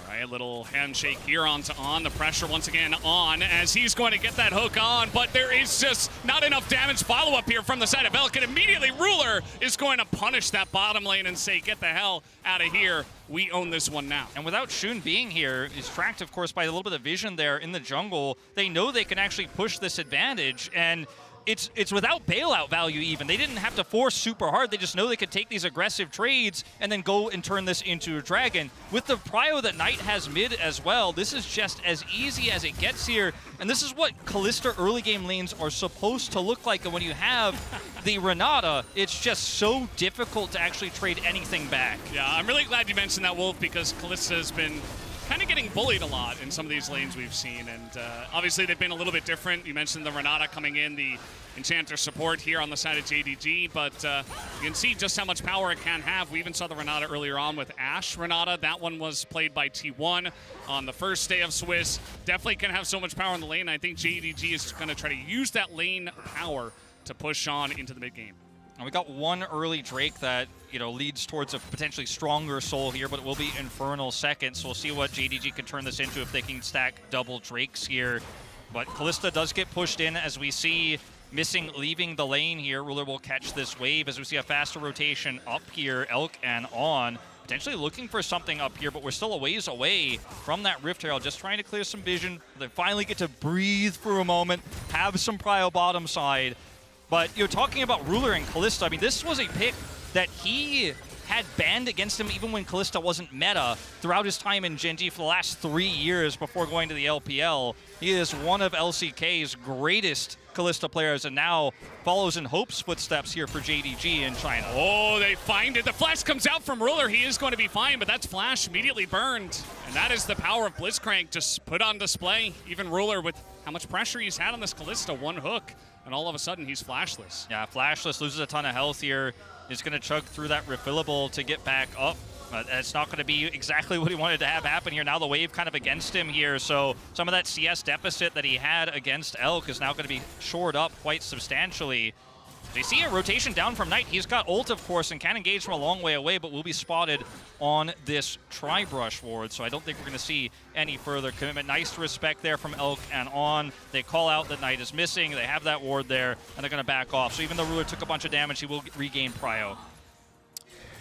All right, a little handshake here onto On. The pressure once again on as he's going to get that hook on, but there is just not enough damage follow-up here from the side of Elk, and immediately Ruler is going to punish that bottom lane and say, get the hell out of here. We own this one now. And without Shun being here, he's tracked, of course, by a little bit of vision there in the jungle. They know they can actually push this advantage, and it's without bailout value even. They didn't have to force super hard. They just know they could take these aggressive trades and then go and turn this into a dragon. With the prio that Knight has mid as well, this is just as easy as it gets here. And this is what Kalista early game lanes are supposed to look like. And when you have the Renata, it's just so difficult to actually trade anything back. Yeah, I'm really glad you mentioned that, Wolf, because Kalista has been kind of getting bullied a lot in some of these lanes we've seen, and obviously they've been a little bit different. You mentioned the Renata coming in, the Enchanter support here on the side of JDG, but you can see just how much power it can have. We even saw the Renata earlier on with Ashe Renata. That one was played by T1 on the first day of Swiss. Definitely can have so much power in the lane. I think JDG is going to try to use that lane power to push on into the mid game. And we got one early Drake that, you know, leads towards a potentially stronger soul here, but it will be Infernal second, so we'll see what JDG can turn this into if they can stack double Drakes here. But Kalista does get pushed in as we see Missing leaving the lane here. Ruler will catch this wave as we see a faster rotation up here. Elk and On potentially looking for something up here, but we're still a ways away from that Rift Herald, just trying to clear some vision. They finally get to breathe for a moment, have some prio bottom side. But you're talking about Ruler and Kalista. I mean, this was a pick that he had banned against him even when Kalista wasn't meta throughout his time in Gen G for the last 3 years before going to the LPL. He is one of LCK's greatest Kalista players and now follows in Hope's footsteps here for JDG in China. Oh, they find it. The flash comes out from Ruler. He is going to be fine, but that's flash immediately burned. And that is the power of Blitzcrank just put on display. Even Ruler with how much pressure he's had on this Kalista, one hook, and all of a sudden he's flashless. Yeah, flashless, loses a ton of health here. He's going to chug through that refillable to get back up. It's not going to be exactly what he wanted to have happen here. Now the wave kind of against him here, so some of that CS deficit that he had against Elk is now going to be shored up quite substantially. So you see a rotation down from Knight. He's got ult, of course, and can engage from a long way away, but will be spotted on this tri-brush ward, so I don't think we're going to see any further commitment. Nice respect there from Elk and On. They call out that Knight is missing. They have that ward there, and they're going to back off. So even though Ruler took a bunch of damage, he will regain prio.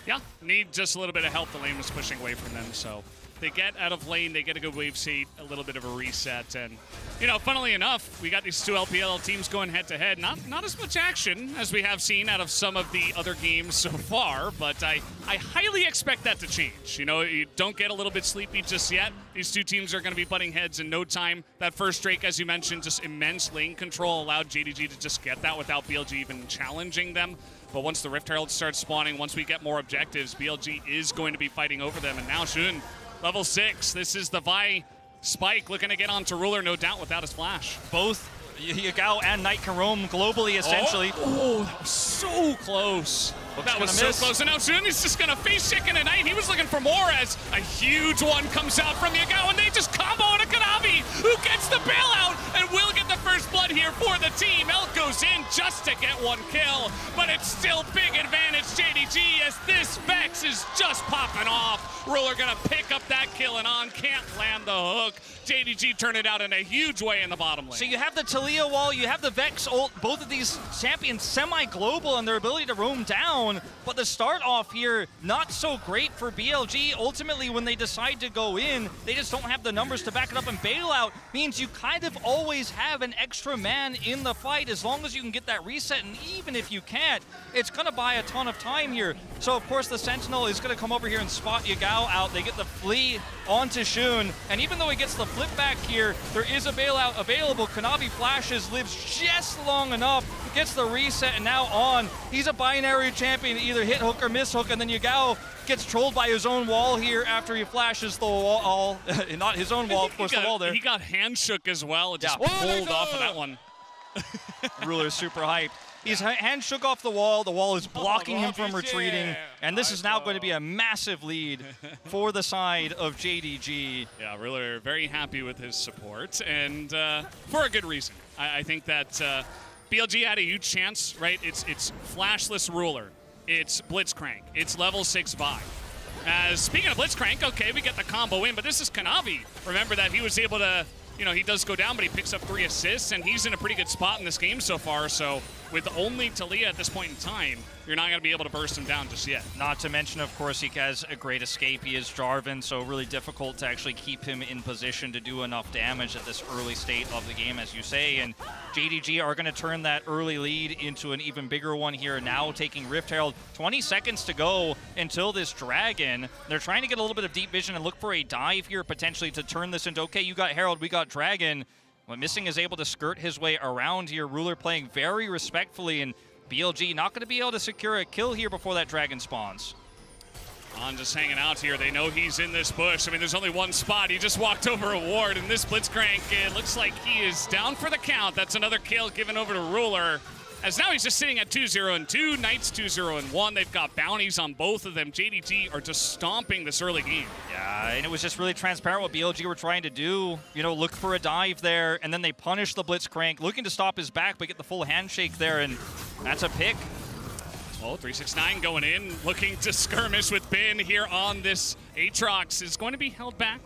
Yeah, need just a little bit of help. The lane was pushing away from them, so they get out of lane, they get a good wave seat, a little bit of a reset, and, you know, funnily enough, we got these two LPL teams going head-to-head. Not as much action as we have seen out of some of the other games so far, but I highly expect that to change. You know, you don't get a little bit sleepy just yet. These two teams are going to be butting heads in no time. That first Drake, as you mentioned, just immense lane control allowed JDG to just get that without BLG even challenging them. But once the Rift Herald starts spawning, once we get more objectives, BLG is going to be fighting over them. And now Shun, level 6. This is the Vi Spike looking to get onto Ruler, no doubt, without his flash. Both Yagao and Knight can roam globally, essentially. Oh, that was so close. That was so close. And now Shun is just going to face chicken at Knight. He was looking for more as a huge one comes out from Yagao, and they just combo on a Kanavi, who gets the bailout and will get the first blood here for the team. Elk goes in just to get one kill, but it's still big advantage JDG as this Vex is just popping off. Ruler going to pick up that kill, and On can't land the hook. JDG turn it out in a huge way in the bottom lane. So you have the Talia wall, you have the Vex ult, both of these champions semi-global in their ability to roam down, but the start off here, not so great for BLG. Ultimately, when they decide to go in, they just don't have the numbers to back it up, and bailout means you kind of always have an extra man in the fight as long as you can get that reset, and even if you can't, it's going to buy a ton of time here. So, of course, the Sentinel is going to come over here and spot Yagao out. They get the flea onto Shun, and even though he gets the flip back here, there is a bailout available. Kanavi flashes, lives just long enough, gets the reset, and now On. He's a binary champion, either hit hook or miss hook, and then Yagao gets trolled by his own wall here after he flashes the wall. Not his own wall, of course, the wall there. He got hand shook as well, just pulled off of that one. Ruler's super hyped. He's hand shook off the wall. The wall is blocking him from retreating. And this is now going to be a massive lead for the side of JDG. Yeah, Ruler very happy with his support, and for a good reason. I think that BLG had a huge chance, right? It's flashless Ruler. It's Blitzcrank. It's level 6 Vi. Speaking of Blitzcrank, okay, we get the combo in, but this is Kanavi. Remember that he was able to, you know, he does go down, but he picks up 3 assists, and he's in a pretty good spot in this game so far. So with only Talia at this point in time, you're not going to be able to burst him down just yet. Not to mention, of course, he has a great escape. He is Jarvan, so really difficult to actually keep him in position to do enough damage at this early state of the game, as you say. And JDG are going to turn that early lead into an even bigger one here, now taking Rift Herald. 20 seconds to go until this Dragon. They're trying to get a little bit of deep vision and look for a dive here, potentially, to turn this into, okay, you got Herald, we got Dragon. What Missing is able to skirt his way around here. Ruler playing very respectfully, and BLG not going to be able to secure a kill here before that Dragon spawns. On just hanging out here. They know he's in this bush. I mean, there's only one spot. He just walked over a ward, and this Blitzcrank, it looks like he is down for the count. That's another kill given over to Ruler. As now he's just sitting at 2-0-2. Knight's 2-0-1. They've got bounties on both of them. JDG are just stomping this early game. Yeah, and it was just really transparent what BLG were trying to do. You know, look for a dive there, and then they punish the Blitzcrank, looking to stop his back, but get the full handshake there, and that's a pick. Oh, 369 going in, looking to skirmish with Bin here on this Aatrox. Is going to be held back.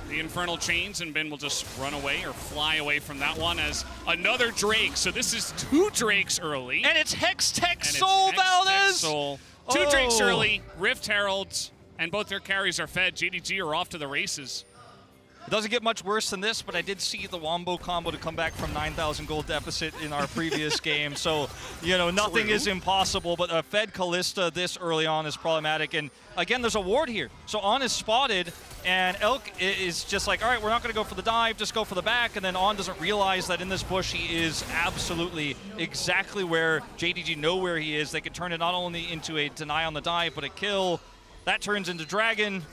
The Infernal Chains, and Ben will just run away or fly away from that one as another Drake. So this is 2 Drakes early. And it's Hex Tech Soul, Valdez! Soul. 2 Drakes early, Rift Heralds, and both their carries are fed. JDG are off to the races. It doesn't get much worse than this, but I did see the Wombo combo to come back from 9,000 gold deficit in our previous game. So, you know, nothing is impossible, but a Fed Kalista this early on is problematic. And again, there's a ward here. So On is spotted, and Elk is just like, all right, we're not going to go for the dive, just go for the back. And then On doesn't realize that in this bush, he is absolutely exactly where JDG know where he is. They can turn it not only into a deny on the dive, but a kill. That turns into Dragon.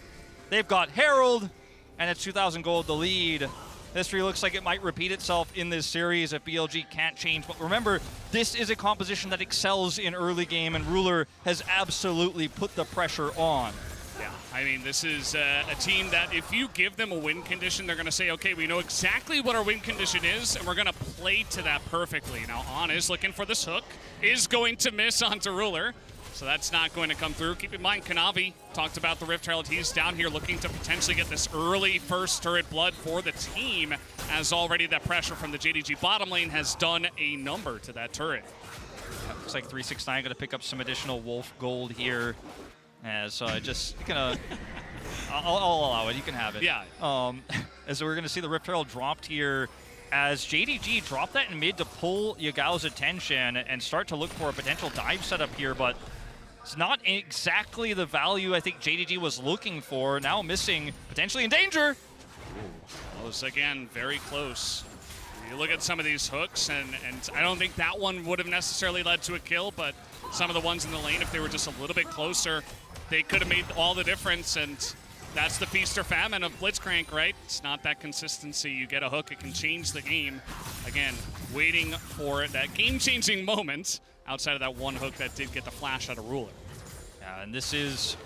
They've got Herald. And it's 2,000 gold, the lead. History looks like it might repeat itself in this series if BLG can't change. But remember, this is a composition that excels in early game, and Ruler has absolutely put the pressure on. Yeah, I mean, this is a team that if you give them a win condition, they're going to say, okay, we know exactly what our win condition is, and we're going to play to that perfectly. Now, On is looking for this hook, is going to miss onto Ruler. So that's not going to come through. Keep in mind, Kanavi talked about the Rift Herald. He's down here looking to potentially get this early first turret blood for the team, as already that pressure from the JDG bottom lane has done a number to that turret. Yeah, looks like 369 going to pick up some additional Wolf gold here. As just gonna, I'll allow it. You can have it. Yeah. As we're going to see the Rift Herald dropped here, as JDG dropped that in mid to pull Yagao's attention and start to look for a potential dive setup here, but it's not exactly the value I think JDG was looking for. Now missing, potentially in danger. Close again, very close. You look at some of these hooks, and I don't think that one would have necessarily led to a kill, but some of the ones in the lane, if they were just a little bit closer, they could have made all the difference, and that's the feast or famine of Blitzcrank, right? It's not that consistency. You get a hook, it can change the game. Again, waiting for that game-changing moment outside of that one hook that did get the flash out of Ruler. Yeah, and this is,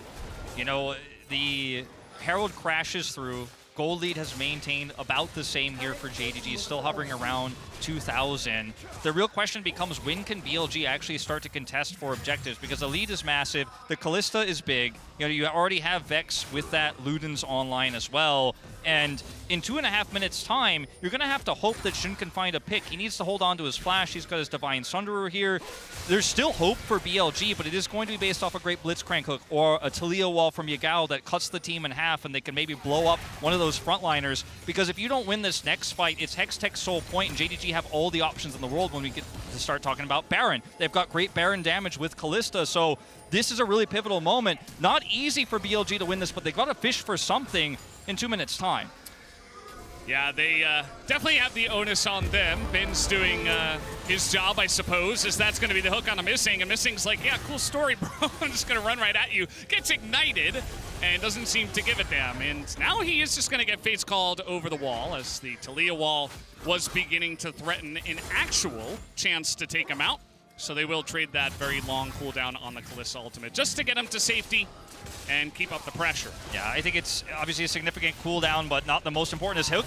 you know, the Herald crashes through. Gold lead has maintained about the same here for JDG, still hovering around 2,000. The real question becomes, when can BLG actually start to contest for objectives? Because the lead is massive, the Kalista is big, you know, you already have Vex with that Ludens online as well, and in 2.5 minutes time, you're going to have to hope that Shun can find a pick. He needs to hold on to his flash, he's got his Divine Sunderer here. There's still hope for BLG, but it is going to be based off a great Blitzcrank hook or a Talia wall from Yagao that cuts the team in half, and they can maybe blow up one of those frontliners, because if you don't win this next fight, it's Hextech Soul Point, and JDG have all the options in the world when we get to start talking about Baron. They've got great Baron damage with Kalista, so this is a really pivotal moment. Not easy for BLG to win this, but they got to fish for something in 2 minutes' time. Yeah, they definitely have the onus on them. Ben's doing his job, I suppose, as that's going to be the hook on a Missing. And Missing's like, yeah, cool story, bro. I'm just going to run right at you. Gets ignited and doesn't seem to give a damn. And now he is just going to get face called over the wall, as the Talia wall was beginning to threaten an actual chance to take him out. So they will trade that very long cooldown on the Kalista ultimate just to get him to safety and keep up the pressure. Yeah, I think it's obviously a significant cooldown, but not the most important is hook.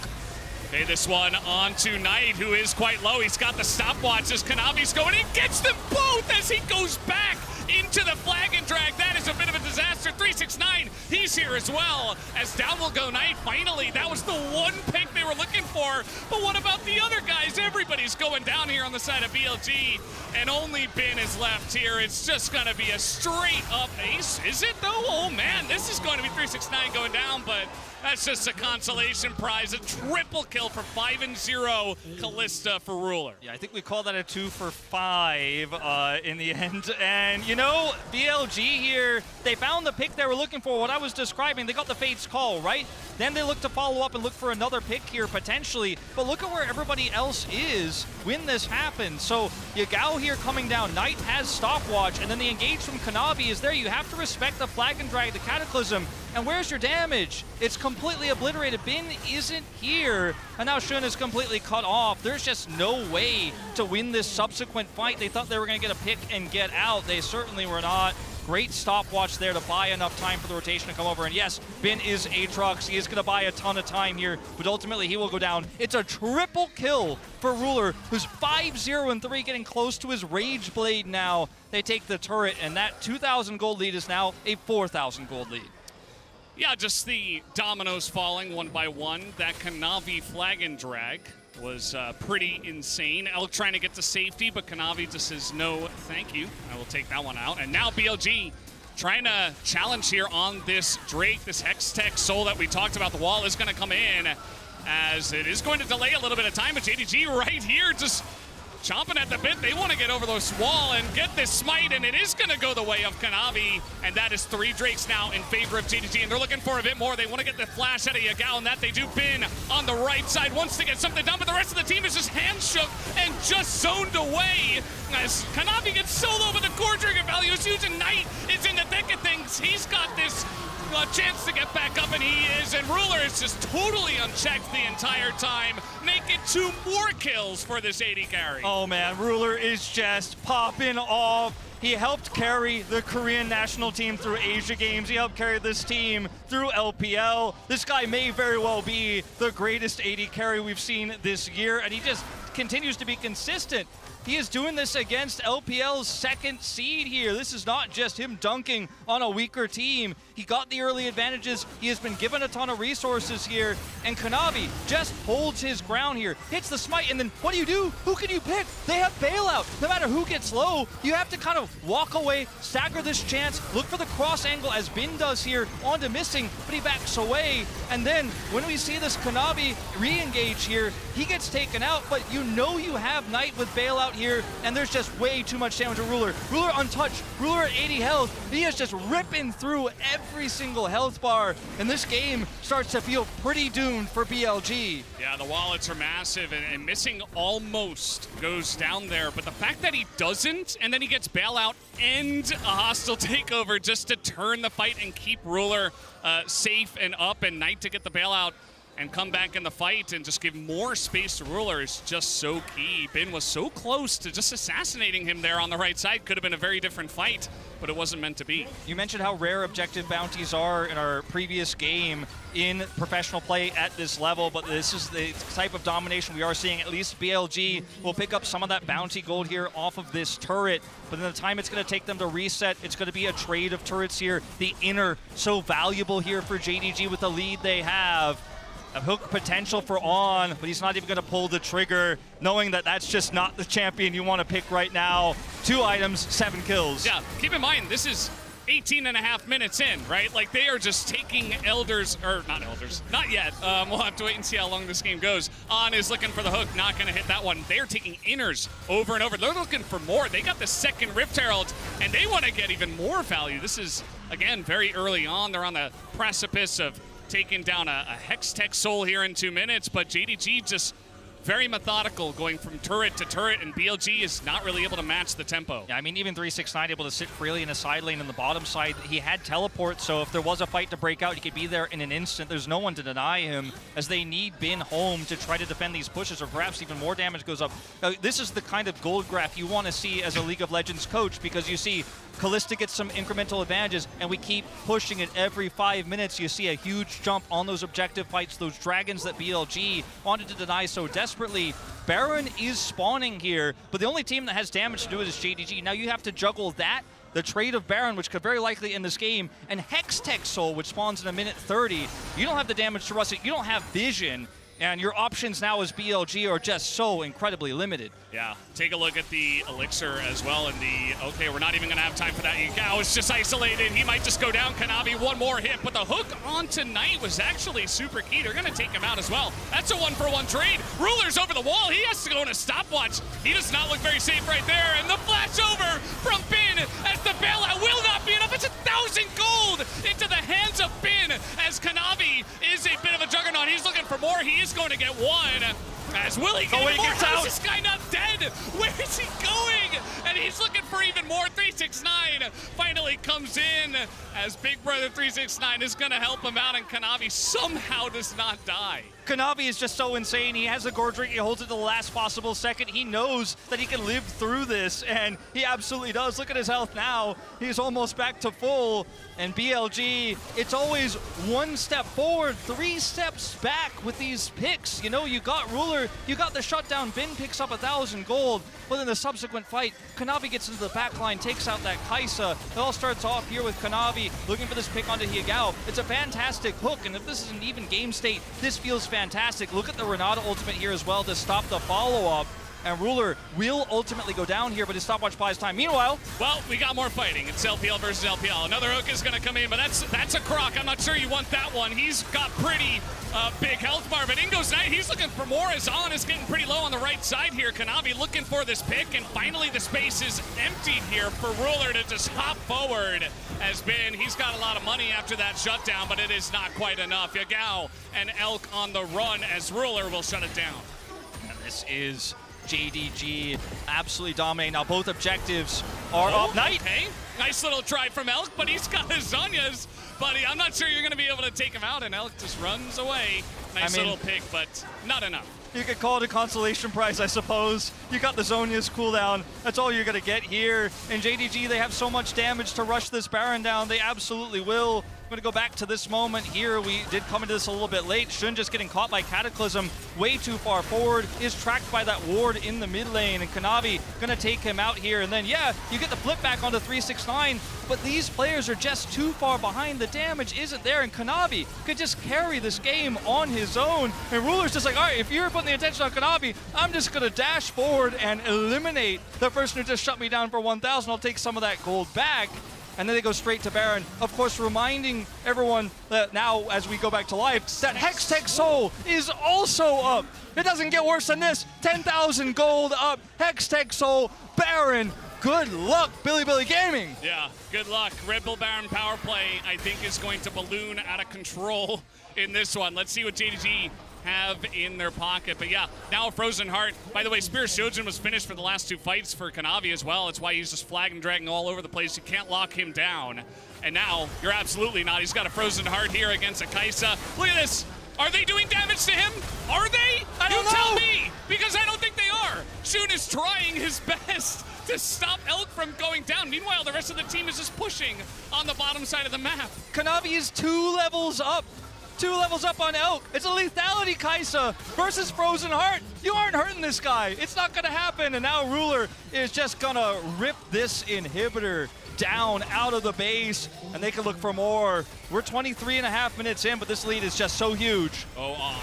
Okay, this one on to Knight, who is quite low. He's got the stopwatch as Kanavi's going. He gets them both as he goes back into the flag and drag. That is a bit of a disaster. 369, he's here as well. As down will go Knight. Finally, that was the one pick they were looking for. But what about the other guys? Everybody's going down here on the side of BLG, and only Ben is left here. It's just going to be a straight up ace. Is it, though? Oh, man, this is going to be 369 going down, but that's just a consolation prize. A triple kill for 5-0 Kalista for Ruler. Yeah, I think we call that a 2 for 5 in the end. And, you know, BLG here, they found the pick they were looking for. What I was describing, they got the Fate's Call, right? Then they look to follow up and look for another pick here, potentially. But look at where everybody else is when this happens. So Yagao here coming down. Knight has stopwatch, and then the engage from Kanavi is there. You have to respect the flag and drag, the Cataclysm. And where's your damage? It's completely obliterated. Bin isn't here, and now Shun is completely cut off. There's just no way to win this subsequent fight. They thought they were going to get a pick and get out. They certainly were not. Great stopwatch there to buy enough time for the rotation to come over. And yes, Bin is Aatrox. He is going to buy a ton of time here, but ultimately he will go down. It's a triple kill for Ruler, who's 5-0-3, getting close to his Rage Blade now. They take the turret, and that 2,000 gold lead is now a 4,000 gold lead. Yeah, just the dominoes falling one by one. That Kanavi flag and drag was pretty insane. Elk trying to get to safety, but Kanavi just says, no, thank you. I will take that one out. And now BLG trying to challenge here on this Drake, this Hextech Soul that we talked about. The wall is going to come in as it is going to delay a little bit of time, but JDG right here just chomping at the bit. They want to get over this wall and get this smite, and it is going to go the way of Kanavi, and that is 3 Drakes now in favor of JDG, and they're looking for a bit more. They want to get the flash out of Yagao, and that they do. Bin on the right side wants to get something done, but the rest of the team is just hand shook and just zoned away as Kanavi gets solo with the core trigger value. Huge, and Knight is in the thick of things. He's got this chance to get back up, and he is, and Ruler is just totally unchecked the entire time, making 2 more kills for this AD carry. Oh man, Ruler is just popping off. He helped carry the Korean national team through Asia Games. He helped carry this team through LPL. This guy may very well be the greatest AD carry we've seen this year, and he just continues to be consistent. He is doing this against LPL's 2nd seed here. This is not just him dunking on a weaker team. He got the early advantages. He has been given a ton of resources here. And Kanavi just holds his ground here. Hits the smite, and then what do? Who can you pick? They have bailout. No matter who gets low, you have to kind of walk away, stagger this chance, look for the cross angle as Bin does here onto missing, but he backs away. And then when we see this Kanavi re-engage here, he gets taken out, but you know you have Knight with bailout here, and there's just way too much damage to Ruler. Ruler untouched, Ruler at 80 health. He is just ripping through every single health bar, and this game starts to feel pretty doomed for BLG. Yeah, the wallets are massive, and missing almost goes down there, but the fact that he doesn't, and then he gets bailout and a hostile takeover just to turn the fight and keep Ruler safe and up, and Knight to get the bailout and come back in the fight and just give more space to Ruler is just so key. Bin was so close to just assassinating him there on the right side. Could have been a very different fight, but it wasn't meant to be. You mentioned how rare objective bounties are in our previous game in professional play at this level, but this is the type of domination we are seeing. At least BLG will pick up some of that bounty gold here off of this turret, but in the time it's going to take them to reset, it's going to be a trade of turrets here. The inner, so valuable here for JDG with the lead they have. A hook potential for On, but he's not even going to pull the trigger, knowing that that's just not the champion you want to pick right now. 2 items, 7 kills. Yeah, keep in mind, this is 18.5 minutes in, right? Like, they are just taking Elders, or not Elders, not yet. We'll have to wait and see how long this game goes. On is looking for the hook, not going to hit that one. They're taking inners over and over. They're looking for more. They got the 2nd Rift Herald, and they want to get even more value. This is, again, very early on. They're on the precipice of taking down a Hextech Soul here in 2 minutes, but JDG just very methodical, going from turret to turret, and BLG is not really able to match the tempo. Yeah, I mean, even 369 able to sit freely in a side lane in the bottom side. He had teleport, so if there was a fight to break out, he could be there in an instant. There's no one to deny him, as they need Bin home to try to defend these pushes, or perhaps even more damage goes up. This is the kind of gold graph you want to see as a League of Legends coach, because you see Kalista gets some incremental advantages, and we keep pushing it every 5 minutes. You see a huge jump on those objective fights, those dragons that BLG wanted to deny so desperately. Baron is spawning here, but the only team that has damage to do it is JDG. Now you have to juggle that, the trade of Baron, which could very likely end this game, and Hextech Soul, which spawns in a minute 30. You don't have the damage to rush it. You don't have vision. And your options now as BLG are just so incredibly limited. Yeah, take a look at the Elixir as well, and okay, we're not even gonna have time for that. Yagao is just isolated. He might just go down. Kanavi, 1 more hit, but the hook onto Knight was actually super key. They're gonna take him out as well. That's a 1-for-1 trade. Ruler's over the wall. He has to go in a stopwatch. He does not look very safe right there, and the flash over from Bin as the bailout will not be enough. It's 1,000 gold into the hands of Bin as Kanavi is a bit of a juggernaut. He's looking for more. He is going to get 1. As Willie gets more. How is this guy not dead? Where is he going? And he's looking for even more. 369 finally comes in as Big Brother 369 is going to help him out, and Kanavi somehow does not die. Kanavi is just so insane. He has the gourd drink. He holds it to the last possible second. He knows that he can live through this, and he absolutely does. Look at his health now. He's almost back to full. And BLG, it's always 1 step forward, 3 steps back with these picks. You know, you got Ruler, you got the shutdown. Bin picks up 1,000 gold, but in the subsequent fight, Kanavi gets into the back line, takes out that Kaisa. It all starts off here with Kanavi looking for this pick onto Yagao. It's a fantastic hook, and if this is an even game state, this feels fantastic. Look at the Renata ultimate here as well to stop the follow-up. and Ruler will ultimately go down here, but his stopwatch buys time. Meanwhile, well, we got more fighting. It's LPL versus LPL. Another hook is going to come in, but that's a croc. I'm not sure you want that one. He's got pretty big health bar, but Ingo's Knight, he's looking for more. Azan is getting pretty low on the right side here. Kanavi looking for this pick, and finally the space is emptied here for Ruler to just hop forward. He's got a lot of money after that shutdown, but it is not quite enough. Yagao and Elk on the run as Ruler will shut it down. And this is JDG absolutely dominating. Now both objectives are up. Knight. Okay. Nice little try from Elk, but he's got his Zonias, buddy. I'm not sure you're going to be able to take him out, and Elk just runs away. Nice little pick, but not enough. You could call it a consolation prize, I suppose. You got the Zonia's cooldown. That's all you're going to get here. And JDG, they have so much damage to rush this Baron down. They absolutely will. I'm going to go back to this moment here. We did come into this a little bit late. Shun just getting caught by Cataclysm way too far forward. Is tracked by that ward in the mid lane. And Kanavi going to take him out here. And then, yeah, you get the flip back onto 369. But these players are just too far behind. The damage isn't there. And Kanavi could just carry this game on his own. And Ruler's just like, all right, if you're putting the attention on Kanavi, I'm just going to dash forward and eliminate the person who just shut me down for 1,000. I'll take some of that gold back. And then they go straight to Baron. Of course, reminding everyone that now, as we go back to life, that Hextech Soul is also up. It doesn't get worse than this. 10,000 gold up. Hextech Soul, Baron. Good luck, Billy Gaming. Yeah, good luck. Red Bull Baron power play, I think, is going to balloon out of control in this one. Let's see what JDG have in their pocket. But yeah, now a Frozen Heart. By the way, Spear Shojin was finished for the last two fights for Kanavi as well. That's why he's just flagging and dragging all over the place. You can't lock him down. And now, you're absolutely not. He's got a Frozen Heart here against a Kaisa. Look at this. Are they doing damage to him? Are they? I don't know. Tell me, because I don't think they are. Shun is trying his best to stop Elk from going down. Meanwhile, the rest of the team is just pushing on the bottom side of the map. Kanavi is 2 levels up. 2 levels up on Elk. It's a lethality Kaisa versus Frozen Heart. You aren't hurting this guy. It's not going to happen. And now Ruler is just going to rip this inhibitor down out of the base, and they can look for more. We're 23.5 minutes in, but this lead is just so huge. Oh, on.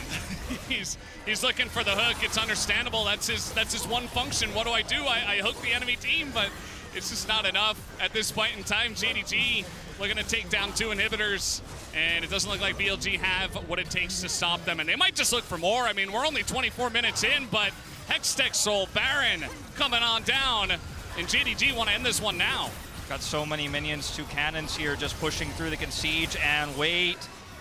He's looking for the hook. It's understandable. That's his one function. What do? I hook the enemy team, but it's just not enough at this point in time. JDG looking to take down 2 inhibitors, and it doesn't look like BLG have what it takes to stop them, and they might just look for more. I mean, we're only 24 minutes in, but Hextech Soul, Baron coming on down, and JDG want to end this one now. Got so many minions, 2 cannons here just pushing through. They can siege and wait.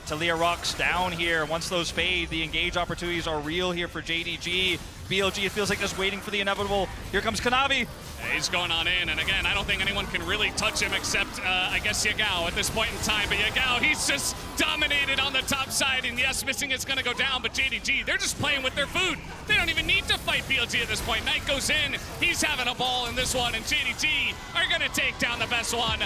Talia rocks down here. Once those fade, the engage opportunities are real here for JDG. BLG, it feels like just waiting for the inevitable. Here comes Kanavi. He's going on in, and again, I don't think anyone can really touch him except, I guess, Yagao at this point in time. But Yagao, he's just dominated on the top side, and yes, missing is going to go down, but JDG, they're just playing with their food. They don't even need to fight BLG at this point. Knight goes in, he's having a ball in this one, and JDG are going to take down the best one.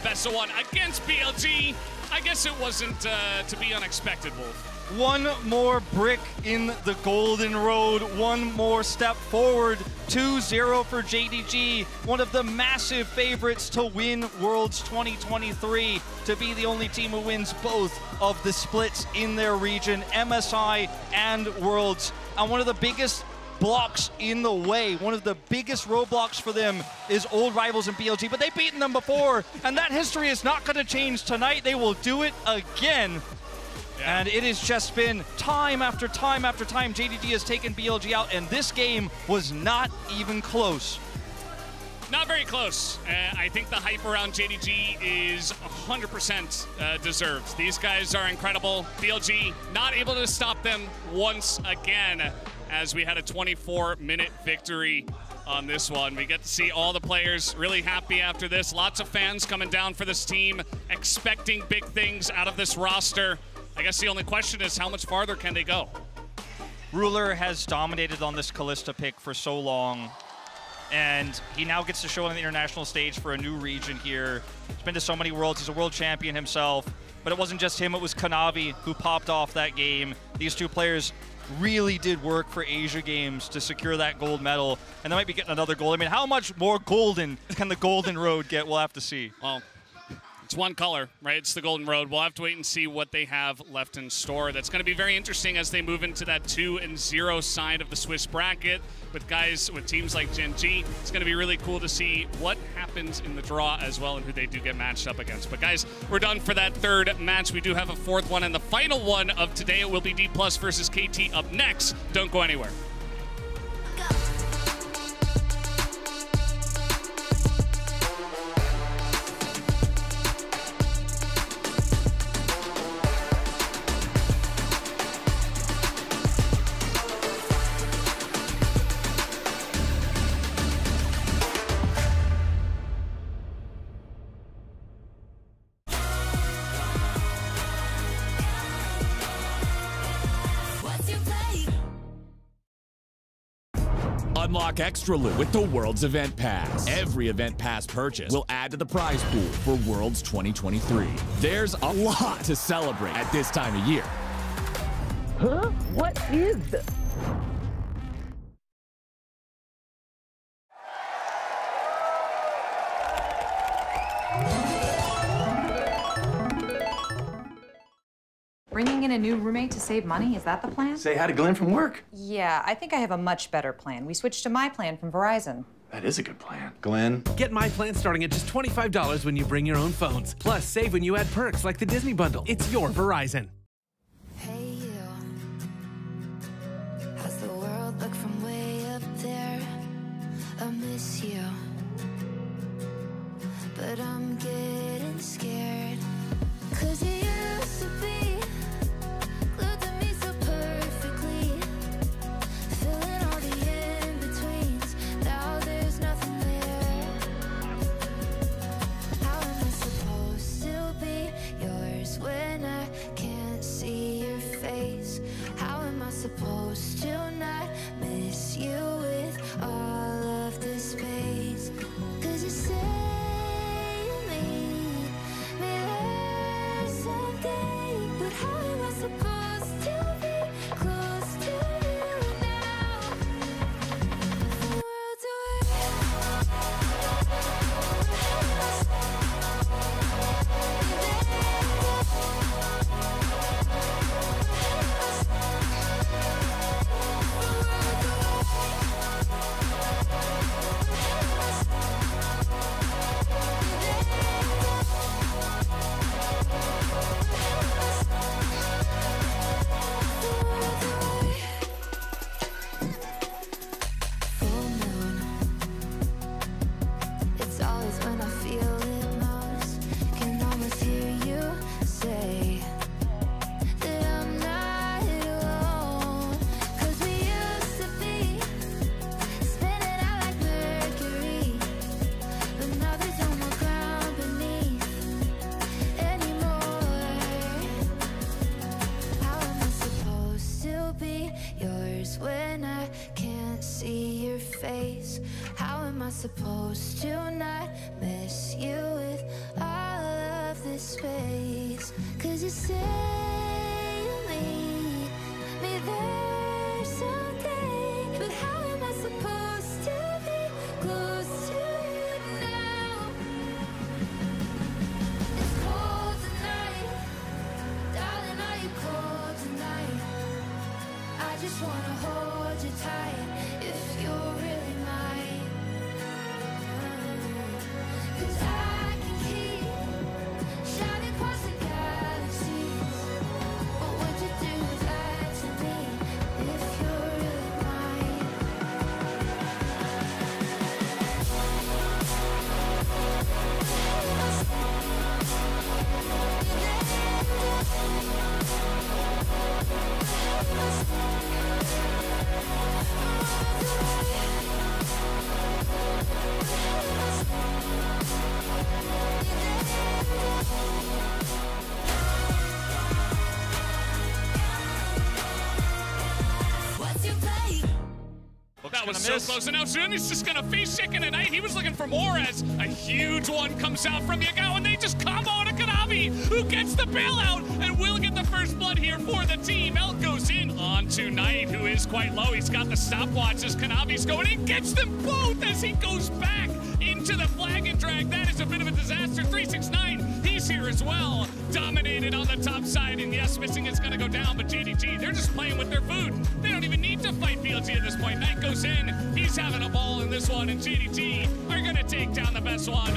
Best of one against BLG. I guess it wasn't to be unexpected, Wolf. One more brick in the golden road, one more step forward. 2-0 for JDG, one of the massive favorites to win Worlds 2023, to be the only team who wins both of the splits in their region, MSI and Worlds. And one of the biggest blocks in the way, one of the biggest roadblocks for them is old rivals in BLG, but they've beaten them before, and that history is not going to change tonight. They will do it again. Yeah. And it has just been time after time after time. JDG has taken BLG out, and this game was not even close. Not very close. I think the hype around JDG is 100% deserved. These guys are incredible. BLG not able to stop them once again, as we had a 24-minute victory on this one. We get to see all the players really happy after this. Lots of fans coming down for this team, expecting big things out of this roster. I guess the only question is how much farther can they go? Ruler has dominated on this Kalista pick for so long, and he now gets to show on the international stage for a new region here. He's been to so many worlds. He's a world champion himself, but it wasn't just him. It was Kanavi who popped off that game. These 2 players really did work for Asia Games to secure that gold medal, and they might be getting another gold. I mean, how much more golden can the golden road get? We'll have to see. Well, It's one color, right? It's the Golden Road. We'll have to wait and see what they have left in store. That's going to be very interesting as they move into that 2-0 side of the Swiss bracket with guys, with teams like Gen G. It's going to be really cool to see what happens in the draw as well and who they do get matched up against. But guys, we're done for that third match. We do have a fourth one, and the final one of today, it will be D+ versus KT up next. Don't go anywhere. Unlock extra loot with the Worlds Event Pass. Every Event Pass purchase will add to the prize pool for Worlds 2023. There's a lot to celebrate at this time of year. Huh? What is this? Bringing in a new roommate to save money, is that the plan? Say hi to Glenn from work. Yeah, I think I have a much better plan. We switched to my plan from Verizon. That is a good plan. Glenn? Get my plan starting at just $25 when you bring your own phones. Plus, save when you add perks like the Disney Bundle. It's your Verizon. Hey you, how's the world look from way up there? I miss you, but I'm getting scared. 'Cause you used to be glued to me so perfectly, filling all the in-betweens. Now there's nothing there. How am I supposed to be yours when I can't see your face? How am I supposed to not miss you with all of this space? 'Cause you say you need me there someday, but how am I supposed to be close to you now? The world's It's always when I feel it most. Can almost hear you say that I'm not alone. 'Cause we used to be spinning out like Mercury, but now there's no more ground beneath anymore. How am I supposed to be yours when I can't see your face? How am I supposed to not miss you with all of this space? 'Cause you say you need me there someday, but how am I supposed to be close to you now? It's cold tonight, darling, are you cold tonight? I just wanna hold you tight if you're really mine. 'Cause I can keep shining across the galaxies, but would you do that to me if you're really mine? What's your play? That was so close, and now soon he's just gonna face chicken tonight. He was looking for more as a huge one comes out from Yagao, and they just combo to Kanavi, who gets the bailout and will get the first blood here for the team. Elk goes in on to Knight, who is quite low. He's got the stopwatch as Kanavi's going in, gets them both as he goes back into the flag and drag. That is a bit of a disaster. 369, he's Paze here as well. Dominated on the top side, and yes, Missing is going to go down, but JDG, they're just playing with their food. They don't even need to fight BLG at this point. Knight goes in, he's having a ball in this one, and JDG are going to take down the best one.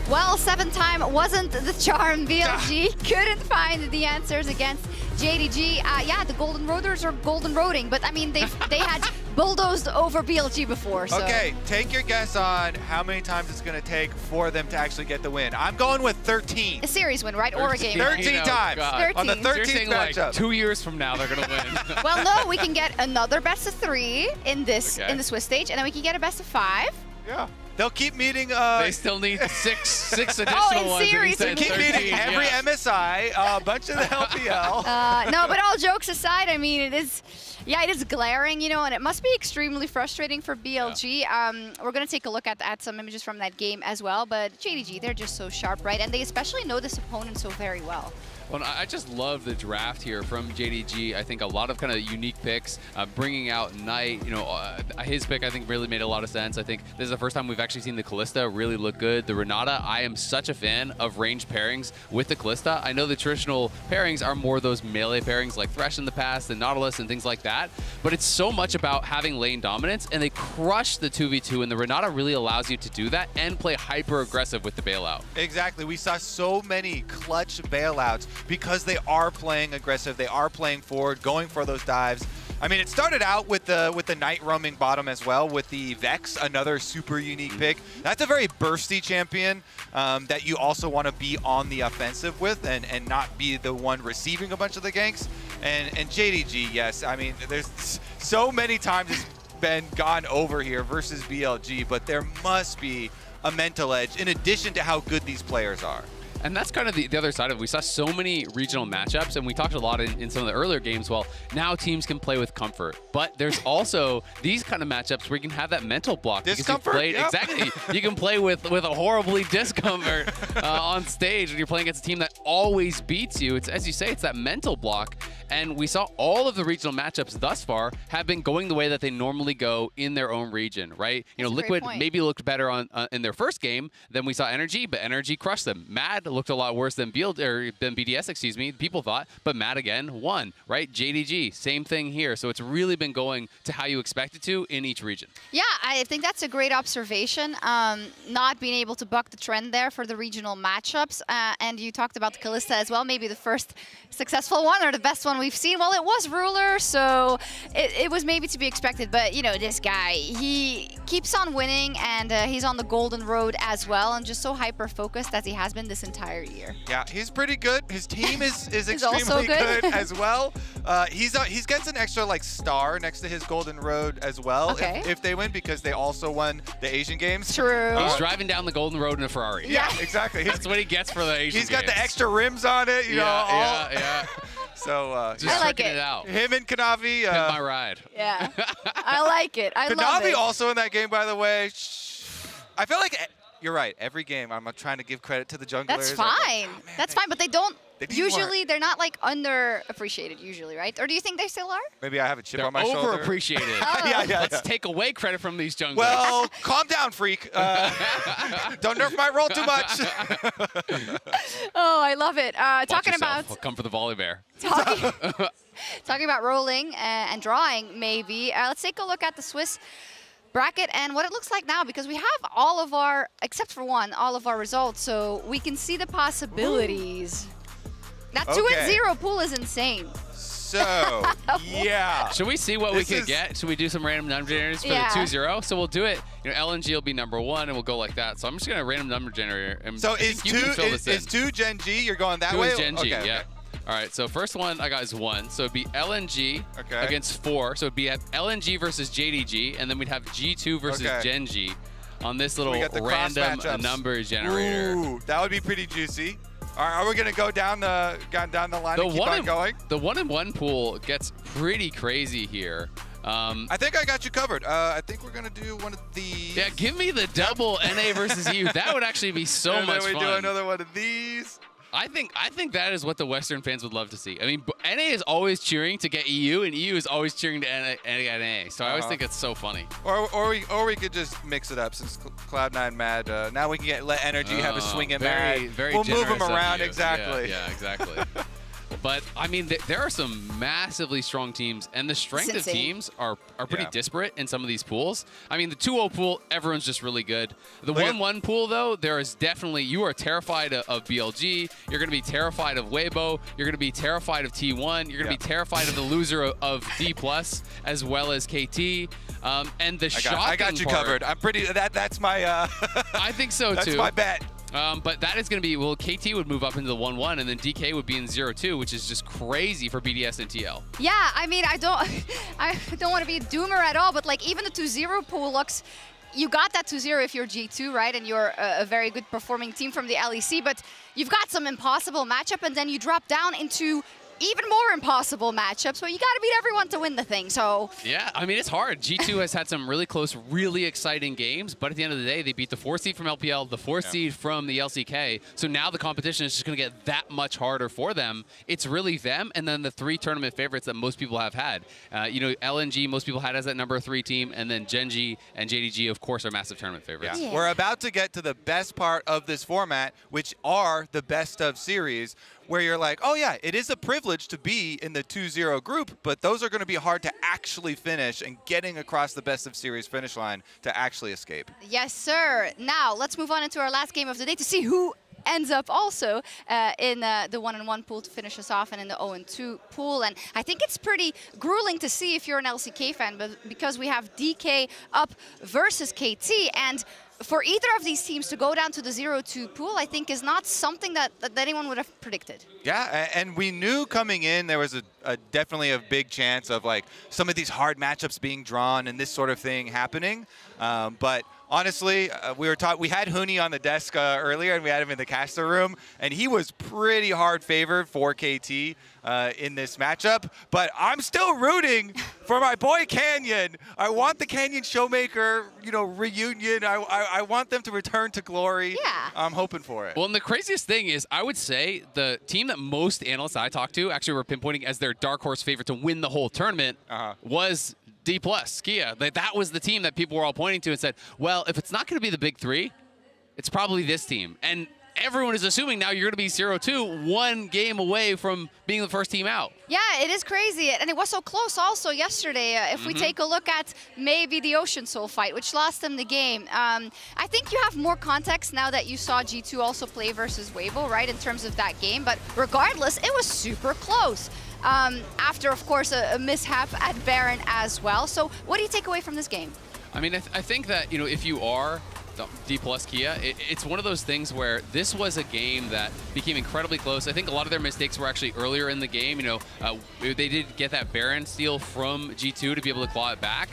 Well, 7th time wasn't the charm. BLG couldn't find the answers against JDG. Yeah, the Golden Roaders are Golden Roading, but I mean, they had bulldozed over BLG before. So. Okay, take your guess on how many times it's going to take for them to actually get the win. I'm going with 13. A series win, right? Or a game. 13 times. 13. On the 13th matchup. Like 2 years from now, they're going to win. Well, no, we can get another best of 3 in this in the Swiss stage, and then we can get a best of 5. Yeah. They'll keep meeting. They still need six additional ones. Series. They keep meeting every MSI, a bunch of the LPL. No, but all jokes aside, I mean, it is glaring, you know, and it must be extremely frustrating for BLG. Yeah. We're gonna take a look at some images from that game as well. But JDG, they're just so sharp, right? And they especially know this opponent so very well. Well, I just love the draft here from JDG. I think a lot of kind of unique picks, bringing out Knight. You know, his pick I think really made a lot of sense. I think this is the first time we've actually seen the Kalista really look good. The Renata, I am such a fan of ranged pairings with the Kalista. I know the traditional pairings are more those melee pairings like Thresh in the past and Nautilus and things like that, but it's so much about having lane dominance, and they crush the 2v2, and the Renata really allows you to do that and play hyper aggressive with the bailout. Exactly. We saw so many clutch bailouts because they are playing aggressive, they are playing forward, going for those dives. I mean, it started out with the Knight roaming bottom as well, with the Vex, another super unique pick. That's a very bursty champion that you also want to be on the offensive with and not be the one receiving a bunch of the ganks. And JDG, yes, I mean, there's so many times it's been gone over here versus BLG, but there must be a mental edge in addition to how good these players are. And that's kind of the other side of it. We saw so many regional matchups, and we talked a lot in some of the earlier games. Well, now teams can play with comfort, but there's also these kind of matchups where you can have that mental block. Discomfort? Yep. Exactly. You can play with a horribly discomfort on stage when you're playing against a team that always beats you. It's, as you say, it's that mental block. And we saw all of the regional matchups thus far have been going the way that they normally go in their own region, right? You know, Liquid maybe looked better in their first game than we saw Energy, but Energy crushed them. Mad looked a lot worse than BDS, excuse me, people thought, but Mad again won, right? JDG, same thing here. So it's really been going to how you expect it to in each region. Yeah, I think that's a great observation. Not being able to buck the trend there for the regional matchups. And you talked about the Kalista as well, maybe the first successful one or the best one we've seen. Well, it was Ruler, so it was maybe to be expected. But, you know, this guy, he keeps on winning, and he's on the golden road as well, and just so hyper-focused as he has been this entire year. Yeah, he's pretty good. His team is extremely good as well. He gets an extra, like, star next to his golden road as well if they win, because they also won the Asian Games. True. He's driving down the golden road in a Ferrari. Yeah, exactly. That's what he gets for the Asian Games. He's got the extra rims on it, you know. Yeah. So just I like it out. Him and Kanavi. Hit my ride. Yeah, I like it. I love Kanavi it. also in that game, by the way. I feel like you're right. Every game, I'm trying to give credit to the junglers. That's fine. That's fine, but they don't. Usually, more. they're not like underappreciated. Usually, right? Or do you think they still are? Maybe I have a chip on my shoulder. Overappreciated. Yeah. Let's take away credit from these junglers. Well, calm down, freak. Don't nerf my roll too much. Oh, I love it. Talking yourself. about I'll come for the volley bear. talking about rolling and drawing, maybe. Let's take a look at the Swiss bracket and what it looks like now, because we have all of our, except for one, all of our results, so we can see the possibilities. That 2-0 pool is insane. So, yeah. Should we see what we could get? Should we do some random number generators for the 2-0? So we'll do it. You know, LNG will be number 1, and we'll go like that. So I'm just going to random number generator. And so is 2 Gen G? You're going that way? 2 is Gen G, yeah. All right, so first one I got is 1. So it'd be LNG against 4. So it'd be LNG versus JDG, and then we'd have G2 versus Gen G on this little random number generator. Ooh, that would be pretty juicy. Are we going to go down the line and keep on going? The 1-in-1 pool gets pretty crazy here. I think I got you covered. I think we're going to do one of these. Yeah, give me the double NA versus you. That would actually be so much fun. And then we do another one of these. I think that is what the Western fans would love to see. I mean, NA is always cheering to get EU, and EU is always cheering to NA. So I always think it's so funny. Or we could just mix it up since Cloud9 Mad. Now we can let Energy have a swing at Mad. We'll move them around, exactly. Yeah, exactly. But, I mean, there are some massively strong teams, and the strength of teams are pretty disparate in some of these pools. I mean, the 2-0 pool, everyone's just really good. The 1-1 pool, though, there is definitely, you are terrified of BLG, you're going to be terrified of Weibo, you're going to be terrified of T1, you're going to be terrified of the loser of D+, as well as KT. And the shocking I got you covered. I'm pretty, that's my... I think so, too. That's my bet. But that is going to be, well, KT would move up into the 1-1, and then DK would be in 0-2, which is just crazy for BDS and TL. Yeah, I mean, I don't want to be a doomer at all, but like even the 2-0 pool looks, you got that 2-0 if you're G2, right? And you're a very good performing team from the LEC, but you've got some impossible matchup, and then you drop down into even more impossible matchups where you got to beat everyone to win the thing, so. Yeah, I mean, it's hard. G2 has had some really close, really exciting games, but at the end of the day, they beat the 4th seed from LPL, the 4th seed from the LCK, so now the competition is just going to get that much harder for them. It's really them, and then the 3 tournament favorites that most people have had. You know, LNG, most people had as that number 3 team, and then Genji and JDG, of course, are massive tournament favorites. Yeah. We're about to get to the best part of this format, which are the best of series, where you're like, oh yeah, it is a privilege to be in the 2-0 group, but those are going to be hard to actually finish, and getting across the best of series finish line to actually escape. Yes, sir. Now, let's move on into our last game of the day to see who ends up also in the 1-1 pool to finish us off, and in the 0-2 pool. And I think it's pretty grueling to see if you're an LCK fan, but because we have DK up versus KT, and for either of these teams to go down to the 0-2 pool, I think is not something that anyone would have predicted. Yeah, and we knew coming in there was definitely a big chance of like some of these hard matchups being drawn and this sort of thing happening. But honestly, we had Huni on the desk earlier, and we had him in the caster room, and he was pretty hard favored for KT in this matchup. But I'm still rooting for my boy Canyon. I want the Canyon Showmaker, you know, reunion. I want them to return to glory. Yeah. I'm hoping for it. Well, and the craziest thing is, I would say the team that most analysts I talked to actually were pinpointing as their dark horse favorite to win the whole tournament was D+, Kia. That was the team that people were all pointing to and said, well, if it's not going to be the big 3, it's probably this team. And everyone is assuming now you're going to be 0-2, 1 game away from being the first team out. Yeah, it is crazy. And it was so close also yesterday. If we take a look at maybe the Ocean Soul fight, which lost them the game. I think you have more context now that you saw G2 also play versus Weibo, right, in terms of that game. But regardless, it was super close. After, of course, a mishap at Baron as well. So what do you take away from this game? I mean, I think that, you know, if you are D+ Kia, it's one of those things where this was a game that became incredibly close. I think a lot of their mistakes were actually earlier in the game. You know, they did get that Baron steal from G2 to be able to claw it back.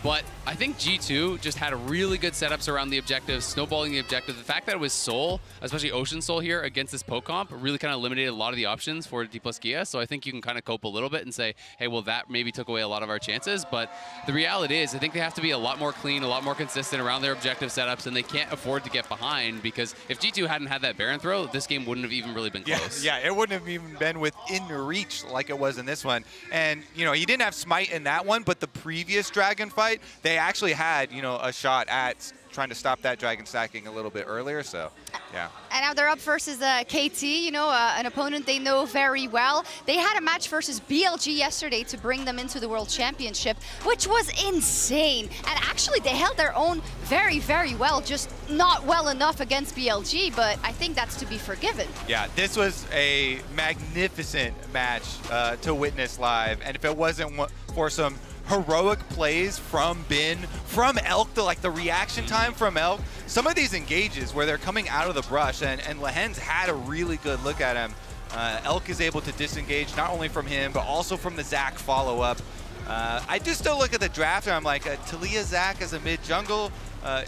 But I think G2 just had really good setups around the objectives, snowballing the objective. The fact that it was Soul, especially Ocean Soul here against this poke comp, really kind of eliminated a lot of the options for D+ Kia. So I think you can kind of cope a little bit and say, hey, well, that maybe took away a lot of our chances. But the reality is, I think they have to be a lot more clean, a lot more consistent around their objective setups, and they can't afford to get behind, because if G2 hadn't had that Baron throw, this game wouldn't have even really been close. Yeah, it wouldn't have even been within reach like it was in this one. And, you know, he didn't have Smite in that one, but the previous Dragon fight, they actually had, you know, a shot at trying to stop that Dragon stacking a little bit earlier, so yeah. And now they're up versus KT, you know, an opponent they know very well. They had a match versus BLG yesterday to bring them into the World Championship, which was insane. And actually, they held their own very, very well, just not well enough against BLG, but I think that's to be forgiven. Yeah, this was a magnificent match to witness live, and if it wasn't for some heroic plays from Bin, from Elk, the reaction time from Elk. Some of these engages where they're coming out of the brush, and Lehen's had a really good look at him. Elk is able to disengage not only from him, but also from the Zac follow-up. I do still look at the draft, and I'm like, Talia Zac as a mid-jungle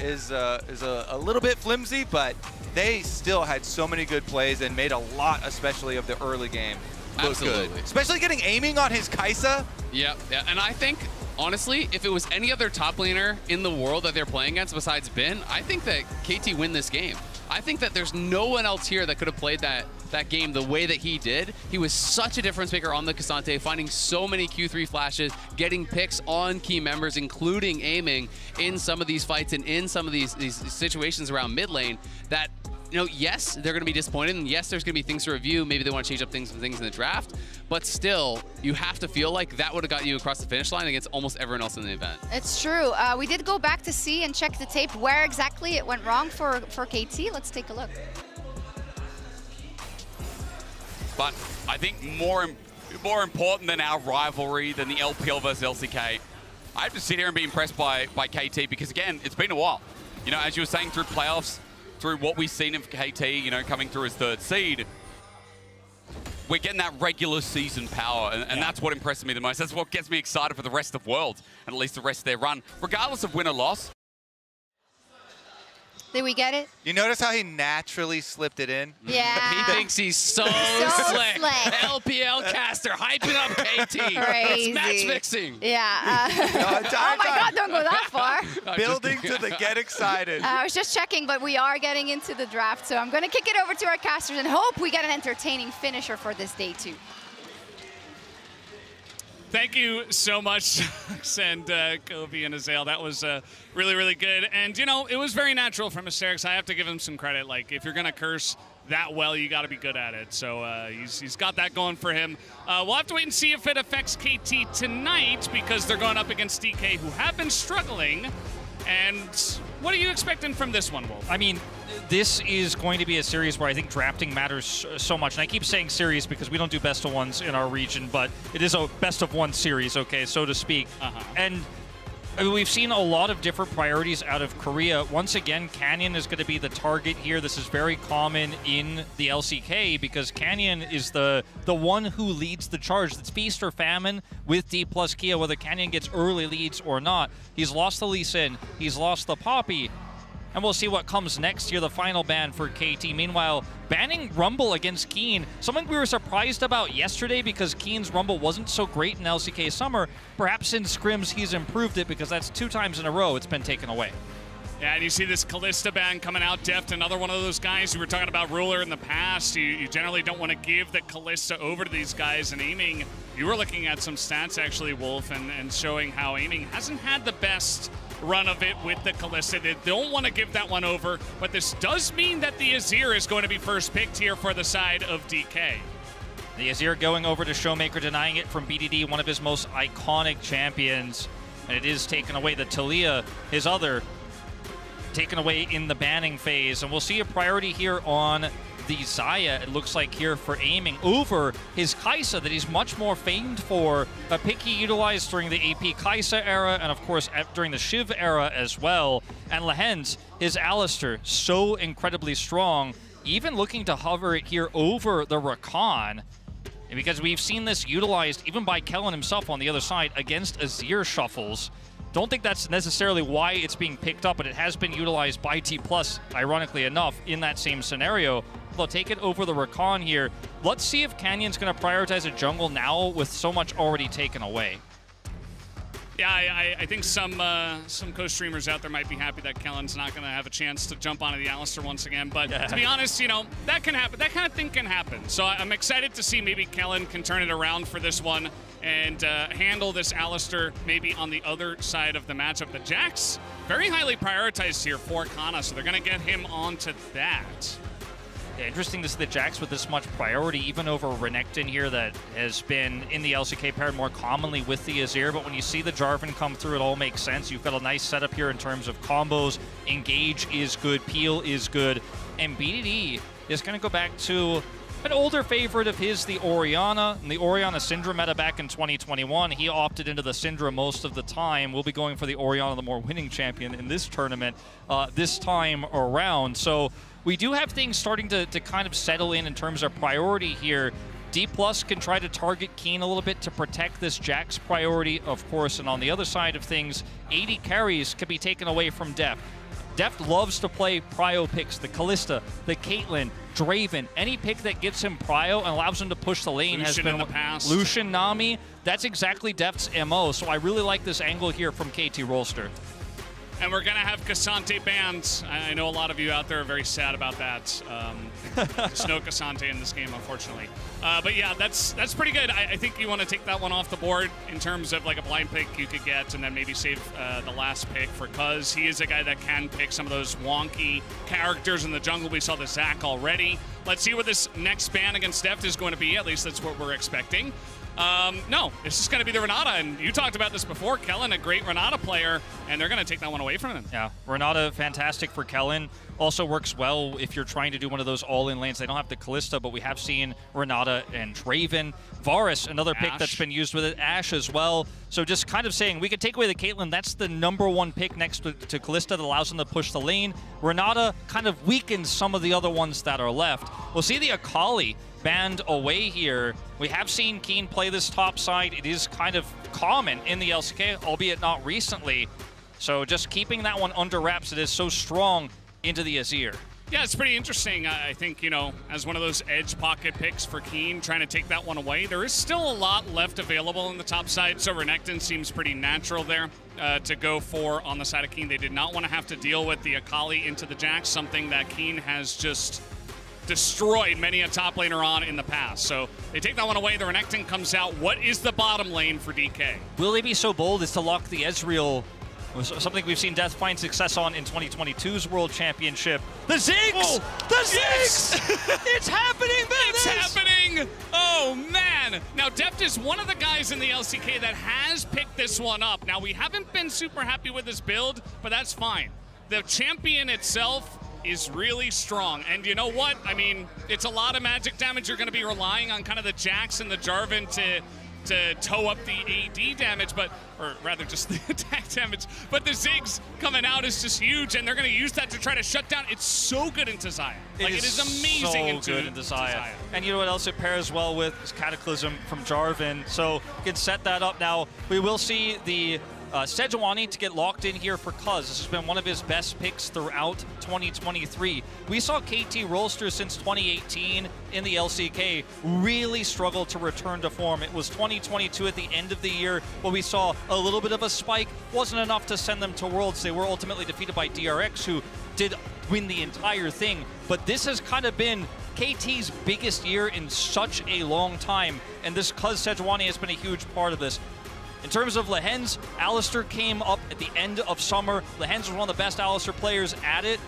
is a little bit flimsy, but they still had so many good plays and made a lot, especially of the early game. Absolutely. Good. Especially getting aiming on his Kai'Sa. Yeah, and I think, honestly, if it was any other top laner in the world that they're playing against besides Bin, I think that KT win this game. I think that there's no one else here that could have played that that game the way that he did. He was such a difference maker on the K'Sante, finding so many Q3 flashes, getting picks on key members, including aiming in some of these fights and in some of these situations around mid lane that, you know, yes, they're going to be disappointed, and yes, there's going to be things to review. Maybe they want to change up things in the draft, but still, you have to feel like that would have got you across the finish line against almost everyone else in the event. It's true. We did go back to see and check the tape where exactly it went wrong for KT. Let's take a look. But I think more important than our rivalry, than the LPL versus LCK, I have to sit here and be impressed by KT because, again, it's been a while. You know, as you were saying, through playoffs, through what we've seen of KT, you know, coming through as 3rd seed, we're getting that regular season power, and that's what impresses me the most. That's what gets me excited for the rest of Worlds, and at least the rest of their run, regardless of win or loss. Did we get it? You notice how he naturally slipped it in? Yeah. He thinks he's so slick. LPL caster hyping up KT. Crazy. It's match fixing. Yeah. Oh my God, don't go that far. Building to the get excited. I was just checking, but we are getting into the draft, so I'm going to kick it over to our casters and hope we get an entertaining finisher for this day 2. Thank you so much, and Kobe and Azael. That was really, really good. And, you know, it was very natural from Asterix. I have to give him some credit. Like, if you're going to curse that well, you got to be good at it. So he's got that going for him. We'll have to wait and see if it affects KT tonight because they're going up against DK, who have been struggling. And what are you expecting from this one, Wolf? I mean, this is going to be a series where I think drafting matters so much. And I keep saying series because we don't do best of ones in our region, but it is a best of one series, okay, so to speak. And I mean, we've seen a lot of different priorities out of Korea. Once again, Canyon is going to be the target here. This is very common in the LCK because Canyon is the one who leads the charge. It's feast or famine with D plus Kia, whether Canyon gets early leads or not. He's lost the Lee Sin. He's lost the Poppy. And we'll see what comes next here, the final ban for KT. Meanwhile, banning Rumble against Keen, something we were surprised about yesterday because Keen's Rumble wasn't so great in LCK Summer. Perhaps in scrims he's improved it because that's 2 times in a row it's been taken away. Yeah, and you see this Kalista ban coming out. Deft, another one of those guys who were talking about Ruler in the past. You generally don't want to give the Kalista over to these guys, and aiming, you were looking at some stats actually, Wolf, and showing how aiming hasn't had the best run of it with the Kalista. They don't want to give that one over, but this does mean that the Azir is going to be first picked here for the side of DK. The Azir going over to Showmaker, denying it from BDD, one of his most iconic champions, and it is taken away. The Talia, his other, taken away in the banning phase, and we'll see a priority here on the Xayah, it looks like here for aiming over his Kai'Sa that he's much more famed for. A pick he utilized during the AP Kai'Sa era and of course during the Shiv era as well. And Lehens, his Alistar, so incredibly strong, even looking to hover it here over the Rakan. And because we've seen this utilized even by Kellen himself on the other side against Azir shuffles. Don't think that's necessarily why it's being picked up, but it has been utilized by T+, ironically enough, in that same scenario. They'll take it over the Rakan here. Let's see if Canyon's going to prioritize a jungle now with so much already taken away. Yeah, I think some co-streamers out there might be happy that Kellen's not going to have a chance to jump onto the Alistar once again. But to be honest, you know, that can happen. That kind of thing can happen. So I'm excited to see maybe Kellen can turn it around for this one and handle this Alistar maybe on the other side of the matchup. The Jax, very highly prioritized here for Kana, so they're going to get him onto that. Yeah, interesting to see the Jax with this much priority, even over Renekton here that has been in the LCK paired more commonly with the Azir. But when you see the Jarvan come through, it all makes sense. You've got a nice setup here in terms of combos. Engage is good, Peel is good. And BDD is going to go back to an older favorite of his, the Orianna. And the Orianna Syndra meta back in 2021. He opted into the Syndra most of the time. We'll be going for the Orianna, the more winning champion in this tournament this time around. So we do have things starting to kind of settle in terms of priority here. D+ can try to target Keen a little bit to protect this Jax priority, of course. And on the other side of things, 80 carries could be taken away from Deft. Deft loves to play prio picks, the Kalista, the Caitlyn, Draven. Any pick that gets him prio and allows him to push the lane Lucian has been in the past. Lucian, Nami. That's exactly Deft's MO. So I really like this angle here from KT Rolster. and we're going to have Cassante banned. I know a lot of you out there are very sad about that. There's no Cassante in this game, unfortunately. But yeah, that's pretty good. I think you want to take that one off the board in terms of like a blind pick you could get, and then maybe save the last pick for Cuz. He is a guy that can pick some of those wonky characters in the jungle. We saw the Zac already. Let's see what this next ban against Deft is going to be. At least that's what we're expecting. No, it's just going to be the Renata, and you talked about this before. Kellen, a great Renata player, and they're going to take that one away from him. Yeah, Renata, fantastic for Kellen. Also works well if you're trying to do one of those all-in lanes. They don't have the Kalista, but we have seen Renata and Draven. Varus, another pick that's been used with it. Ashe as well. So just kind of saying, we could take away the Caitlyn. That's the #1 pick next to Kalista that allows them to push the lane. Renata kind of weakens some of the other ones that are left. We'll see the Akali banned away here. We have seen Keen play this top side. It is kind of common in the LCK, albeit not recently. So just keeping that one under wraps, it is so strong into the Azir. Yeah, it's pretty interesting. I think, you know, as one of those edge pocket picks for Keen, trying to take that one away, there is still a lot left available in the top side, so Renekton seems pretty natural there to go for on the side of Keen. They did not want to have to deal with the Akali into the Jax, something that Keen has just destroyed many a top laner on in the past. So they take that one away. The Renekton comes out. What is the bottom lane for DK? Will they be so bold as to lock the Ezreal? Something we've seen Death find success on in 2022's World Championship. The Ziggs! Oh, the Ziggs! It's happening, man! It's happening! Oh, man! Now, Deft is one of the guys in the LCK that has picked this one up. Now, we haven't been super happy with this build, but that's fine. The champion itself is really strong. And you know what? I mean, it's a lot of magic damage. You're going to be relying on kind of the Jax and the Jarvan to toe up the AD damage, or rather just the attack damage. But the Ziggs coming out is just huge, and they're going to use that to try to shut down. It's so good into Xayah. Like, it is amazing so good into Xayah. And you know what else it pairs well with? Is Cataclysm from Jarvan. So you can set that up now. We will see the Sejuani to get locked in here for Cuz. This has been one of his best picks throughout 2023. We saw KT Rolster since 2018 in the LCK really struggle to return to form. It was 2022 at the end of the year where we saw a little bit of a spike. Wasn't enough to send them to Worlds. They were ultimately defeated by DRX, who did win the entire thing. But this has kind of been KT's biggest year in such a long time, and this Cuz Sejuani has been a huge part of this. In terms of Lehens, Alistar came up at the end of summer. Lehens was one of the best Alistar players at it.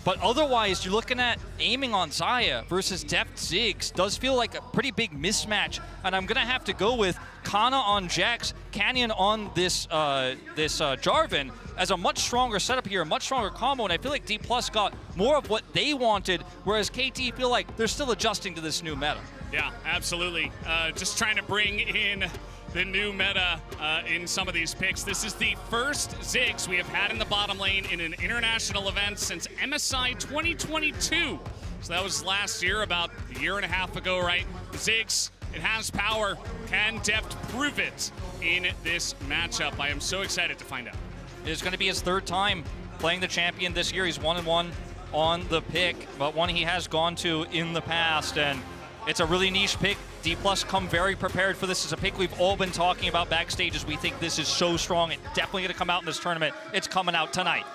But otherwise, you're looking at aiming on Xayah versus Deft Ziggs. Does feel like a pretty big mismatch. And I'm going to have to go with Kana on Jax, Canyon on this Jarvan as a much stronger setup here, a much stronger combo. And I feel like D+ got more of what they wanted, whereas KT feel like they're still adjusting to this new meta. Yeah, absolutely. Just trying to bring in the new meta in some of these picks. This is the first Ziggs we have had in the bottom lane in an international event since MSI 2022. So that was last year, about a year and a half ago, right? Ziggs, it has power. Can Deft prove it in this matchup? I am so excited to find out. It is going to be his third time playing the champion this year. He's 1-1 on the pick, but one he has gone to in the past, and it's a really niche pick. D+ come very prepared for this. It's a pick we've all been talking about backstage as we think this is so strong. It's definitely going to come out in this tournament. It's coming out tonight.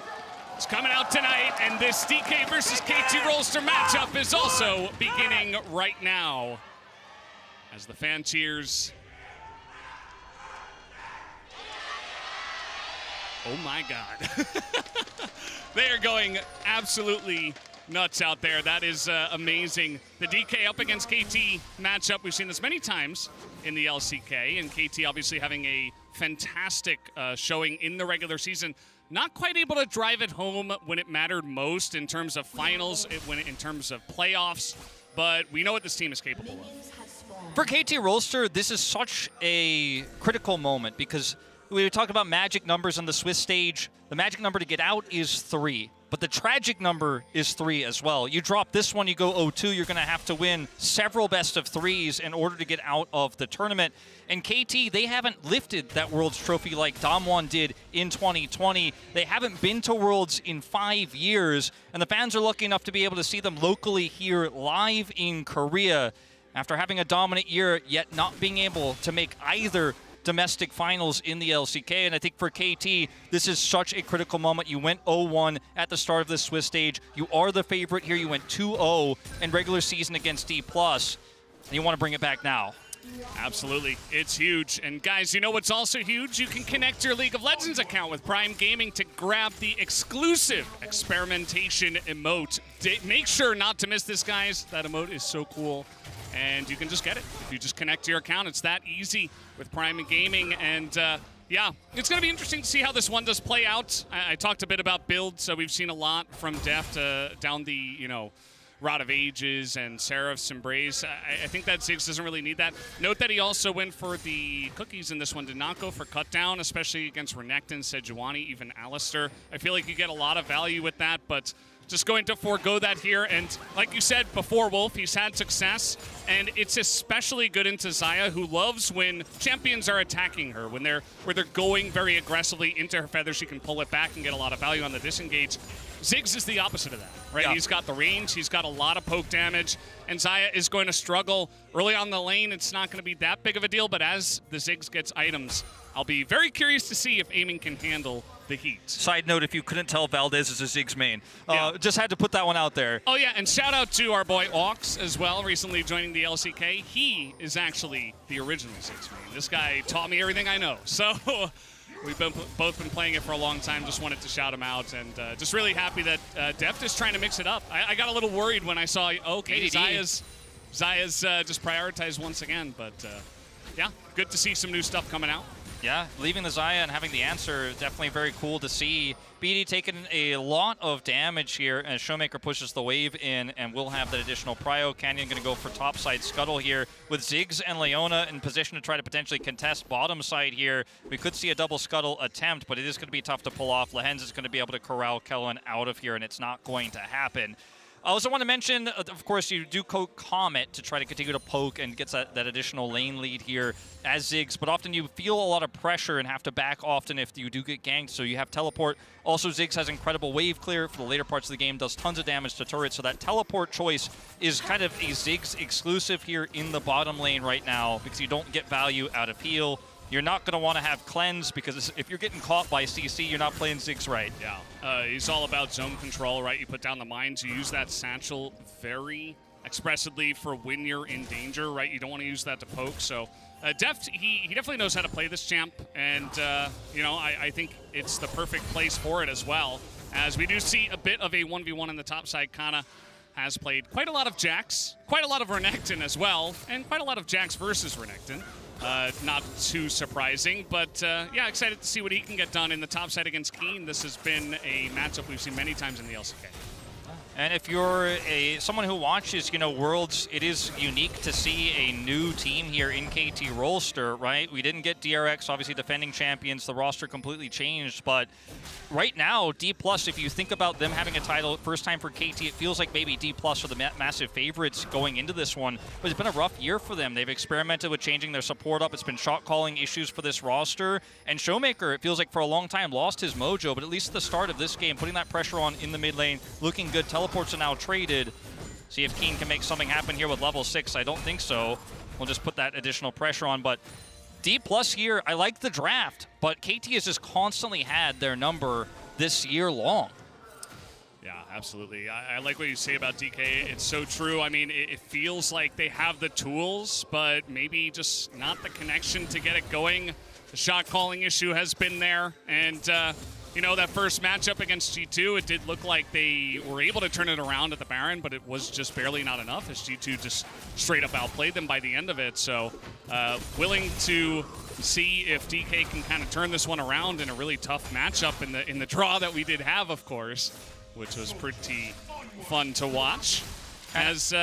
It's coming out tonight, and this DK versus KT Rolster matchup is also beginning right now as the fan cheers. Oh my God. They are going absolutely nuts out there. That is amazing. The DK up against KT matchup. We've seen this many times in the LCK, and KT obviously having a fantastic showing in the regular season. Not quite able to drive it home when it mattered most in terms of finals, in terms of playoffs, but we know what this team is capable of. For KT Rolster, this is such a critical moment because we were talking about magic numbers on the Swiss stage. The magic number to get out is 3. But the tragic number is 3 as well. You drop this one, you go 0-2, you're going to have to win several best of 3s in order to get out of the tournament. And KT, they haven't lifted that Worlds trophy like Damwon did in 2020. They haven't been to Worlds in 5 years, and the fans are lucky enough to be able to see them locally here live in Korea after having a dominant year, yet not being able to make either domestic finals in the LCK. And I think for KT, this is such a critical moment. You went 0-1 at the start of this Swiss stage. You are the favorite here. You went 2-0 in regular season against D+, and you want to bring it back now. Absolutely. It's huge. And guys, you know what's also huge? You can connect your League of Legends account with Prime Gaming to grab the exclusive experimentation emote. Make sure not to miss this, guys. That emote is so cool. And you can just get it. If you just connect to your account, it's that easy with Prime Gaming. And yeah, it's going to be interesting to see how this one does play out. I talked a bit about builds, so we've seen a lot from Deft down the, you know, Rod of Ages and Seraph's Embrace. I think that Ziggs doesn't really need that. Note that he also went for the cookies in this one, did not go for cut down, especially against Renekton, Sejuani, even Alistair. I feel like you get a lot of value with that, but just going to forego that here. And like you said before, Wolf, he's had success, and it's especially good into Xayah, who loves when champions are attacking her, when they're going very aggressively into her feather. She can pull it back and get a lot of value on the disengage. Ziggs is the opposite of that, right? Yeah. He's got the range, he's got a lot of poke damage, and Xayah is going to struggle early on the lane. It's not going to be that big of a deal, but as the Ziggs gets items, I'll be very curious to see if aiming can handle the heat. Side note, if you couldn't tell, Valdez is a Ziggs main. Just had to put that one out there. Oh yeah, and shout out to our boy Aux as well, recently joining the LCK. He is actually the original Ziggs main. This guy taught me everything I know. So we've both been playing it for a long time. Just wanted to shout him out, and just really happy that Deft is trying to mix it up. I got a little worried when I saw, okay, Xayah's just prioritized once again, but yeah, good to see some new stuff coming out. Yeah, leaving the Xayah and having the answer, definitely very cool to see. BD taking a lot of damage here as Showmaker pushes the wave in, and we'll have that additional prio. Canyon going to go for topside scuttle here with Ziggs and Leona in position to try to potentially contest bottom side here. We could see a double scuttle attempt, but it is going to be tough to pull off. Lehens is going to be able to corral Kellen out of here, and it's not going to happen. I also want to mention, of course, you do Comet to try to continue to poke and get that additional lane lead here as Ziggs, but often you feel a lot of pressure and have to back often if you do get ganked, so you have teleport. Also, Ziggs has incredible wave clear for the later parts of the game, does tons of damage to turrets, so that teleport choice is kind of a Ziggs exclusive here in the bottom lane right now because you don't get value out of heal. You're not going to want to have cleanse because if you're getting caught by CC, you're not playing Ziggs right. Yeah, he's all about zone control, right? You put down the mines, you use that satchel very expressively for when you're in danger, right? You don't want to use that to poke. So Deft, he definitely knows how to play this champ, and you know, I think it's the perfect place for it as well, as we do see a bit of a 1v1 in the top side. Kana has played quite a lot of Jax, quite a lot of Renekton as well, and quite a lot of Jax versus Renekton. Not too surprising, but yeah, excited to see what he can get done in the top side against Keen. This has been a matchup we've seen many times in the LCK. And if you're someone who watches, you know, Worlds, it is unique to see a new team here in KT roster, right? We didn't get DRX, obviously defending champions. The roster completely changed, but right now, D+, if you think about them having a title first time for KT, it feels like maybe D+ are the massive favorites going into this one. But it's been a rough year for them. They've experimented with changing their support up. It's been shot calling issues for this roster. And Showmaker, it feels like for a long time, lost his mojo, but at least at the start of this game, putting that pressure on in the mid lane, looking good. Teleports are now traded. See if Keen can make something happen here with level 6. I don't think so. We'll just put that additional pressure on, but D+ here, I like the draft, but KT has just constantly had their number this year long. Yeah, absolutely. I like what you say about DK. It's so true. I mean, it feels like they have the tools, but maybe just not the connection to get it going. The shot calling issue has been there, and you know, that first matchup against G2, it did look like they were able to turn it around at the Baron, but it was just barely not enough as G2 just straight up outplayed them by the end of it. So willing to see if DK can kind of turn this one around in a really tough matchup in the draw that we did have, of course, which was pretty fun to watch. As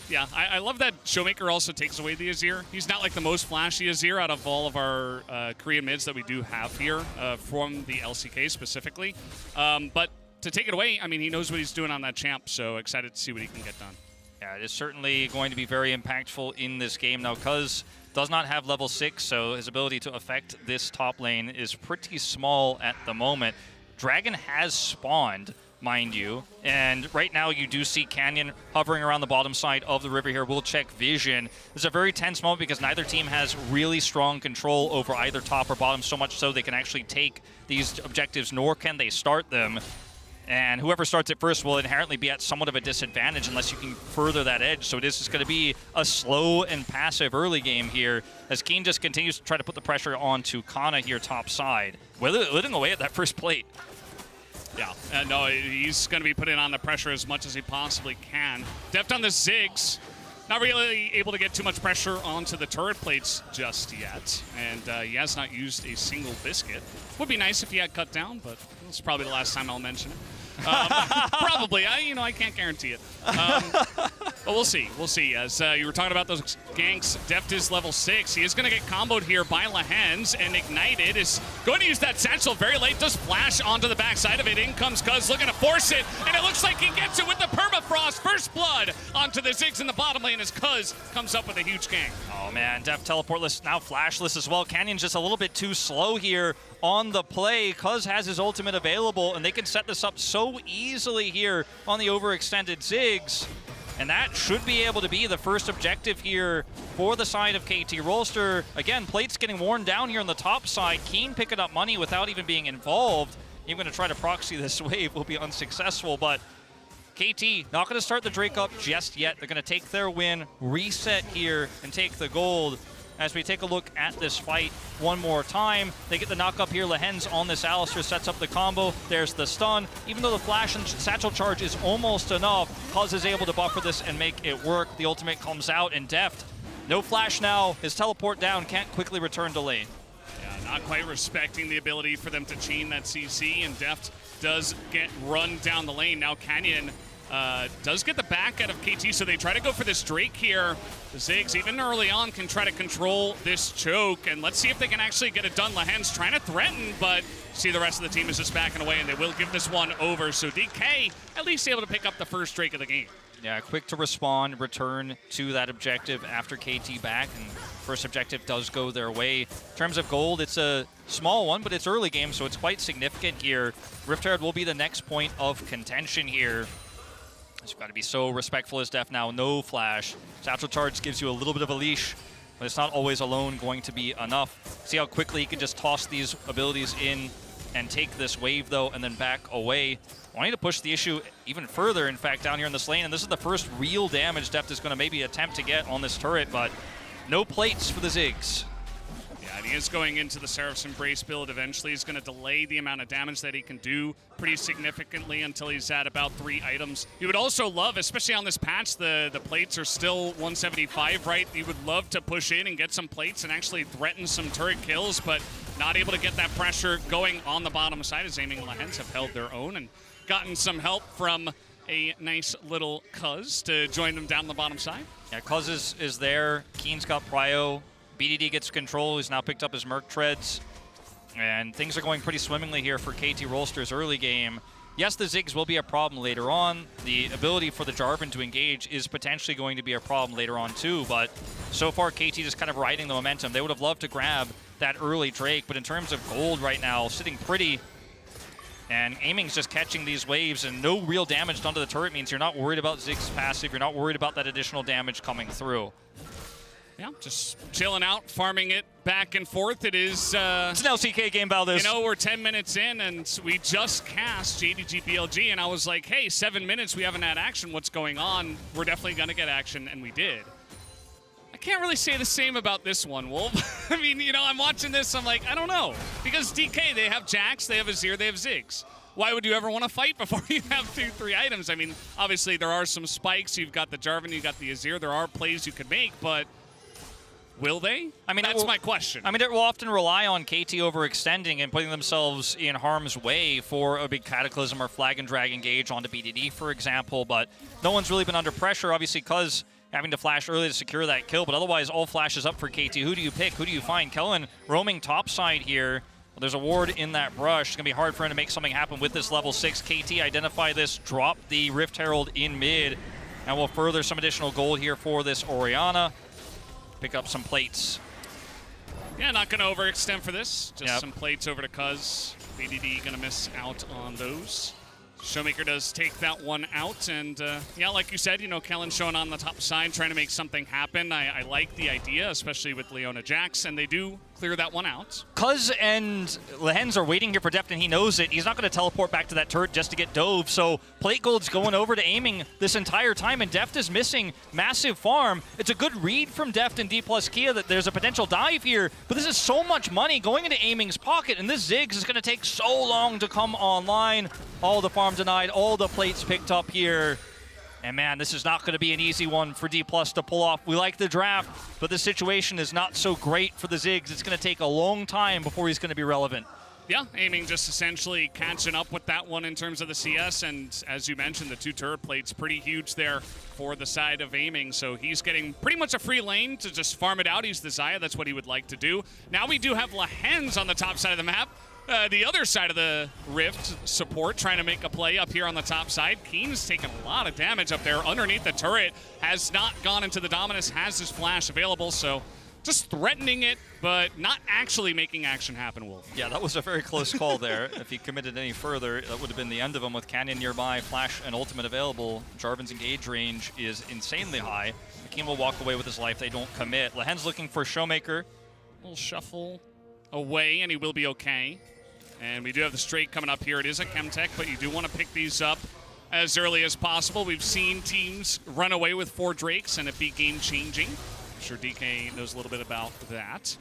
yeah, I love that Showmaker also takes away the Azir. He's not like the most flashy Azir out of all of our Korean mids that we do have here from the LCK specifically. But to take it away, I mean, he knows what he's doing on that champ, so excited to see what he can get done. Yeah, it is certainly going to be very impactful in this game. Now, Cuz does not have level 6, so his ability to affect this top lane is pretty small at the moment. Dragon has spawned. mind you. And right now you do see Canyon hovering around the bottom side of the river here. We'll check vision. This is a very tense moment because neither team has really strong control over either top or bottom, so much so they can actually take these objectives, nor can they start them. And whoever starts it first will inherently be at somewhat of a disadvantage unless you can further that edge. So this is going to be a slow and passive early game here as Keen just continues to try to put the pressure onto Kana here top side, living away at that first plate. Yeah, no, he's going to be putting on the pressure as much as he possibly can. Deft on the Ziggs. Not really able to get too much pressure onto the turret plates just yet. And he has not used a single biscuit. Would be nice if he had cut down, but it's probably the last time I'll mention it. Probably. I can't guarantee it. But we'll see. We'll see. As you were talking about those ganks, Deft is level 6. He is going to get comboed here by Lehens, and Ignited is going to use that satchel very late. Does flash onto the backside of it. In comes Cuz looking to force it, and it looks like he gets it with the permafrost. First blood onto the Ziggs in the bottom lane as Cuz comes up with a huge gank. Oh man, Deft teleportless, now flashless as well. Canyon's just a little bit too slow here on the play. Cuz has his ultimate available, and they can set this up so easily here on the overextended Ziggs. And that should be able to be the first objective here for the side of KT Rolster. Again, plates getting worn down here on the top side. Keen picking up money without even being involved. Even going to try to proxy this wave will be unsuccessful, but KT not going to start the Drake up just yet. They're going to take their win, reset here, and take the gold. As we take a look at this fight one more time, they get the knock up here. Lehens on this Alistar sets up the combo. There's the stun. Even though the flash and satchel charge is almost enough, Cuz is able to buffer this and make it work. The ultimate comes out, and Deft, no flash now. His teleport down, can't quickly return to lane. Yeah, not quite respecting the ability for them to chain that CC, and Deft does get run down the lane. Now Canyon does get the back out of KT, so they try to go for this Drake here. The Ziggs, even early on, can try to control this choke, and let's see if they can actually get it done. Lehens trying to threaten, but see the rest of the team is just backing away, and they will give this one over. So DK at least able to pick up the first Drake of the game. Yeah, quick to respond, return to that objective after KT back, and first objective does go their way. In terms of gold, it's a small one, but it's early game, so it's quite significant here. Rift Herald will be the next point of contention here. You've got to be so respectful as Deft now. No flash. Satchel charge gives you a little bit of a leash, but it's not always alone going to be enough. See how quickly he can just toss these abilities in and take this wave, though, and then back away. Wanting to push the issue even further, in fact, down here in this lane, and this is the first real damage Deft is going to maybe attempt to get on this turret, but no plates for the Ziggs. Yeah, and he is going into the Seraph's Embrace build eventually. He's going to delay the amount of damage that he can do pretty significantly until he's at about 3 items. He would also love, especially on this patch, the plates are still 175, right? He would love to push in and get some plates and actually threaten some turret kills, but not able to get that pressure going on the bottom side as Aiming and Lehens have held their own and gotten some help from a nice little Cuz to join them down the bottom side. Yeah, Cuz is there. Keen's got prio. BDD gets control. He's now picked up his Merc Treads. And things are going pretty swimmingly here for KT Rolster's early game. Yes, the Ziggs will be a problem later on. The ability for the Jarvan to engage is potentially going to be a problem later on too, but so far KT just kind of riding the momentum. They would have loved to grab that early Drake, but in terms of gold right now, sitting pretty. And Aiming's just catching these waves, and no real damage done to the turret means you're not worried about Ziggs' passive. You're not worried about that additional damage coming through. Yeah, just chilling out, farming it back and forth. It is... it's an LCK game, Valdez. You know, we're 10 minutes in, and we just cast JDG BLG, and I was like, hey, 7 minutes, we haven't had action. What's going on? We're definitely going to get action, and we did. I can't really say the same about this one, Wolf. I mean, you know, I'm watching this, I'm like, I don't know. Because DK, they have Jax, they have Azir, they have Ziggs. Why would you ever want to fight before you have 2-3 items? I mean, obviously, there are some spikes. You've got the Jarvan, you've got the Azir. There are plays you could make, but... will they? I mean, that's my question. I mean, it will often rely on KT overextending and putting themselves in harm's way for a big Cataclysm or Flag and Drag engage onto BDD, for example, but no one's really been under pressure, obviously, because having to flash early to secure that kill, but otherwise all flashes up for KT. Who do you pick? Who do you find? Kellen roaming topside here. Well, there's a ward in that brush. It's going to be hard for him to make something happen with this level 6. KT identify this, drop the Rift Herald in mid, and will further some additional gold here for this Orianna. Pick up some plates. Yeah, not going to overextend for this. Just some plates over to Cuz. BDD going to miss out on those. Showmaker does take that one out, and yeah, like you said, you know, Kellen showing on the top side, trying to make something happen. I like the idea, especially with Leona Jax, and they do clear that one out. Cuz and Lehens are waiting here for Deft, and he knows it. He's not going to teleport back to that turret just to get dove, so Plate Gold's going over to aiming this entire time, and Deft is missing massive farm. It's a good read from Deft and D plus Kia that there's a potential dive here, but this is so much money going into aiming's pocket, and this Ziggs is going to take so long to come online. All the farm denied, all the plates picked up here. And man, this is not going to be an easy one for D plus to pull off. We like the draft, but the situation is not so great for the Ziggs. It's going to take a long time before he's going to be relevant. Yeah, aiming just essentially catching up with that one in terms of the CS, and as you mentioned, the 2 turret plates pretty huge there for the side of aiming, so he's getting pretty much a free lane to just farm it out. He's the Xayah, that's what he would like to do. Now we do have Lehens on the top side of the map. The other side of the Rift support trying to make a play up here on the top side. Keen's taking a lot of damage up there underneath the turret. Has not gone into the Dominus, has his flash available, so just threatening it, but not actually making action happen, Wolf. Yeah, that was a very close call there. If he committed any further, that would have been the end of him with Canyon nearby, flash and ultimate available. Jarvan's engage range is insanely high. Keen will walk away with his life. They don't commit. Lehens looking for Showmaker. Little shuffle away, and he will be okay. And we do have the straight coming up here. It is a Chemtech, but you do want to pick these up as early as possible. We've seen teams run away with 4 Drakes and it be game-changing. I'm sure DK knows a little bit about that.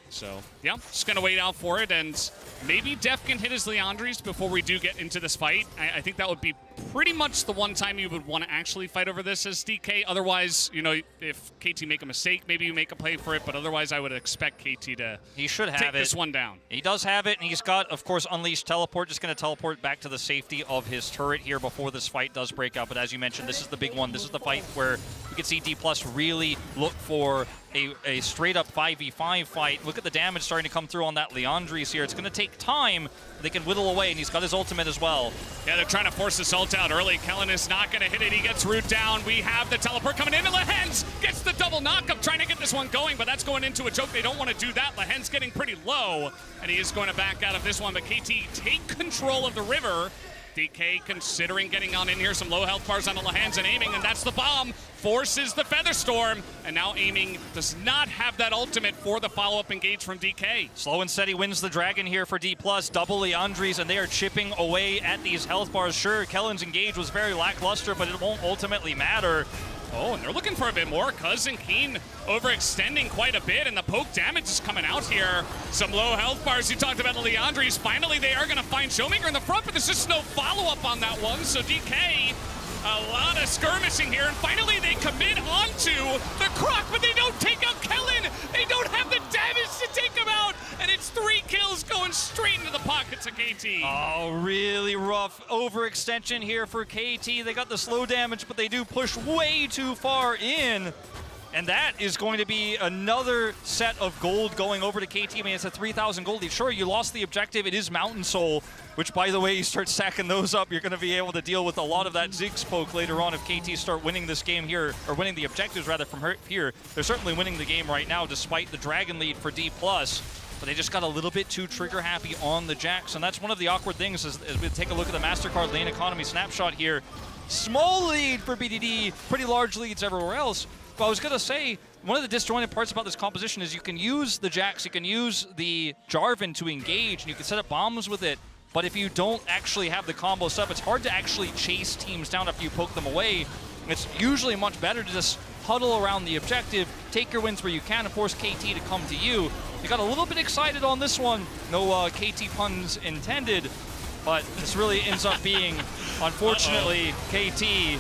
So, yeah, just going to wait out for it, and maybe Def can hit his Leandries before we do get into this fight. I think that would be pretty much the one time you would want to actually fight over this as DK. Otherwise, you know, if KT make a mistake, maybe you make a play for it, but otherwise I would expect KT to take this one down. He does have it, and he's got, of course, Unleashed Teleport. Just going to teleport back to the safety of his turret here before this fight does break out. But as you mentioned, this is the big one. This is the fight where we can see D+ really look for a straight-up 5v5 fight. Look at the damage starting to come through on that Leandries here. It's going to take time. They can whittle away, and he's got his ultimate as well. Yeah, they're trying to force this ult out early. Kellen is not going to hit it. He gets root down. We have the teleport coming in, and Lehens gets the double knockup, trying to get this one going, but that's going into a choke. They don't want to do that. Lehens getting pretty low, and he is going to back out of this one, but KT take control of the river. DK considering getting on in here, some low health bars on the Lehens and aiming, and that's the bomb. Forces the Featherstorm, and now aiming does not have that ultimate for the follow-up engage from DK. Slow and steady wins the Dragon here for D+, double Leandries, and they are chipping away at these health bars. Sure, Kellen's engage was very lackluster, but it won't ultimately matter. Oh, and they're looking for a bit more. Cuz and Keen overextending quite a bit, and the poke damage is coming out here. Some low health bars. You talked about the Leandries. Finally, they are going to find Showmaker in the front, but there's just no follow-up on that one. So DK, a lot of skirmishing here, and finally they commit onto the Croc, but they don't take out Kellen. They don't have the damage to take him out, and it's 3 kills going straight into the pockets of KT. Oh, really rough overextension here for KT. They got the slow damage, but they do push way too far in. And that is going to be another set of gold going over to KT. I mean, it's a 3,000 gold lead. Sure, you lost the objective. It is Mountain Soul, which, by the way, you start stacking those up, you're going to be able to deal with a lot of that Ziggs poke later on if KT start winning this game here, or winning the objectives, rather, from here. They're certainly winning the game right now, despite the Dragon lead for D+. But they just got a little bit too trigger-happy on the Jax, and that's one of the awkward things as we take a look at the MasterCard lane economy snapshot here. Small lead for BDD, pretty large leads everywhere else. But I was going to say, one of the disjointed parts about this composition is you can use the Jax, you can use the Jarvan to engage, and you can set up bombs with it. But if you don't actually have the combo set up, it's hard to actually chase teams down after you poke them away. It's usually much better to just huddle around the objective, take your wins where you can, and force KT to come to you. You got a little bit excited on this one. No KT puns intended, but this really ends up being, unfortunately, KT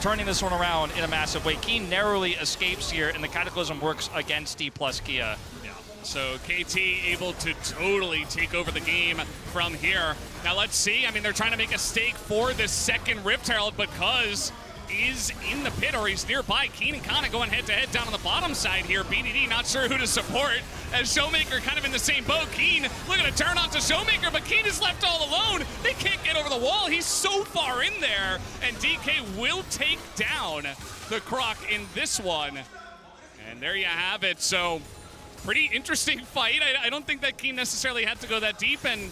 turning this one around in a massive way. Keen narrowly escapes here, and the Cataclysm works against D+ Kia. Yeah. So KT able to totally take over the game from here. Now let's see. I mean, they're trying to make a stake for this second Rift Herald, but Cuz is in the pit, or he's nearby. Keen and Kana going head-to-head down on the bottom side here. BDD not sure who to support, as Showmaker kind of in the same boat. Keen looking to turn onto Showmaker, but Keen is left all alone. They can't get over the wall. He's so far in there, and DK will take down the Croc in this one. And there you have it. So pretty interesting fight. I don't think that Keen necessarily had to go that deep, and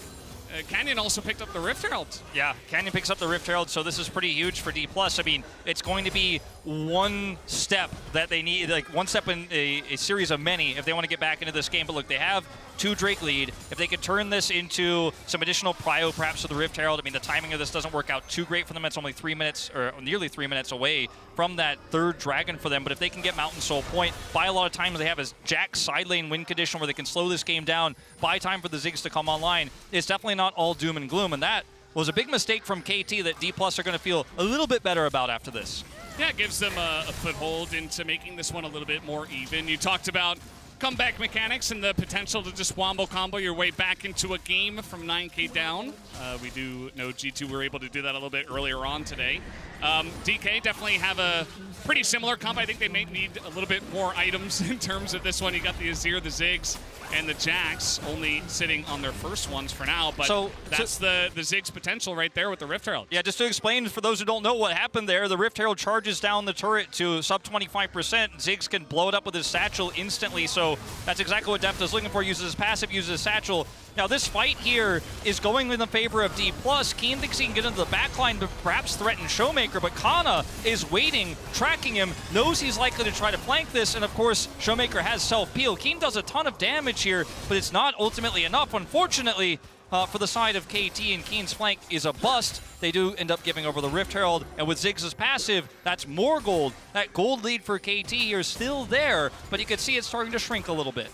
Canyon also picked up the Rift Herald. Yeah, Canyon picks up the Rift Herald, so this is pretty huge for D+. I mean, it's going to be one step that they need, like one step in a series of many if they want to get back into this game. But look, they have 2 Drake lead. If they could turn this into some additional prio, perhaps with the Rift Herald, I mean, the timing of this doesn't work out too great for them. It's only 3 minutes, or nearly 3 minutes away from that 3rd Dragon for them. But if they can get Mountain Soul Point, buy a lot of time, they have a Jack side lane win condition where they can slow this game down, buy time for the Ziggs to come online. It's definitely not all doom and gloom, and that was a big mistake from KT that D+ are going to feel a little bit better about after this. Yeah, it gives them a foothold into making this one a little bit more even. You talked about comeback mechanics and the potential to just wombo combo your way back into a game from 9K down. We do know G2 were able to do that a little bit earlier on today. DK definitely have a pretty similar comp. I think they may need a little bit more items in terms of this one. You got the Azir, the Ziggs, and the Jax only sitting on their first ones for now, but that's the Ziggs potential right there with the Rift Herald. Yeah, just to explain for those who don't know what happened there, the Rift Herald charges down the turret to sub 25%. Ziggs can blow it up with his satchel instantly, so that's exactly what Deft is looking for. Uses his passive, uses his satchel. Now this fight here is going in the favor of D+. Keen thinks he can get into the backline to perhaps threaten Showmaker, but Kana is waiting, tracking him, knows he's likely to try to flank this, and of course Showmaker has self-peel. Keen does a ton of damage here, but it's not ultimately enough. Unfortunately, for the side of KT, and Keen's flank is a bust. They do end up giving over the Rift Herald, and with Ziggs' passive, that's more gold. That gold lead for KT here is still there, but you can see it's starting to shrink a little bit.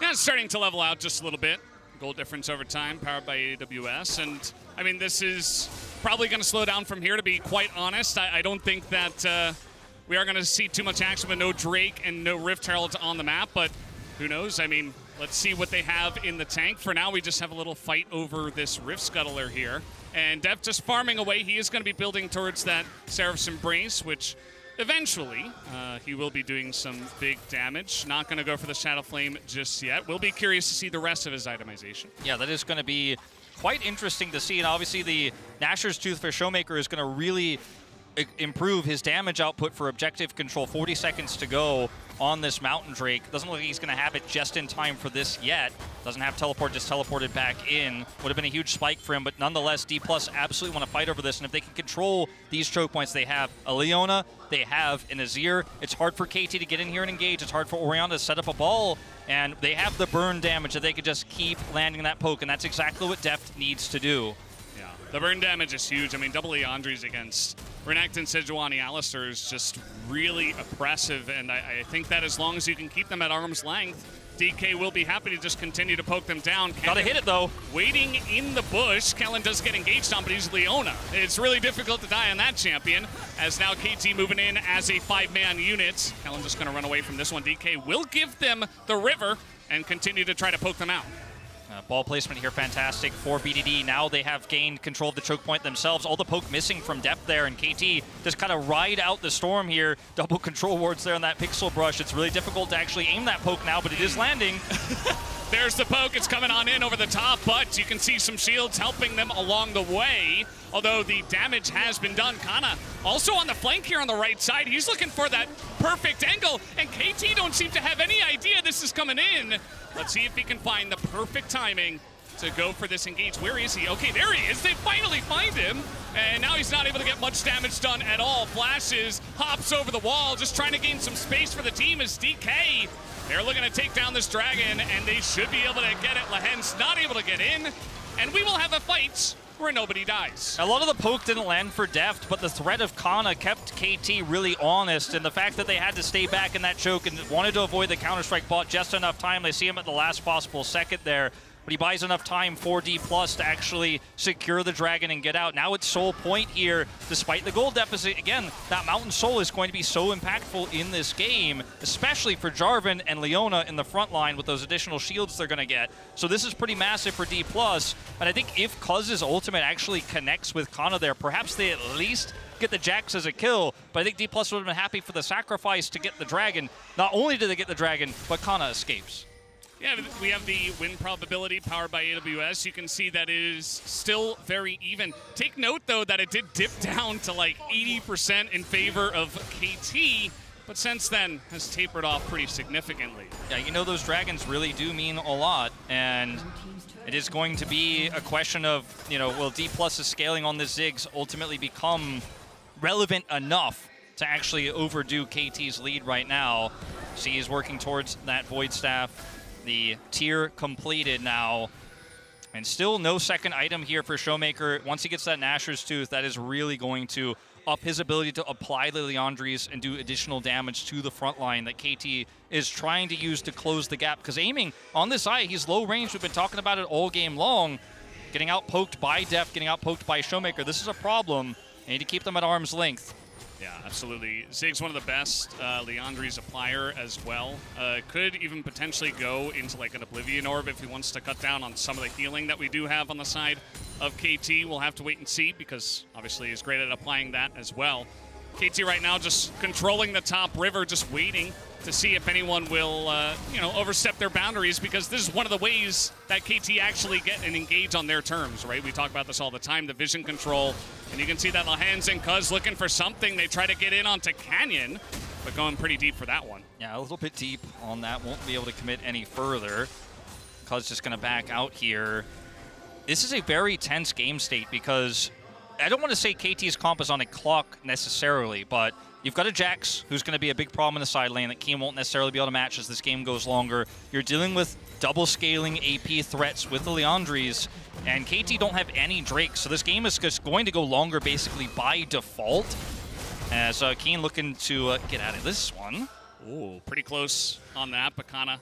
Yeah, it's starting to level out just a little bit. Gold difference over time, powered by AWS, and I mean, this is probably going to slow down from here, to be quite honest. I don't think that we are going to see too much action with no Drake and no Rift Herald on the map, but who knows? I mean, let's see what they have in the tank. For now, we just have a little fight over this Rift Scuttler here, and Dev just farming away. He is going to be building towards that Seraph's Embrace, which eventually, he will be doing some big damage. Not going to go for the Shadow Flame just yet. We'll be curious to see the rest of his itemization. Yeah, that is going to be quite interesting to see. And obviously, the Nashor's Tooth for Showmaker is going to really improve his damage output for objective control. 40 seconds to go on this Mountain Drake. Doesn't look like he's going to have it just in time for this yet. Doesn't have teleport, just teleported back in. Would have been a huge spike for him, but nonetheless, D+ absolutely want to fight over this, and if they can control these choke points, they have a Leona, they have an Azir. It's hard for KT to get in here and engage. It's hard for Orianna to set up a ball, and they have the burn damage that they could just keep landing that poke, and that's exactly what Deft needs to do. Yeah, the burn damage is huge. I mean, double Leandri's against Renekton, Sejuani, Alistar is just really oppressive, and I think that as long as you can keep them at arm's length, DK will be happy to just continue to poke them down. Gotta hit it, though. Waiting in the bush. Kellen does get engaged on, but he's Leona. It's really difficult to die on that champion, as now KT moving in as a 5-man unit. Kellen just going to run away from this one. DK will give them the river and continue to try to poke them out. Ball placement here, fantastic for BDD. Now they have gained control of the choke point themselves. All the poke missing from depth there, and KT just kind of ride out the storm here. Double control wards there on that pixel brush. It's really difficult to actually aim that poke now, but it is landing. There's the poke. It's coming on in over the top, but you can see some shields helping them along the way. Although the damage has been done. Kana also on the flank here on the right side. He's looking for that perfect angle, and KT don't seem to have any idea this is coming in. Let's see if he can find the perfect timing to go for this engage. Where is he? Okay, there he is. They finally find him, and now he's not able to get much damage done at all. Flashes, hops over the wall, just trying to gain some space for the team as DK. They're looking to take down this dragon, and they should be able to get it. Lahen's not able to get in, and we will have a fight where nobody dies. A lot of the poke didn't land for Deft, but the threat of Kana kept KT really honest, and the fact that they had to stay back in that choke and wanted to avoid the Counter-Strike bought just enough time. They see him at the last possible second there, but he buys enough time for D+ to actually secure the dragon and get out. Now it's Soul Point here, despite the gold deficit. Again, that Mountain Soul is going to be so impactful in this game, especially for Jarvan and Leona in the front line with those additional shields they're going to get. So this is pretty massive for D+, and I think if Cuz's ultimate actually connects with Kana there, perhaps they at least get the Jax as a kill, but I think D+ would have been happy for the sacrifice to get the dragon. Not only do they get the dragon, but Kana escapes. Yeah, we have the win probability powered by AWS. You can see that it is still very even. Take note, though, that it did dip down to like 80% in favor of KT. but since then has tapered off pretty significantly. Yeah, you know, those dragons really do mean a lot, and it is going to be a question of, you know, will D+'s scaling on the Ziggs ultimately become relevant enough to actually overdo KT's lead right now? C is working towards that Void Staff. The tier completed now. And still no second item here for Showmaker. Once he gets that Nashor's Tooth, that is really going to up his ability to apply the Liandry's and do additional damage to the front line that KT is trying to use to close the gap. Because aiming on this eye, he's low range. We've been talking about it all game long. Getting out poked by Def, getting out poked by Showmaker. This is a problem. They need to keep them at arm's length. Yeah, absolutely. Ziggs one of the best Liandry's applier as well. Could even potentially go into like an Oblivion Orb if he wants to cut down on some of the healing that we do have on the side of KT. We'll have to wait and see because obviously he's great at applying that as well. KT right now just controlling the top river, just waiting to see if anyone will, you know, overstep their boundaries, because this is one of the ways that KT actually get and engage on their terms, right? We talk about this all the time, the vision control, and you can see that Lahans and Cuz looking for something. They try to get in onto Canyon, but going pretty deep for that one. Yeah, a little bit deep on that. Won't be able to commit any further. Cuz just going to back out here. This is a very tense game state because I don't want to say KT's comp is on a clock necessarily, but you've got a Jax who's going to be a big problem in the side lane that Keen won't necessarily be able to match as this game goes longer. You're dealing with double scaling AP threats with the Liandry's, and KT don't have any Drakes, so this game is just going to go longer basically by default. As Keen looking to get out of this one. Ooh, pretty close on that, but Kana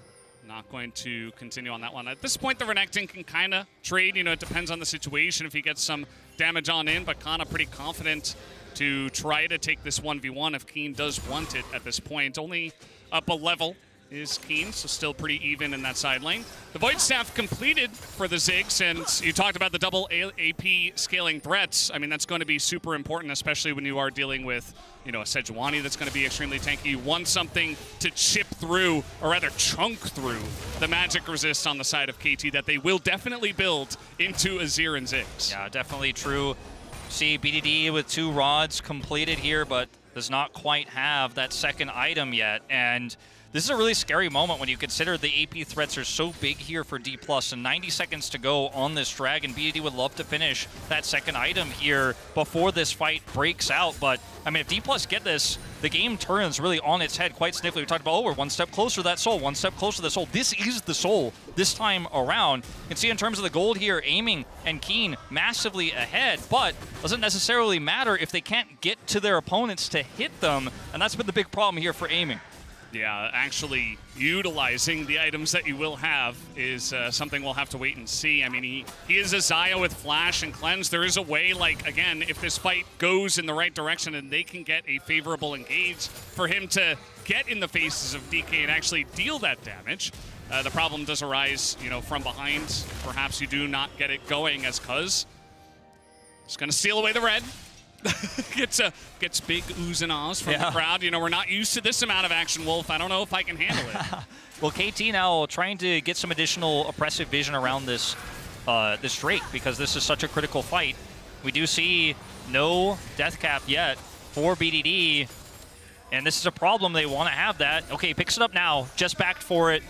not going to continue on that one. At this point, the Renekton can kind of trade. You know, it depends on the situation if he gets some damage on in, but Kana pretty confident to try to take this 1v1 if Keen does want it at this point. Only up a level is Keen, so still pretty even in that side lane. The Void Staff completed for the Ziggs, and you talked about the double AP scaling threats. I mean, that's going to be super important, especially when you are dealing with, you know, a Sejuani that's going to be extremely tanky. You want something to chip through, or rather chunk through, the magic resist on the side of KT that they will definitely build into Azir and Ziggs. Yeah, definitely true. See BDD with 2 rods completed here, but does not quite have that second item yet. And this is a really scary moment when you consider the AP threats are so big here for D+, and 90 seconds to go on this Dragon. BDD would love to finish that second item here before this fight breaks out, but I mean, if D+ get this, the game turns really on its head quite significantly. We talked about, oh, we're one step closer to that soul, one step closer to the soul. This is the soul this time around. You can see in terms of the gold here, Aiming and Keen massively ahead, but doesn't necessarily matter if they can't get to their opponents to hit them, and that's been the big problem here for Aiming. Yeah, actually utilizing the items that you will have is something we'll have to wait and see. I mean, he is a Xayah with Flash and Cleanse. There is a way, like, again, if this fight goes in the right direction and they can get a favorable engage, for him to get in the faces of DK and actually deal that damage. The problem does arise, you know, from behind. Perhaps you do not get it going as Cuz. Just going to steal away the red. gets big oohs and ahs from the crowd. You know, we're not used to this amount of action, Wolf. I don't know if I can handle it. Well, KT now trying to get some additional oppressive vision around this this Drake, because this is such a critical fight. We do see no death cap yet for BDD, and this is a problem. They want to have that. Okay, picks it up now, just backed for it.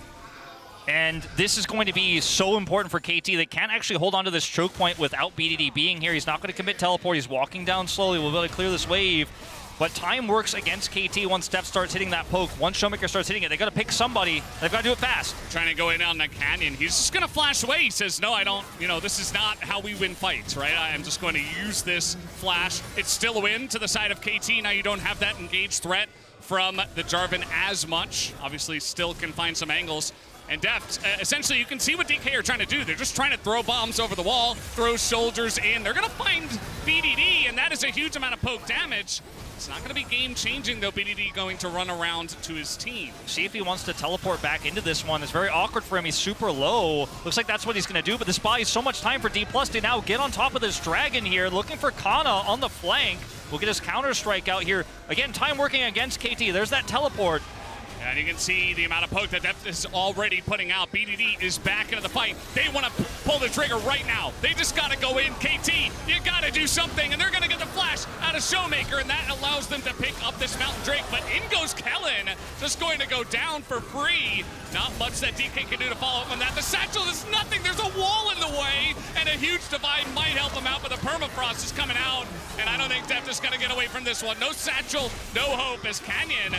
And this is going to be so important for KT. They can't actually hold on to this choke point without BDD being here. He's not going to commit teleport. He's walking down slowly. We'll be able to clear this wave. But time works against KT once Steph starts hitting that poke. Once Showmaker starts hitting it, they got to pick somebody. They've got to do it fast. Trying to go in on the Canyon. He's just going to flash away. He says, no, I don't, you know, this is not how we win fights, right? I'm just going to use this flash. It's still a win to the side of KT. Now you don't have that engaged threat from the Jarvan as much. Obviously still can find some angles. And Deft, essentially, you can see what DK are trying to do. They're just trying to throw bombs over the wall, throw soldiers in. They're going to find BDD, and that is a huge amount of poke damage. It's not going to be game-changing, though, BDD going to run around to his team. See if he wants to teleport back into this one. It's very awkward for him. He's super low. Looks like that's what he's going to do, but this buys so much time for D+ to now get on top of this Dragon here, looking for Kana on the flank. We'll get his counter-strike out here. Again, time working against KT. There's that teleport. And you can see the amount of poke that Deft is already putting out. BDD is back into the fight. They want to pull the trigger right now. They just got to go in. KT, you got to do something, and they're going to get the flash out of Showmaker, and that allows them to pick up this Mountain Drake. But in goes Kellen, just going to go down for free. Not much that DK can do to follow up on that. The satchel is nothing. There's a wall in the way, and a huge divide might help him out, but the permafrost is coming out, and I don't think Deft is going to get away from this one. No satchel, no hope as Canyon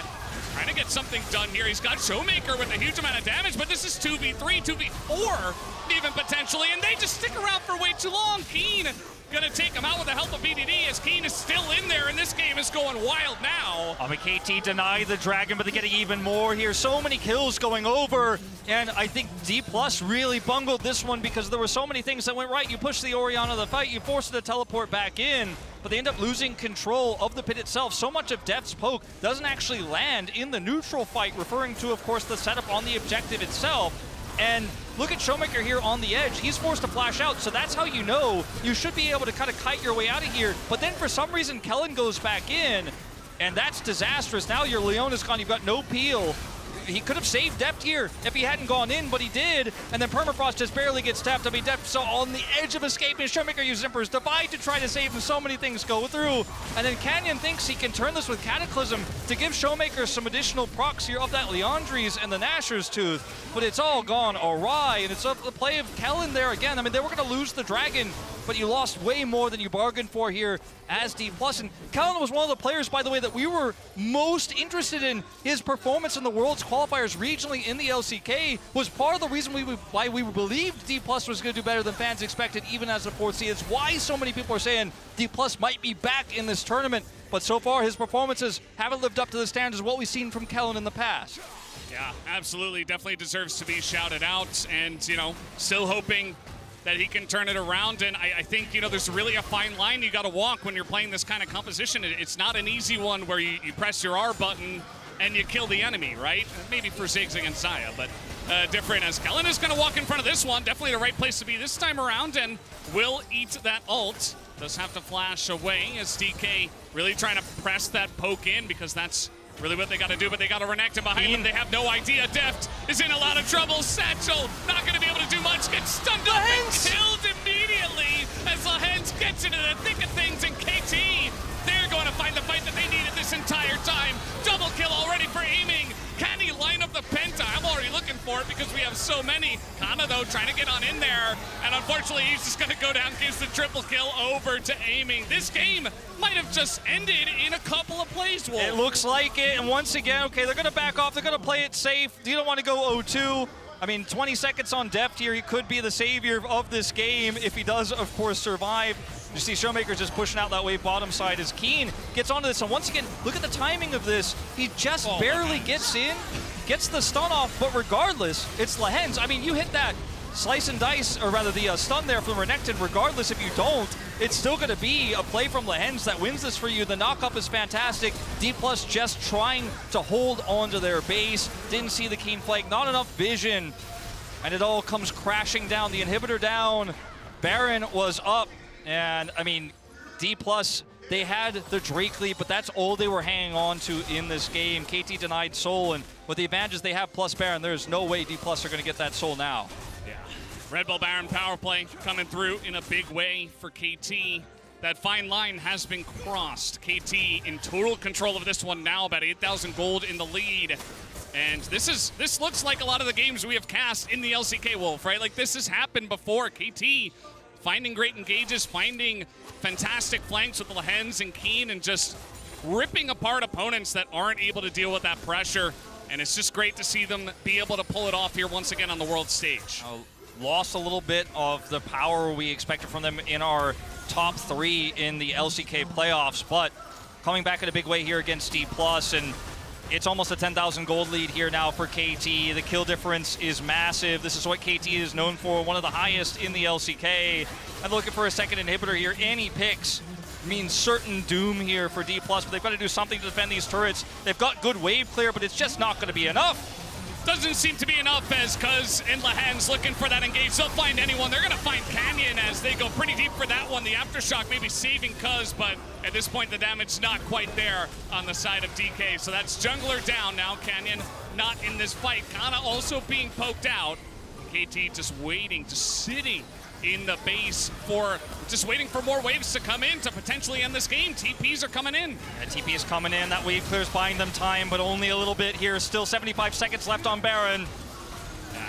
trying to get something done here. He's got Showmaker with a huge amount of damage, but this is 2v3, 2v4 even potentially, and they just stick around for way too long. Keen gonna take him out with the help of BDD as Keen is still in there, and this game is going wild now. I mean, KT denied the Dragon, but they're getting even more here. So many kills going over, and I think D+ really bungled this one because there were so many things that went right. You push the Orianna the fight, you force it to teleport back in, but they end up losing control of the pit itself. So much of Deft's poke doesn't actually land in the neutral fight, referring to, of course, the setup on the objective itself. And look at Showmaker here on the edge. He's forced to flash out, so that's how you know you should be able to kind of kite your way out of here. But then for some reason, Kellen goes back in, and that's disastrous. Now your Leon is gone. You've got no peel. He could have saved Deft here if he hadn't gone in, but he did. And then Permafrost just barely gets tapped. I mean, Deft so on the edge of escaping. Showmaker uses Emperor's Divide to try to save him. So many things go through. And then Canyon thinks he can turn this with Cataclysm to give Showmaker some additional procs here of that Leandri's and the Nashor's Tooth. But it's all gone awry. And it's up the play of Kellen there again. I mean, they were going to lose the Dragon, but you lost way more than you bargained for here as D+. And Kellen was one of the players, by the way, that we were most interested in. His performance in the World's qualifiers regionally in the LCK was part of the reason why we believed D+ was going to do better than fans expected, even as the 4th seed. It's why so many people are saying D+ might be back in this tournament. But so far, his performances haven't lived up to the standards of what we've seen from Kellen in the past. Yeah, absolutely. Definitely deserves to be shouted out. And, you know, still hoping that he can turn it around. And I think, you know, there's really a fine line you got to walk when you're playing this kind of composition. It's not an easy one where you press your R button and you kill the enemy, right? Maybe for Ziggs against Xayah, but different as Kellen is going to walk in front of this one. Definitely the right place to be this time around, and will eat that ult. Does have to flash away as DK really trying to press that poke in, because that's really what they got to do, but they got to Renekton behind them. They have no idea. Deft is in a lot of trouble. Satchel not going to be able to do much. Gets stunned up and killed immediately as Lahens gets into the thick of things, and KT, they're going to find the fight that they needed this entire time. Double kill already for aiming. Can he line up the penta? I'm already looking for it because we have so many. Kana, though, trying to get on in there. And unfortunately, he's just going to go down, gives the triple kill over to aiming. This game might have just ended in a couple of plays, Wolf. It looks like it. And once again, okay, they're going to back off. They're going to play it safe. You don't want to go 0-2. I mean, 20 seconds on Deft here. He could be the savior of this game if he does, of course, survive. You see Showmaker just pushing out that way bottom side as Keen gets onto this. And once again, look at the timing of this. He just barely gets in, gets the stun off, but regardless, it's Lahens. I mean, you hit that slice and dice, or rather the stun there from Renekton. Regardless, if you don't, it's still going to be a play from Lahens that wins this for you. The knock-up is fantastic. D+ just trying to hold on to their base. Didn't see the Keen flank, not enough vision. And it all comes crashing down. The inhibitor down. Baron was up. And, I mean, D+, they had the Drake lead, but that's all they were hanging on to in this game. KT denied Soul, and with the advantages they have plus Baron, there's no way D+ are going to get that Soul now. Yeah. Red Bull Baron power play coming through in a big way for KT. That fine line has been crossed. KT in total control of this one now, about 8,000 gold in the lead. And this looks like a lot of the games we have cast in the LCK, Wolf, right? Like, this has happened before. KT finding great engages, finding fantastic flanks with Lahens and Keen, and just ripping apart opponents that aren't able to deal with that pressure. And it's just great to see them be able to pull it off here once again on the world stage. Lost a little bit of the power we expected from them in our top 3 in the LCK playoffs, but coming back in a big way here against D+, and it's almost a 10,000 gold lead here now for KT. The kill difference is massive. This is what KT is known for, one of the highest in the LCK. I'm looking for a second inhibitor here. Any picks means certain doom here for D+, but they've got to do something to defend these turrets. They've got good wave clear, but it's just not going to be enough. Doesn't seem to be enough as Cuz and Lahens looking for that engage. They'll find anyone. They're going to find Canyon as they go pretty deep for that one. The Aftershock maybe saving Cuz, but at this point the damage not quite there on the side of DK. So that's jungler down now. Canyon not in this fight. Kana also being poked out. KT just waiting, just sitting in the base for just waiting for more waves to come in to potentially end this game. TPs are coming in. Yeah, TP is coming in. That wave clear's buying them time, but only a little bit here. Still 75 seconds left on Baron.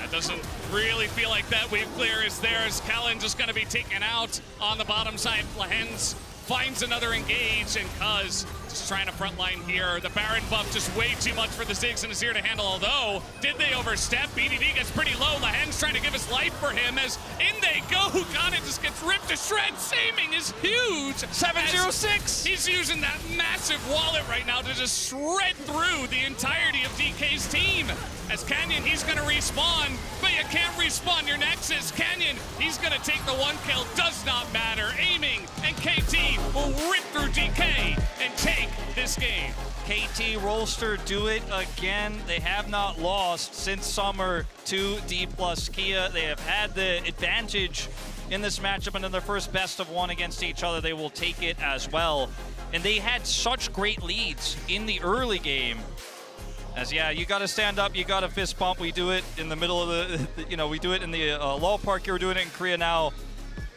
It doesn't really feel like that wave clear is theirs. Kallen just going to be taken out on the bottom side. Lahens finds another engage, and Cuz just trying to frontline here. The Baron buff just way too much for the Ziggs and Azir to handle, although, did they overstep? BDD gets pretty low. Lahens trying to give his life for him as in they go. Ghana just gets ripped to shreds. Saming is huge. 706. He's using that massive wallet right now to just shred through the entirety of DK's team. As Canyon, he's going to respawn, but you can't respawn your Nexus. Canyon, he's going to take the one kill. Does not matter. Aiming, and KT will rip through DK and take this game. KT Rolster do it again. They have not lost since summer to D+ Kia. They have had the advantage in this matchup, and in their first best of one against each other, they will take it as well. And they had such great leads in the early game. As yeah, you got to stand up, you got to fist pump. We do it in the middle of the, we do it in the LoL Park here. We're doing it in Korea now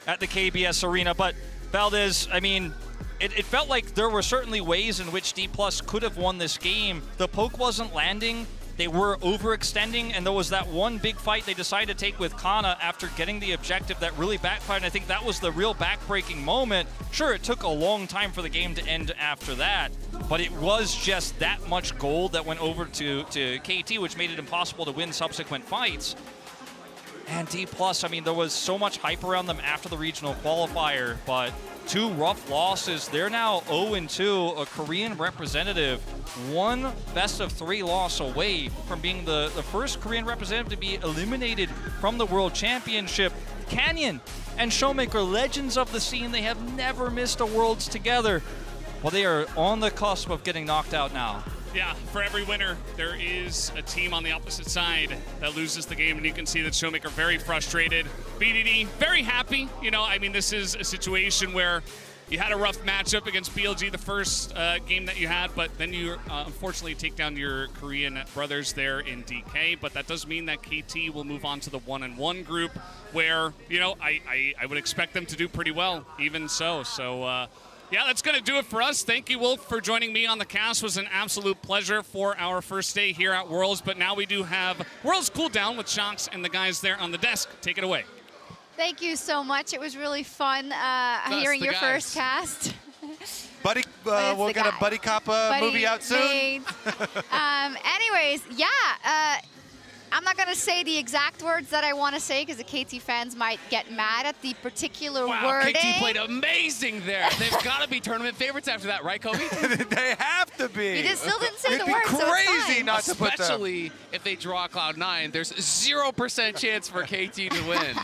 at the KBS Arena. But Valdez, I mean, it felt like there were certainly ways in which D+ could have won this game. The poke wasn't landing. They were overextending, and there was that one big fight they decided to take with Kana after getting the objective that really backfired. And I think that was the real backbreaking moment. Sure, it took a long time for the game to end after that, but it was just that much gold that went over to KT, which made it impossible to win subsequent fights. And D+, I mean, there was so much hype around them after the regional qualifier, but 2 rough losses. They're now 0-2, a Korean representative, 1 best-of-3 loss away from being the first Korean representative to be eliminated from the World Championship. Canyon and Showmaker, legends of the scene, they have never missed a Worlds together. Well, they are on the cusp of getting knocked out now. Yeah, for every winner, there is a team on the opposite side that loses the game, and you can see that Showmaker very frustrated. BDD, very happy. I mean, this is a situation where you had a rough matchup against BLG the first game that you had, but then you unfortunately take down your Korean brothers there in DK, but that does mean that KT will move on to the 1-1 group where, I would expect them to do pretty well, even so. So, yeah, that's going to do it for us. Thank you, Wolf, for joining me on the cast. It was an absolute pleasure for our first day here at Worlds, but now we do have Worlds Cool Down with Shocks and the guys there on the desk. Take it away. Thank you so much. It was really fun hearing your first cast. Buddy, we'll get a Buddy Cop movie out soon. Anyways, yeah. I'm not going to say the exact words that I want to say because the KT fans might get mad at the particular wording. KT played amazing there. They've got to be tournament favorites after that, right, Kobe? They have to be. You still didn't say the It'd words, be crazy not to put them. Especially if they draw Cloud9, there's 0% chance for KT to win.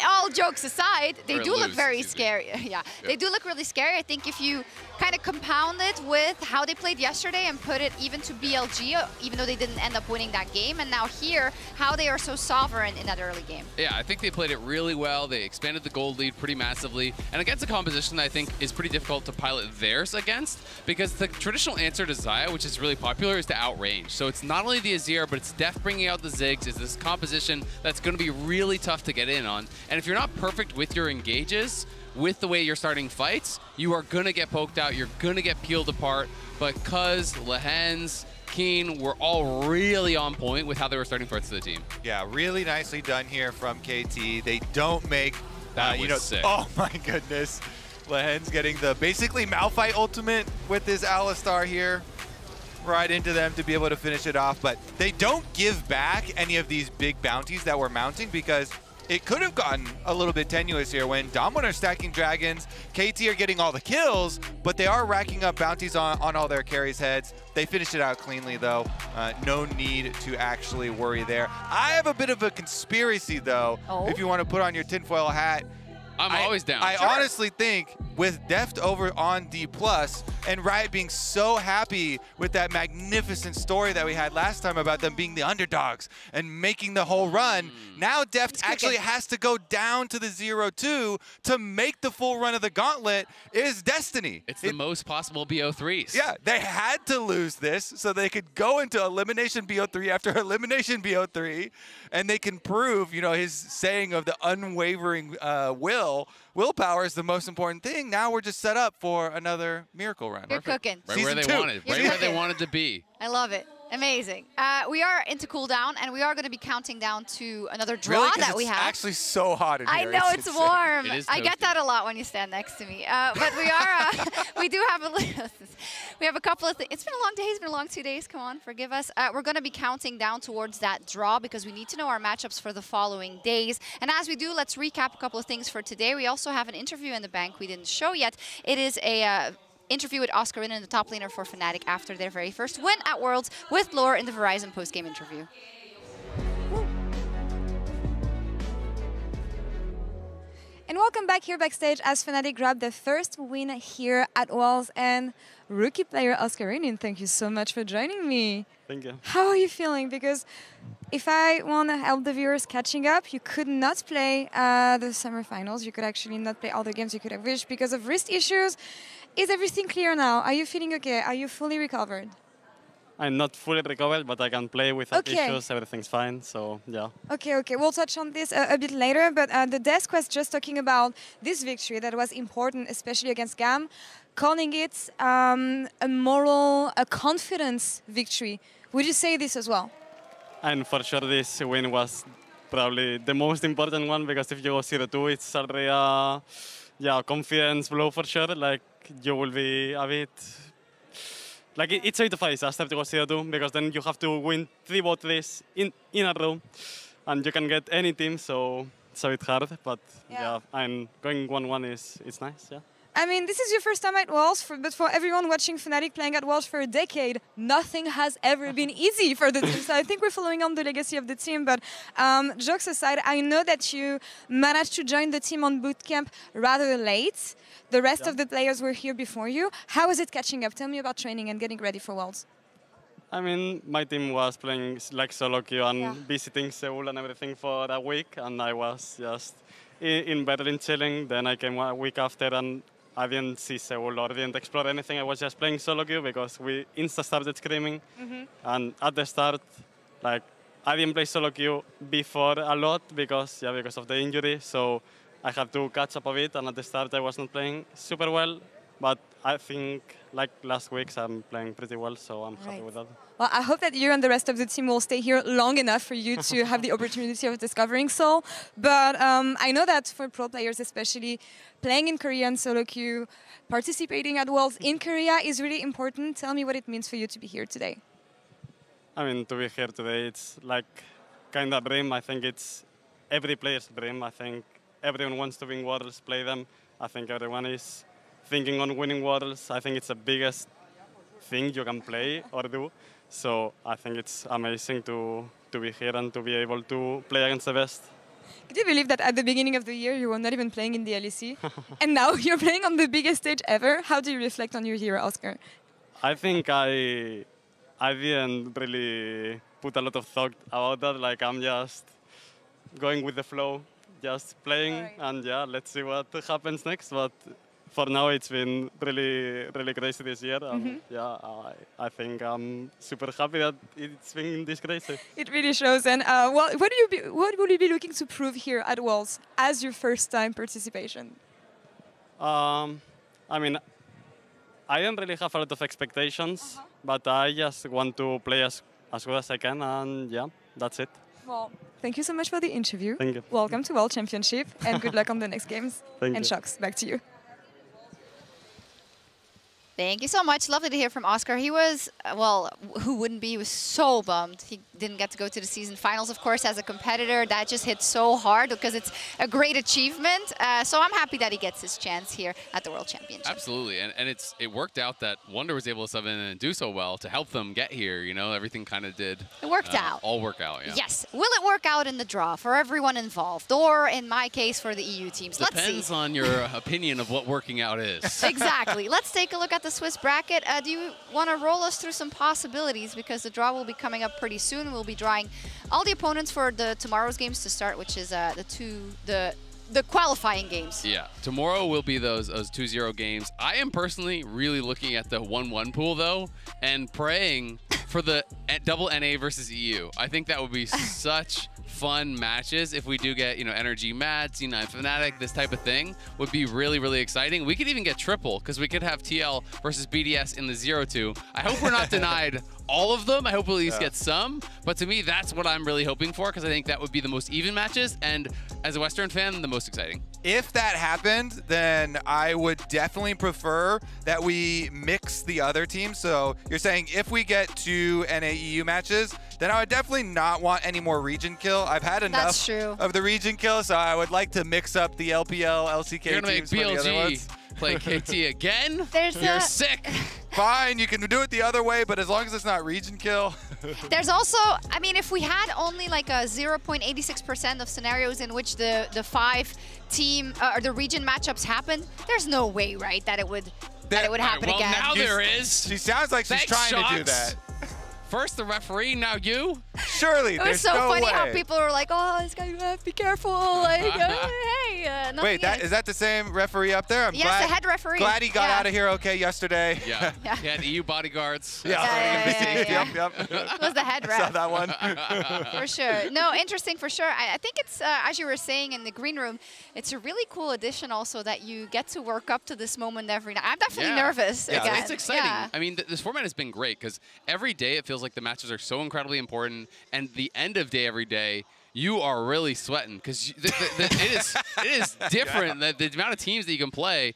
All jokes aside, they Or do look lose, very scary. Yeah, they do look really scary. I think if you kind of compound it with how they played yesterday and put it even to BLG, even though they didn't end up winning that game, and now here, how they are so sovereign in that early game. Yeah, I think they played it really well. They expanded the gold lead pretty massively. And against a composition that I think is pretty difficult to pilot theirs against, because the traditional answer to Xayah, which is really popular, is to outrange. So it's not only the Azir, but it's Def bringing out the Ziggs, is this composition that's going to be really tough to get in on. And if you're not perfect with your engages, with the way you're starting fights, you are going to get poked out, you're going to get peeled apart. But Cuz, Lahens, Keen were all really on point with how they were starting parts of the team. Yeah, really nicely done here from KT. They don't make, sick. Oh my goodness. Lahens getting the basically Malphite ultimate with this Alistar here. Right into them to be able to finish it off, but they don't give back any of these big bounties that we're mounting because it could have gotten a little bit tenuous here when Damwon are stacking dragons, KT are getting all the kills, but they are racking up bounties on all their carries' heads. They finished it out cleanly, though. No need to actually worry there. I have a bit of a conspiracy, though, if you want to put on your tinfoil hat. I'm always down. I honestly think with Deft over on D+, and Riot being so happy with that magnificent story that we had last time about them being the underdogs and making the whole run, now Deft actually has to go down to the 0-2 to make the full run of the gauntlet is destiny. It's the most possible BO3s. Yeah, they had to lose this so they could go into elimination BO3 after elimination BO3, and they can prove, you know, his saying of the unwavering willpower is the most important thing. Now we're just set up for another miracle run. You're cooking. Right where they wanted. Right where they wanted to be. I love it. Amazing. We are into cooldown, and we are going to be counting down to another draw Really? that we have. It's actually so hot in here. I know it's insane. warm. It is I get toasty. that a lot when you stand next to me. But we are, we do have we have a couple of things. It's been a long day. It's been a long 2 days. Come on, forgive us. We're going to be counting down towards that draw because we need to know our matchups for the following days. And as we do, let's recap a couple of things for today. We also have an interview in the bank we didn't show yet. It is a interview with Oscar Rin, the top laner for Fnatic after their very first win at Worlds with Lore in the Verizon post-game interview. And welcome back here backstage as Fnatic grabbed the first win here at Worlds. And rookie player Oscar Rin, thank you so much for joining me. Thank you. How are you feeling? Because if I want to help the viewers catching up, you could not play the semifinals. You could actually not play all the games you could have wished because of wrist issues. Is everything clear now? Are you feeling okay? Are you fully recovered? I'm not fully recovered, but I can play without issues. Everything's fine, so yeah. Okay. We'll touch on this a bit later, but the desk was just talking about this victory that was important, especially against GAM, calling it a moral, a confidence victory. Would you say this as well? And for sure this win was probably the most important one, because if you go 0-2, it's already a confidence blow for sure. Like, you will be a bit... Like, it's 8-5 disaster to go 0-2, because then you have to win 3 bot race in a row, and you can get any team, so it's a bit hard. But yeah, I'm going 1-1 it's nice, yeah. I mean, this is your first time at Worlds, but for everyone watching Fnatic playing at Worlds for a decade, nothing has ever been easy for the team. So I think we're following on the legacy of the team. But jokes aside, I know that you managed to join the team on bootcamp rather late. The rest of the players were here before you. How is it catching up? Tell me about training and getting ready for Worlds. I mean, my team was playing like solo queue and visiting Seoul and everything for a week, and I was just in Berlin chilling. Then I came a week after, and I didn't see Seoul or didn't explore anything. I was just playing solo queue because we insta started screaming. And at the start, like, I didn't play solo queue before a lot because of the injury. So I had to catch up a bit. And at the start, I was not playing super well. But I think, like last week, I'm playing pretty well. So I'm happy with that. Well, I hope that you and the rest of the team will stay here long enough for you to have the opportunity of discovering Seoul. But I know that for pro players, especially playing in Korea and solo queue, participating at Worlds in Korea is really important. Tell me what it means for you to be here today. I mean, to be here today, it's like kind of dream. I think it's every player's dream. I think everyone wants to win Worlds, play them. I think everyone is thinking on winning Worlds. I think it's the biggest thing you can play or do. So I think it's amazing to be here and to be able to play against the best. Could you believe that at the beginning of the year you were not even playing in the LEC? And now you're playing on the biggest stage ever? How do you reflect on your year, Oscar? I think I didn't really put a lot of thought about that. Like, I'm just going with the flow, just playing, and yeah, let's see what happens next. But for now, it's been really crazy this year. Yeah, I think I'm super happy that it's been this crazy. It really shows. And what will you be looking to prove here at Worlds as your first time participation? I mean, I don't really have a lot of expectations, but I just want to play as good as I can, and yeah, that's it. Well, thank you so much for the interview. Thank you. Welcome to World Championship, and good luck on the next games. Thank and you. Shocks, back to you. Thank you so much. Lovely to hear from Oscar. He was, well, who wouldn't be? He was so bummed. He didn't get to go to the season finals, of course, as a competitor. That just hit so hard because it's a great achievement. So I'm happy that he gets his chance here at the World Championship. Absolutely, and it worked out that Wonder was able to sub in and do so well to help them get here. You know, everything kind of did. It worked out. All work out, yeah. Yes. Will it work out in the draw for everyone involved, or in my case, for the EU teams? Let's see. Depends on your opinion of what working out is. Exactly. Let's take a look at the Swiss bracket. Do you want to roll us through some possibilities, because the draw will be coming up pretty soon. We'll be drawing all the opponents for tomorrow's games to start, which is the qualifying games. Yeah, tomorrow will be those 2-0 games. I am personally really looking at the 1-1 pool though, and praying for the double NA versus EU. I think that would be such fun matches if we do get, you know, Energy Mad, C9 Fnatic, this type of thing would be really, really exciting. We could even get triple, because we could have TL versus BDS in the 0-2. I hope we're not denied all of them. I hope we'll at least get some. But to me, that's what I'm really hoping for, because I think that would be the most even matches, and as a Western fan, the most exciting. If that happened, then I would definitely prefer that we mix the other teams. So you're saying if we get 2 NA-EU matches, then I would definitely not want any more region kill. I've had enough of the region kill, so I would like to mix up the LPL, LCK You're gonna teams make for the other BLG ones. play KT again? You're sick. Fine, you can do it the other way, but as long as it's not region kill. There's also, I mean, if we had only like a 0.86% of scenarios in which the 5-team or the region matchups happened, there's no way, right, that it would happen again. Well, now there is. She sounds like she's trying to do that. First the referee, now you? Surely, it was so funny how people were like, "Oh, this guy, be careful!" Like, hey, nothing. Wait, is that the same referee up there? Yes, the head referee. Glad he got out of here okay yesterday. Yeah, he had EU bodyguards. Yeah. Yep. It was the head ref. Saw that one. For sure. No, interesting for sure. I think it's, as you were saying in the green room, it's a really cool addition also that you get to work up to this moment every night. I'm definitely nervous again. It's exciting. Yeah. I mean, this format has been great, because every day it feels like the matches are so incredibly important, and the end of day every day, you are really sweating, because it is different. The amount of teams that you can play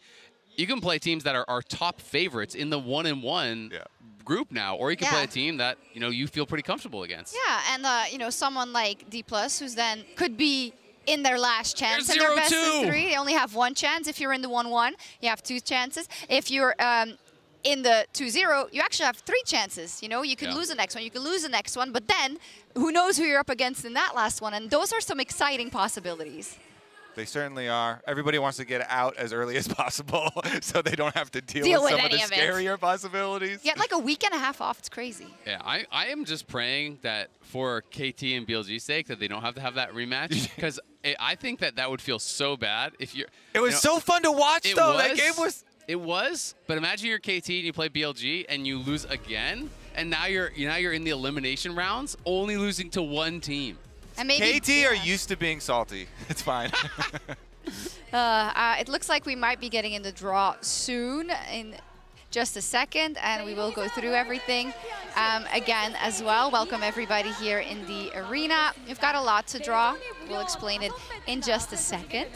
teams that are top favorites in the 1-in-1 group now, or you can play a team that, you know, you feel pretty comfortable against. Yeah, and you know, someone like D+, who's then could be in their last chance in their best of 3. They only have 1 chance. If you're in the 1-1, you have 2 chances. If you're in the 2-0, you actually have 3 chances. You know, you can lose the next one, you can lose the next one, but then who knows who you're up against in that last one? And those are some exciting possibilities. They certainly are. Everybody wants to get out as early as possible so they don't have to deal with some of the scarier possibilities. Yeah, like a week and a half off. It's crazy. Yeah, I am just praying that for KT and BLG's sake that they don't have to have that rematch, because I think that would feel so bad if you're. It was so fun to watch, though. That game was. It was, but imagine you're KT and you play BLG and you lose again, and now you're in the elimination rounds, only losing to 1 team. And maybe, KT are used to being salty. It's fine. It looks like we might be getting in the draw soon, in just a second, and we will go through everything again as well. Welcome everybody here in the arena. We've got a lot to draw. We'll explain it in just a second.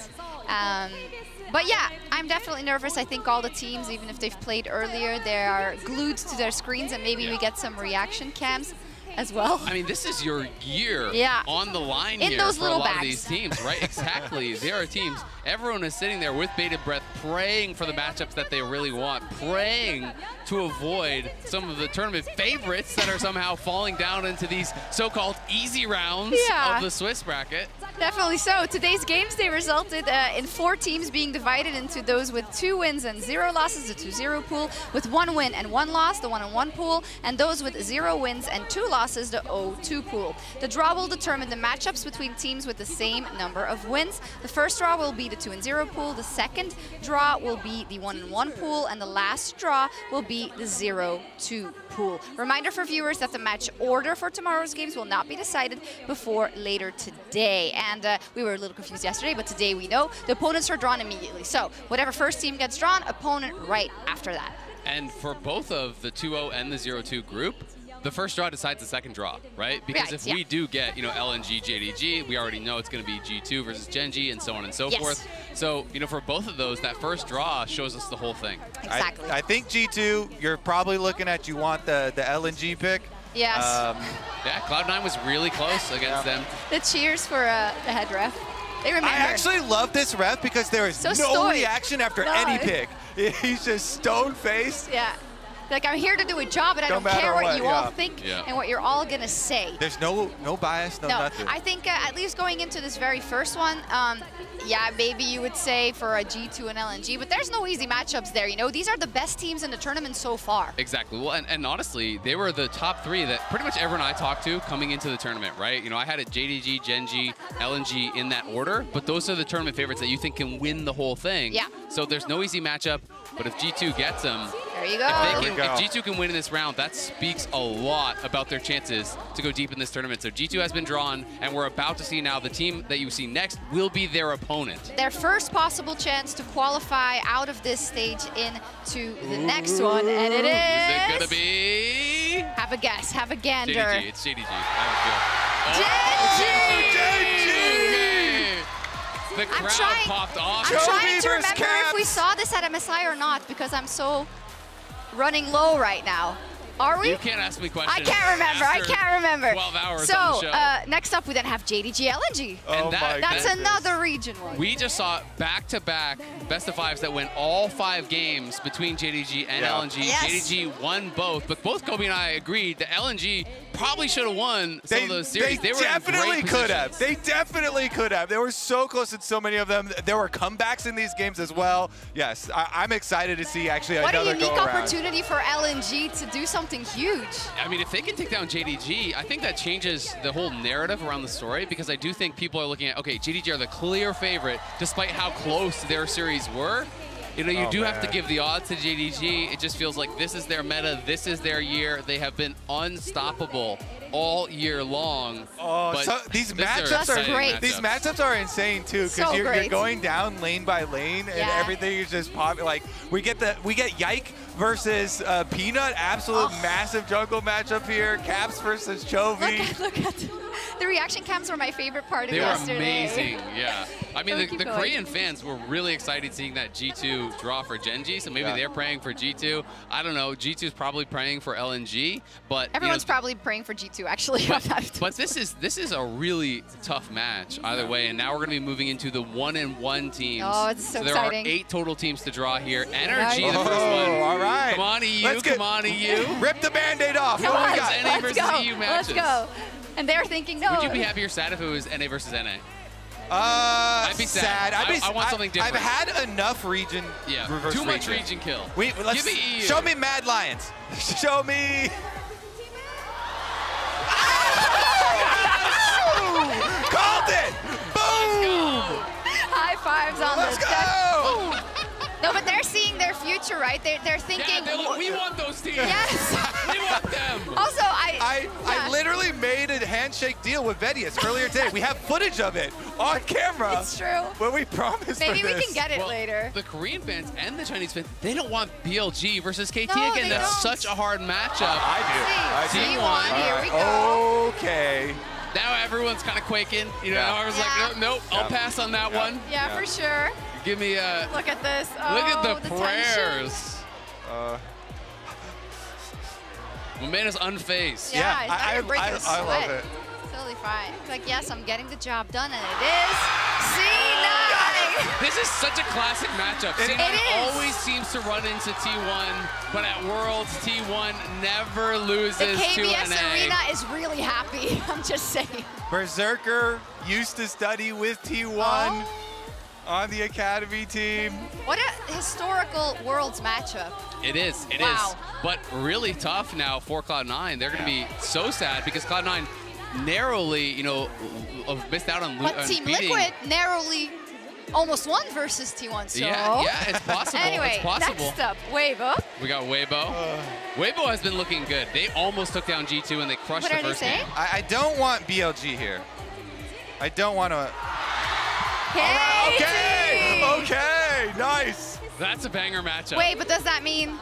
But yeah, I'm definitely nervous. I think all the teams, even if they've played earlier, they are glued to their screens, and maybe we get some reaction cams as well. I mean, this is your year on the line in here those for little a lot bags. of these teams, right? Exactly. There are teams. Everyone is sitting there with bated breath, praying for the matchups that they really want, praying to avoid some of the tournament favorites that are somehow falling down into these so-called easy rounds of the Swiss bracket. Definitely so. Today's games, they resulted in 4 teams being divided into those with 2 wins and 0 losses, the 2-0 pool, with 1 win and 1 loss, the 1-on-1 pool, and those with 0 wins and 2 losses, the 0-2 pool. The draw will determine the matchups between teams with the same number of wins. The first draw will be the 2-0 pool, the second draw will be the 1-on-1 pool, and the last draw will be the 0-2 pool. Reminder for viewers that the match order for tomorrow's games will not be decided before later today. And we were a little confused yesterday, but today we know the opponents are drawn immediately. So whatever first team gets drawn, opponent right after that. And for both of the 2-0 and the 0-2 group, the first draw decides the second draw, right? Because if we do get, you know, LNG, JDG, we already know it's going to be G2 versus Genji and so on and so forth. So, you know, for both of those, that first draw shows us the whole thing. Exactly. I think G2, you're probably looking at, you want the LNG pick. Yes. Yeah, Cloud9 was really close against them. The cheers for the head ref. They remember. I actually love this ref because there is no stoic. reaction after any pick. He's just stone-faced. Yeah. Like, I'm here to do a job, and I don't care what you all think and what you're all going to say. There's no bias, no nothing. I think at least going into this very first one, yeah, maybe you would say for a G2 and LNG, but there's no easy matchups there, you know? These are the best teams in the tournament so far. Exactly. Well, and honestly, they were the top 3 that pretty much everyone I talked to coming into the tournament, right? You know, I had it JDG, Gen.G, LNG in that order, but those are the tournament favorites that you think can win the whole thing. Yeah. So there's no easy matchup, but if G2 gets them, there you go. If G2 can win in this round, that speaks a lot about their chances to go deep in this tournament. So G2 has been drawn, and we're about to see now the team that you see next will be their opponent. Their first possible chance to qualify out of this stage into the next one, and it is... Is it gonna be... Have a guess, have a gander. JDG, it's JDG. The crowd popped off. I'm trying to remember if we saw this at MSI or not, because I'm so running low right now. Are we? You can't ask me questions. I can't remember. I can't remember. 12 hours so, on the show. Next up, we then have JDG LNG. And that's another region one. We just saw back-to-back best-of-5s that went all 5 games between JDG and LNG. Yes. JDG won both, but both Kobe and I agreed that LNG probably should have won some of those series. They were definitely in great could have. positions. They definitely could have. They were so close in so many of them. There were comebacks in these games as well. Yes, I'm excited to see actually another go-around. What a unique opportunity for LNG to do something huge. I mean, if they can take down JDG, I think that changes the whole narrative around the story, because I do think people are looking at, okay, JDG are the clear favorite, despite how close their series were. You know, you do have to give the odds to JDG. It just feels like this is their meta, this is their year. They have been unstoppable all year long. Oh, so these matchups are great. These matchups are insane too, because you're going down lane by lane, and everything is just popping. Like we get Yike versus Peanut, absolute massive jungle matchup here. Caps versus Chovy. Look at the reaction cams were my favorite part of yesterday. They were amazing, yeah. I mean, the Korean fans were really excited seeing that G2 draw for Gen.G, so maybe they're praying for G2. I don't know. G2's probably praying for LNG, but everyone's probably praying for G2 actually. But this is a really tough match either way, and now we're going to be moving into the 1-1 teams. Oh, it's so exciting. There are 8 total teams to draw here. Energy, the first one. All right. Come on, EU. Come on, EU. Rip the Band-Aid off. Come on, NA versus EU matches. Let's go. And they're thinking, no. Would you be happy or sad if it was NA versus NA? I'd be sad. I want something different. I've had enough region. Yeah. Reverse Too much region kill. Give me EU. Show me Mad Lions. Show me. Called it. Boom. High fives on Let's this. Go. No, but they're seeing their future, right? They're thinking. Yeah, we want those teams. Yes. We want them. Also, I literally made a handshake deal with Vedius earlier today. We have footage of it on camera. It's true. But we promised Maybe for we this. can get it later. The Korean fans and the Chinese fans, they don't want BLG versus KT No, again. they That's don't. such a hard matchup. I do. T1, here we go. Okay. Now everyone's kind of quaking. You know, everyone's like, nope, I'll pass on that one. Yeah, for sure. Give me a... Look at this. Oh, look at the prayers. My man is unfazed. Yeah, he's not even breaking a sweat. I love it. Totally fine. He's like, yes, I'm getting the job done, and it is C9. This is such a classic matchup. C9 always seems to run into T1, but at Worlds, T1 never loses The to KBS NA. Arena is really happy. I'm just saying. Berserker used to study with T1 on the Academy team. What a historical Worlds matchup. It is. It is. But really tough now for Cloud9. They're going to be so sad because Cloud9 narrowly, you know, missed out on But Team beating. Liquid narrowly almost won versus T1. So yeah, it's possible. Anyway, it's possible. next up, Weibo. We got Weibo. Weibo has been looking good. They almost took down G2 and they crushed the first game. I don't want BLG here. I don't want to. Okay, nice. That's a banger matchup. Wait, but does that mean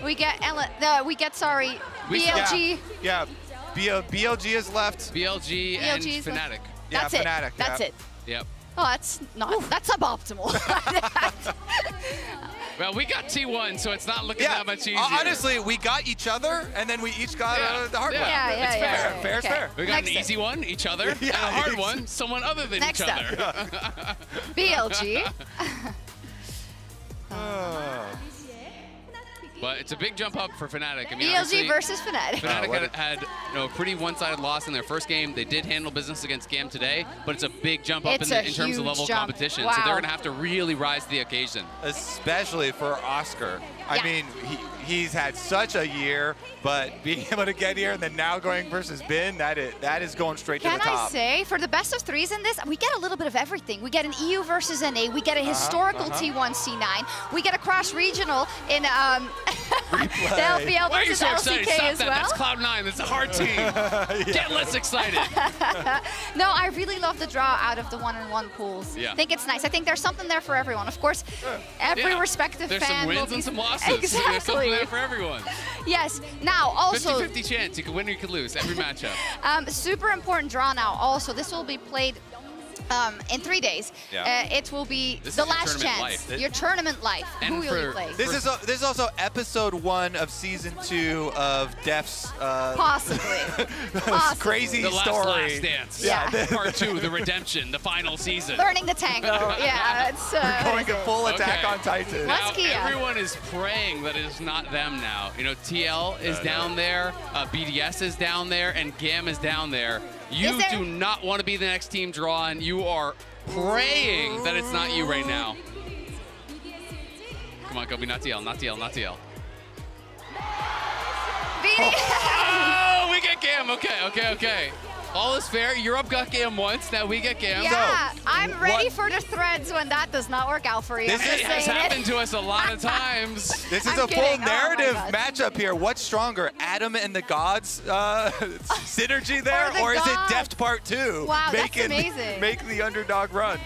we get BLG? Yeah, BLG is left. BLG and is Fnatic. That's it. That's it. Yep. Oh, that's suboptimal. Well, we got T1, so it's not looking that much easier. Honestly, we got each other, and then we each got the hard one. Yeah, it's fair. Fair is fair. We got an easy one, each other, and a hard one, someone other than Next each other. up. BLG. But it's a big jump up for Fnatic. I mean, BLG versus Fnatic. Fnatic had a pretty one-sided loss in their first game. They did handle business against GAM today, but it's a big jump up in terms of level of competition. Wow. So they're going to have to really rise to the occasion. Especially for Oscar. I mean, he's had such a year, but being able to get here and then now going versus Bin, that is going straight to the top. Can I say, for the best of threes in this, we get a little bit of everything. We get an EU versus NA. We get a historical T1 C9. We get a cross-regional in the LPL Why are you versus so excited? LCK Stop as that. well. That's Cloud9. That's a hard team. Get less excited. No, I really love the draw out of the one-on-one pools. Yeah. I think it's nice. I think there's something there for everyone. Of course, every respective There's fan some will wins be... and some losses. Exactly. There's something there for everyone. Yes. Now, also... 50-50 chance. You can win or you can lose every matchup. Super important draw now. Also, this will be played in 3 days. Yeah. It will be This the is your last tournament chance. life. Your tournament life. And Who will you play? This is also episode 1 of season 2 of Def's Possibly. crazy the story. Last dance. Yeah. Part 2, the redemption, the final season. Learning the tango. Yeah, it's going to full attack on Titan. Let's Now, everyone is praying that it is not them now. You know, TL is down there, BDS is down there, and GAM is down there. You do not want to be the next team drawn. You are praying that it's not you right now. Come on, Kobe, not TL, not TL, not TL. Oh, we get GAM. Okay. All is fair. Europe got GAM once. Now we get GAM. Yeah, I'm ready for the threads when that does not work out for you. This has happened to us a lot of times. This is I'm a kidding. full narrative Oh my God. matchup here. What's stronger, Adam and the Gods synergy there, or is it Gods. Deft Part 2? Wow, that's amazing. Make the underdog run.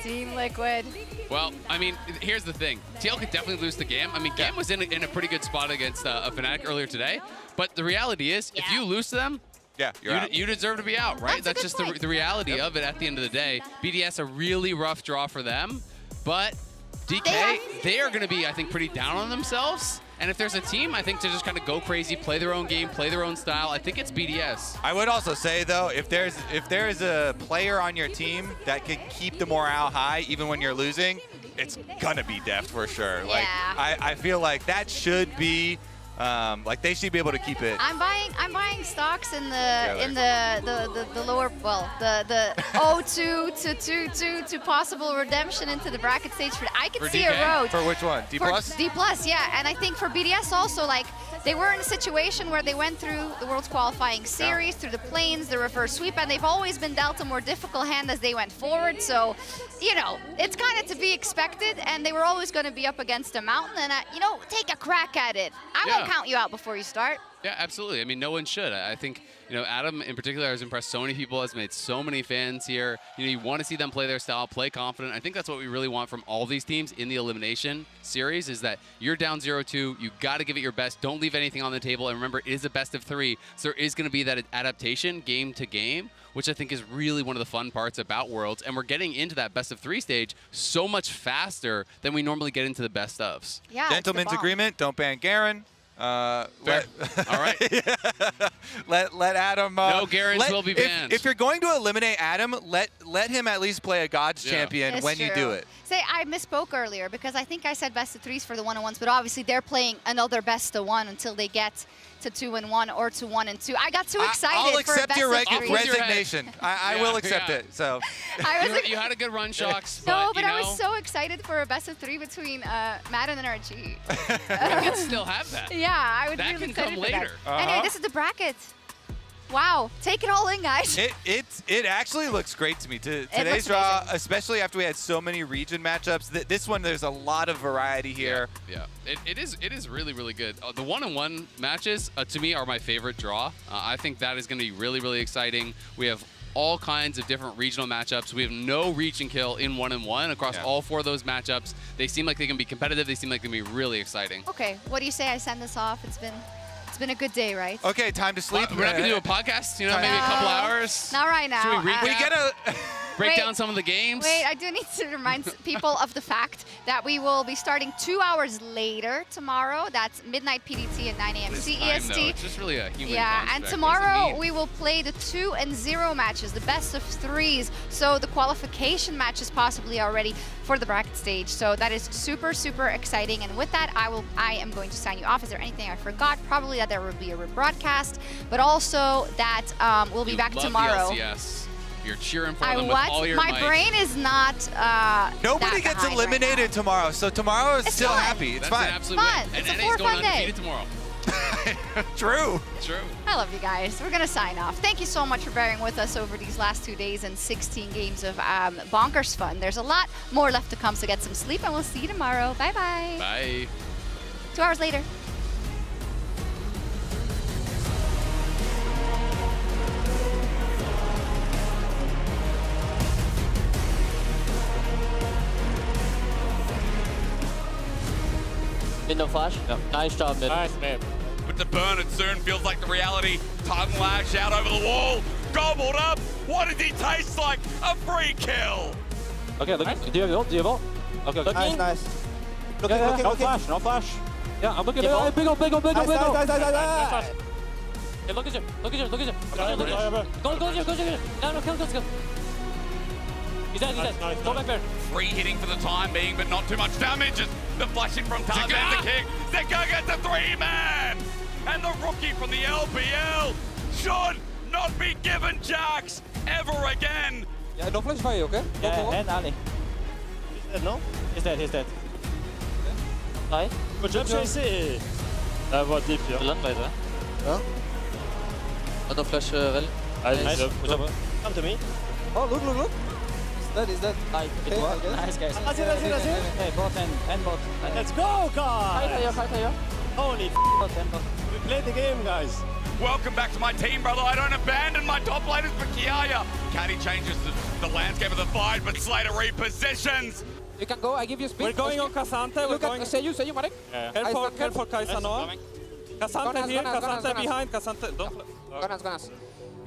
Team Liquid. Well, I mean, here's the thing. TL could definitely lose to GAM. I mean, GAM was in a pretty good spot against a Fnatic earlier today. But the reality is, if you lose to them, you deserve to be out, right? That's just the reality of it at the end of the day. BDS, a really rough draw for them. But DK, they are going to be, I think, pretty down on themselves. And if there's a team, I think, to just kind of go crazy, play their own game, play their own style, I think it's BDS. I would also say, though, if there's a player on your team that can keep the morale high even when you're losing, it's gonna be Deft for sure. Like, I feel like that should be like they should be able to keep it. I'm buying stocks in the lower, well, the 0-2 to possible redemption into the bracket stage. I could see DK? a road. For which one? D+? For D+, yeah. And I think for BDS also, like, they were in a situation where they went through the World's Qualifying Series, through the planes, the reverse sweep, and they've always been dealt a more difficult hand as they went forward. So, you know, it's kind of to be expected, and they were always going to be up against a mountain. And, you know, take a crack at it. I won't count you out before you start. Yeah, absolutely. I mean, no one should. I think, you know, Adam in particular has impressed so many people, has made so many fans here. You know, you want to see them play their style, play confident. I think that's what we really want from all these teams in the elimination series, is that you're down 0-2, you got to give it your best. Don't leave anything on the table. And remember, it is a best of 3, so there is going to be that adaptation game to game, which I think is really one of the fun parts about Worlds. And we're getting into that best of 3 stage so much faster than we normally get into the best ofs. Yeah, Gentleman's agreement, don't ban Garen. All right. let Adam. No Garens will be banned. If you're going to eliminate Adam, let him at least play a Gods champion It's when you true. do it. Say, I misspoke earlier because I think I said best of 3s for the 1-on-1s, but obviously they're playing another best of 1 until they get to 2-1 or to 1-2. I got too excited I'll for a accept best your of 3. resignation. I will accept it. So you had a good run, Shocks. No, but I was so excited for a best of 3 between Madden and RG. We can still have that. Yeah, I would That really can excited come for that. later. Anyway, this is the bracket. Wow, take it all in, guys. It actually looks great to me. Today's looks draw, amazing. especially after we had so many region matchups. This one, there's a lot of variety here. Yeah, it is really, really good. The 1-on-1 matches, to me, are my favorite draw. I think that is going to be really, really exciting. We have all kinds of different regional matchups. We have no reach and kill in 1-on-1 across all 4 of those matchups. They seem like they can be competitive. They seem like they can be really exciting. Okay, what do you say I send this off? It's been a good day, right? Okay, time to sleep. We're not going to do a podcast, you know, maybe a couple hours? Not right now. Should we recap? We get a break down some of the games. Wait, I do need to remind people of the fact that we will be starting 2 hours later tomorrow. That's midnight PDT and 9 a.m. CEST. It's just really a human and tomorrow we will play the 2-0 matches, the best of 3s. So the qualification matches possibly already for the bracket stage. So that is super, super exciting. And with that, I am going to sign you off. Is there anything I forgot? Probably that there will be a rebroadcast, but also that we'll be back tomorrow. The LCS. You're cheering for them with what? all your My might. brain is not. Nobody gets eliminated tomorrow, so tomorrow is still happy. It's fine. It's fun. It's a more fun day. Tomorrow. True. True. I love you guys. We're gonna sign off. Thank you so much for bearing with us over these last 2 days and 16 games of bonkers fun. There's a lot more left to come, so get some sleep, and we'll see you tomorrow. Bye bye. Bye. 2 hours later. In the flash? Yep. Nice job, man. Nice, man. But the burn, it soon feels like the reality. Tongue lash out over the wall. Gobbled up. What did he taste like? A free kill. Okay, look. Nice. Do you have ult? Do you have ult? Okay, okay. Nice, nice. Looking. No flash, no flash. Yeah, I'm looking. Big ult, big ult, big ult. Nice. Hey, look at him, look at him, look at him. Go, Jim. No, kill. He's dead, he's dead. Go back there. Free hitting for the time being, but not too much damage. The flashing from Tarzan, the kick. Zeka gets the 3-man. And the rookie from the LPL should not be given jacks ever again. Yeah, no flash fire, okay? Yeah, and Ali. He's dead, no? He's dead. Nice. Good job, JC. That was deep here. Land by the way. Yeah. Other flash, Rel. Nice job. Come to me. Oh, look. He's dead. Nice. Okay, Nice, guys. That's it. Hey, bot and bot. Let's go, guys! Fight here. Holy Bot and bot. We played the game, guys. Welcome back to my team, brother. I don't abandon my top laners for Kiaya. Caddy changes the landscape of the fight, but Slater repositions. You can go, I give you speed. We're going on Cassante. Look at, say you, Marek. Yeah. Careful, Kaisa Noah. Cassante here, Cassante behind, Cassante. Ganas.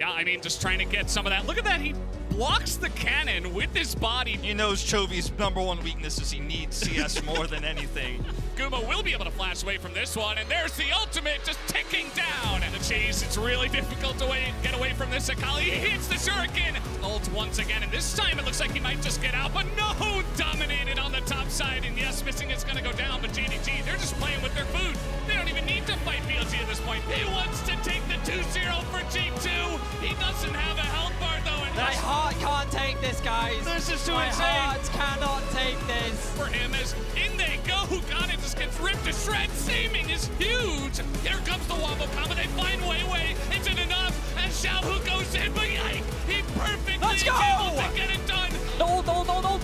Yeah, I mean, just trying to get some of that. Look at that. He blocks the cannon with his body. He knows Chovy's #1 weakness is he needs CS more than anything. Guma will be able to flash away from this one, and there's the ultimate just ticking down. And the chase, it's really difficult to get away from this. Akali hits the shuriken. Ult once again, and this time it looks like he might just get out, but no, dominated on the top side. And yes, missing is going to go down, but JDG, they're just playing with their food. They don't even need to fight BLG at this point. He wants to take the 2-0 for G2. He doesn't have a health bar, though. And My heart can't take this, guys. This is too insane. My heart cannot take this. For him, as in they go. Got it, just gets ripped to shreds. Saving is huge. Here comes the wombo combo. They find Wei. Is it enough? And Xiaohu goes in, but yike, he perfectly is able to get it done. No.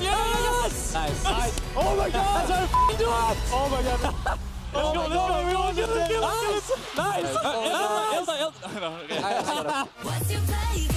Yes! Nice. Oh my god! That's how you do it! Oh my god! Let's go. Nice. Nice. Hilda. What's your play?